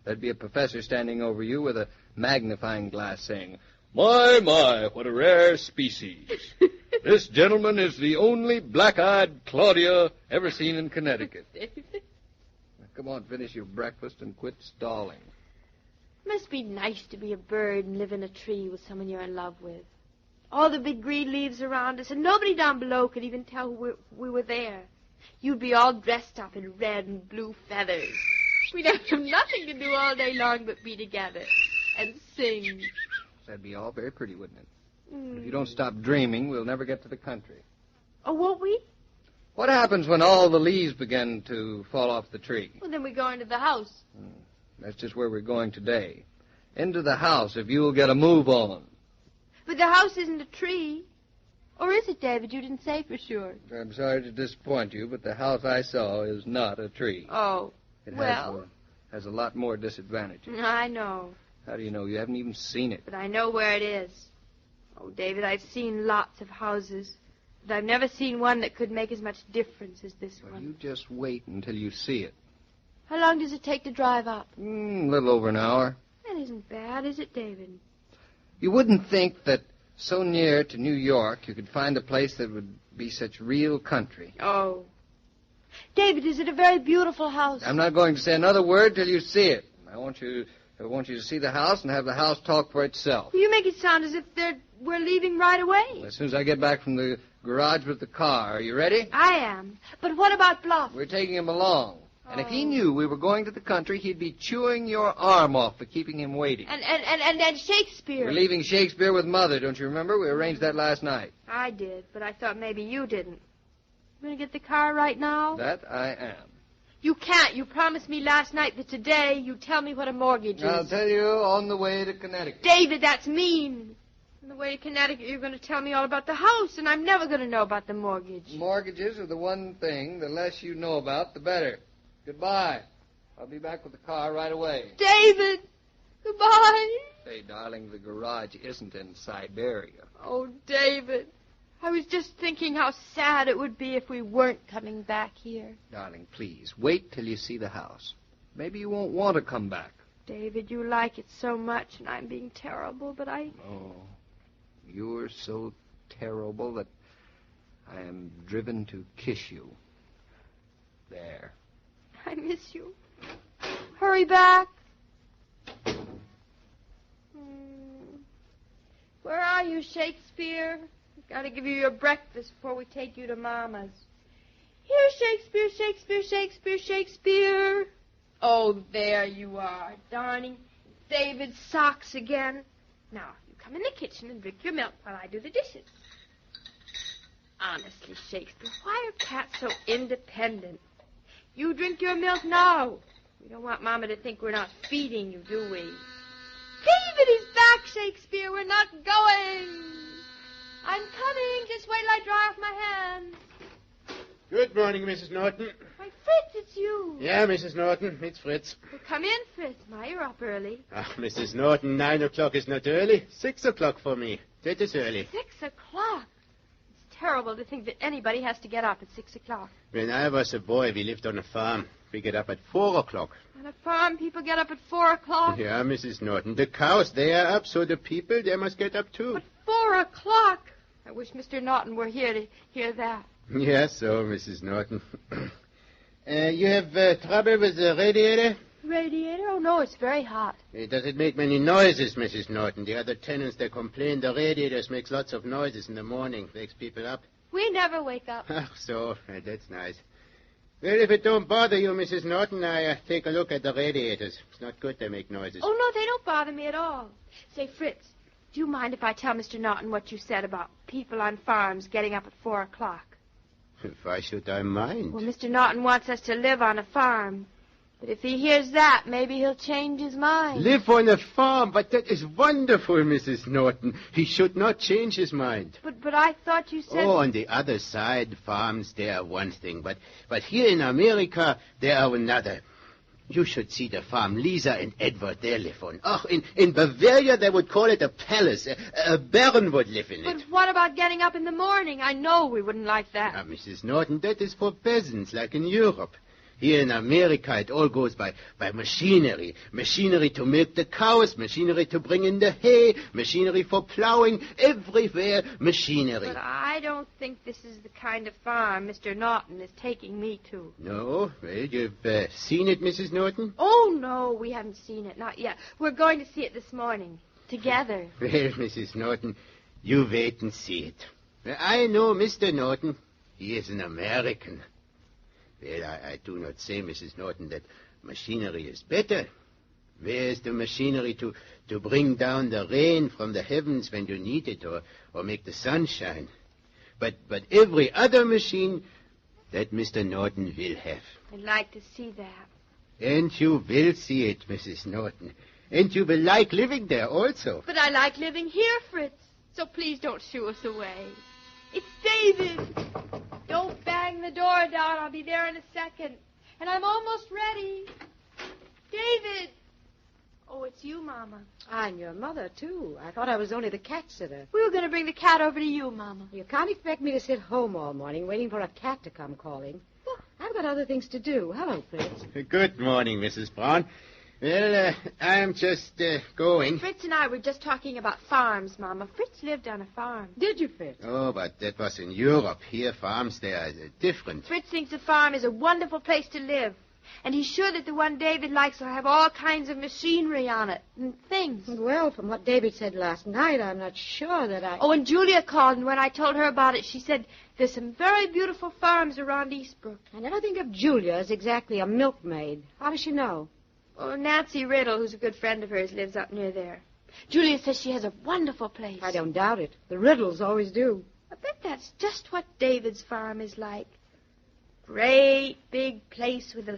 Speaker 7: There'd be a professor standing over you with a magnifying glass saying, My, what a rare species. This gentleman is the only black-eyed Claudia ever seen in Connecticut. Now, come on, finish your breakfast and quit stalling.
Speaker 2: Must be nice to be a bird and live in a tree with someone you're in love with. All the big green leaves around us, and nobody down below could even tell we were there. You'd be all dressed up in red and blue feathers. We'd have nothing to do all day long but be together and sing.
Speaker 3: That'd be all very pretty, wouldn't it? But if you don't stop dreaming, we'll never get to the country.
Speaker 2: Oh, won't we?
Speaker 3: What happens when all the leaves begin to fall off the tree?
Speaker 2: Well, then we go into the house.
Speaker 3: That's just where we're going today. Into the house, if you'll get a move on.
Speaker 2: But the house isn't a tree. Or is it, David? You didn't say for sure.
Speaker 3: I'm sorry to disappoint you, but the house I saw is not a tree.
Speaker 2: Oh,
Speaker 3: It
Speaker 2: well.
Speaker 3: has a lot more disadvantages.
Speaker 2: I know.
Speaker 3: How do you know? You haven't even seen it.
Speaker 2: But I know where it is. Oh, David, I've seen lots of houses. But I've never seen one that could make as much difference as this one.
Speaker 3: You just wait until you see it.
Speaker 2: How long does it take to drive up?
Speaker 3: A little over an hour.
Speaker 2: That isn't bad, is it, David?
Speaker 3: You wouldn't think that so near to New York you could find a place that would be such real country.
Speaker 2: Oh. David, is it a very beautiful house?
Speaker 3: I'm not going to say another word till you see it. I want you to see the house and have the house talk for itself.
Speaker 2: You make it sound as if we're leaving right away.
Speaker 3: As soon as I get back from the garage with the car. Are you ready?
Speaker 2: I am. But what about Bluff?
Speaker 3: We're taking him along. And if he knew we were going to the country, he'd be chewing your arm off for keeping him waiting.
Speaker 2: And Shakespeare.
Speaker 3: We're leaving Shakespeare with Mother, don't you remember? We arranged that last night.
Speaker 2: I did, but I thought maybe you didn't. You going to get the car right now?
Speaker 3: That I am.
Speaker 2: You can't. You promised me last night that today you'd tell me what a mortgage is.
Speaker 3: I'll tell you on the way to Connecticut.
Speaker 2: David, that's mean. On the way to Connecticut, you're going to tell me all about the house, and I'm never going to know about the mortgage.
Speaker 3: Mortgages are the one thing. The less you know about, the better. Goodbye. I'll be back with the car right away.
Speaker 2: David! Goodbye!
Speaker 3: Say, darling, the garage isn't in Siberia.
Speaker 2: Oh, David. I was just thinking how sad it would be if we weren't coming back here.
Speaker 3: Darling, please, wait till you see the house. Maybe you won't want to come back.
Speaker 2: David, you like it so much, and I'm being terrible, but I...
Speaker 3: Oh, you're so terrible that I am driven to kiss you. There.
Speaker 2: I miss you. Hurry back. Where are you, Shakespeare? I've got to give you your breakfast before we take you to Mama's. Here, Shakespeare, Shakespeare, Shakespeare, Shakespeare. Oh, there you are, darling. David's socks again. Now, you come in the kitchen and drink your milk while I do the dishes. Honestly, Shakespeare, why are cats so independent? You drink your milk now. We don't want Mama to think we're not feeding you, do we? David is back, Shakespeare. We're not going. I'm coming. Just wait till I dry off my hands.
Speaker 5: Good morning, Mrs. Norton.
Speaker 2: Why, Fritz, it's you.
Speaker 5: Yeah, Mrs. Norton, it's Fritz.
Speaker 2: Well, come in, Fritz. My, you're up early.
Speaker 5: Ah, Mrs. Norton, 9 o'clock is not early. 6 o'clock for me. That is early.
Speaker 2: 6 o'clock. It's terrible to think that anybody has to get up at 6 o'clock.
Speaker 5: When I was a boy, we lived on a farm. We get up at 4 o'clock.
Speaker 2: On a farm, people get up at 4 o'clock.
Speaker 5: Yeah, Mrs. Norton. The cows, they are up, so the people, they must get up too.
Speaker 2: But 4 o'clock? I wish Mr. Norton were here to hear that.
Speaker 5: Yes, so, Mrs. Norton. You have trouble with the radiator?
Speaker 2: Radiator? Oh, no, it's very hot.
Speaker 5: Does it make many noises, Mrs. Norton? The other tenants, they complain the radiators makes lots of noises in the morning. Wakes people up.
Speaker 2: We never wake up.
Speaker 5: So, that's nice. Well, if it don't bother you, Mrs. Norton, I take a look at the radiators. It's not good they make noises.
Speaker 2: Oh, no, they don't bother me at all. Say, Fritz, do you mind if I tell Mr. Norton what you said about people on farms getting up at 4 o'clock?
Speaker 5: Why should I mind?
Speaker 2: Well, Mr. Norton wants us to live on a farm. But if he hears that, maybe he'll change his mind.
Speaker 5: Live on a farm? But that is wonderful, Mrs. Norton. He should not change his mind.
Speaker 2: But I thought you said...
Speaker 5: Oh, on the other side, farms, they are one thing. But here in America, they are another. You should see the farm Lisa and Edward, they live on. Oh, in Bavaria, they would call it a palace. A baron would live in it.
Speaker 2: But what about getting up in the morning? I know we wouldn't like that.
Speaker 5: Mrs. Norton, that is for peasants, like in Europe. Here in America, it all goes by machinery. Machinery to milk the cows, machinery to bring in the hay, machinery for plowing, everywhere machinery.
Speaker 2: But I don't think this is the kind of farm Mr. Norton is taking me to.
Speaker 5: No? Well, you've seen it, Mrs. Norton?
Speaker 2: Oh, no, we haven't seen it. Not yet. We're going to see it this morning. Together.
Speaker 5: Well, Mrs. Norton, you wait and see it. I know Mr. Norton. He is an American. Well, I do not say, Mrs. Norton, that machinery is better. Where is the machinery to bring down the rain from the heavens when you need it, or make the sun shine? But every other machine that Mr. Norton will have.
Speaker 2: I'd like to see that.
Speaker 5: And you will see it, Mrs. Norton. And you will like living there also.
Speaker 2: But I like living here, Fritz. So please don't shoo us away. It's David. Don't bang the door down. I'll be there in a second. And I'm almost ready. David. Oh, it's you, Mama.
Speaker 4: I'm your mother, too. I thought I was only the cat sitter.
Speaker 2: We were going to bring the cat over to you, Mama.
Speaker 4: You can't expect me to sit home all morning waiting for a cat to come calling. I've got other things to do. Hello, Fritz.
Speaker 5: Good morning, Mrs. Brown. Well, I'm just going.
Speaker 2: Fritz and I were just talking about farms, Mama. Fritz lived on a farm.
Speaker 4: Did you, Fritz?
Speaker 5: Oh, but that was in Europe. Here, farms, they are different.
Speaker 2: Fritz thinks a farm is a wonderful place to live. And he's sure that the one David likes will have all kinds of machinery on it and things.
Speaker 4: Well, from what David said last night, I'm not sure that I...
Speaker 2: Oh, and Julia called, and when I told her about it, she said there's some very beautiful farms around Eastbrook.
Speaker 4: I never think of Julia as exactly a milkmaid. How does she know?
Speaker 2: Oh, Nancy Riddle, who's a good friend of hers, lives up near there. Julia says she has a wonderful place.
Speaker 4: I don't doubt it. The Riddles always do.
Speaker 2: I bet that's just what David's farm is like. Great big place with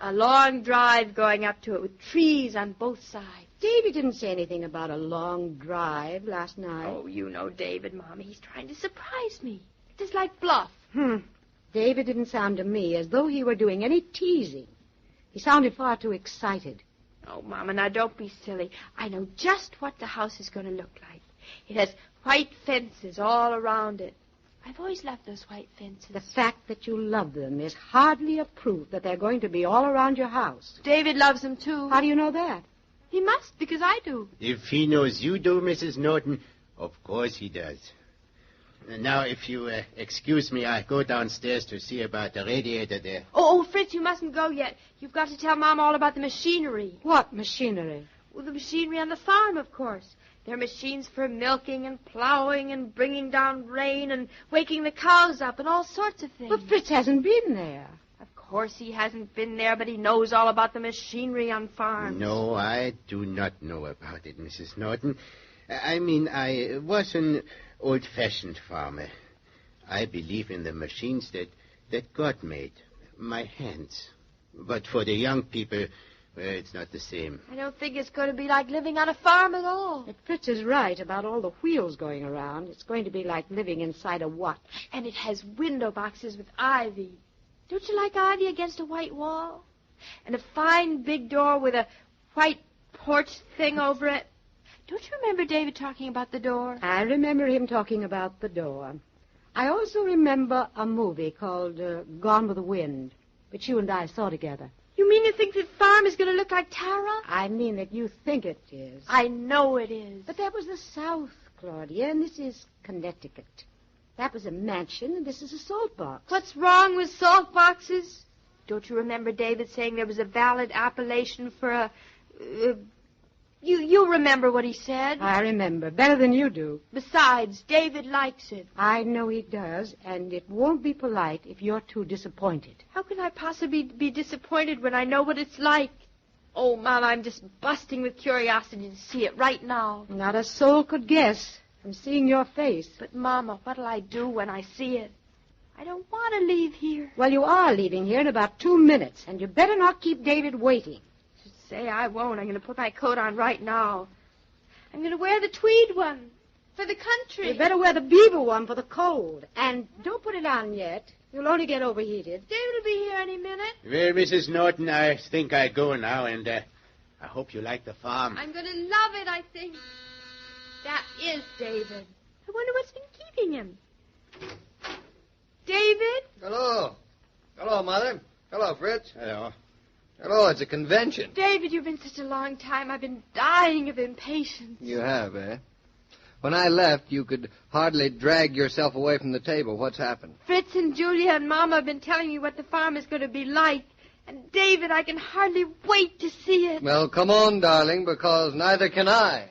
Speaker 2: a long drive going up to it with trees on both sides.
Speaker 4: David didn't say anything about a long drive last night.
Speaker 2: Oh, you know David, Mommy. He's trying to surprise me. Just like bluff.
Speaker 4: David didn't sound to me as though he were doing any teasing. He sounded far too excited.
Speaker 2: Oh, Mama, now don't be silly. I know just what the house is going to look like. It has white fences all around it. I've always loved those white fences.
Speaker 4: The fact that you love them is hardly a proof that they're going to be all around your house.
Speaker 2: David loves them, too.
Speaker 4: How do you know that?
Speaker 2: He must, because I do.
Speaker 5: If he knows you do, Mrs. Norton, of course he does. Now, if you excuse me, I go downstairs to see about the radiator there.
Speaker 2: Oh, Fritz, you mustn't go yet. You've got to tell Mom all about the machinery.
Speaker 4: What machinery?
Speaker 2: Well, the machinery on the farm, of course. They're machines for milking and plowing and bringing down rain and waking the cows up and all sorts of things.
Speaker 4: But Fritz hasn't been there.
Speaker 2: Of course he hasn't been there, but he knows all about the machinery on farms.
Speaker 5: No, I do not know about it, Mrs. Norton. I mean, I was an old-fashioned farmer. I believe in the machines that God made, my hands. But for the young people, well, it's not the same.
Speaker 2: I don't think it's going to be like living on a farm at all.
Speaker 4: If Fritz is right about all the wheels going around, it's going to be like living inside a watch.
Speaker 2: And it has window boxes with ivy. Don't you like ivy against a white wall? And a fine big door with a white porch thing over it. Don't you remember David talking about the door?
Speaker 4: I remember him talking about the door. I also remember a movie called Gone with the Wind, which you and I saw together.
Speaker 2: You mean you think the farm is going to look like Tara?
Speaker 4: I mean that you think it is.
Speaker 2: I know it is.
Speaker 4: But that was the South, Claudia, and this is Connecticut. That was a mansion, and this is a salt box.
Speaker 2: What's wrong with salt boxes? Don't you remember David saying there was a valid appellation for a... You remember what he said?
Speaker 4: I remember. Better than you do.
Speaker 2: Besides, David likes it.
Speaker 4: I know he does, and it won't be polite if you're too disappointed.
Speaker 2: How can I possibly be disappointed when I know what it's like? Oh, Mom, I'm just busting with curiosity to see it right now.
Speaker 4: Not a soul could guess from seeing your face.
Speaker 2: But, Mama, what'll I do when I see it? I don't want to leave here.
Speaker 4: Well, you are leaving here in about 2 minutes, and you better not keep David waiting.
Speaker 2: Say I won't. I'm going to put my coat on right now. I'm going to wear the tweed one for the country.
Speaker 4: You better wear the beaver one for the cold. And don't put it on yet. You'll only get overheated.
Speaker 2: David will be here any minute.
Speaker 5: Well, Mrs. Norton, I think I go now, and I hope you like the farm.
Speaker 2: I'm going to love it, I think. That is David. I wonder what's been keeping him. David?
Speaker 3: Hello. Hello, Mother. Hello, Fritz.
Speaker 5: Hello.
Speaker 3: Hello, it's a convention.
Speaker 2: David, you've been such a long time. I've been dying of impatience.
Speaker 3: You have, eh? When I left, you could hardly drag yourself away from the table. What's happened?
Speaker 2: Fritz and Julia and Mama have been telling me what the farm is going to be like. And, David, I can hardly wait to see it.
Speaker 3: Well, come on, darling, because neither can I.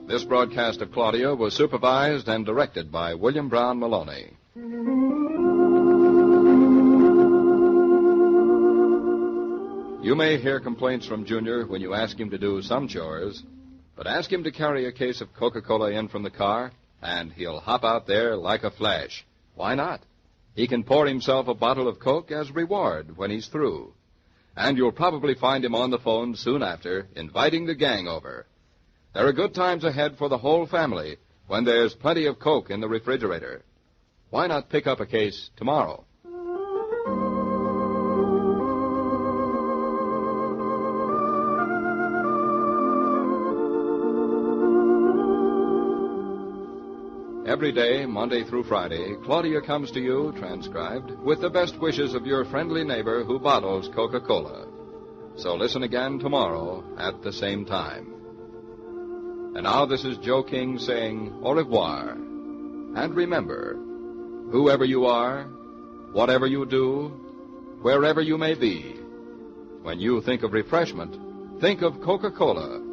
Speaker 1: This broadcast of Claudia was supervised and directed by William Brown Maloney. You may hear complaints from Junior when you ask him to do some chores, but ask him to carry a case of Coca-Cola in from the car, and he'll hop out there like a flash. Why not? He can pour himself a bottle of Coke as reward when he's through. And you'll probably find him on the phone soon after, inviting the gang over. There are good times ahead for the whole family when there's plenty of Coke in the refrigerator. Why not pick up a case tomorrow? Every day, Monday through Friday, Claudia comes to you, transcribed, with the best wishes of your friendly neighbor who bottles Coca-Cola. So listen again tomorrow at the same time. And now this is Joe King saying au revoir. And remember, whoever you are, whatever you do, wherever you may be, when you think of refreshment, think of Coca-Cola.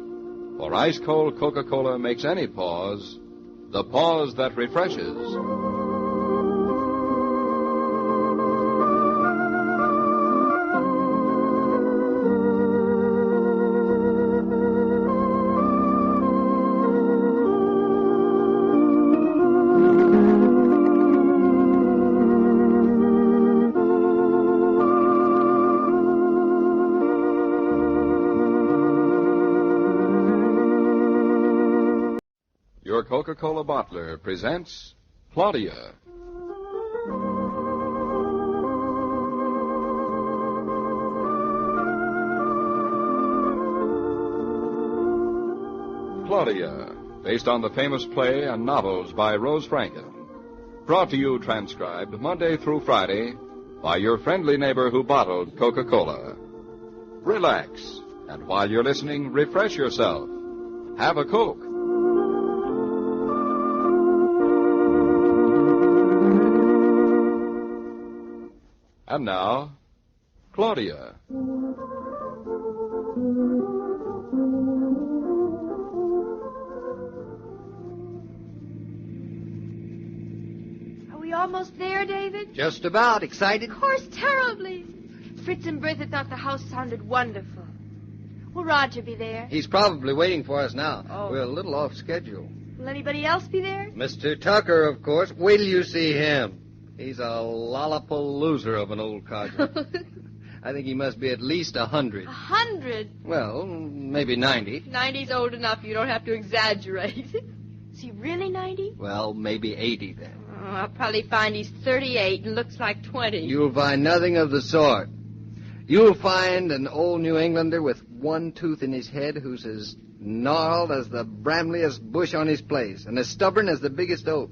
Speaker 1: For ice-cold Coca-Cola makes any pause the pause that refreshes. Your Coca-Cola bottler presents Claudia. Claudia, based on the famous play and novels by Rose Franken. Brought to you, transcribed, Monday through Friday, by your friendly neighbor who bottled Coca-Cola. Relax, and while you're listening, refresh yourself. Have a Coke. And now, Claudia.
Speaker 2: Are we almost there, David?
Speaker 3: Just about. Excited?
Speaker 2: Of course, terribly. Fritz and Bertha thought the house sounded wonderful. Will Roger be there?
Speaker 3: He's probably waiting for us now.
Speaker 2: Oh.
Speaker 3: We're a little off schedule.
Speaker 2: Will anybody else be there?
Speaker 3: Mr. Tucker, of course. Wait till you see him. He's a lollipaloozer of an old codger. I think he must be at least 100.
Speaker 2: 100?
Speaker 3: Well, maybe 90.
Speaker 2: 90's old enough. You don't have to exaggerate. Is he really 90?
Speaker 3: Well, maybe 80 then.
Speaker 2: Oh, I'll probably find he's 38 and looks like 20.
Speaker 3: You'll find nothing of the sort. You'll find an old New Englander with one tooth in his head who's as gnarled as the brambliest bush on his place and as stubborn as the biggest oak.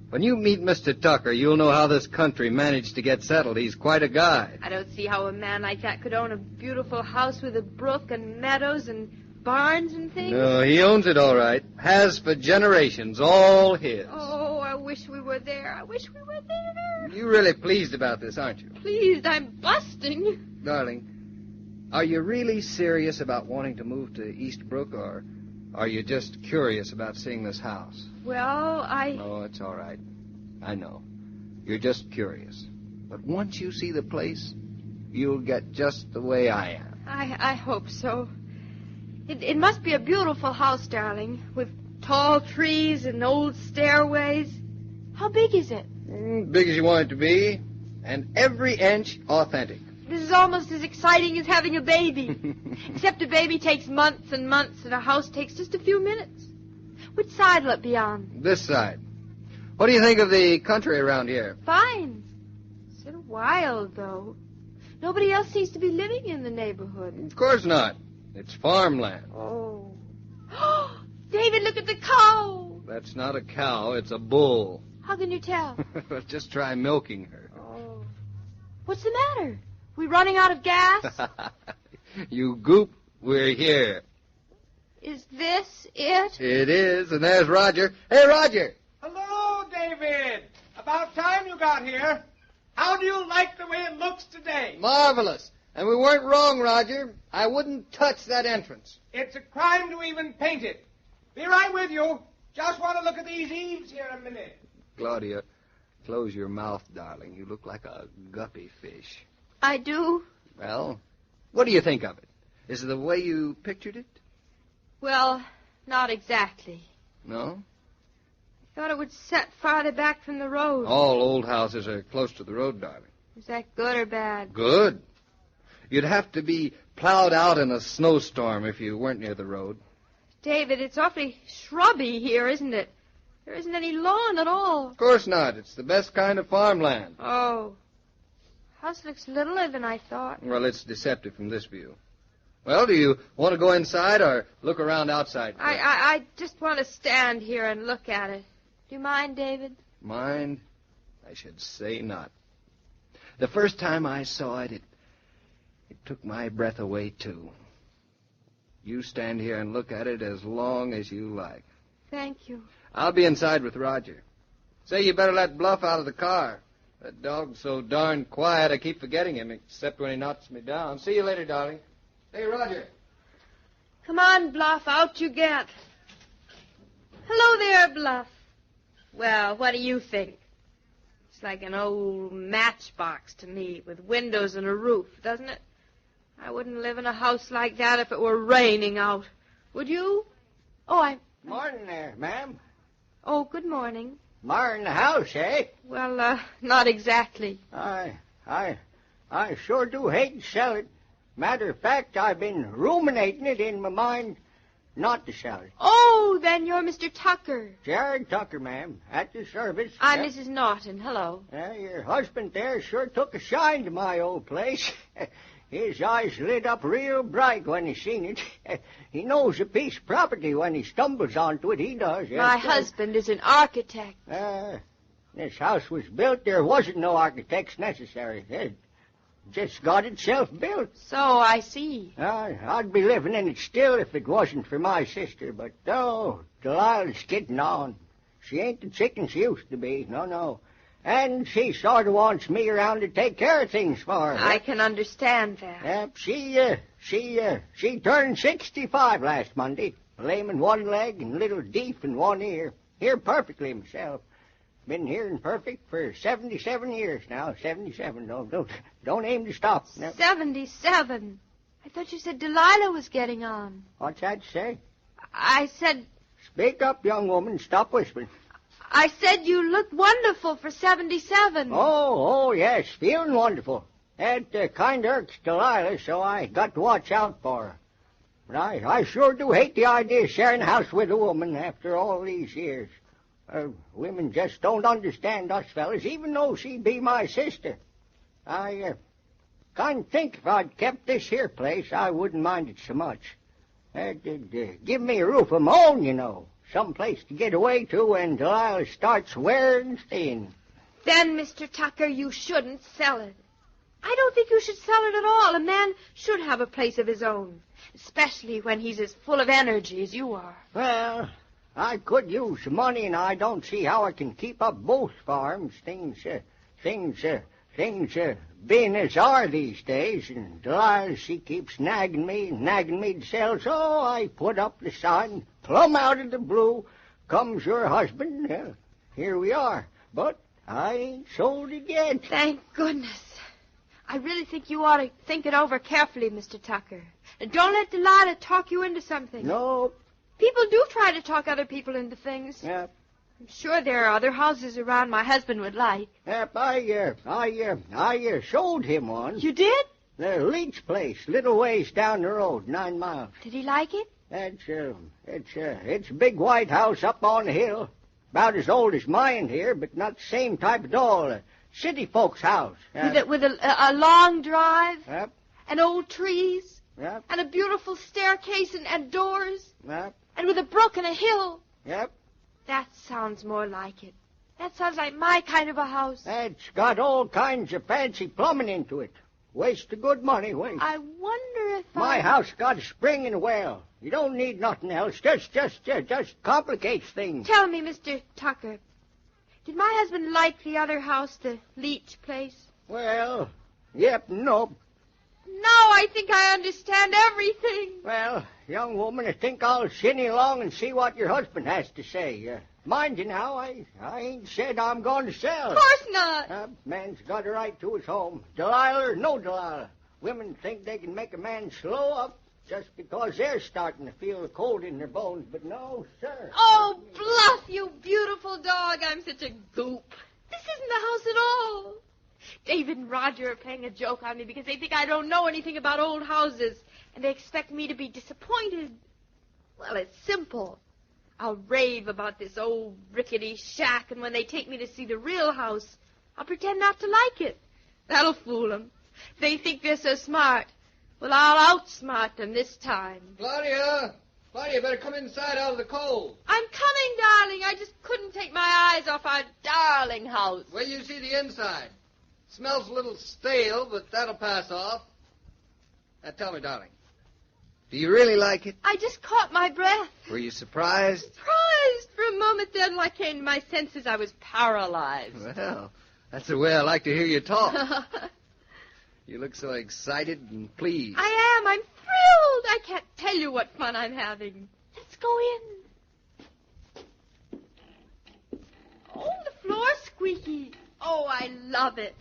Speaker 3: When you meet Mr. Tucker, you'll know how this country managed to get settled. He's quite a guy.
Speaker 2: I don't see how a man like that could own a beautiful house with a brook and meadows and barns and things.
Speaker 3: No, he owns it all right. Has for generations, all his.
Speaker 2: Oh, I wish we were there. I wish we were there.
Speaker 3: You're really pleased about this, aren't you?
Speaker 2: Pleased, I'm busting.
Speaker 3: Darling, are you really serious about wanting to move to Eastbrook, or are you just curious about seeing this house?
Speaker 2: Well,
Speaker 3: Oh, it's all right. I know. You're just curious. But once you see the place, you'll get just the way I am.
Speaker 2: I hope so. It must be a beautiful house, darling, with tall trees and old stairways. How big is it?
Speaker 3: Big as you want it to be, and every inch authentic.
Speaker 2: This is almost as exciting as having a baby. Except a baby takes months and months, and a house takes just a few minutes. Which side will it be on?
Speaker 3: This side. What do you think of the country around here?
Speaker 2: Fine. Sort of wild, though. Nobody else seems to be living in the neighborhood.
Speaker 3: Of course not. It's farmland.
Speaker 2: Oh. David, look at the cow.
Speaker 3: That's not a cow, it's a bull.
Speaker 2: How can you tell?
Speaker 3: Just try milking her.
Speaker 2: Oh. What's the matter? We running out of gas?
Speaker 3: You goop, we're here.
Speaker 2: Is this it?
Speaker 3: It is, and there's Roger. Hey, Roger!
Speaker 18: Hello, David. About time you got here. How do you like the way it looks today?
Speaker 3: Marvelous. And we weren't wrong, Roger. I wouldn't touch that entrance.
Speaker 18: It's a crime to even paint it. Be right with you. Just want to look at these eaves here a minute.
Speaker 3: Claudia, close your mouth, darling. You look like a guppy fish.
Speaker 2: I do?
Speaker 3: Well, what do you think of it? Is it the way you pictured it?
Speaker 2: Well, not exactly.
Speaker 3: No?
Speaker 2: I thought it would set farther back from the road.
Speaker 3: All old houses are close to the road, darling.
Speaker 2: Is that good or bad?
Speaker 3: Good. You'd have to be plowed out in a snowstorm if you weren't near the road.
Speaker 2: David, it's awfully shrubby here, isn't it? There isn't any lawn at all.
Speaker 3: Of course not. It's the best kind of farmland.
Speaker 2: Oh. House looks littler than I thought.
Speaker 3: Well, it's deceptive from this view. Well, do you want to go inside or look around outside?
Speaker 2: I just want to stand here and look at it. Do you mind, David?
Speaker 3: Mind? I should say not. The first time I saw it, it took my breath away, too. You stand here and look at it as long as you like.
Speaker 2: Thank you.
Speaker 3: I'll be inside with Roger. Say, you better let Bluff out of the car. That dog's so darn quiet, I keep forgetting him, except when he knocks me down. See you later, darling. Hey, Roger.
Speaker 2: Come on, Bluff, out you get. Hello there, Bluff. Well, what do you think? It's like an old matchbox to me, with windows and a roof, doesn't it? I wouldn't live in a house like that if it were raining out. Would you? Oh,
Speaker 16: Morning there, ma'am.
Speaker 2: Oh, good morning.
Speaker 16: Mar in the house, eh?
Speaker 2: Well, not exactly.
Speaker 16: I sure do hate to sell it. Matter of fact, I've been ruminating it in my mind not to sell it.
Speaker 2: Oh, then you're Mr. Tucker.
Speaker 16: Jared Tucker, ma'am, at the service.
Speaker 2: I'm Mrs. Norton. Hello.
Speaker 16: Your husband there sure took a shine to my old place. His eyes lit up real bright when he seen it. He knows a piece of property when he stumbles onto it, he does. Yes,
Speaker 2: my husband is an architect.
Speaker 16: This house was built, there wasn't no architects necessary. It just got itself built.
Speaker 2: So I see.
Speaker 16: I'd be living in it still if it wasn't for my sister, but Delilah's getting on. She ain't the chicken she used to be, no. And she sort of wants me around to take care of things for her.
Speaker 2: I can understand that.
Speaker 16: She turned 65 last Monday. Lame in one leg and little deaf in one ear. Hear perfectly myself. Been hearing perfect for 77 years now. 77. Don't aim to stop. No.
Speaker 2: 77? I thought you said Delilah was getting on.
Speaker 16: What's that say?
Speaker 2: I said...
Speaker 16: Speak up, young woman. Stop whispering.
Speaker 2: I said you looked wonderful for 77.
Speaker 16: Oh, yes. Feeling wonderful. That kind of irks Delilah, so I got to watch out for her. But I sure do hate the idea of sharing a house with a woman after all these years. Women just don't understand us fellas, even though she be my sister. I kind of think if I'd kept this here place, I wouldn't mind it so much. It'd give me a roof of my own, you know. Some place to get away to when Delilah starts wearing thin.
Speaker 2: Then, Mr. Tucker, you shouldn't sell it. I don't think you should sell it at all. A man should have a place of his own, especially when he's as full of energy as you are.
Speaker 16: Well, I could use some money, and I don't see how I can keep up both farms. Things being as are these days, and Delilah, she keeps nagging me to sell, so I put up the sign, plumb out of the blue, comes your husband. Here we are, but I ain't sold it yet.
Speaker 2: Thank goodness. I really think you ought to think it over carefully, Mr. Tucker. Don't let Delilah talk you into something.
Speaker 16: No.
Speaker 2: People do try to talk other people into things.
Speaker 16: Yep.
Speaker 2: I'm sure there are other houses around my husband would like.
Speaker 16: Yep, I sold him one.
Speaker 2: You did?
Speaker 16: The Leach place, little ways down the road, 9 miles.
Speaker 2: Did he like it?
Speaker 16: It's a big white house up on the hill. About as old as mine here, but not the same type at all. A city folks' house.
Speaker 2: With a long drive?
Speaker 16: Yep.
Speaker 2: And old trees?
Speaker 16: Yep.
Speaker 2: And a beautiful staircase and doors?
Speaker 16: Yep.
Speaker 2: And with a brook and a hill?
Speaker 16: Yep.
Speaker 2: That sounds more like it. That sounds like my kind of a house.
Speaker 13: That's got all kinds of fancy plumbing into it. Waste of good money, waste.
Speaker 2: I wonder if
Speaker 13: My house got a spring and a well. You don't need nothing else. Just complicates things.
Speaker 2: Tell me, Mr. Tucker, did my husband like the other house, the Leach place?
Speaker 13: Well, yep, nope.
Speaker 2: Now I think I understand everything.
Speaker 13: Well, young woman, I think I'll shinny along and see what your husband has to say. Mind you now, I ain't said I'm going to sell.
Speaker 2: Of course not.
Speaker 13: Man's got a right to his home. Delilah or no Delilah. Women think they can make a man slow up just because they're starting to feel the cold in their bones. But no, sir.
Speaker 2: Oh, Bluff, you beautiful dog. I'm such a goop. This isn't the house at all. David and Roger are playing a joke on me because they think I don't know anything about old houses, and they expect me to be disappointed. Well, it's simple. I'll rave about this old rickety shack, and when they take me to see the real house, I'll pretend not to like it. That'll fool them. They think they're so smart. Well, I'll outsmart them this time.
Speaker 3: Claudia, better come inside out of the cold.
Speaker 2: I'm coming, darling. I just couldn't take my eyes off our darling house.
Speaker 3: Wait till you see the inside. Smells a little stale, but that'll pass off. Now tell me, darling, do you really like it?
Speaker 2: I just caught my breath.
Speaker 3: Were you surprised?
Speaker 2: Surprised. For a moment then, when I came to my senses, I was paralyzed.
Speaker 3: Well, that's the way I like to hear you talk. You look so excited and pleased.
Speaker 2: I am. I'm thrilled. I can't tell you what fun I'm having. Let's go in. Oh, the floor's squeaky. Oh, I love it.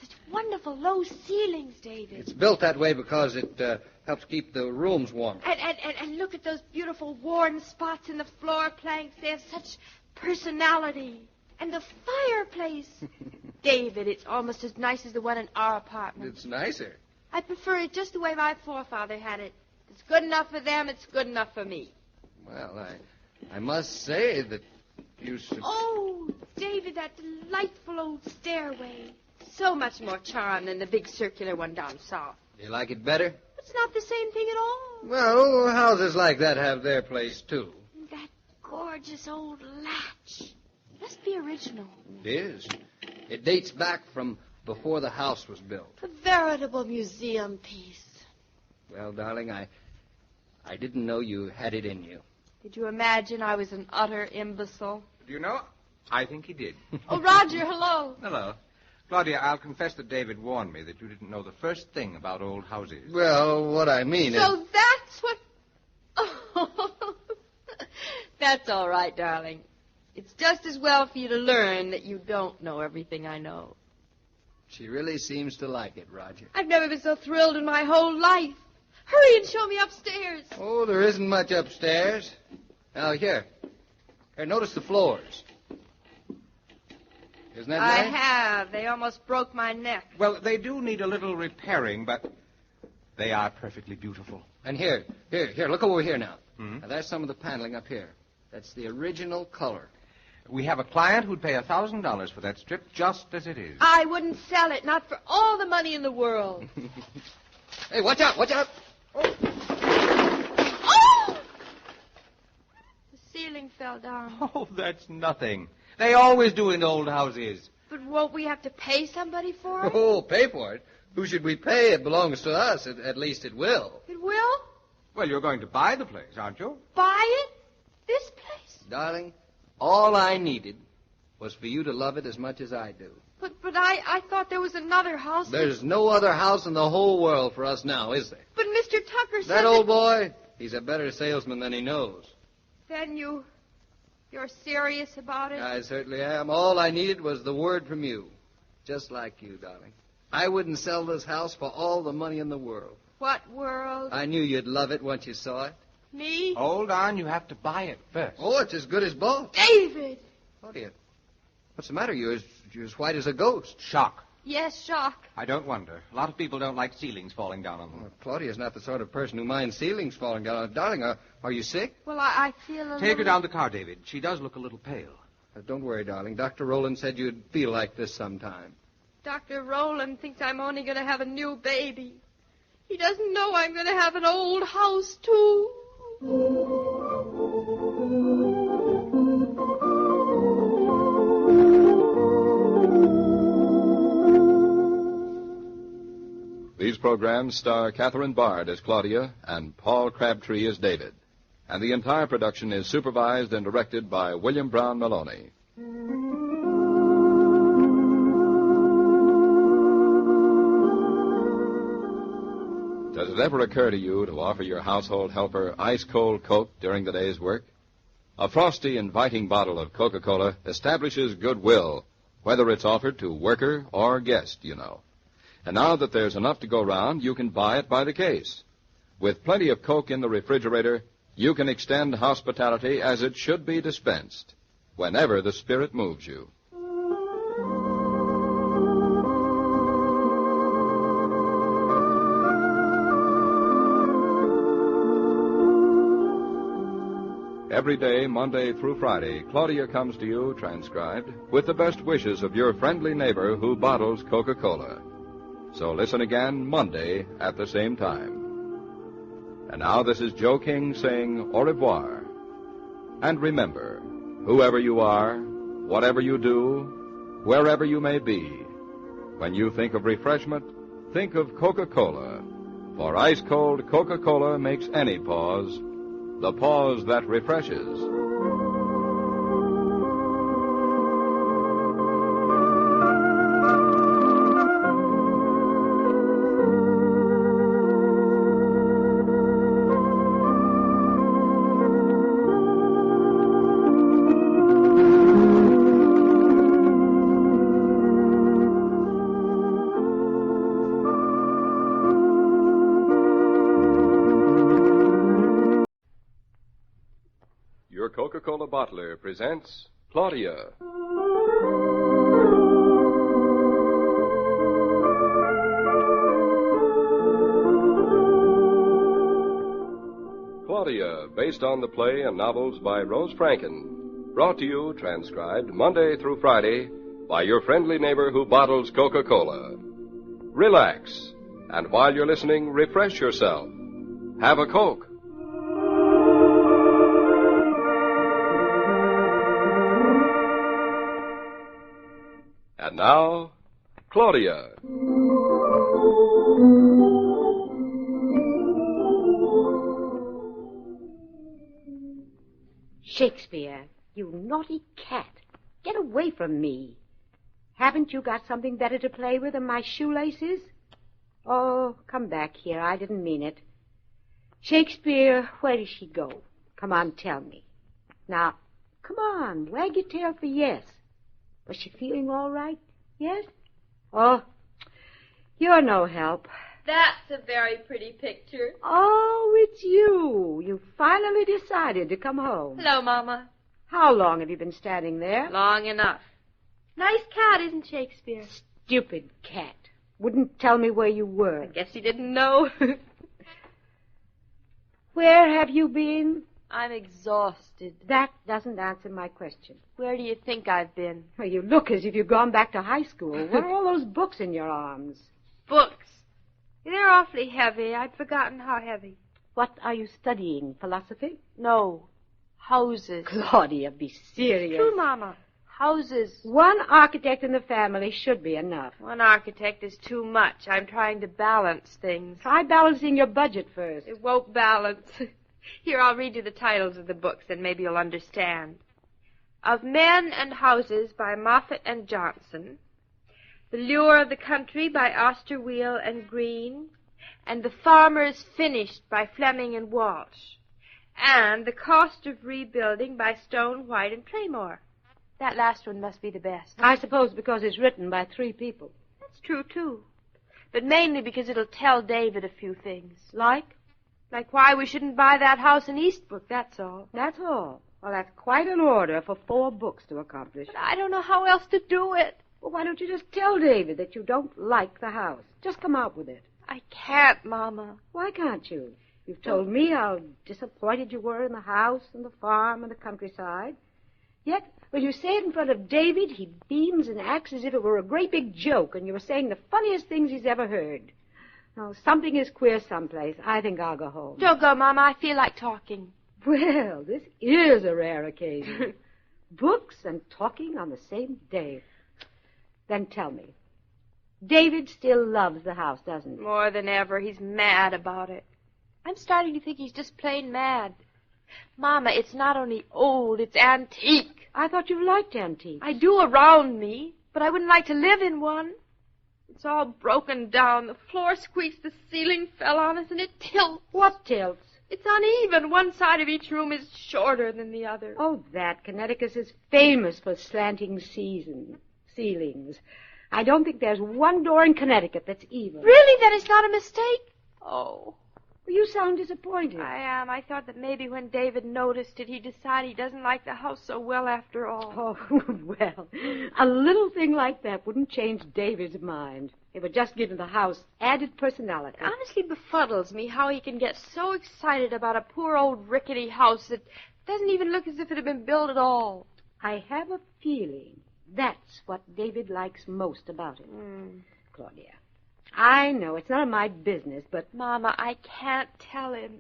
Speaker 2: Such wonderful low ceilings, David.
Speaker 3: It's built that way because it helps keep the rooms warm.
Speaker 2: And look at those beautiful worn spots in the floor planks. They have such personality. And the fireplace. David, it's almost as nice as the one in our apartment.
Speaker 3: It's nicer.
Speaker 2: I prefer it just the way my forefather had it. It's good enough for them, it's good enough for me.
Speaker 3: Well, I must say that you...
Speaker 2: Oh, David, that delightful old stairway. So much more charm than the big circular one down south.
Speaker 3: You like it better?
Speaker 2: It's not the same thing at all.
Speaker 3: Well, houses like that have their place, too.
Speaker 2: That gorgeous old latch. It must be original.
Speaker 3: It is. It dates back from before the house was built.
Speaker 2: A veritable museum piece.
Speaker 3: Well, darling, I didn't know you had it in you.
Speaker 2: Did you imagine I was an utter imbecile?
Speaker 12: Do you know? I think he did.
Speaker 2: Oh, Roger, hello.
Speaker 12: Hello. Claudia, I'll confess that David warned me that you didn't know the first thing about old houses.
Speaker 3: Well, what I mean is...
Speaker 2: So that's what... Oh, that's all right, darling. It's just as well for you to learn that you don't know everything I know.
Speaker 3: She really seems to like it, Roger.
Speaker 2: I've never been so thrilled in my whole life. Hurry and show me upstairs.
Speaker 3: Oh, there isn't much upstairs. Now, here, notice the floors. Isn't that
Speaker 2: I
Speaker 3: nice?
Speaker 2: have. They almost broke my neck.
Speaker 12: Well, they do need a little repairing, but they are perfectly beautiful.
Speaker 3: And here, look over here now. Mm-hmm. Now, there's some of the paneling up here. That's the original color.
Speaker 12: We have a client who'd pay $1,000 for that strip just as it is.
Speaker 2: I wouldn't sell it, not for all the money in the world.
Speaker 3: Hey, watch out, watch out.
Speaker 2: Oh! Oh! The ceiling fell down.
Speaker 12: Oh, that's nothing. They always do in old houses.
Speaker 2: But won't we have to pay somebody for it?
Speaker 3: Oh, pay for it? Who should we pay? It belongs to us. At least it will.
Speaker 2: It will?
Speaker 12: Well, you're going to buy the place, aren't you?
Speaker 2: Buy it? This place?
Speaker 3: Darling, all I needed was for you to love it as much as I do.
Speaker 2: But I thought there was another house.
Speaker 3: There's no other house in the whole world for us now, is there?
Speaker 2: But Mr. Tucker said
Speaker 3: that old boy, he's a better salesman than he knows.
Speaker 2: Then you're serious about it?
Speaker 3: I certainly am. All I needed was the word from you. Just like you, darling. I wouldn't sell this house for all the money in the world.
Speaker 2: What world?
Speaker 3: I knew you'd love it once you saw it.
Speaker 2: Me?
Speaker 12: Hold on, you have to buy it first.
Speaker 3: Oh, it's as good as both.
Speaker 2: David!
Speaker 3: Claudia, what's the matter? You're as white as a ghost.
Speaker 12: Shock.
Speaker 2: Yes, shock.
Speaker 12: I don't wonder. A lot of people don't like ceilings falling down on them.
Speaker 3: Well, Claudia's not the sort of person who minds ceilings falling down on her. Darling, are you sick?
Speaker 2: Well, I feel a
Speaker 12: Take her down the car, David. She does look a little pale.
Speaker 3: Don't worry, darling. Dr. Rowland said you'd feel like this sometime.
Speaker 2: Dr. Rowland thinks I'm only going to have a new baby. He doesn't know I'm going to have an old house, too.
Speaker 1: programs star Catherine Bard as Claudia and Paul Crabtree as David. And the entire production is supervised and directed by William Brown Maloney. Does it ever occur to you to offer your household helper ice-cold Coke during the day's work? A frosty, inviting bottle of Coca-Cola establishes goodwill, whether it's offered to worker or guest, you know. And now that there's enough to go round, you can buy it by the case. With plenty of Coke in the refrigerator, you can extend hospitality as it should be dispensed, whenever the spirit moves you. Every day, Monday through Friday, Claudia comes to you, transcribed, with the best wishes of your friendly neighbor who bottles Coca-Cola. So listen again Monday at the same time. And now this is Joe King saying au revoir. And remember, whoever you are, whatever you do, wherever you may be, when you think of refreshment, think of Coca-Cola. For ice-cold Coca-Cola makes any pause the pause that refreshes. Coca-Cola bottler presents Claudia. Claudia, based on the play and novels by Rose Franken. Brought to you, transcribed, Monday through Friday by your friendly neighbor who bottles Coca-Cola. Relax, and while you're listening, refresh yourself. Have a Coke. And now, Claudia.
Speaker 4: Shakespeare, you naughty cat. Get away from me. Haven't you got something better to play with than my shoelaces? Oh, come back here. I didn't mean it. Shakespeare, where did she go? Come on, tell me. Now, come on, wag your tail for yes. Was she feeling all right? Yes? Oh, you're no help.
Speaker 2: That's a very pretty picture.
Speaker 4: Oh, it's you. You finally decided to come home.
Speaker 2: Hello, Mama.
Speaker 4: How long have you been standing there?
Speaker 2: Long enough. Nice cat, isn't Shakespeare?
Speaker 4: Stupid cat. Wouldn't tell me where you were.
Speaker 2: I guess he didn't know.
Speaker 4: Where have you been?
Speaker 2: I'm exhausted.
Speaker 4: That doesn't answer my question.
Speaker 2: Where do you think I've been?
Speaker 4: Well, you look as if you'd gone back to high school. What are all those books in your arms?
Speaker 2: Books. They're awfully heavy. I'd forgotten how heavy.
Speaker 4: What are you studying? Philosophy?
Speaker 2: No. Houses.
Speaker 4: Claudia, be serious.
Speaker 2: True, Mama. Houses.
Speaker 4: One architect in the family should be enough.
Speaker 2: One architect is too much. I'm trying to balance things.
Speaker 4: Try balancing your budget first.
Speaker 2: It won't balance. Here, I'll read you the titles of the books, and maybe you'll understand. Of Men and Houses by Moffat and Johnson. The Lure of the Country by Osterweel and Green. And The Farmer's Finished by Fleming and Walsh. And The Cost of Rebuilding by Stone, White, and Traymore. That last one must be the best.
Speaker 4: I suppose because it's written by 3 people.
Speaker 2: That's true, too. But mainly because it'll tell David a few things.
Speaker 4: Like?
Speaker 2: Like why we shouldn't buy that house in Eastbrook, that's all.
Speaker 4: That's all. Well, that's quite an order for 4 books to accomplish.
Speaker 2: But I don't know how else to do it.
Speaker 4: Well, why don't you just tell David that you don't like the house? Just come out with it.
Speaker 2: I can't, Mama.
Speaker 4: Why can't you? You've told me how disappointed you were in the house and the farm and the countryside. Yet, when you say it in front of David, he beams and acts as if it were a great big joke, and you were saying the funniest things he's ever heard. Now, something is queer someplace. I think I'll go home.
Speaker 2: Don't go, Mama. I feel like talking.
Speaker 4: Well, this is a rare occasion. Books and talking on the same day. Then tell me, David still loves the house, doesn't he?
Speaker 2: More than ever. He's mad about it. I'm starting to think he's just plain mad. Mama, it's not only old, it's antique.
Speaker 4: I thought you liked antiques.
Speaker 2: I do around me, but I wouldn't like to live in one. It's all broken down. The floor squeaks, the ceiling fell on us, and it tilts.
Speaker 4: What tilts?
Speaker 2: It's uneven. One side of each room is shorter than the other.
Speaker 4: Oh, that. Connecticut is famous for slanting ceilings. I don't think there's one door in Connecticut that's even.
Speaker 2: Really? Then it's not a mistake? Oh.
Speaker 4: Well, you sound disappointed.
Speaker 2: I am. I thought that maybe when David noticed it, he'd decide he doesn't like the house so well after all.
Speaker 4: Oh, well, a little thing like that wouldn't change David's mind. It would just give the house added personality.
Speaker 2: It honestly befuddles me how he can get so excited about a poor old rickety house that doesn't even look as if it had been built at all.
Speaker 4: I have a feeling that's what David likes most about it. Claudia. I know it's none of my business, but...
Speaker 2: Mama, I can't tell him.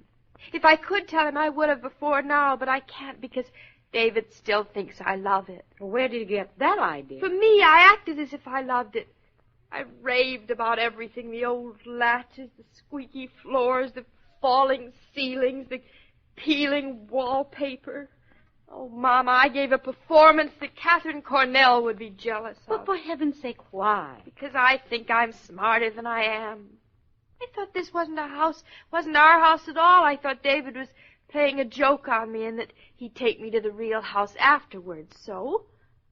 Speaker 2: If I could tell him, I would have before now, but I can't because David still thinks I love it.
Speaker 4: Well, where did you get that idea?
Speaker 2: For me, I acted as if I loved it. I raved about everything, the old latches, the squeaky floors, the falling ceilings, the peeling wallpaper. Oh, Mama, I gave a performance that Catherine Cornell would be jealous of.
Speaker 4: But for heaven's sake, why?
Speaker 2: Because I think I'm smarter than I am. I thought this wasn't our house at all. I thought David was playing a joke on me and that he'd take me to the real house afterwards. So,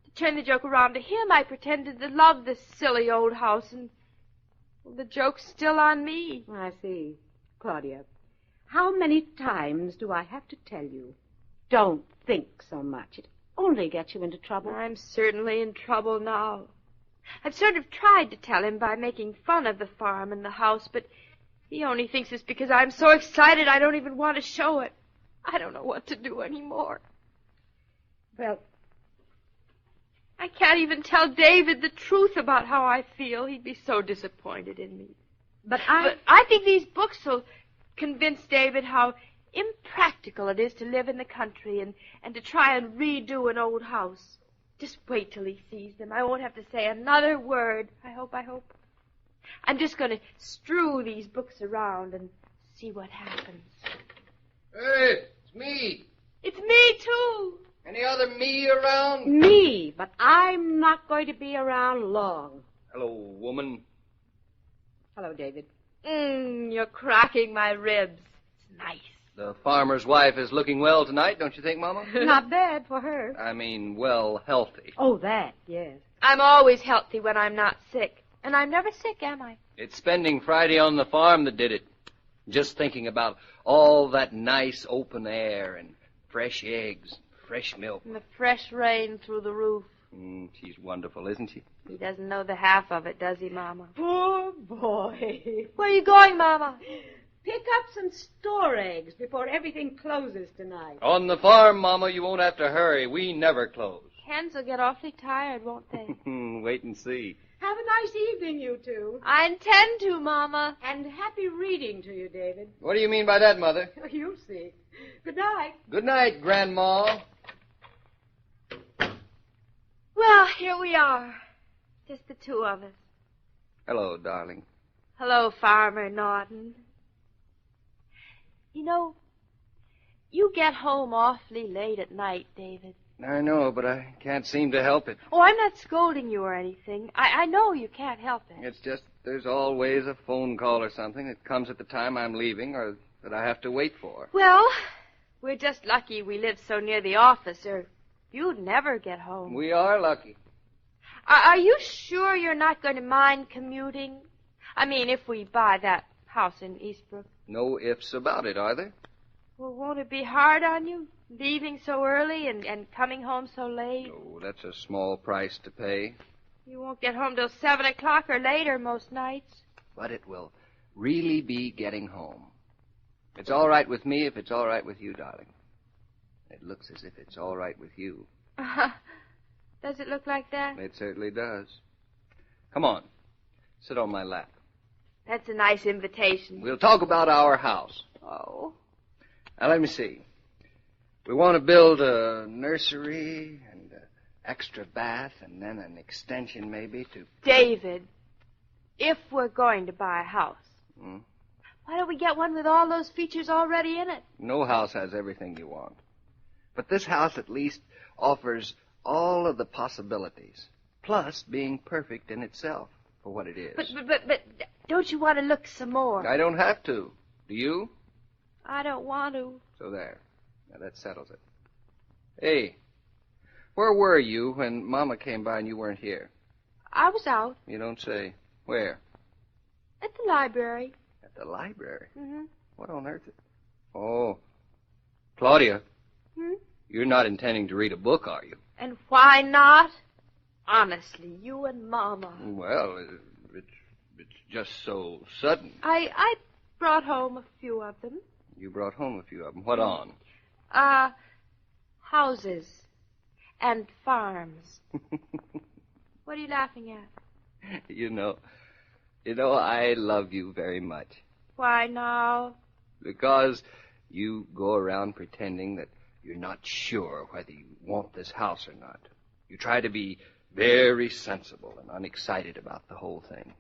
Speaker 2: to turn the joke around to him, I pretended to love this silly old house, and well, the joke's still on me.
Speaker 4: I see. Claudia, how many times do I have to tell you? Don't think so much. It only gets you into trouble.
Speaker 2: I'm certainly in trouble now. I've sort of tried to tell him by making fun of the farm and the house, but he only thinks it's because I'm so excited I don't even want to show it. I don't know what to do anymore.
Speaker 4: Well,
Speaker 2: I can't even tell David the truth about how I feel. He'd be so disappointed in me.
Speaker 4: But I
Speaker 2: think these books will convince David how impractical it is to live in the country and to try and redo an old house. Just wait till he sees them. I won't have to say another word. I hope. I'm just going to strew these books around and see what happens.
Speaker 3: Hey, it's me.
Speaker 2: It's me, too.
Speaker 3: Any other me around?
Speaker 4: Me, but I'm not going to be around long.
Speaker 3: Hello, woman.
Speaker 4: Hello, David.
Speaker 2: You're cracking my ribs. It's nice.
Speaker 3: The farmer's wife is looking well tonight, don't you think, Mama?
Speaker 4: Not bad for her.
Speaker 3: I mean, well, healthy.
Speaker 4: Oh, that, yes.
Speaker 2: I'm always healthy when I'm not sick. And I'm never sick, am I?
Speaker 3: It's spending Friday on the farm that did it. Just thinking about all that nice open air and fresh eggs, fresh milk.
Speaker 2: And the fresh rain through the roof.
Speaker 3: She's wonderful, isn't she?
Speaker 2: He doesn't know the half of it, does he, Mama?
Speaker 4: Poor boy.
Speaker 2: Where are you going, Mama?
Speaker 4: Pick up some store eggs before everything closes tonight.
Speaker 3: On the farm, Mama, you won't have to hurry. We never close.
Speaker 2: Hens will get awfully tired, won't they?
Speaker 3: Wait and see.
Speaker 4: Have a nice evening, you two.
Speaker 2: I intend to, Mama.
Speaker 4: And happy reading to you, David.
Speaker 3: What do you mean by that, Mother?
Speaker 4: You'll see. Good night.
Speaker 3: Good night, Grandma.
Speaker 2: Well, here we are. Just the two of us.
Speaker 3: Hello, darling.
Speaker 2: Hello, Farmer Norton. You know, you get home awfully late at night, David.
Speaker 3: I know, but I can't seem to help it.
Speaker 2: Oh, I'm not scolding you or anything. I know you can't help it.
Speaker 3: It's just there's always a phone call or something that comes at the time I'm leaving or that I have to wait for.
Speaker 2: Well, we're just lucky we live so near the office, or you'd never get home.
Speaker 3: We are lucky.
Speaker 2: Are you sure you're not going to mind commuting? I mean, if we buy that house in Eastbrook.
Speaker 3: No ifs about it, are there?
Speaker 2: Well, won't it be hard on you, leaving so early and coming home so late?
Speaker 3: No, that's a small price to pay.
Speaker 2: You won't get home till 7 o'clock or later most nights.
Speaker 3: But it will really be getting home. It's all right with me if it's all right with you, darling. It looks as if it's all right with you.
Speaker 2: Does it look like that?
Speaker 3: It certainly does. Come on. Sit on my lap.
Speaker 2: That's a nice invitation.
Speaker 3: We'll talk about our house.
Speaker 2: Oh.
Speaker 3: Now, let me see. We want to build a nursery and an extra bath and then an extension maybe to...
Speaker 2: David, if we're going to buy a house.
Speaker 3: Hmm?
Speaker 2: Why don't we get one with all those features already in it?
Speaker 3: No house has everything you want. But this house at least offers all of the possibilities, plus being perfect in itself for what it is.
Speaker 2: But don't you want to look some more?
Speaker 3: I don't have to. Do you?
Speaker 2: I don't want to.
Speaker 3: So there. Now that settles it. Hey, where were you when Mama came by and you weren't here?
Speaker 2: I was out.
Speaker 3: You don't say. Where?
Speaker 2: At the library.
Speaker 3: At the library?
Speaker 2: Mm-hmm.
Speaker 3: What on earth? Oh. Claudia.
Speaker 2: Hmm?
Speaker 3: You're not intending to read a book, are you?
Speaker 2: And why not? Honestly, you and Mama.
Speaker 3: Well, it's just so sudden.
Speaker 2: I brought home a few of them.
Speaker 3: You brought home a few of them. What on?
Speaker 2: Houses and farms. What are you laughing at?
Speaker 3: You know, I love you very much.
Speaker 2: Why now?
Speaker 3: Because you go around pretending that you're not sure whether you want this house or not. You try to be very sensible and unexcited about the whole thing.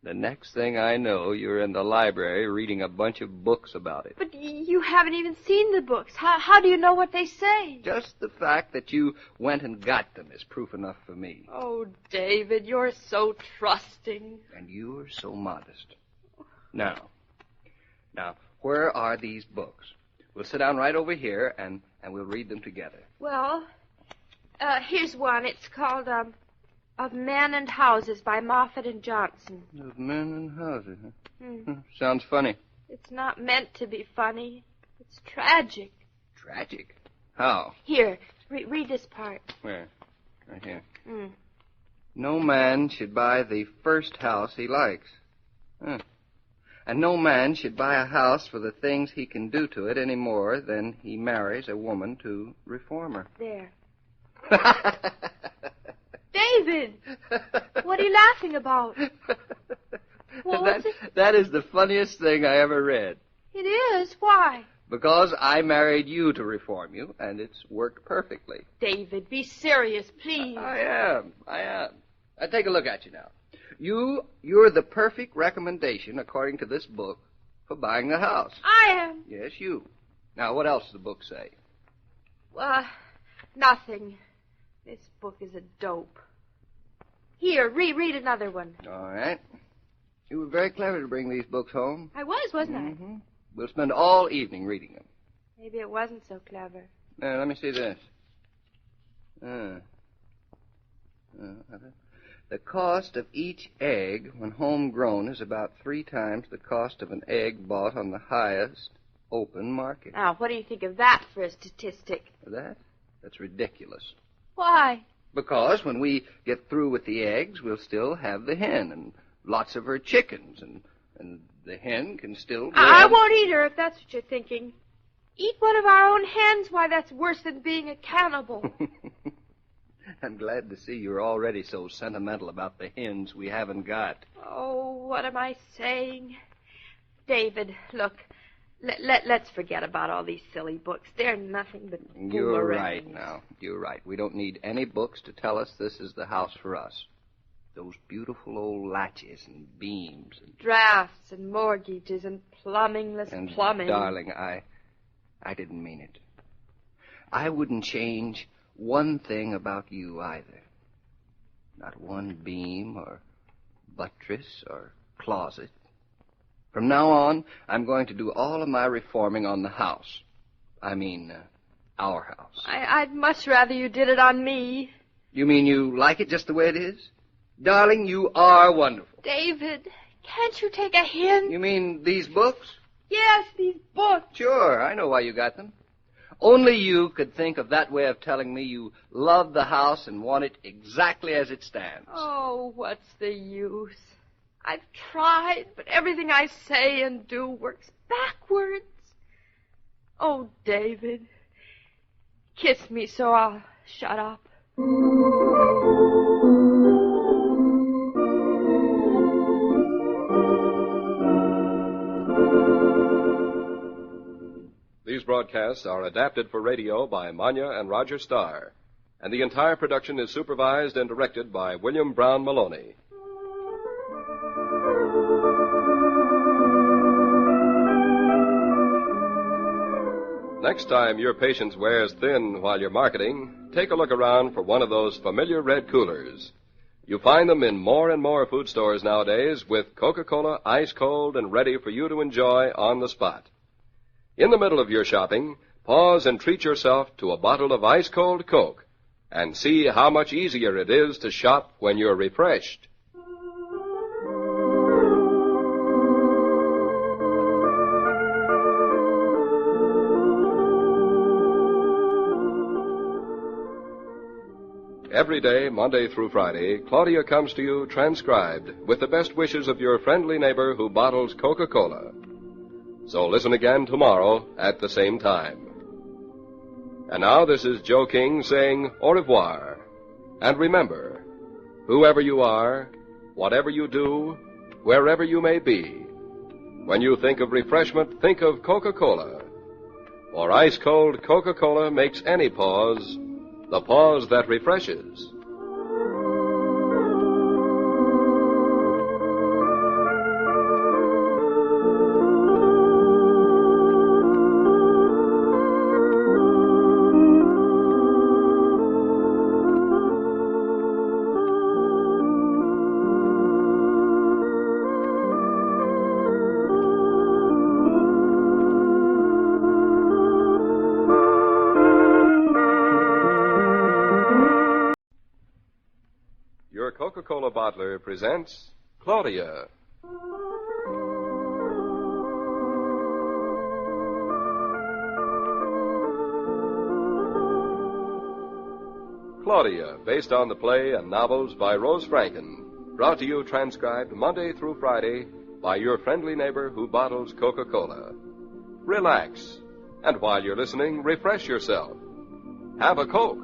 Speaker 3: The next thing I know, you're in the library reading a bunch of books about it.
Speaker 2: But you haven't even seen the books. How do you know what they say?
Speaker 3: Just the fact that you went and got them is proof enough for me.
Speaker 2: Oh, David, you're so trusting.
Speaker 3: And you're so modest. Now, where are these books? We'll sit down right over here, and we'll read them together.
Speaker 2: Well, here's one. It's called, Of Men and Houses by Moffat and Johnson.
Speaker 3: Of Men and Houses, huh?
Speaker 2: Hmm.
Speaker 3: Sounds funny.
Speaker 2: It's not meant to be funny. It's tragic.
Speaker 3: Tragic? How?
Speaker 2: Here, read this part.
Speaker 3: Where? Right here.
Speaker 2: Hmm.
Speaker 3: No man should buy the first house he likes. Huh. And no man should buy a house for the things he can do to it any more than he marries a woman to reform her.
Speaker 2: There. David! What are you laughing about? What was it?
Speaker 3: That is the funniest thing I ever read.
Speaker 2: It is? Why?
Speaker 3: Because I married you to reform you, and it's worked perfectly.
Speaker 2: David, be serious, please.
Speaker 3: I am. Now, take a look at you now. You're the perfect recommendation, according to this book, for buying the house.
Speaker 2: I am.
Speaker 3: Yes, you. Now, what else does the book say?
Speaker 2: Nothing. This book is a dope. Here, read another one.
Speaker 3: All right. You were very clever to bring these books home.
Speaker 2: I was, wasn't
Speaker 3: I? We'll spend all evening reading them.
Speaker 2: Maybe it wasn't so clever.
Speaker 3: Now, let me see this. The cost of each egg when homegrown is about 3 times the cost of an egg bought on the highest open market.
Speaker 2: Now, what do you think of that for a statistic?
Speaker 3: That's ridiculous.
Speaker 2: Why?
Speaker 3: Because when we get through with the eggs, we'll still have the hen and lots of her chickens, and the hen can still grow.
Speaker 2: I won't eat her if that's what you're thinking. Eat one of our own hens? Why, that's worse than being a cannibal.
Speaker 3: I'm glad to see you're already so sentimental about the hens we haven't got.
Speaker 2: Oh, what am I saying? David, look, let's forget about all these silly books. They're nothing but boomerangs.
Speaker 3: You're right now. You're right. We don't need any books to tell us this is the house for us. Those beautiful old latches and beams. And
Speaker 2: drafts and mortgages and plumbingless plumbing.
Speaker 3: Darling, I didn't mean it. I wouldn't change one thing about you either. Not one beam or buttress or closet. From now on, I'm going to do all of my reforming on the house. I mean, our house.
Speaker 2: I'd much rather you did it on me.
Speaker 3: You mean you like it just the way it is? Darling, you are wonderful.
Speaker 2: David, can't you take a hint?
Speaker 3: You mean these books?
Speaker 2: Yes, these books.
Speaker 3: Sure, I know why you got them. Only you could think of that way of telling me you love the house and want it exactly as it stands.
Speaker 2: Oh, what's the use? I've tried, but everything I say and do works backwards. Oh, David, kiss me so I'll shut up.
Speaker 1: These broadcasts are adapted for radio by Manya and Roger Starr, and the entire production is supervised and directed by William Brown Maloney. Next time your patience wears thin while you're marketing, take a look around for one of those familiar red coolers. You find them in more and more food stores nowadays with Coca-Cola ice cold and ready for you to enjoy on the spot. In the middle of your shopping, pause and treat yourself to a bottle of ice cold Coke and see how much easier it is to shop when you're refreshed. Every day, Monday through Friday, Claudia comes to you transcribed with the best wishes of your friendly neighbor who bottles Coca-Cola. So listen again tomorrow at the same time. And now this is Joe King saying au revoir. And remember, whoever you are, whatever you do, wherever you may be, when you think of refreshment, think of Coca-Cola. For ice-cold Coca-Cola makes any pause the pause that refreshes. Coca-Cola bottler presents Claudia. Claudia, based on the play and novels by Rose Franken, brought to you transcribed Monday through Friday by your friendly neighbor who bottles Coca-Cola. Relax, and while you're listening, refresh yourself. Have a Coke.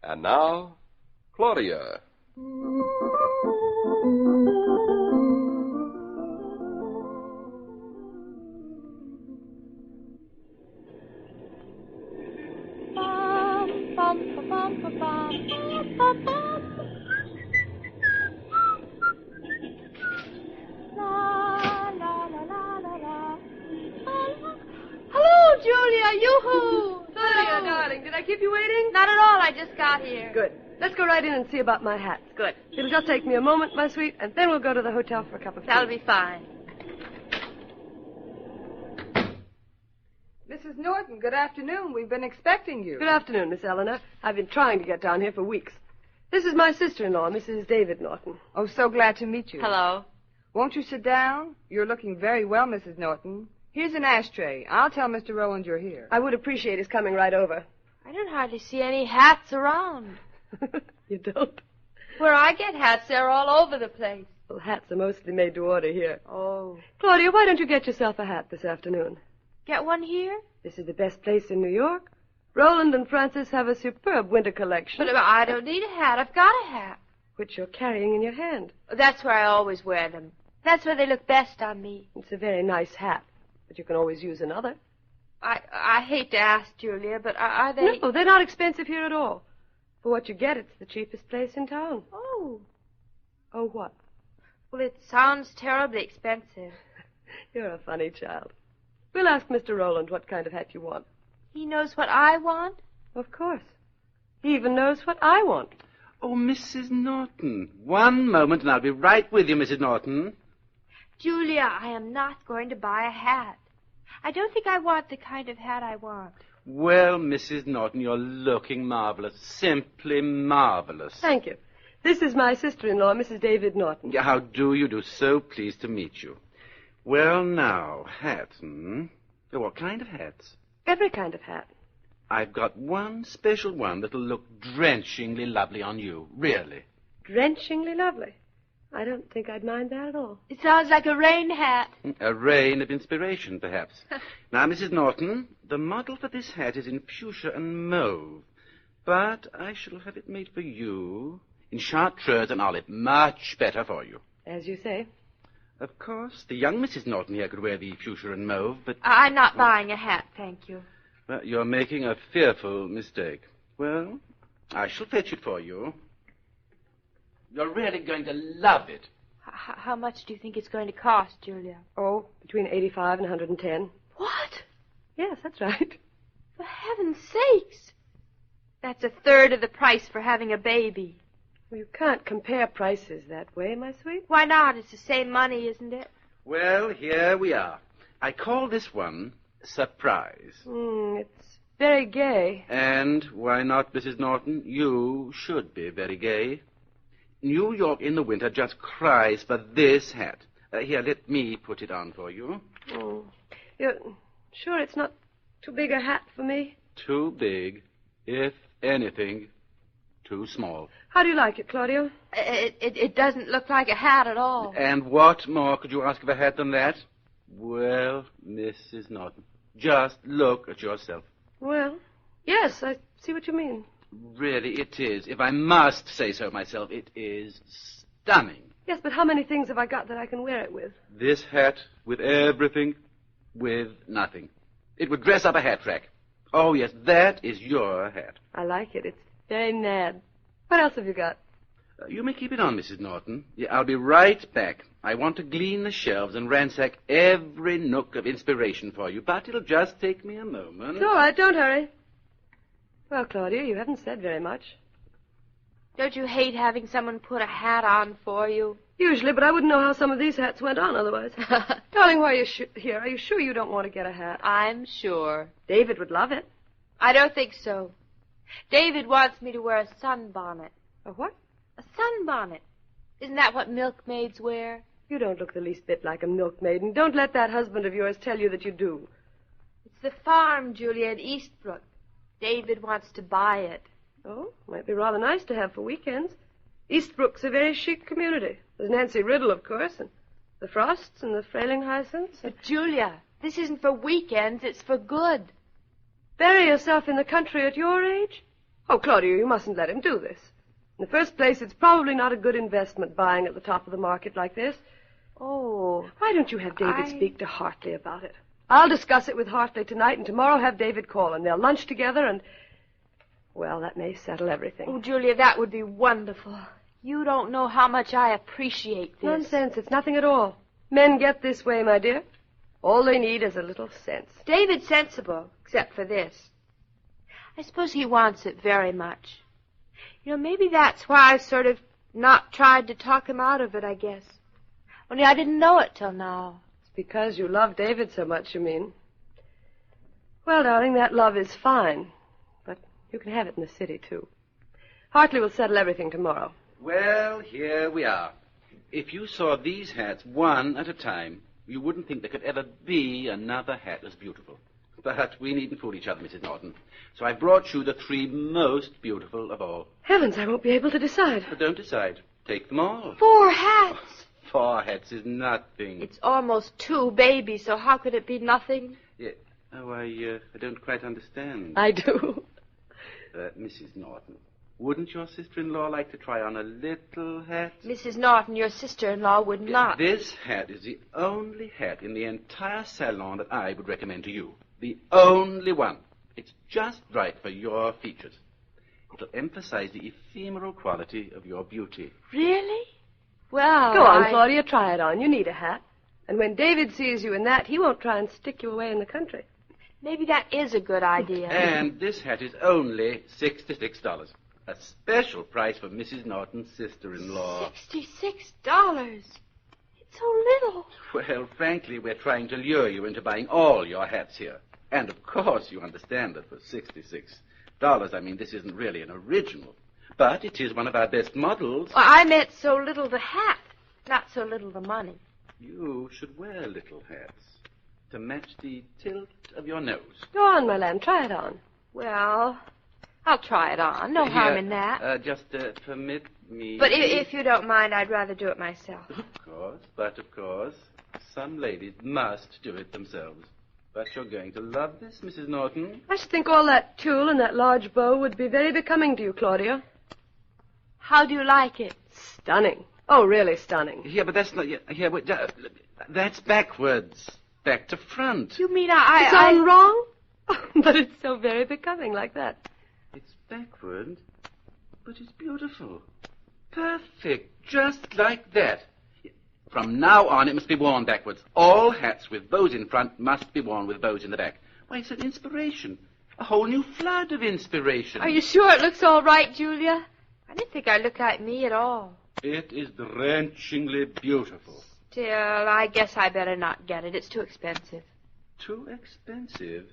Speaker 1: And now, Claudia.
Speaker 2: Hello, Julia. Yoo-hoo.
Speaker 15: Claudia, darling, did I keep you waiting?
Speaker 2: Not at all. I just got here.
Speaker 15: Good. Let's go right in and see about my hats.
Speaker 2: Good.
Speaker 15: It'll just take me a moment, my sweet, and then we'll go to the hotel for a cup of tea.
Speaker 2: That'll be fine.
Speaker 22: Mrs. Norton, good afternoon. We've been expecting you.
Speaker 15: Good afternoon, Miss Eleanor. I've been trying to get down here for weeks. This is my sister-in-law, Mrs. David Norton.
Speaker 22: Oh, so glad to meet you.
Speaker 2: Hello.
Speaker 22: Won't you sit down? You're looking very well, Mrs. Norton. Here's an ashtray. I'll tell Mr. Rowland you're here.
Speaker 15: I would appreciate his coming right over.
Speaker 2: I don't hardly see any hats around.
Speaker 15: You don't?
Speaker 2: Where I get hats, they're all over the place.
Speaker 15: Well, hats are mostly made to order here.
Speaker 2: Oh.
Speaker 15: Claudia, why don't you get yourself a hat this afternoon?
Speaker 2: Get one here?
Speaker 15: This is the best place in New York. Roland and Francis have a superb winter collection.
Speaker 2: But I don't need a hat. I've got a hat.
Speaker 15: Which you're carrying in your hand.
Speaker 2: That's where I always wear them. That's where they look best on me.
Speaker 15: It's a very nice hat, but you can always use another.
Speaker 2: I hate to ask, Julia, but are they...
Speaker 15: No, they're not expensive here at all. For what you get, it's the cheapest place in town.
Speaker 2: Oh.
Speaker 15: Oh, what?
Speaker 2: Well, it sounds terribly expensive.
Speaker 15: You're a funny child. We'll ask Mr. Rowland what kind of hat you want.
Speaker 2: He knows what I want?
Speaker 15: Of course. He even knows what I want.
Speaker 11: Oh, Mrs. Norton. One moment, and I'll be right with you, Mrs. Norton.
Speaker 2: Julia, I am not going to buy a hat. I don't think I want the kind of hat I want.
Speaker 11: Well, Mrs. Norton, you're looking marvelous. Simply marvelous.
Speaker 15: Thank you. This is my sister-in-law, Mrs. David Norton.
Speaker 11: How do you do? So pleased to meet you. Well, now, hats, What kind of hats?
Speaker 15: Every kind of hat.
Speaker 11: I've got one special one that'll look drenchingly lovely on you. Really.
Speaker 15: Drenchingly lovely? I don't think I'd mind that at all.
Speaker 2: It sounds like a rain hat.
Speaker 11: A rain of inspiration, perhaps. Now, Mrs. Norton, the model for this hat is in fuchsia and mauve. But I shall have it made for you in chartreuse and olive. Much better for you.
Speaker 15: As you say.
Speaker 11: Of course, the young Mrs. Norton here could wear the fuchsia and mauve, but...
Speaker 2: I'm not buying a hat, thank you.
Speaker 11: Well, you're making a fearful mistake. Well, I shall fetch it for you. You're really going to love it.
Speaker 9: How much do you think it's going to cost, Julia?
Speaker 15: Oh, between 85 and 110.
Speaker 9: What?
Speaker 15: Yes, that's right.
Speaker 9: For heaven's sakes. That's a third of the price for having a baby.
Speaker 15: Well, you can't compare prices that way, my sweet.
Speaker 9: Why not? It's the same money, isn't it?
Speaker 11: Well, here we are. I call this one Surprise.
Speaker 15: It's very gay.
Speaker 11: And why not, Mrs. Norton? You should be very gay. New York in the winter just cries for this hat. Here, let me put it on for you.
Speaker 15: Oh. You're sure it's not too big a hat for me?
Speaker 11: Too big. If anything, too small.
Speaker 15: How do you like it, Claudia?
Speaker 9: It doesn't look like a hat at all.
Speaker 11: And what more could you ask of a hat than that? Well, Mrs. Norton, just look at yourself.
Speaker 15: Well, yes, I see what you mean.
Speaker 11: Really, it is. If I must say so myself, it is stunning.
Speaker 15: Yes, but how many things have I got that I can wear it with?
Speaker 11: This hat, with everything, with nothing. It would dress up a hat rack. Oh, yes, that is your hat.
Speaker 15: I like it. It's very mad. What else have you got?
Speaker 11: You may keep it on, Mrs. Norton. Yeah, I'll be right back. I want to glean the shelves and ransack every nook of inspiration for you, but it'll just take me a moment.
Speaker 15: It's all right, don't hurry. Well, Claudia, you haven't said very much.
Speaker 9: Don't you hate having someone put a hat on for you?
Speaker 15: Usually, but I wouldn't know how some of these hats went on otherwise. Darling, why are you here? Are you sure you don't want to get a hat?
Speaker 9: I'm sure.
Speaker 15: David would love it.
Speaker 9: I don't think so. David wants me to wear a sunbonnet.
Speaker 15: A what?
Speaker 9: A sunbonnet. Isn't that what milkmaids wear?
Speaker 15: You don't look the least bit like a milkmaid, and don't let that husband of yours tell you that you do.
Speaker 9: It's the farm, Julia, at Eastbrook. David wants to buy it.
Speaker 15: Oh, might be rather nice to have for weekends. Eastbrook's a very chic community. There's Nancy Riddle, of course, and the Frosts and the Frayling Hyacinths.
Speaker 9: But, Julia, this isn't for weekends, it's for good.
Speaker 15: Bury yourself in the country at your age? Oh, Claudia, you mustn't let him do this. In the first place, it's probably not a good investment buying at the top of the market like this.
Speaker 9: Oh.
Speaker 15: Why don't you have David speak to Hartley about it? I'll discuss it with Hartley tonight, and tomorrow have David call, and they'll lunch together, and... Well, that may settle everything.
Speaker 9: Oh, Julia, that would be wonderful. You don't know how much I appreciate this.
Speaker 15: Nonsense. It's nothing at all. Men get this way, my dear. All they need is a little sense.
Speaker 9: David's sensible, except for this. I suppose he wants it very much. You know, maybe that's why I've sort of not tried to talk him out of it, I guess. Only I didn't know it till now.
Speaker 15: It's because you love David so much, you mean. Well, darling, that love is fine. But you can have it in the city, too. Hartley will settle everything tomorrow.
Speaker 11: Well, here we are. If you saw these hats one at a time, you wouldn't think there could ever be another hat as beautiful. But we needn't fool each other, Mrs. Norton. So I've brought you the three most beautiful of all.
Speaker 15: Heavens, I won't be able to decide.
Speaker 11: But don't decide. Take them all.
Speaker 9: 4 hats.
Speaker 11: 4 hats is nothing.
Speaker 9: It's almost 2 babies, so how could it be nothing?
Speaker 11: Yeah. Oh, I don't quite understand.
Speaker 15: I do.
Speaker 11: Mrs. Norton, wouldn't your sister-in-law like to try on a little hat?
Speaker 9: Mrs. Norton, your sister-in-law, would not.
Speaker 11: This hat is the only hat in the entire salon that I would recommend to you. The only one. It's just right for your features. It'll emphasize the ephemeral quality of your beauty.
Speaker 9: Really? Well,
Speaker 15: Go on, Claudia, try it on. You need a hat. And when David sees you in that, he won't try and stick you away in the country.
Speaker 9: Maybe that is a good idea.
Speaker 11: And this hat is only $66. A special price for Mrs. Norton's sister-in-law.
Speaker 9: $66? It's so little.
Speaker 11: Well, frankly, we're trying to lure you into buying all your hats here. And, of course, you understand that for $66, I mean, this isn't really an original. But it is one of our best models.
Speaker 9: Well, I meant so little the hat, not so little the money.
Speaker 11: You should wear little hats to match the tilt of your nose.
Speaker 15: Go on, my lamb. Try it on.
Speaker 9: Well, I'll try it on. No harm in that.
Speaker 11: Just permit me...
Speaker 9: But if you don't mind, I'd rather do it myself.
Speaker 11: Of course, some ladies must do it themselves. But you're going to love this, Mrs. Norton.
Speaker 15: I should think all that tulle and that large bow would be very becoming to you, Claudia.
Speaker 9: How do you like it?
Speaker 15: Stunning. Oh, really stunning.
Speaker 11: Yeah, but that's not... that's backwards. Back to front.
Speaker 9: You mean
Speaker 15: It's all wrong? But it's so very becoming like that.
Speaker 11: It's backward, but it's beautiful. Perfect. Just like that. From now on, it must be worn backwards. All hats with bows in front must be worn with bows in the back. Why, it's an inspiration. A whole new flood of inspiration.
Speaker 2: Are you sure it looks all right, Julia? I didn't think I looked like me at all.
Speaker 11: It is drenchingly beautiful.
Speaker 2: Still, I guess I better not get it. It's too expensive.
Speaker 11: Too expensive?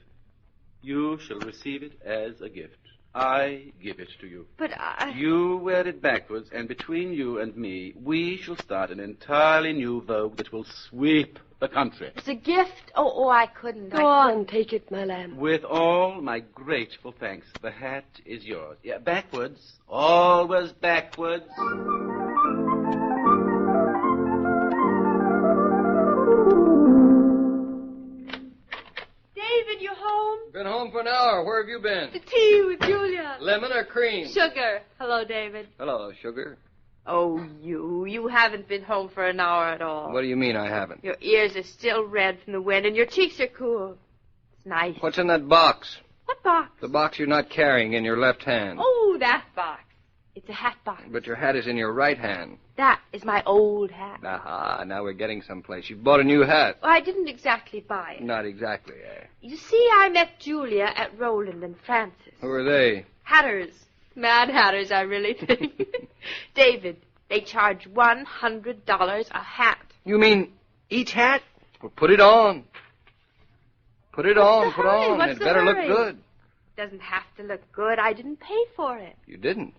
Speaker 11: You shall receive it as a gift. I give it to you.
Speaker 2: But I...
Speaker 11: You wear it backwards, and between you and me, we shall start an entirely new vogue that will sweep the country.
Speaker 2: It's a gift? Oh, I couldn't.
Speaker 15: Go on, take it, my lamb.
Speaker 11: With all my grateful thanks, the hat is yours. Yeah, backwards. Always backwards.
Speaker 2: David, you home?
Speaker 7: Been home for an hour. Where have you been?
Speaker 2: The tea with Julia.
Speaker 7: Lemon or cream?
Speaker 2: Sugar. Hello, David.
Speaker 7: Hello, sugar.
Speaker 2: Oh, you haven't been home for an hour at all.
Speaker 7: What do you mean I haven't?
Speaker 2: Your ears are still red from the wind, and your cheeks are cool. It's nice.
Speaker 7: What's in that box?
Speaker 2: What box?
Speaker 7: The box you're not carrying in your left hand.
Speaker 2: Oh, that box. It's a hat box.
Speaker 7: But your hat is in your right hand.
Speaker 2: That is my old hat.
Speaker 7: Aha, now we're getting someplace. You've bought a new hat.
Speaker 2: Well, I didn't exactly buy it.
Speaker 7: Not exactly, eh?
Speaker 2: You see, I met Julia at Roland and Francis.
Speaker 7: Who are they?
Speaker 2: Hatters. Mad hatters, I really think. David, they charge $100 a hat.
Speaker 7: You mean each hat? Well, put it on. Put it on, put on.
Speaker 2: What's
Speaker 7: It
Speaker 2: the
Speaker 7: better look
Speaker 2: hurry?
Speaker 7: good.
Speaker 2: Doesn't have to look good. I didn't pay for it.
Speaker 7: You didn't?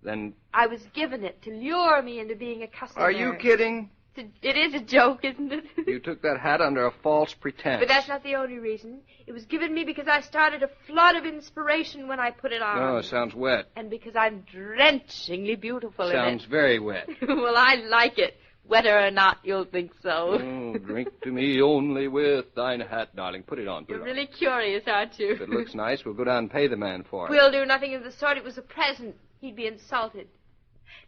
Speaker 7: Then
Speaker 2: I was given it to lure me into being a customer.
Speaker 7: are you kidding?
Speaker 2: It is a joke, isn't it?
Speaker 7: You took that hat under a false pretense.
Speaker 2: But that's not the only reason. It was given me because I started a flood of inspiration when I put it on.
Speaker 7: Oh, sounds wet.
Speaker 2: And because I'm drenchingly beautiful
Speaker 7: Sounds
Speaker 2: in
Speaker 7: very wet.
Speaker 2: it. Well, I like it. Whether or not you'll think so.
Speaker 7: Oh, drink to me only with thine hat, darling. Put it on, put
Speaker 2: You're
Speaker 7: it on.
Speaker 2: really curious, aren't you?
Speaker 7: If it looks nice, we'll go down and pay the man for it.
Speaker 2: We'll do nothing of the sort. It was a present. He'd be insulted.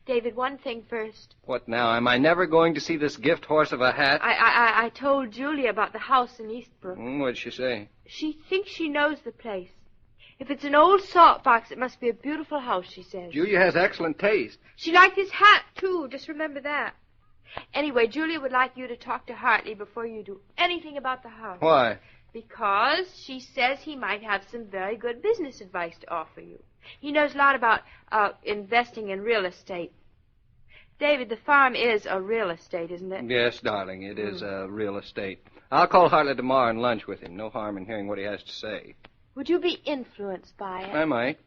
Speaker 2: David, one thing first.
Speaker 7: What now? Am I never going to see this gift horse of a hat?
Speaker 2: I told Julia about the house in Eastbrook.
Speaker 7: What'd she say?
Speaker 2: She thinks she knows the place. If it's an old salt box, it must be a beautiful house, she says.
Speaker 7: Julia has excellent taste.
Speaker 2: She liked this hat, too. Just remember that. Anyway, Julia would like you to talk to Hartley before you do anything about the house.
Speaker 7: Why?
Speaker 2: Because she says he might have some very good business advice to offer you. He knows a lot about investing in real estate. David, the farm is a real estate, isn't it?
Speaker 7: Yes, darling, it is real estate. I'll call Hartley tomorrow and lunch with him. No harm in hearing what he has to say.
Speaker 2: Would you be influenced by it?
Speaker 7: I might.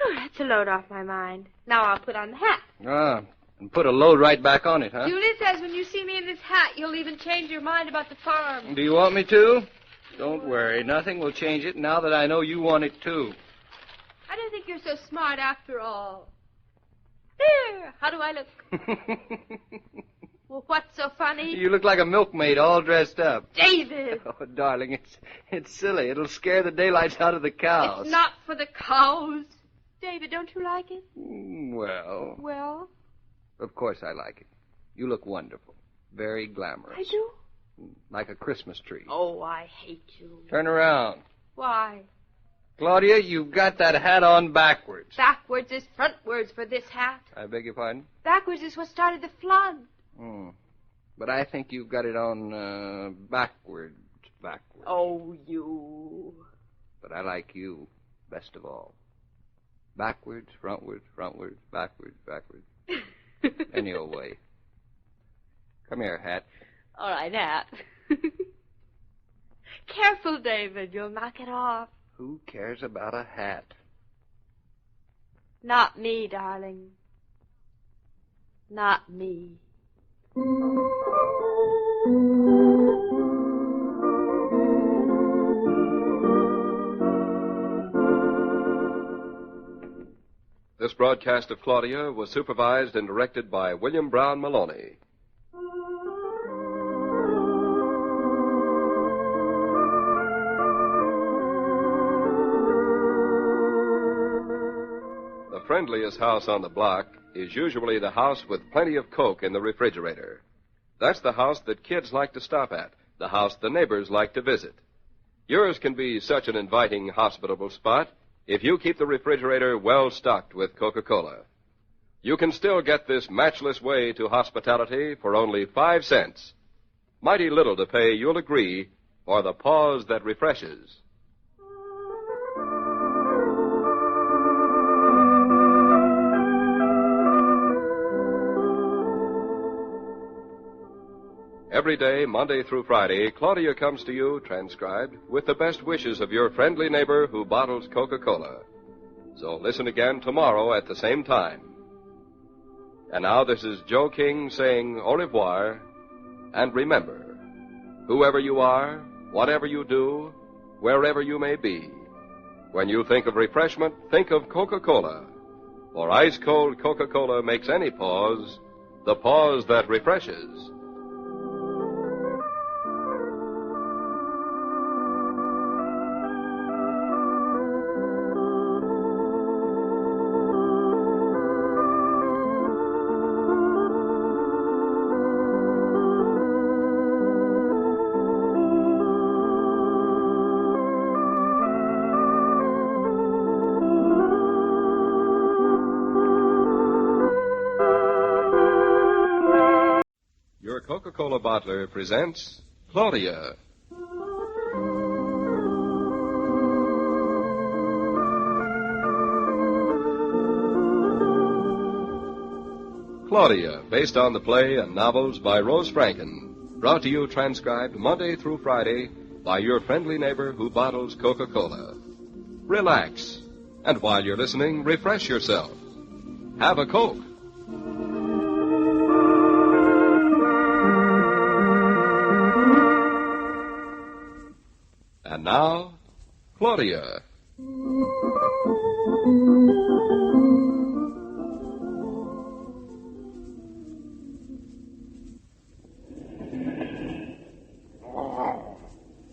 Speaker 2: Whew, that's a load off my mind. Now I'll put on the hat.
Speaker 7: Ah, and put a load right back on it, huh?
Speaker 2: Julia says when you see me in this hat, you'll even change your mind about the farm.
Speaker 7: Do you want me to? Don't worry. Nothing will change it now that I know you want it, too.
Speaker 2: I don't think you're so smart after all. There! How do I look? Well, what's so funny?
Speaker 7: You look like a milkmaid all dressed up.
Speaker 2: David!
Speaker 7: Oh, darling, it's silly. It'll scare the daylights out of the cows.
Speaker 2: It's not for the cows. David, don't you like it?
Speaker 7: Well,
Speaker 2: Well,
Speaker 7: of course I like it. You look wonderful. Very glamorous.
Speaker 2: I do?
Speaker 7: Like a Christmas tree.
Speaker 2: Oh, I hate you.
Speaker 7: Turn around.
Speaker 2: Why?
Speaker 7: Claudia, you've got that hat on backwards.
Speaker 2: Backwards is frontwards for this hat.
Speaker 7: I beg your pardon?
Speaker 2: Backwards is what started the flood.
Speaker 7: But I think you've got it on backwards.
Speaker 2: Oh, you.
Speaker 7: But I like you best of all. Backwards, frontwards, backwards. Any old way. Come here, hat.
Speaker 2: All right, hat. Careful, David. You'll knock it off.
Speaker 7: Who cares about a hat?
Speaker 2: Not me, darling. Not me.
Speaker 1: This broadcast of Claudia was supervised and directed by William Brown Maloney. The friendliest house on the block is usually the house with plenty of Coke in the refrigerator. That's the house that kids like to stop at, the house the neighbors like to visit. Yours can be such an inviting, hospitable spot if you keep the refrigerator well stocked with Coca-Cola. You can still get this matchless way to hospitality for only 5 cents. Mighty little to pay, you'll agree, for the pause that refreshes. Every day, Monday through Friday, Claudia comes to you, transcribed, with the best wishes of your friendly neighbor who bottles Coca-Cola. So listen again tomorrow at the same time. And now this is Joe King saying au revoir, and remember, whoever you are, whatever you do, wherever you may be, when you think of refreshment, think of Coca-Cola. For ice-cold Coca-Cola makes any pause the pause that refreshes. Coca-Cola bottler presents Claudia. Claudia, based on the play and novels by Rose Franken. Brought to you, transcribed Monday through Friday by your friendly neighbor who bottles Coca-Cola. Relax, and while you're listening, refresh yourself. Have a Coke. And now, Claudia.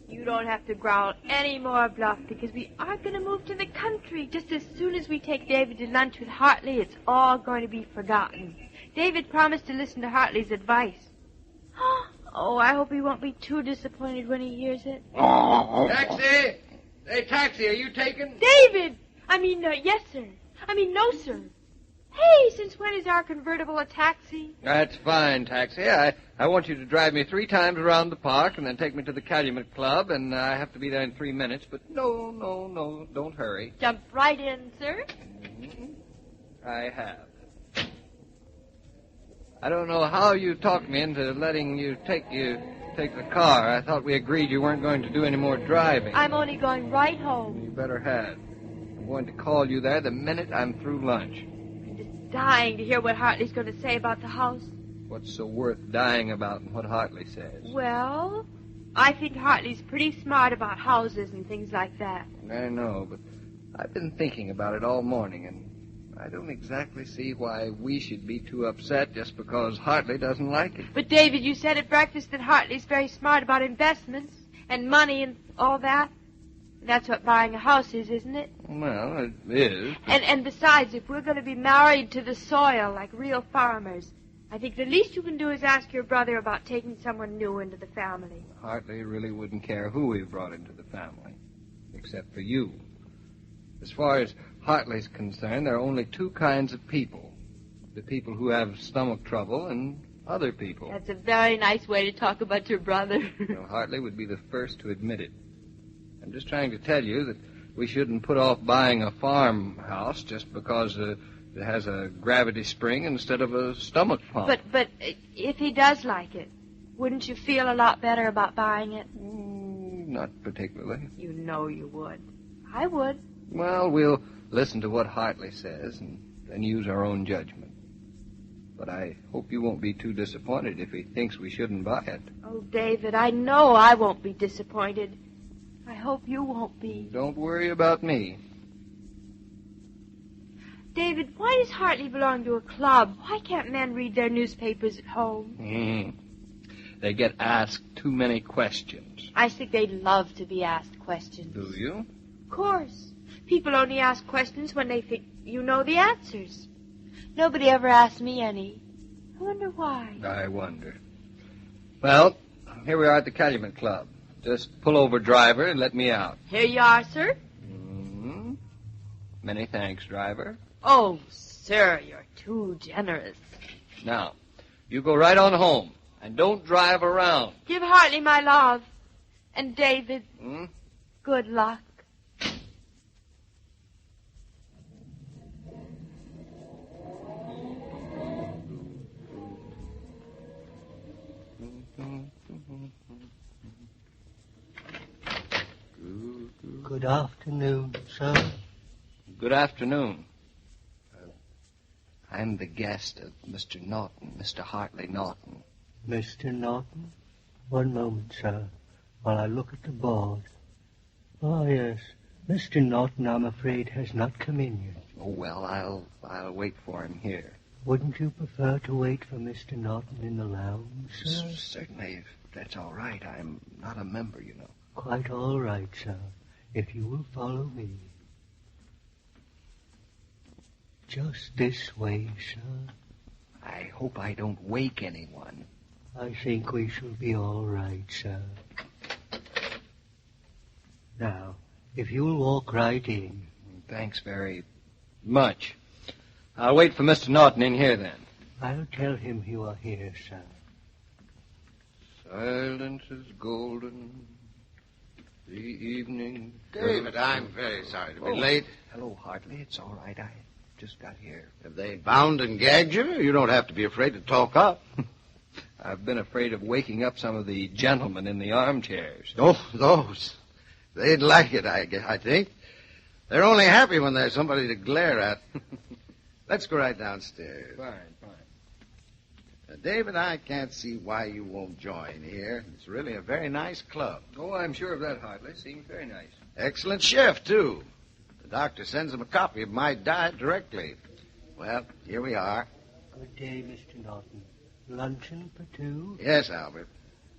Speaker 2: You don't have to growl any more, Bluff, because we are going to move to the country. Just as soon as we take David to lunch with Hartley, it's all going to be forgotten. David promised to listen to Hartley's advice. Oh, I hope he won't be too disappointed when he hears it.
Speaker 3: Taxi! Hey, taxi, are you taken?
Speaker 2: David! Yes, sir. No, sir. Hey, since when is our convertible a taxi?
Speaker 3: That's fine, taxi. I want you to drive me 3 times around the park and then take me to the Calumet Club, and I have to be there in 3 minutes, but no, don't hurry.
Speaker 2: Jump right in, sir.
Speaker 3: I have. I don't know how you talked me into letting you take the car. I thought we agreed you weren't going to do any more driving.
Speaker 2: I'm only going right home.
Speaker 3: You better had. I'm going to call you there the minute I'm through lunch.
Speaker 2: I'm just dying to hear what Hartley's going to say about the house.
Speaker 3: What's so worth dying about in what Hartley says?
Speaker 2: Well, I think Hartley's pretty smart about houses and things like that.
Speaker 3: I know, but I've been thinking about it all morning, and I don't exactly see why we should be too upset just because Hartley doesn't like it.
Speaker 2: But, David, you said at breakfast that Hartley's very smart about investments and money and all that. That's what buying a house is, isn't it?
Speaker 3: Well, it is.
Speaker 2: And besides, if we're going to be married to the soil like real farmers, I think the least you can do is ask your brother about taking someone new into the family.
Speaker 3: Hartley really wouldn't care who we brought into the family, except for you. As far as Hartley's concerned, there are only 2 kinds of people. The people who have stomach trouble and other people.
Speaker 2: That's a very nice way to talk about your brother.
Speaker 3: Hartley would be the first to admit it. I'm just trying to tell you that we shouldn't put off buying a farmhouse just because it has a gravity spring instead of a stomach pump.
Speaker 2: But if he does like it, wouldn't you feel a lot better about buying it?
Speaker 3: Not particularly.
Speaker 2: You know you would. I would.
Speaker 3: Well, we'll listen to what Hartley says and then use our own judgment. But I hope you won't be too disappointed if he thinks we shouldn't buy it.
Speaker 2: Oh, David, I know I won't be disappointed. I hope you won't be.
Speaker 3: Don't worry about me.
Speaker 2: David, why does Hartley belong to a club? Why can't men read their newspapers at home?
Speaker 3: They get asked too many questions.
Speaker 2: I think they'd love to be asked questions.
Speaker 3: Do you?
Speaker 2: Of course. People only ask questions when they think you know the answers. Nobody ever asked me any. I wonder why.
Speaker 3: I wonder. Well, here we are at the Calumet Club. Just pull over, driver, and let me out.
Speaker 2: Here you are, sir.
Speaker 3: Many thanks, driver.
Speaker 2: Oh, sir, you're too generous.
Speaker 7: Now, you go right on home, and don't drive around.
Speaker 2: Give Hartley my love. And David, good luck.
Speaker 14: Good afternoon, sir.
Speaker 7: Good afternoon. I'm the guest of Mr. Norton, Mr. Hartley Norton.
Speaker 14: Mr. Norton? One moment, sir, while I look at the board. Oh, yes. Mr. Norton, I'm afraid, has not come in yet.
Speaker 7: Oh, well, I'll wait for him here.
Speaker 14: Wouldn't you prefer to wait for Mr. Norton in the lounge, sir?
Speaker 7: Certainly, if that's all right. I'm not a member, you know.
Speaker 14: Quite all right, sir, if you will follow me. Just this way, sir.
Speaker 7: I hope I don't wake anyone.
Speaker 14: I think we shall be all right, sir. Now, if you'll walk right in.
Speaker 7: Thanks very much. I'll wait for Mr. Norton in here, then.
Speaker 14: I'll tell him you are here, sir.
Speaker 7: Silence is golden. The evening...
Speaker 5: David, I'm very sorry to be
Speaker 7: Oh,
Speaker 5: late.
Speaker 7: Hello, Hartley. It's all right. I just got here.
Speaker 5: Have they bound and gagged you? You don't have to be afraid to talk up.
Speaker 7: I've been afraid of waking up some of the gentlemen in the armchairs.
Speaker 5: Oh, those. They'd like it, I think. They're only happy when there's somebody to glare at. Let's go right downstairs.
Speaker 7: Fine.
Speaker 5: David, I can't see why you won't join here. It's really a very nice club.
Speaker 7: Oh, I'm sure of that, Hartley. Seems very nice.
Speaker 5: Excellent chef, too. The doctor sends him a copy of my diet directly. Well, here we are.
Speaker 14: Good day, Mr. Norton. Luncheon for two?
Speaker 5: Yes, Albert.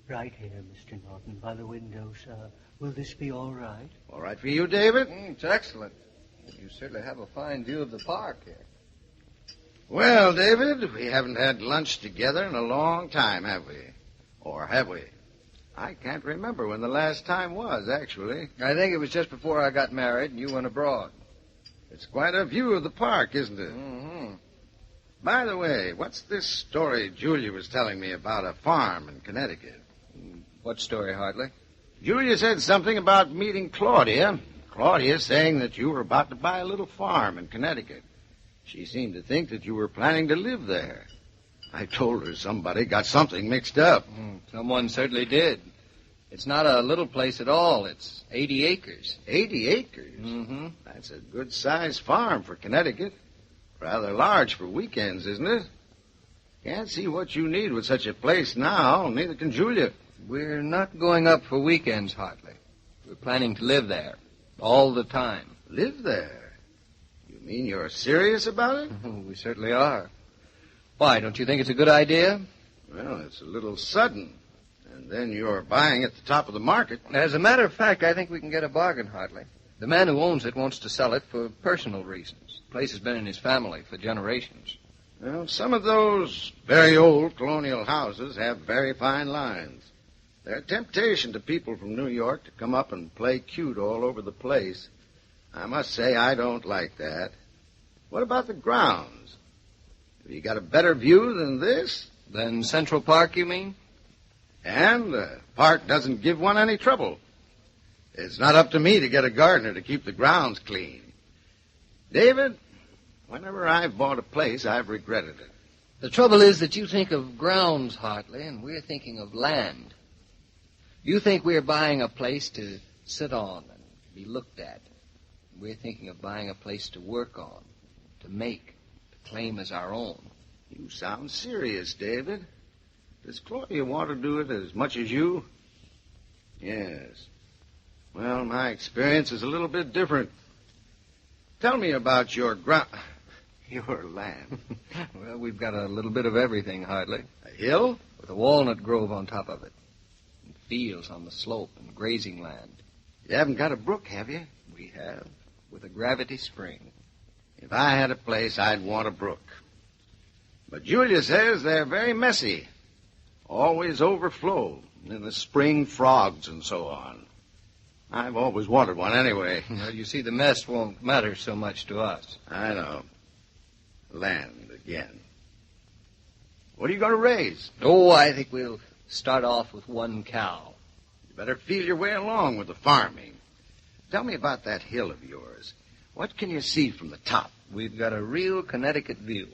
Speaker 14: Right here, Mr. Norton, by the window, sir. Will this be all right?
Speaker 5: All right for you, David?
Speaker 7: It's excellent. You certainly have a fine view of the park here.
Speaker 5: Well, David, we haven't had lunch together in a long time, have we? Or have we? I can't remember when the last time was, actually.
Speaker 7: I think it was just before I got married and you went abroad.
Speaker 5: It's quite a view of the park, isn't it?
Speaker 7: Mm-hmm.
Speaker 5: By the way, what's this story Julia was telling me about a farm in Connecticut?
Speaker 7: What story, Hartley?
Speaker 5: Julia said something about meeting Claudia. Claudia saying that you were about to buy a little farm in Connecticut. She seemed to think that you were planning to live there. I told her somebody got something mixed up.
Speaker 7: Someone certainly did. It's not a little place at all. It's 80 acres.
Speaker 5: 80 acres?
Speaker 7: Mm-hmm.
Speaker 5: That's a good-sized farm for Connecticut. Rather large for weekends, isn't it? Can't see what you need with such a place now, neither can Julia.
Speaker 7: We're not going up for weekends, Hartley. We're planning to live there all the time.
Speaker 5: Live there? You mean you're serious about it?
Speaker 7: We certainly are. Why, don't you think it's a good idea?
Speaker 5: Well, it's a little sudden. And then you're buying at the top of the market.
Speaker 7: As a matter of fact, I think we can get a bargain, Hartley. The man who owns it wants to sell it for personal reasons. The place has been in his family for generations.
Speaker 5: Well, some of those very old colonial houses have very fine lines. They're a temptation to people from New York to come up and play cute all over the place. I must say I don't like that. What about the grounds? Have you got a better view than this?
Speaker 7: Than Central Park, you mean?
Speaker 5: And the park doesn't give one any trouble. It's not up to me to get a gardener to keep the grounds clean. David, whenever I've bought a place, I've regretted it.
Speaker 7: The trouble is that you think of grounds, Hartley, and we're thinking of land. You think we're buying a place to sit on and be looked at. We're thinking of buying a place to work on, to make, to claim as our own.
Speaker 5: You sound serious, David. Does Claudia want to do it as much as you? Yes. Well, my experience is a little bit different. Tell me about your your land.
Speaker 7: Well, we've got a little bit of everything, Hartley.
Speaker 5: A hill?
Speaker 7: With a walnut grove on top of it. And fields on the slope and grazing land.
Speaker 5: You haven't got a brook, have you?
Speaker 7: We have. With a gravity spring.
Speaker 5: If I had a place, I'd want a brook. But Julia says they're very messy. Always overflow. In the spring, frogs and so on. I've always wanted one anyway.
Speaker 7: Well, you see, the mess won't matter so much to us.
Speaker 5: I know.
Speaker 6: land again. What are you going to raise?
Speaker 3: Oh, I think we'll start off with one cow.
Speaker 6: You better feel your way along with the farming. Tell me about that hill of yours. What can you see from the top?
Speaker 3: We've got a real Connecticut view.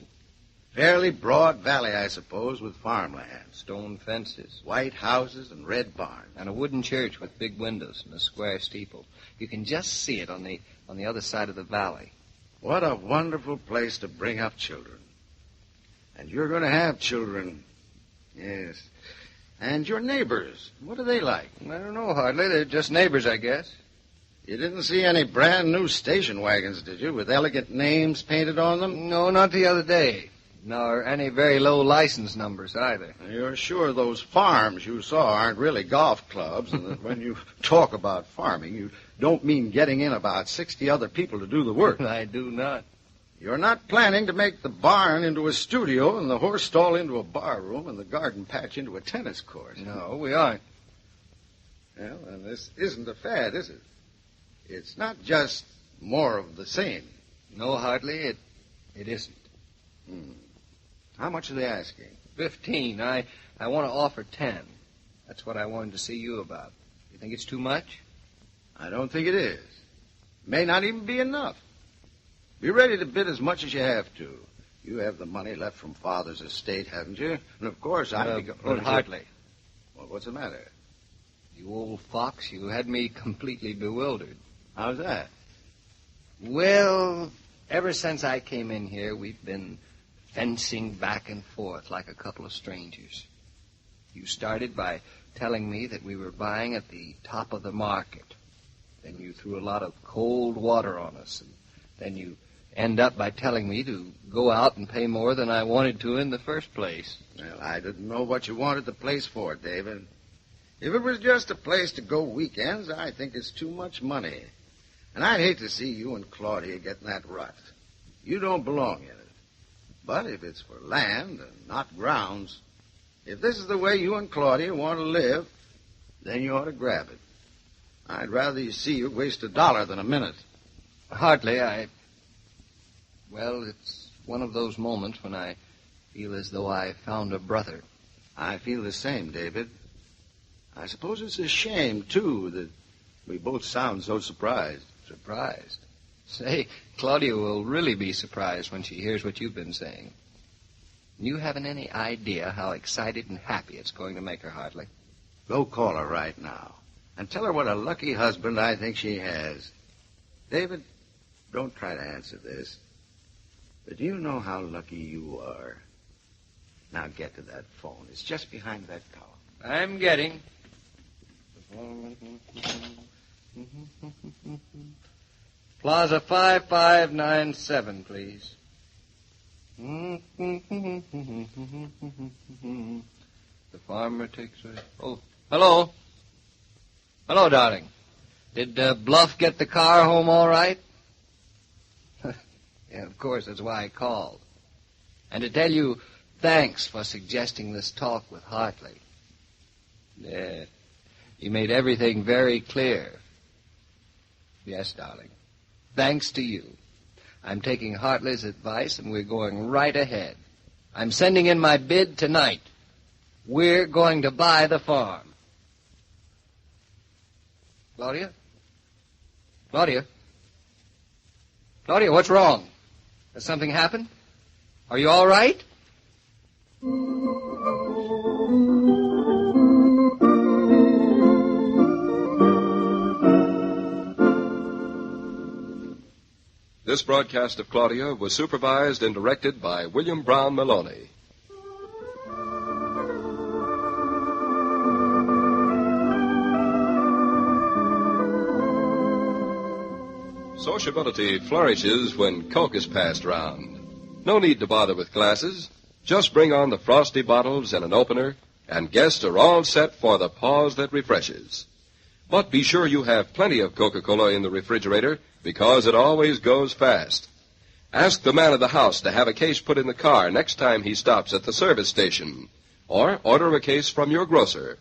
Speaker 6: Fairly broad valley, I suppose, with farmland.
Speaker 3: Stone fences.
Speaker 6: White houses and red barns.
Speaker 3: And a wooden church with big windows and a square steeple. You can just see it on the other side of the valley.
Speaker 6: What a wonderful place to bring up children. And you're going to have children. Yes. And your neighbors, what are they like?
Speaker 3: I don't know, Hartley. They're just neighbors, I guess.
Speaker 6: You didn't see any brand new station wagons, did you, with elegant names painted on them?
Speaker 3: No, not the other day. Nor any very low license numbers either.
Speaker 6: You're sure those farms you saw aren't really golf clubs, and that when you talk about farming, you don't mean getting in about 60 other people to do the work.
Speaker 3: I do not.
Speaker 6: You're not planning to make the barn into a studio and the horse stall into a bar room and the garden patch into a tennis court.
Speaker 3: No, we aren't.
Speaker 6: Well, and this isn't a fad, is it? It's not just more of the same.
Speaker 3: No, Hartley, it isn't.
Speaker 6: How much are they asking?
Speaker 3: 15. I want to offer 10. That's what I wanted to see you about. You think it's too much?
Speaker 6: I don't think it is. May not even be enough. Be ready to bid as much as you have to. You have the money left from Father's estate, haven't you? And of course,
Speaker 3: But Hartley.
Speaker 6: Well, what's the matter?
Speaker 3: You old fox, you had me completely bewildered.
Speaker 6: How's that?
Speaker 3: Well, ever since I came in here, we've been fencing back and forth like a couple of strangers. You started by telling me that we were buying at the top of the market. Then you threw a lot of cold water on us. And then you end up by telling me to go out and pay more than I wanted to in the first place.
Speaker 6: Well, I didn't know what you wanted the place for, David. If it was just a place to go weekends, I think it's too much money. And I'd hate to see you and Claudia get in that rut. You don't belong in it. But if it's for land and not grounds, if this is the way you and Claudia want to live, then you ought to grab it. I'd rather see you waste $1 than a minute.
Speaker 3: Hartley, well, it's one of those moments when I feel as though I found a brother.
Speaker 6: I feel the same, David. I suppose it's a shame, too, that we both sound so surprised.
Speaker 3: Surprised? Say, Claudia will really be surprised when she hears what you've been saying. You haven't any idea how excited and happy it's going to make her, Hartley.
Speaker 6: Go call her right now and tell her what a lucky husband I think she has. David, don't try to answer this, but do you know how lucky you are? Now get to that phone. It's just behind that tower.
Speaker 3: I'm getting. Plaza 5597, please. The farmer takes a... Oh, hello. Hello, darling. Did Bluff get the car home all right? Yeah, of course, that's why I called. And to tell you, thanks for suggesting this talk with Hartley. Yeah, you made everything very clear. Yes, darling. Thanks to you. I'm taking Hartley's advice, and we're going right ahead. I'm sending in my bid tonight. We're going to buy the farm. Claudia? Claudia? Claudia, what's wrong? Has something happened? Are you all right?
Speaker 1: This broadcast of Claudia was supervised and directed by William Brown Maloney. Sociability flourishes when Coke is passed round. No need to bother with glasses. Just bring on the frosty bottles and an opener, and guests are all set for the pause that refreshes. But be sure you have plenty of Coca-Cola in the refrigerator, because it always goes fast. Ask the man of the house to have a case put in the car next time he stops at the service station. Or order a case from your grocer.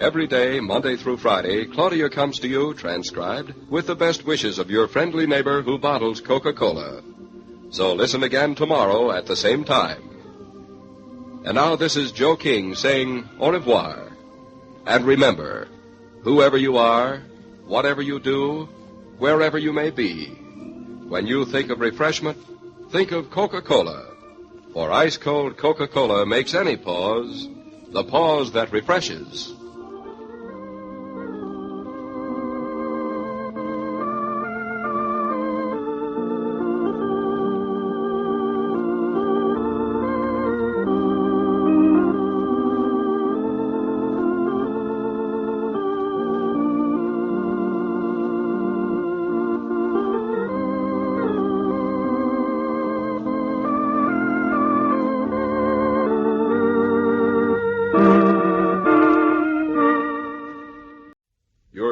Speaker 1: Every day, Monday through Friday, Claudia comes to you, transcribed, with the best wishes of your friendly neighbor who bottles Coca-Cola. So listen again tomorrow at the same time. And now this is Joe King saying au revoir. And remember, whoever you are, whatever you do, wherever you may be, when you think of refreshment, think of Coca-Cola. For ice-cold Coca-Cola makes any pause the pause that refreshes.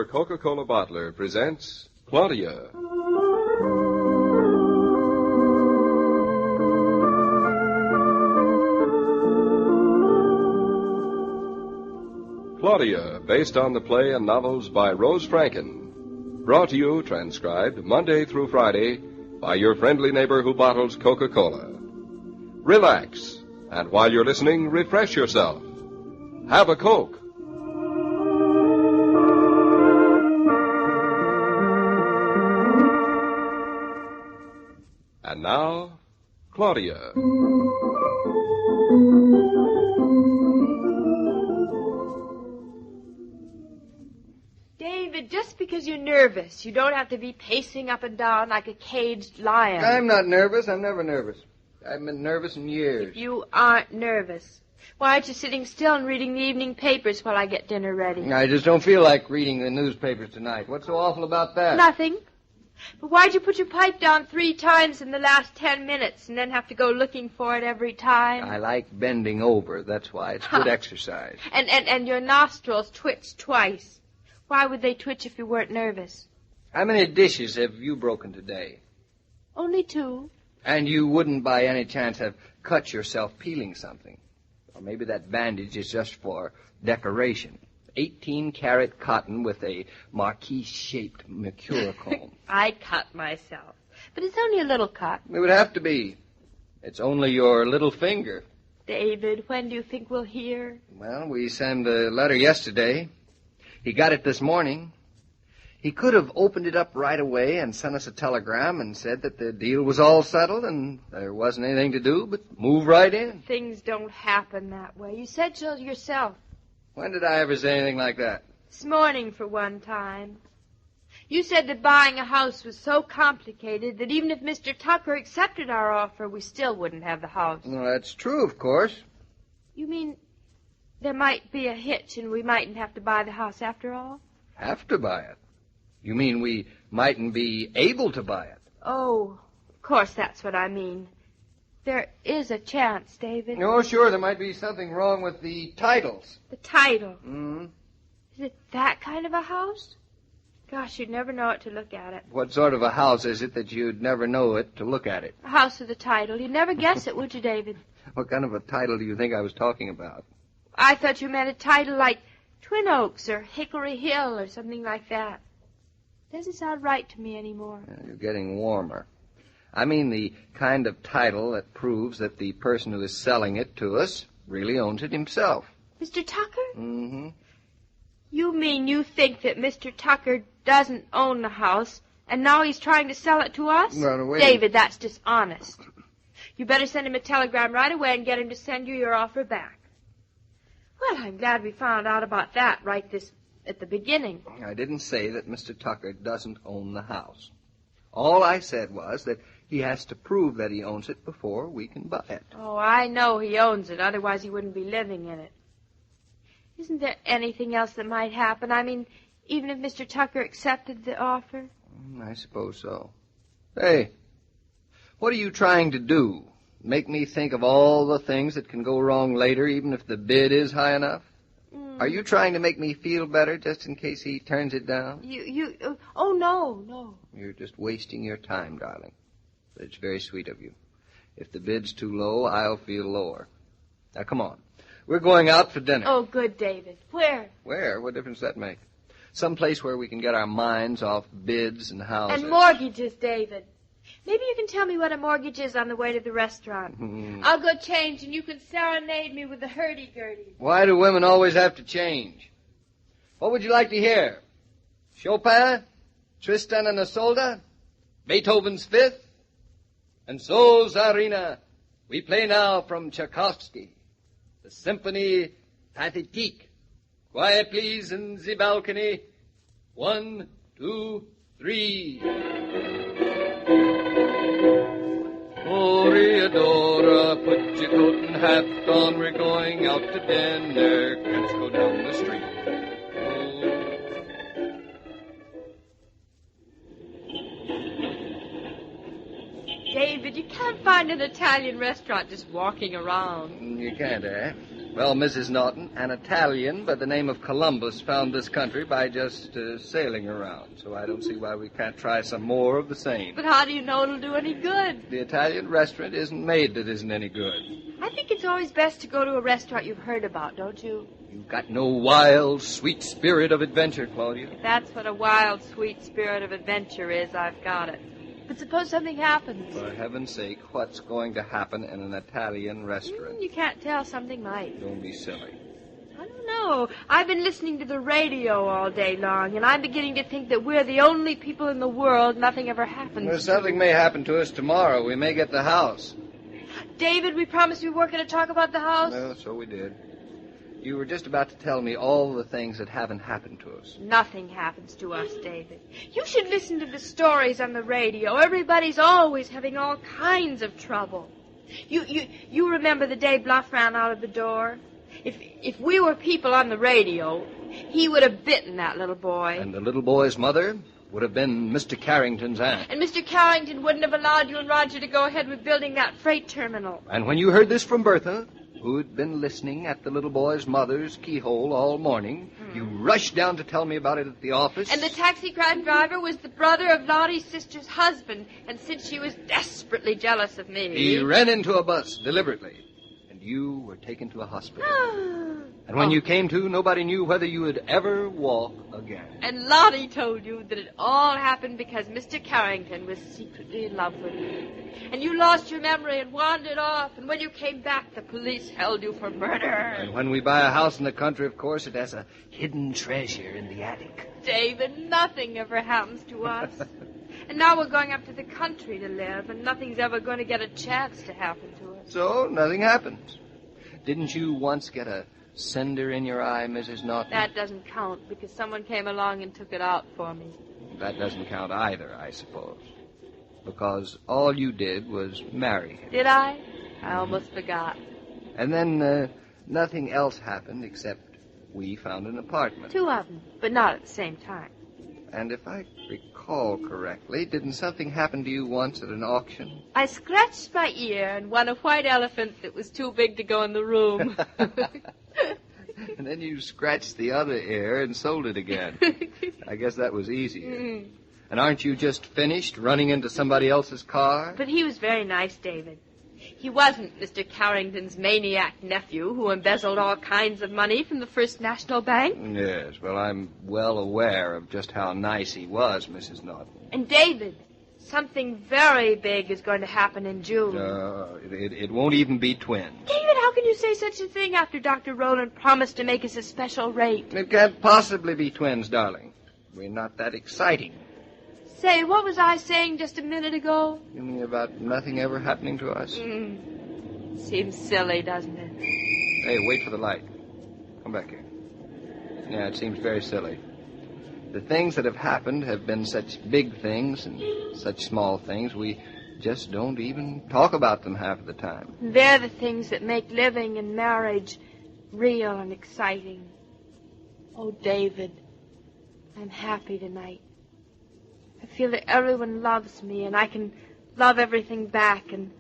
Speaker 1: Coca-Cola bottler presents Claudia. Claudia, based on the play and novels by Rose Franken. Brought to you, transcribed, Monday through Friday, by your friendly neighbor who bottles Coca-Cola. Relax, and while you're listening, refresh yourself. Have a Coke. And now, Claudia.
Speaker 2: David, just because you're nervous, you don't have to be pacing up and down like a caged lion.
Speaker 3: I'm not nervous. I'm never nervous. I haven't been nervous in years.
Speaker 2: If you aren't nervous, why aren't you sitting still and reading the evening papers while I get dinner ready?
Speaker 3: I just don't feel like reading the newspapers tonight. What's so awful about that?
Speaker 2: Nothing. But why'd you put your pipe down 3 times in the last 10 minutes and then have to go looking for it every time?
Speaker 3: I like bending over. That's why. It's good exercise.
Speaker 2: And your nostrils twitch twice. Why would they twitch if you weren't nervous?
Speaker 3: How many dishes have you broken today?
Speaker 2: Only 2.
Speaker 3: And you wouldn't by any chance have cut yourself peeling something. Or maybe that bandage is just for decoration. 18-karat cotton with a marquise-shaped mercure comb.
Speaker 2: I cut myself. But it's only a little cut.
Speaker 3: It would have to be. It's only your little finger.
Speaker 2: David, when do you think we'll hear?
Speaker 3: Well, we sent a letter yesterday. He got it this morning. He could have opened it up right away and sent us a telegram and said that the deal was all settled and there wasn't anything to do but move right in.
Speaker 2: Things don't happen that way. You said so yourself.
Speaker 3: When did I ever say anything like that?
Speaker 2: This morning, for one time. You said that buying a house was so complicated that even if Mr. Tucker accepted our offer, we still wouldn't have the house.
Speaker 3: Well, that's true, of course.
Speaker 2: You mean there might be a hitch and we mightn't have to buy the house after all?
Speaker 3: Have to buy it? You mean we mightn't be able to buy it?
Speaker 2: Oh, of course that's what I mean. There is a chance, David.
Speaker 3: Oh, sure, there might be something wrong with the titles.
Speaker 2: The title?
Speaker 3: Mm-hmm.
Speaker 2: Is it that kind of a house? Gosh, you'd never know it to look at it.
Speaker 3: What sort of a house is it that you'd never know it to look at it?
Speaker 2: A house with a title. You'd never guess it, would you, David?
Speaker 3: What kind of a title do you think I was talking about?
Speaker 2: I thought you meant a title like Twin Oaks or Hickory Hill or something like that. Doesn't sound right to me anymore.
Speaker 3: You're getting warmer. I mean the kind of title that proves that the person who is selling it to us really owns it himself.
Speaker 2: Mr. Tucker?
Speaker 3: Mm-hmm.
Speaker 2: You mean you think that Mr. Tucker doesn't own the house, and now he's trying to sell it to us?
Speaker 3: No, wait.
Speaker 2: David, that's dishonest. You better send him a telegram right away and get him to send you your offer back. Well, I'm glad we found out about that right at the beginning.
Speaker 3: I didn't say that Mr. Tucker doesn't own the house. All I said was that he has to prove that he owns it before we can buy it.
Speaker 2: Oh, I know he owns it. Otherwise, he wouldn't be living in it. Isn't there anything else that might happen? I mean, even if Mr. Tucker accepted the offer?
Speaker 3: I suppose so. Hey, what are you trying to do? Make me think of all the things that can go wrong later, even if the bid is high enough? Are you trying to make me feel better just in case he turns it down?
Speaker 2: Oh, no.
Speaker 3: You're just wasting your time, darling. But it's very sweet of you. If the bid's too low, I'll feel lower. Now, come on.
Speaker 7: We're going out for dinner.
Speaker 2: Oh, good, David. Where?
Speaker 7: Where? What difference does that make? Some place where we can get our minds off bids and houses.
Speaker 2: And mortgages, David. Maybe you can tell me what a mortgage is on the way to the restaurant. I'll go change, and you can serenade me with the hurdy-gurdy.
Speaker 7: Why do women always have to change? What would you like to hear? Chopin? Tristan and Isolde? Beethoven's Fifth? And so, Tsarina, we play now from Tchaikovsky, the Symphony Pathétique. Quiet, please, in the balcony. 1, 2, 3. Toreadora, put your coat and hat on. We're going out to dinner. Let's go down the street.
Speaker 2: David, you can't find an Italian restaurant just walking around.
Speaker 7: You can't, eh? Well, Mrs. Norton, an Italian by the name of Columbus found this country by just sailing around, so I don't see why we can't try some more of the same.
Speaker 2: But how do you know it'll do any good?
Speaker 7: The Italian restaurant isn't made that isn't any good.
Speaker 2: I think it's always best to go to a restaurant you've heard about, don't you?
Speaker 7: You've got no wild, sweet spirit of adventure, Claudia.
Speaker 2: If that's what a wild, sweet spirit of adventure is, I've got it. But suppose something happens.
Speaker 7: For heaven's sake, what's going to happen in an Italian restaurant?
Speaker 2: You can't tell. Something might.
Speaker 7: Don't be silly.
Speaker 2: I don't know. I've been listening to the radio all day long, and I'm beginning to think that we're the only people in the world nothing ever happens
Speaker 7: Well, something may happen to us tomorrow. We may get the house.
Speaker 2: David, we promised we weren't going to talk about the house.
Speaker 7: Well, so we did. You were just about to tell me all the things that haven't happened to us.
Speaker 2: Nothing happens to us, David. You should listen to the stories on the radio. Everybody's always having all kinds of trouble. You remember the day Bluff ran out of the door? If we were people on the radio, he would have bitten that little boy.
Speaker 7: And the little boy's mother would have been Mr. Carrington's aunt.
Speaker 2: And Mr. Carrington wouldn't have allowed you and Roger to go ahead with building that freight terminal.
Speaker 7: And when you heard this from Bertha, who'd been listening at the little boy's mother's keyhole all morning, you rushed down to tell me about it at the office.
Speaker 2: And the taxi cab driver was the brother of Lottie's sister's husband, and since she was desperately jealous of me...
Speaker 7: He ran into a bus deliberately, and you were taken to a hospital. And when you came to, nobody knew whether you would ever walk again.
Speaker 2: And Lottie told you that it all happened because Mr. Carrington was secretly in love with you. And you lost your memory and wandered off, and when you came back, the police held you for murder.
Speaker 7: And when we buy a house in the country, of course, it has a hidden treasure in the attic.
Speaker 2: David, nothing ever happens to us. And now we're going up to the country to live, and nothing's ever going to get a chance to happen to us.
Speaker 7: So, nothing happens. Didn't you once get a cinder in your eye, Mrs. Norton?
Speaker 2: That doesn't count, because someone came along and took it out for me.
Speaker 7: That doesn't count either, I suppose. Because all you did was marry him.
Speaker 2: Did I? I almost forgot.
Speaker 7: And then nothing else happened except we found an apartment.
Speaker 2: 2 of them, but not at the same time.
Speaker 7: And if I recall correctly, didn't something happen to you once at an auction?
Speaker 2: I scratched my ear and won a white elephant that was too big to go in the room.
Speaker 7: And then you scratched the other ear and sold it again. I guess that was easier. And aren't you just finished running into somebody else's car?
Speaker 2: But he was very nice, David. He wasn't Mr. Carrington's maniac nephew who embezzled all kinds of money from the First National Bank.
Speaker 7: Yes, well, I'm well aware of just how nice he was, Mrs. Norton.
Speaker 2: And David, something very big is going to happen in June.
Speaker 7: It won't even be twins.
Speaker 2: David, how can you say such a thing after Dr. Rowland promised to make us a special rate?
Speaker 7: It can't possibly be twins, darling. We're not that exciting.
Speaker 2: Say, what was I saying just a minute ago?
Speaker 7: You mean about nothing ever happening to us?
Speaker 2: Seems silly, doesn't it?
Speaker 7: Hey, wait for the light. Come back here. Yeah, it seems very silly. The things that have happened have been such big things and such small things, we just don't even talk about them half the time.
Speaker 2: They're the things that make living and marriage real and exciting. Oh, David, I'm happy tonight. I feel that everyone loves me, and I can love everything back, and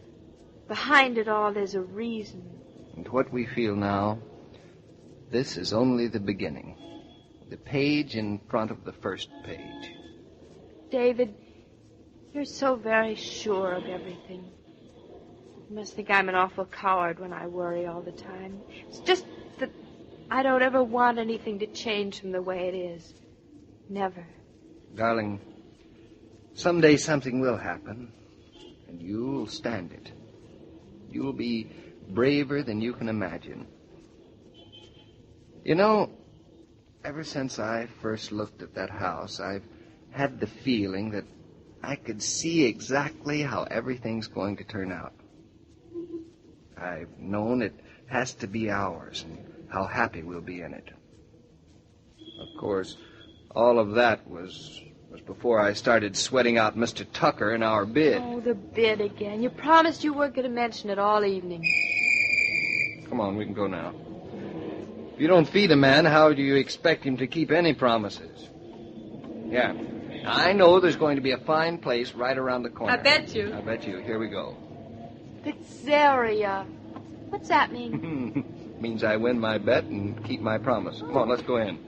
Speaker 2: behind it all there's a reason.
Speaker 7: And what we feel now, this is only the beginning. The page in front of the first page.
Speaker 2: David, you're so very sure of everything. You must think I'm an awful coward when I worry all the time. It's I don't ever want anything to change from the way it is. Never.
Speaker 3: Darling, someday something will happen, and you'll stand it. You'll be braver than you can imagine. You know, ever since I first looked at that house, I've had the feeling that I could see exactly how everything's going to turn out. I've known it has to be ours and how happy we'll be in it. Of course, all of that was before I started sweating out Mr. Tucker in our bid.
Speaker 2: Oh, the bid again. You promised you weren't going to mention it all evening.
Speaker 3: Come on, we can go now. If you don't feed a man, how do you expect him to keep any promises? Yeah. I know there's going to be a fine place right around the corner.
Speaker 2: I bet you.
Speaker 3: I bet you. Here we go.
Speaker 2: Pizzeria. What's that mean?
Speaker 3: Means I win my bet and keep my promise. Come on, let's go in.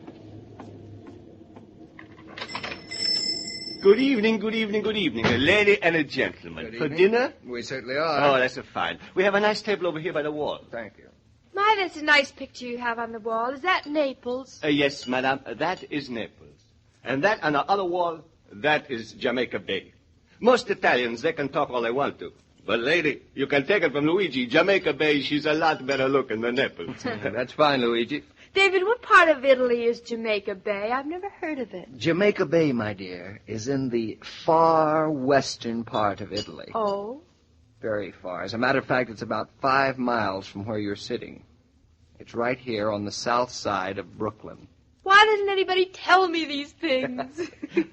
Speaker 17: Good evening, good evening, good evening. A lady and a gentleman. For dinner?
Speaker 3: We certainly are.
Speaker 17: Oh, that's fine. We have a nice table over here by the wall.
Speaker 3: Thank you.
Speaker 2: My, that's a nice picture you have on the wall. Is that Naples?
Speaker 17: Yes, madame, that is Naples. And that on the other wall, that is Jamaica Bay. Most Italians, they can talk all they want to. But, lady, you can take it from Luigi. Jamaica Bay, she's a lot better looking than Naples.
Speaker 3: That's fine, Luigi.
Speaker 2: David, what part of Italy is Jamaica Bay? I've never heard of it.
Speaker 3: Jamaica Bay, my dear, is in the far western part of Italy.
Speaker 2: Oh?
Speaker 3: Very far. As a matter of fact, it's about 5 miles from where you're sitting. It's right here on the south side of Brooklyn.
Speaker 2: Why doesn't anybody tell me these things?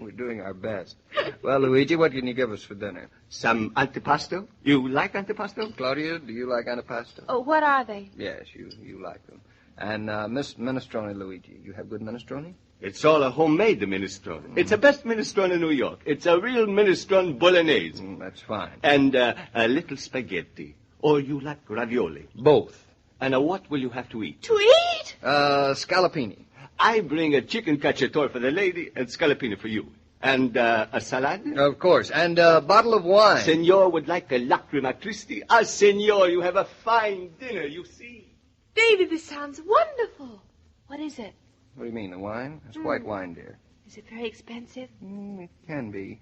Speaker 3: We're doing our best. Well, Luigi, what can you give us for dinner?
Speaker 17: Some antipasto? You like antipasto?
Speaker 3: Claudia, do you like antipasto?
Speaker 2: Oh, what are they?
Speaker 3: Yes, you like them. And Miss Minestrone, Luigi. You have good minestrone?
Speaker 17: It's all a homemade minestrone. It's the best minestrone in New York. It's a real minestrone bolognese.
Speaker 3: That's fine.
Speaker 17: And a little spaghetti. Or you like ravioli?
Speaker 3: Both.
Speaker 17: And what will you have to eat?
Speaker 2: To eat?
Speaker 3: Scallopini.
Speaker 17: I bring a chicken cacciatore for the lady and scallopini for you. And a salad?
Speaker 3: Of course. And a bottle of wine.
Speaker 17: Senor would like a lacrima Christi. Ah, senor, you have a fine dinner, you see.
Speaker 2: David, this sounds wonderful. What is it?
Speaker 3: What do you mean, the wine? It's white wine, dear.
Speaker 2: Is it very expensive?
Speaker 3: It can be.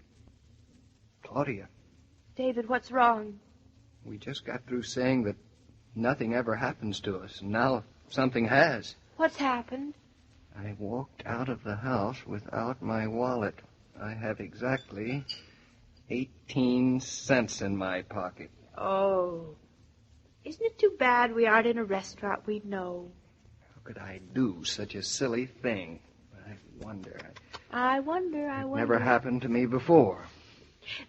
Speaker 3: Claudia.
Speaker 2: David, what's wrong?
Speaker 3: We just got through saying that nothing ever happens to us, and now something has.
Speaker 2: What's happened?
Speaker 3: I walked out of the house without my wallet. I have exactly 18 cents in my pocket.
Speaker 2: Oh. Isn't it too bad we aren't in a restaurant we know?
Speaker 3: How could I do such a silly thing? I wonder.
Speaker 2: I wonder.
Speaker 3: Never happened to me before.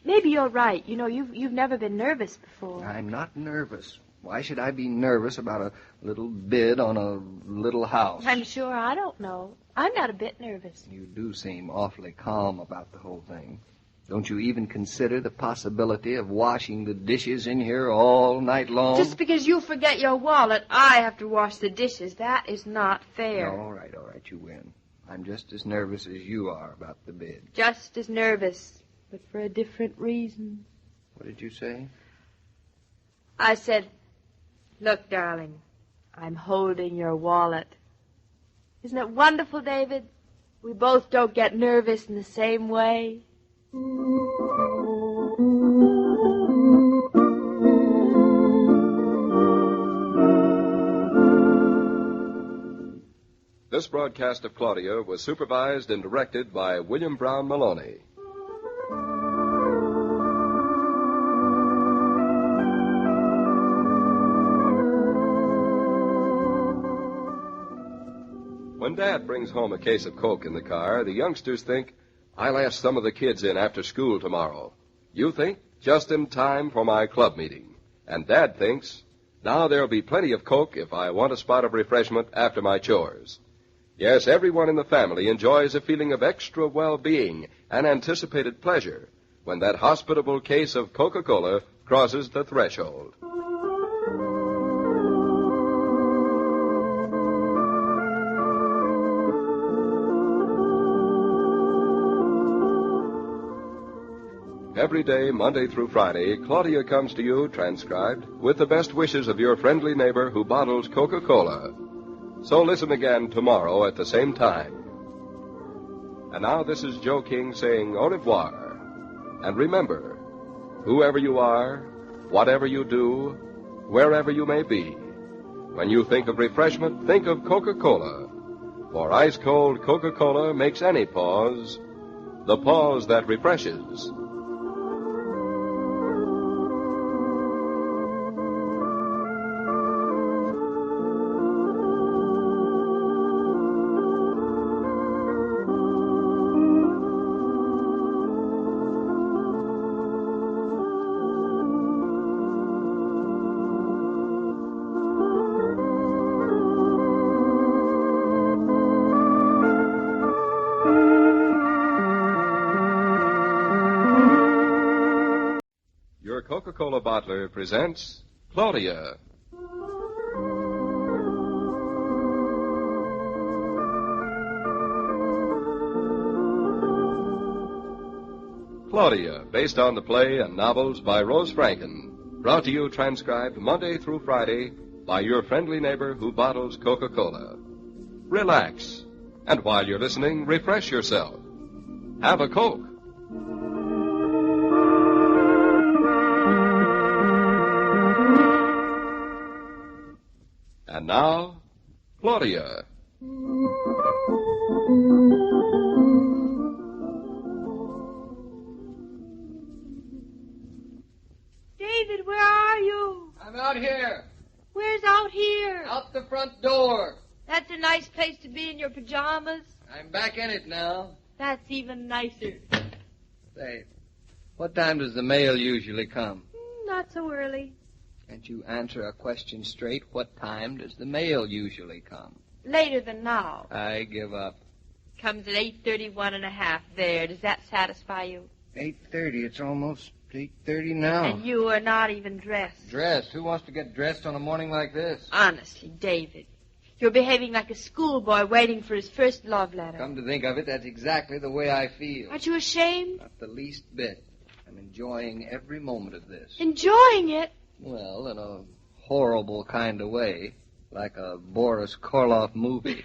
Speaker 2: Maybe you're right. You know, you've never been nervous before.
Speaker 3: I'm not nervous. Why should I be nervous about a little bid on a little house?
Speaker 2: I'm sure I don't know. I'm not a bit nervous.
Speaker 3: You do seem awfully calm about the whole thing. Don't you even consider the possibility of washing the dishes in here all night long?
Speaker 2: Just because you forget your wallet, I have to wash the dishes. That is not fair.
Speaker 3: No, all right, you win. I'm just as nervous as you are about the bid.
Speaker 2: Just as nervous, but for a different reason.
Speaker 3: What did you say?
Speaker 2: I said, look, darling, I'm holding your wallet. Isn't it wonderful, David? We both don't get nervous in the same way.
Speaker 1: This broadcast of Claudia was supervised and directed by William Brown Maloney. When Dad brings home a case of Coke in the car, the youngsters think, I'll ask some of the kids in after school tomorrow. You think, just in time for my club meeting. And Dad thinks, now there'll be plenty of Coke if I want a spot of refreshment after my chores. Yes, everyone in the family enjoys a feeling of extra well-being and anticipated pleasure when that hospitable case of Coca-Cola crosses the threshold. Every day, Monday through Friday, Claudia comes to you, transcribed, with the best wishes of your friendly neighbor who bottles Coca-Cola. So listen again tomorrow at the same time. And now this is Joe King saying au revoir. And remember, whoever you are, whatever you do, wherever you may be, when you think of refreshment, think of Coca-Cola. For ice-cold Coca-Cola makes any pause the pause that refreshes. Coca-Cola bottler presents Claudia. Claudia, based on the play and novels by Rose Franken. Brought to you transcribed Monday through Friday by your friendly neighbor who bottles Coca-Cola. Relax, and while you're listening, refresh yourself. Have a Coke. And now, Claudia.
Speaker 2: David, where are you?
Speaker 3: I'm out here.
Speaker 2: Where's out here?
Speaker 3: Out the front door.
Speaker 2: That's a nice place to be in your pajamas.
Speaker 3: I'm back in it now.
Speaker 2: That's even nicer.
Speaker 3: Say, what time does the mail usually come?
Speaker 2: Not so early.
Speaker 3: Can't you answer a question straight? What time does the mail usually come?
Speaker 2: Later than now.
Speaker 3: I give up.
Speaker 2: Comes at 8:31 there. Does that satisfy you?
Speaker 3: 8:30. It's almost 8:30 now.
Speaker 2: And you are not even dressed.
Speaker 3: Dressed? Who wants to get dressed on a morning like this?
Speaker 2: Honestly, David, you're behaving like a schoolboy waiting for his first love letter.
Speaker 3: Come to think of it, that's exactly the way I feel.
Speaker 2: Aren't you ashamed?
Speaker 3: Not the least bit. I'm enjoying every moment of this.
Speaker 2: Enjoying it?
Speaker 3: Well, in a horrible kind of way, like a Boris Karloff movie.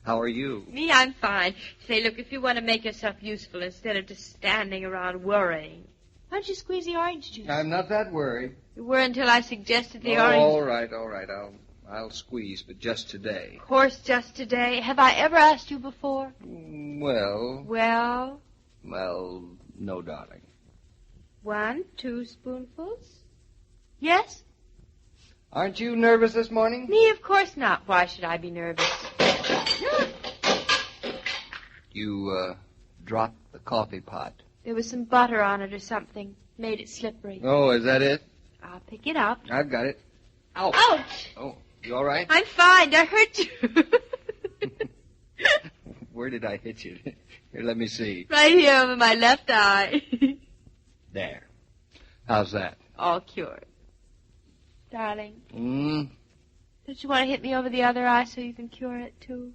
Speaker 3: How are you?
Speaker 2: Me, I'm fine. Say, look, if you want to make yourself useful instead of just standing around worrying, why don't you squeeze the orange juice?
Speaker 3: I'm not that worried.
Speaker 2: You were until I suggested the orange.
Speaker 3: All right. I'll squeeze, but just today.
Speaker 2: Of course, just today. Have I ever asked you before?
Speaker 3: Well, no, darling.
Speaker 2: 1, 2 spoonfuls? Yes?
Speaker 3: Aren't you nervous this morning?
Speaker 2: Me, of course not. Why should I be nervous?
Speaker 3: You, dropped the coffee pot.
Speaker 2: There was some butter on it or something. Made it slippery.
Speaker 3: Oh, is that it?
Speaker 2: I'll pick it up.
Speaker 3: I've got it. Ow.
Speaker 2: Ouch!
Speaker 3: Oh, you all right?
Speaker 2: I'm fine. I hurt you.
Speaker 3: Where did I hit you? Here, let me see.
Speaker 2: Right here over my left eye.
Speaker 3: There. How's that?
Speaker 2: All cured. Darling.
Speaker 3: Don't
Speaker 2: you want to hit me over the other eye so you can cure it, too?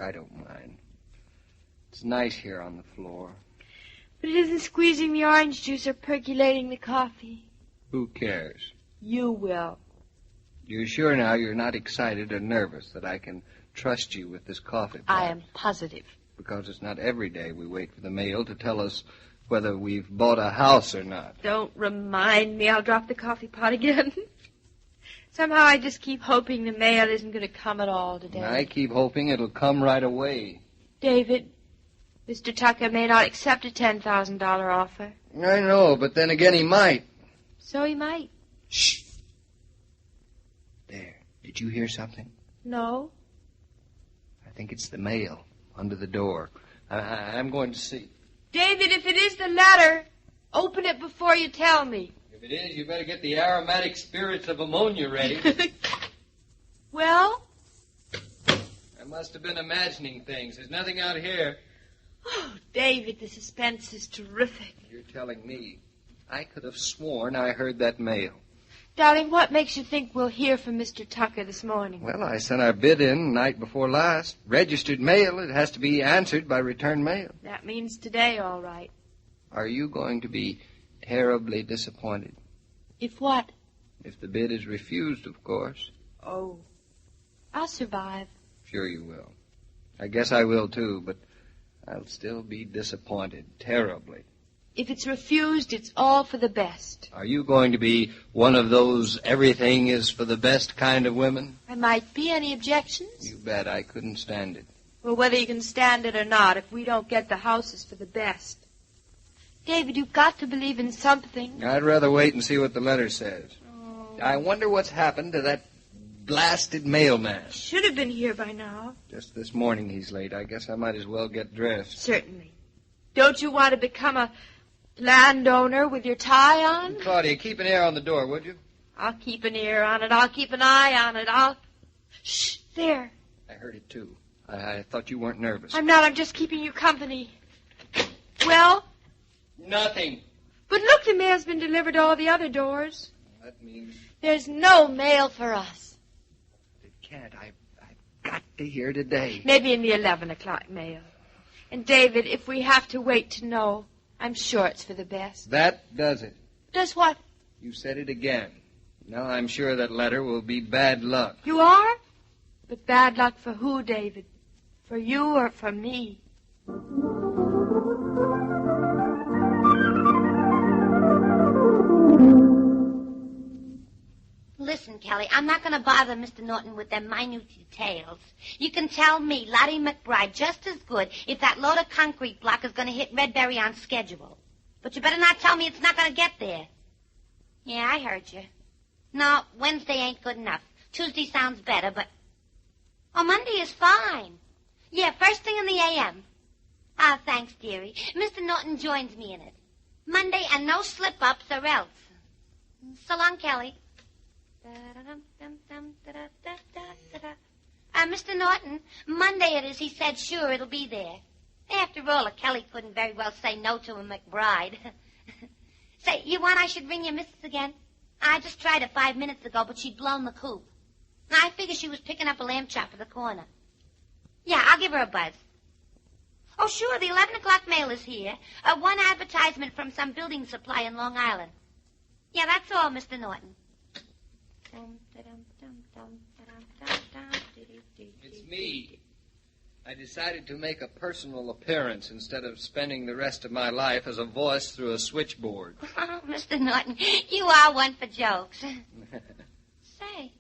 Speaker 3: I don't mind. It's nice here on the floor.
Speaker 2: But it isn't squeezing the orange juice or percolating the coffee.
Speaker 3: Who cares?
Speaker 2: You will.
Speaker 3: You're sure now you're not excited or nervous that I can trust you with this coffee pot?
Speaker 2: I am positive.
Speaker 3: Because it's not every day we wait for the mail to tell us whether we've bought a house or not.
Speaker 2: Don't remind me. I'll drop the coffee pot again. Somehow I just keep hoping the mail isn't going to come at all today.
Speaker 3: I keep hoping it'll come right away.
Speaker 2: David, Mr. Tucker may not accept a $10,000 offer.
Speaker 3: I know, but then again he might.
Speaker 2: So he might.
Speaker 3: Shh. There. Did you hear something?
Speaker 2: No.
Speaker 3: I think it's the mail under the door. I'm going to see.
Speaker 2: David, if it is the letter, open it before you tell me.
Speaker 3: If it is, you better get the aromatic spirits of ammonia ready.
Speaker 2: Well?
Speaker 3: I must have been imagining things. There's nothing out here.
Speaker 2: Oh, David, the suspense is terrific.
Speaker 3: You're telling me. I could have sworn I heard that mail.
Speaker 2: Darling, what makes you think we'll hear from Mr. Tucker this morning?
Speaker 3: Well, I sent our bid in night before last. Registered mail. It has to be answered by return mail.
Speaker 2: That means today, all right.
Speaker 3: Are you going to be terribly disappointed?
Speaker 2: If what?
Speaker 3: If the bid is refused, of course.
Speaker 2: Oh, I'll survive.
Speaker 3: Sure you will. I guess I will, too, but I'll still be disappointed, terribly.
Speaker 2: If it's refused, it's all for the best.
Speaker 3: Are you going to be one of those everything is for the best kind of women?
Speaker 2: I might be. Any objections?
Speaker 3: You bet. I couldn't stand it.
Speaker 2: Well, whether you can stand it or not, if we don't get the houses for the best. David, you've got to believe in something.
Speaker 3: I'd rather wait and see what the letter says.
Speaker 2: Oh.
Speaker 3: I wonder what's happened to that blasted mailman.
Speaker 2: Should have been here by now.
Speaker 3: Just this morning he's late. I guess I might as well get dressed.
Speaker 2: Certainly. Don't you want to become a landowner with your tie on?
Speaker 3: Claudia, keep an ear on the door, would you?
Speaker 2: I'll keep an ear on it. I'll keep an eye on it. Shh, there.
Speaker 3: I heard it, too. I thought you weren't nervous.
Speaker 2: I'm not. I'm just keeping you company. Well?
Speaker 3: Nothing.
Speaker 2: But look, the mail's been delivered to all the other doors.
Speaker 3: That means...
Speaker 2: There's no mail for us.
Speaker 3: It can't. I've got to hear today.
Speaker 2: Maybe in the 11 o'clock mail. And, David, if we have to wait to know, I'm sure it's for the best.
Speaker 3: That does it.
Speaker 2: Does what?
Speaker 3: You said it again. Now I'm sure that letter will be bad luck.
Speaker 2: You are? But bad luck for who, David? For you or for me?
Speaker 19: Listen, Kelly, I'm not going to bother Mr. Norton with them minute details. You can tell me, Lottie McBride, just as good if that load of concrete block is going to hit Redberry on schedule. But you better not tell me it's not going to get there. Yeah, I heard you. No, Wednesday ain't good enough. Tuesday sounds better, but... Oh, Monday is fine. Yeah, first thing in the a.m. Ah, thanks, dearie. Mr. Norton joins me in it. Monday and no slip-ups or else. So long, Kelly. Mr. Norton, Monday it is. He said sure it'll be there. After all, a Kelly couldn't very well say no to a McBride. Say, you want I should ring your missus again? I just tried her 5 minutes ago, but she'd blown the coop. I figure she was picking up a lamb chop at the corner. Yeah, I'll give her a buzz. Oh, sure, the 11 o'clock mail is here. One advertisement from some building supply in Long Island. Yeah, that's all, Mr. Norton.
Speaker 3: It's me. I decided to make a personal appearance instead of spending the rest of my life as a voice through a switchboard.
Speaker 19: Oh, Mr. Norton, you are one for jokes. Say,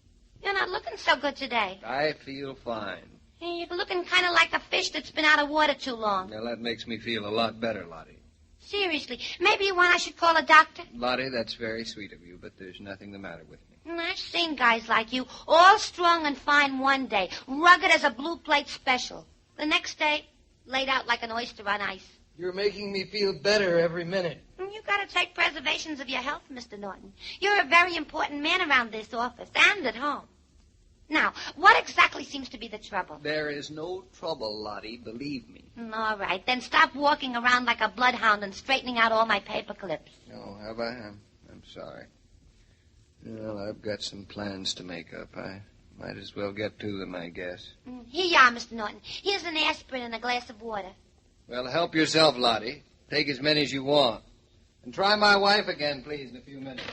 Speaker 19: you're not looking so good today.
Speaker 3: I feel fine.
Speaker 19: You're looking kind of like a fish that's been out of water too long.
Speaker 3: Well, that makes me feel a lot better, Lottie.
Speaker 19: Seriously, maybe you want I should call a doctor?
Speaker 3: Lottie, that's very sweet of you, but there's nothing the matter with me.
Speaker 19: I've seen guys like you, all strong and fine one day, rugged as a blue plate special. The next day, laid out like an oyster on ice.
Speaker 3: You're making me feel better every minute.
Speaker 19: You've got to take preservations of your health, Mr. Norton. You're a very important man around this office and at home. Now, what exactly seems to be the trouble?
Speaker 3: There is no trouble, Lottie, believe me.
Speaker 19: All right, then stop walking around like a bloodhound and straightening out all my paper clips.
Speaker 3: Oh, have I? I'm sorry. Well, I've got some plans to make up. I might as well get to them, I guess.
Speaker 19: Here you are, Mr. Norton. Here's an aspirin and a glass of water.
Speaker 3: Well, help yourself, Lottie. Take as many as you want. And try my wife again, please, in a few minutes.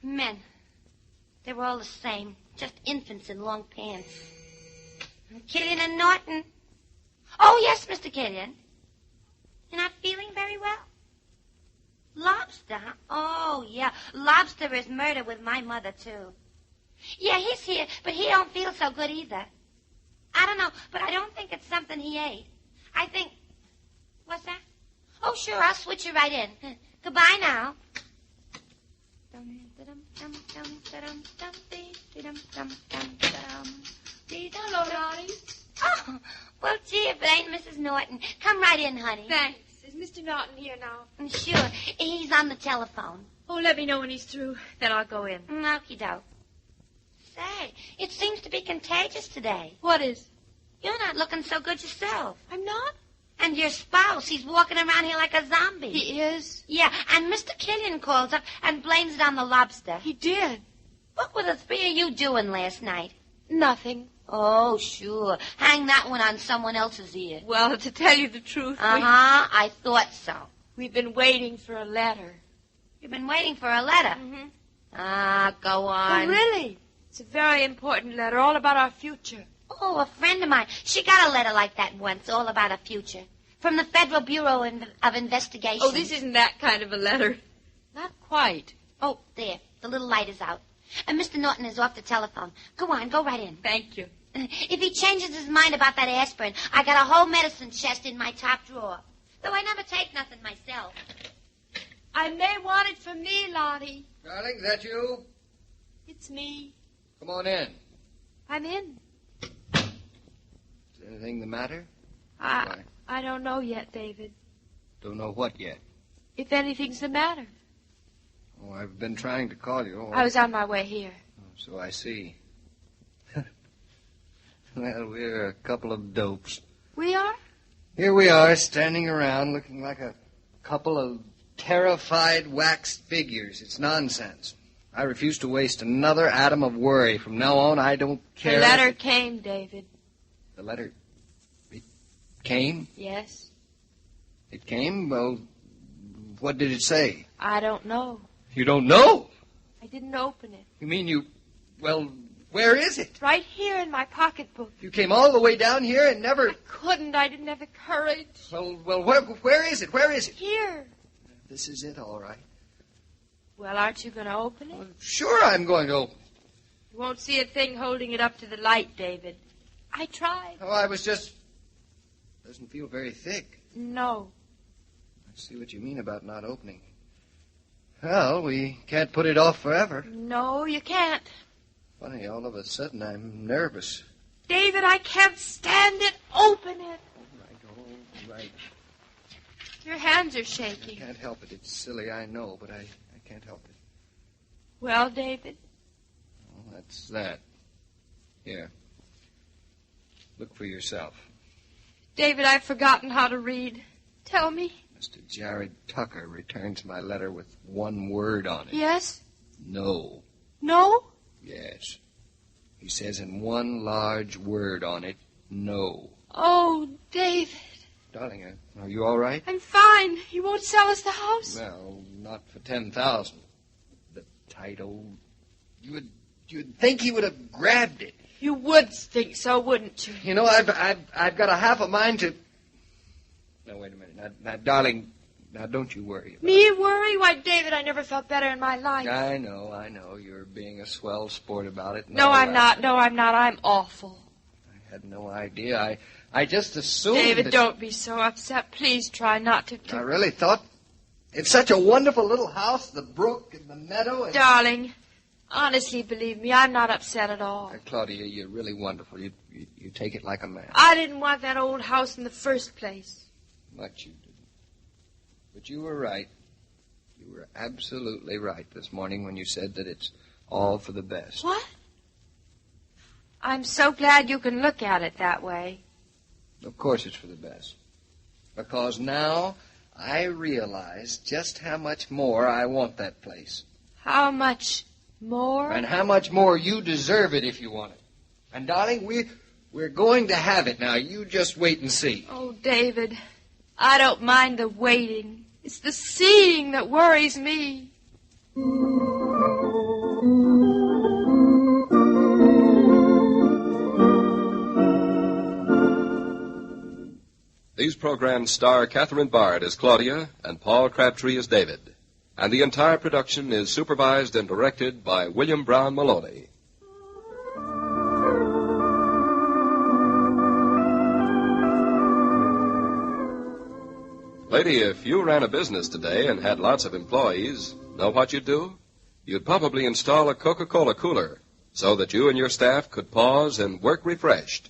Speaker 19: Men. They were all the same. Just infants in long pants. Killian and Norton. Oh, yes, Mr. Killian. You're not feeling very well? Lobster, huh? Oh, yeah. Lobster is murder with my mother, too. Yeah, he's here, but he don't feel so good either. I don't know, but I don't think it's something he ate. I think... What's that? Oh, sure, I'll switch you right in. Goodbye now.
Speaker 2: Hello, Lottie.
Speaker 19: Oh, well, gee, if it ain't Mrs. Norton. Come right in, honey.
Speaker 2: Thanks. Is Mr. Norton here now?
Speaker 19: Sure. He's on the telephone.
Speaker 2: Oh, let me know when he's through. Then I'll go in.
Speaker 19: Okie-doke. Say, it seems to be contagious today.
Speaker 2: What is?
Speaker 19: You're not looking so good yourself.
Speaker 2: I'm not?
Speaker 19: And your spouse, he's walking around here like a zombie.
Speaker 2: He is?
Speaker 19: Yeah, and Mr. Killian calls up and blames it on the lobster.
Speaker 2: He did.
Speaker 19: What were the three of you doing last night?
Speaker 2: Nothing.
Speaker 19: Oh, sure. Hang that one on someone else's ear.
Speaker 2: Well, to tell you the truth...
Speaker 19: I thought so.
Speaker 2: We've been waiting for a letter.
Speaker 19: You've been waiting for a letter?
Speaker 2: Mm-hmm.
Speaker 19: Ah, go on.
Speaker 2: Oh, really? It's a very important letter, all about our future.
Speaker 19: Oh, a friend of mine. She got a letter like that once, all about her future. From the Federal Bureau of Investigation.
Speaker 2: Oh, this isn't that kind of a letter. Not quite.
Speaker 19: Oh, there. The little light is out. And Mr. Norton is off the telephone. Go on, go right in.
Speaker 2: Thank you.
Speaker 19: If he changes his mind about that aspirin, I got a whole medicine chest in my top drawer. Though I never take nothing myself.
Speaker 2: I may want it for me, Lottie.
Speaker 3: Darling, is that you?
Speaker 2: It's me.
Speaker 3: Come on in.
Speaker 2: I'm in.
Speaker 3: Is anything the matter?
Speaker 2: I don't know yet, David.
Speaker 3: Don't know what yet.
Speaker 2: If anything's the matter.
Speaker 3: Oh, I've been trying to call you.
Speaker 2: I was on my way here.
Speaker 3: Oh, so I see. Well, we're a couple of dopes.
Speaker 2: We are?
Speaker 3: Here we are, standing around looking like a couple of terrified waxed figures. It's nonsense. I refuse to waste another atom of worry. From now on, I don't care.
Speaker 2: The letter came, David.
Speaker 3: The letter... It came?
Speaker 2: Yes.
Speaker 3: It came? Well, what did it say?
Speaker 2: I don't know.
Speaker 3: You don't know?
Speaker 2: I didn't open it.
Speaker 3: You mean you... Well, where is it?
Speaker 2: Right here in my pocketbook.
Speaker 3: You came all the way down here and never...
Speaker 2: I couldn't. I didn't have the courage.
Speaker 3: Well, where is it? Where is it?
Speaker 2: Here.
Speaker 3: This is it, all right.
Speaker 2: Well, aren't you going to open it?
Speaker 3: Well, sure I'm going to open it.
Speaker 2: You won't see a thing holding it up to the light, David. I tried.
Speaker 3: Oh, I was just... Doesn't feel very thick.
Speaker 2: No.
Speaker 3: I see what you mean about not opening. Well, we can't put it off forever.
Speaker 2: No, you can't.
Speaker 3: Funny, all of a sudden I'm nervous.
Speaker 2: David, I can't stand it. Open it.
Speaker 3: All right.
Speaker 2: Your hands are shaking.
Speaker 3: I can't help it. It's silly, I know, but I can't help it.
Speaker 2: Well, David?
Speaker 3: Well, that's that. Here. Look for yourself.
Speaker 2: David, I've forgotten how to read. Tell me.
Speaker 3: Mr. Jared Tucker returns my letter with one word on it.
Speaker 2: Yes?
Speaker 3: No.
Speaker 2: No?
Speaker 3: Yes. He says in one large word on it, no.
Speaker 2: Oh, David.
Speaker 3: Darling, are you all right?
Speaker 2: I'm fine. You won't sell us the house?
Speaker 3: Well, not for $10,000. The title. You'd think he would have grabbed it.
Speaker 2: You would think so, wouldn't you?
Speaker 3: You know, I've got a half a mind to... No, wait a minute. Now, darling, now don't you worry about
Speaker 2: Me worry? Why, David, I never felt better in my life.
Speaker 3: I know. You're being a swell sport about it.
Speaker 2: No, I'm not. No, I'm not. I'm awful.
Speaker 3: I had no idea. I just assumed
Speaker 2: David, don't be so upset. Please try not to...
Speaker 3: I really thought... It's such a wonderful little house, the brook and the meadow and...
Speaker 2: Darling, honestly, believe me, I'm not upset at all.
Speaker 3: Claudia, you're really wonderful. You take it like a man.
Speaker 2: I didn't want that old house in the first place.
Speaker 3: Much you didn't. But you were right. You were absolutely right this morning when you said that it's all for the best.
Speaker 2: What? I'm so glad you can look at it that way.
Speaker 3: Of course it's for the best. Because now I realize just how much more I want that place.
Speaker 2: How much more?
Speaker 3: And how much more you deserve it if you want it. And, darling, we're going to have it now. You just wait and see.
Speaker 2: Oh, David, I don't mind the waiting. It's the seeing that worries me.
Speaker 1: These programs star Catherine Bard as Claudia and Paul Crabtree as David. And the entire production is supervised and directed by William Brown Maloney. Lady, if you ran a business today and had lots of employees, know what you'd do? You'd probably install a Coca-Cola cooler so that you and your staff could pause and work refreshed.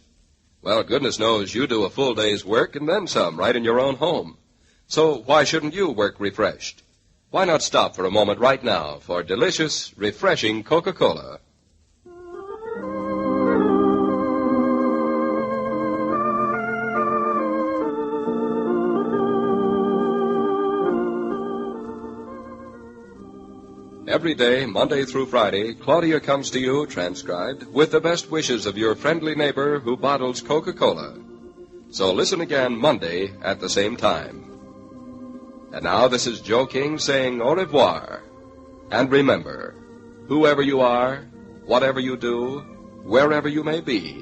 Speaker 1: Well, goodness knows you do a full day's work and then some right in your own home. So why shouldn't you work refreshed? Why not stop for a moment right now for delicious, refreshing Coca-Cola? Every day, Monday through Friday, Claudia comes to you, transcribed, with the best wishes of your friendly neighbor who bottles Coca-Cola. So listen again Monday at the same time. And now this is Joe King saying au revoir. And remember, whoever you are, whatever you do, wherever you may be.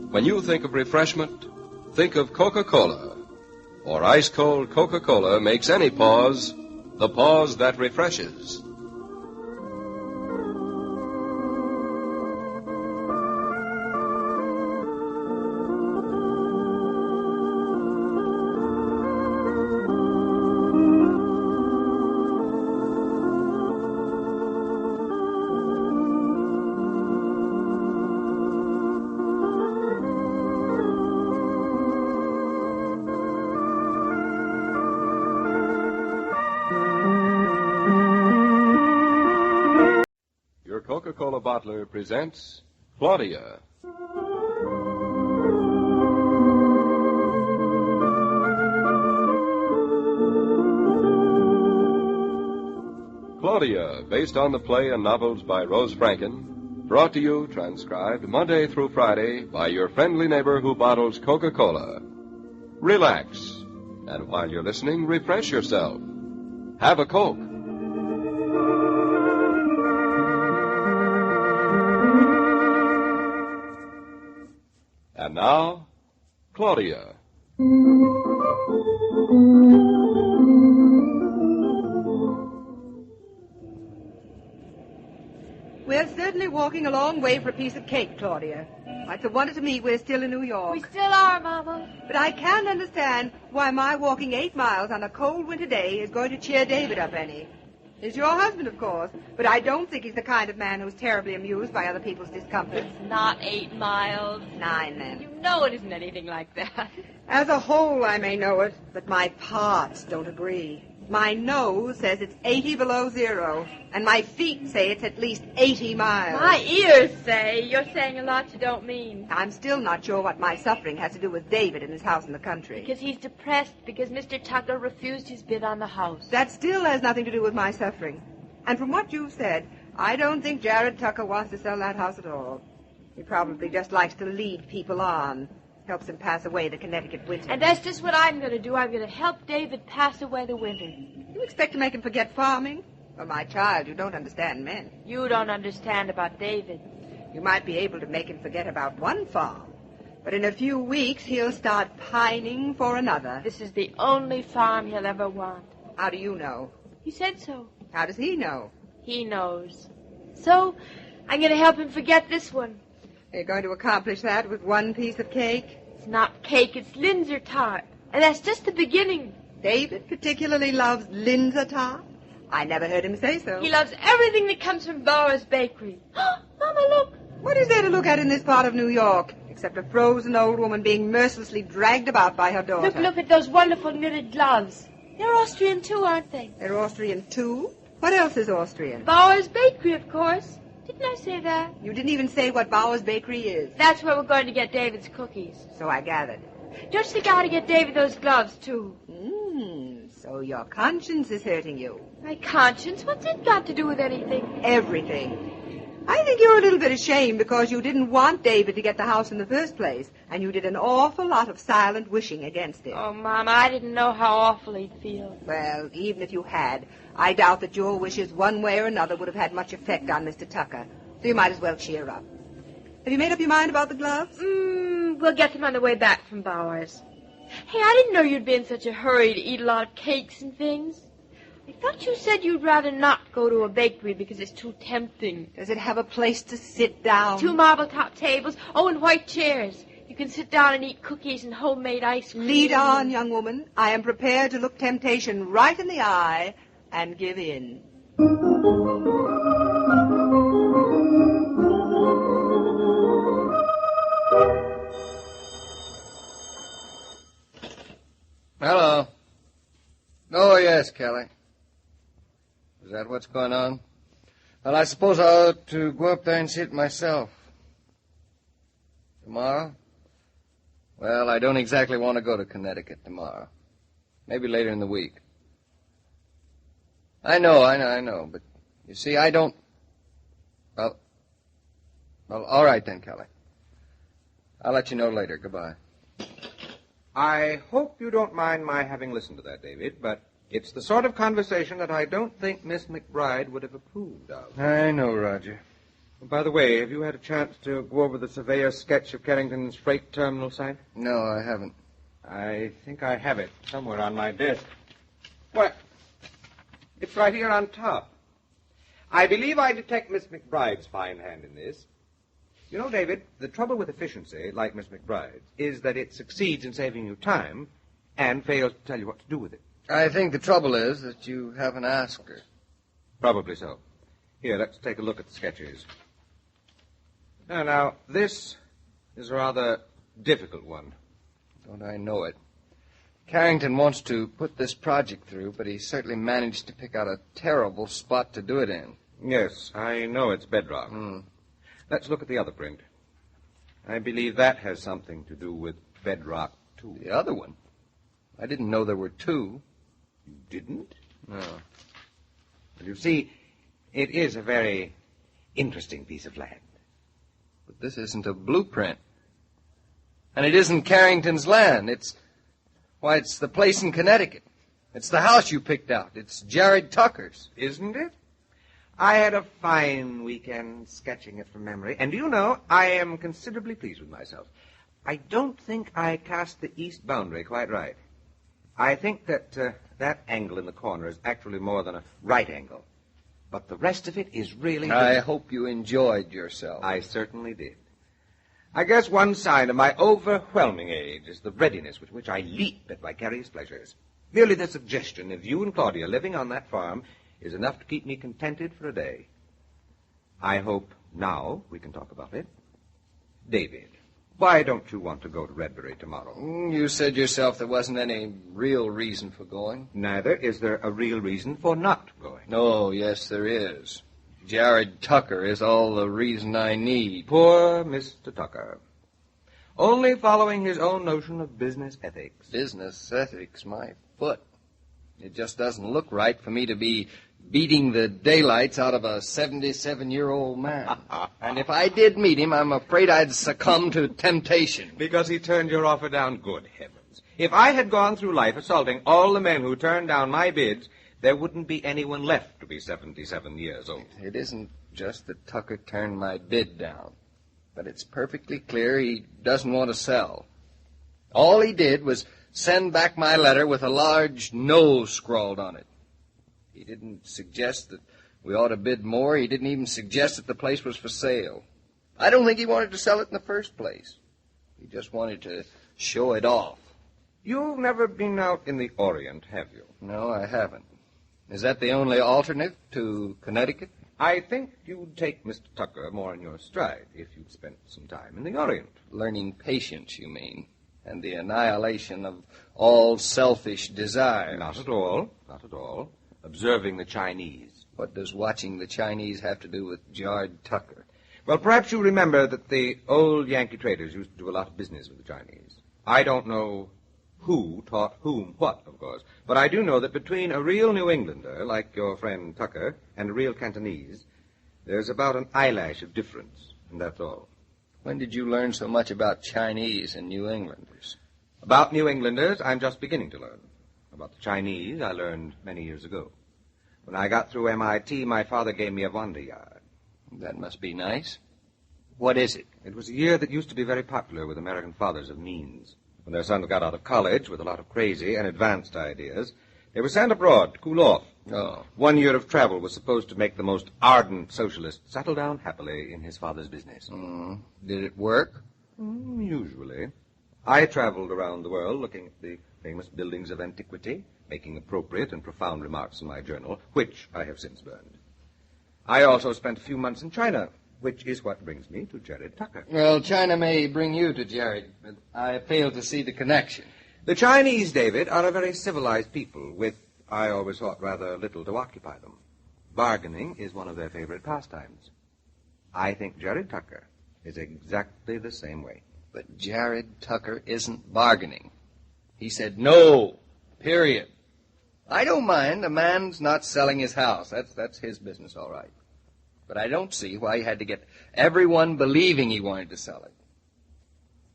Speaker 1: When you think of refreshment, think of Coca-Cola. For ice-cold Coca-Cola makes any pause the pause that refreshes. Coca-Cola bottler presents Claudia. Claudia, based on the play and novels by Rose Franken, brought to you, transcribed, Monday through Friday by your friendly neighbor who bottles Coca-Cola. Relax, and while you're listening, refresh yourself. Have a Coke. And now, Claudia.
Speaker 8: We're certainly walking a long way for a piece of cake, Claudia. It's a wonder to me we're still in New York.
Speaker 2: We still are, Mama.
Speaker 8: But I can't understand why my walking 8 miles on a cold winter day is going to cheer David up any. He's your husband, of course, but I don't think he's the kind of man who's terribly amused by other people's discomforts.
Speaker 2: It's not 8 miles.
Speaker 8: 9, then.
Speaker 2: You know it isn't anything like that.
Speaker 8: As a whole, I may know it, but my parts don't agree. My nose says it's 80 below zero, and my feet say it's at least 80 miles.
Speaker 2: My ears say you're saying a lot you don't mean.
Speaker 8: I'm still not sure what my suffering has to do with David and his house in the country.
Speaker 2: Because he's depressed because Mr. Tucker refused his bid on the house.
Speaker 8: That still has nothing to do with my suffering. And from what you've said, I don't think Jared Tucker wants to sell that house at all. He probably just likes to lead people on. Helps him pass away the Connecticut winter.
Speaker 2: And that's just what I'm going to do. I'm going to help David pass away the winter.
Speaker 8: You expect to make him forget farming? Well, my child, you don't understand men.
Speaker 2: You don't understand about David.
Speaker 8: You might be able to make him forget about one farm. But in a few weeks, he'll start pining for another.
Speaker 2: This is the only farm he'll ever want.
Speaker 8: How do you know?
Speaker 2: He said so.
Speaker 8: How does he know?
Speaker 2: He knows. So, I'm going to help him forget this one.
Speaker 8: Are you going to accomplish that with one piece of cake?
Speaker 2: It's not cake, it's Linzer tart. And that's just the beginning.
Speaker 8: David particularly loves Linzer tart? I never heard him say so.
Speaker 2: He loves everything that comes from Bauer's Bakery. Mama, look.
Speaker 8: What is there to look at in this part of New York? Except a frozen old woman being mercilessly dragged about by her daughter.
Speaker 2: Look at those wonderful knitted gloves. They're Austrian, too, aren't they?
Speaker 8: They're Austrian, too? What else is Austrian?
Speaker 2: Bauer's Bakery, of course. Didn't I say that?
Speaker 8: You didn't even say what Bauer's Bakery is.
Speaker 2: That's where we're going to get David's cookies.
Speaker 8: So I gathered.
Speaker 2: Don't you think I ought to get David those gloves, too?
Speaker 8: So your conscience is hurting you.
Speaker 2: My conscience? What's it got to do with anything?
Speaker 8: Everything. I think you're a little bit ashamed because you didn't want David to get the house in the first place, and you did an awful lot of silent wishing against it.
Speaker 2: Oh, Mama, I didn't know how awful he'd feel.
Speaker 8: Well, even if you had, I doubt that your wishes one way or another would have had much effect on Mr. Tucker. So you might as well cheer up. Have you made up your mind about the gloves?
Speaker 2: We'll get them on the way back from Bauer's. Hey, I didn't know you'd be in such a hurry to eat a lot of cakes and things. I thought you said you'd rather not go to a bakery because it's too tempting.
Speaker 8: Does it have a place to sit down?
Speaker 2: 2 marble-top tables. Oh, and white chairs. You can sit down and eat cookies and homemade ice cream.
Speaker 8: Lead on, young woman. I am prepared to look temptation right in the eye and give in.
Speaker 3: Hello. Oh, yes, Kelly. Is that what's going on? Well, I suppose I ought to go up there and see it myself. Tomorrow? Well, I don't exactly want to go to Connecticut tomorrow. Maybe later in the week. I know, but you see, I don't... Well, all right then, Kelly. I'll let you know later. Goodbye.
Speaker 12: I hope you don't mind my having listened to that, David, but it's the sort of conversation that I don't think Miss McBride would have approved of.
Speaker 3: I know, Roger.
Speaker 12: By the way, have you had a chance to go over the surveyor's sketch of Carrington's freight terminal site?
Speaker 3: No, I haven't.
Speaker 12: I think I have it somewhere on my desk. What? It's right here on top. I believe I detect Miss McBride's fine hand in this. You know, David, the trouble with efficiency, like Miss McBride's, is that it succeeds in saving you time and fails to tell you what to do with it.
Speaker 3: I think the trouble is that you haven't asked her.
Speaker 12: Probably so. Here, let's take a look at the sketches. Now, this is a rather difficult one.
Speaker 3: Don't I know it? Carrington wants to put this project through, but he certainly managed to pick out a terrible spot to do it in.
Speaker 12: Yes, I know it's bedrock. Let's look at the other print. I believe that has something to do with bedrock, too.
Speaker 3: The other one? I didn't know there were two.
Speaker 12: You didn't?
Speaker 3: No.
Speaker 12: Well, you see, it is a very interesting piece of land.
Speaker 3: But this isn't a blueprint. And it isn't Carrington's land. It's the place in Connecticut. It's the house you picked out. It's Jared Tucker's.
Speaker 12: Isn't it? I had a fine weekend sketching it from memory. And do you know, I am considerably pleased with myself. I don't think I cast the east boundary quite right. I think that that angle in the corner is actually more than a right angle. But the rest of it is really...
Speaker 3: I hope you enjoyed yourself.
Speaker 12: I certainly did. I guess one sign of my overwhelming age is the readiness with which I leap at vicarious pleasures. Merely the suggestion of you and Claudia living on that farm is enough to keep me contented for a day. I hope now we can talk about it. David, why don't you want to go to Redbury tomorrow?
Speaker 3: You said yourself there wasn't any real reason for going.
Speaker 12: Neither is there a real reason for not going.
Speaker 3: Oh, yes, there is. Jared Tucker is all the reason I need.
Speaker 12: Poor Mr. Tucker. Only following his own notion of business ethics.
Speaker 3: Business ethics, my foot. It just doesn't look right for me to be beating the daylights out of a 77-year-old man. And if I did meet him, I'm afraid I'd succumb to temptation.
Speaker 12: Because he turned your offer down? Good heavens. If I had gone through life assaulting all the men who turned down my bids, there wouldn't be anyone left to be 77 years old.
Speaker 3: It isn't just that Tucker turned my bid down, but it's perfectly clear he doesn't want to sell. All he did was send back my letter with a large no scrawled on it. He didn't suggest that we ought to bid more. He didn't even suggest that the place was for sale. I don't think he wanted to sell it in the first place. He just wanted to show it off.
Speaker 12: You've never been out in the Orient, have you?
Speaker 3: No, I haven't. Is that the only alternate to Connecticut?
Speaker 12: I think you'd take Mr. Tucker more in your stride if you'd spent some time in the Orient.
Speaker 3: Learning patience, you mean, and the annihilation of all selfish desires.
Speaker 12: Not at all. Not at all. Observing the Chinese.
Speaker 3: What does watching the Chinese have to do with Jared Tucker?
Speaker 12: Well, perhaps you remember that the old Yankee traders used to do a lot of business with the Chinese. I don't know who taught whom what, of course, but I do know that between a real New Englander, like your friend Tucker, and a real Cantonese, there's about an eyelash of difference, and that's all.
Speaker 3: When did you learn so much about Chinese and New Englanders?
Speaker 12: About New Englanders, I'm just beginning to learn. About the Chinese, I learned many years ago. When I got through MIT, my father gave me a Wanderjahr.
Speaker 3: That must be nice. What is it?
Speaker 12: It was a year that used to be very popular with American fathers of means. When their sons got out of college with a lot of crazy and advanced ideas, they were sent abroad to cool off.
Speaker 3: Oh.
Speaker 12: 1 year of travel was supposed to make the most ardent socialist settle down happily in his father's business.
Speaker 3: Did it work?
Speaker 12: Usually. I traveled around the world looking at the famous buildings of antiquity, making appropriate and profound remarks in my journal, which I have since burned. I also spent a few months in China, which is what brings me to Jared Tucker.
Speaker 3: Well, China may bring you to Jared, but I fail to see the connection.
Speaker 12: The Chinese, David, are a very civilized people with, I always thought, rather little to occupy them. Bargaining is one of their favorite pastimes. I think Jared Tucker is exactly the same way.
Speaker 3: But Jared Tucker isn't bargaining. He said no, period. I don't mind. A man's not selling his house. That's his business, all right. But I don't see why he had to get everyone believing he wanted to sell it.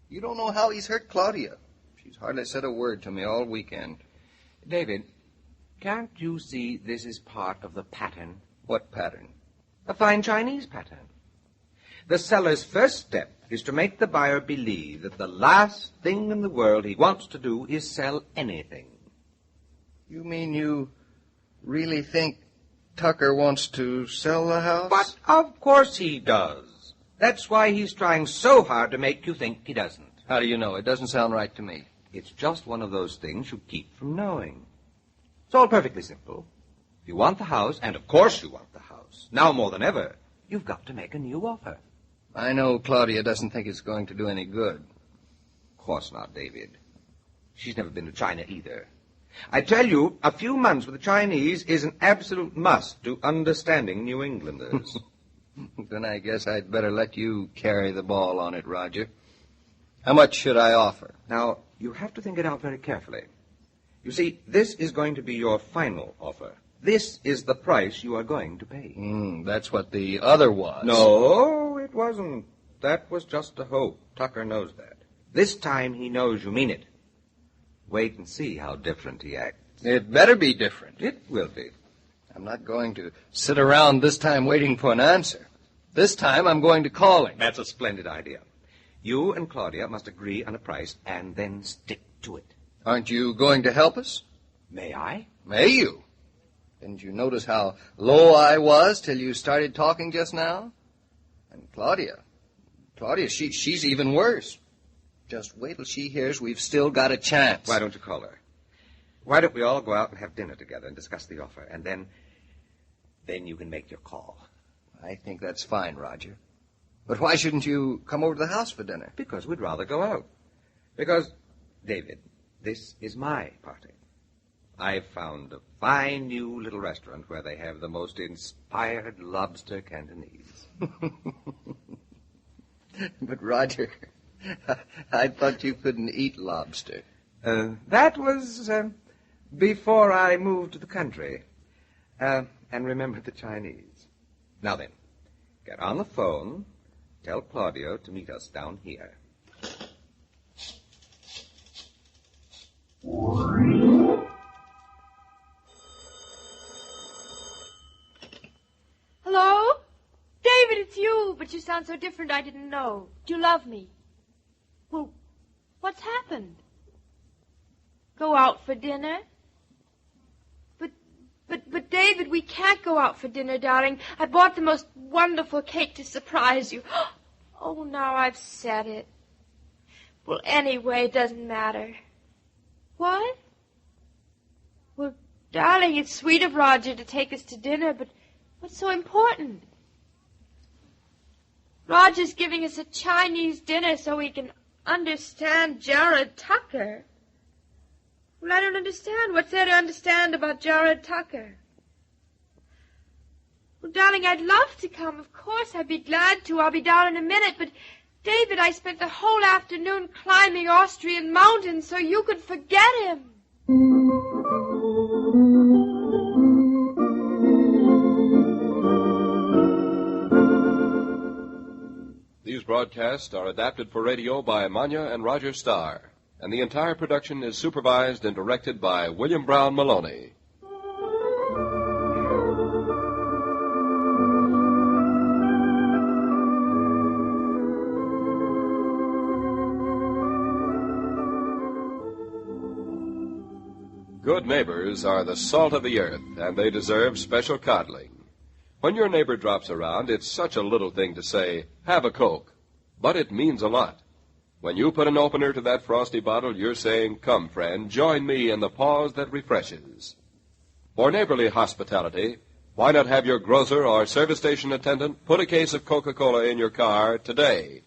Speaker 3: You don't know how he's hurt Claudia. She's hardly said a word to me all weekend.
Speaker 12: David, can't you see this is part of the pattern?
Speaker 3: What pattern?
Speaker 12: A fine Chinese pattern. The seller's first step is to make the buyer believe that the last thing in the world he wants to do is sell anything.
Speaker 3: You mean you really think Tucker wants to sell the house?
Speaker 12: But of course he does. That's why he's trying so hard to make you think he doesn't.
Speaker 3: How do you know? It doesn't sound right to me.
Speaker 12: It's just one of those things you keep from knowing. It's all perfectly simple. If you want the house, and of course you want the house, now more than ever, you've got to make a new offer.
Speaker 3: I know Claudia doesn't think it's going to do any good.
Speaker 12: Of course not, David. She's never been to China either. I tell you, a few months with the Chinese is an absolute must to understanding New Englanders.
Speaker 3: Then I guess I'd better let you carry the ball on it, Roger. How much should I offer?
Speaker 12: Now, you have to think it out very carefully. You see, this is going to be your final offer. This is the price you are going to pay.
Speaker 3: That's what the other was.
Speaker 12: No, it wasn't. That was just a hope. Tucker knows that. This time he knows you mean it. Wait and see how different he acts.
Speaker 3: It better be different.
Speaker 12: It will be.
Speaker 3: I'm not going to sit around this time waiting for an answer. This time I'm going to call him.
Speaker 12: That's a splendid idea. You and Claudia must agree on a price and then stick to it.
Speaker 3: Aren't you going to help us?
Speaker 12: May I?
Speaker 3: May you? Didn't you notice how low I was till you started talking just now? And Claudia, she's even worse. Just wait till she hears we've still got a chance.
Speaker 12: Why don't you call her? Why don't we all go out and have dinner together and discuss the offer, and then you can make your call.
Speaker 3: I think that's fine, Roger. But why shouldn't you come over to the house for dinner?
Speaker 12: Because we'd rather go out. Because, David, this is my party. I've found a fine new little restaurant where they have the most inspired lobster Cantonese.
Speaker 3: But, Roger, I thought you couldn't eat lobster.
Speaker 12: That was before I moved to the country and remembered the Chinese. Now then, get on the phone, tell Claudia to meet us down here.
Speaker 2: Hello? David, it's you, but you sound so different I didn't know. Do you love me? Well, what's happened? Go out for dinner? But David, we can't go out for dinner, darling. I bought the most wonderful cake to surprise you. Oh, now I've said it. Well, anyway, it doesn't matter. What? Well, darling, it's sweet of Roger to take us to dinner, but what's so important? Roger's giving us a Chinese dinner so we can understand Jared Tucker. Well, I don't understand. What's there to understand about Jared Tucker? Well, darling, I'd love to come. Of course, I'd be glad to. I'll be down in a minute. But, David, I spent the whole afternoon climbing Austrian mountains so you could forget him.
Speaker 1: These broadcasts are adapted for radio by Manya and Roger Starr, and the entire production is supervised and directed by William Brown Maloney. Good neighbors are the salt of the earth, and they deserve special coddling. When your neighbor drops around, it's such a little thing to say, "Have a Coke," but it means a lot. When you put an opener to that frosty bottle, you're saying, "Come, friend, join me in the pause that refreshes." For neighborly hospitality, why not have your grocer or service station attendant put a case of Coca-Cola in your car today?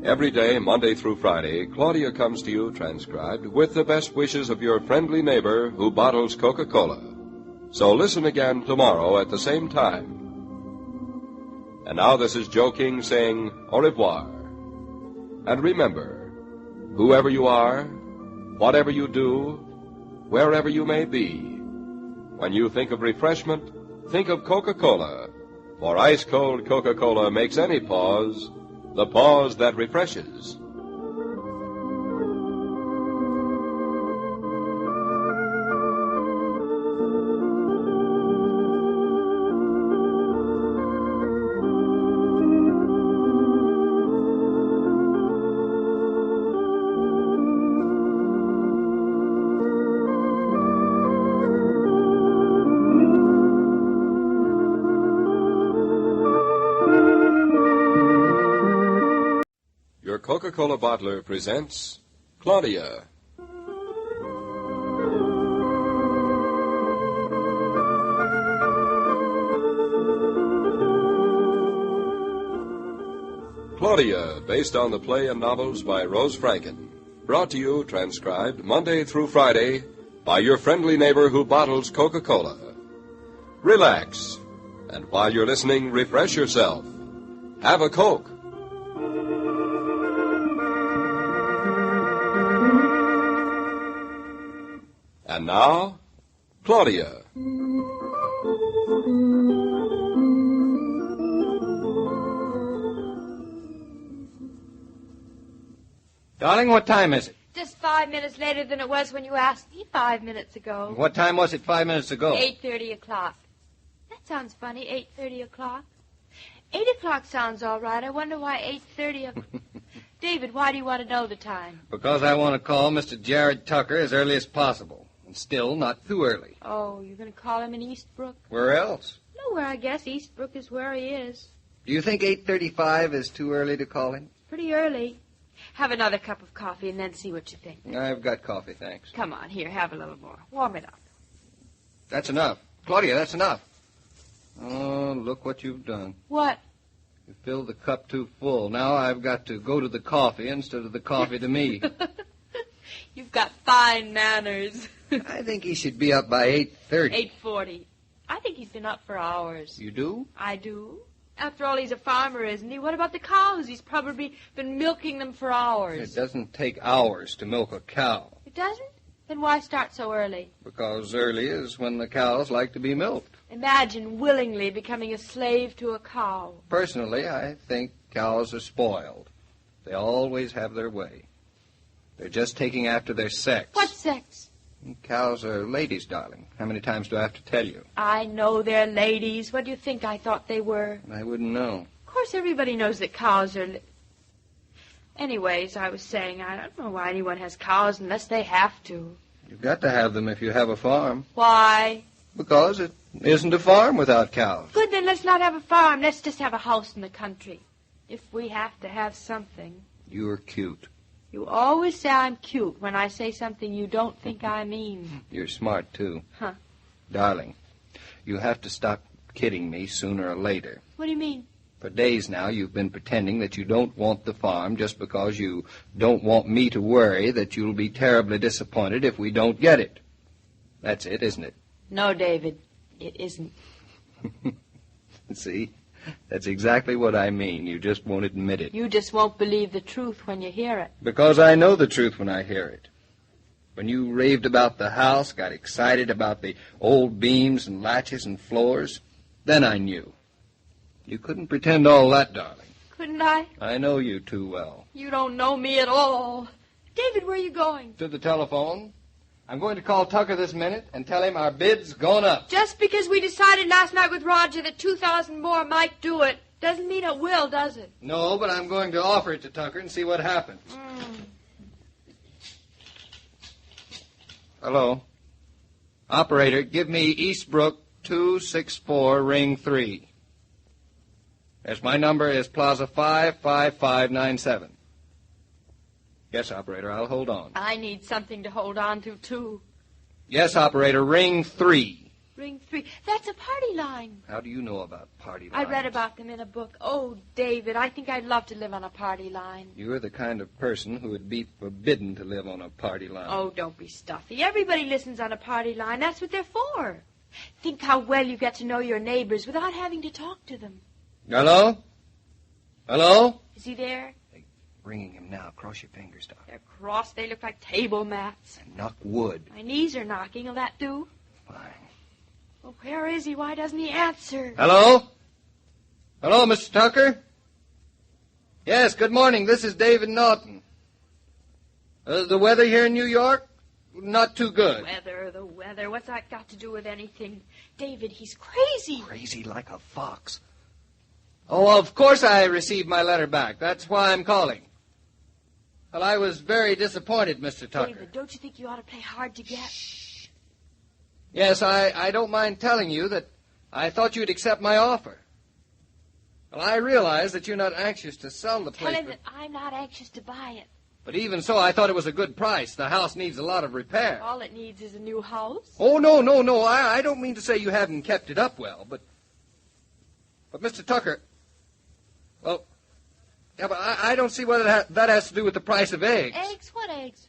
Speaker 1: Every day, Monday through Friday, Claudia comes to you, transcribed, with the best wishes of your friendly neighbor who bottles Coca-Cola. So listen again tomorrow at the same time. And now this is Joe King saying au revoir. And remember, whoever you are, whatever you do, wherever you may be, when you think of refreshment, think of Coca-Cola. For ice-cold Coca-Cola makes any pause the pause that refreshes. Coca-Cola bottler presents Claudia. Claudia, based on the play and novels by Rose Franken. Brought to you, transcribed, Monday through Friday, by your friendly neighbor who bottles Coca-Cola. Relax, and while you're listening, refresh yourself. Have a Coke. And now, Claudia.
Speaker 3: Darling, what time is it?
Speaker 2: Just 5 minutes later than it was when you asked me 5 minutes ago.
Speaker 3: What time was it 5 minutes ago?
Speaker 2: 8:30 o'clock. That sounds funny, 8:30 o'clock. 8 o'clock sounds all right. I wonder why 8:30 o'clock. David, why do you want to know the time?
Speaker 3: Because I want to call Mr. Jared Tucker as early as possible. And still not too early.
Speaker 2: Oh, you're going to call him in Eastbrook?
Speaker 3: Where else?
Speaker 2: Nowhere, I guess. Eastbrook is where he is.
Speaker 3: Do you think 8:35 is too early to call him?
Speaker 2: Pretty early. Have another cup of coffee and then see what you think.
Speaker 3: I've got coffee, thanks.
Speaker 2: Come on, here, have a little more. Warm it up.
Speaker 3: That's enough. Claudia, that's enough. Oh, look what you've done.
Speaker 2: What?
Speaker 3: You filled the cup too full. Now I've got to go to the coffee instead of the coffee to me.
Speaker 2: You've got fine manners.
Speaker 3: I think he should be up by 8:30.
Speaker 2: 8:40. I think he's been up for hours.
Speaker 3: You do?
Speaker 2: I do. After all, he's a farmer, isn't he? What about the cows? He's probably been milking them for hours.
Speaker 3: It doesn't take hours to milk a cow.
Speaker 2: It doesn't? Then why start so early?
Speaker 3: Because early is when the cows like to be milked.
Speaker 2: Imagine willingly becoming a slave to a cow.
Speaker 3: Personally, I think cows are spoiled. They always have their way. They're just taking after their sex.
Speaker 2: What sex?
Speaker 3: Cows are ladies, darling. How many times do I have to tell you?
Speaker 2: I know they're ladies. What do you think I thought they were?
Speaker 3: I wouldn't know.
Speaker 2: Of course, everybody knows that cows are... Anyways, I was saying, I don't know why anyone has cows unless they have to.
Speaker 3: You've got to have them if you have a farm.
Speaker 2: Why?
Speaker 3: Because it isn't a farm without cows.
Speaker 2: Good, then let's not have a farm. Let's just have a house in the country. If we have to have something.
Speaker 3: You're cute.
Speaker 2: You always say I'm cute when I say something you don't think I mean.
Speaker 3: You're smart, too.
Speaker 2: Huh.
Speaker 3: Darling, you have to stop kidding me sooner or later.
Speaker 2: What do you mean?
Speaker 3: For days now, you've been pretending that you don't want the farm just because you don't want me to worry that you'll be terribly disappointed if we don't get it. That's it, isn't it?
Speaker 2: No, David, it isn't.
Speaker 3: See? That's exactly what I mean. You just won't admit it.
Speaker 2: You just won't believe the truth when you hear it.
Speaker 3: Because I know the truth when I hear it. When you raved about the house, got excited about the old beams and latches and floors, then I knew. You couldn't pretend all that, darling.
Speaker 2: Couldn't I?
Speaker 3: I know you too well.
Speaker 2: You don't know me at all. David, where are you going?
Speaker 3: To the telephone. I'm going to call Tucker this minute and tell him our bid's gone up.
Speaker 2: Just because we decided last night with Roger that 2,000 more might do it doesn't mean it will, does it?
Speaker 3: No, but I'm going to offer it to Tucker and see what happens. Hello. Operator, give me Eastbrook 264 ring 3. Yes, my number is Plaza 55597. Yes, operator, I'll hold on.
Speaker 2: I need something to hold on to, too.
Speaker 3: Yes, operator, ring 3.
Speaker 2: Ring 3. That's a party line.
Speaker 3: How do you know about party
Speaker 2: I
Speaker 3: lines?
Speaker 2: read about them in a book. Oh, David, I think I'd love to live on a party line.
Speaker 3: You're the kind of person who would be forbidden to live on a party line.
Speaker 2: Oh, don't be stuffy. Everybody listens on a party line. That's what they're for. Think how well you get to know your neighbors without having to talk to them.
Speaker 3: Hello? Hello?
Speaker 2: Is he there?
Speaker 3: Ringing him now. Cross your fingers, darling.
Speaker 2: They're crossed. They look like table mats.
Speaker 3: And knock wood.
Speaker 2: My knees are knocking. Will that do?
Speaker 3: Fine.
Speaker 2: Well, where is he? Why doesn't he answer?
Speaker 3: Hello? Hello, Mr. Tucker? Yes, good morning. This is David Naughton. The weather here in New York? Not too good.
Speaker 2: The weather. What's that got to do with anything? David, he's crazy.
Speaker 3: Crazy like a fox. Oh, of course I received my letter back. That's why I'm calling. Well, I was very disappointed, Mr. Tucker.
Speaker 2: David, don't you think you ought to play hard to get?
Speaker 3: Yes, I don't mind telling you that I thought you'd accept my offer. Well, I realize that you're not anxious to sell the place.
Speaker 2: Tell him that I'm not anxious to buy it.
Speaker 3: But even so, I thought it was a good price. The house needs a lot of repair.
Speaker 2: All it needs is a new house.
Speaker 3: Oh, no. I don't mean to say you haven't kept it up well, but Mr. Tucker, well, yeah, but I don't see what that has to do with the price of eggs.
Speaker 2: Eggs? What eggs?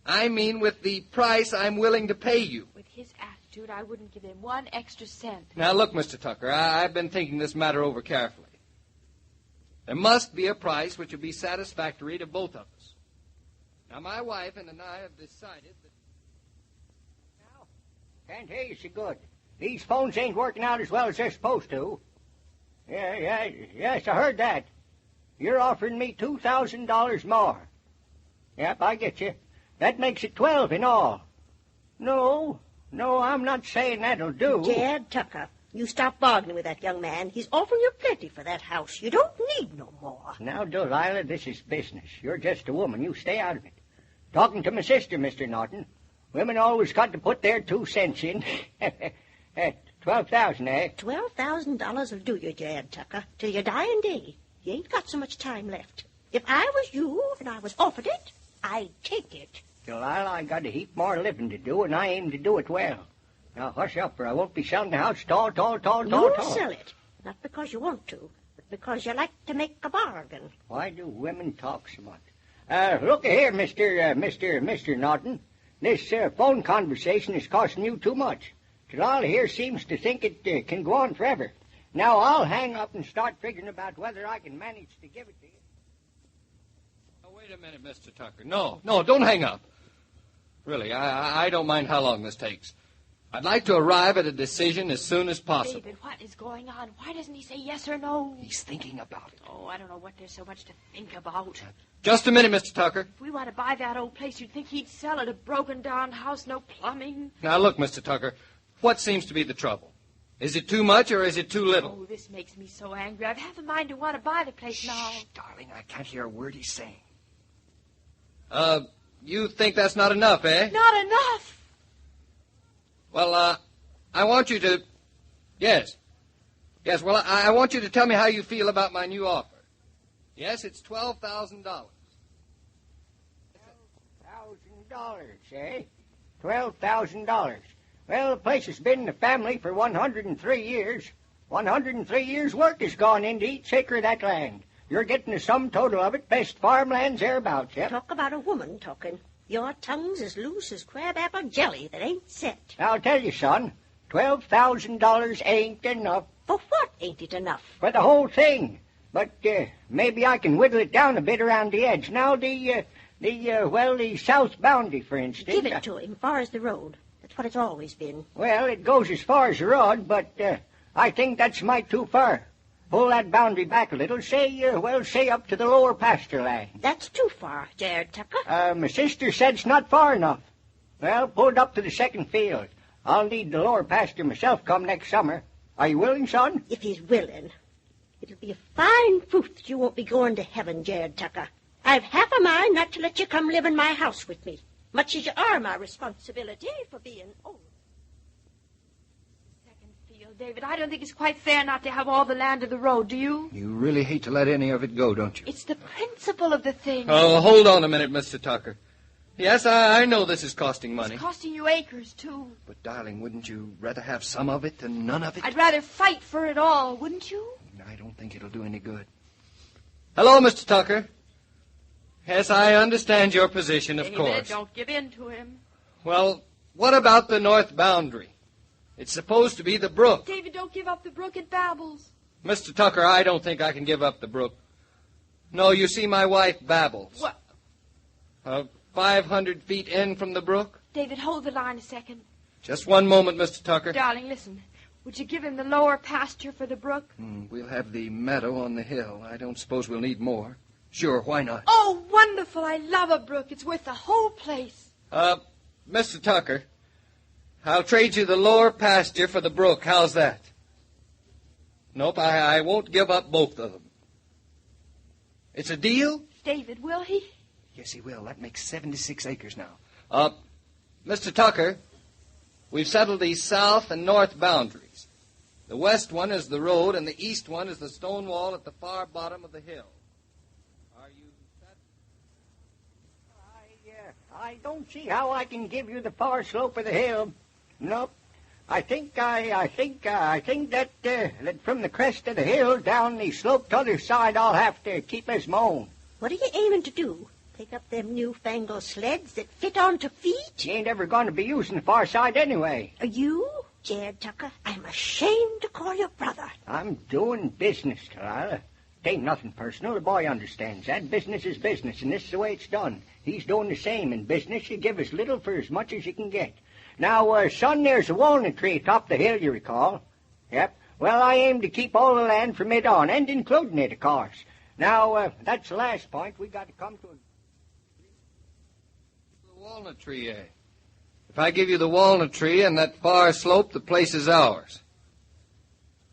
Speaker 3: I mean with the price I'm willing to pay you.
Speaker 2: With his attitude, I wouldn't give him 1 extra cent.
Speaker 3: Now, look, Mr. Tucker, I've been thinking this matter over carefully. There must be a price which will be satisfactory to both of us. Now, my wife and I have decided that...
Speaker 13: Can't hear you so good. These phones ain't working out as well as they're supposed to. Yes, I heard that. You're offering me $2,000 more. Yep, I get you. That makes it 12 in all. No, I'm not saying that'll do.
Speaker 10: Jed Tucker, you stop bargaining with that young man. He's offering you plenty for that house. You don't need no more.
Speaker 13: Now, Delilah, this is business. You're just a woman. You stay out of it. Talking to my sister, Mr. Norton. Women always got to put their 2 cents in. 12,000, eh?
Speaker 10: $12,000 will do you, Jed Tucker, till your dying day. You ain't got so much time left. If I was you and I was offered it, I'd take it.
Speaker 13: Delilah, I got a heap more living to do, and I aim to do it well. Now, hush up, or I won't be selling the house tall.
Speaker 10: You'll sell it. Not because you want to, but because you like to make a bargain.
Speaker 13: Why do women talk so much? Look here, Mr. Norton. This phone conversation is costing you too much. Delilah here seems to think it can go on forever. Now, I'll hang up and start figuring about whether I can manage to give it to you.
Speaker 3: Oh, wait a minute, Mr. Tucker. No, don't hang up. Really, I don't mind how long this takes. I'd like to arrive at a decision as soon as possible.
Speaker 2: David, what is going on? Why doesn't he say yes or no?
Speaker 3: He's thinking about it.
Speaker 2: Oh, I don't know what there's so much to think about.
Speaker 3: Just a minute, Mr. Tucker.
Speaker 2: If we want to buy that old place, you'd think he'd sell it. A broken-down house, no plumbing.
Speaker 3: Now, look, Mr. Tucker, what seems to be the trouble? Is it too much or is it too little?
Speaker 2: Oh, this makes me so angry. I've half a mind to want to buy the place now.
Speaker 3: Shh, darling, I can't hear a word he's saying. You think that's not enough, eh?
Speaker 2: Not enough?
Speaker 3: Well, I want you to... Yes, well, I want you to tell me how you feel about my new offer. Yes, it's $12,000.
Speaker 13: $12,000, eh? $12,000. Well, the place has been in the family for 103 years. 103 years' work has gone into each acre of that land. You're getting the sum total of it, best farmlands thereabouts, yep.
Speaker 10: Talk about a woman talking. Your tongue's as loose as crab-apple jelly that ain't set.
Speaker 13: I'll tell you, son, $12,000 ain't enough.
Speaker 10: For what ain't it enough?
Speaker 13: For the whole thing. But maybe I can whittle it down a bit around the edge. Now, the south boundary, for instance.
Speaker 10: Give it to him, far as the road. That's what it's always been.
Speaker 13: Well, it goes as far as the road, but I think that's mite too far. Pull that boundary back a little, say up to the lower pasture land.
Speaker 10: That's too far, Jared Tucker.
Speaker 13: My sister said it's not far enough. Well, pull it up to the second field. I'll need the lower pasture myself come next summer. Are you willing, son?
Speaker 10: If he's willing. It'll be a fine proof that you won't be going to heaven, Jared Tucker. I've half a mind not to let you come live in my house with me, much as you are my responsibility for being old.
Speaker 2: David, I don't think it's quite fair not to have all the land of the road, do you?
Speaker 3: You really hate to let any of it go, don't you?
Speaker 2: It's the principle of the thing.
Speaker 3: Oh, hold on a minute, Mr. Tucker. Yes, I know this is costing money.
Speaker 2: It's costing you acres, too.
Speaker 3: But, darling, wouldn't you rather have some of it than none of it?
Speaker 2: I'd rather fight for it all, wouldn't you?
Speaker 3: I don't think it'll do any good. Hello, Mr. Tucker. Yes, I understand your position, of course.
Speaker 2: David, don't give in to him.
Speaker 3: Well, what about the north boundary? It's supposed to be the brook.
Speaker 2: David, don't give up the brook. It babbles.
Speaker 3: Mr. Tucker, I don't think I can give up the brook. No, you see, my wife babbles.
Speaker 2: What?
Speaker 3: 500 feet in from the brook.
Speaker 2: David, hold the line a second.
Speaker 3: Just one moment, Mr. Tucker.
Speaker 2: Darling, listen. Would you give him the lower pasture for the brook?
Speaker 3: We'll have the meadow on the hill. I don't suppose we'll need more. Sure, why not?
Speaker 2: Oh, wonderful. I love a brook. It's worth the whole place.
Speaker 3: Mr. Tucker, I'll trade you the lower pasture for the brook. How's that? Nope, I won't give up both of them. It's a deal?
Speaker 2: David, will he?
Speaker 3: Yes, he will. That makes 76 acres now. Mr. Tucker, we've settled the south and north boundaries.
Speaker 7: The west one is the road, and the east one is the stone wall at the far bottom of the hill. Are you satisfied?
Speaker 13: I don't see how I can give you the far slope of the hill. Nope. I think that from the crest of the hill down the slope to the other side, I'll have to keep as mown.
Speaker 10: What are you aiming to do? Pick up them newfangled sleds that fit onto feet?
Speaker 13: You ain't ever going to be using the far side anyway.
Speaker 10: Are you, Jared Tucker? I'm ashamed to call you brother.
Speaker 13: I'm doing business, Delilah. It ain't nothing personal. The boy understands that. Business is business, and this is the way it's done. He's doing the same. In business, you give as little for as much as you can get. Now, son, there's a walnut tree atop the hill, you recall. Yep. Well, I aim to keep all the land from it on, and including it, of course. Now, that's the last point. We got to come to
Speaker 7: The walnut tree, eh? If I give you the walnut tree and that far slope, the place is ours.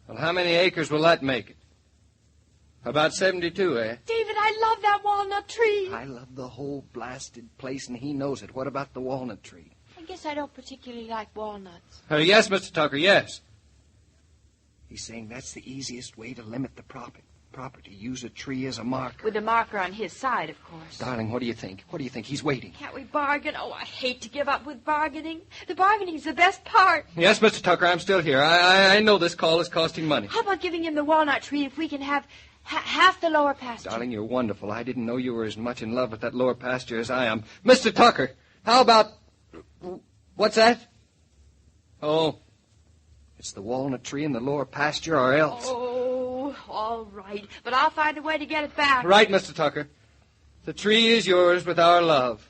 Speaker 7: Well, how many acres will that make it? About 72, eh?
Speaker 2: David, I love that walnut tree.
Speaker 7: I love the whole blasted place, and he knows it. What about the walnut tree?
Speaker 2: I guess I don't particularly like walnuts.
Speaker 7: Yes, Mr. Tucker, yes. He's saying that's the easiest way to limit the property. Use a tree as a marker.
Speaker 2: With a marker on his side, of course.
Speaker 7: Darling, what do you think? What do you think? He's waiting.
Speaker 2: Can't we bargain? Oh, I hate to give up with bargaining. The bargaining's the best part.
Speaker 7: Yes, Mr. Tucker, I'm still here. I know this call is costing money.
Speaker 2: How about giving him the walnut tree if we can have half the lower pasture?
Speaker 7: Darling, you're wonderful. I didn't know you were as much in love with that lower pasture as I am. Mr. Tucker, how about... What's that? Oh, it's the walnut tree in the lower pasture or else.
Speaker 2: Oh, all right. But I'll find a way to get it back.
Speaker 7: Right, Mr. Tucker. The tree is yours with our love.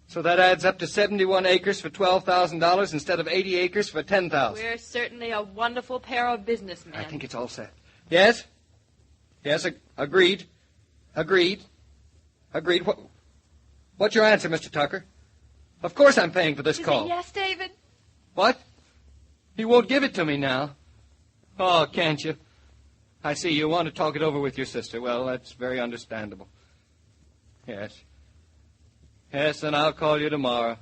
Speaker 7: So that adds up to 71 acres for $12,000 instead of 80 acres for $10,000.
Speaker 2: We're certainly a wonderful pair of businessmen.
Speaker 7: I think it's all set. Yes? Yes, agreed. Agreed. What's your answer, Mr. Tucker? Of course I'm paying for this call.
Speaker 2: Yes, David?
Speaker 7: What? You won't give it to me now? Oh, can't you? I see you want to talk it over with your sister. Well, that's very understandable. Yes. Yes, then I'll call you tomorrow.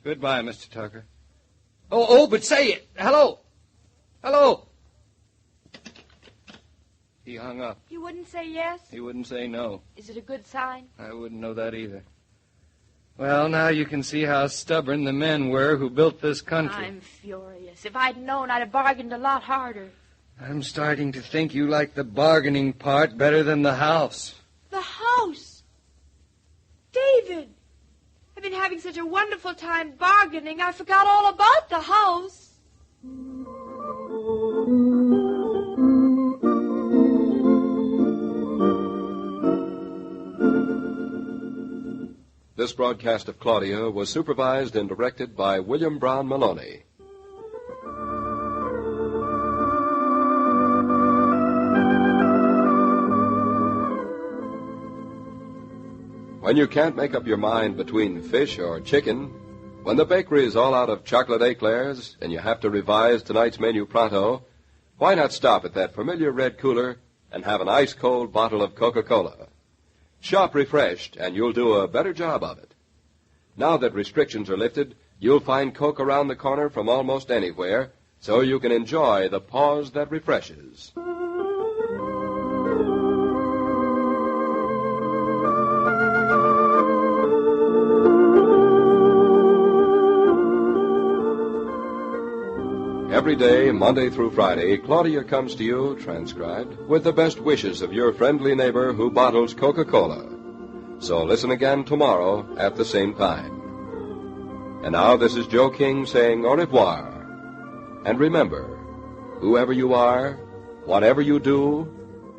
Speaker 7: Goodbye, Mr. Tucker. Oh, but say it. Hello. He hung up.
Speaker 2: You wouldn't say yes?
Speaker 7: He wouldn't say no.
Speaker 2: Is it a good sign?
Speaker 7: I wouldn't know that either. Well, now you can see how stubborn the men were who built this country.
Speaker 2: I'm furious. If I'd known, I'd have bargained a lot harder.
Speaker 7: I'm starting to think you like the bargaining part better than the house.
Speaker 2: The house? David! I've been having such a wonderful time bargaining, I forgot all about the house.
Speaker 1: This broadcast of Claudia was supervised and directed by William Brown Maloney. When you can't make up your mind between fish or chicken, when the bakery is all out of chocolate eclairs and you have to revise tonight's menu pronto, why not stop at that familiar red cooler and have an ice-cold bottle of Coca-Cola? Shop refreshed, and you'll do a better job of it. Now that restrictions are lifted, you'll find Coke around the corner from almost anywhere, so you can enjoy the pause that refreshes. Every day, Monday through Friday, Claudia comes to you, transcribed, with the best wishes of your friendly neighbor who bottles Coca-Cola. So listen again tomorrow at the same time. And now this is Joe King saying au revoir. And remember, whoever you are, whatever you do,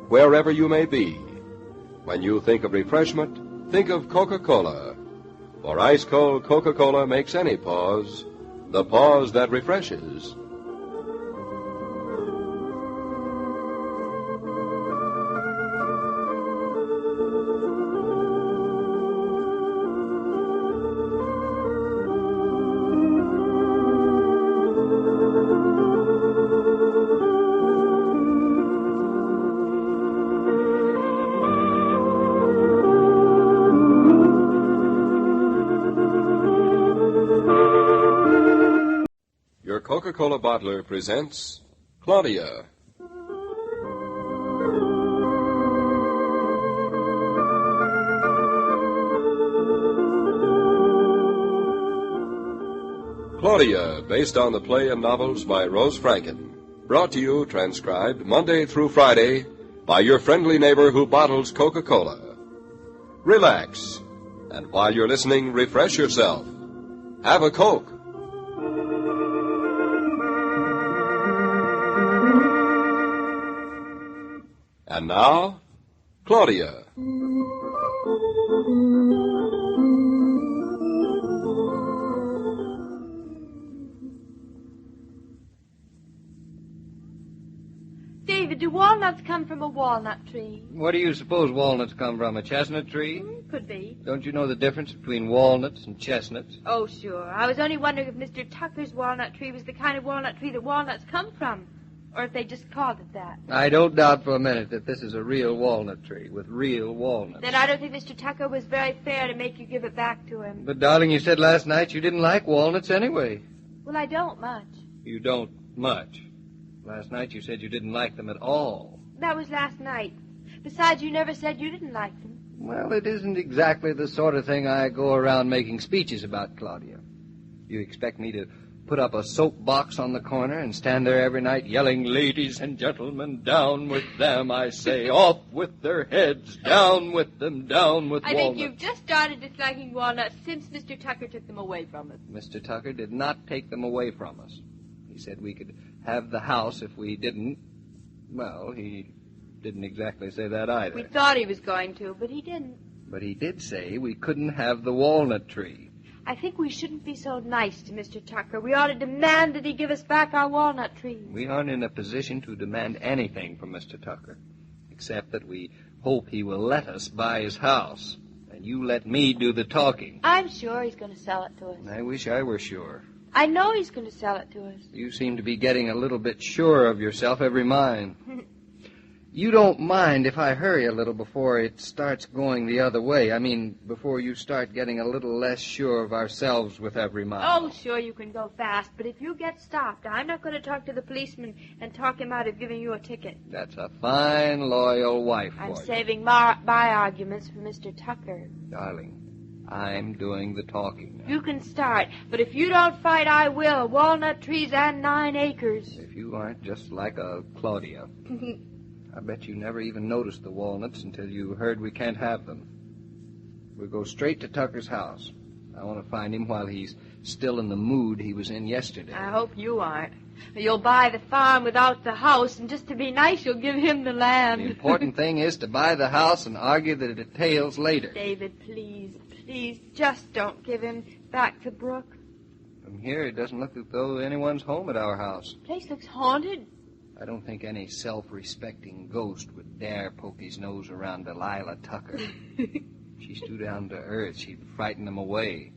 Speaker 1: wherever you may be, when you think of refreshment, think of Coca-Cola. For ice-cold Coca-Cola makes any pause the pause that refreshes. Coca-Cola bottler presents Claudia. Claudia, based on the play and novels by Rose Franken. Brought to you, transcribed, Monday through Friday, by your friendly neighbor who bottles Coca-Cola. Relax, and while you're listening, refresh yourself. Have a Coke. And now, Claudia.
Speaker 2: David, do walnuts come from a walnut tree?
Speaker 3: What do you suppose walnuts come from? A chestnut tree?
Speaker 2: Could be.
Speaker 3: Don't you know the difference between walnuts and chestnuts?
Speaker 2: Oh, sure. I was only wondering if Mr. Tucker's walnut tree was the kind of walnut tree that walnuts come from, or if they just called it that.
Speaker 3: I don't doubt for a minute that this is a real walnut tree with real walnuts.
Speaker 2: Then I don't think Mr. Tucker was very fair to make you give it back to him.
Speaker 3: But, darling, you said last night you didn't like walnuts anyway.
Speaker 2: Well, I don't much.
Speaker 3: You don't much. Last night you said you didn't like them at all.
Speaker 2: That was last night. Besides, you never said you didn't like them.
Speaker 3: Well, it isn't exactly the sort of thing I go around making speeches about, Claudia. You expect me to put up a soapbox on the corner and stand there every night yelling, "Ladies and gentlemen, down with them, I say, off with their heads, down with them, down with
Speaker 2: I
Speaker 3: walnuts."
Speaker 2: think you've just started disliking walnuts since Mr. Tucker took them away from us.
Speaker 3: Mr. Tucker did not take them away from us. He said we could have the house if we didn't. Well, he didn't exactly say that either.
Speaker 2: We thought he was going to, but he didn't.
Speaker 3: But he did say we couldn't have the walnut tree.
Speaker 2: I think we shouldn't be so nice to Mr. Tucker. We ought to demand that he give us back our walnut tree.
Speaker 3: We aren't in a position to demand anything from Mr. Tucker, except that we hope he will let us buy his house. And you let me do the talking.
Speaker 2: I'm sure he's going to sell it to us.
Speaker 3: I wish I were sure.
Speaker 2: I know he's going to sell it to us.
Speaker 3: You seem to be getting a little bit sure of yourself every mind. You don't mind if I hurry a little before it starts going the other way. I mean, before you start getting a little less sure of ourselves with every mile.
Speaker 2: Oh, sure, you can go fast, but if you get stopped, I'm not going to talk to the policeman and talk him out of giving you a ticket.
Speaker 3: That's a fine, loyal wife for
Speaker 2: I'm
Speaker 3: you.
Speaker 2: saving my arguments for Mr. Tucker.
Speaker 3: Darling, I'm doing the talking now.
Speaker 2: You can start, but if you don't fight, I will. Walnut trees and 9 acres.
Speaker 3: If you aren't just like a Claudia. I bet you never even noticed the walnuts until you heard we can't have them. We'll go straight to Tucker's house. I want to find him while he's still in the mood he was in yesterday.
Speaker 2: I hope you aren't. You'll buy the farm without the house, and just to be nice, you'll give him the land.
Speaker 3: The important thing is to buy the house and argue the details later.
Speaker 2: David, please, just don't give him back to Brooke.
Speaker 3: From here, it doesn't look as though anyone's home at our house.
Speaker 2: The place looks haunted.
Speaker 3: I don't think any self-respecting ghost would dare poke his nose around Delilah Tucker. She's too down to earth. She'd frighten them away.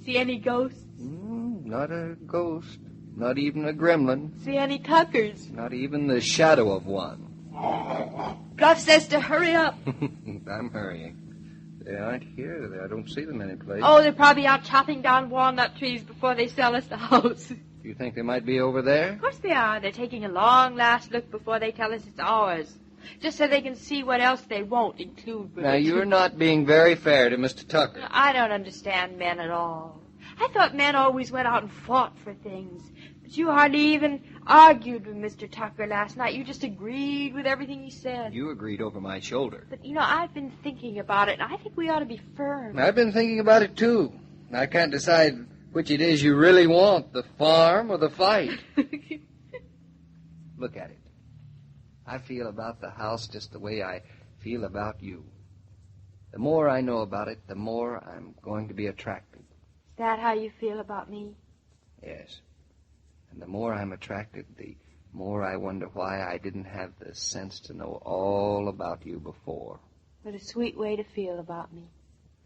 Speaker 2: See any ghosts?
Speaker 3: Not a ghost. Not even a gremlin.
Speaker 2: See any Tuckers?
Speaker 3: Not even the shadow of one.
Speaker 2: Bluff says to hurry up.
Speaker 3: I'm hurrying. They aren't here. I don't see them anyplace.
Speaker 2: Oh, they're probably out chopping down walnut trees before they sell us the house.
Speaker 3: You think they might be over there?
Speaker 2: Of course they are. They're taking a long last look before they tell us it's ours. Just so they can see what else they won't include with
Speaker 3: Now,
Speaker 2: it.
Speaker 3: you're not being very fair to Mr. Tucker.
Speaker 2: I don't understand men at all. I thought men always went out and fought for things. But you hardly even argued with Mr. Tucker last night. You just agreed with everything he said.
Speaker 3: You agreed over my shoulder.
Speaker 2: But, I've been thinking about it, and I think we ought to be firm.
Speaker 3: I've been thinking about it, too. I can't decide which it is you really want, the farm or the fight. Look at it. I feel about the house just the way I feel about you. The more I know about it, the more I'm going to be attracted.
Speaker 2: Is that how you feel about me?
Speaker 3: Yes. And the more I'm attracted, the more I wonder why I didn't have the sense to know all about you before.
Speaker 2: What a sweet way to feel about me.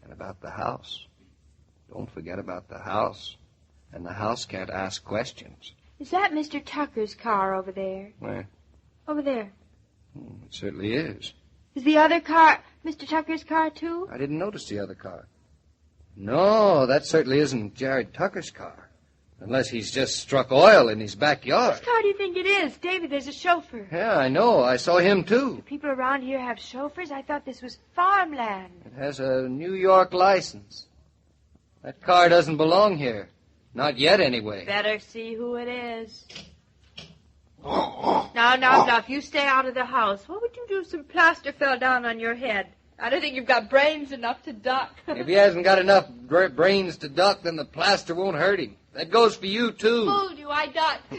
Speaker 3: And about the house. Don't forget about the house. And the house can't ask questions.
Speaker 2: Is that Mr. Tucker's car over there?
Speaker 3: Where?
Speaker 2: Over there.
Speaker 3: It certainly is.
Speaker 2: Is the other car Mr. Tucker's car, too?
Speaker 3: I didn't notice the other car. No, that certainly isn't Jared Tucker's car.
Speaker 7: Unless he's just struck oil in his backyard.
Speaker 2: Whose car do you think it is? David, there's a chauffeur.
Speaker 7: Yeah, I know. I saw him, too.
Speaker 2: Do people around here have chauffeurs? I thought this was farmland.
Speaker 7: It has a New York license. That car doesn't belong here. Not yet, anyway.
Speaker 2: Better see who it is. Now, if you stay out of the house, what would you do if some plaster fell down on your head? I don't think you've got brains enough to duck.
Speaker 7: If he hasn't got enough brains to duck, then the plaster won't hurt him. That goes for you, too.
Speaker 2: Fooled you, I ducked.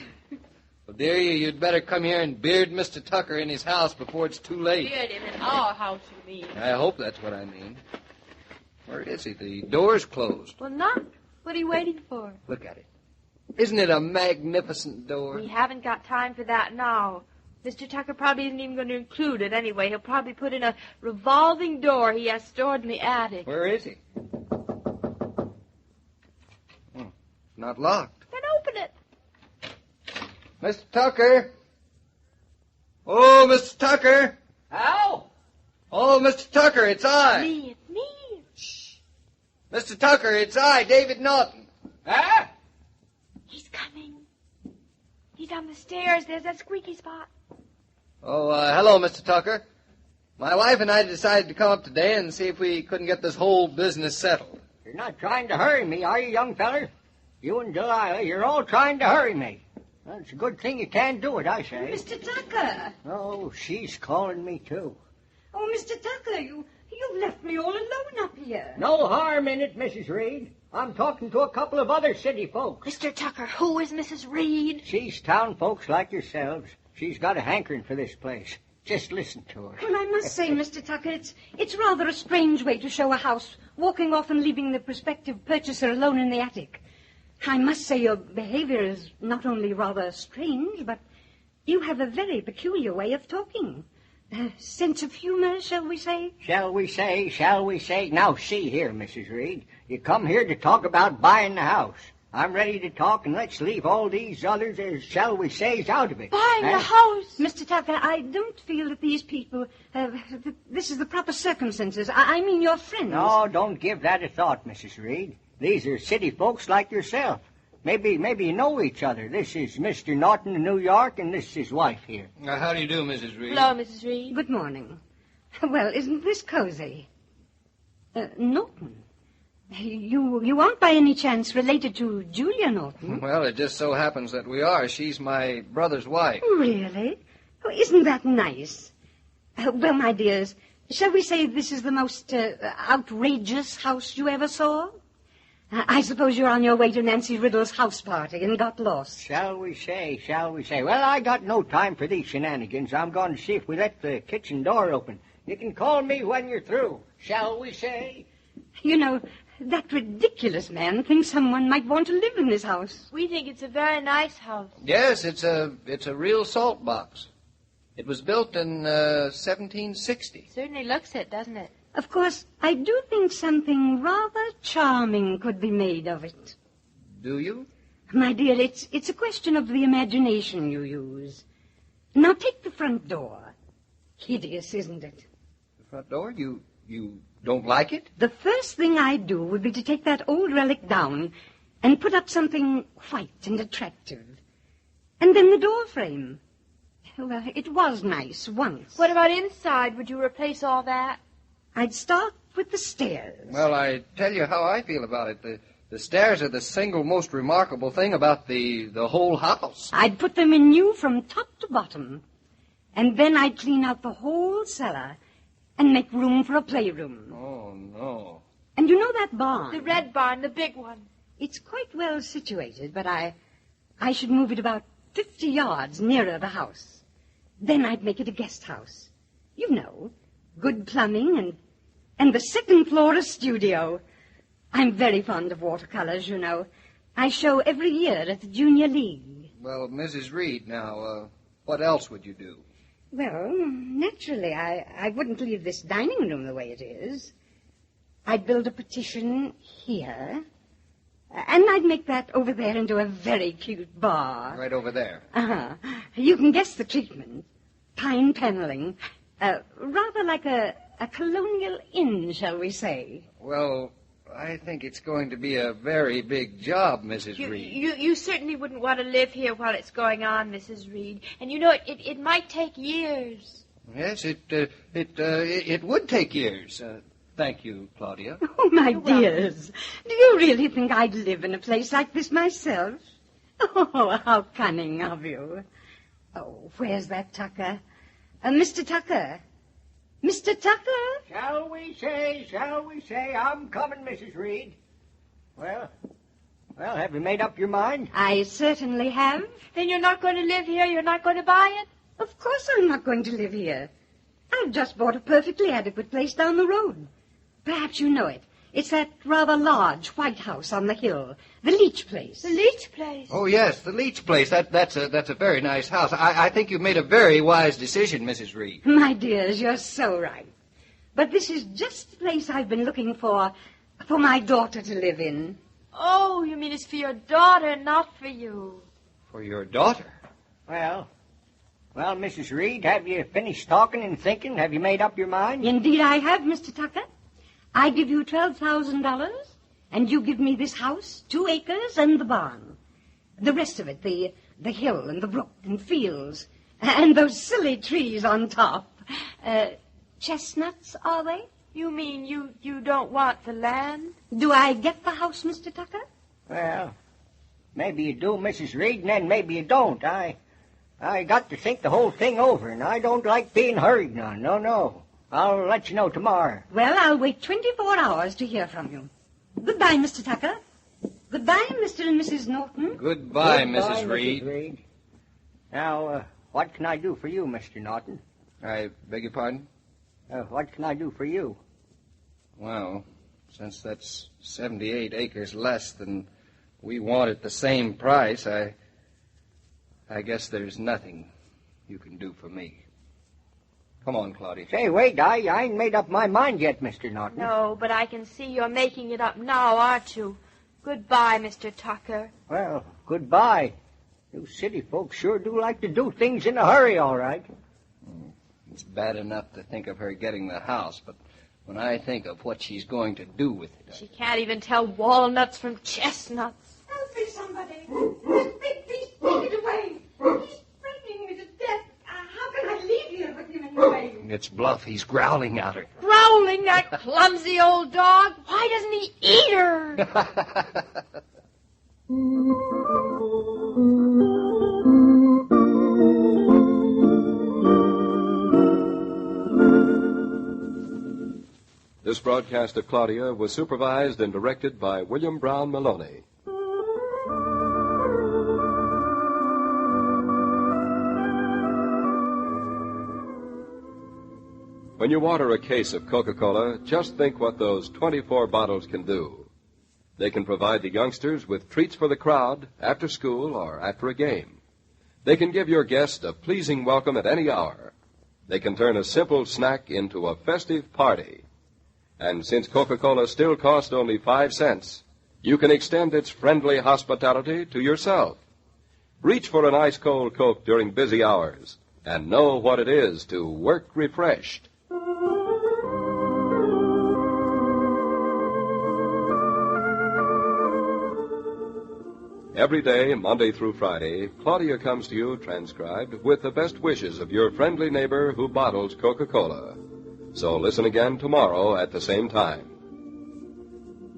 Speaker 7: Well, dear, you'd better come here and beard Mr. Tucker in his house before it's too late.
Speaker 2: Beard him in our house, you mean?
Speaker 7: I hope that's what I mean. Where is he? The door's closed.
Speaker 2: Well, knock. What are you waiting for?
Speaker 7: Look at it. Isn't it a magnificent door?
Speaker 2: We haven't got time for that now. Mr. Tucker probably isn't even going to include it anyway. He'll probably put in a revolving door he has stored in the attic.
Speaker 7: Where is he? Not locked.
Speaker 2: Then open it.
Speaker 7: Mr. Tucker? Oh, Mr. Tucker!
Speaker 13: How?
Speaker 7: Oh, Mr. Tucker, it's I.
Speaker 2: Me, it's me.
Speaker 7: Shh. Mr. Tucker, it's I, David Norton.
Speaker 13: Huh?
Speaker 2: He's coming. He's on the stairs. There's that squeaky spot.
Speaker 7: Oh, hello, Mr. Tucker. My wife and I decided to come up today and see if we couldn't get this whole business settled.
Speaker 13: You're not trying to hurry me, are you, young feller? You and Delilah, you're all trying to hurry me. Well, it's a good thing you can't do it, I say.
Speaker 10: Mr. Tucker.
Speaker 13: Oh, she's calling me, too.
Speaker 10: Oh, Mr. Tucker, you've left me all alone up here.
Speaker 13: No harm in it, Mrs. Reed. I'm talking to a couple of other city folks.
Speaker 2: Mr. Tucker, who is Mrs. Reed?
Speaker 13: She's town folks like yourselves. She's got a hankering for this place. Just listen to her.
Speaker 10: Well, I must say, Mr. Tucker, it's rather a strange way to show a house, walking off and leaving the prospective purchaser alone in the attic. I must say your behavior is not only rather strange, but you have a very peculiar way of talking. A sense of humor, shall we say?
Speaker 13: Shall we say? Now, see here, Mrs. Reed. You come here to talk about buying the house. I'm ready to talk, and let's leave all these others, as shall we say, out of it.
Speaker 2: Buying the house?
Speaker 10: Mr. Tucker, I don't feel that these people, this is the proper circumstances. I mean your friends.
Speaker 13: No, don't give that a thought, Mrs. Reed. These are city folks like yourself. Maybe you know each other. This is Mr. Norton in New York, and this is his wife here.
Speaker 7: How do you do, Mrs. Reed?
Speaker 2: Hello, Mrs. Reed.
Speaker 10: Good morning. Well, isn't this cozy? Norton, you aren't by any chance related to Julia Norton?
Speaker 7: Well, it just so happens that we are. She's my brother's wife.
Speaker 10: Really? Oh, isn't that nice? Well, my dears, shall we say this is the most outrageous house you ever saw? I suppose you're on your way to Nancy Riddle's house party and got lost.
Speaker 13: Shall we say? Well, I got no time for these shenanigans. I'm going to see if we let the kitchen door open. You can call me when you're through. Shall we say?
Speaker 10: You know, that ridiculous man thinks someone might want to live in this house.
Speaker 2: We think it's a very nice house.
Speaker 7: Yes, it's a real salt box. It was built in 1760.
Speaker 2: Certainly looks it, doesn't it?
Speaker 10: Of course, I do think something rather charming could be made of it.
Speaker 7: Do you?
Speaker 10: My dear, it's a question of the imagination you use. Now take the front door. Hideous, isn't it?
Speaker 7: The front door? You don't like it?
Speaker 10: The first thing I'd do would be to take that old relic down and put up something white and attractive. And then the door frame. Well, it was nice once.
Speaker 2: What about inside? Would you replace all that?
Speaker 10: I'd start with the stairs.
Speaker 7: Well, I tell you how I feel about it. The stairs are the single most remarkable thing about the whole house.
Speaker 10: I'd put them in new from top to bottom. And then I'd clean out the whole cellar and make room for a playroom.
Speaker 7: Oh, no.
Speaker 10: And you know that barn?
Speaker 2: The red barn, the big one.
Speaker 10: It's quite well situated, but I should move it about 50 yards nearer the house. Then I'd make it a guest house. You know, good plumbing and the second floor a studio. I'm very fond of watercolors, you know. I show every year at the Junior League.
Speaker 7: Well, Mrs. Reed, now, what else would you do?
Speaker 10: Well, naturally, I wouldn't leave this dining room the way it is. I'd build a partition here, and I'd make that over there into a very cute bar.
Speaker 7: Right over there.
Speaker 10: Uh-huh. You can guess the treatment. Pine paneling. Rather like a colonial inn, shall we say.
Speaker 7: Well,
Speaker 3: I think it's going to be a very big job, Mrs. Reed.
Speaker 2: You certainly wouldn't want to live here while it's going on, Mrs. Reed. And you know, it might take years.
Speaker 3: Yes, it would take years. Thank you, Claudia.
Speaker 20: Oh, my dears. Do you really think I'd live in a place like this myself? Oh, how cunning of you. Oh, where's that Tucker? Mr. Tucker? Mr. Tucker?
Speaker 13: Shall we say, I'm coming, Mrs. Reed. Well, have you made up your mind?
Speaker 20: I certainly have.
Speaker 2: Then you're not going to live here? You're not going to buy it?
Speaker 20: Of course I'm not going to live here. I've just bought a perfectly adequate place down the road. Perhaps you know it. It's that rather large white house on the hill. The Leach place.
Speaker 2: The Leach place?
Speaker 3: Oh, yes, the Leach place. That's a very nice house. I think you've made a very wise decision, Mrs. Reed.
Speaker 20: My dears, you're so right. But this is just the place I've been looking for my daughter to live in.
Speaker 2: Oh, you mean it's for your daughter, not for you.
Speaker 3: For your daughter?
Speaker 13: Well, Mrs. Reed, have you finished talking and thinking? Have you made up your mind?
Speaker 20: Indeed I have, Mr. Tucker. I give you $12,000, and you give me this house, 2 acres, and the barn. The rest of it, the hill and the brook and fields, and those silly trees on top. Chestnuts, are they?
Speaker 2: You mean you don't want the land?
Speaker 20: Do I get the house, Mr. Tucker?
Speaker 13: Well, maybe you do, Mrs. Reed, and then maybe you don't. I got to think the whole thing over, and I don't like being hurried on. No. I'll let you know tomorrow.
Speaker 20: Well, I'll wait 24 hours to hear from you. Goodbye, Mr. Tucker. Goodbye, Mr. and Mrs. Norton.
Speaker 3: Goodbye, Mrs. Reed.
Speaker 13: Now, what can I do for you, Mr. Norton?
Speaker 3: I beg your pardon?
Speaker 13: What can I do for you?
Speaker 3: Well, since that's 78 acres less than we want at the same price, I guess there's nothing you can do for me. Come on, Claudia.
Speaker 13: Say, wait, I ain't made up my mind yet, Mr. Norton.
Speaker 2: No, but I can see you're making it up now, aren't you? Goodbye, Mr. Tucker.
Speaker 13: Well, goodbye. You city folks sure do like to do things in a hurry, all right.
Speaker 3: It's bad enough to think of her getting the house, but when I think of what she's going to do with it...
Speaker 2: She can't even tell walnuts from chestnuts.
Speaker 20: Help me, somebody. This big beast, take it away. He's frightening me to death. How can I leave here with him in the way?
Speaker 3: It's Bluff. He's growling at her.
Speaker 2: Growling, that clumsy old dog. Why doesn't he eat her?
Speaker 1: This broadcast of Claudia was supervised and directed by William Brown Maloney. When you order a case of Coca-Cola, just think what those 24 bottles can do. They can provide the youngsters with treats for the crowd, after school or after a game. They can give your guest a pleasing welcome at any hour. They can turn a simple snack into a festive party. And since Coca-Cola still costs only 5 cents, you can extend its friendly hospitality to yourself. Reach for an ice-cold Coke during busy hours and know what it is to work refreshed. Every day, Monday through Friday, Claudia comes to you transcribed with the best wishes of your friendly neighbor who bottles Coca-Cola. So listen again tomorrow at the same time.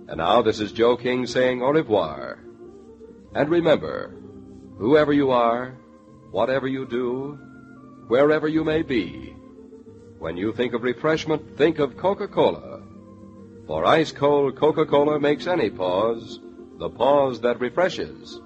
Speaker 1: And now this is Joe King saying au revoir. And remember, whoever you are, whatever you do, wherever you may be, when you think of refreshment, think of Coca-Cola. For ice-cold Coca-Cola makes any pause the pause that refreshes.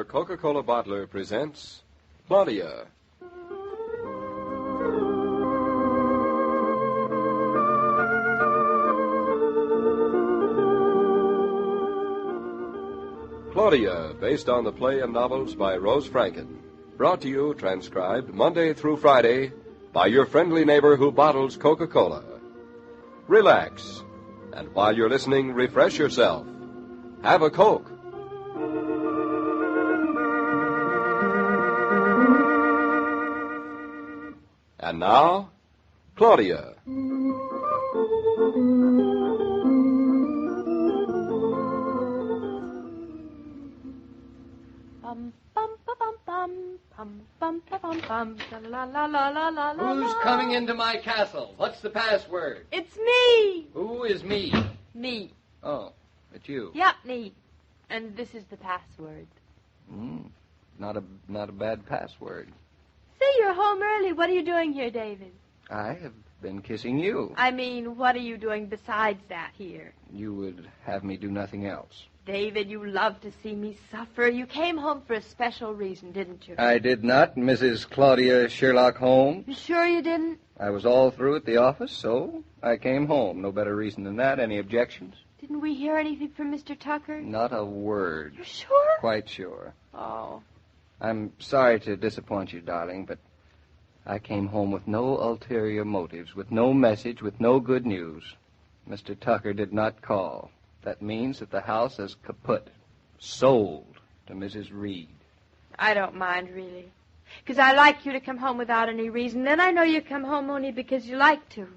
Speaker 1: Coca-Cola bottler presents Claudia. Claudia, based on the play and novels by Rose Franken. Brought to you, transcribed, Monday through Friday, by your friendly neighbor who bottles Coca-Cola. Relax, and while you're listening, refresh yourself. Have a Coke. And now, Claudia.
Speaker 7: Who's coming into my castle? What's the password?
Speaker 2: It's me.
Speaker 7: Who is me?
Speaker 2: Me.
Speaker 7: Oh, it's you.
Speaker 2: Yep, me. And this is the password.
Speaker 7: Not a bad password.
Speaker 2: Say, you're home early. What are you doing here, David?
Speaker 7: I have been kissing you.
Speaker 2: I mean, what are you doing besides that here?
Speaker 7: You would have me do nothing else.
Speaker 2: David, you love to see me suffer. You came home for a special reason, didn't you?
Speaker 7: I did not, Mrs. Claudia Sherlock Holmes.
Speaker 2: You sure you didn't?
Speaker 7: I was all through at the office, so I came home. No better reason than that. Any objections?
Speaker 2: Didn't we hear anything from Mr. Tucker?
Speaker 7: Not a word.
Speaker 2: You're sure?
Speaker 7: Quite sure.
Speaker 2: Oh.
Speaker 7: I'm sorry to disappoint you, darling, but I came home with no ulterior motives, with no message, with no good news. Mr. Tucker did not call. That means that the house is kaput, sold to Mrs. Reed.
Speaker 2: I don't mind, really. Because I like you to come home without any reason. Then I know you come home only because you like to.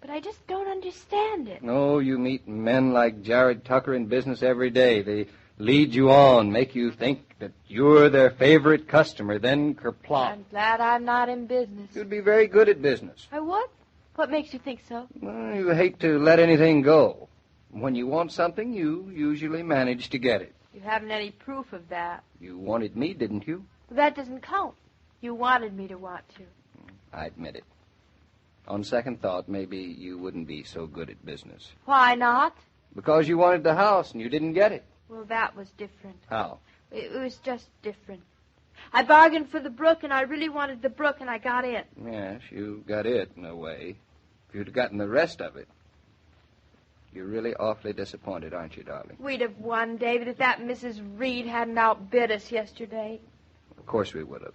Speaker 2: But I just don't understand it.
Speaker 7: No, you meet men like Jared Tucker in business every day. They lead you on, make you think that you're their favorite customer, then kerplop.
Speaker 2: I'm glad I'm not in business.
Speaker 7: You'd be very good at business.
Speaker 2: I would? What makes you think so?
Speaker 7: Well, you hate to let anything go. When you want something, you usually manage to get it.
Speaker 2: You haven't any proof of that.
Speaker 7: You wanted me, didn't you?
Speaker 2: That doesn't count. You wanted me to want to.
Speaker 7: I admit it. On second thought, maybe you wouldn't be so good at business.
Speaker 2: Why not?
Speaker 7: Because you wanted the house and you didn't get it.
Speaker 2: Well, that was different.
Speaker 7: How?
Speaker 2: It was just different. I bargained for the brook, and I really wanted the brook, and I got it.
Speaker 7: Yes, you got it, in a way. If you'd gotten the rest of it. You're really awfully disappointed, aren't you, darling?
Speaker 2: We'd have won, David, if that Mrs. Reed hadn't outbid us yesterday.
Speaker 7: Of course we would have.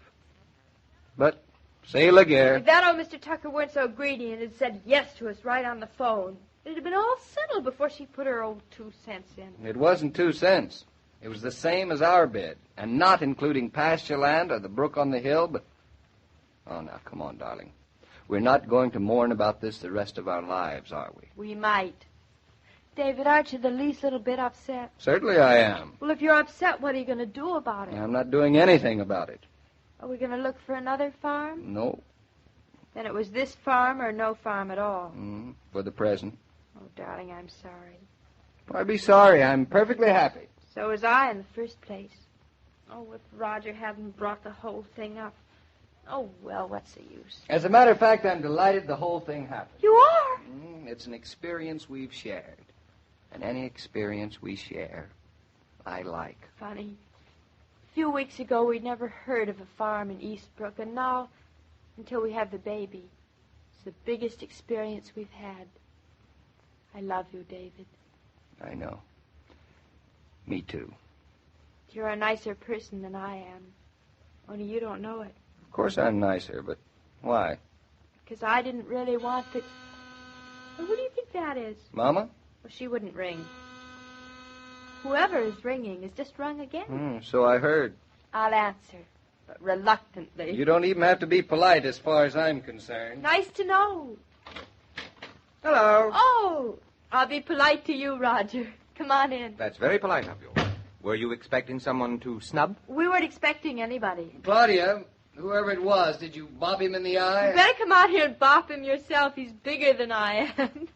Speaker 7: But, say la guerre.
Speaker 2: If that old Mr. Tucker weren't so greedy and had said yes to us right on the phone, it'd have been all settled before she put her old 2 cents in.
Speaker 7: It wasn't 2 cents. It was the same as our bid, and not including pasture land or the brook on the hill, but... Oh, now, come on, darling. We're not going to mourn about this the rest of our lives, are we?
Speaker 2: We might. David, aren't you the least little bit upset?
Speaker 7: Certainly I am.
Speaker 2: Well, if you're upset, what are you going to do about it?
Speaker 7: I'm not doing anything about it.
Speaker 2: Are we going to look for another farm?
Speaker 7: No.
Speaker 2: Then it was this farm or no farm at all?
Speaker 7: For the present.
Speaker 2: Oh, darling, I'm sorry.
Speaker 7: Why be sorry? I'm perfectly happy.
Speaker 2: So was I in the first place. Oh, if Roger hadn't brought the whole thing up. Oh, well, what's the use?
Speaker 7: As a matter of fact, I'm delighted the whole thing happened.
Speaker 2: You are?
Speaker 7: It's an experience we've shared. And any experience we share, I like.
Speaker 2: Funny. A few weeks ago, we'd never heard of a farm in Eastbrook, and now, until we have the baby, it's the biggest experience we've had. I love you, David.
Speaker 7: I know. Me too.
Speaker 2: You're a nicer person than I am. Only you don't know it.
Speaker 7: Of course I'm nicer, but why?
Speaker 2: Because I didn't really want the... Well, who do you think that is?
Speaker 7: Mama?
Speaker 2: Well, she wouldn't ring. Whoever is ringing has just rung again.
Speaker 7: So I heard.
Speaker 2: I'll answer, but reluctantly.
Speaker 7: You don't even have to be polite as far as I'm concerned.
Speaker 2: Nice to know.
Speaker 12: Hello.
Speaker 2: Oh, I'll be polite to you, Roger. Come on in.
Speaker 12: That's very polite of you. Were you expecting someone to snub?
Speaker 2: We weren't expecting anybody.
Speaker 7: Claudia, whoever it was, did you bop him in the eye?
Speaker 2: You better come out here and bop him yourself. He's bigger than I am.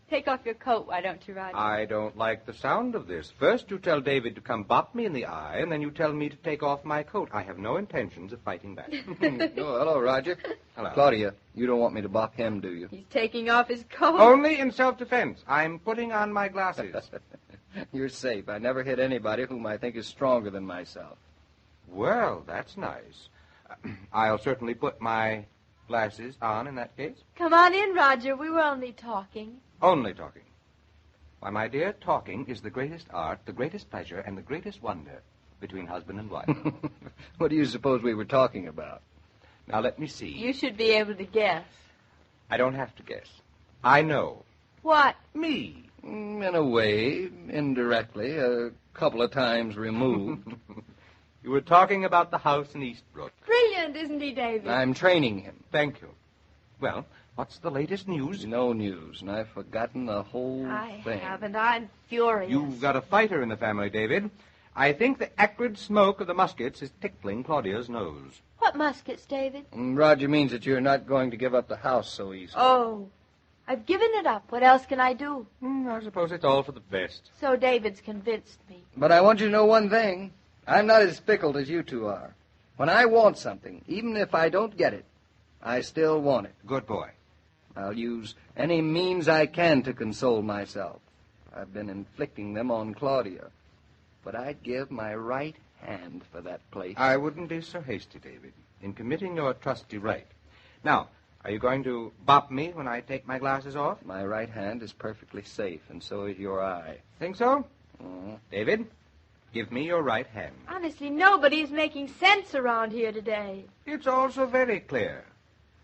Speaker 2: Take off your coat, why don't you, Roger?
Speaker 12: I don't like the sound of this. First you tell David to come bop me in the eye, and then you tell me to take off my coat. I have no intentions of fighting back.
Speaker 7: Oh, hello, Roger.
Speaker 12: Hello.
Speaker 7: Claudia, you don't want me to bop him, do you?
Speaker 2: He's taking off his coat.
Speaker 12: Only in self-defense. I'm putting on my glasses.
Speaker 7: You're safe. I never hit anybody whom I think is stronger than myself.
Speaker 12: Well, that's nice. I'll certainly put my glasses on in that case.
Speaker 2: Come on in, Roger. We were only talking.
Speaker 12: Only talking. Why, my dear, talking is the greatest art, the greatest pleasure, and the greatest wonder between husband and wife.
Speaker 7: What do you suppose we were talking about?
Speaker 12: Now, let me see.
Speaker 2: You should be able to guess.
Speaker 12: I don't have to guess. I know.
Speaker 2: What?
Speaker 12: Me.
Speaker 7: In a way, indirectly, a couple of times removed.
Speaker 12: You were talking about the house in Eastbrook.
Speaker 2: Brilliant, isn't he, David?
Speaker 7: I'm training him.
Speaker 12: Thank you. Well, what's the latest news?
Speaker 7: No news, and I've forgotten the whole thing.
Speaker 2: I haven't. I'm furious.
Speaker 12: You've got a fighter in the family, David. I think the acrid smoke of the muskets is tickling Claudia's nose.
Speaker 2: What muskets, David?
Speaker 7: Roger means that you're not going to give up the house so easily.
Speaker 2: Oh, I've given it up. What else can I do?
Speaker 12: I suppose it's all for the best.
Speaker 2: So David's convinced me.
Speaker 7: But I want you to know one thing. I'm not as fickle as you two are. When I want something, even if I don't get it, I still want it.
Speaker 12: Good boy.
Speaker 7: I'll use any means I can to console myself. I've been inflicting them on Claudia. But I'd give my right hand for that place.
Speaker 12: I wouldn't be so hasty, David, in committing your trusty right. Now, are you going to bop me when I take my glasses off?
Speaker 7: My right hand is perfectly safe, and so is your eye.
Speaker 12: Think so? David, give me your right hand.
Speaker 2: Honestly, nobody's making sense around here today.
Speaker 12: It's all so very clear.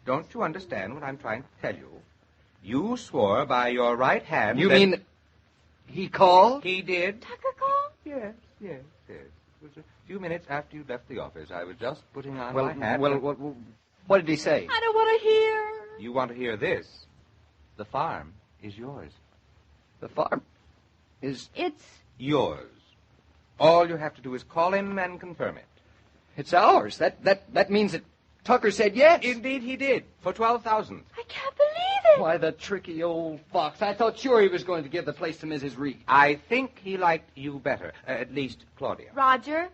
Speaker 12: Don't you understand what I'm trying to tell you? You swore by your right hand.
Speaker 7: You mean he called?
Speaker 12: He did.
Speaker 2: Tucker called?
Speaker 12: Yes. It was a few minutes after you left the office. I was just putting on
Speaker 7: my
Speaker 12: hat.
Speaker 7: What did he say?
Speaker 2: I don't want to hear.
Speaker 12: You want to hear this? The farm is yours.
Speaker 7: The farm is...
Speaker 2: It's...
Speaker 12: yours. All you have to do is call him and confirm it.
Speaker 7: It's ours. That means that Tucker said yes.
Speaker 12: Indeed he did. For $12,000.
Speaker 2: I can't believe it.
Speaker 7: Why, the tricky old fox. I thought sure he was going to give the place to Mrs. Reed.
Speaker 12: I think he liked you better. At least Claudia.
Speaker 2: Roger,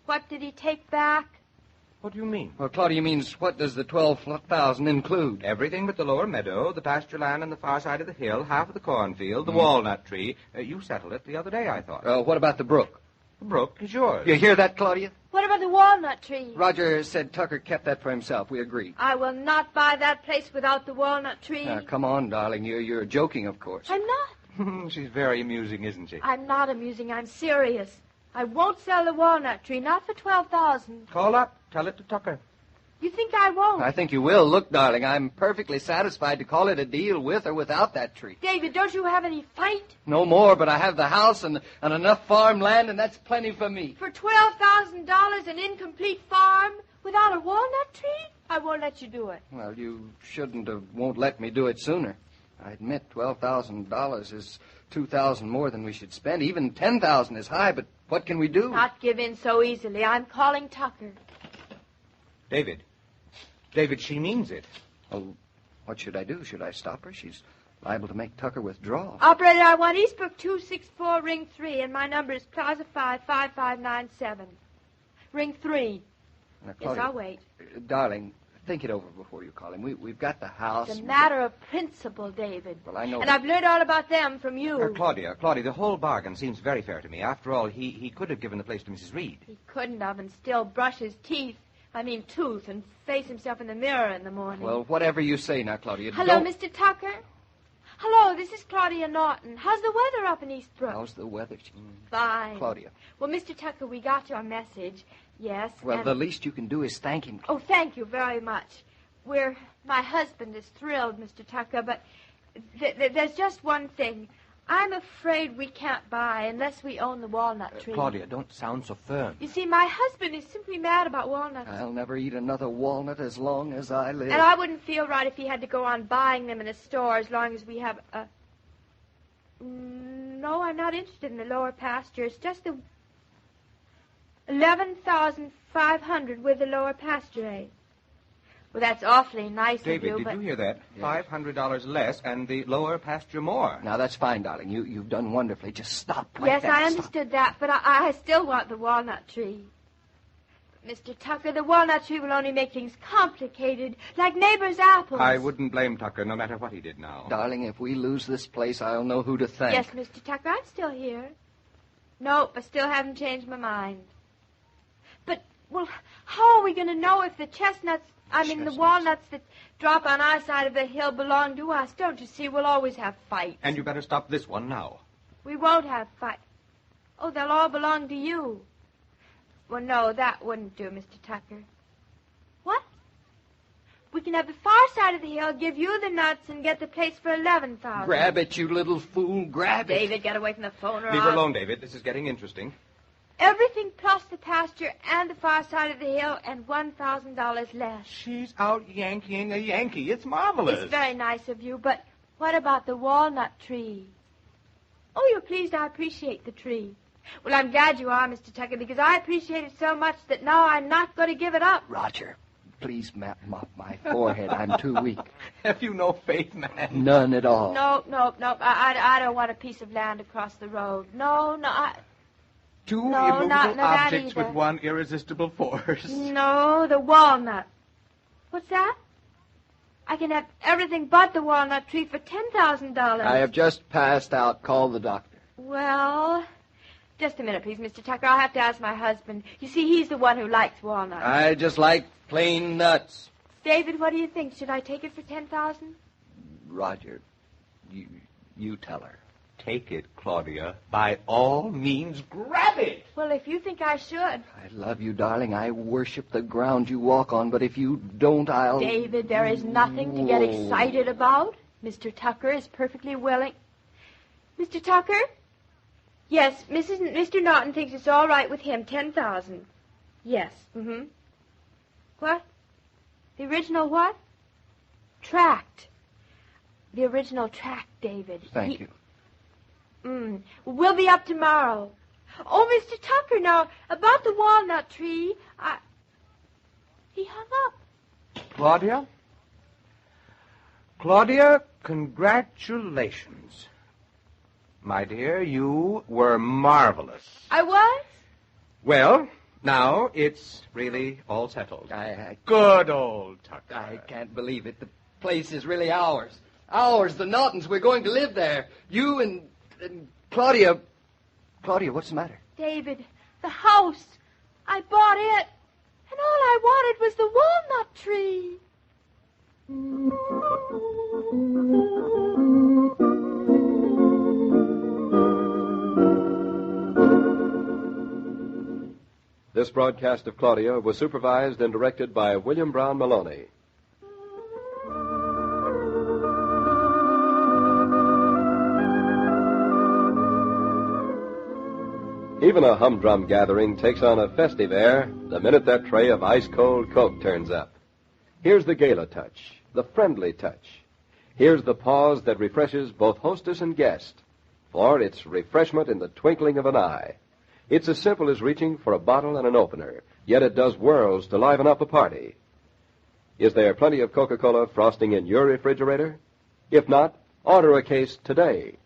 Speaker 2: what did he take back?
Speaker 12: What do you mean?
Speaker 7: Well, Claudia means what does the $12,000 include?
Speaker 12: Everything but the lower meadow, the pasture land on the far side of the hill, half of the cornfield, the walnut tree. You settled it the other day, I thought.
Speaker 7: What about the brook?
Speaker 12: The brook is yours.
Speaker 7: You hear that, Claudia?
Speaker 2: What about the walnut tree?
Speaker 7: Roger said Tucker kept that for himself. We agreed.
Speaker 2: I will not buy that place without the walnut tree.
Speaker 7: Come on, darling. You're joking, of course.
Speaker 2: I'm not.
Speaker 12: She's very amusing, isn't she?
Speaker 2: I'm not amusing. I'm serious. I won't sell the walnut tree, not for $12,000.
Speaker 12: Call up. Tell it to Tucker.
Speaker 2: You think I won't?
Speaker 7: I think you will. Look, darling, I'm perfectly satisfied to call it a deal with or without that tree.
Speaker 2: David, don't you have any fight?
Speaker 7: No more, but I have the house and enough farmland, and that's plenty for me.
Speaker 2: For $12,000, an incomplete farm without a walnut tree? I won't let you do it.
Speaker 7: Well, you won't let me do it sooner. I admit $12,000 is $2,000 more than we should spend. Even $10,000 is high, but what can we do?
Speaker 2: Not give in so easily. I'm calling Tucker.
Speaker 12: David, she means it.
Speaker 7: Well, what should I do? Should I stop her? She's liable to make Tucker withdraw.
Speaker 2: Operator, I want Eastbrook 264, ring 3, and my number is Plaza 5, 5597. Ring 3.
Speaker 7: Now, Claudia,
Speaker 2: yes, I'll wait.
Speaker 7: Darling, think it over before you call him. We've got the house.
Speaker 2: It's a matter of principle, David.
Speaker 7: Well, I know.
Speaker 2: And I've learned all about them from you.
Speaker 12: Claudia, the whole bargain seems very fair to me. After all, he could have given the place to Mrs. Reed.
Speaker 2: He couldn't have and still brush his tooth, and face himself in the mirror in the morning.
Speaker 7: Well, whatever you say now, Claudia.
Speaker 2: Hello, Mr. Tucker? Hello, this is Claudia Norton. How's the weather up in Eastbrook?
Speaker 7: How's the weather?
Speaker 2: Fine.
Speaker 7: Claudia.
Speaker 2: Well, Mr. Tucker, we got your message. Yes.
Speaker 7: Well, the least you can do is thank him.
Speaker 2: Oh, thank you very much. My husband is thrilled, Mr. Tucker, but there's just one thing. I'm afraid we can't buy unless we own the walnut tree.
Speaker 12: Claudia, don't sound so firm.
Speaker 2: You see, my husband is simply mad about walnuts.
Speaker 7: I'll never eat another walnut as long as I live.
Speaker 2: And I wouldn't feel right if he had to go on buying them in a store as long as we have a... No, I'm not interested in the lower pasture. It's just the 11,500 with the lower pasture, eh? Well, that's awfully nice
Speaker 12: David,
Speaker 2: of you,
Speaker 12: did you hear that? Yes. $500 less and the lower pasture more.
Speaker 7: Now, that's fine, darling. You've done wonderfully. Just stop like
Speaker 2: yes,
Speaker 7: that.
Speaker 2: I understood that, but I still want the walnut tree. Mr. Tucker, the walnut tree will only make things complicated, like neighbors' apples.
Speaker 12: I wouldn't blame Tucker, no matter what he did now.
Speaker 7: Darling, if we lose this place, I'll know who to thank.
Speaker 2: Yes, Mr. Tucker, I'm still here. Nope, I still haven't changed my mind. But, well, how are we going to know if the the walnuts that drop on our side of the hill belong to us? Don't you see? We'll always have fights.
Speaker 12: And you better stop this one now.
Speaker 2: We won't have fight. Oh, they'll all belong to you. Well, no, that wouldn't do, Mr. Tucker. What? We can have the far side of the hill, give you the nuts, and get the place for $11,000.
Speaker 7: Grab it, you little fool. Grab it.
Speaker 2: David, get away from the phone or
Speaker 12: Leave her
Speaker 2: I'll...
Speaker 12: alone, David. This is getting interesting.
Speaker 2: Everything plus the pasture and the far side of the hill and $1,000 less.
Speaker 12: She's out yankeeing a Yankee. It's marvelous.
Speaker 2: It's very nice of you, but what about the walnut tree? Oh, you're pleased I appreciate the tree. Well, I'm glad you are, Mr. Tucker, because I appreciate it so much that now I'm not going to give it up.
Speaker 7: Roger, please mop my forehead. I'm too weak.
Speaker 12: Have you no faith, man?
Speaker 7: None at all.
Speaker 2: No. I don't want a piece of land across the road. No.
Speaker 12: Two
Speaker 2: No,
Speaker 12: immovable
Speaker 2: not that
Speaker 12: objects
Speaker 2: either.
Speaker 12: with one irresistible force.
Speaker 2: No, the walnut. What's that? I can have everything but the walnut tree for $10,000.
Speaker 7: I have just passed out. Call the doctor.
Speaker 2: Well, just a minute, please, Mr. Tucker. I'll have to ask my husband. You see, he's the one who likes walnuts.
Speaker 7: I just like plain nuts.
Speaker 2: David, what do you think? Should I take it for $10,000?
Speaker 7: Roger, you tell her.
Speaker 12: Take it, Claudia. By all means, grab it.
Speaker 2: Well, if you think I should.
Speaker 7: I love you, darling. I worship the ground you walk on, but if you don't, I'll...
Speaker 2: David, there is nothing to get excited about. Mr. Tucker is perfectly willing. Mr. Tucker? Yes, Mr. Norton thinks it's all right with him. $10,000. Yes. Mm-hmm. What? The original what? Tract. The original tract, David.
Speaker 7: Thank you.
Speaker 2: We'll be up tomorrow. Oh, Mr. Tucker, now, about the walnut tree, He hung up.
Speaker 12: Claudia, congratulations. My dear, you were marvelous.
Speaker 2: I was?
Speaker 12: Well, now it's really all settled.
Speaker 7: Good old Tucker. I can't believe it. The place is really ours. Ours, the Nortons. We're going to live there. You and Claudia. Claudia, what's the matter?
Speaker 2: David, the house. I bought it. And all I wanted was the walnut tree.
Speaker 1: This broadcast of Claudia was supervised and directed by William Brown Maloney. Even a humdrum gathering takes on a festive air the minute that tray of ice-cold Coke turns up. Here's the gala touch, the friendly touch. Here's the pause that refreshes both hostess and guest, for it's refreshment in the twinkling of an eye. It's as simple as reaching for a bottle and an opener, yet it does worlds to liven up a party. Is there plenty of Coca-Cola frosting in your refrigerator? If not, order a case today.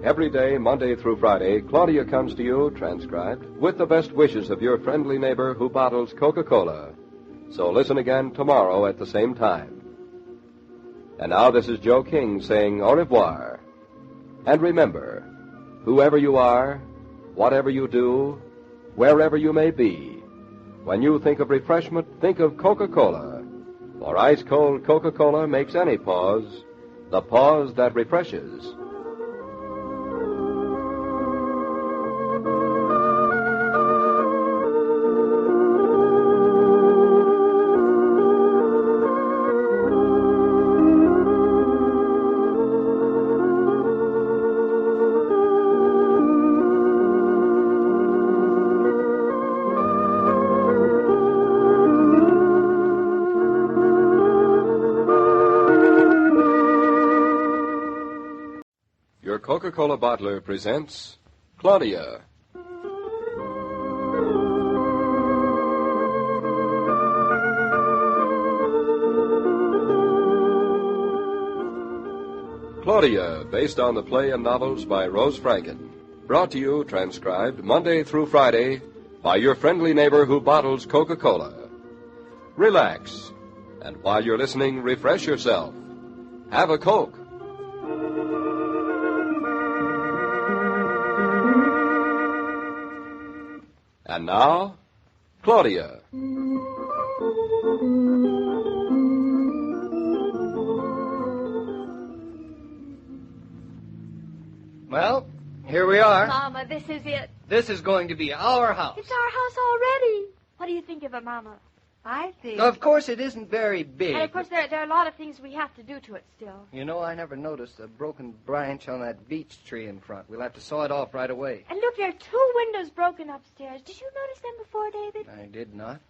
Speaker 1: Every day, Monday through Friday, Claudia comes to you, transcribed, with the best wishes of your friendly neighbor who bottles Coca-Cola. So listen again tomorrow at the same time. And now this is Joe King saying au revoir. And remember, whoever you are, whatever you do, wherever you may be, when you think of refreshment, think of Coca-Cola. For ice-cold Coca-Cola makes any pause the pause that refreshes. Coca-Cola bottler presents Claudia. Claudia, based on the play and novels by Rose Franken. Brought to you, transcribed, Monday through Friday by your friendly neighbor who bottles Coca-Cola. Relax, and while you're listening, refresh yourself. Have a Coke. And now, Claudia.
Speaker 7: Well, here we are.
Speaker 2: Mama, this is it.
Speaker 7: This is going to be our house.
Speaker 2: It's our house already. What do you think of it, Mama? I think...
Speaker 7: Of course, it isn't very big.
Speaker 2: And, of course, there are a lot of things we have to do to it still.
Speaker 7: You know, I never noticed a broken branch on that beech tree in front. We'll have to saw it off right away.
Speaker 2: And look, there are 2 windows broken upstairs. Did you notice them before, David?
Speaker 7: I did not.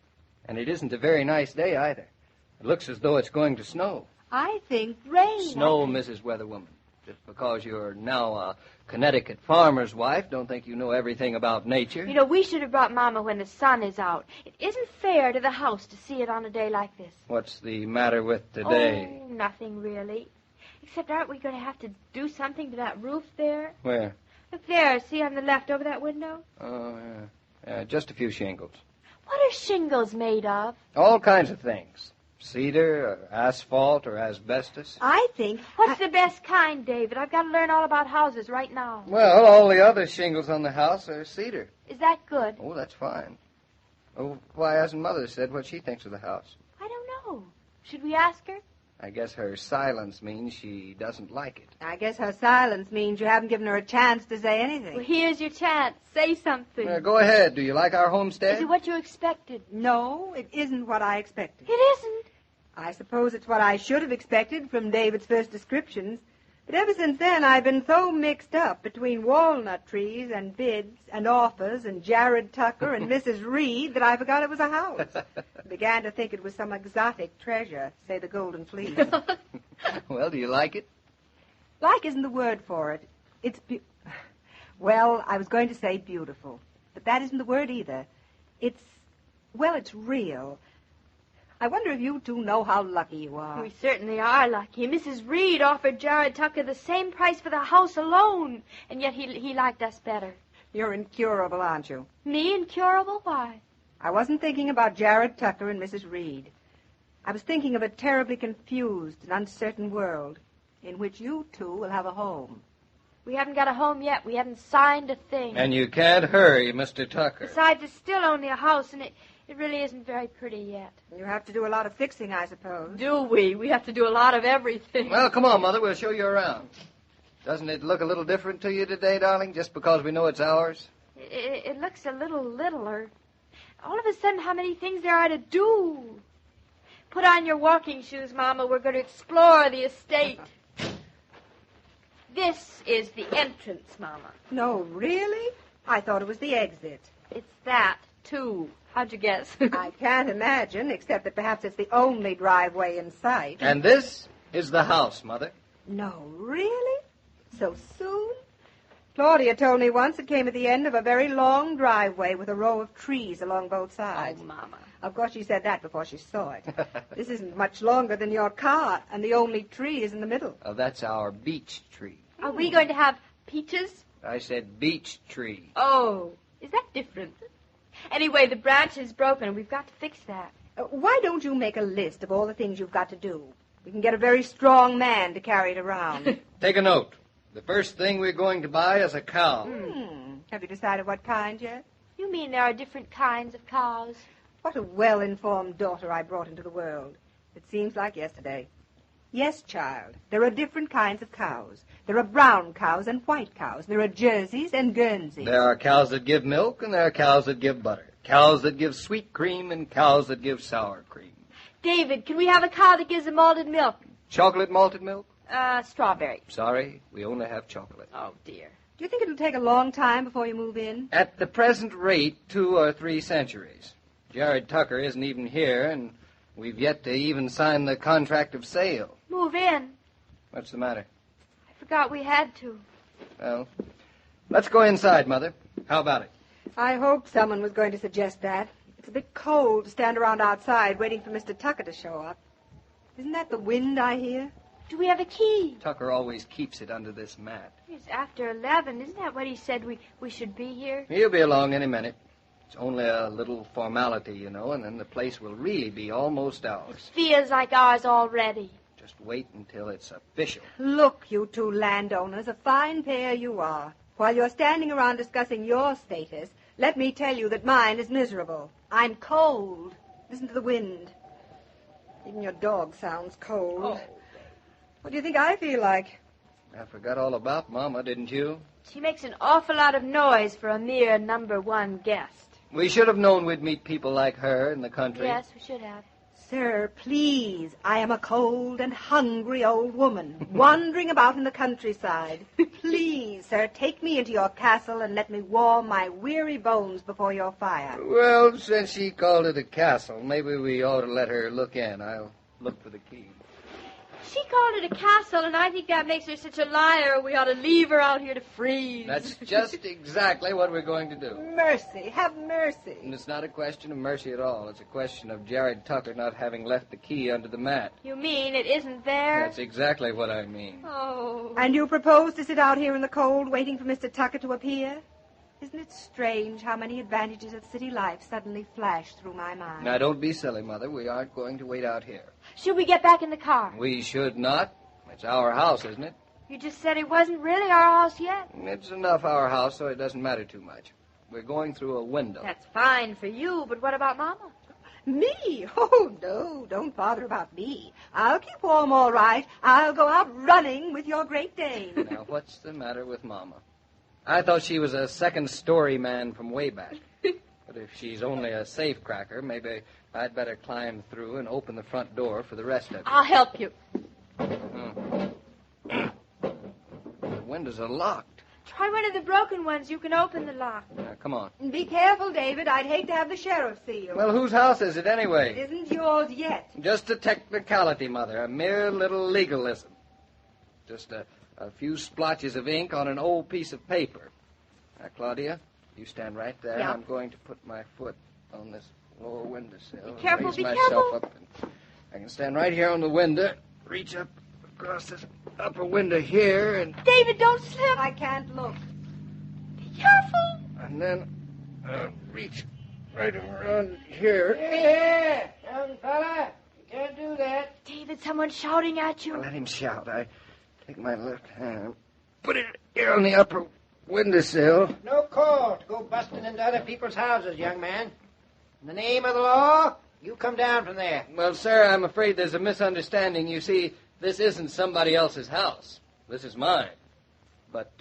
Speaker 7: And it isn't a very nice day, either. It looks as though it's going to snow.
Speaker 2: I think rain.
Speaker 7: Snow, Mrs. Weatherwoman. Just because you're now a Connecticut farmer's wife, don't think you know everything about nature.
Speaker 2: You know, we should have brought Mama when the sun is out. It isn't fair to the house to see it on a day like this.
Speaker 7: What's the matter with today?
Speaker 2: Oh, nothing really. Except aren't we going to have to do something to that roof there?
Speaker 7: Where?
Speaker 2: Look there, see on the left over that window?
Speaker 7: Oh, yeah. Just a few shingles.
Speaker 2: What are shingles made of?
Speaker 7: All kinds of things. Cedar, or asphalt, or asbestos.
Speaker 2: I think... What's the best kind, David? I've got to learn all about houses right now.
Speaker 7: Well, all the other shingles on the house are cedar.
Speaker 2: Is that good?
Speaker 7: Oh, that's fine. Oh, why hasn't Mother said what she thinks of the house?
Speaker 2: I don't know. Should we ask her?
Speaker 7: I guess her silence means she doesn't like it.
Speaker 8: I guess her silence means you haven't given her a chance to say anything.
Speaker 2: Well, here's your chance. Say something.
Speaker 7: Go ahead. Do you like our homestead?
Speaker 2: Is it what you expected?
Speaker 8: No, it isn't what I expected.
Speaker 2: It isn't?
Speaker 8: I suppose it's what I should have expected from David's first descriptions. But ever since then, I've been so mixed up between walnut trees and bids and offers and Jared Tucker and Mrs. Reed that I forgot it was a house. I began to think it was some exotic treasure, say the golden fleece.
Speaker 7: Well, do you like it?
Speaker 8: Like isn't the word for it. Well, I was going to say beautiful, but that isn't the word either. It's real. I wonder if you two know how lucky you are.
Speaker 2: We certainly are lucky. Mrs. Reed offered Jared Tucker the same price for the house alone, and yet he liked us better.
Speaker 8: You're incurable, aren't you?
Speaker 2: Me incurable? Why?
Speaker 8: I wasn't thinking about Jared Tucker and Mrs. Reed. I was thinking of a terribly confused and uncertain world in which you two will have a home.
Speaker 2: We haven't got a home yet. We haven't signed a thing.
Speaker 7: And you can't hurry, Mr. Tucker.
Speaker 2: Besides, it's still only a house, and it really isn't very pretty yet.
Speaker 8: You have to do a lot of fixing, I suppose.
Speaker 2: Do we? We have to do a lot of everything.
Speaker 7: Well, come on, Mother. We'll show you around. Doesn't it look a little different to you today, darling, just because we know it's ours?
Speaker 2: It looks a little littler. All of a sudden, how many things there are to do. Put on your walking shoes, Mama. We're going to explore the estate. This is the entrance, Mama.
Speaker 8: No, really? I thought it was the exit.
Speaker 2: It's that, too. How'd you guess?
Speaker 8: I can't imagine, except that perhaps it's the only driveway in sight.
Speaker 7: And this is the house, Mother.
Speaker 8: No, really? So soon? Claudia told me once it came at the end of a very long driveway with a row of trees along both sides.
Speaker 2: Oh, Mama.
Speaker 8: Of course, she said that before she saw it. This isn't much longer than your car, and the only tree is in the middle.
Speaker 7: Oh, that's our beech tree.
Speaker 2: Are we going to have peaches?
Speaker 7: I said beech tree.
Speaker 2: Oh, is that different? Anyway, the branch is broken, and we've got to fix that.
Speaker 8: Why don't you make a list of all the things you've got to do? We can get a very strong man to carry it around.
Speaker 7: Take a note. The first thing we're going to buy is a cow.
Speaker 8: Have you decided what kind yet?
Speaker 2: You mean there are different kinds of cows?
Speaker 8: What a well-informed daughter I brought into the world. It seems like yesterday. Yes, child, there are different kinds of cows. There are brown cows and white cows. There are Jerseys and Guernseys.
Speaker 7: There are cows that give milk, and there are cows that give butter. Cows that give sweet cream, and cows that give sour cream.
Speaker 2: David, can we have a cow that gives a malted milk?
Speaker 7: Chocolate malted milk?
Speaker 2: Strawberry.
Speaker 7: Sorry, we only have chocolate.
Speaker 2: Oh, dear.
Speaker 8: Do you think it'll take a long time before you move in?
Speaker 7: At the present rate, 2 or 3 centuries. Jared Tucker isn't even here, and we've yet to even sign the contract of sale.
Speaker 2: Move in?
Speaker 7: What's the matter?
Speaker 2: I forgot we had to.
Speaker 7: Well, let's go inside, Mother. How about it?
Speaker 8: I hoped someone was going to suggest that. It's a bit cold to stand around outside waiting for Mr. Tucker to show up. Isn't that the wind I hear?
Speaker 2: Do we have a key?
Speaker 7: Tucker always keeps it under this mat.
Speaker 2: It's after 11. Isn't that what he said we should be here?
Speaker 7: He'll be along any minute. It's only a little formality, you know, and then the place will really be almost ours.
Speaker 2: It feels like ours already.
Speaker 7: Just wait until it's official.
Speaker 8: Look, you two landowners, a fine pair you are. While you're standing around discussing your status, Let me tell you that mine is miserable. I'm cold. Listen to the wind. Even your dog sounds cold.
Speaker 3: Oh.
Speaker 8: What do you think I feel like?
Speaker 3: I forgot all about Mama, didn't you?
Speaker 2: She makes an awful lot of noise for a mere number one guest.
Speaker 3: We should have known we'd meet people like her in the country.
Speaker 2: Yes, we should have.
Speaker 8: Sir, please, I am a cold and hungry old woman, wandering about in the countryside. Please, sir, take me into your castle and let me warm my weary bones before your fire.
Speaker 3: Well, since she called it a castle, maybe we ought to let her look in. I'll look for the key.
Speaker 2: She called it a castle, and I think that makes her such a liar. We ought to leave her out here to freeze.
Speaker 3: That's just exactly what we're going to do.
Speaker 8: Mercy, have mercy.
Speaker 3: And it's not a question of mercy at all. It's a question of Jared Tucker not having left the key under the mat.
Speaker 2: You mean it isn't there?
Speaker 3: That's exactly what I mean.
Speaker 2: Oh.
Speaker 8: And you propose to sit out here in the cold waiting for Mr. Tucker to appear? Isn't it strange how many advantages of city life suddenly flash through my mind?
Speaker 3: Now, don't be silly, Mother. We aren't going to wait out here.
Speaker 2: Should we get back in the car?
Speaker 3: We should not. It's our house, isn't it?
Speaker 2: You just said it wasn't really our house yet.
Speaker 3: It's enough our house, so it doesn't matter too much. We're going through a window.
Speaker 2: That's fine for you, but what about Mama?
Speaker 8: Me? Oh, no, don't bother about me. I'll keep warm all right. I'll go out running with your Great Dane.
Speaker 3: Now, what's the matter with Mama? I thought she was a second-story man from way back. But if she's only a safecracker, maybe I'd better climb through and open the front door for the rest of you.
Speaker 2: I'll help you.
Speaker 3: The windows are locked.
Speaker 2: Try one of the broken ones. You can open the lock.
Speaker 3: Now, come on.
Speaker 8: Be careful, David. I'd hate to have the sheriff see you.
Speaker 3: Well, whose house is it anyway?
Speaker 8: It isn't yours yet.
Speaker 3: Just a technicality, Mother. A mere little legalism. Just a few splotches of ink on an old piece of paper. Now, Claudia, you stand right there.
Speaker 2: Yeah.
Speaker 3: I'm going to put my foot on this lower windowsill.
Speaker 2: Be careful,
Speaker 3: raise
Speaker 2: be
Speaker 3: myself
Speaker 2: careful.
Speaker 3: up. And I can stand right here on the window, reach up across this upper window here, and...
Speaker 2: David, don't slip.
Speaker 8: I can't look.
Speaker 2: Be careful.
Speaker 3: And then reach right around here.
Speaker 13: Here, young fella. You can't do that.
Speaker 2: David, someone's shouting at you.
Speaker 3: Let him shout. I take my left hand, put it here on the upper windowsill.
Speaker 13: No call to go busting into other people's houses, young man. In the name of the law, you come down from there.
Speaker 3: Well, sir, I'm afraid there's a misunderstanding. You see, this isn't somebody else's house. This is mine. But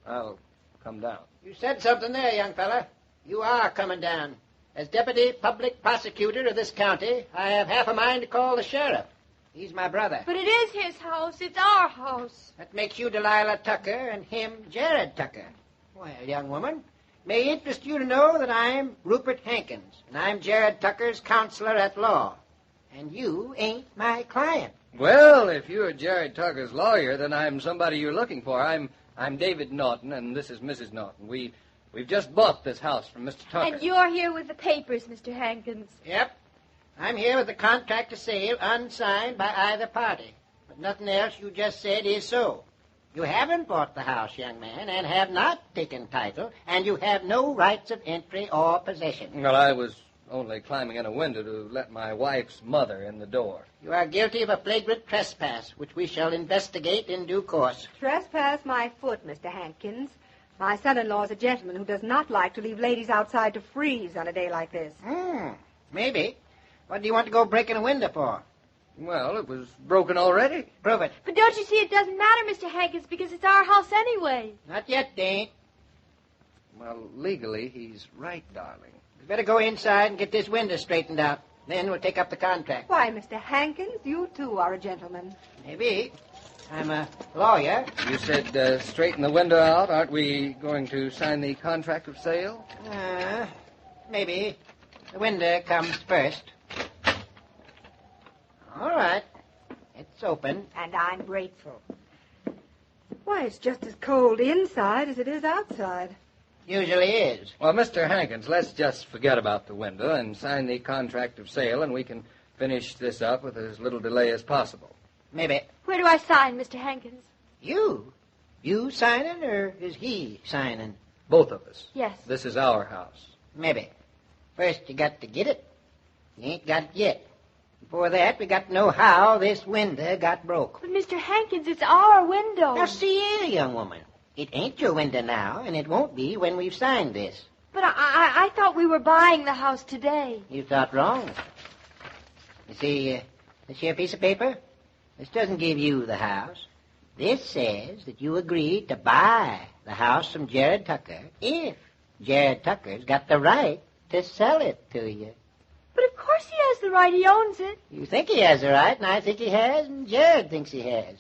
Speaker 3: I'll come down.
Speaker 13: You said something there, young fella. You are coming down. As deputy public prosecutor of this county, I have half a mind to call the sheriff. He's my brother.
Speaker 2: But it is his house. It's our house.
Speaker 13: That makes you Delilah Tucker and him Jared Tucker. Well, young woman, may interest you to know that I'm Rupert Hankins, and I'm Jared Tucker's counselor at law. And you ain't my client.
Speaker 3: Well, if you're Jared Tucker's lawyer, then I'm somebody you're looking for. I'm David Norton, and this is Mrs. Norton. We've just bought this house from Mr. Tucker.
Speaker 2: And you're here with the papers, Mr. Hankins.
Speaker 13: Yep. I'm here with the contract to sale unsigned by either party. But nothing else you just said is so. You haven't bought the house, young man, and have not taken title, and you have no rights of entry or possession.
Speaker 3: Well, I was only climbing in a window to let my wife's mother in the door.
Speaker 13: You are guilty of a flagrant trespass, which we shall investigate in due course.
Speaker 8: Trespass my foot, Mr. Hankins. My son-in-law is a gentleman who does not like to leave ladies outside to freeze on a day like this.
Speaker 13: Maybe. What do you want to go breaking a window for?
Speaker 3: Well, it was broken already.
Speaker 13: Prove it.
Speaker 2: But don't you see it doesn't matter, Mr. Hankins, because it's our house anyway.
Speaker 13: Not yet, Dane.
Speaker 3: Well, legally, he's right, darling.
Speaker 13: You better go inside and get this window straightened out. Then we'll take up the contract.
Speaker 8: Why, Mr. Hankins, you too are a gentleman.
Speaker 13: Maybe. I'm a lawyer.
Speaker 3: You said straighten the window out. Aren't we going to sign the contract of sale?
Speaker 13: Maybe. The window comes first. All right. It's open.
Speaker 8: And I'm grateful. Why, it's just as cold inside as it is outside.
Speaker 13: Usually is.
Speaker 3: Well, Mr. Hankins, let's just forget about the window and sign the contract of sale, and we can finish this up with as little delay as possible.
Speaker 13: Maybe.
Speaker 2: Where do I sign, Mr. Hankins?
Speaker 13: You? You signing, or is he signing?
Speaker 3: Both of us.
Speaker 2: Yes.
Speaker 3: This is our house.
Speaker 13: Maybe. First, you got to get it. You ain't got it yet. Before that, we got to know how this window got broke.
Speaker 2: But, Mr. Hankins, it's our window.
Speaker 13: Now, see here, young woman. It ain't your window now, and it won't be when we've signed this.
Speaker 2: But I thought we were buying the house today.
Speaker 13: You thought wrong. You see, this here piece of paper, this doesn't give you the house. This says that you agreed to buy the house from Jared Tucker if Jared Tucker's got the right to sell it to you.
Speaker 2: But of course he has the right. He owns it.
Speaker 13: You think he has the right, and I think he has, and Jared thinks he has.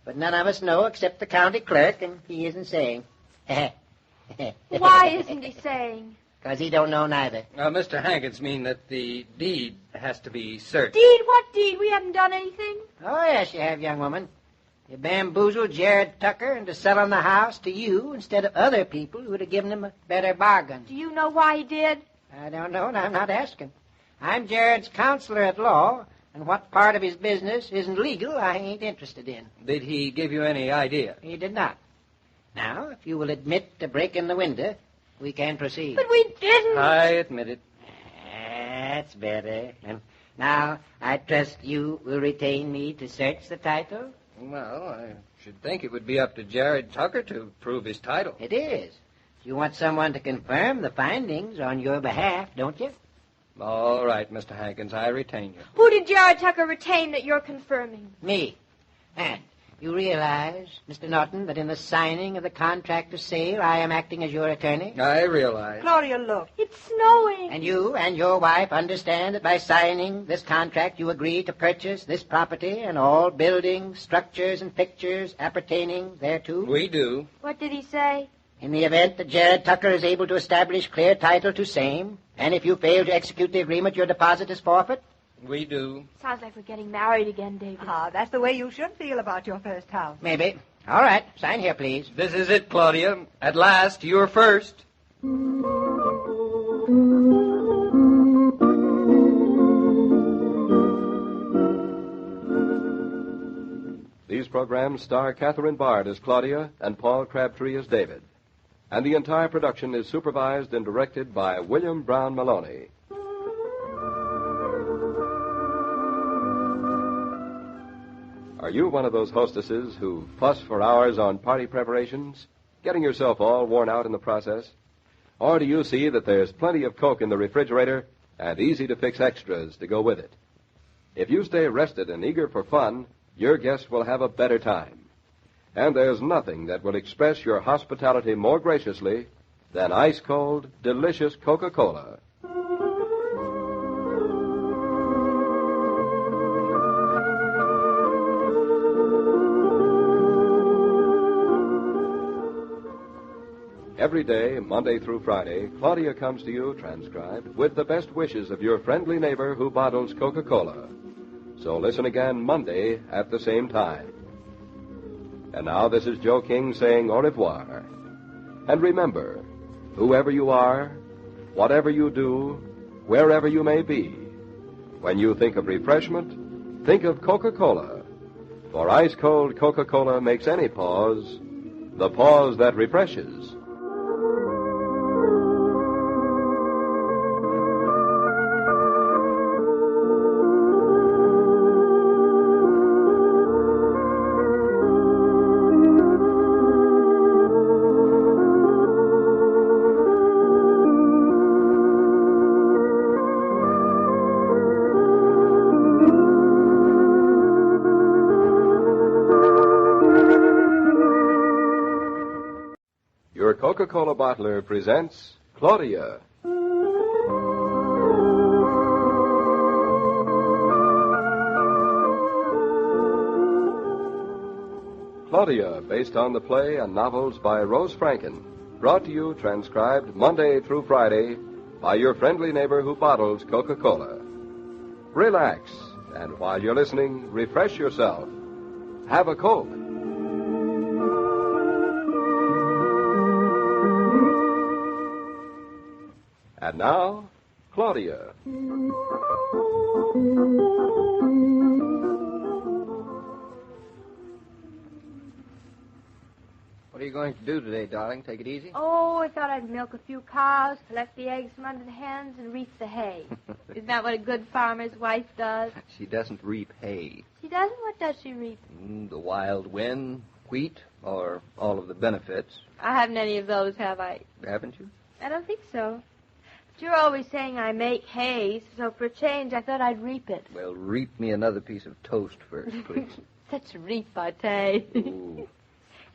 Speaker 13: But none of us know except the county clerk, and he isn't saying.
Speaker 2: Why isn't he saying?
Speaker 13: Because he don't know neither.
Speaker 3: Mr. Hankins mean that the deed has to be searched.
Speaker 2: Deed? What deed? We haven't done anything.
Speaker 13: Oh, yes, you have, young woman. You bamboozled Jared Tucker into selling the house to you instead of other people who would have given him a better bargain.
Speaker 2: Do you know why he did?
Speaker 13: I don't know, and I'm not asking. I'm Jared's counselor at law, and what part of his business isn't legal I ain't interested in.
Speaker 3: Did he give you any idea?
Speaker 13: He did not. Now, if you will admit to breaking the window, we can proceed.
Speaker 2: But we didn't.
Speaker 3: I admit it.
Speaker 13: That's better. And now, I trust you will retain me to search the title?
Speaker 3: Well, I should think it would be up to Jared Tucker to prove his title.
Speaker 13: It is. You want someone to confirm the findings on your behalf, don't you?
Speaker 3: All right, Mr. Hankins, I retain you.
Speaker 2: Who did Jared Tucker retain that you're confirming?
Speaker 13: Me. And you realize, Mr. Norton, that in the signing of the contract of sale, I am acting as your attorney?
Speaker 3: I realize.
Speaker 8: Claudia, look.
Speaker 2: It's snowing.
Speaker 13: And you and your wife understand that by signing this contract, you agree to purchase this property and all buildings, structures, and pictures appertaining thereto?
Speaker 3: We do.
Speaker 2: What did he say?
Speaker 13: In the event that Jared Tucker is able to establish clear title to same, and if you fail to execute the agreement, your deposit is forfeit?
Speaker 3: We do.
Speaker 2: Sounds like we're getting married again, David.
Speaker 8: Ah, that's the way you should feel about your first house.
Speaker 13: Maybe. All right. Sign here, please.
Speaker 3: This is it, Claudia. At last, you're first.
Speaker 1: These programs star Catherine Bard as Claudia and Paul Crabtree as David. And the entire production is supervised and directed by William Brown Maloney. Are you one of those hostesses who fuss for hours on party preparations, getting yourself all worn out in the process? Or do you see that there's plenty of Coke in the refrigerator and easy-to-fix extras to go with it? If you stay rested and eager for fun, your guests will have a better time. And there's nothing that will express your hospitality more graciously than ice-cold, delicious Coca-Cola. Every day, Monday through Friday, Claudia comes to you, transcribed, with the best wishes of your friendly neighbor who bottles Coca-Cola. So listen again Monday at the same time. And now this is Joe King saying au revoir. And remember, whoever you are, whatever you do, wherever you may be, when you think of refreshment, think of Coca-Cola. For ice-cold Coca-Cola makes any pause the pause that refreshes. Your Coca-Cola bottler presents Claudia. Claudia, based on the play and novels by Rose Franken. Brought to you, transcribed Monday through Friday by your friendly neighbor who bottles Coca-Cola. Relax, and while you're listening, refresh yourself. Have a Coke. And now, Claudia.
Speaker 3: What are you going to do today, darling? Take it easy?
Speaker 2: Oh, I thought I'd milk a few cows, collect the eggs from under the hens, and reap the hay. Isn't that what a good farmer's wife does?
Speaker 3: She doesn't reap hay.
Speaker 2: She doesn't? What does she reap?
Speaker 3: The wild wind, wheat, or all of the benefits.
Speaker 2: I haven't any of those, have I?
Speaker 3: Haven't you?
Speaker 2: I don't think so. But you're always saying I make hay, so for a change, I thought I'd reap it.
Speaker 3: Well, reap me another piece of toast first, please.
Speaker 2: Such repartee.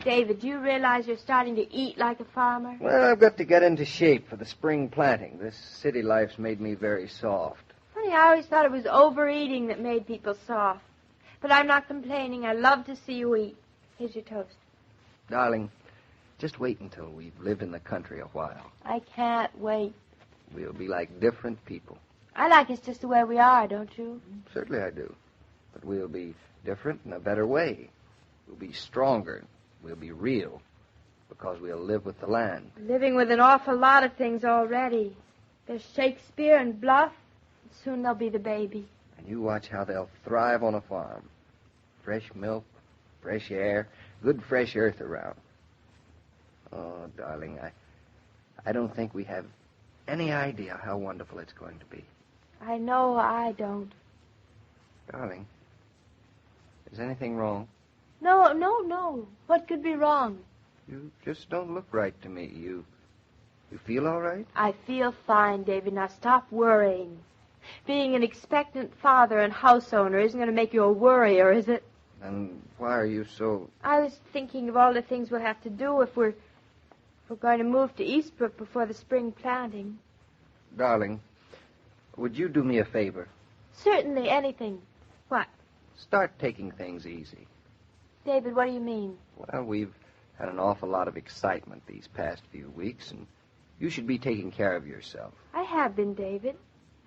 Speaker 2: David, do you realize you're starting to eat like a farmer?
Speaker 3: Well, I've got to get into shape for the spring planting. This city life's made me very soft.
Speaker 2: Funny, I always thought it was overeating that made people soft. But I'm not complaining. I love to see you eat. Here's your toast.
Speaker 3: Darling, just wait until we've lived in the country a while.
Speaker 2: I can't wait.
Speaker 3: We'll be like different people.
Speaker 2: I like us just the way we are, don't you?
Speaker 3: Certainly I do. But we'll be different in a better way. We'll be stronger. We'll be real. Because we'll live with the land.
Speaker 2: Living with an awful lot of things already. There's Shakespeare and Bluff. And soon there'll be the baby.
Speaker 3: And you watch how they'll thrive on a farm. Fresh milk, fresh air, good fresh earth around. Oh, darling, I don't think we have any idea how wonderful it's going to be.
Speaker 2: I know I don't.
Speaker 3: Darling, is anything wrong?
Speaker 2: No. What could be wrong?
Speaker 3: You just don't look right to me. You feel all right?
Speaker 2: I feel fine, David. Now stop worrying. Being an expectant father and house owner isn't going to make you a worrier, is it?
Speaker 3: And why are you so...
Speaker 2: I was thinking of all the things we'll have to do if we're going to move to Eastbrook before the spring planting.
Speaker 3: Darling, would you do me a favor?
Speaker 2: Certainly, anything. What?
Speaker 3: Start taking things easy.
Speaker 2: David, what do you mean?
Speaker 3: Well, we've had an awful lot of excitement these past few weeks, and you should be taking care of yourself.
Speaker 2: I have been, David.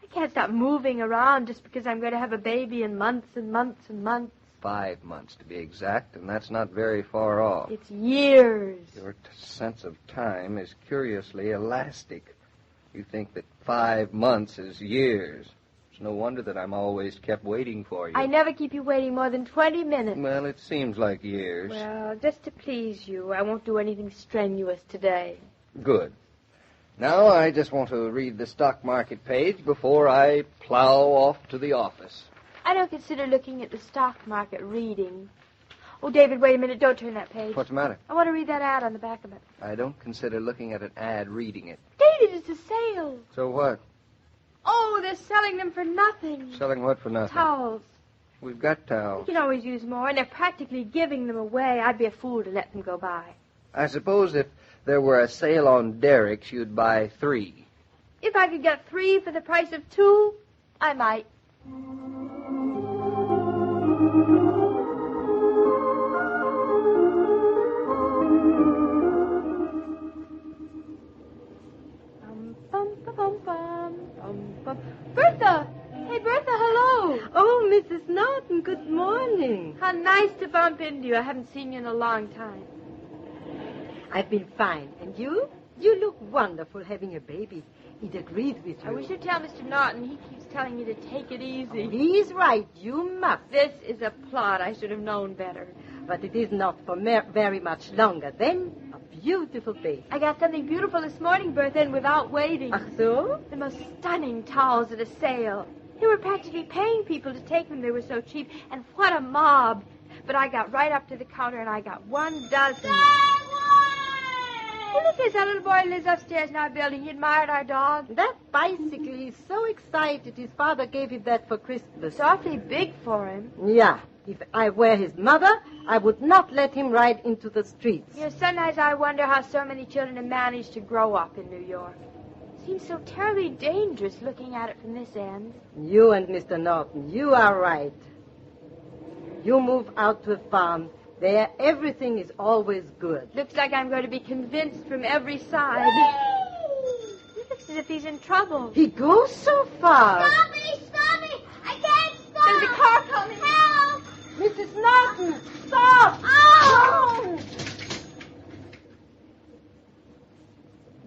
Speaker 2: I can't stop moving around just because I'm going to have a baby in months and months and months.
Speaker 3: 5 months, to be exact, and that's not very far off.
Speaker 2: It's years.
Speaker 3: Your sense of time is curiously elastic. You think that 5 months is years. It's no wonder that I'm always kept waiting for you.
Speaker 2: I never keep you waiting more than 20 minutes.
Speaker 3: Well, it seems like years.
Speaker 2: Well, just to please you, I won't do anything strenuous today.
Speaker 3: Good. Now I just want to read the stock market page before I plow off to the office.
Speaker 2: I don't consider looking at the stock market reading. Oh, David, wait a minute. Don't turn that page.
Speaker 3: What's the matter?
Speaker 2: I want to read that ad on the back of it.
Speaker 3: I don't consider looking at an ad reading it.
Speaker 2: David, it's a sale.
Speaker 3: So what?
Speaker 2: Oh, they're selling them for nothing.
Speaker 3: Selling what for nothing?
Speaker 2: Towels.
Speaker 3: We've got towels.
Speaker 2: You can always use more, and they're practically giving them away. I'd be a fool to let them go by.
Speaker 3: I suppose if there were a sale on derricks, you'd buy 3.
Speaker 2: If I could get 3 for the price of 2, I might. Bertha! Hey, Bertha, hello.
Speaker 4: Oh, Mrs. Norton, good morning.
Speaker 2: How nice to bump into you. I haven't seen you in a long time.
Speaker 4: I've been fine. And you? You look wonderful having a baby. It agreed with you.
Speaker 2: I wish you'd tell Mr. Norton. He keeps telling me to take it easy.
Speaker 4: Oh, he's right. You must.
Speaker 2: This is a plot. I should have known better.
Speaker 4: But it is not for very much longer. Then, a beautiful baby.
Speaker 2: I got something beautiful this morning, Bertha, and without waiting.
Speaker 4: Ach so?
Speaker 2: The most stunning towels at a sale. They were practically paying people to take them. They were so cheap. And what a mob. But I got right up to the counter, and I got 1 dozen. Hey, look, there's that little boy who lives upstairs in our building. He admired our dog.
Speaker 4: That bicycle, he's so excited. His father gave him that for Christmas.
Speaker 2: It's awfully big for him.
Speaker 4: Yeah. If I were his mother, I would not let him ride into the streets.
Speaker 2: You know, sometimes I wonder how so many children have managed to grow up in New York. It seems so terribly dangerous looking at it from this end.
Speaker 4: You and Mr. Norton, you are right. You move out to a farm. There, everything is always good.
Speaker 2: Looks like I'm going to be convinced from every side. He looks as if he's in trouble.
Speaker 4: He goes so far.
Speaker 19: Stop me! I can't stop!
Speaker 2: There's a car coming.
Speaker 19: Help!
Speaker 4: Mrs. Norton, stop!
Speaker 19: Oh!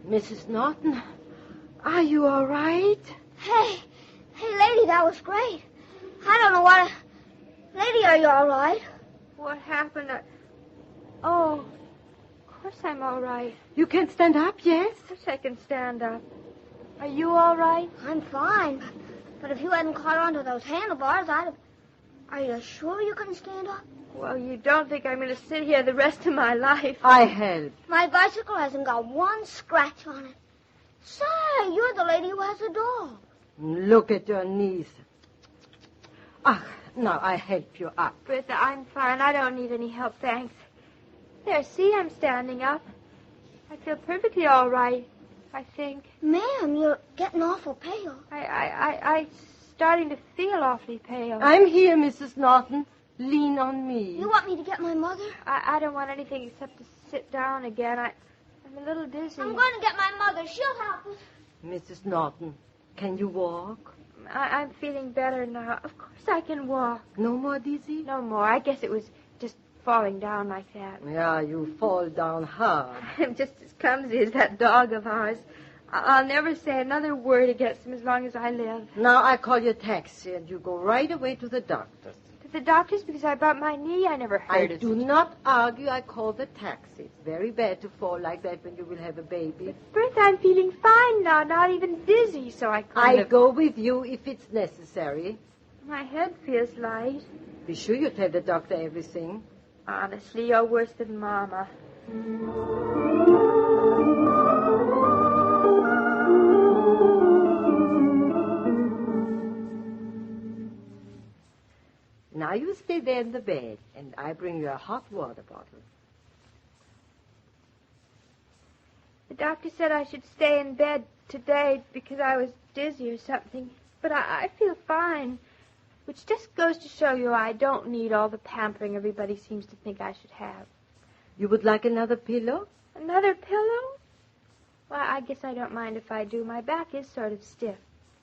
Speaker 4: Mrs. Norton, are you all right?
Speaker 19: Hey, lady, that was great. I don't know what... Lady, are you all right?
Speaker 2: What happened? Oh, of course I'm all right.
Speaker 4: You can stand up, yes?
Speaker 2: Of course I can stand up. Are you all right?
Speaker 19: I'm fine. But if you hadn't caught onto those handlebars, I'd have... Are you sure you couldn't stand up?
Speaker 2: Well, you don't think I'm going to sit here the rest of my life.
Speaker 4: I help.
Speaker 19: My bicycle hasn't got 1 scratch on it.
Speaker 18: Say, you're the lady who has a dog.
Speaker 21: Look at your knees. Ah, now I help you up.
Speaker 2: Bertha, I'm fine. I don't need any help, thanks. There, see, I'm standing up. I feel perfectly all right, I think.
Speaker 18: Ma'am, you're getting awful pale.
Speaker 2: I'm starting to feel awfully pale.
Speaker 21: I'm here, Mrs. Norton. Lean on me.
Speaker 18: You want me to get my mother?
Speaker 2: I don't want anything except to sit down again. I'm a little dizzy.
Speaker 18: I'm going to get my mother. She'll help us.
Speaker 21: Mrs. Norton, can you walk?
Speaker 2: I'm feeling better now. Of course I can walk.
Speaker 21: No more dizzy?
Speaker 2: No more. I guess it was just falling down like that.
Speaker 21: Yeah, you fall down hard.
Speaker 2: I'm just as clumsy as that dog of ours. I'll never say another word against him as long as I live.
Speaker 21: Now I call you a taxi and you go right away to the doctor's.
Speaker 2: To the doctor's because I bumped my knee? I never heard
Speaker 21: I
Speaker 2: of
Speaker 21: do
Speaker 2: it.
Speaker 21: not argue. I call the taxi. It's very bad to fall like that when you will have a baby.
Speaker 2: Bertha, I'm feeling fine now, not even dizzy, so I
Speaker 21: I go with you if it's necessary.
Speaker 2: My head feels light.
Speaker 21: Be sure you tell the doctor everything.
Speaker 2: Honestly, you're worse than Mama.
Speaker 21: Now you stay there in the bed, and I bring you a hot water bottle.
Speaker 2: The doctor said I should stay in bed today because I was dizzy or something. But I feel fine, which just goes to show you I don't need all the pampering everybody seems to think I should have.
Speaker 21: You would like another pillow?
Speaker 2: Another pillow? Well, I guess I don't mind if I do. My back is sort of stiff,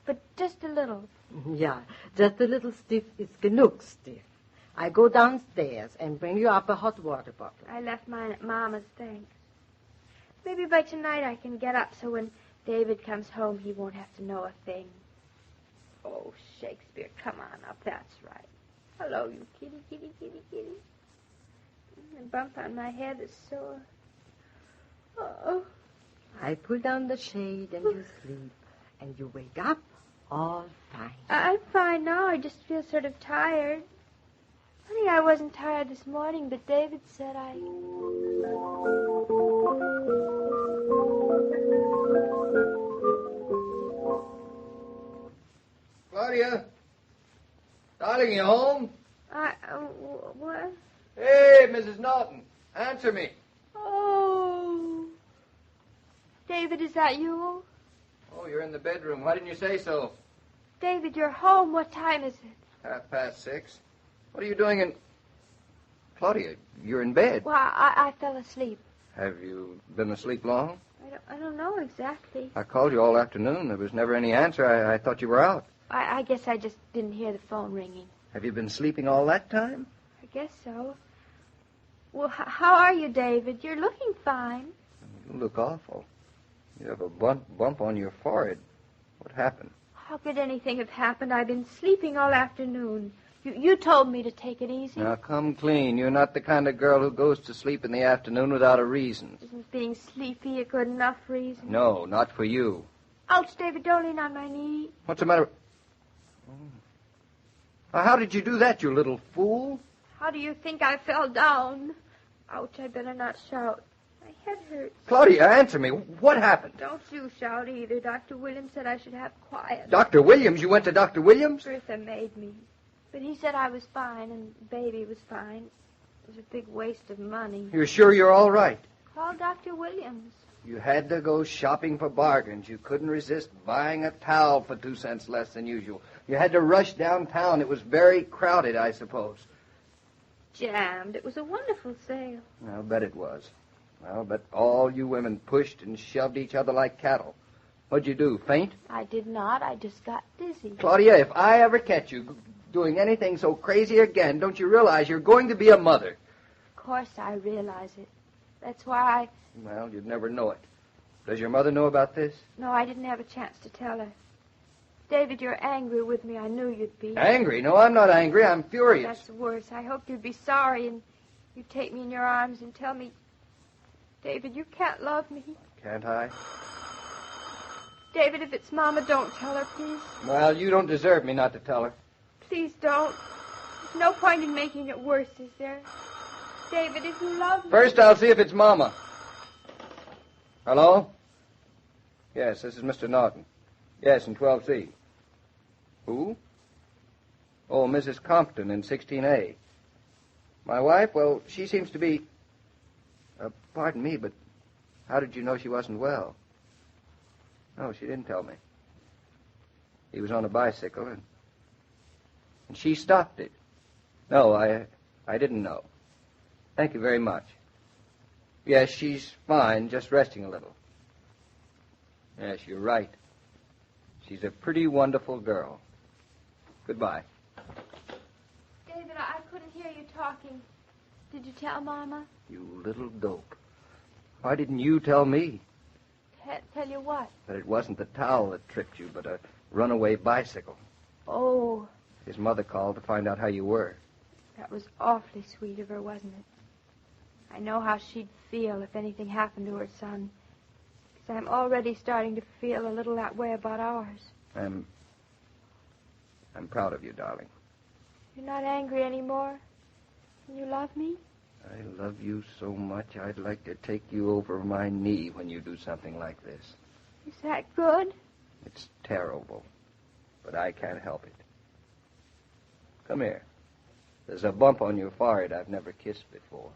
Speaker 2: but just a little.
Speaker 21: Yeah, just a little stiff is genug stiff. I go downstairs and bring you up a hot water bottle.
Speaker 2: I left mine at Mama's, thanks. Maybe by tonight I can get up so when David comes home he won't have to know a thing. Oh, Shakespeare, come on up, that's right. Hello, you kitty, kitty, kitty, kitty. The bump on my head is sore. Oh.
Speaker 21: I pull down the shade and you sleep, and you wake up all fine.
Speaker 2: I'm fine now. I just feel sort of tired. Funny, I wasn't tired this morning, but David said I...
Speaker 3: Claudia? Darling, you home?
Speaker 2: What?
Speaker 3: Hey, Mrs. Norton, answer me.
Speaker 2: Oh. David, is that you?
Speaker 3: Oh, you're in the bedroom. Why didn't you say so?
Speaker 2: David, you're home. What time is it?
Speaker 3: 6:30. What are you doing in... Claudia, you're in bed.
Speaker 2: Well, I fell asleep.
Speaker 3: Have you been asleep long?
Speaker 2: I don't know exactly.
Speaker 3: I called you all afternoon. There was never any answer. I thought you were out.
Speaker 2: I guess I just didn't hear the phone ringing.
Speaker 3: Have you been sleeping all that time?
Speaker 2: I guess so. Well, how are you, David? You're looking fine.
Speaker 3: You look awful. You have a bump on your forehead. What happened?
Speaker 2: How could anything have happened? I've been sleeping all afternoon. You told me to take it easy.
Speaker 3: Now, come clean. You're not the kind of girl who goes to sleep in the afternoon without a reason.
Speaker 2: Isn't being sleepy a good enough reason?
Speaker 3: No, not for you.
Speaker 2: Ouch, David, don't lean on my knee.
Speaker 3: What's the matter? How did you do that, you little fool?
Speaker 2: How do you think I fell down? Ouch, I better not shout. My head hurts.
Speaker 3: Claudia, answer me. What happened?
Speaker 2: Don't you shout either. Dr. Williams said I should have quiet.
Speaker 3: Dr. Williams? You went to Dr. Williams?
Speaker 2: Bertha made me. But he said I was fine and Baby was fine. It was a big waste of money.
Speaker 3: You're sure you're all right?
Speaker 2: Call Dr. Williams.
Speaker 3: You had to go shopping for bargains. You couldn't resist buying a towel for 2 cents less than usual. You had to rush downtown. It was very crowded, I suppose.
Speaker 2: Jammed. It was a wonderful sale.
Speaker 3: I'll bet it was. I'll bet all you women pushed and shoved each other like cattle. What'd you do, faint?
Speaker 2: I did not. I just got dizzy.
Speaker 3: Claudia, if I ever catch you doing anything so crazy again, don't you realize you're going to be a mother?
Speaker 2: Of course I realize it. That's why
Speaker 3: Well, you'd never know it. Does your mother know about this?
Speaker 2: No, I didn't have a chance to tell her. David, you're angry with me. I knew you'd be.
Speaker 3: Angry? No, I'm not angry. I'm furious.
Speaker 2: That's worse. I hoped you'd be sorry and you'd take me in your arms and tell me, David, you can't love me.
Speaker 3: Can't I?
Speaker 2: David, if it's Mama, don't tell her, please.
Speaker 3: Well, you don't deserve me not to tell her.
Speaker 2: Please don't. There's no point in making it worse, is there? David, if you love me...
Speaker 3: First, I'll see if it's Mama. Hello? Yes, this is Mr. Norton. Yes, in 12C. Who? Oh, Mrs. Compton in 16A. My wife? Well, she seems to be... pardon me, but how did you know she wasn't well? No, she didn't tell me. He was on a bicycle, and she stopped it. No, I didn't know. Thank you very much. Yes, she's fine, just resting a little. Yes, you're right. She's a pretty wonderful girl. Goodbye.
Speaker 2: David, I couldn't hear you talking. Did you tell Mama?
Speaker 3: You little dope. Why didn't you tell me?
Speaker 2: Tell you what?
Speaker 3: That it wasn't the towel that tripped you, but a runaway bicycle.
Speaker 2: Oh,
Speaker 3: His mother called to find out how you were.
Speaker 2: that was awfully sweet of her, wasn't it? I know how she'd feel if anything happened to her son. Because I'm already starting to feel a little that way about ours.
Speaker 3: I'm proud of you, darling.
Speaker 2: You're not angry anymore? And you love me?
Speaker 3: I love you so much, I'd like to take you over my knee when you do something like this.
Speaker 2: Is that good?
Speaker 3: It's terrible, but I can't help it. Come here. There's a bump on your forehead I've never kissed before.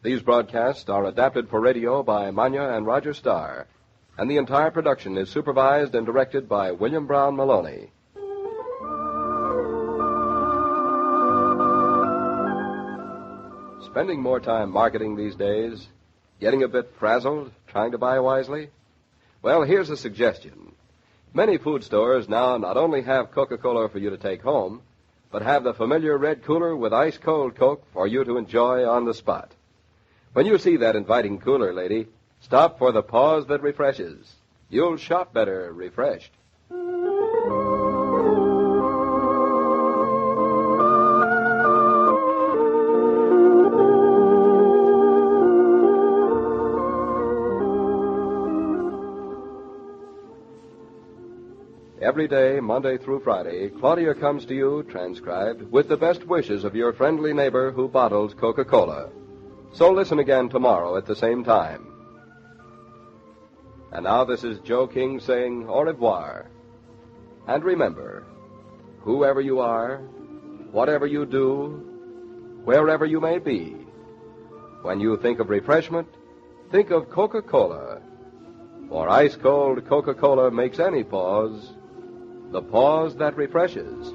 Speaker 1: These broadcasts are adapted for radio by Manya and Roger Starr, and the entire production is supervised and directed by William Brown Maloney. Spending more time marketing these days? Getting a bit frazzled, trying to buy wisely? Well, here's a suggestion. Many food stores now not only have Coca-Cola for you to take home, but have the familiar red cooler with ice-cold Coke for you to enjoy on the spot. When you see that inviting cooler, lady, stop for the pause that refreshes. You'll shop better refreshed. Every day, Monday through Friday, Claudia comes to you, transcribed, with the best wishes of your friendly neighbor who bottles Coca-Cola. So listen again tomorrow at the same time. And now this is Joe King saying au revoir. And remember, whoever you are, whatever you do, wherever you may be, when you think of refreshment, think of Coca-Cola. For ice-cold Coca-Cola makes any pause the pause that refreshes.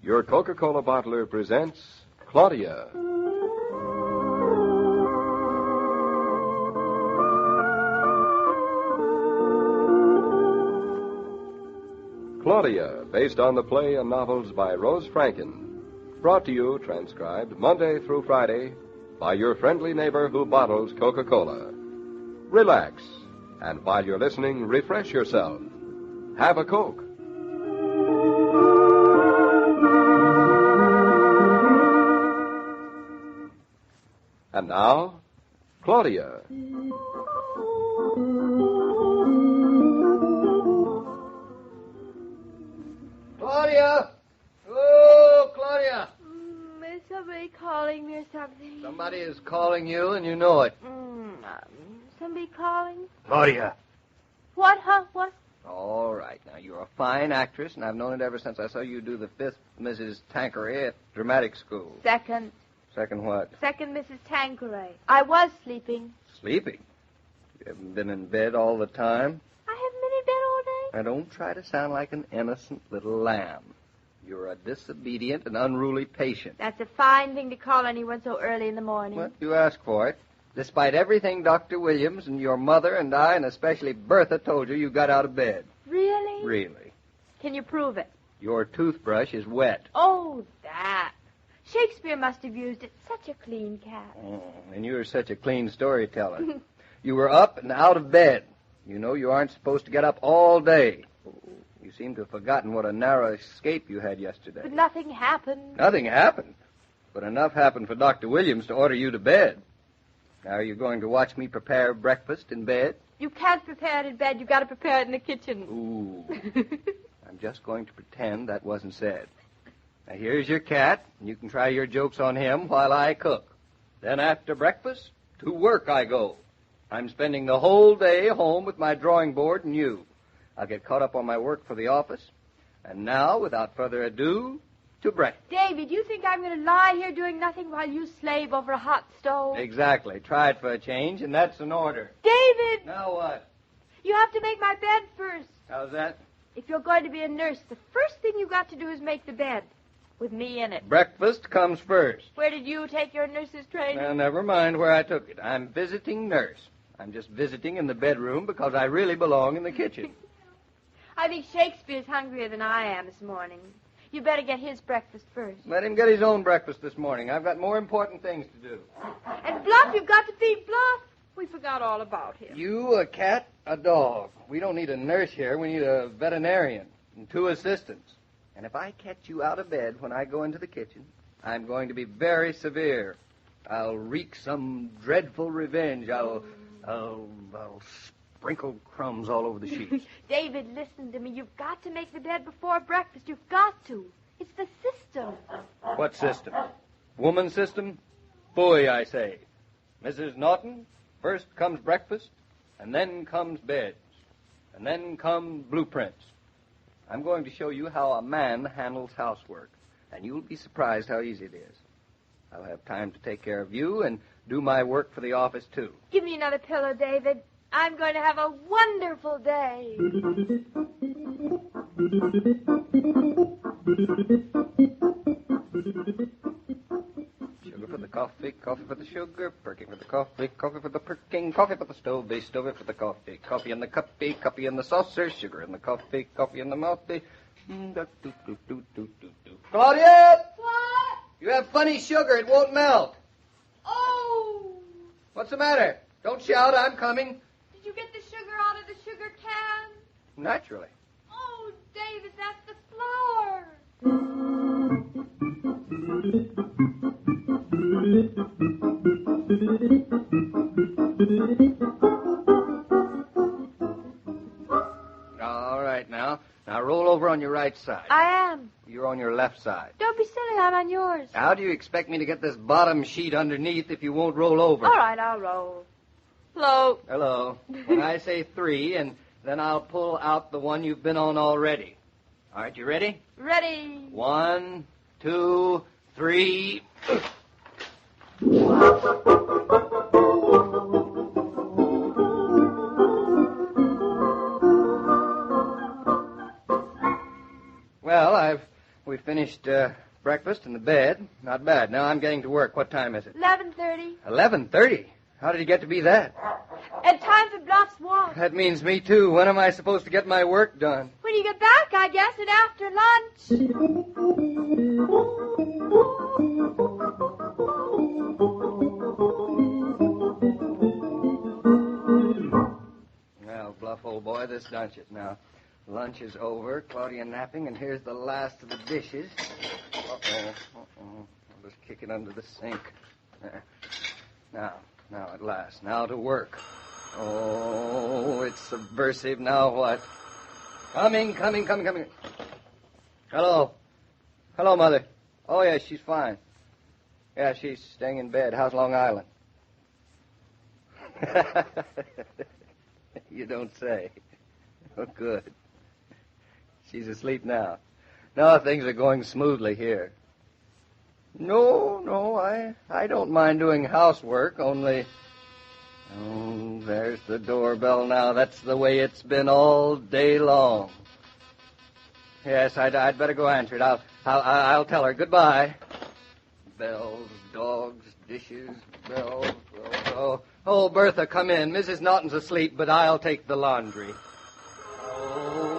Speaker 1: Your Coca-Cola bottler presents Claudia. Claudia, based on the play and novels by Rose Franken. Brought to you, transcribed, Monday through Friday, by your friendly neighbor who bottles Coca-Cola. Relax, and while you're listening, refresh yourself. Have a Coke. And now, Claudia.
Speaker 3: Claudia! Oh, Claudia!
Speaker 2: Is somebody calling me or something?
Speaker 3: Somebody is calling you, and you know it.
Speaker 2: Somebody calling?
Speaker 3: Claudia!
Speaker 2: What, huh? What?
Speaker 3: All right. Now, you're a fine actress, and I've known it ever since I saw you do the 5th Mrs. Tanqueray at dramatic school.
Speaker 2: Second.
Speaker 3: Second what?
Speaker 2: Second Mrs. Tanqueray. I was sleeping.
Speaker 3: Sleeping? You haven't been in bed all the time?
Speaker 2: I haven't been in bed all day.
Speaker 3: Now, don't try to sound like an innocent little lamb. You're a disobedient and unruly patient.
Speaker 2: That's a fine thing to call anyone so early in the morning.
Speaker 3: What? You ask for it. Despite everything Dr. Williams and your mother and I, and especially Bertha, told you, you got out of bed.
Speaker 2: Really?
Speaker 3: Really.
Speaker 2: Can you prove it?
Speaker 3: Your toothbrush is wet.
Speaker 2: Oh, that. Shakespeare must have used it. Such a clean cat.
Speaker 3: Oh, and you're such a clean storyteller. You were up and out of bed. You know you aren't supposed to get up all day. You seem to have forgotten what a narrow escape you had yesterday.
Speaker 2: But nothing happened.
Speaker 3: Nothing happened. But enough happened for Dr. Williams to order you to bed. Now are you going to watch me prepare breakfast in bed?
Speaker 2: You can't prepare it in bed. You've got to prepare it in the kitchen.
Speaker 3: Ooh. I'm just going to pretend that wasn't said. Now, here's your cat, and you can try your jokes on him while I cook. Then after breakfast, to work I go. I'm spending the whole day home with my drawing board and you. I'll get caught up on my work for the office. And now, without further ado, to breakfast.
Speaker 2: David, you think I'm going to lie here doing nothing while you slave over a hot stove?
Speaker 3: Exactly. Try it for a change, and that's an order.
Speaker 2: David!
Speaker 3: Now what?
Speaker 2: You have to make my bed first.
Speaker 3: How's that?
Speaker 2: If you're going to be a nurse, the first thing you got to do is make the bed. With me in it.
Speaker 3: Breakfast comes first.
Speaker 2: Where did you take your nurse's training?
Speaker 3: Well, never mind where I took it. I'm visiting nurse. I'm just visiting in the bedroom because I really belong in the kitchen.
Speaker 2: I think Shakespeare's hungrier than I am this morning. You better get his breakfast first.
Speaker 3: Let him get his own breakfast this morning. I've got more important things to do.
Speaker 2: And Bluff, you've got to feed Bluff. We forgot all about him.
Speaker 3: You, a cat, a dog. We don't need a nurse here. We need a veterinarian and 2 assistants. And if I catch you out of bed when I go into the kitchen, I'm going to be very severe. I'll wreak some dreadful revenge. I'll sprinkle crumbs all over the sheets.
Speaker 2: David, listen to me. You've got to make the bed before breakfast. You've got to. It's the system.
Speaker 3: What system? Woman system? Boy, I say. Mrs. Norton, first comes breakfast, and then comes beds, and then come blueprints. I'm going to show you how a man handles housework, and you'll be surprised how easy it is. I'll have time to take care of you and do my work for the office, too.
Speaker 2: Give me another pillow, David. I'm going to have a wonderful day.
Speaker 3: Sugar for the coffee, coffee for the sugar, perking for the coffee, coffee for the perking, coffee for the stove, stove for the coffee, coffee in the cuppy, cuppy in the saucer, sugar in the coffee, coffee in the mouthy. Claudia!
Speaker 2: What?
Speaker 3: You have funny sugar. It won't melt.
Speaker 2: Oh!
Speaker 3: What's the matter? Don't shout. I'm coming.
Speaker 2: Did you get the sugar out of the sugar can?
Speaker 3: Naturally.
Speaker 2: Oh, David, that's the flour.
Speaker 3: All right, now. Now roll over on your right side.
Speaker 2: I am.
Speaker 3: You're on your left side.
Speaker 2: Don't be silly, I'm on yours.
Speaker 3: How do you expect me to get this bottom sheet underneath if you won't roll over?
Speaker 2: All right, I'll roll. Hello.
Speaker 3: Hello. When I say 3, and then I'll pull out the one you've been on already. All right, you ready?
Speaker 2: Ready.
Speaker 3: 1, 2, 3. Well, we finished breakfast in the bed. Not bad. Now I'm getting to work. What time is it?
Speaker 2: 11:30.
Speaker 3: 11:30? How did you get to be that?
Speaker 2: And time for Bluff's walk.
Speaker 3: That means me, too. When am I supposed to get my work done?
Speaker 2: When you get back, I guess, and after lunch.
Speaker 3: Well, Bluff, old boy, this lunches now. Lunch is over, Claudia napping, and here's the last of the dishes. I'll just kick it under the sink. There. Now at last. Now to work. Oh, it's subversive. Now what? Coming. Hello, Mother. Oh, yes, she's fine. Yeah, she's staying in bed. How's Long Island? You don't say. Oh, good. She's asleep now. No, things are going smoothly here. No, I don't mind doing housework, only... Oh, there's the doorbell now. That's the way it's been all day long. Yes, I'd better go answer it. I'll tell her. Goodbye. Bells, dogs, dishes, bells. Oh, Bertha, come in. Mrs. Naughton's asleep, but I'll take the laundry. Oh.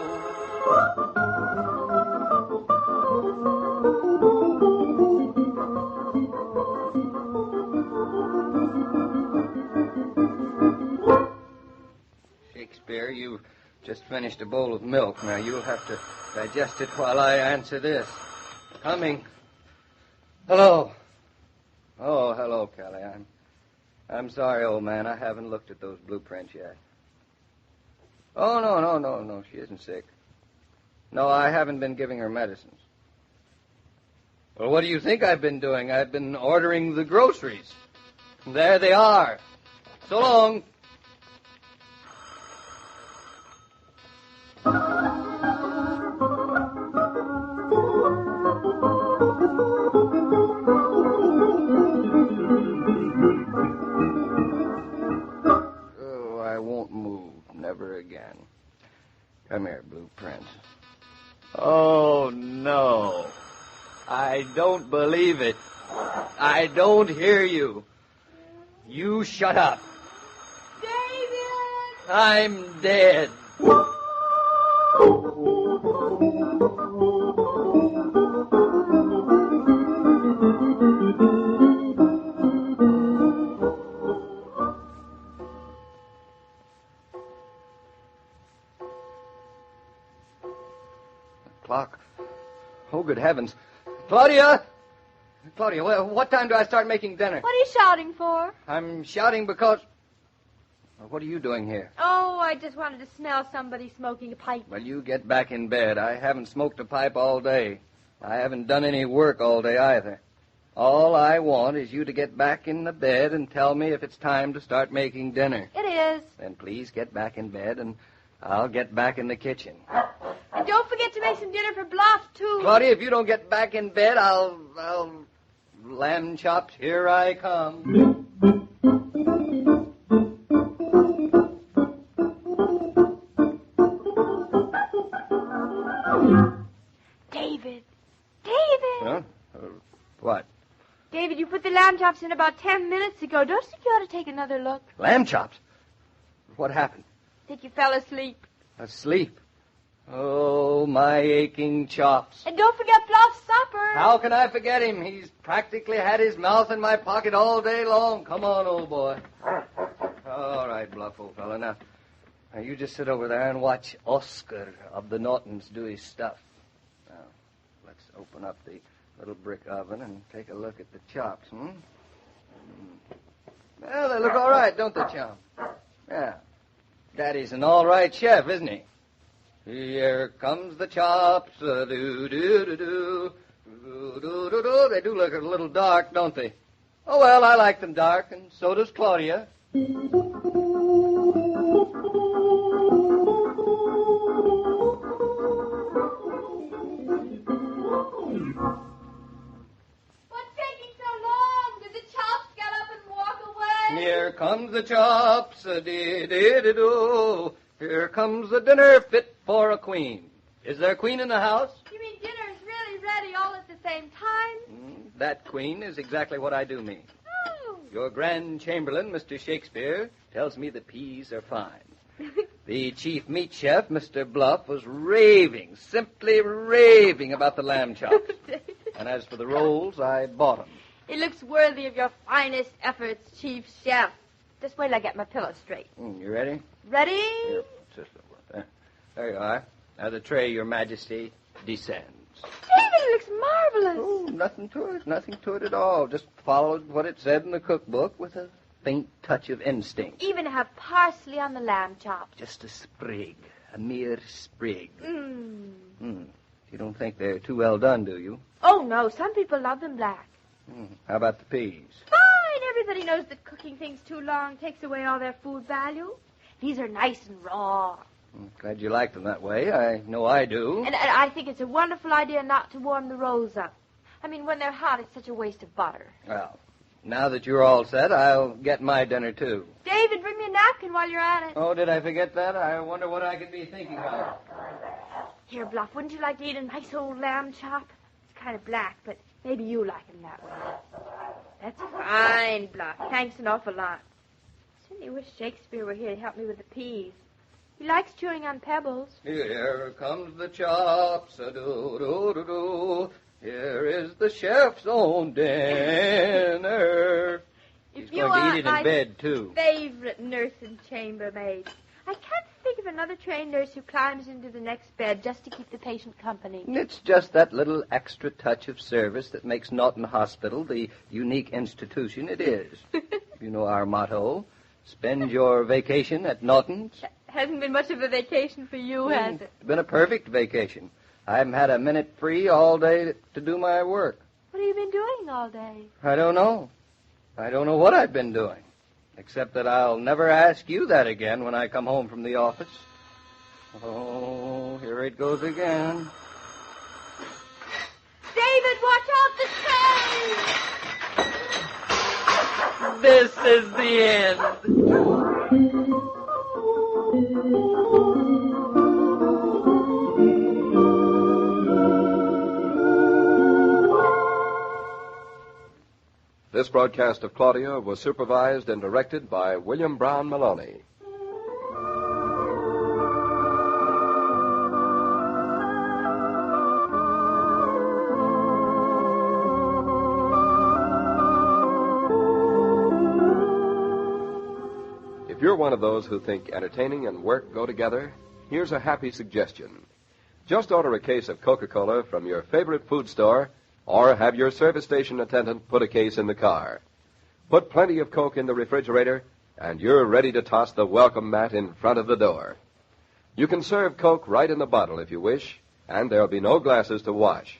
Speaker 3: you've just finished a bowl of milk. Now, you'll have to digest it while I answer this. Coming. Hello. Oh, hello, Kelly. I'm sorry, old man. I haven't looked at those blueprints yet. Oh, no. She isn't sick. No, I haven't been giving her medicines. Well, what do you think I've been doing? I've been ordering the groceries. There they are. So long. Oh, I won't move. Never again. Come here, blueprint. Oh, no. I don't believe it. I don't hear you. You shut up.
Speaker 2: David!
Speaker 3: I'm dead. Clock. Oh, good heavens. Claudia! Claudia, what time do I start making dinner?
Speaker 2: What are you shouting for?
Speaker 3: I'm shouting because... What are you doing here?
Speaker 2: Oh, I just wanted to smell somebody smoking a pipe.
Speaker 3: Well, you get back in bed. I haven't smoked a pipe all day. I haven't done any work all day either. All I want is you to get back in the bed and tell me if it's time to start making dinner.
Speaker 2: It is.
Speaker 3: Then please get back in bed and I'll get back in the kitchen.
Speaker 2: And don't forget to make some dinner for Bluff, too.
Speaker 3: Claudia, if you don't get back in bed, I'll... Lamb chops, here I come.
Speaker 2: David!
Speaker 3: Huh? What?
Speaker 2: David, you put the lamb chops in about 10 minutes ago. Don't you think you ought to take another look?
Speaker 3: Lamb chops? What happened?
Speaker 2: I think you fell asleep.
Speaker 3: Asleep? Oh, my aching chops.
Speaker 2: And don't forget Bluff's supper.
Speaker 3: How can I forget him? He's practically had his mouth in my pocket all day long. Come on, old boy. All right, Bluff, old fella. Now, you just sit over there and watch Oscar of the Nortons do his stuff. Now, let's open up the little brick oven and take a look at the chops, Well, they look all right, don't they, Chum? Yeah. Daddy's an all right chef, isn't he? Here comes the chops, do-do-do-do, do-do-do-do. They do look a little dark, don't they? Oh, well, I like them dark, and so does Claudia.
Speaker 2: What's taking so long? Did the chops get up and walk away?
Speaker 3: Here comes the chops, dee-dee-dee-do. Here comes the dinner fit for a queen. Is there a queen in the house?
Speaker 2: You mean dinner is really ready all at the same time?
Speaker 3: That queen is exactly what I do mean.
Speaker 2: Oh.
Speaker 3: Your Grand Chamberlain, Mr. Shakespeare, tells me the peas are fine. The chief meat chef, Mr. Bluff, was raving, simply raving about the lamb chops. And as for the rolls, I bought them.
Speaker 2: It looks worthy of your finest efforts, Chief Chef. Just wait till I get my pillow straight.
Speaker 3: You ready?
Speaker 2: Ready?
Speaker 3: Here, just there. There you are. Now the tray, Your Majesty, descends.
Speaker 2: David, it looks marvelous.
Speaker 3: Oh, nothing to it at all. Just followed what it said in the cookbook with a faint touch of instinct.
Speaker 2: Even have parsley on the lamb chops.
Speaker 3: Just a sprig, a mere sprig.
Speaker 2: Mmm.
Speaker 3: You don't think they're too well done, do you?
Speaker 2: Oh, no. Some people love them black.
Speaker 3: How about the peas?
Speaker 2: Fine. Everybody knows that cooking things too long takes away all their food value. These are nice and raw.
Speaker 3: Glad you like them that way. I know I do.
Speaker 2: And I think it's a wonderful idea not to warm the rolls up. I mean, when they're hot, it's such a waste of butter.
Speaker 3: Well, now that you're all set, I'll get my dinner, too.
Speaker 2: David, bring me a napkin while you're at it.
Speaker 3: Oh, did I forget that? I wonder what I could be thinking of.
Speaker 2: Here, Bluff, wouldn't you like to eat a nice old lamb chop? It's kind of black, but maybe you like them that way. That's fine, Bluff. Thanks an awful lot. I certainly wish Shakespeare were here to help me with the peas. He likes chewing on pebbles.
Speaker 3: Here comes the chops, do-do-do-do. Here is the chef's own dinner. He's going to eat it in bed, too.
Speaker 2: Favorite nurse and chambermaid. I can't think of another trained nurse who climbs into the next bed just to keep the patient company.
Speaker 3: It's just that little extra touch of service that makes Norton Hospital the unique institution it is. You know our motto, spend your vacation at Norton's.
Speaker 2: Hasn't been much of a vacation for you, has it?
Speaker 3: It's been a perfect vacation. I haven't had a minute free all day to do my work.
Speaker 2: What have you been doing all day?
Speaker 3: I don't know. I don't know what I've been doing. Except that I'll never ask you that again when I come home from the office. Oh, here it goes again.
Speaker 2: David, watch out the train!
Speaker 7: This is the end.
Speaker 1: This broadcast of Claudia was supervised and directed by William Brown Maloney. If you're one of those who think entertaining and work go together, here's a happy suggestion. Just order a case of Coca-Cola from your favorite food store, or have your service station attendant put a case in the car. Put plenty of Coke in the refrigerator, and you're ready to toss the welcome mat in front of the door. You can serve Coke right in the bottle if you wish, and there'll be no glasses to wash.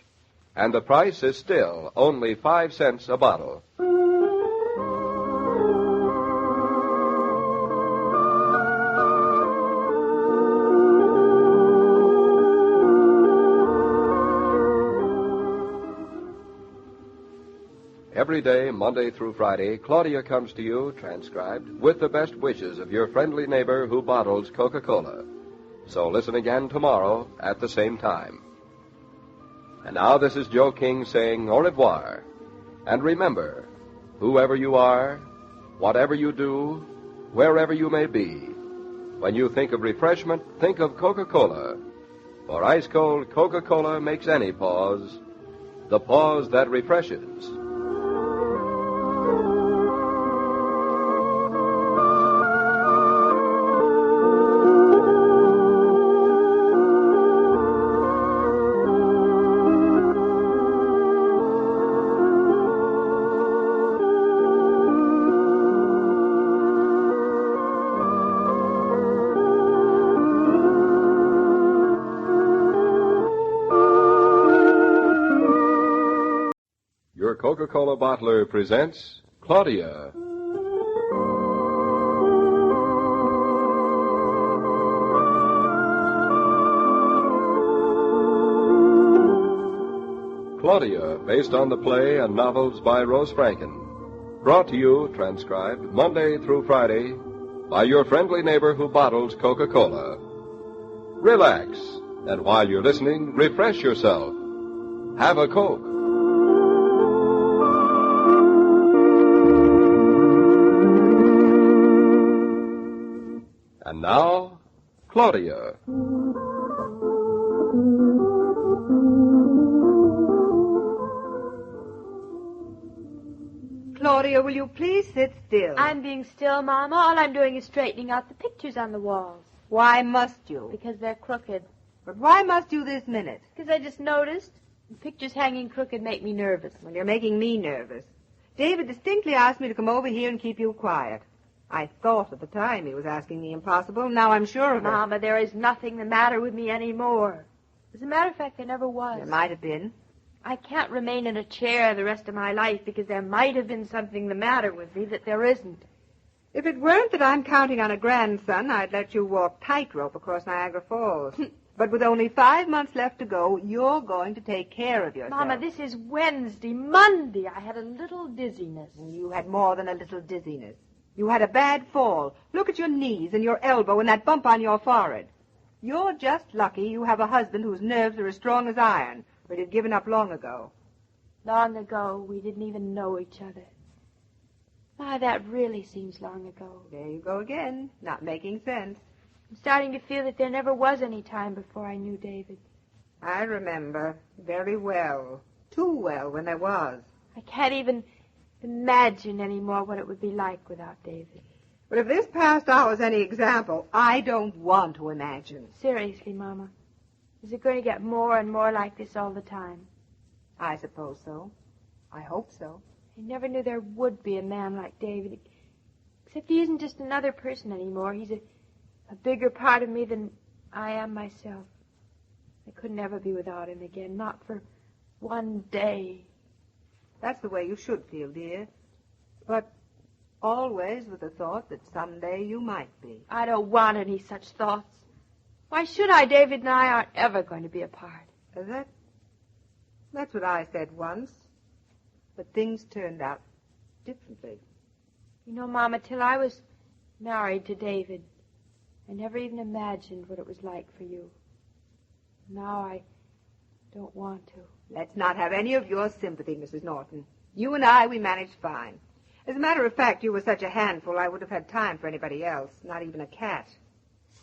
Speaker 1: And the price is still only 5 cents a bottle. Every day, Monday through Friday, Claudia comes to you, transcribed, with the best wishes of your friendly neighbor who bottles Coca-Cola. So listen again tomorrow at the same time. And now this is Joe King saying au revoir. And remember, whoever you are, whatever you do, wherever you may be, when you think of refreshment, think of Coca-Cola. For ice-cold Coca-Cola makes any pause the pause that refreshes. Coca-Cola bottler presents Claudia. Claudia, based on the play and novels by Rose Franken. Brought to you, transcribed, Monday through Friday, by your friendly neighbor who bottles Coca-Cola. Relax, and while you're listening, refresh yourself. Have a Coke. And now, Claudia.
Speaker 8: Claudia, will you please sit still?
Speaker 2: I'm being still, Mama. All I'm doing is straightening out the pictures on the walls.
Speaker 8: Why must you?
Speaker 2: Because they're crooked.
Speaker 8: But why must you this minute?
Speaker 2: Because I just noticed. The pictures hanging crooked make me nervous.
Speaker 8: Well, you're making me nervous. David distinctly asked me to come over here and keep you quiet. I thought at the time he was asking the impossible. Now I'm sure of it.
Speaker 2: Mama, there is nothing the matter with me anymore. As a matter of fact, there never was.
Speaker 8: There might have been.
Speaker 2: I can't remain in a chair the rest of my life because there might have been something the matter with me that there isn't.
Speaker 8: If it weren't that I'm counting on a grandson, I'd let you walk tightrope across Niagara Falls. But with only 5 months left to go, you're going to take care of yourself.
Speaker 2: Mama, this is Wednesday. Monday, I had a little dizziness.
Speaker 8: You had more than a little dizziness. You had a bad fall. Look at your knees and your elbow and that bump on your forehead. You're just lucky you have a husband whose nerves are as strong as iron, but he'd given up long ago.
Speaker 2: Long ago, we didn't even know each other. My, that really seems long ago.
Speaker 8: There you go again, not making sense.
Speaker 2: I'm starting to feel that there never was any time before I knew David.
Speaker 8: I remember very well. Too well when there was.
Speaker 2: I can't even imagine anymore what it would be like without David.
Speaker 8: But if this past hour is any example, I don't want to imagine.
Speaker 2: Seriously, Mama. Is it going to get more and more like this all the time?
Speaker 8: I suppose so. I hope so.
Speaker 2: I never knew there would be a man like David. Except he isn't just another person anymore. He's a bigger part of me than I am myself. I could never be without him again, not for one day.
Speaker 8: That's the way you should feel, dear. But always with the thought that someday you might be.
Speaker 2: I don't want any such thoughts. Why should I? David and I aren't ever going to be apart.
Speaker 8: That's what I said once. But things turned out differently.
Speaker 2: You know, Mama, till I was married to David, I never even imagined what it was like for you. Now I don't want to.
Speaker 8: Let's not have any of your sympathy, Mrs. Norton. You and I, we managed fine. As a matter of fact, you were such a handful, I would have had time for anybody else, not even a cat.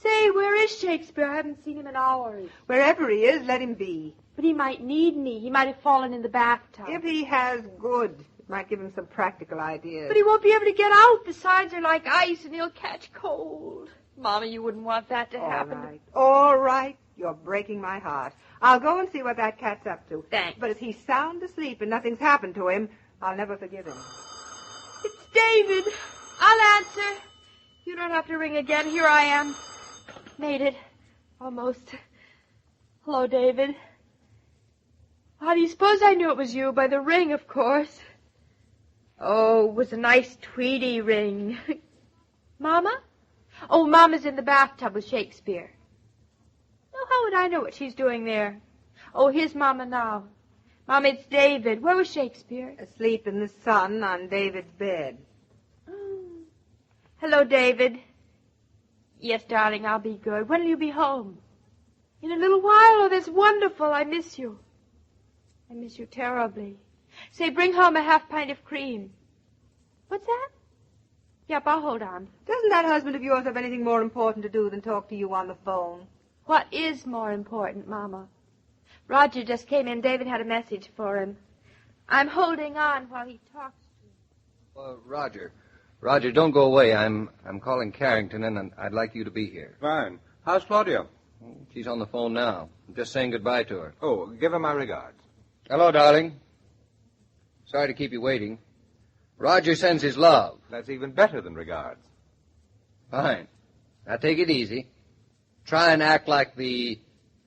Speaker 2: Say, where is Shakespeare? I haven't seen him in hours.
Speaker 8: Wherever he is, let him be.
Speaker 2: But he might need me. He might have fallen in the bathtub.
Speaker 8: If he has, good. It might give him some practical ideas.
Speaker 2: But he won't be able to get out. The sides are like ice, and he'll catch cold. Mama, you wouldn't want that to happen.
Speaker 8: All right. You're breaking my heart. I'll go and see what that cat's up to.
Speaker 2: Thanks.
Speaker 8: But if he's sound asleep and nothing's happened to him, I'll never forgive him.
Speaker 2: It's David. I'll answer. You don't have to ring again. Here I am. Made it. Almost. Hello, David. How do you suppose I knew it was you? By the ring, of course. Oh, it was a nice tweedy ring. Mama? Oh, Mama's in the bathtub with Shakespeare. Oh, how would I know what she's doing there? Oh, here's Mama now. Mama, it's David. Where was Shakespeare?
Speaker 8: Asleep in the sun on David's bed.
Speaker 2: Oh. Hello, David. Yes, darling, I'll be good. When will you be home? In a little while. Oh, that's wonderful. I miss you. I miss you terribly. Say, bring home a half pint of cream. What's that? Yep, I'll hold on.
Speaker 8: Doesn't that husband of yours have anything more important to do than talk to you on the phone?
Speaker 2: What is more important, Mama? Roger just came in. David had a message for him. I'm holding on while he talks to him.
Speaker 3: Roger, don't go away. I'm calling Carrington, and I'd like you to be here.
Speaker 12: Fine. How's Claudia?
Speaker 3: She's on the phone now. I'm just saying goodbye to her.
Speaker 12: Oh, give her my regards.
Speaker 3: Hello, darling. Sorry to keep you waiting. Roger sends his love.
Speaker 12: That's even better than regards.
Speaker 3: Fine. Now take it easy. Try and act like the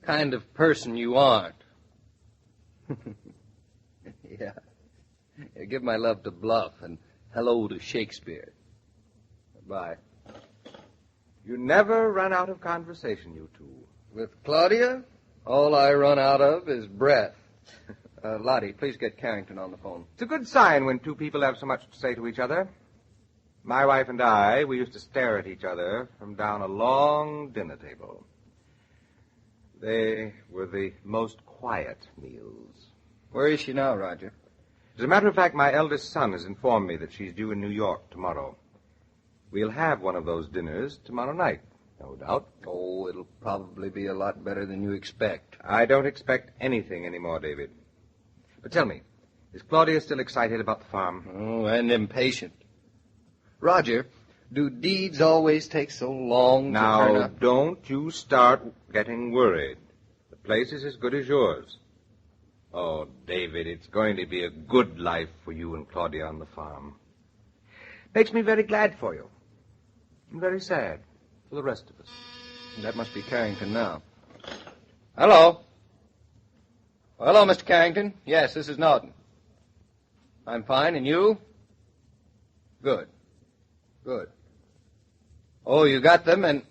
Speaker 3: kind of person you aren't. Yeah. Give my love to Bluff and hello to Shakespeare. Bye.
Speaker 12: You never run out of conversation, you two.
Speaker 3: With Claudia, all I run out of is breath. Lottie, please get Carrington on the phone.
Speaker 12: It's a good sign when two people have so much to say to each other. My wife and I, we used to stare at each other from down a long dinner table. They were the most quiet meals.
Speaker 3: Where is she now, Roger?
Speaker 12: As a matter of fact, my eldest son has informed me that she's due in New York tomorrow. We'll have one of those dinners tomorrow night, no doubt.
Speaker 3: Oh, it'll probably be a lot better than you expect.
Speaker 12: I don't expect anything anymore, David. But tell me, is Claudia still excited about the farm?
Speaker 3: Oh, and impatient. Roger, do deeds always take so long to turn
Speaker 12: Now,
Speaker 3: up?
Speaker 12: don't you start getting worried. The place is as good as yours. Oh, David, it's going to be a good life for you and Claudia on the farm. Makes me very glad for you. And very sad for the rest of us.
Speaker 3: That must be Carrington now. Hello. Hello, Mr. Carrington. Yes, this is Norton. I'm fine, and you? Good. Good. Oh, you got them, and...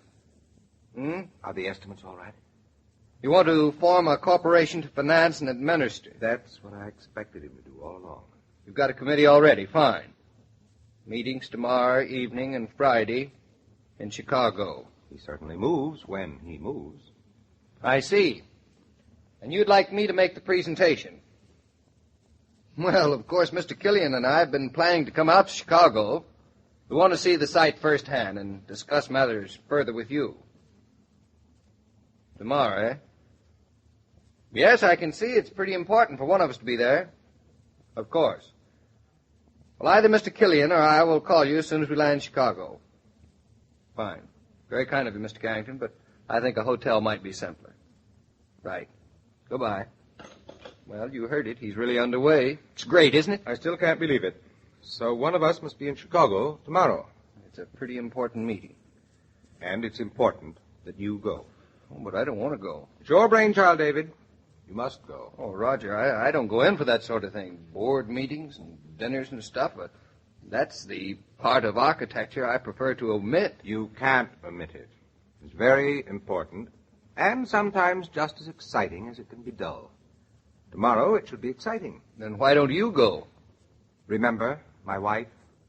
Speaker 12: Are the estimates all right?
Speaker 3: You want to form a corporation to finance and administer?
Speaker 12: That's what I expected him to do all along.
Speaker 3: You've got a committee already. Fine. Meetings tomorrow evening and Friday in Chicago.
Speaker 12: He certainly moves when he moves.
Speaker 3: I see. And you'd like me to make the presentation? Well, of course, Mr. Killian and I have been planning to come out to Chicago. We want to see the site firsthand and discuss matters further with you. Tomorrow, eh? Yes, I can see it's pretty important for one of us to be there. Of course. Well, either Mr. Killian or I will call you as soon as we land in Chicago. Fine. Very kind of you, Mr. Carrington, but I think a hotel might be simpler. Right. Goodbye. Well, you heard it. He's really underway. It's great, isn't it?
Speaker 12: I still can't believe it. So one of us must be in Chicago tomorrow.
Speaker 3: It's a pretty important meeting.
Speaker 12: And it's important that you go.
Speaker 3: Oh, but I don't want to go.
Speaker 12: It's your brainchild, David. You must go.
Speaker 3: Oh, Roger, I don't go in for that sort of thing. Board meetings and dinners and stuff, but that's the part of architecture I prefer to omit.
Speaker 12: You can't omit it. It's very important, and sometimes just as exciting as it can be dull. Tomorrow it should be exciting.
Speaker 3: Then why don't you go?
Speaker 12: Remember, my wife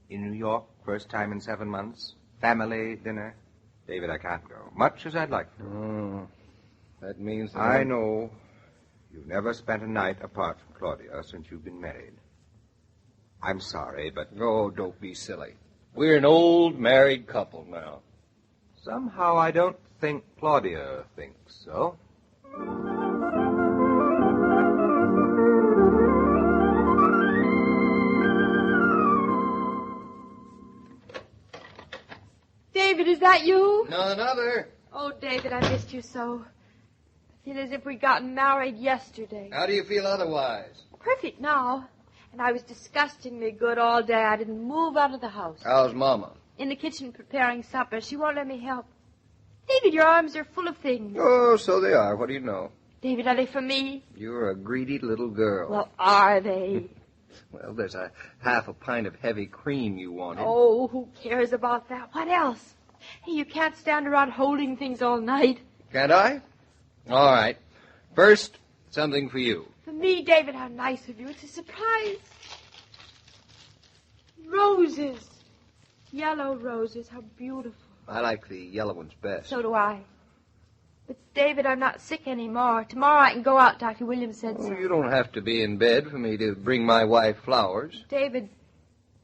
Speaker 12: in New York, first time in 7 months, family dinner. David, I can't go, much as I'd like to.
Speaker 3: That means that
Speaker 12: I know you've never spent a night apart from Claudia since you've been married. I'm sorry, but...
Speaker 3: Oh, don't be silly. We're an old married couple now.
Speaker 12: Somehow I don't think Claudia thinks so.
Speaker 2: David, is that you?
Speaker 3: No, another.
Speaker 2: Oh, David, I missed you so. I feel as if we'd gotten married yesterday.
Speaker 3: How do you feel otherwise?
Speaker 2: Perfect now. And I was disgustingly good all day. I didn't move out of the house.
Speaker 3: How's Mama?
Speaker 2: In the kitchen preparing supper. She won't let me help. David, your arms are full of things.
Speaker 3: Oh, so they are. What do you know?
Speaker 2: David, are they for me?
Speaker 3: You're a greedy little girl.
Speaker 2: Well, are they?
Speaker 3: Well, there's a half a pint of heavy cream you wanted.
Speaker 2: Oh, who cares about that? What else? Hey, you can't stand around holding things all night.
Speaker 3: Can't I? All right. First, something for you.
Speaker 2: For me, David, how nice of you. It's a surprise. Roses. Yellow roses. How beautiful.
Speaker 3: I like the yellow ones best.
Speaker 2: So do I. But, David, I'm not sick anymore. Tomorrow I can go out. Dr. Williams said so.
Speaker 3: Oh, you don't have to be in bed for me to bring my wife flowers.
Speaker 2: David,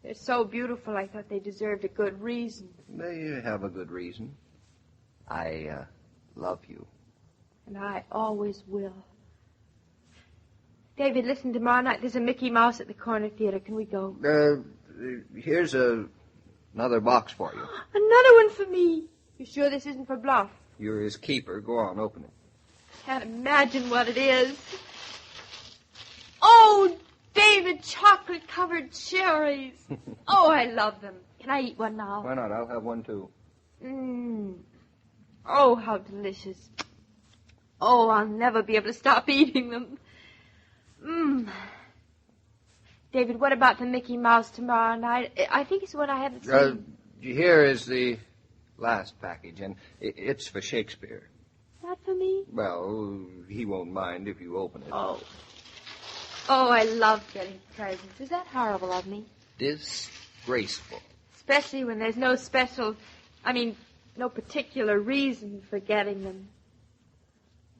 Speaker 2: they're so beautiful, I thought they deserved a good reason.
Speaker 3: They have a good reason. I love you.
Speaker 2: And I always will. David, listen, tomorrow night there's a Mickey Mouse at the Corner Theater. Can we go?
Speaker 3: Here's another box for you.
Speaker 2: Another one for me. You sure this isn't for Bluff?
Speaker 3: You're his keeper. Go on, open it.
Speaker 2: Can't imagine what it is. Oh, David, chocolate-covered cherries. Oh, I love them. Can I eat one now?
Speaker 3: Why not? I'll have one, too.
Speaker 2: Oh, how delicious. Oh, I'll never be able to stop eating them. David, what about the Mickey Mouse tomorrow night? I think it's one I haven't seen.
Speaker 3: Here is the last package, and it's for Shakespeare.
Speaker 2: Not for me?
Speaker 3: Well, he won't mind if you open it.
Speaker 2: Oh, I love getting presents. Is that horrible of me?
Speaker 3: Disgraceful.
Speaker 2: Especially when there's no no particular reason for getting them.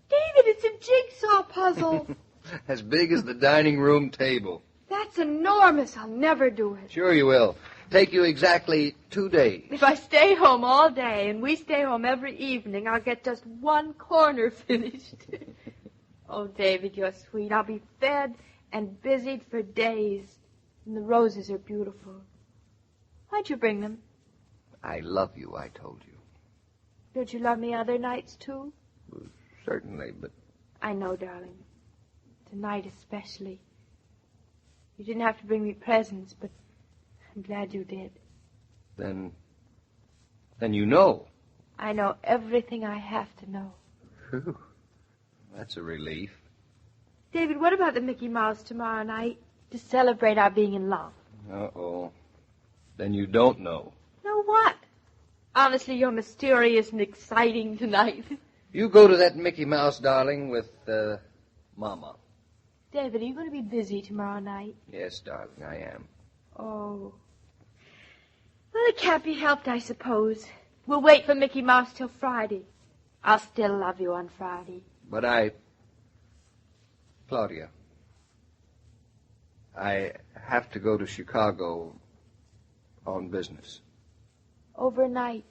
Speaker 2: David, it's a jigsaw puzzle.
Speaker 3: As big as the dining room table.
Speaker 2: That's enormous. I'll never do it.
Speaker 3: Sure you will. Take you exactly 2 days.
Speaker 2: If I stay home all day and we stay home every evening, I'll get just one corner finished. Oh, David, you're sweet. I'll be fed and busied for days. And the roses are beautiful. Why'd you bring them?
Speaker 3: I love you, I told you.
Speaker 2: Don't you love me other nights, too?
Speaker 3: Well, certainly, but...
Speaker 2: I know, darling. Tonight especially. You didn't have to bring me presents, but I'm glad you did.
Speaker 3: Then you know.
Speaker 2: I know everything I have to know.
Speaker 3: Whew. That's a relief.
Speaker 2: David, what about the Mickey Mouse tomorrow night to celebrate our being in love?
Speaker 3: Uh-oh. Then you don't know.
Speaker 2: Know what? Honestly, you're mysterious and exciting tonight.
Speaker 3: You go to that Mickey Mouse, darling, with, Mama.
Speaker 2: David, are you going to be busy tomorrow night?
Speaker 3: Yes, darling, I am.
Speaker 2: Oh. Well, it can't be helped, I suppose. We'll wait for Mickey Mouse till Friday. I'll still love you on Friday.
Speaker 3: But Claudia, I have to go to Chicago on business.
Speaker 2: Overnight?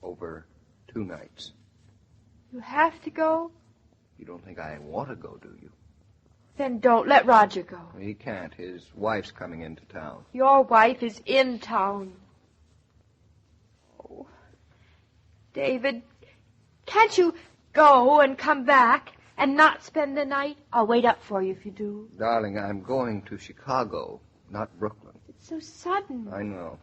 Speaker 3: Over 2 nights.
Speaker 2: You have to go?
Speaker 3: You don't think I want to go, do you?
Speaker 2: Then don't let Roger go.
Speaker 3: He can't. His wife's coming into town.
Speaker 2: Your wife is in town. Oh. David, can't you go and come back and not spend the night? I'll wait up for you if you do.
Speaker 3: Darling, I'm going to Chicago, not Brooklyn.
Speaker 2: It's so sudden.
Speaker 3: I know.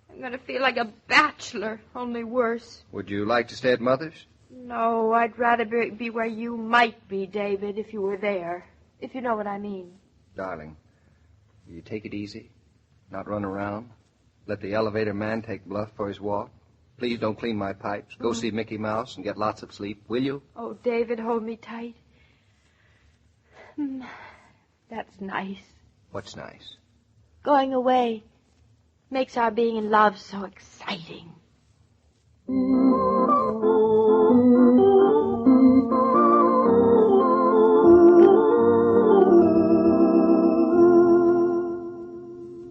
Speaker 2: I'm going to feel like a bachelor, only worse.
Speaker 3: Would you like to stay at Mother's?
Speaker 2: No, I'd rather be where you might be, David, if you were there. If you know what I mean.
Speaker 3: Darling, will you take it easy? Not run around? Let the elevator man take Bluff for his walk? Please don't clean my pipes. Go see Mickey Mouse and get lots of sleep, will you?
Speaker 2: Oh, David, hold me tight. That's nice.
Speaker 3: What's nice?
Speaker 2: Going away makes our being in love so exciting.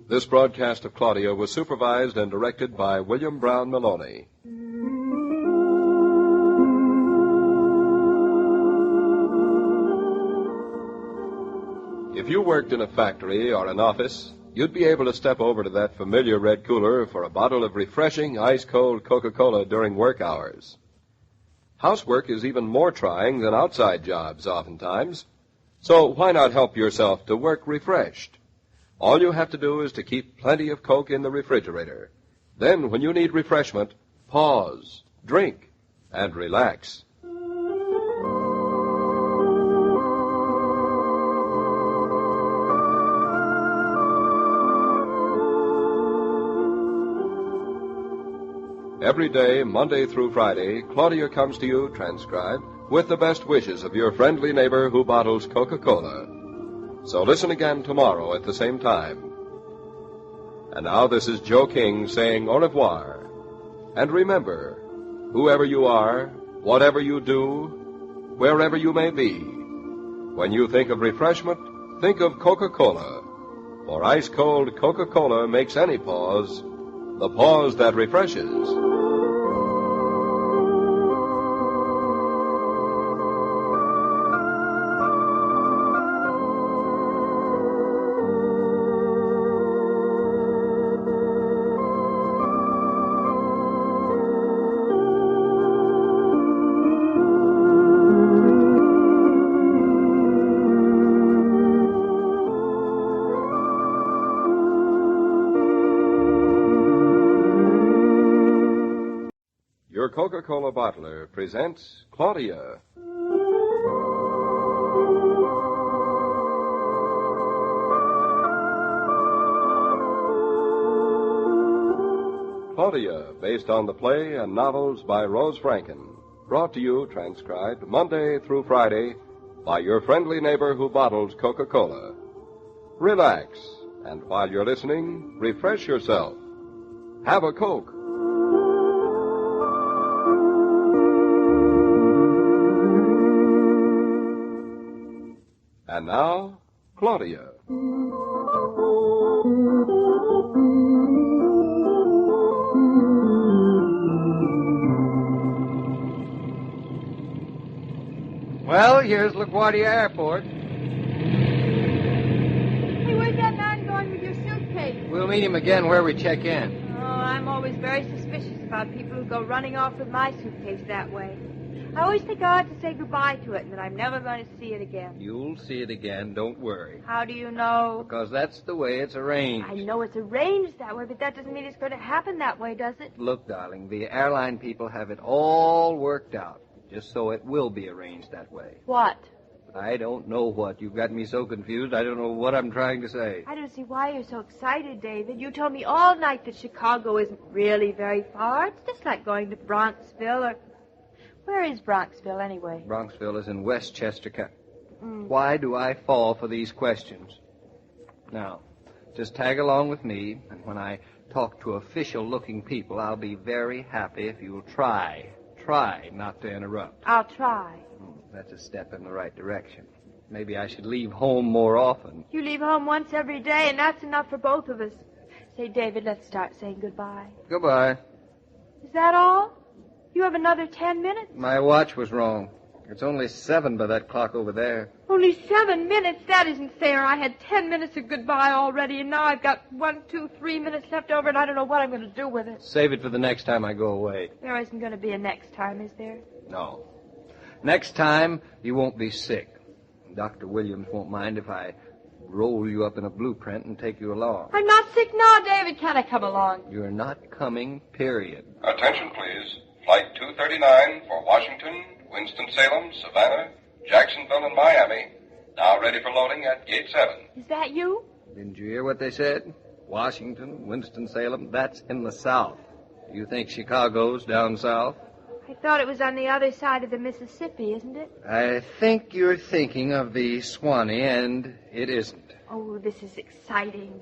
Speaker 1: This broadcast of Claudia was supervised and directed by William Brown Maloney. If you worked in a factory or an office, you'd be able to step over to that familiar red cooler for a bottle of refreshing, ice-cold Coca-Cola during work hours. Housework is even more trying than outside jobs oftentimes, so why not help yourself to work refreshed? All you have to do is to keep plenty of Coke in the refrigerator. Then, when you need refreshment, pause, drink, and relax. Every day, Monday through Friday, Claudia comes to you, transcribed, with the best wishes of your friendly neighbor who bottles Coca-Cola. So listen again tomorrow at the same time. And now this is Joe King saying au revoir. And remember, whoever you are, whatever you do, wherever you may be, when you think of refreshment, think of Coca-Cola. For ice-cold Coca-Cola makes any pause the pause that refreshes. Coca-Cola bottler presents Claudia. Claudia, based on the play and novels by Rose Franken. Brought to you, transcribed, Monday through Friday by your friendly neighbor who bottles Coca-Cola. Relax, and while you're listening, refresh yourself. Have a Coke. And now, Claudia.
Speaker 3: Well, here's LaGuardia Airport.
Speaker 2: Hey, where's that man going with your suitcase?
Speaker 3: We'll meet him again where we check in.
Speaker 2: Oh, I'm always very suspicious about people who go running off with my suitcase that way. I always think I ought to say goodbye to it and that I'm never going to see it again.
Speaker 3: You'll see it again, don't worry.
Speaker 2: How do you know?
Speaker 3: Because that's the way it's arranged.
Speaker 2: I know it's arranged that way, but that doesn't mean it's going to happen that way, does it?
Speaker 3: Look, darling, the airline people have it all worked out, just so it will be arranged that way.
Speaker 2: What?
Speaker 3: I don't know what. You've got me so confused, I don't know what I'm trying to say.
Speaker 2: I don't see why you're so excited, David. You told me all night that Chicago isn't really very far. It's just like going to Bronxville or... Where is Bronxville, anyway?
Speaker 3: Bronxville is in Westchester. Why do I fall for these questions? Now, just tag along with me, and when I talk to official-looking people, I'll be very happy if you'll try not to interrupt.
Speaker 2: I'll try.
Speaker 3: That's a step in the right direction. Maybe I should leave home more often.
Speaker 2: You leave home once every day, and that's enough for both of us. Say, David, let's start saying goodbye.
Speaker 3: Goodbye.
Speaker 2: Is that all? You have another 10 minutes.
Speaker 3: My watch was wrong. It's only 7 by that clock over there.
Speaker 2: Only 7 minutes? That isn't fair. I had 10 minutes of goodbye already, and now I've got 1, 2, 3 minutes left over, and I don't know what I'm going to do with it.
Speaker 3: Save it for the next time I go away.
Speaker 2: There isn't going to be a next time, is there?
Speaker 3: No. Next time, you won't be sick. Dr. Williams won't mind if I roll you up in a blueprint and take you along.
Speaker 2: I'm not sick now, David. Can I come along?
Speaker 3: You're not coming, period.
Speaker 1: Attention, please. Flight 239 for Washington, Winston-Salem, Savannah, Jacksonville, and Miami. Now ready for loading at Gate 7.
Speaker 2: Is that you?
Speaker 3: Didn't you hear what they said? Washington, Winston-Salem, that's in the South. Do you think Chicago's down south?
Speaker 2: I thought it was on the other side of the Mississippi, isn't it?
Speaker 3: I think you're thinking of the Swanee, and it isn't.
Speaker 2: Oh, this is exciting.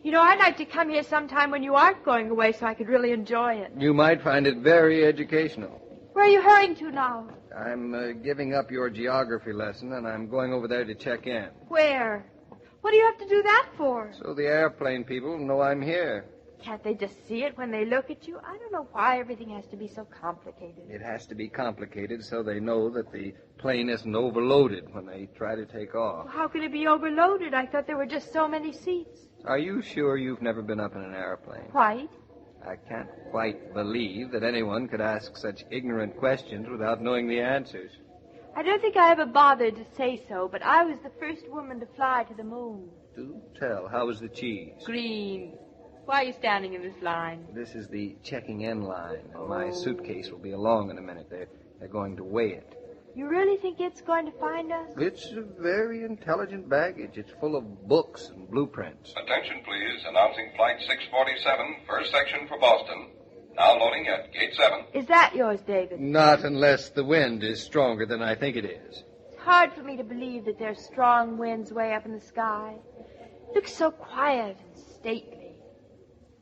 Speaker 2: You know, I'd like to come here sometime when you aren't going away so I could really enjoy it.
Speaker 3: You might find it very educational.
Speaker 2: Where are you hurrying to now?
Speaker 3: I'm giving up your geography lesson, and I'm going over there to check in.
Speaker 2: Where? What do you have to do that for?
Speaker 3: So the airplane people know I'm here.
Speaker 2: Can't they just see it when they look at you? I don't know why everything has to be so complicated.
Speaker 3: It has to be complicated so they know that the plane isn't overloaded when they try to take off.
Speaker 2: Well, how can it be overloaded? I thought there were just so many seats.
Speaker 3: Are you sure you've never been up in an airplane?
Speaker 2: Quite.
Speaker 3: I can't quite believe that anyone could ask such ignorant questions without knowing the answers.
Speaker 2: I don't think I ever bothered to say so, but I was the first woman to fly to the moon.
Speaker 3: Do tell. How was the cheese?
Speaker 2: Green. Why are you standing in this line?
Speaker 3: This is the checking in line. And my suitcase will be along in a minute. They're going to weigh it.
Speaker 2: You really think it's going to find us?
Speaker 3: It's a very intelligent baggage. It's full of books and blueprints.
Speaker 1: Attention, please. Announcing Flight 647, first section for Boston. Now loading at Gate 7.
Speaker 2: Is that yours, David?
Speaker 3: Not unless the wind is stronger than I think it is.
Speaker 2: It's hard for me to believe that there's strong winds way up in the sky. It looks so quiet and stately.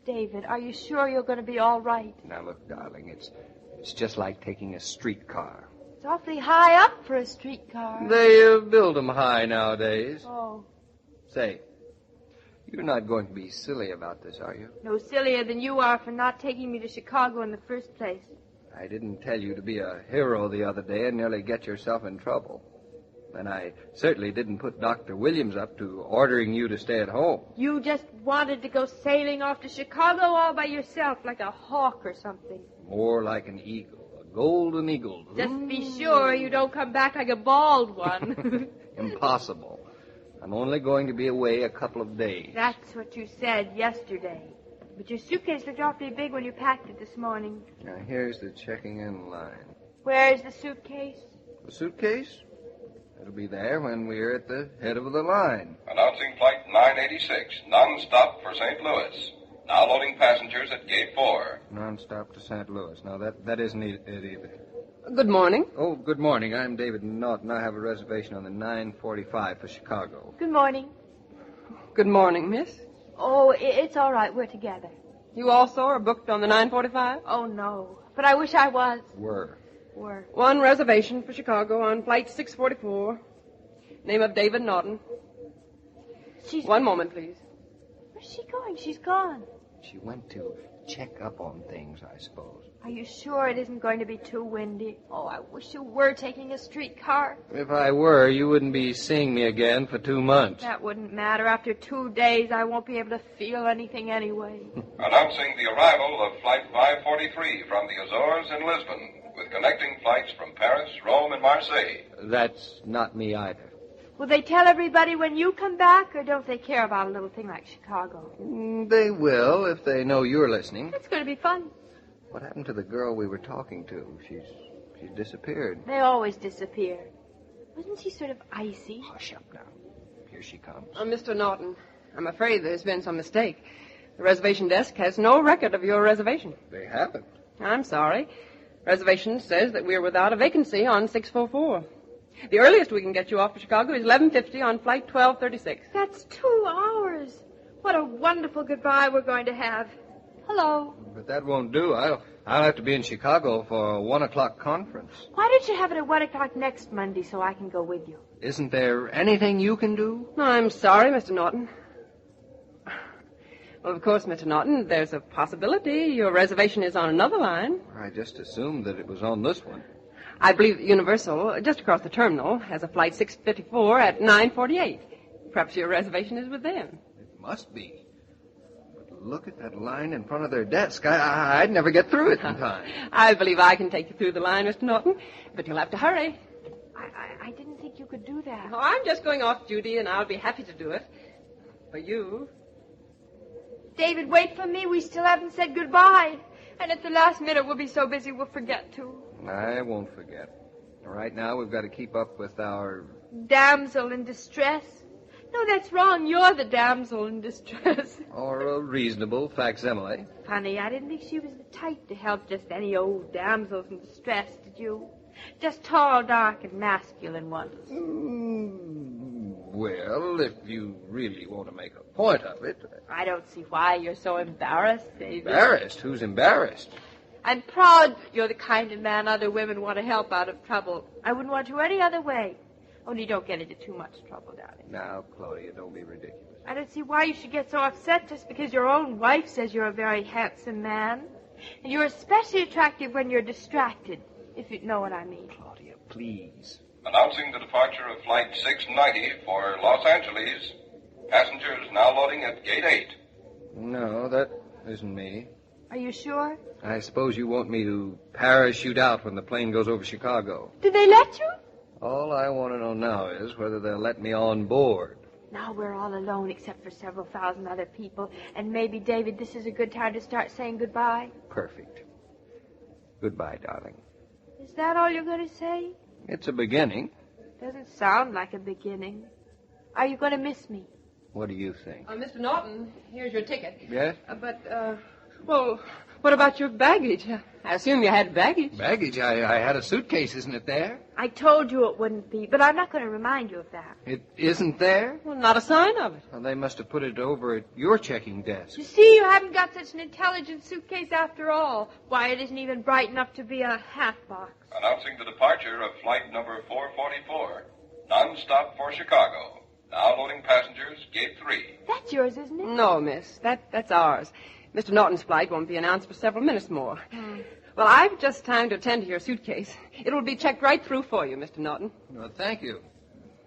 Speaker 2: David, are you sure you're going to be all right?
Speaker 3: Now, look, darling, it's just like taking a streetcar.
Speaker 2: It's awfully high up for a streetcar.
Speaker 3: They build them high nowadays.
Speaker 2: Oh.
Speaker 3: Say, you're not going to be silly about this, are you?
Speaker 2: No sillier than you are for not taking me to Chicago in the first place.
Speaker 3: I didn't tell you to be a hero the other day and nearly get yourself in trouble. And I certainly didn't put Dr. Williams up to ordering you to stay at home.
Speaker 2: You just wanted to go sailing off to Chicago all by yourself like a hawk or something.
Speaker 3: More like an eagle, a golden eagle.
Speaker 2: Just be sure you don't come back like a bald one.
Speaker 3: Impossible. I'm only going to be away a couple of days.
Speaker 2: That's what you said yesterday. But your suitcase looked awfully big when you packed it this morning.
Speaker 3: Now, here's the checking in line.
Speaker 2: Where's the suitcase?
Speaker 3: The suitcase? It'll be there when we're at the head of the line.
Speaker 1: Announcing Flight 986, non-stop for St. Louis. Now loading passengers at Gate 4.
Speaker 3: Non-stop to St. Louis. Now, that isn't it either.
Speaker 15: Good morning.
Speaker 3: Oh, good morning. I'm David Naughton. I have a reservation on the 9:45 for Chicago.
Speaker 2: Good morning.
Speaker 15: Good morning, miss.
Speaker 2: Oh, it's all right. We're together.
Speaker 15: You also are booked on the 9:45?
Speaker 2: Oh, no. But I wish I was.
Speaker 3: Were.
Speaker 15: One reservation for Chicago on Flight 644. Name of David Naughton. One moment, please.
Speaker 2: Where's she going? She's gone.
Speaker 3: She went to check up on things, I suppose.
Speaker 2: Are you sure it isn't going to be too windy? Oh, I wish you were taking a streetcar.
Speaker 3: If I were, you wouldn't be seeing me again for 2 months.
Speaker 2: That wouldn't matter. After 2 days, I won't be able to feel anything anyway.
Speaker 1: Announcing the arrival of Flight 543 from the Azores and Lisbon, with connecting flights from Paris, Rome, and Marseille.
Speaker 3: That's not me either.
Speaker 2: Will they tell everybody when you come back, or don't they care about a little thing like Chicago?
Speaker 3: They will, if they know you're listening.
Speaker 2: It's going to be fun.
Speaker 3: What happened to the girl we were talking to? She's disappeared.
Speaker 2: They always disappear. Wasn't she sort of icy?
Speaker 3: Hush up now. Here she comes.
Speaker 15: Mr. Naughton, I'm afraid there's been some mistake. The reservation desk has no record of your reservation.
Speaker 3: They haven't.
Speaker 15: I'm sorry. Reservation says that we're without a vacancy on 644. The earliest we can get you off to Chicago is 11:50 on Flight 1236.
Speaker 2: That's 2 hours. What a wonderful goodbye we're going to have. Hello.
Speaker 3: But that won't do. I'll have to be in Chicago for a 1 o'clock conference.
Speaker 2: Why don't you have it at 1 o'clock next Monday so I can go with you?
Speaker 3: Isn't there anything you can do?
Speaker 15: I'm sorry, Mr. Naughton. Well, of course, Mr. Naughton, there's a possibility your reservation is on another line.
Speaker 3: I just assumed that it was on this one.
Speaker 15: I believe that Universal, just across the terminal, has a flight 654 at 9:48. Perhaps your reservation is with them.
Speaker 3: It must be. But look at that line in front of their desk. I'd never get through it in time.
Speaker 15: I believe I can take you through the line, Mr. Norton, but you'll have to hurry.
Speaker 2: I didn't think you could do that.
Speaker 15: Oh, I'm just going off duty, and I'll be happy to do it. For you.
Speaker 2: David, wait for me. We still haven't said goodbye. And at the last minute, we'll be so busy we'll forget to.
Speaker 3: I won't forget. Right now, we've got to keep up with our...
Speaker 2: Damsel in distress. No, that's wrong. You're the damsel in distress.
Speaker 3: Or a reasonable facsimile.
Speaker 2: Funny, I didn't think she was the type to help just any old damsels in distress, did you? Just tall, dark, and masculine ones.
Speaker 3: Well, if you really want to make a point of it...
Speaker 2: I don't see why you're so embarrassed, David.
Speaker 3: Embarrassed? Who's embarrassed?
Speaker 2: I'm proud you're the kind of man other women want to help out of trouble. I wouldn't want you any other way. Only don't get into too much trouble, darling.
Speaker 3: Now, Claudia, don't be ridiculous.
Speaker 2: I don't see why you should get so upset just because your own wife says you're a very handsome man. And you're especially attractive when you're distracted, if you know what I mean.
Speaker 3: Claudia, please.
Speaker 1: Announcing the departure of Flight 690 for Los Angeles. Passengers now loading at Gate 8.
Speaker 3: No, that isn't me.
Speaker 2: Are you sure?
Speaker 3: I suppose you want me to parachute out when the plane goes over Chicago.
Speaker 2: Did they let you?
Speaker 3: All I want to know now is whether they'll let me on board.
Speaker 2: Now we're all alone except for several thousand other people. And maybe, David, this is a good time to start saying goodbye.
Speaker 3: Perfect. Goodbye, darling.
Speaker 2: Is that all you're going to say?
Speaker 3: It's a beginning.
Speaker 2: Doesn't sound like a beginning. Are you going to miss me?
Speaker 3: What do you think?
Speaker 15: Mr. Norton, here's your ticket.
Speaker 3: Yes?
Speaker 15: Well, what about your baggage? I assume you had baggage.
Speaker 3: Baggage? I had a suitcase, isn't it there?
Speaker 2: I told you it wouldn't be, but I'm not going to remind you of that.
Speaker 3: It isn't there?
Speaker 15: Well, not a sign of it.
Speaker 3: Well, they must have put it over at your checking desk.
Speaker 2: You see, you haven't got such an intelligent suitcase after all. Why, it isn't even bright enough to be a hat box.
Speaker 1: Announcing the departure of flight number 444, non-stop for Chicago. Now loading passengers, Gate 3.
Speaker 2: That's yours, isn't it?
Speaker 15: No, miss. That's ours. Mr. Norton's flight won't be announced for several minutes more. Well, I've just time to attend to your suitcase. It will be checked right through for you, Mr. Norton.
Speaker 3: Well, thank you.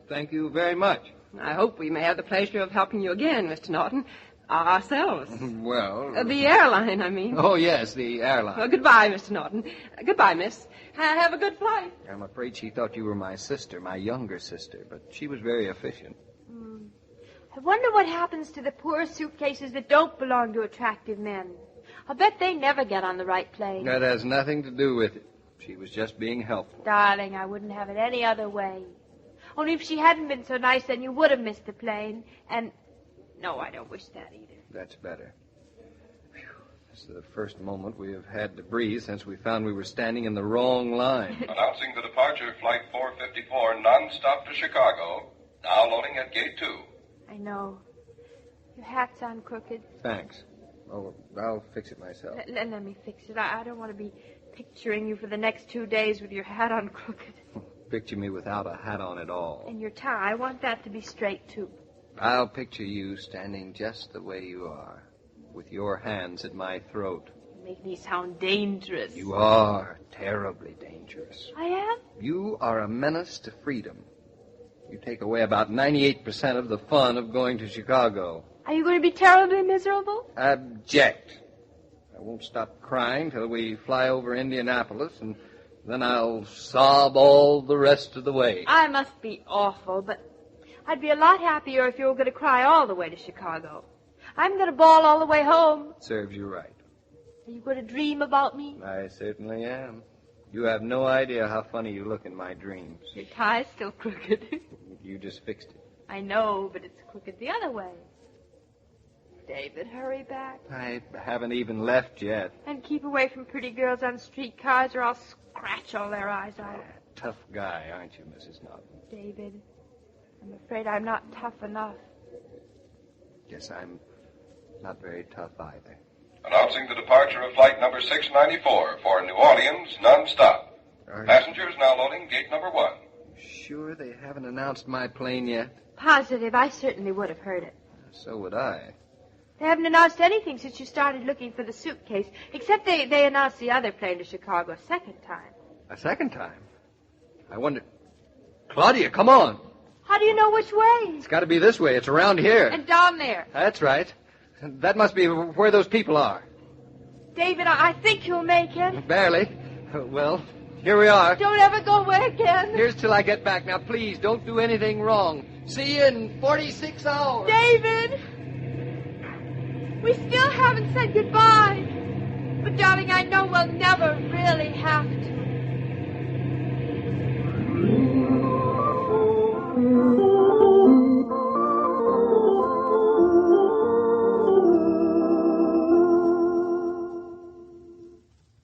Speaker 3: Thank you very much.
Speaker 15: I hope we may have the pleasure of helping you again, Mr. Norton. Ourselves.
Speaker 3: Well...
Speaker 15: the airline, I mean.
Speaker 3: Oh, yes, the airline.
Speaker 15: Well, goodbye, Mr. Norton. Goodbye, miss. Have a good flight.
Speaker 3: I'm afraid she thought you were my sister, my younger sister, but she was very efficient.
Speaker 2: I wonder what happens to the poor suitcases that don't belong to attractive men. I'll bet they never get on the right plane.
Speaker 3: That has nothing to do with it. She was just being helpful.
Speaker 2: Darling, I wouldn't have it any other way. Only if she hadn't been so nice, then you would have missed the plane. And, no, I don't wish that either.
Speaker 3: That's better. Whew. This is the first moment we have had to breathe since we found we were standing in the wrong line.
Speaker 1: Announcing the departure of Flight 454, non-stop to Chicago. Now loading at Gate 2.
Speaker 2: I know. Your hat's on crooked.
Speaker 3: Thanks. Oh, I'll fix it myself.
Speaker 2: Let me fix it. I don't want to be picturing you for the next 2 days with your hat on crooked.
Speaker 3: Picture me without a hat on at all.
Speaker 2: And your tie. I want that to be straight, too.
Speaker 3: I'll picture you standing just the way you are, with your hands at my throat.
Speaker 2: You make me sound dangerous.
Speaker 3: You are terribly dangerous.
Speaker 2: I am?
Speaker 3: You are a menace to freedom. You take away about 98% of the fun of going to Chicago.
Speaker 2: Are you going to be terribly miserable?
Speaker 3: Abject. I won't stop crying till we fly over Indianapolis, and then I'll sob all the rest of the way.
Speaker 2: I must be awful, but I'd be a lot happier if you were going to cry all the way to Chicago. I'm going to bawl all the way home.
Speaker 3: Serves you right.
Speaker 2: Are you going to dream about me?
Speaker 3: I certainly am. You have no idea how funny you look in my dreams.
Speaker 2: Your tie's still crooked.
Speaker 3: You just fixed it.
Speaker 2: I know, but it's crooked the other way. David, hurry back.
Speaker 3: I haven't even left yet.
Speaker 2: And keep away from pretty girls on streetcars or I'll scratch all their eyes out.
Speaker 3: Tough guy, aren't you, Mrs. Norton?
Speaker 2: David, I'm afraid I'm not tough enough.
Speaker 3: Guess I'm not very tough either.
Speaker 1: Announcing the departure of flight number 694 for New Orleans, non-stop. Passengers now loading Gate number 1.
Speaker 3: Sure they haven't announced my plane yet?
Speaker 2: Positive. I certainly would have heard it.
Speaker 3: So would I.
Speaker 2: They haven't announced anything since you started looking for the suitcase, except they announced the other plane to Chicago a second time.
Speaker 3: A second time?
Speaker 7: I wonder... Claudia, come on.
Speaker 2: How do you know which way?
Speaker 7: It's got to be this way. It's around here.
Speaker 2: And down there.
Speaker 7: That's right. That must be where those people are.
Speaker 2: David, I think you'll make it.
Speaker 7: Barely. Well, here we are.
Speaker 2: Don't ever go away again.
Speaker 7: Here's till I get back. Now, please, don't do anything wrong. See you in 46 hours.
Speaker 2: David! We still haven't said goodbye. But, darling, I know we'll never really have to.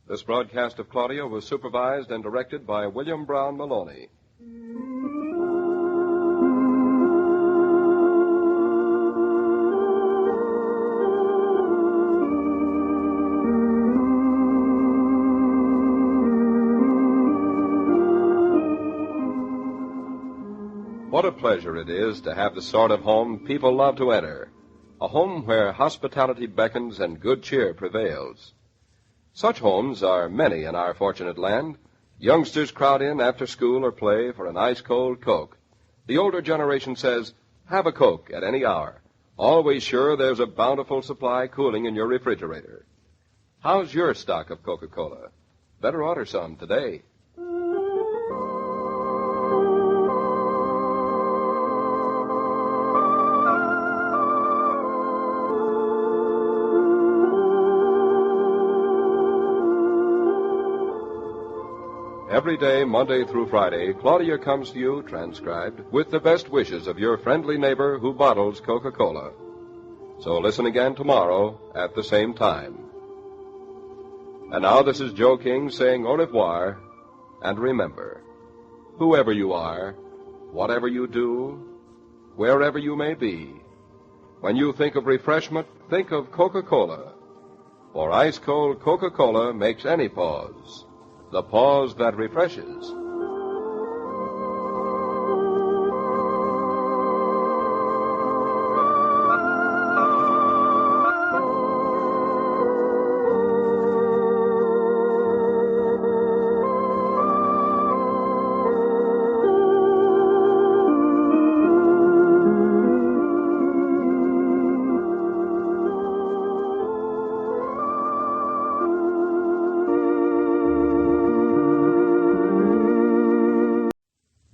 Speaker 1: This broadcast of Claudia was supervised and directed by William Brown Maloney. What a pleasure it is to have the sort of home people love to enter. A home where hospitality beckons and good cheer prevails. Such homes are many in our fortunate land. Youngsters crowd in after school or play for an ice-cold Coke. The older generation says, have a Coke at any hour. Always sure there's a bountiful supply cooling in your refrigerator. How's your stock of Coca-Cola? Better order some today. Every day, Monday through Friday, Claudia comes to you, transcribed, with the best wishes of your friendly neighbor who bottles Coca-Cola. So listen again tomorrow at the same time. And now this is Joe King saying au revoir, and remember, whoever you are, whatever you do, wherever you may be, when you think of refreshment, think of Coca-Cola. For ice-cold Coca-Cola makes any pause the pause that refreshes.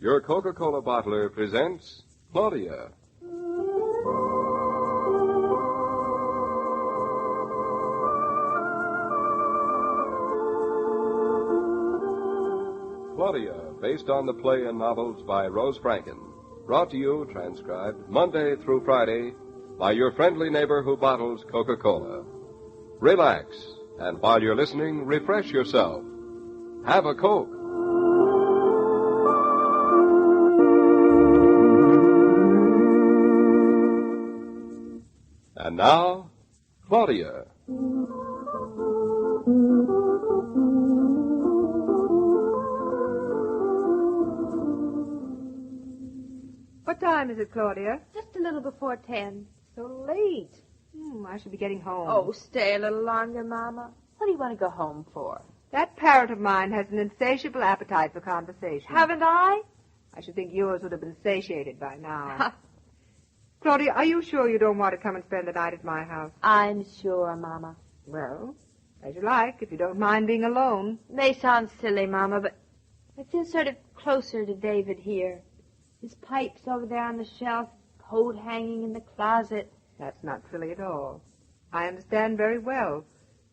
Speaker 1: Your Coca-Cola bottler presents Claudia. Claudia, based on the play and novels by Rose Franken. Brought to you, transcribed, Monday through Friday by your friendly neighbor who bottles Coca-Cola. Relax, and while you're listening, refresh yourself. Have a Coke. And now, Claudia.
Speaker 8: What time is it, Claudia?
Speaker 2: Just a little before 10.
Speaker 8: So late. I should be getting home.
Speaker 2: Oh, stay a little longer, Mama. What do you want to go home for?
Speaker 8: That parrot of mine has an insatiable appetite for conversation.
Speaker 2: Haven't I?
Speaker 8: I should think yours would have been satiated by now. Claudia, are you sure you don't want to come and spend the night at my house?
Speaker 2: I'm sure, Mama.
Speaker 8: Well, as you like, if you don't mind being alone.
Speaker 2: May sound silly, Mama, but I feel sort of closer to David here. His pipe's over there on the shelf, coat hanging in the closet.
Speaker 8: That's not silly at all. I understand very well.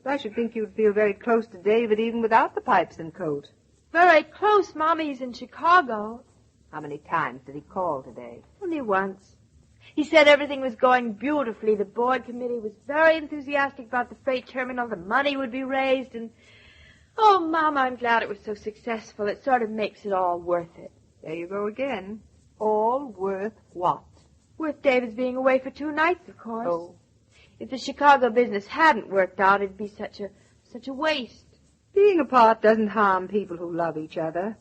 Speaker 8: But I should think you'd feel very close to David even without the pipes and coat.
Speaker 2: Very close, Mama. He's in Chicago.
Speaker 8: How many times did he call today?
Speaker 2: Only once. He said everything was going beautifully. The board committee was very enthusiastic about the freight terminal. The money would be raised, and... Oh, Mama, I'm glad it was so successful. It sort of makes it all worth it.
Speaker 8: There you go again. All worth what?
Speaker 2: Worth David's being away for 2 nights, of course.
Speaker 8: Oh.
Speaker 2: If the Chicago business hadn't worked out, it'd be such a waste.
Speaker 8: Being apart doesn't harm people who love each other.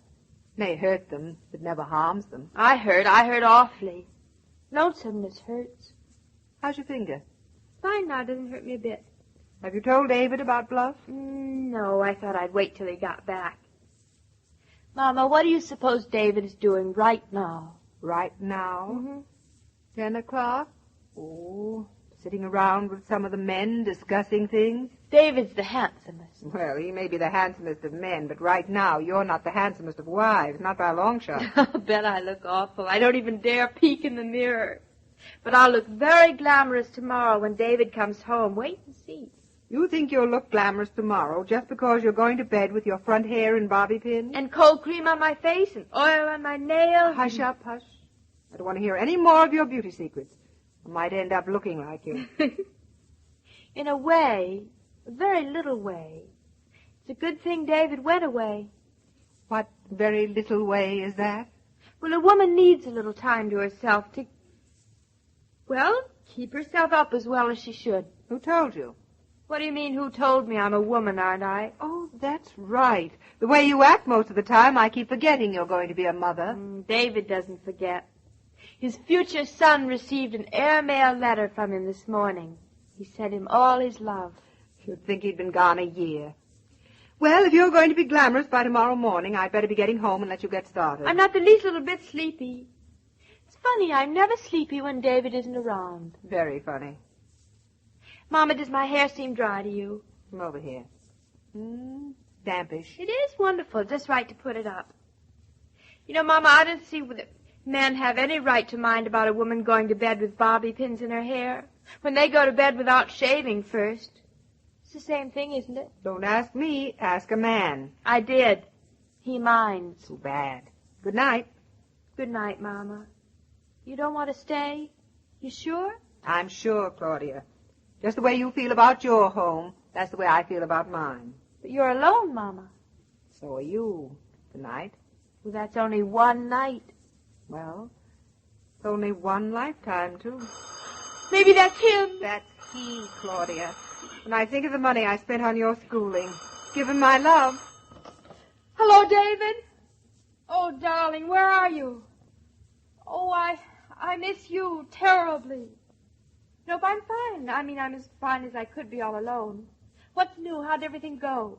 Speaker 8: It may hurt them, but never harms them.
Speaker 2: I heard awfully. Lonesomeness hurts.
Speaker 8: How's your finger?
Speaker 2: Fine now, doesn't hurt me a bit.
Speaker 8: Have you told David about Bluff?
Speaker 2: No, I thought I'd wait till he got back.
Speaker 9: Mama, what do you suppose David is doing right now?
Speaker 8: Right now?
Speaker 9: Mm-hmm.
Speaker 8: 10 o'clock? Oh, sitting around with some of the men discussing things?
Speaker 9: David's the handsomest.
Speaker 8: Well, he may be the handsomest of men, but right now you're not the handsomest of wives, not by a long shot.
Speaker 9: I'll bet I look awful. I don't even dare peek in the mirror. But I'll look very glamorous tomorrow when David comes home. Wait and see.
Speaker 8: You think you'll look glamorous tomorrow just because you're going to bed with your front hair in bobby pins?
Speaker 9: And cold cream on my face and oil on my nails.
Speaker 8: Hush up, hush. I don't want to hear any more of your beauty secrets. I might end up looking like you.
Speaker 9: In a way, a very little way. It's a good thing David went away.
Speaker 8: What very little way is that?
Speaker 9: Well, a woman needs a little time to herself to, well, keep herself up as well as she should.
Speaker 8: Who told you?
Speaker 9: What do you mean, who told me? I'm a woman, aren't I?
Speaker 8: Oh, that's right. The way you act most of the time, I keep forgetting you're going to be a mother.
Speaker 9: David doesn't forget. His future son received an airmail letter from him this morning. He sent him all his love.
Speaker 8: You'd think he'd been gone a year. Well, if you're going to be glamorous by tomorrow morning, I'd better be getting home and let you get started.
Speaker 9: I'm not the least little bit sleepy. It's funny, I'm never sleepy when David isn't around.
Speaker 8: Very funny.
Speaker 9: Mama, does my hair seem dry to you?
Speaker 8: Come over here. Dampish.
Speaker 9: It is wonderful, just right to put it up. You know, Mama, I don't see that men have any right to mind about a woman going to bed with bobby pins in her hair when they go to bed without shaving first. It's the same thing, isn't it?
Speaker 8: Don't ask me, ask a man.
Speaker 9: I did. He minds.
Speaker 8: Too bad. Good night.
Speaker 9: Good night, Mama. You don't want to stay? You sure?
Speaker 8: I'm sure, Claudia. Just the way you feel about your home, that's the way I feel about mine.
Speaker 9: But you're alone, Mama.
Speaker 8: So are you. Good night.
Speaker 9: Well, that's only one night.
Speaker 8: Well, it's only one lifetime, too.
Speaker 9: Maybe that's him.
Speaker 8: That's he, Claudia. When I think of the money I spent on your schooling, give him my love.
Speaker 9: Hello, David. Oh, darling, where are you? Oh, I miss you terribly. Nope, I'm fine. I mean, I'm as fine as I could be all alone. What's new? How'd everything go?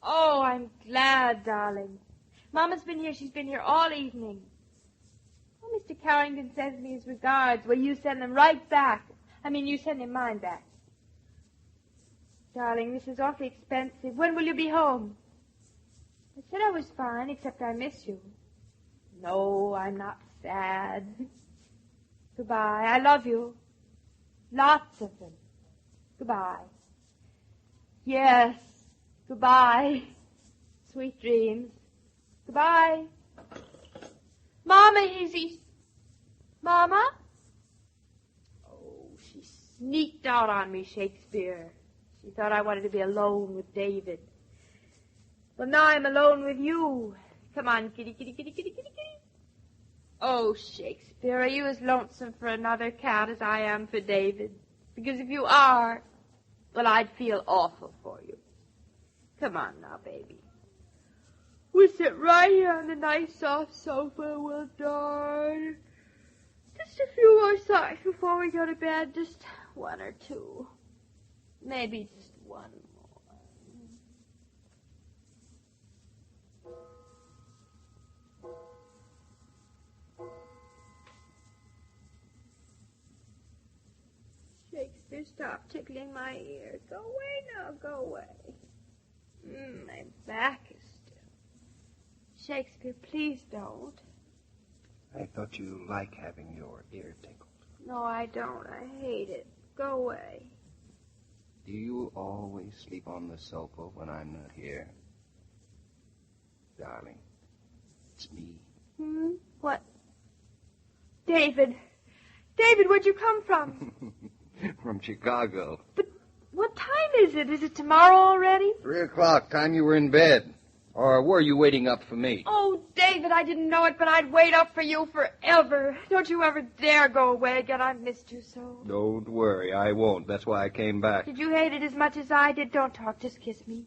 Speaker 9: Oh, I'm glad, darling. Mama's been here. She's been here all evening. Oh, Mr. Carrington sends me his regards. Well, you send them right back. I mean, you send him mine back. Darling, this is awfully expensive. When will you be home? I said I was fine, except I miss you. No, I'm not sad. Goodbye. I love you. Lots of them. Goodbye. Yes. Goodbye. Sweet dreams. Goodbye. Mama, he's... Mama? Oh, she sneaked out on me, Shakespeare. She thought I wanted to be alone with David. Well, now I'm alone with you. Come on, kitty, kitty, kitty, kitty, kitty, kitty. Oh, Shakespeare, are you as lonesome for another cat as I am for David? Because if you are, well, I'd feel awful for you. Come on now, baby. We'll sit right here on the nice soft sofa and we'll darn. Just a few more songs before we go to bed. Just one or two. Maybe just one more. Shakespeare, stop tickling my ear. Go away now, go away. My back is still. Shakespeare, please don't.
Speaker 3: I thought you liked having your ear tickled.
Speaker 9: No, I don't. I hate it. Go away.
Speaker 3: Do you always sleep on the sofa when I'm not here? Darling, it's me.
Speaker 9: What? David. David, where'd you come from?
Speaker 3: From Chicago.
Speaker 9: But what time is it? Is it tomorrow already?
Speaker 3: 3 o'clock, time you were in bed. Or were you waiting up for me?
Speaker 9: Oh, David, I didn't know it, but I'd wait up for you forever. Don't you ever dare go away again. I've missed you so.
Speaker 3: Don't worry, I won't. That's why I came back.
Speaker 9: Did you hate it as much as I did? Don't talk, just kiss me.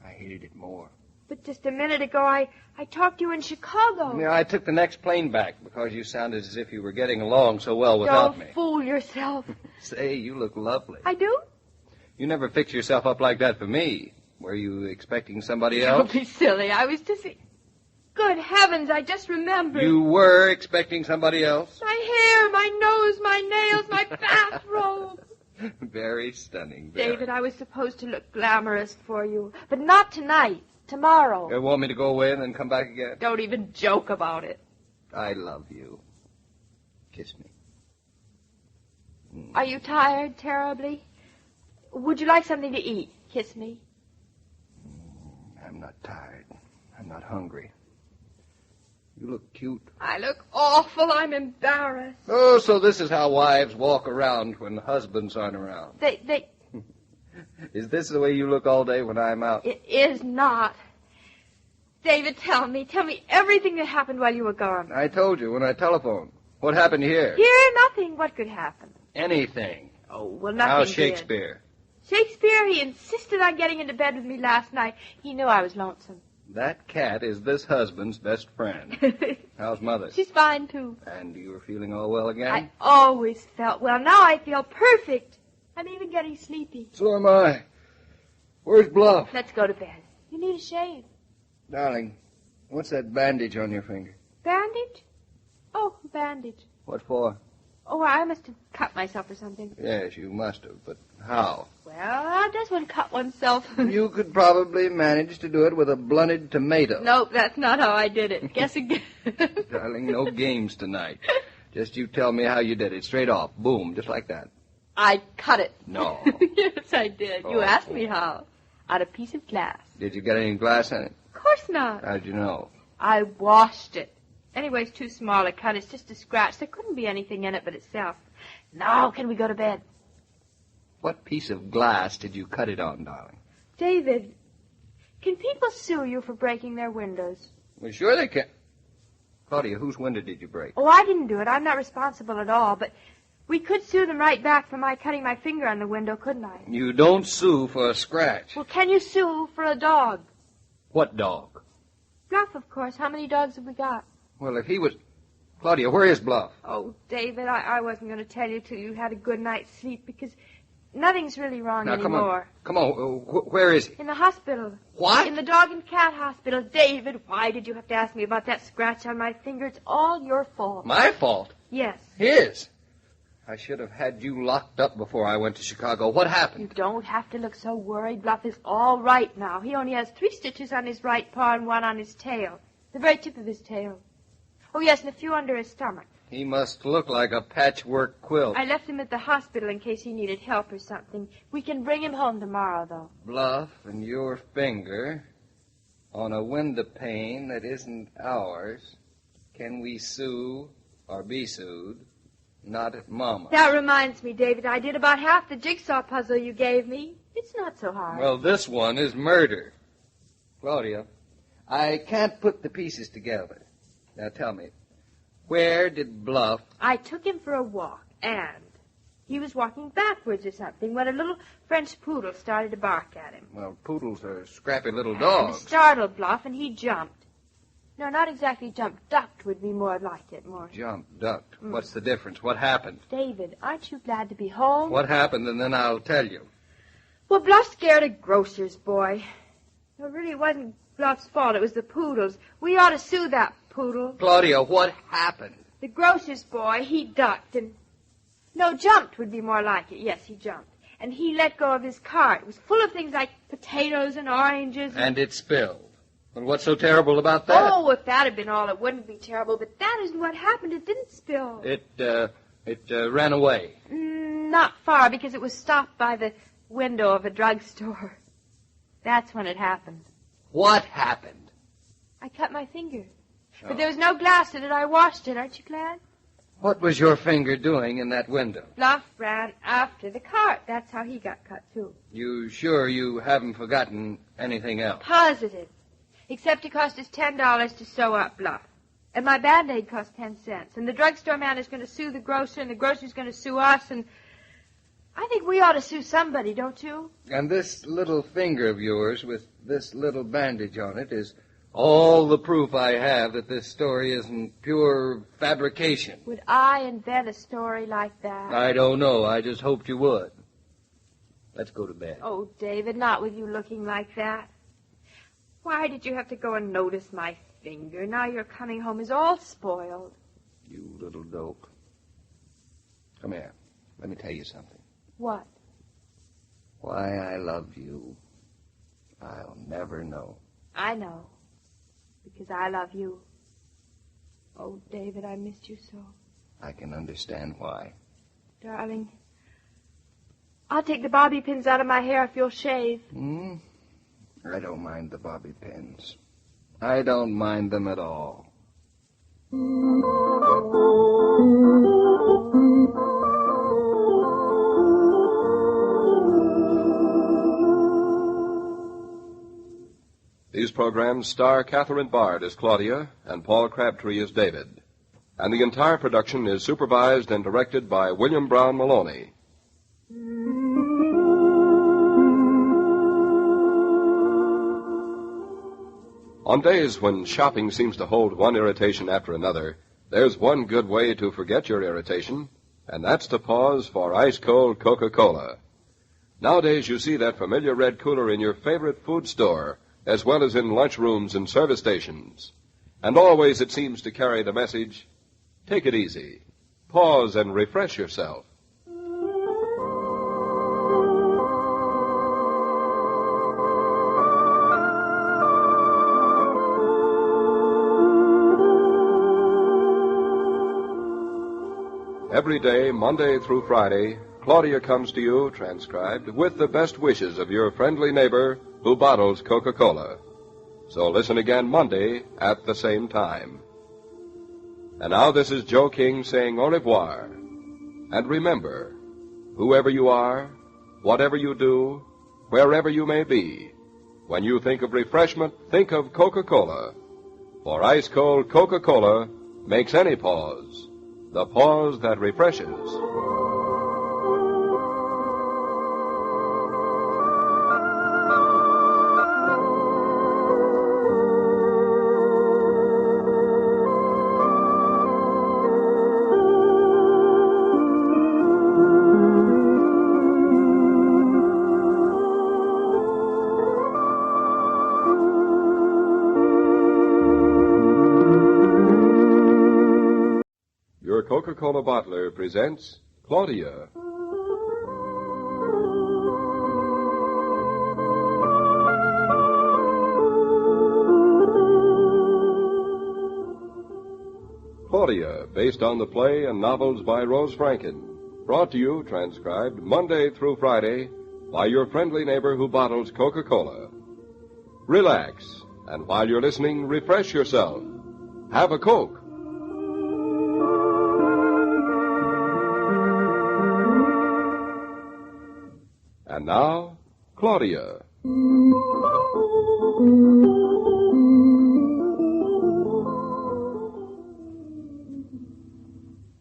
Speaker 3: I hated it more.
Speaker 9: But just a minute ago, I talked to you in Chicago.
Speaker 3: Yeah, I took the next plane back because you sounded as if you were getting along so well without me.
Speaker 9: Don't fool yourself.
Speaker 3: Say, you look lovely.
Speaker 9: I do?
Speaker 3: You never fix yourself up like that for me.
Speaker 7: Were you expecting somebody
Speaker 2: Don't
Speaker 7: else?
Speaker 2: be silly. I was just... Good heavens, I just remembered.
Speaker 7: You were expecting somebody else?
Speaker 2: My hair, my nose, my nails, my bathrobe.
Speaker 7: Very stunning, very.
Speaker 2: David, I was supposed to look glamorous for you, but not tonight. Tomorrow.
Speaker 7: You want me to go away and then come back again?
Speaker 2: Don't even joke about it.
Speaker 7: I love you. Kiss me.
Speaker 2: Are you tired terribly? Would you like something to eat? Kiss me.
Speaker 7: I'm not tired. I'm not hungry. You look cute.
Speaker 2: I look awful. I'm embarrassed.
Speaker 7: Oh, so this is how wives walk around when husbands aren't around.
Speaker 2: They...
Speaker 7: Is this the way you look all day when I'm out?
Speaker 2: It is not. David, tell me everything that happened while you were gone.
Speaker 7: I told you when I telephoned. What happened here?
Speaker 2: Here, nothing. What could happen?
Speaker 7: Anything.
Speaker 2: Oh, well, nothing
Speaker 7: How's
Speaker 2: did.
Speaker 7: Shakespeare?
Speaker 2: Shakespeare, he insisted on getting into bed with me last night. He knew I was lonesome.
Speaker 7: That cat is this husband's best friend. How's Mother?
Speaker 2: She's fine, too.
Speaker 7: And you were feeling all well again?
Speaker 2: I always felt well. Now I feel perfect. I'm even getting sleepy.
Speaker 7: So am I. Where's Bluff?
Speaker 2: Let's go to bed. You need a shave.
Speaker 7: Darling, what's that bandage on your finger?
Speaker 2: Bandage? Oh, bandage.
Speaker 7: What for?
Speaker 2: Oh, I must have cut myself or something.
Speaker 7: Yes, you must have, but how?
Speaker 2: Well, how does one cut oneself?
Speaker 7: You could probably manage to do it with a blunted tomato.
Speaker 2: Nope, that's not how I did it. Guess again.
Speaker 7: Darling, no games tonight. Just you tell me how you did it. Straight off. Boom, just like that.
Speaker 2: I cut it.
Speaker 7: No.
Speaker 2: Yes, I did. You asked me how. Out of a piece of glass.
Speaker 7: Did you get any glass in it?
Speaker 2: Of course not.
Speaker 7: How'd you know?
Speaker 2: I washed it. Anyway, it's too small a cut. It's just a scratch. There couldn't be anything in it but itself. Now, can we go to bed?
Speaker 7: What piece of glass did you cut it on, darling?
Speaker 2: David, can people sue you for breaking their windows?
Speaker 7: Well, sure they can. Claudia, whose window did you break?
Speaker 2: Oh, I didn't do it. I'm not responsible at all, but we could sue them right back for my cutting my finger on the window, couldn't I?
Speaker 7: You don't sue for a scratch.
Speaker 2: Well, can you sue for a dog?
Speaker 7: What dog?
Speaker 2: Bluff, of course. How many dogs have we got?
Speaker 7: Well, if he was... Claudia, where is Bluff?
Speaker 2: Oh, David, I wasn't going to tell you till you had a good night's sleep because nothing's really wrong
Speaker 7: Now,
Speaker 2: anymore.
Speaker 7: Come on. Where is he?
Speaker 2: In the hospital.
Speaker 7: What?
Speaker 2: In the dog and cat hospital. David, why did you have to ask me about that scratch on my finger? It's all your fault.
Speaker 7: My fault?
Speaker 2: Yes.
Speaker 7: His? I should have had you locked up before I went to Chicago. What happened?
Speaker 2: You don't have to look so worried. Bluff is all right now. He only has 3 stitches on his right paw and 1 on his tail. The very tip of his tail. Oh, yes, and a few under his stomach.
Speaker 7: He must look like a patchwork quilt.
Speaker 2: I left him at the hospital in case he needed help or something. We can bring him home tomorrow, though.
Speaker 7: Bluff and your finger on a window pane that isn't ours. Can we sue or be sued? Not at Mama.
Speaker 2: That reminds me, David, I did about half the jigsaw puzzle you gave me. It's not so hard.
Speaker 7: Well, this one is murder. Claudia, I can't put the pieces together. Now tell me, where did Bluff...
Speaker 2: I took him for a walk, and he was walking backwards or something when a little French poodle started to bark at him.
Speaker 7: Well, poodles are scrappy little
Speaker 2: And
Speaker 7: dogs.
Speaker 2: it startled Bluff, and he jumped. No, not exactly jumped. Ducked would be more like it, more.
Speaker 7: Jumped, ducked. What's the difference? What happened?
Speaker 2: David, aren't you glad to be home?
Speaker 7: What happened, and then I'll tell you.
Speaker 2: Well, Bluff scared a grocer's boy. It really wasn't Bluff's fault. It was the poodle's. We ought to sue that poodle.
Speaker 7: Claudia, what happened?
Speaker 2: The grocer's boy, he ducked and... No, jumped would be more like it. Yes, he jumped. And he let go of his cart. It was full of things like potatoes and oranges.
Speaker 7: And it spilled. Well, what's so terrible about that?
Speaker 2: Oh, if that had been all, it wouldn't be terrible. But that isn't what happened. It didn't spill.
Speaker 7: It ran away.
Speaker 2: Not far, because it was stopped by the window of a drugstore. That's when it happened.
Speaker 7: What happened?
Speaker 2: I cut my finger. But there was no glass in it. I washed it. Aren't you glad?
Speaker 7: What was your finger doing in that window?
Speaker 2: Bluff ran after the cart. That's how he got cut, too.
Speaker 7: You sure you haven't forgotten anything else?
Speaker 2: Positive. Except it cost us $10 to sew up Bluff. And my Band-Aid cost 10 cents. And the drugstore man is going to sue the grocer, and the grocer's going to sue us, and I think we ought to sue somebody, don't you?
Speaker 7: And this little finger of yours with this little bandage on it is all the proof I have that this story isn't pure fabrication.
Speaker 2: Would I invent a story like that?
Speaker 7: I don't know. I just hoped you would.
Speaker 3: Let's go to bed.
Speaker 2: Oh, David, not with you looking like that. Why did you have to go and notice my finger? Now your coming home is all spoiled.
Speaker 3: You little dope. Come here. Let me tell you something.
Speaker 2: What?
Speaker 3: Why I love you, I'll never know.
Speaker 2: I know. Because I love you. Oh, David, I missed you so.
Speaker 3: I can understand why.
Speaker 2: Darling, I'll take the bobby pins out of my hair if you'll shave.
Speaker 3: I don't mind the bobby pins. I don't mind them at all.
Speaker 1: These programs star Catherine Bard as Claudia and Paul Crabtree as David. And the entire production is supervised and directed by William Brown Maloney. On days when shopping seems to hold one irritation after another, there's one good way to forget your irritation, and that's to pause for ice-cold Coca-Cola. Nowadays, you see that familiar red cooler in your favorite food store, as well as in lunchrooms and service stations. And always it seems to carry the message, take it easy. Pause and refresh yourself. Every day, Monday through Friday, Claudia comes to you, transcribed, with the best wishes of your friendly neighbor who bottles Coca-Cola. So listen again Monday at the same time. And now this is Joe King saying au revoir. And remember, whoever you are, whatever you do, wherever you may be, when you think of refreshment, think of Coca-Cola. For ice-cold Coca-Cola makes any pause the pause that refreshes. Coca-Cola bottler presents Claudia. Claudia, based on the play and novels by Rose Franken. Brought to you, transcribed, Monday through Friday by your friendly neighbor who bottles Coca-Cola. Relax, and while you're listening, refresh yourself. Have a Coke. And now, Claudia.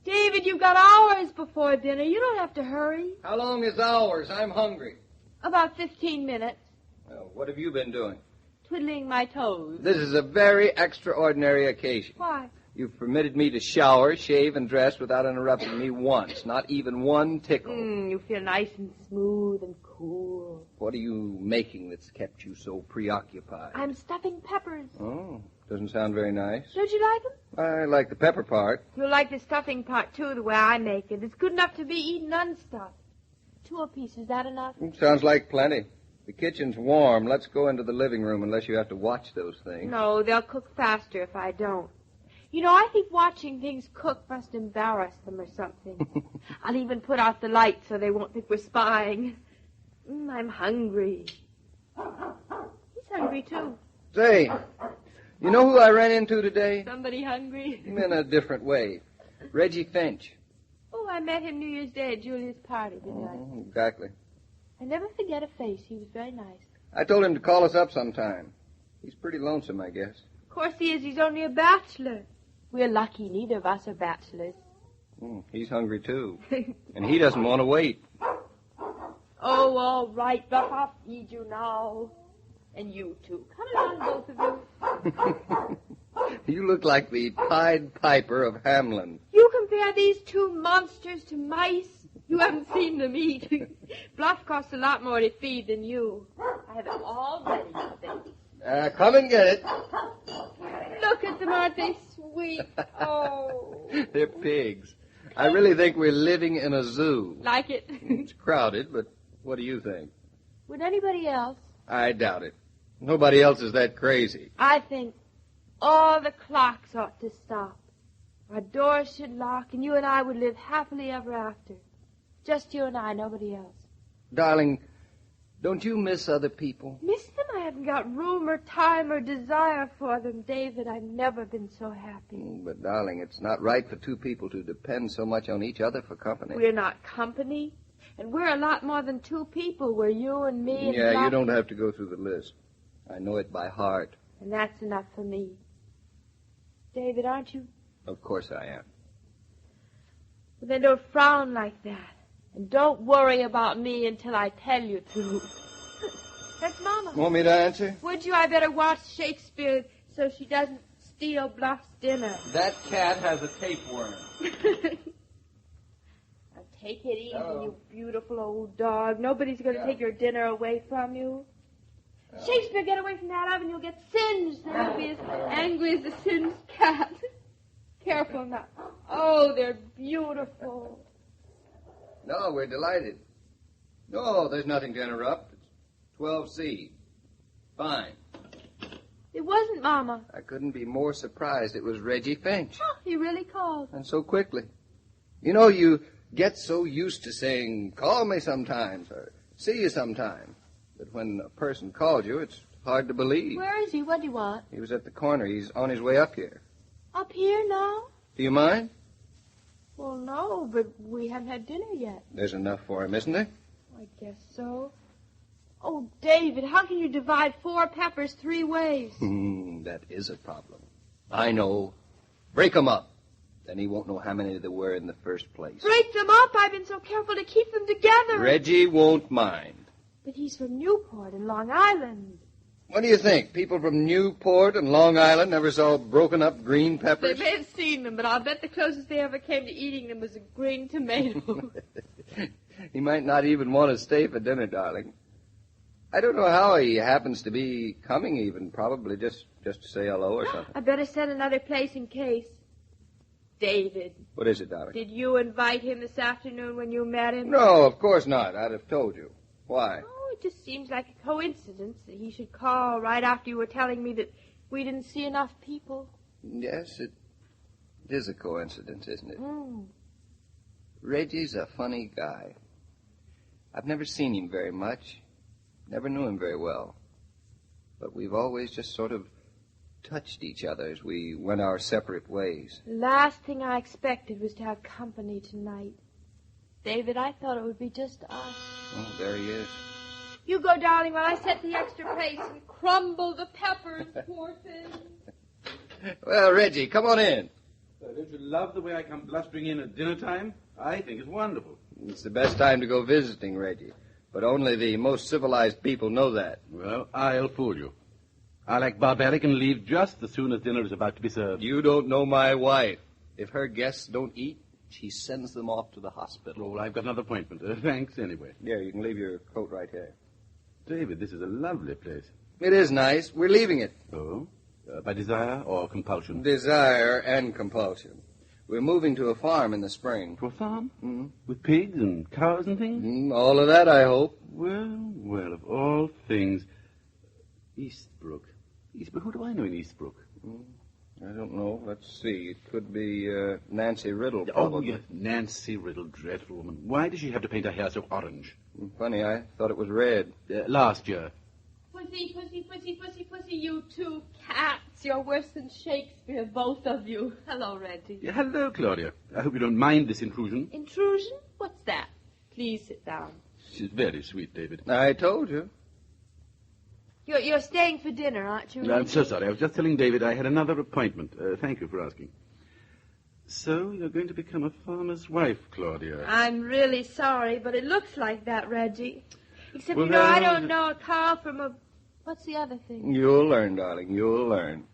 Speaker 2: David, you've got hours before dinner. You don't have to hurry.
Speaker 3: How long is hours? I'm hungry.
Speaker 2: About 15 minutes.
Speaker 3: Well, what have you been doing?
Speaker 2: Twiddling my toes.
Speaker 3: This is a very extraordinary occasion.
Speaker 2: Why?
Speaker 3: You've permitted me to shower, shave, and dress without interrupting me once. Not even one tickle.
Speaker 2: You feel nice and smooth and cool.
Speaker 3: What are you making that's kept you so preoccupied?
Speaker 2: I'm stuffing peppers.
Speaker 3: Oh, doesn't sound very nice.
Speaker 2: Don't you like them?
Speaker 3: I like the pepper part.
Speaker 2: You'll like the stuffing part, too, the way I make it. It's good enough to be eaten unstuffed. 2 apiece, is that enough?
Speaker 3: Sounds like plenty. The kitchen's warm. Let's go into the living room unless you have to watch those things.
Speaker 2: No, they'll cook faster if I don't. You know, I think watching things cook must embarrass them or something. I'll even put out the light so they won't think we're spying. I'm hungry. He's hungry, too.
Speaker 3: Say, you know who I ran into today?
Speaker 2: Somebody hungry?
Speaker 3: In a different way. Reggie Finch.
Speaker 2: Oh, I met him New Year's Day at Julia's party, didn't I?
Speaker 3: Exactly.
Speaker 2: I never forget a face. He was very nice.
Speaker 3: I told him to call us up sometime. He's pretty lonesome, I guess.
Speaker 2: Of course he is. He's only a bachelor. We're lucky. Neither of us are bachelors.
Speaker 3: He's hungry, too. And he doesn't want to wait.
Speaker 2: Oh, all right. But I'll feed you now. And you, too. Come along, both of you.
Speaker 3: You look like the Pied Piper of Hamelin.
Speaker 2: You compare these 2 monsters to mice? You haven't seen them eat. Bluff costs a lot more to feed than you. I have them all ready, baby.
Speaker 7: Come and get it.
Speaker 2: Look at them, aren't they sweet? Oh.
Speaker 7: They're pigs. I really think we're living in a zoo.
Speaker 2: Like it?
Speaker 7: It's crowded, but what do you think?
Speaker 2: Would anybody else?
Speaker 7: I doubt it. Nobody else is that crazy.
Speaker 2: I think all the clocks ought to stop. Our doors should lock, and you and I would live happily ever after. Just you and I, nobody else.
Speaker 7: Darling, don't you miss other people?
Speaker 2: Miss them? I haven't got room or time or desire for them, David. I've never been so happy.
Speaker 7: But, darling, it's not right for two people to depend so much on each other for company.
Speaker 2: We're not company, and we're a lot more than two people. We're you and me and
Speaker 7: Yeah, you
Speaker 2: Lottie.
Speaker 7: don't have to go through the list. I know it by heart.
Speaker 2: And that's enough for me. David, aren't you?
Speaker 7: Of course I am.
Speaker 2: Well, then don't frown like that. And don't worry about me until I tell you to. That's Mama.
Speaker 7: Want me to answer?
Speaker 2: Would you? I better watch Shakespeare so she doesn't steal Bluff's dinner.
Speaker 7: That cat has a tapeworm.
Speaker 2: Now take it easy, you beautiful old dog. Nobody's going to take your dinner away from you. Shakespeare, get away from that oven. You'll get singed. Then you'll be as angry as the singed cat. Careful now. Oh, they're beautiful.
Speaker 7: No, we're delighted. No, there's nothing to interrupt. It's 12C. Fine.
Speaker 2: It wasn't Mama.
Speaker 7: I couldn't be more surprised. It was Reggie Finch.
Speaker 2: Oh, he really called.
Speaker 7: And so quickly. You know, you get so used to saying, call me sometimes, or see you sometime. But when a person calls you, it's hard to believe.
Speaker 2: Where is he? What do you want?
Speaker 7: He was at the corner. He's on his way up here.
Speaker 2: Up here now?
Speaker 7: Do you mind?
Speaker 2: Well, no, but we haven't had dinner yet.
Speaker 7: There's enough for him, isn't there?
Speaker 2: I guess so. Oh, David, how can you divide 4 peppers 3 ways?
Speaker 7: That is a problem. I know. Break 'em up. Then he won't know how many there were in the first place.
Speaker 2: Break them up? I've been so careful to keep them together.
Speaker 7: Reggie won't mind.
Speaker 2: But he's from Newport and Long Island.
Speaker 7: What do you think? People from Newport and Long Island never saw broken up green
Speaker 2: They
Speaker 7: peppers?
Speaker 2: may have seen them, but I'll bet the closest they ever came to eating them was a green tomato.
Speaker 7: He might not even want to stay for dinner, darling. I don't know how he happens to be coming even. Probably just to say hello or something.
Speaker 2: I better send another place in case. David,
Speaker 7: What is it, darling?
Speaker 2: did you invite him this afternoon when you met him?
Speaker 7: No, of course not. I'd have told you. Why?
Speaker 2: Oh, it just seems like a coincidence that he should call right after you were telling me that we didn't see enough people.
Speaker 7: Yes, it is a coincidence, isn't it?
Speaker 2: Mm.
Speaker 7: Reggie's a funny guy. I've never seen him very much. Never knew him very well. But we've always just sort of touched each other as we went our separate ways.
Speaker 2: The last thing I expected was to have company tonight. David, I thought it would be just us.
Speaker 7: Oh, there he is.
Speaker 2: You go, darling, while I set the extra pace and crumble the peppers, poor thing.
Speaker 7: Well, Reggie, come on in.
Speaker 11: Don't you love the way I come blustering in at dinner time? I think it's wonderful.
Speaker 7: It's the best time to go visiting, Reggie. But only the most civilized people know that.
Speaker 11: Well, I'll fool you. I act barbaric and leave just as soon as dinner is about to be served.
Speaker 7: You don't know my wife. If her guests don't eat, she sends them off to the hospital.
Speaker 11: Oh, well, I've got another appointment. Thanks, anyway.
Speaker 7: Yeah, you can leave your coat right here.
Speaker 11: David, this is a lovely place.
Speaker 7: It is nice. We're leaving it.
Speaker 11: Oh? By desire or compulsion?
Speaker 7: Desire and compulsion. We're moving to a farm in the spring.
Speaker 11: To a farm?
Speaker 7: Mm-hmm.
Speaker 11: With pigs and cows and things?
Speaker 7: All of that, I hope.
Speaker 11: Well, of all things. Eastbrook. Who do I know in Eastbrook?
Speaker 7: I don't know. Let's see. It could be Nancy Riddle, probably.
Speaker 11: Oh, yes, Nancy Riddle, dreadful woman. Why does she have to paint her hair so orange?
Speaker 7: Funny, I thought it was red.
Speaker 11: Last year.
Speaker 2: Pussy, pussy, pussy, pussy, pussy, you two cats. You're worse than Shakespeare, both of you. Hello, Reggie.
Speaker 11: Yeah, hello, Claudia. I hope you don't mind this intrusion.
Speaker 2: Intrusion? What's that? Please sit down.
Speaker 11: She's very sweet, David.
Speaker 7: I told you.
Speaker 2: You're staying for dinner, aren't you?
Speaker 11: I'm so sorry. I was just telling David I had another appointment. Thank you for asking. So, you're going to become a farmer's wife, Claudia.
Speaker 2: I'm really sorry, but it looks like that, Reggie. Except,
Speaker 11: Well,
Speaker 2: I don't know a cow from a... What's the other thing?
Speaker 7: You'll learn, darling. You'll learn.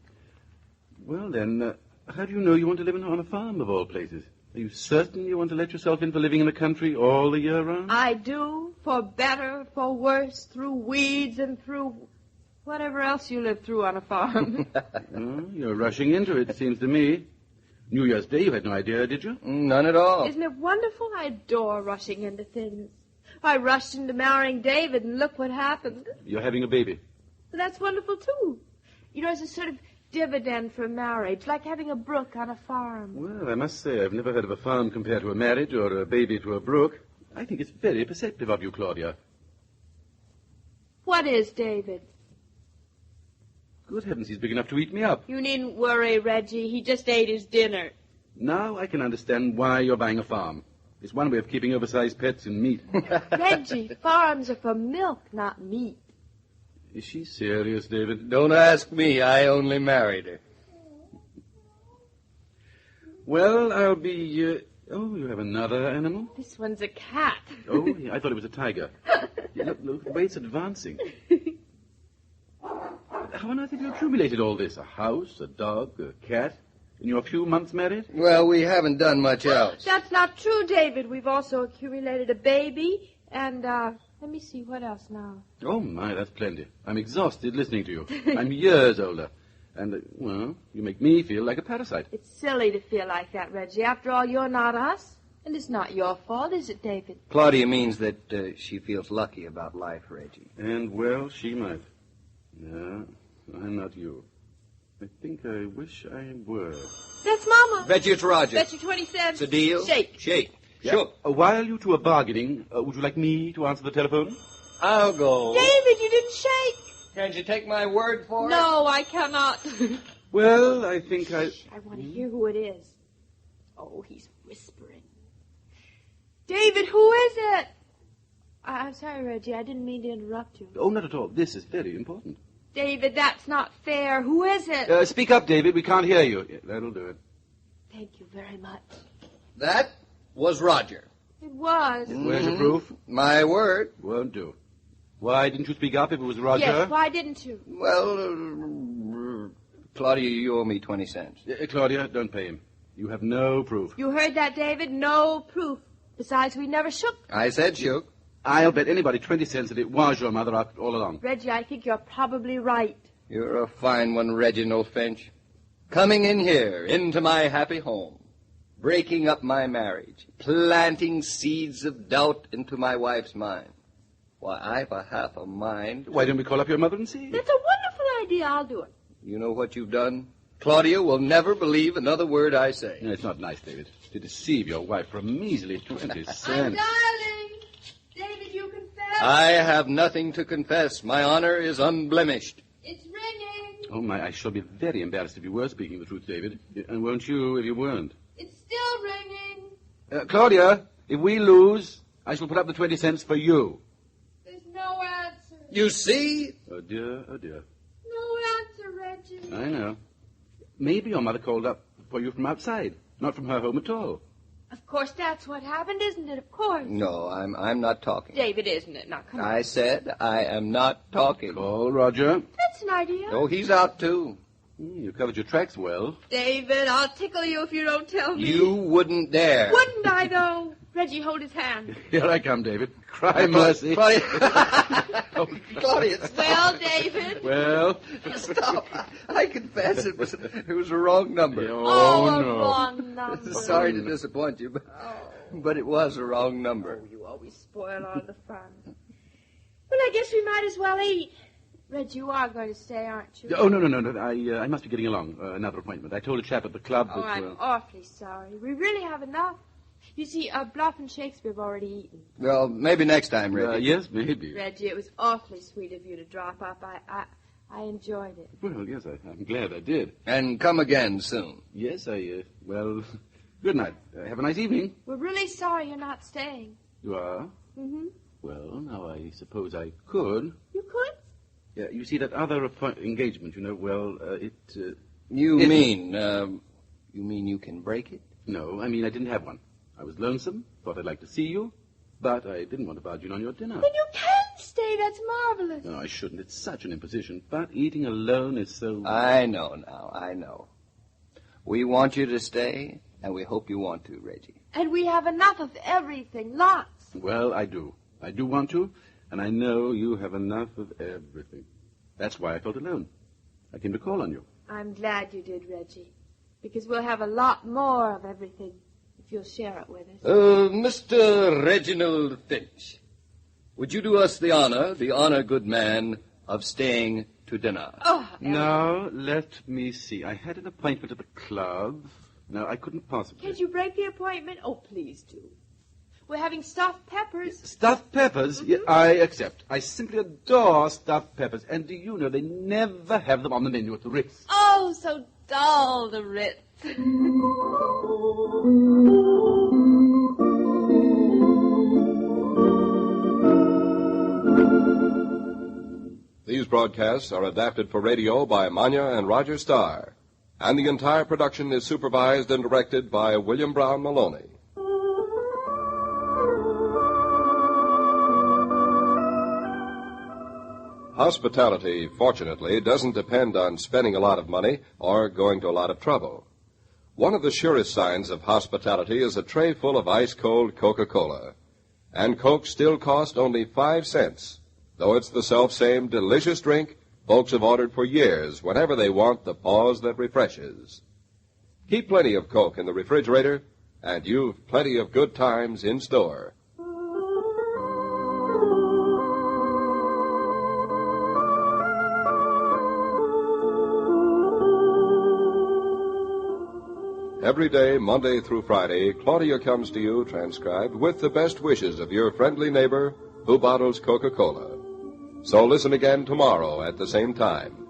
Speaker 11: Well, then, how do you know you want to live on a farm, of all places? Are you certain you want to let yourself in for living in the country all the year round?
Speaker 2: I do, for better, for worse, through weeds and through whatever else you live through on a farm.
Speaker 11: Oh, you're rushing into it, it seems to me. New Year's Day, you had no idea, did you?
Speaker 7: None at all.
Speaker 2: Isn't it wonderful? I adore rushing into things. I rushed into marrying David, and look what happened.
Speaker 11: You're having a baby.
Speaker 2: That's wonderful, too. You know, it's a sort of dividend for marriage, like having a brook on a farm.
Speaker 11: Well, I must say, I've never heard of a farm compared to a marriage or a baby to a brook. I think it's very perceptive of you, Claudia.
Speaker 2: What is David?
Speaker 11: Good heavens, he's big enough to eat me up.
Speaker 2: You needn't worry, Reggie. He just ate his dinner.
Speaker 11: Now I can understand why you're buying a farm. It's one way of keeping oversized pets in meat.
Speaker 2: Reggie, farms are for milk, not meat.
Speaker 11: Is she serious, David?
Speaker 7: Don't ask me. I only married her.
Speaker 11: Well, I'll be... Oh, you have another animal?
Speaker 2: This one's a cat.
Speaker 11: Oh, yeah, I thought it was a tiger. Yeah, look, the way it's advancing. How on earth have you accumulated all this? A house, a dog, a cat? In your few months married?
Speaker 7: Well, we haven't done much else.
Speaker 2: That's not true, David. We've also accumulated a baby and, let me see, what else now?
Speaker 11: Oh, my, that's plenty. I'm exhausted listening to you. I'm years older. And, well, you make me feel like a parasite.
Speaker 2: It's silly to feel like that, Reggie. After all, you're not us. And it's not your fault, is it, David?
Speaker 7: Claudia means that she feels lucky about life, Reggie.
Speaker 11: And, well, she might. No, I'm not you. I think I wish I were.
Speaker 2: That's Mama.
Speaker 7: Bet you it's Roger.
Speaker 2: Bet you 20 cents.
Speaker 7: It's a deal?
Speaker 2: Shake.
Speaker 7: Shake.
Speaker 11: Yeah.
Speaker 7: Sure.
Speaker 11: While you two are bargaining, would you like me to answer the telephone?
Speaker 7: I'll go.
Speaker 2: David, you didn't shake.
Speaker 7: Can't you take my word for it?
Speaker 2: No, I cannot.
Speaker 11: Well, I think
Speaker 2: I want to hear who it is. Oh, he's whispering. David, who is it? I'm sorry, Reggie. I didn't mean to interrupt you.
Speaker 11: Oh, not at all. This is very important.
Speaker 2: David, that's not fair. Who is it?
Speaker 11: Speak up, David. We can't hear you. Yeah, that'll do it.
Speaker 2: Thank you very much.
Speaker 7: That was Roger.
Speaker 2: It was.
Speaker 11: Where's your proof?
Speaker 7: My word.
Speaker 11: Won't do. Why didn't you speak up if it was Roger?
Speaker 2: Yes, why didn't you?
Speaker 7: Well, Claudia, you owe me 20 cents.
Speaker 11: Claudia, don't pay him. You have no proof.
Speaker 2: You heard that, David? No proof. Besides, we never shook.
Speaker 7: I said shook.
Speaker 11: I'll bet anybody 20 cents that it was your mother all along.
Speaker 2: Reggie, I think you're probably right.
Speaker 7: You're a fine one, Reginald Finch. Coming in here, into my happy home, breaking up my marriage, planting seeds of doubt into my wife's mind. Why, I've a half a mind.
Speaker 11: Why don't we call up your mother and see?
Speaker 2: That's a wonderful idea. I'll do it.
Speaker 7: You know what you've done? Claudia will never believe another word I say.
Speaker 11: No, it's not nice, David, to deceive your wife for a measly 20 cents.
Speaker 2: Darling, David, you confess.
Speaker 7: I have nothing to confess. My honor is unblemished.
Speaker 2: It's ringing.
Speaker 11: Oh, my, I shall be very embarrassed if you were speaking the truth, David. And won't you if you weren't?
Speaker 2: It's still ringing.
Speaker 11: Claudia, if we lose, I shall put up the 20 cents for you.
Speaker 2: There's no answer.
Speaker 7: You see?
Speaker 11: Oh, dear, oh, dear.
Speaker 2: No answer, Reggie.
Speaker 11: I know. Maybe your mother called up for you from outside, not from her home at all.
Speaker 2: Of course, that's what happened, isn't it? Of course.
Speaker 7: No, I'm not talking.
Speaker 2: David, isn't it? Now, come on.
Speaker 7: I said I am not talking.
Speaker 11: Call Roger.
Speaker 2: That's an idea.
Speaker 7: Oh, he's out, too.
Speaker 11: You covered your tracks well.
Speaker 2: David, I'll tickle you if you don't tell me.
Speaker 7: You wouldn't dare.
Speaker 2: Wouldn't I, though? Reggie, hold his hand.
Speaker 11: Here I come, David. Cry mercy.
Speaker 7: Claudia. Claudia,
Speaker 2: Well, David.
Speaker 11: Well.
Speaker 7: Stop. I confess it was a wrong number.
Speaker 11: Oh,
Speaker 2: a
Speaker 11: no.
Speaker 2: wrong number.
Speaker 7: Sorry to disappoint you, but it was a wrong number.
Speaker 2: Oh, you always spoil all the fun. Well, I guess we might as well eat. Reggie, you are going to stay, aren't you?
Speaker 11: Oh, no. I must be getting along. Another appointment. I told a chap at the club
Speaker 2: Oh,
Speaker 11: that...
Speaker 2: I'm awfully sorry. We really have enough. You see, Bluff and Shakespeare have already eaten.
Speaker 7: Well, maybe next time, Reggie.
Speaker 11: Yes, maybe.
Speaker 2: Reggie, it was awfully sweet of you to drop up. I enjoyed it.
Speaker 11: Well, yes, I'm glad I did.
Speaker 7: And come again soon.
Speaker 11: Yes, well, good night. Have a nice evening.
Speaker 2: We're really sorry you're not staying.
Speaker 11: You are?
Speaker 2: Mm-hmm.
Speaker 11: Well, now I suppose I could.
Speaker 2: You could?
Speaker 11: Yeah, you see, that other engagement,
Speaker 7: You mean you can break it?
Speaker 11: No, I mean I didn't have one. I was lonesome, thought I'd like to see you, but I didn't want to barge in on your dinner.
Speaker 2: Then you can stay. That's marvelous.
Speaker 11: No, I shouldn't. It's such an imposition. But eating alone is so...
Speaker 7: I know now. I know. We want you to stay,
Speaker 16: And we hope you want to, Reggie.
Speaker 2: And we have enough of everything, lots.
Speaker 11: Well, I do. I do want to, and I know you have enough of everything. That's why I felt alone. I came to call on you.
Speaker 2: I'm glad you did, Reggie, because we'll have a lot more of everything if you'll share it with us.
Speaker 7: Mr. Reginald Finch, would you do us the honor, good man, of staying to dinner?
Speaker 2: Oh,
Speaker 11: No, let me see. I had an appointment at the club. No, I couldn't possibly.
Speaker 2: Can't you break the appointment? Oh, please do. We're having stuffed peppers.
Speaker 11: Stuffed peppers? Yeah, I accept. I simply adore stuffed peppers. And do you know they never have them on the menu at the Ritz?
Speaker 2: Oh, so dull, the Ritz.
Speaker 1: These broadcasts are adapted for radio by Manya and Roger Starr, and the entire production is supervised and directed by William Brown Maloney. Hospitality, fortunately, doesn't depend on spending a lot of money or going to a lot of trouble. One of the surest signs of hospitality is a tray full of ice-cold Coca-Cola. And Coke still costs only 5 cents, though it's the self-same delicious drink folks have ordered for years whenever they want the pause that refreshes. Keep plenty of Coke in the refrigerator, and you've plenty of good times in store. Every day, Monday through Friday, Claudia comes to you, transcribed, with the best wishes of your friendly neighbor who bottles Coca-Cola. So listen again tomorrow at the same time.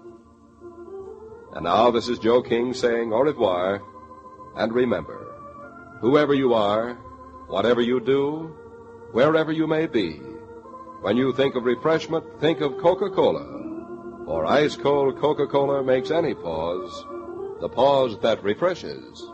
Speaker 1: And now this is Joe King saying au revoir, and remember, whoever you are, whatever you do, wherever you may be, when you think of refreshment, think of Coca-Cola. For ice-cold Coca-Cola makes any pause the pause that refreshes.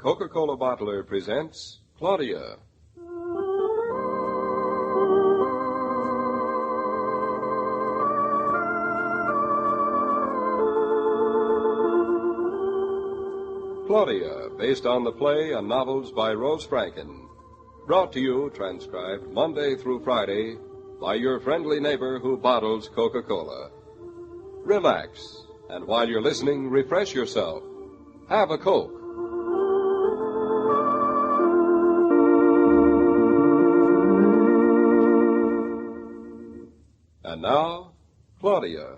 Speaker 1: Coca-Cola bottler presents Claudia. Claudia, based on the play and novels by Rose Franken. Brought to you, transcribed, Monday through Friday, by your friendly neighbor who bottles Coca-Cola. Relax, and while you're listening, refresh yourself. Have a Coke. And now, Claudia.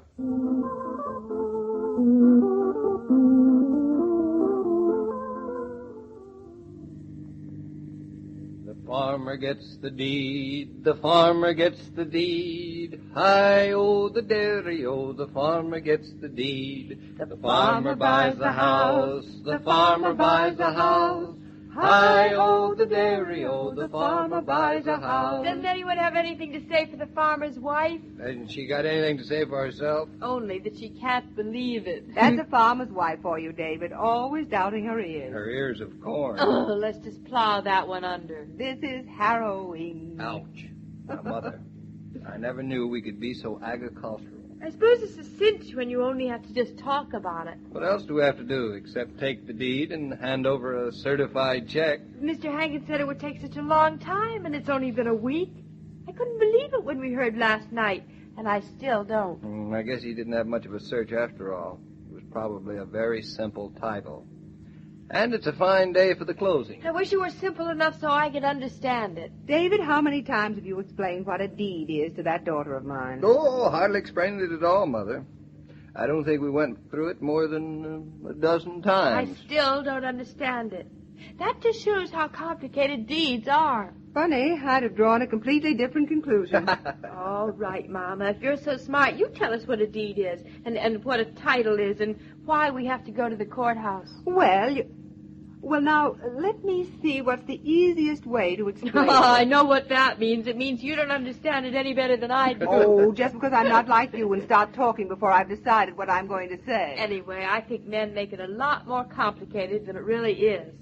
Speaker 7: The farmer gets the deed, the farmer gets the deed. Hi-oh, the dairy-o, the farmer gets the deed. The farmer buys the house, the farmer buys the house. Hi-oh, the dairy-o, the farmer buys a house.
Speaker 2: Doesn't anyone have anything to say for the farmer's wife?
Speaker 3: Hasn't she got anything to say for herself?
Speaker 2: Only that she can't believe it.
Speaker 8: That's a farmer's wife for you, David, always doubting her ears.
Speaker 3: Her ears of corn.
Speaker 2: Oh, let's just plow that one under.
Speaker 8: This is harrowing.
Speaker 3: Ouch. Now, Mother, I never knew we could be so agricultural.
Speaker 2: I suppose it's a cinch when you only have to just talk about it.
Speaker 3: What else do we have to do except take the deed and hand over a certified check?
Speaker 2: Mr. Haggett said it would take such a long time, and it's only been a week. I couldn't believe it when we heard last night, and I still don't.
Speaker 3: I guess he didn't have much of a search after all. It was probably a very simple title. And it's a fine day for the closing.
Speaker 2: I wish it were simple enough so I could understand it.
Speaker 8: David, how many times have you explained what a deed is to that daughter of mine?
Speaker 3: Oh, hardly explained it at all, Mother. I don't think we went through it more than a dozen times.
Speaker 2: I still don't understand it. That just shows how complicated deeds are.
Speaker 8: Funny, I'd have drawn a completely different conclusion.
Speaker 2: All right, Mama. If you're so smart, you tell us what a deed is, and what a title is, and why we have to go to the courthouse.
Speaker 8: Well, Well, now, let me see what's the easiest way to explain
Speaker 2: I
Speaker 8: it.
Speaker 2: know what that means. It means you don't understand it any better than I do.
Speaker 8: Oh, just because I'm not like you and start talking before I've decided what I'm going to say.
Speaker 2: Anyway, I think men make it a lot more complicated than it really is.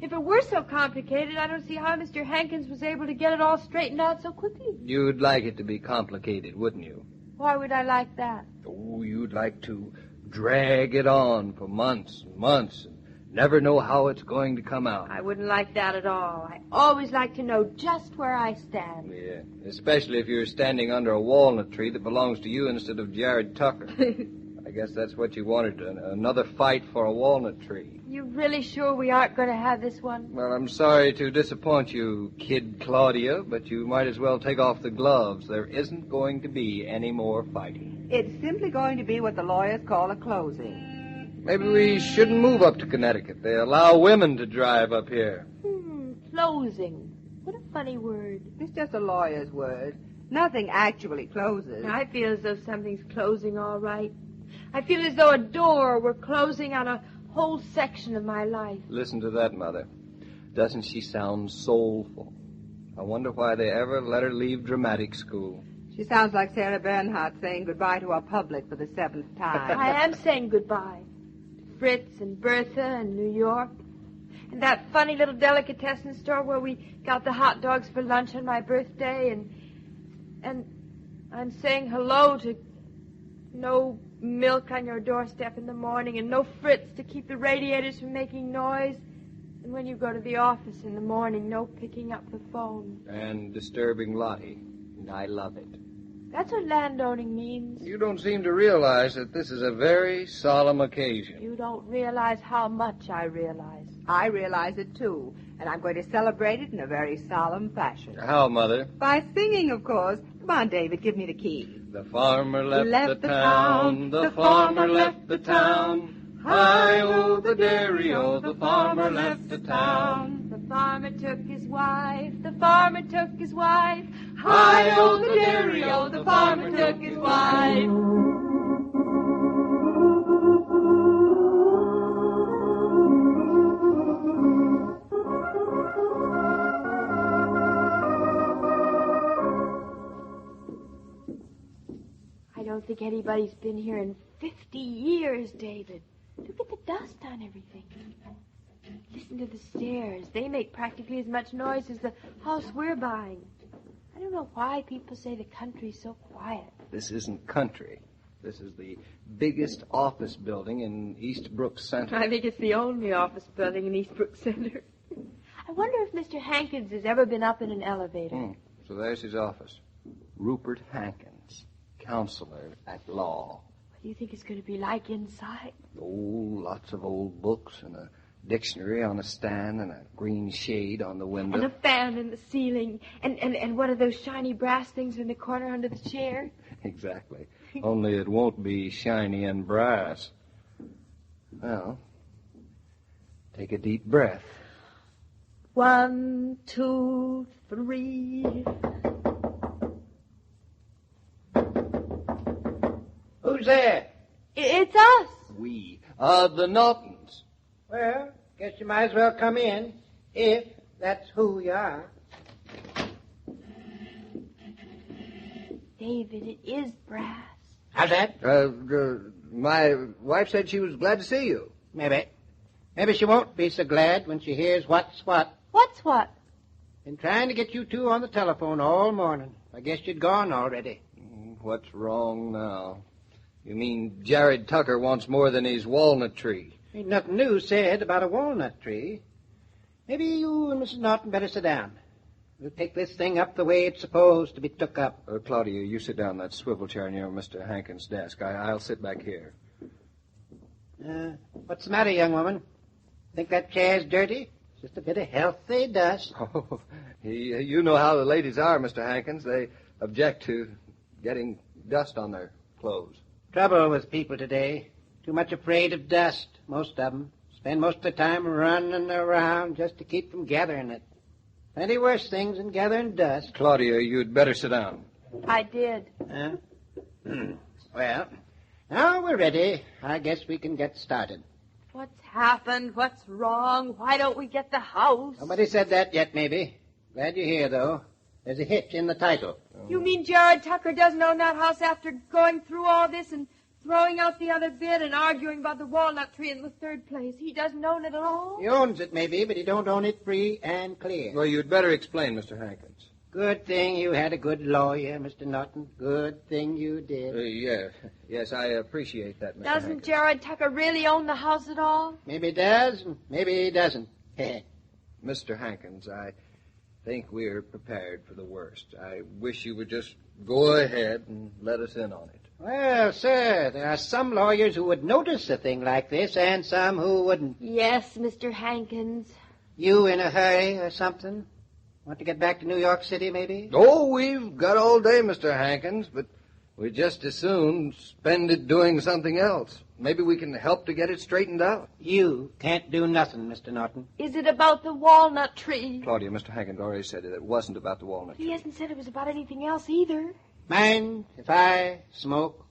Speaker 2: If it were so complicated, I don't see how Mr. Hankins was able to get it all straightened out so quickly.
Speaker 7: You'd like it to be complicated, wouldn't you?
Speaker 2: Why would I like that?
Speaker 7: Oh, you'd like to drag it on for months and months and never know how it's going to come out.
Speaker 2: I wouldn't like that at all. I always like to know just where I stand.
Speaker 7: Yeah, especially if you're standing under a walnut tree that belongs to you instead of Jared Tucker. I guess that's what you wanted, another fight for a walnut tree.
Speaker 2: You really sure we aren't going to have this one?
Speaker 7: Well, I'm sorry to disappoint you, Kid Claudia, but you might as well take off the gloves. There isn't going to be any more fighting.
Speaker 8: It's simply going to be what the lawyers call a closing.
Speaker 7: Maybe we shouldn't move up to Connecticut. They allow women to drive up here.
Speaker 2: Closing. What a funny word.
Speaker 8: It's just a lawyer's word. Nothing actually closes.
Speaker 2: I feel as though something's closing all right. I feel as though a door were closing on a whole section of my life.
Speaker 7: Listen to that, Mother. Doesn't she sound soulful? I wonder why they ever let her leave dramatic school.
Speaker 8: She sounds like Sarah Bernhardt saying goodbye to our public for the 7th time.
Speaker 2: I am saying goodbye to Fritz and Bertha and New York. And that funny little delicatessen store where we got the hot dogs for lunch on my birthday. And I'm saying hello to no milk on your doorstep in the morning and no Fritz to keep the radiators from making noise. And when you go to the office in the morning, no picking up the phone.
Speaker 7: And disturbing Lottie. And I love it.
Speaker 2: That's what landowning means.
Speaker 7: You don't seem to realize that this is a very solemn occasion.
Speaker 2: You don't realize how much I realize.
Speaker 8: I realize it, too. And I'm going to celebrate it in a very solemn fashion.
Speaker 7: How, Mother?
Speaker 8: By singing, of course. Come on, David, give me the key.
Speaker 7: The farmer left the town. The farmer left the town. Hi-oh, the dairy-o, the farmer left the town.
Speaker 2: The farmer took his wife. The farmer took his wife.
Speaker 7: Hi-oh, the dairy-o, the farmer took his wife.
Speaker 2: I don't think anybody's been here in 50 years, David. Look at the dust on everything. Listen to the stairs. They make practically as much noise as the house we're buying. I don't know why people say the country's so quiet.
Speaker 7: This isn't country. This is the biggest office building in Eastbrook Center.
Speaker 2: I think it's the only office building in Eastbrook Center. I wonder if Mr. Hankins has ever been up in an elevator.
Speaker 7: So there's his office. Rupert Hankins, counselor at law.
Speaker 2: What do you think it's going to be like inside?
Speaker 7: Oh, lots of old books and a dictionary on a stand and a green shade on the window.
Speaker 2: And a fan in the ceiling. And one of those shiny brass things in the corner under the chair.
Speaker 7: Exactly. Only it won't be shiny and brass. Well, take a deep breath.
Speaker 2: 1, 2, 3.
Speaker 13: Who's there?
Speaker 2: It's us.
Speaker 7: We are the Nortons.
Speaker 13: Well, guess you might as well come in, if that's who you are.
Speaker 2: David, it is brass.
Speaker 13: How's that?
Speaker 7: My wife said she was glad to see you.
Speaker 13: Maybe. Maybe she won't be so glad when she hears what's what.
Speaker 2: What's what?
Speaker 13: Been trying to get you two on the telephone all morning. I guess you'd gone already.
Speaker 7: What's wrong now? You mean Jared Tucker wants more than his walnut tree?
Speaker 13: Ain't nothing new said about a walnut tree. Maybe you and Mrs. Norton better sit down. We'll take this thing up the way it's supposed to be took up.
Speaker 7: Claudia, you sit down in that swivel chair near Mr. Hankins' desk. I'll sit back here.
Speaker 13: What's the matter, young woman? Think that chair's dirty? Just a bit of healthy dust.
Speaker 7: Oh, you know how the ladies are, Mr. Hankins. They object to getting dust on their clothes.
Speaker 13: Trouble with people today. Too much afraid of dust, most of them. Spend most of the time running around just to keep from gathering it. Plenty worse things than gathering dust.
Speaker 7: Claudia, you'd better sit down.
Speaker 2: I did.
Speaker 13: Well, now we're ready. I guess we can get started.
Speaker 2: What's happened? What's wrong? Why don't we get the house?
Speaker 13: Nobody said that yet, maybe. Glad you're here, though. There's a hitch in the title.
Speaker 2: You mean Jared Tucker doesn't own that house after going through all this and throwing out the other bid and arguing about the walnut tree in the third place? He doesn't own it at all?
Speaker 13: He owns it, maybe, but he don't own it free and clear.
Speaker 3: Well, you'd better explain, Mr. Hankins.
Speaker 13: Good thing you had a good lawyer, Mr. Norton. Good thing you did.
Speaker 3: Yes, I appreciate that, Mr.
Speaker 2: Doesn't
Speaker 3: Hankins.
Speaker 2: Jared Tucker really own the house at all?
Speaker 13: Maybe he does, and maybe he doesn't.
Speaker 3: Mr. Hankins, I think we're prepared for the worst. I wish you would just go ahead and let us in on it.
Speaker 13: Well, sir, there are some lawyers who would notice a thing like this and some who wouldn't.
Speaker 2: Yes, Mr. Hankins.
Speaker 13: You in a hurry or something? Want to get back to New York City, maybe?
Speaker 3: Oh, we've got all day, Mr. Hankins, but we'd just as soon spend it doing something else. Maybe we can help to get it straightened out.
Speaker 13: You can't do nothing, Mr. Norton.
Speaker 2: Is it about the walnut tree?
Speaker 3: Claudia, Mr. Hankins already said it wasn't about the walnut.
Speaker 2: He hasn't said it was about anything else either.
Speaker 13: Mind if I smoke?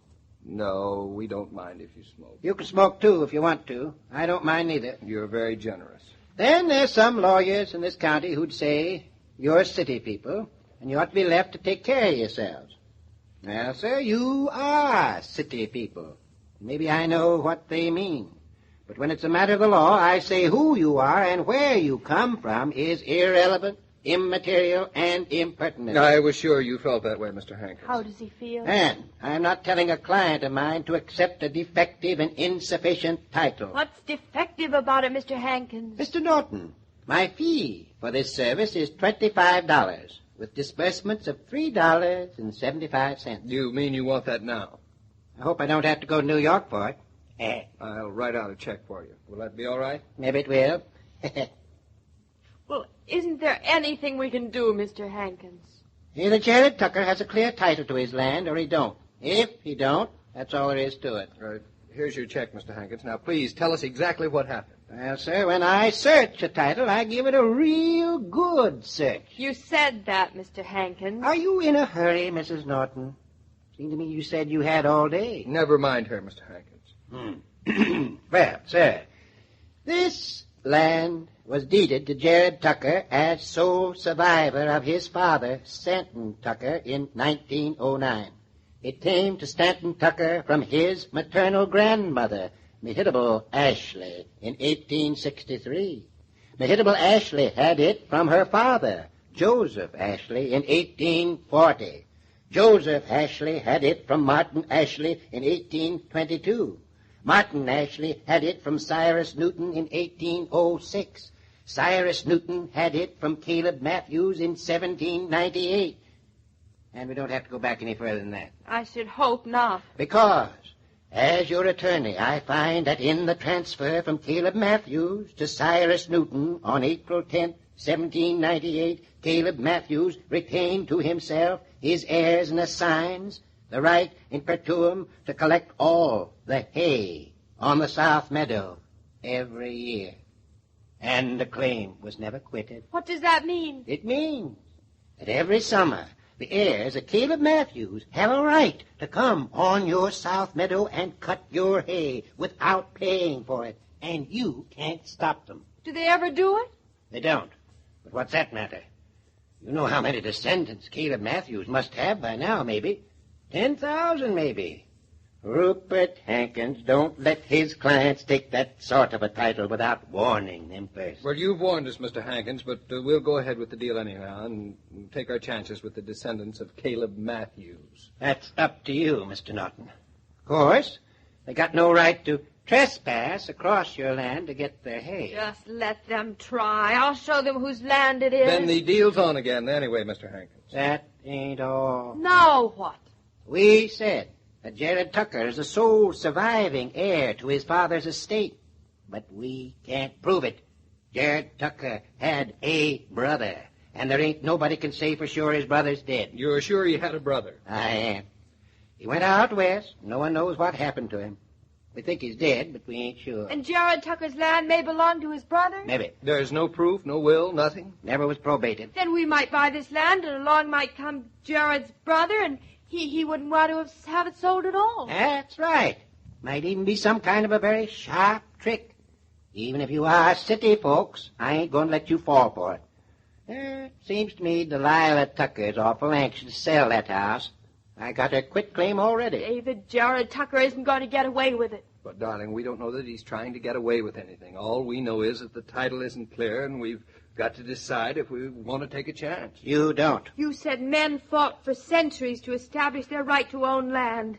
Speaker 3: No, we don't mind if you smoke.
Speaker 13: You can smoke, too, if you want to. I don't mind neither.
Speaker 3: You're very generous.
Speaker 13: Then there's some lawyers in this county who'd say, you're city people, and you ought to be left to take care of yourselves. Now, sir, you are city people. Maybe I know what they mean. But when it's a matter of the law, I say who you are and where you come from is irrelevant, immaterial, and impertinent.
Speaker 3: I was sure you felt that way, Mr. Hankins.
Speaker 2: How does he feel?
Speaker 13: And I'm not telling a client of mine to accept a defective and insufficient title.
Speaker 2: What's defective about it, Mr. Hankins?
Speaker 13: Mr. Norton, my fee for this service is $25, with disbursements of $3.75.
Speaker 3: You mean you want that now?
Speaker 13: I hope I don't have to go to New York for it.
Speaker 3: I'll write out a check for you. Will that be all right?
Speaker 13: Maybe it will.
Speaker 2: Well, isn't there anything we can do, Mr. Hankins?
Speaker 13: Either Jared Tucker has a clear title to his land or he don't. If he don't, that's all there is to it.
Speaker 3: Right. Here's your check, Mr. Hankins. Now, please tell us exactly what happened.
Speaker 13: Well, sir, when I search a title, I give it a real good search.
Speaker 2: You said that, Mr. Hankins.
Speaker 13: Are you in a hurry, Mrs. Norton? Seemed to me you said you had all day.
Speaker 3: Never mind her, Mr. Hankins.
Speaker 13: Well, sir, this land was deeded to Jared Tucker as sole survivor of his father, Stanton Tucker, in 1909. It came to Stanton Tucker from his maternal grandmother, Mehitable Ashley, in 1863. Mehitable Ashley had it from her father, Joseph Ashley, in 1840. Joseph Ashley had it from Martin Ashley in 1822. Martin Ashley had it from Cyrus Newton in 1806. Cyrus Newton had it from Caleb Matthews in 1798. And we don't have to go back any further than that.
Speaker 2: I should hope not.
Speaker 13: Because, as your attorney, I find that in the transfer from Caleb Matthews to Cyrus Newton on April 10th, 1798, Caleb Matthews retained to himself, his heirs and assigns, the right in perpetuum to collect all the hay on the South Meadow every year. And the claim was never quitted.
Speaker 2: What does that mean?
Speaker 13: It means that every summer the heirs of Caleb Matthews have a right to come on your South Meadow and cut your hay without paying for it, and you can't stop them.
Speaker 2: Do they ever do it?
Speaker 13: They don't. But what's that matter? You know how many descendants Caleb Matthews must have by now, maybe. 10,000, maybe. Rupert Hankins don't let his clients take that sort of a title without warning them first.
Speaker 3: Well, you've warned us, Mr. Hankins, but we'll go ahead with the deal anyhow and take our chances with the descendants of Caleb Matthews.
Speaker 13: That's up to you, Mr. Norton. Of course, they got no right to trespass across your land to get their hay.
Speaker 2: Just let them try. I'll show them whose land it is.
Speaker 3: Then the deal's on again anyway, Mr. Hankins.
Speaker 13: That ain't all.
Speaker 2: Now what?
Speaker 13: We said that Jared Tucker is the sole surviving heir to his father's estate. But we can't prove it. Jared Tucker had a brother, and there ain't nobody can say for sure his brother's dead.
Speaker 3: You're sure he had a brother?
Speaker 13: I am. He went out west. No one knows what happened to him. We think he's dead, but we ain't sure.
Speaker 2: And Jared Tucker's land may belong to his brother?
Speaker 13: Maybe.
Speaker 3: There's no proof, no will, nothing?
Speaker 13: Never was probated.
Speaker 2: Then we might buy this land, and along might come Jared's brother, and he wouldn't want to have it sold at all.
Speaker 13: That's right. Might even be some kind of a very sharp trick.
Speaker 5: Even if you are city folks, I ain't going to let you fall for it. Seems to me Delilah Tucker's awful anxious to sell that house. I got her quit claim already.
Speaker 2: David, Jared Tucker isn't going to get away with it.
Speaker 7: But, darling, we don't know that he's trying to get away with anything. All we know is that the title isn't clear, and we've got to decide if we want to take a chance.
Speaker 5: You don't.
Speaker 2: You said men fought for centuries to establish their right to own land.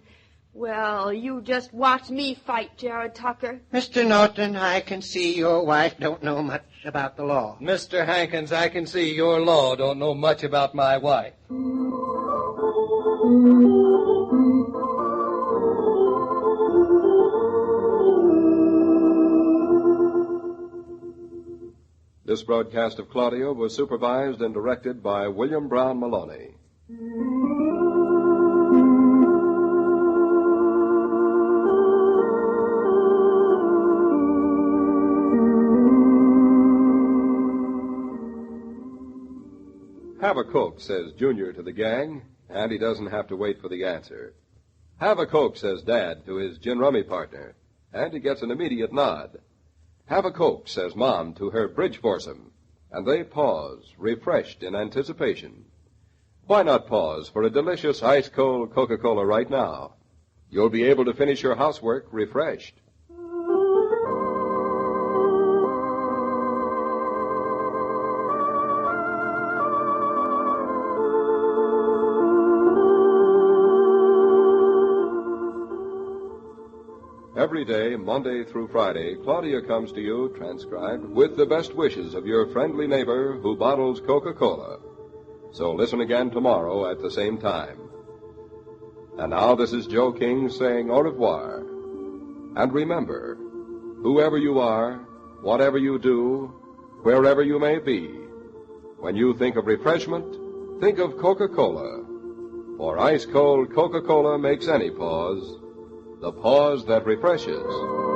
Speaker 2: Well, you just watch me fight, Jared Tucker.
Speaker 5: Mr. Norton, I can see your wife don't know much about the law.
Speaker 7: Mr. Hankins, I can see your law don't know much about my wife.
Speaker 1: This broadcast of Claudia was supervised and directed by William Brown Maloney. Have a Coke, says Junior to the gang, and he doesn't have to wait for the answer. Have a Coke, says Dad to his gin rummy partner, and he gets an immediate nod. Have a Coke, says Mom to her bridge foursome, and they pause, refreshed in anticipation. Why not pause for a delicious ice-cold Coca-Cola right now? You'll be able to finish your housework refreshed. Every day, Monday through Friday, Claudia comes to you, transcribed, with the best wishes of your friendly neighbor who bottles Coca-Cola. So listen again tomorrow at the same time. And now this is Joe King saying au revoir. And remember, whoever you are, whatever you do, wherever you may be, when you think of refreshment, think of Coca-Cola. For ice-cold Coca-Cola makes any pause the pause that refreshes.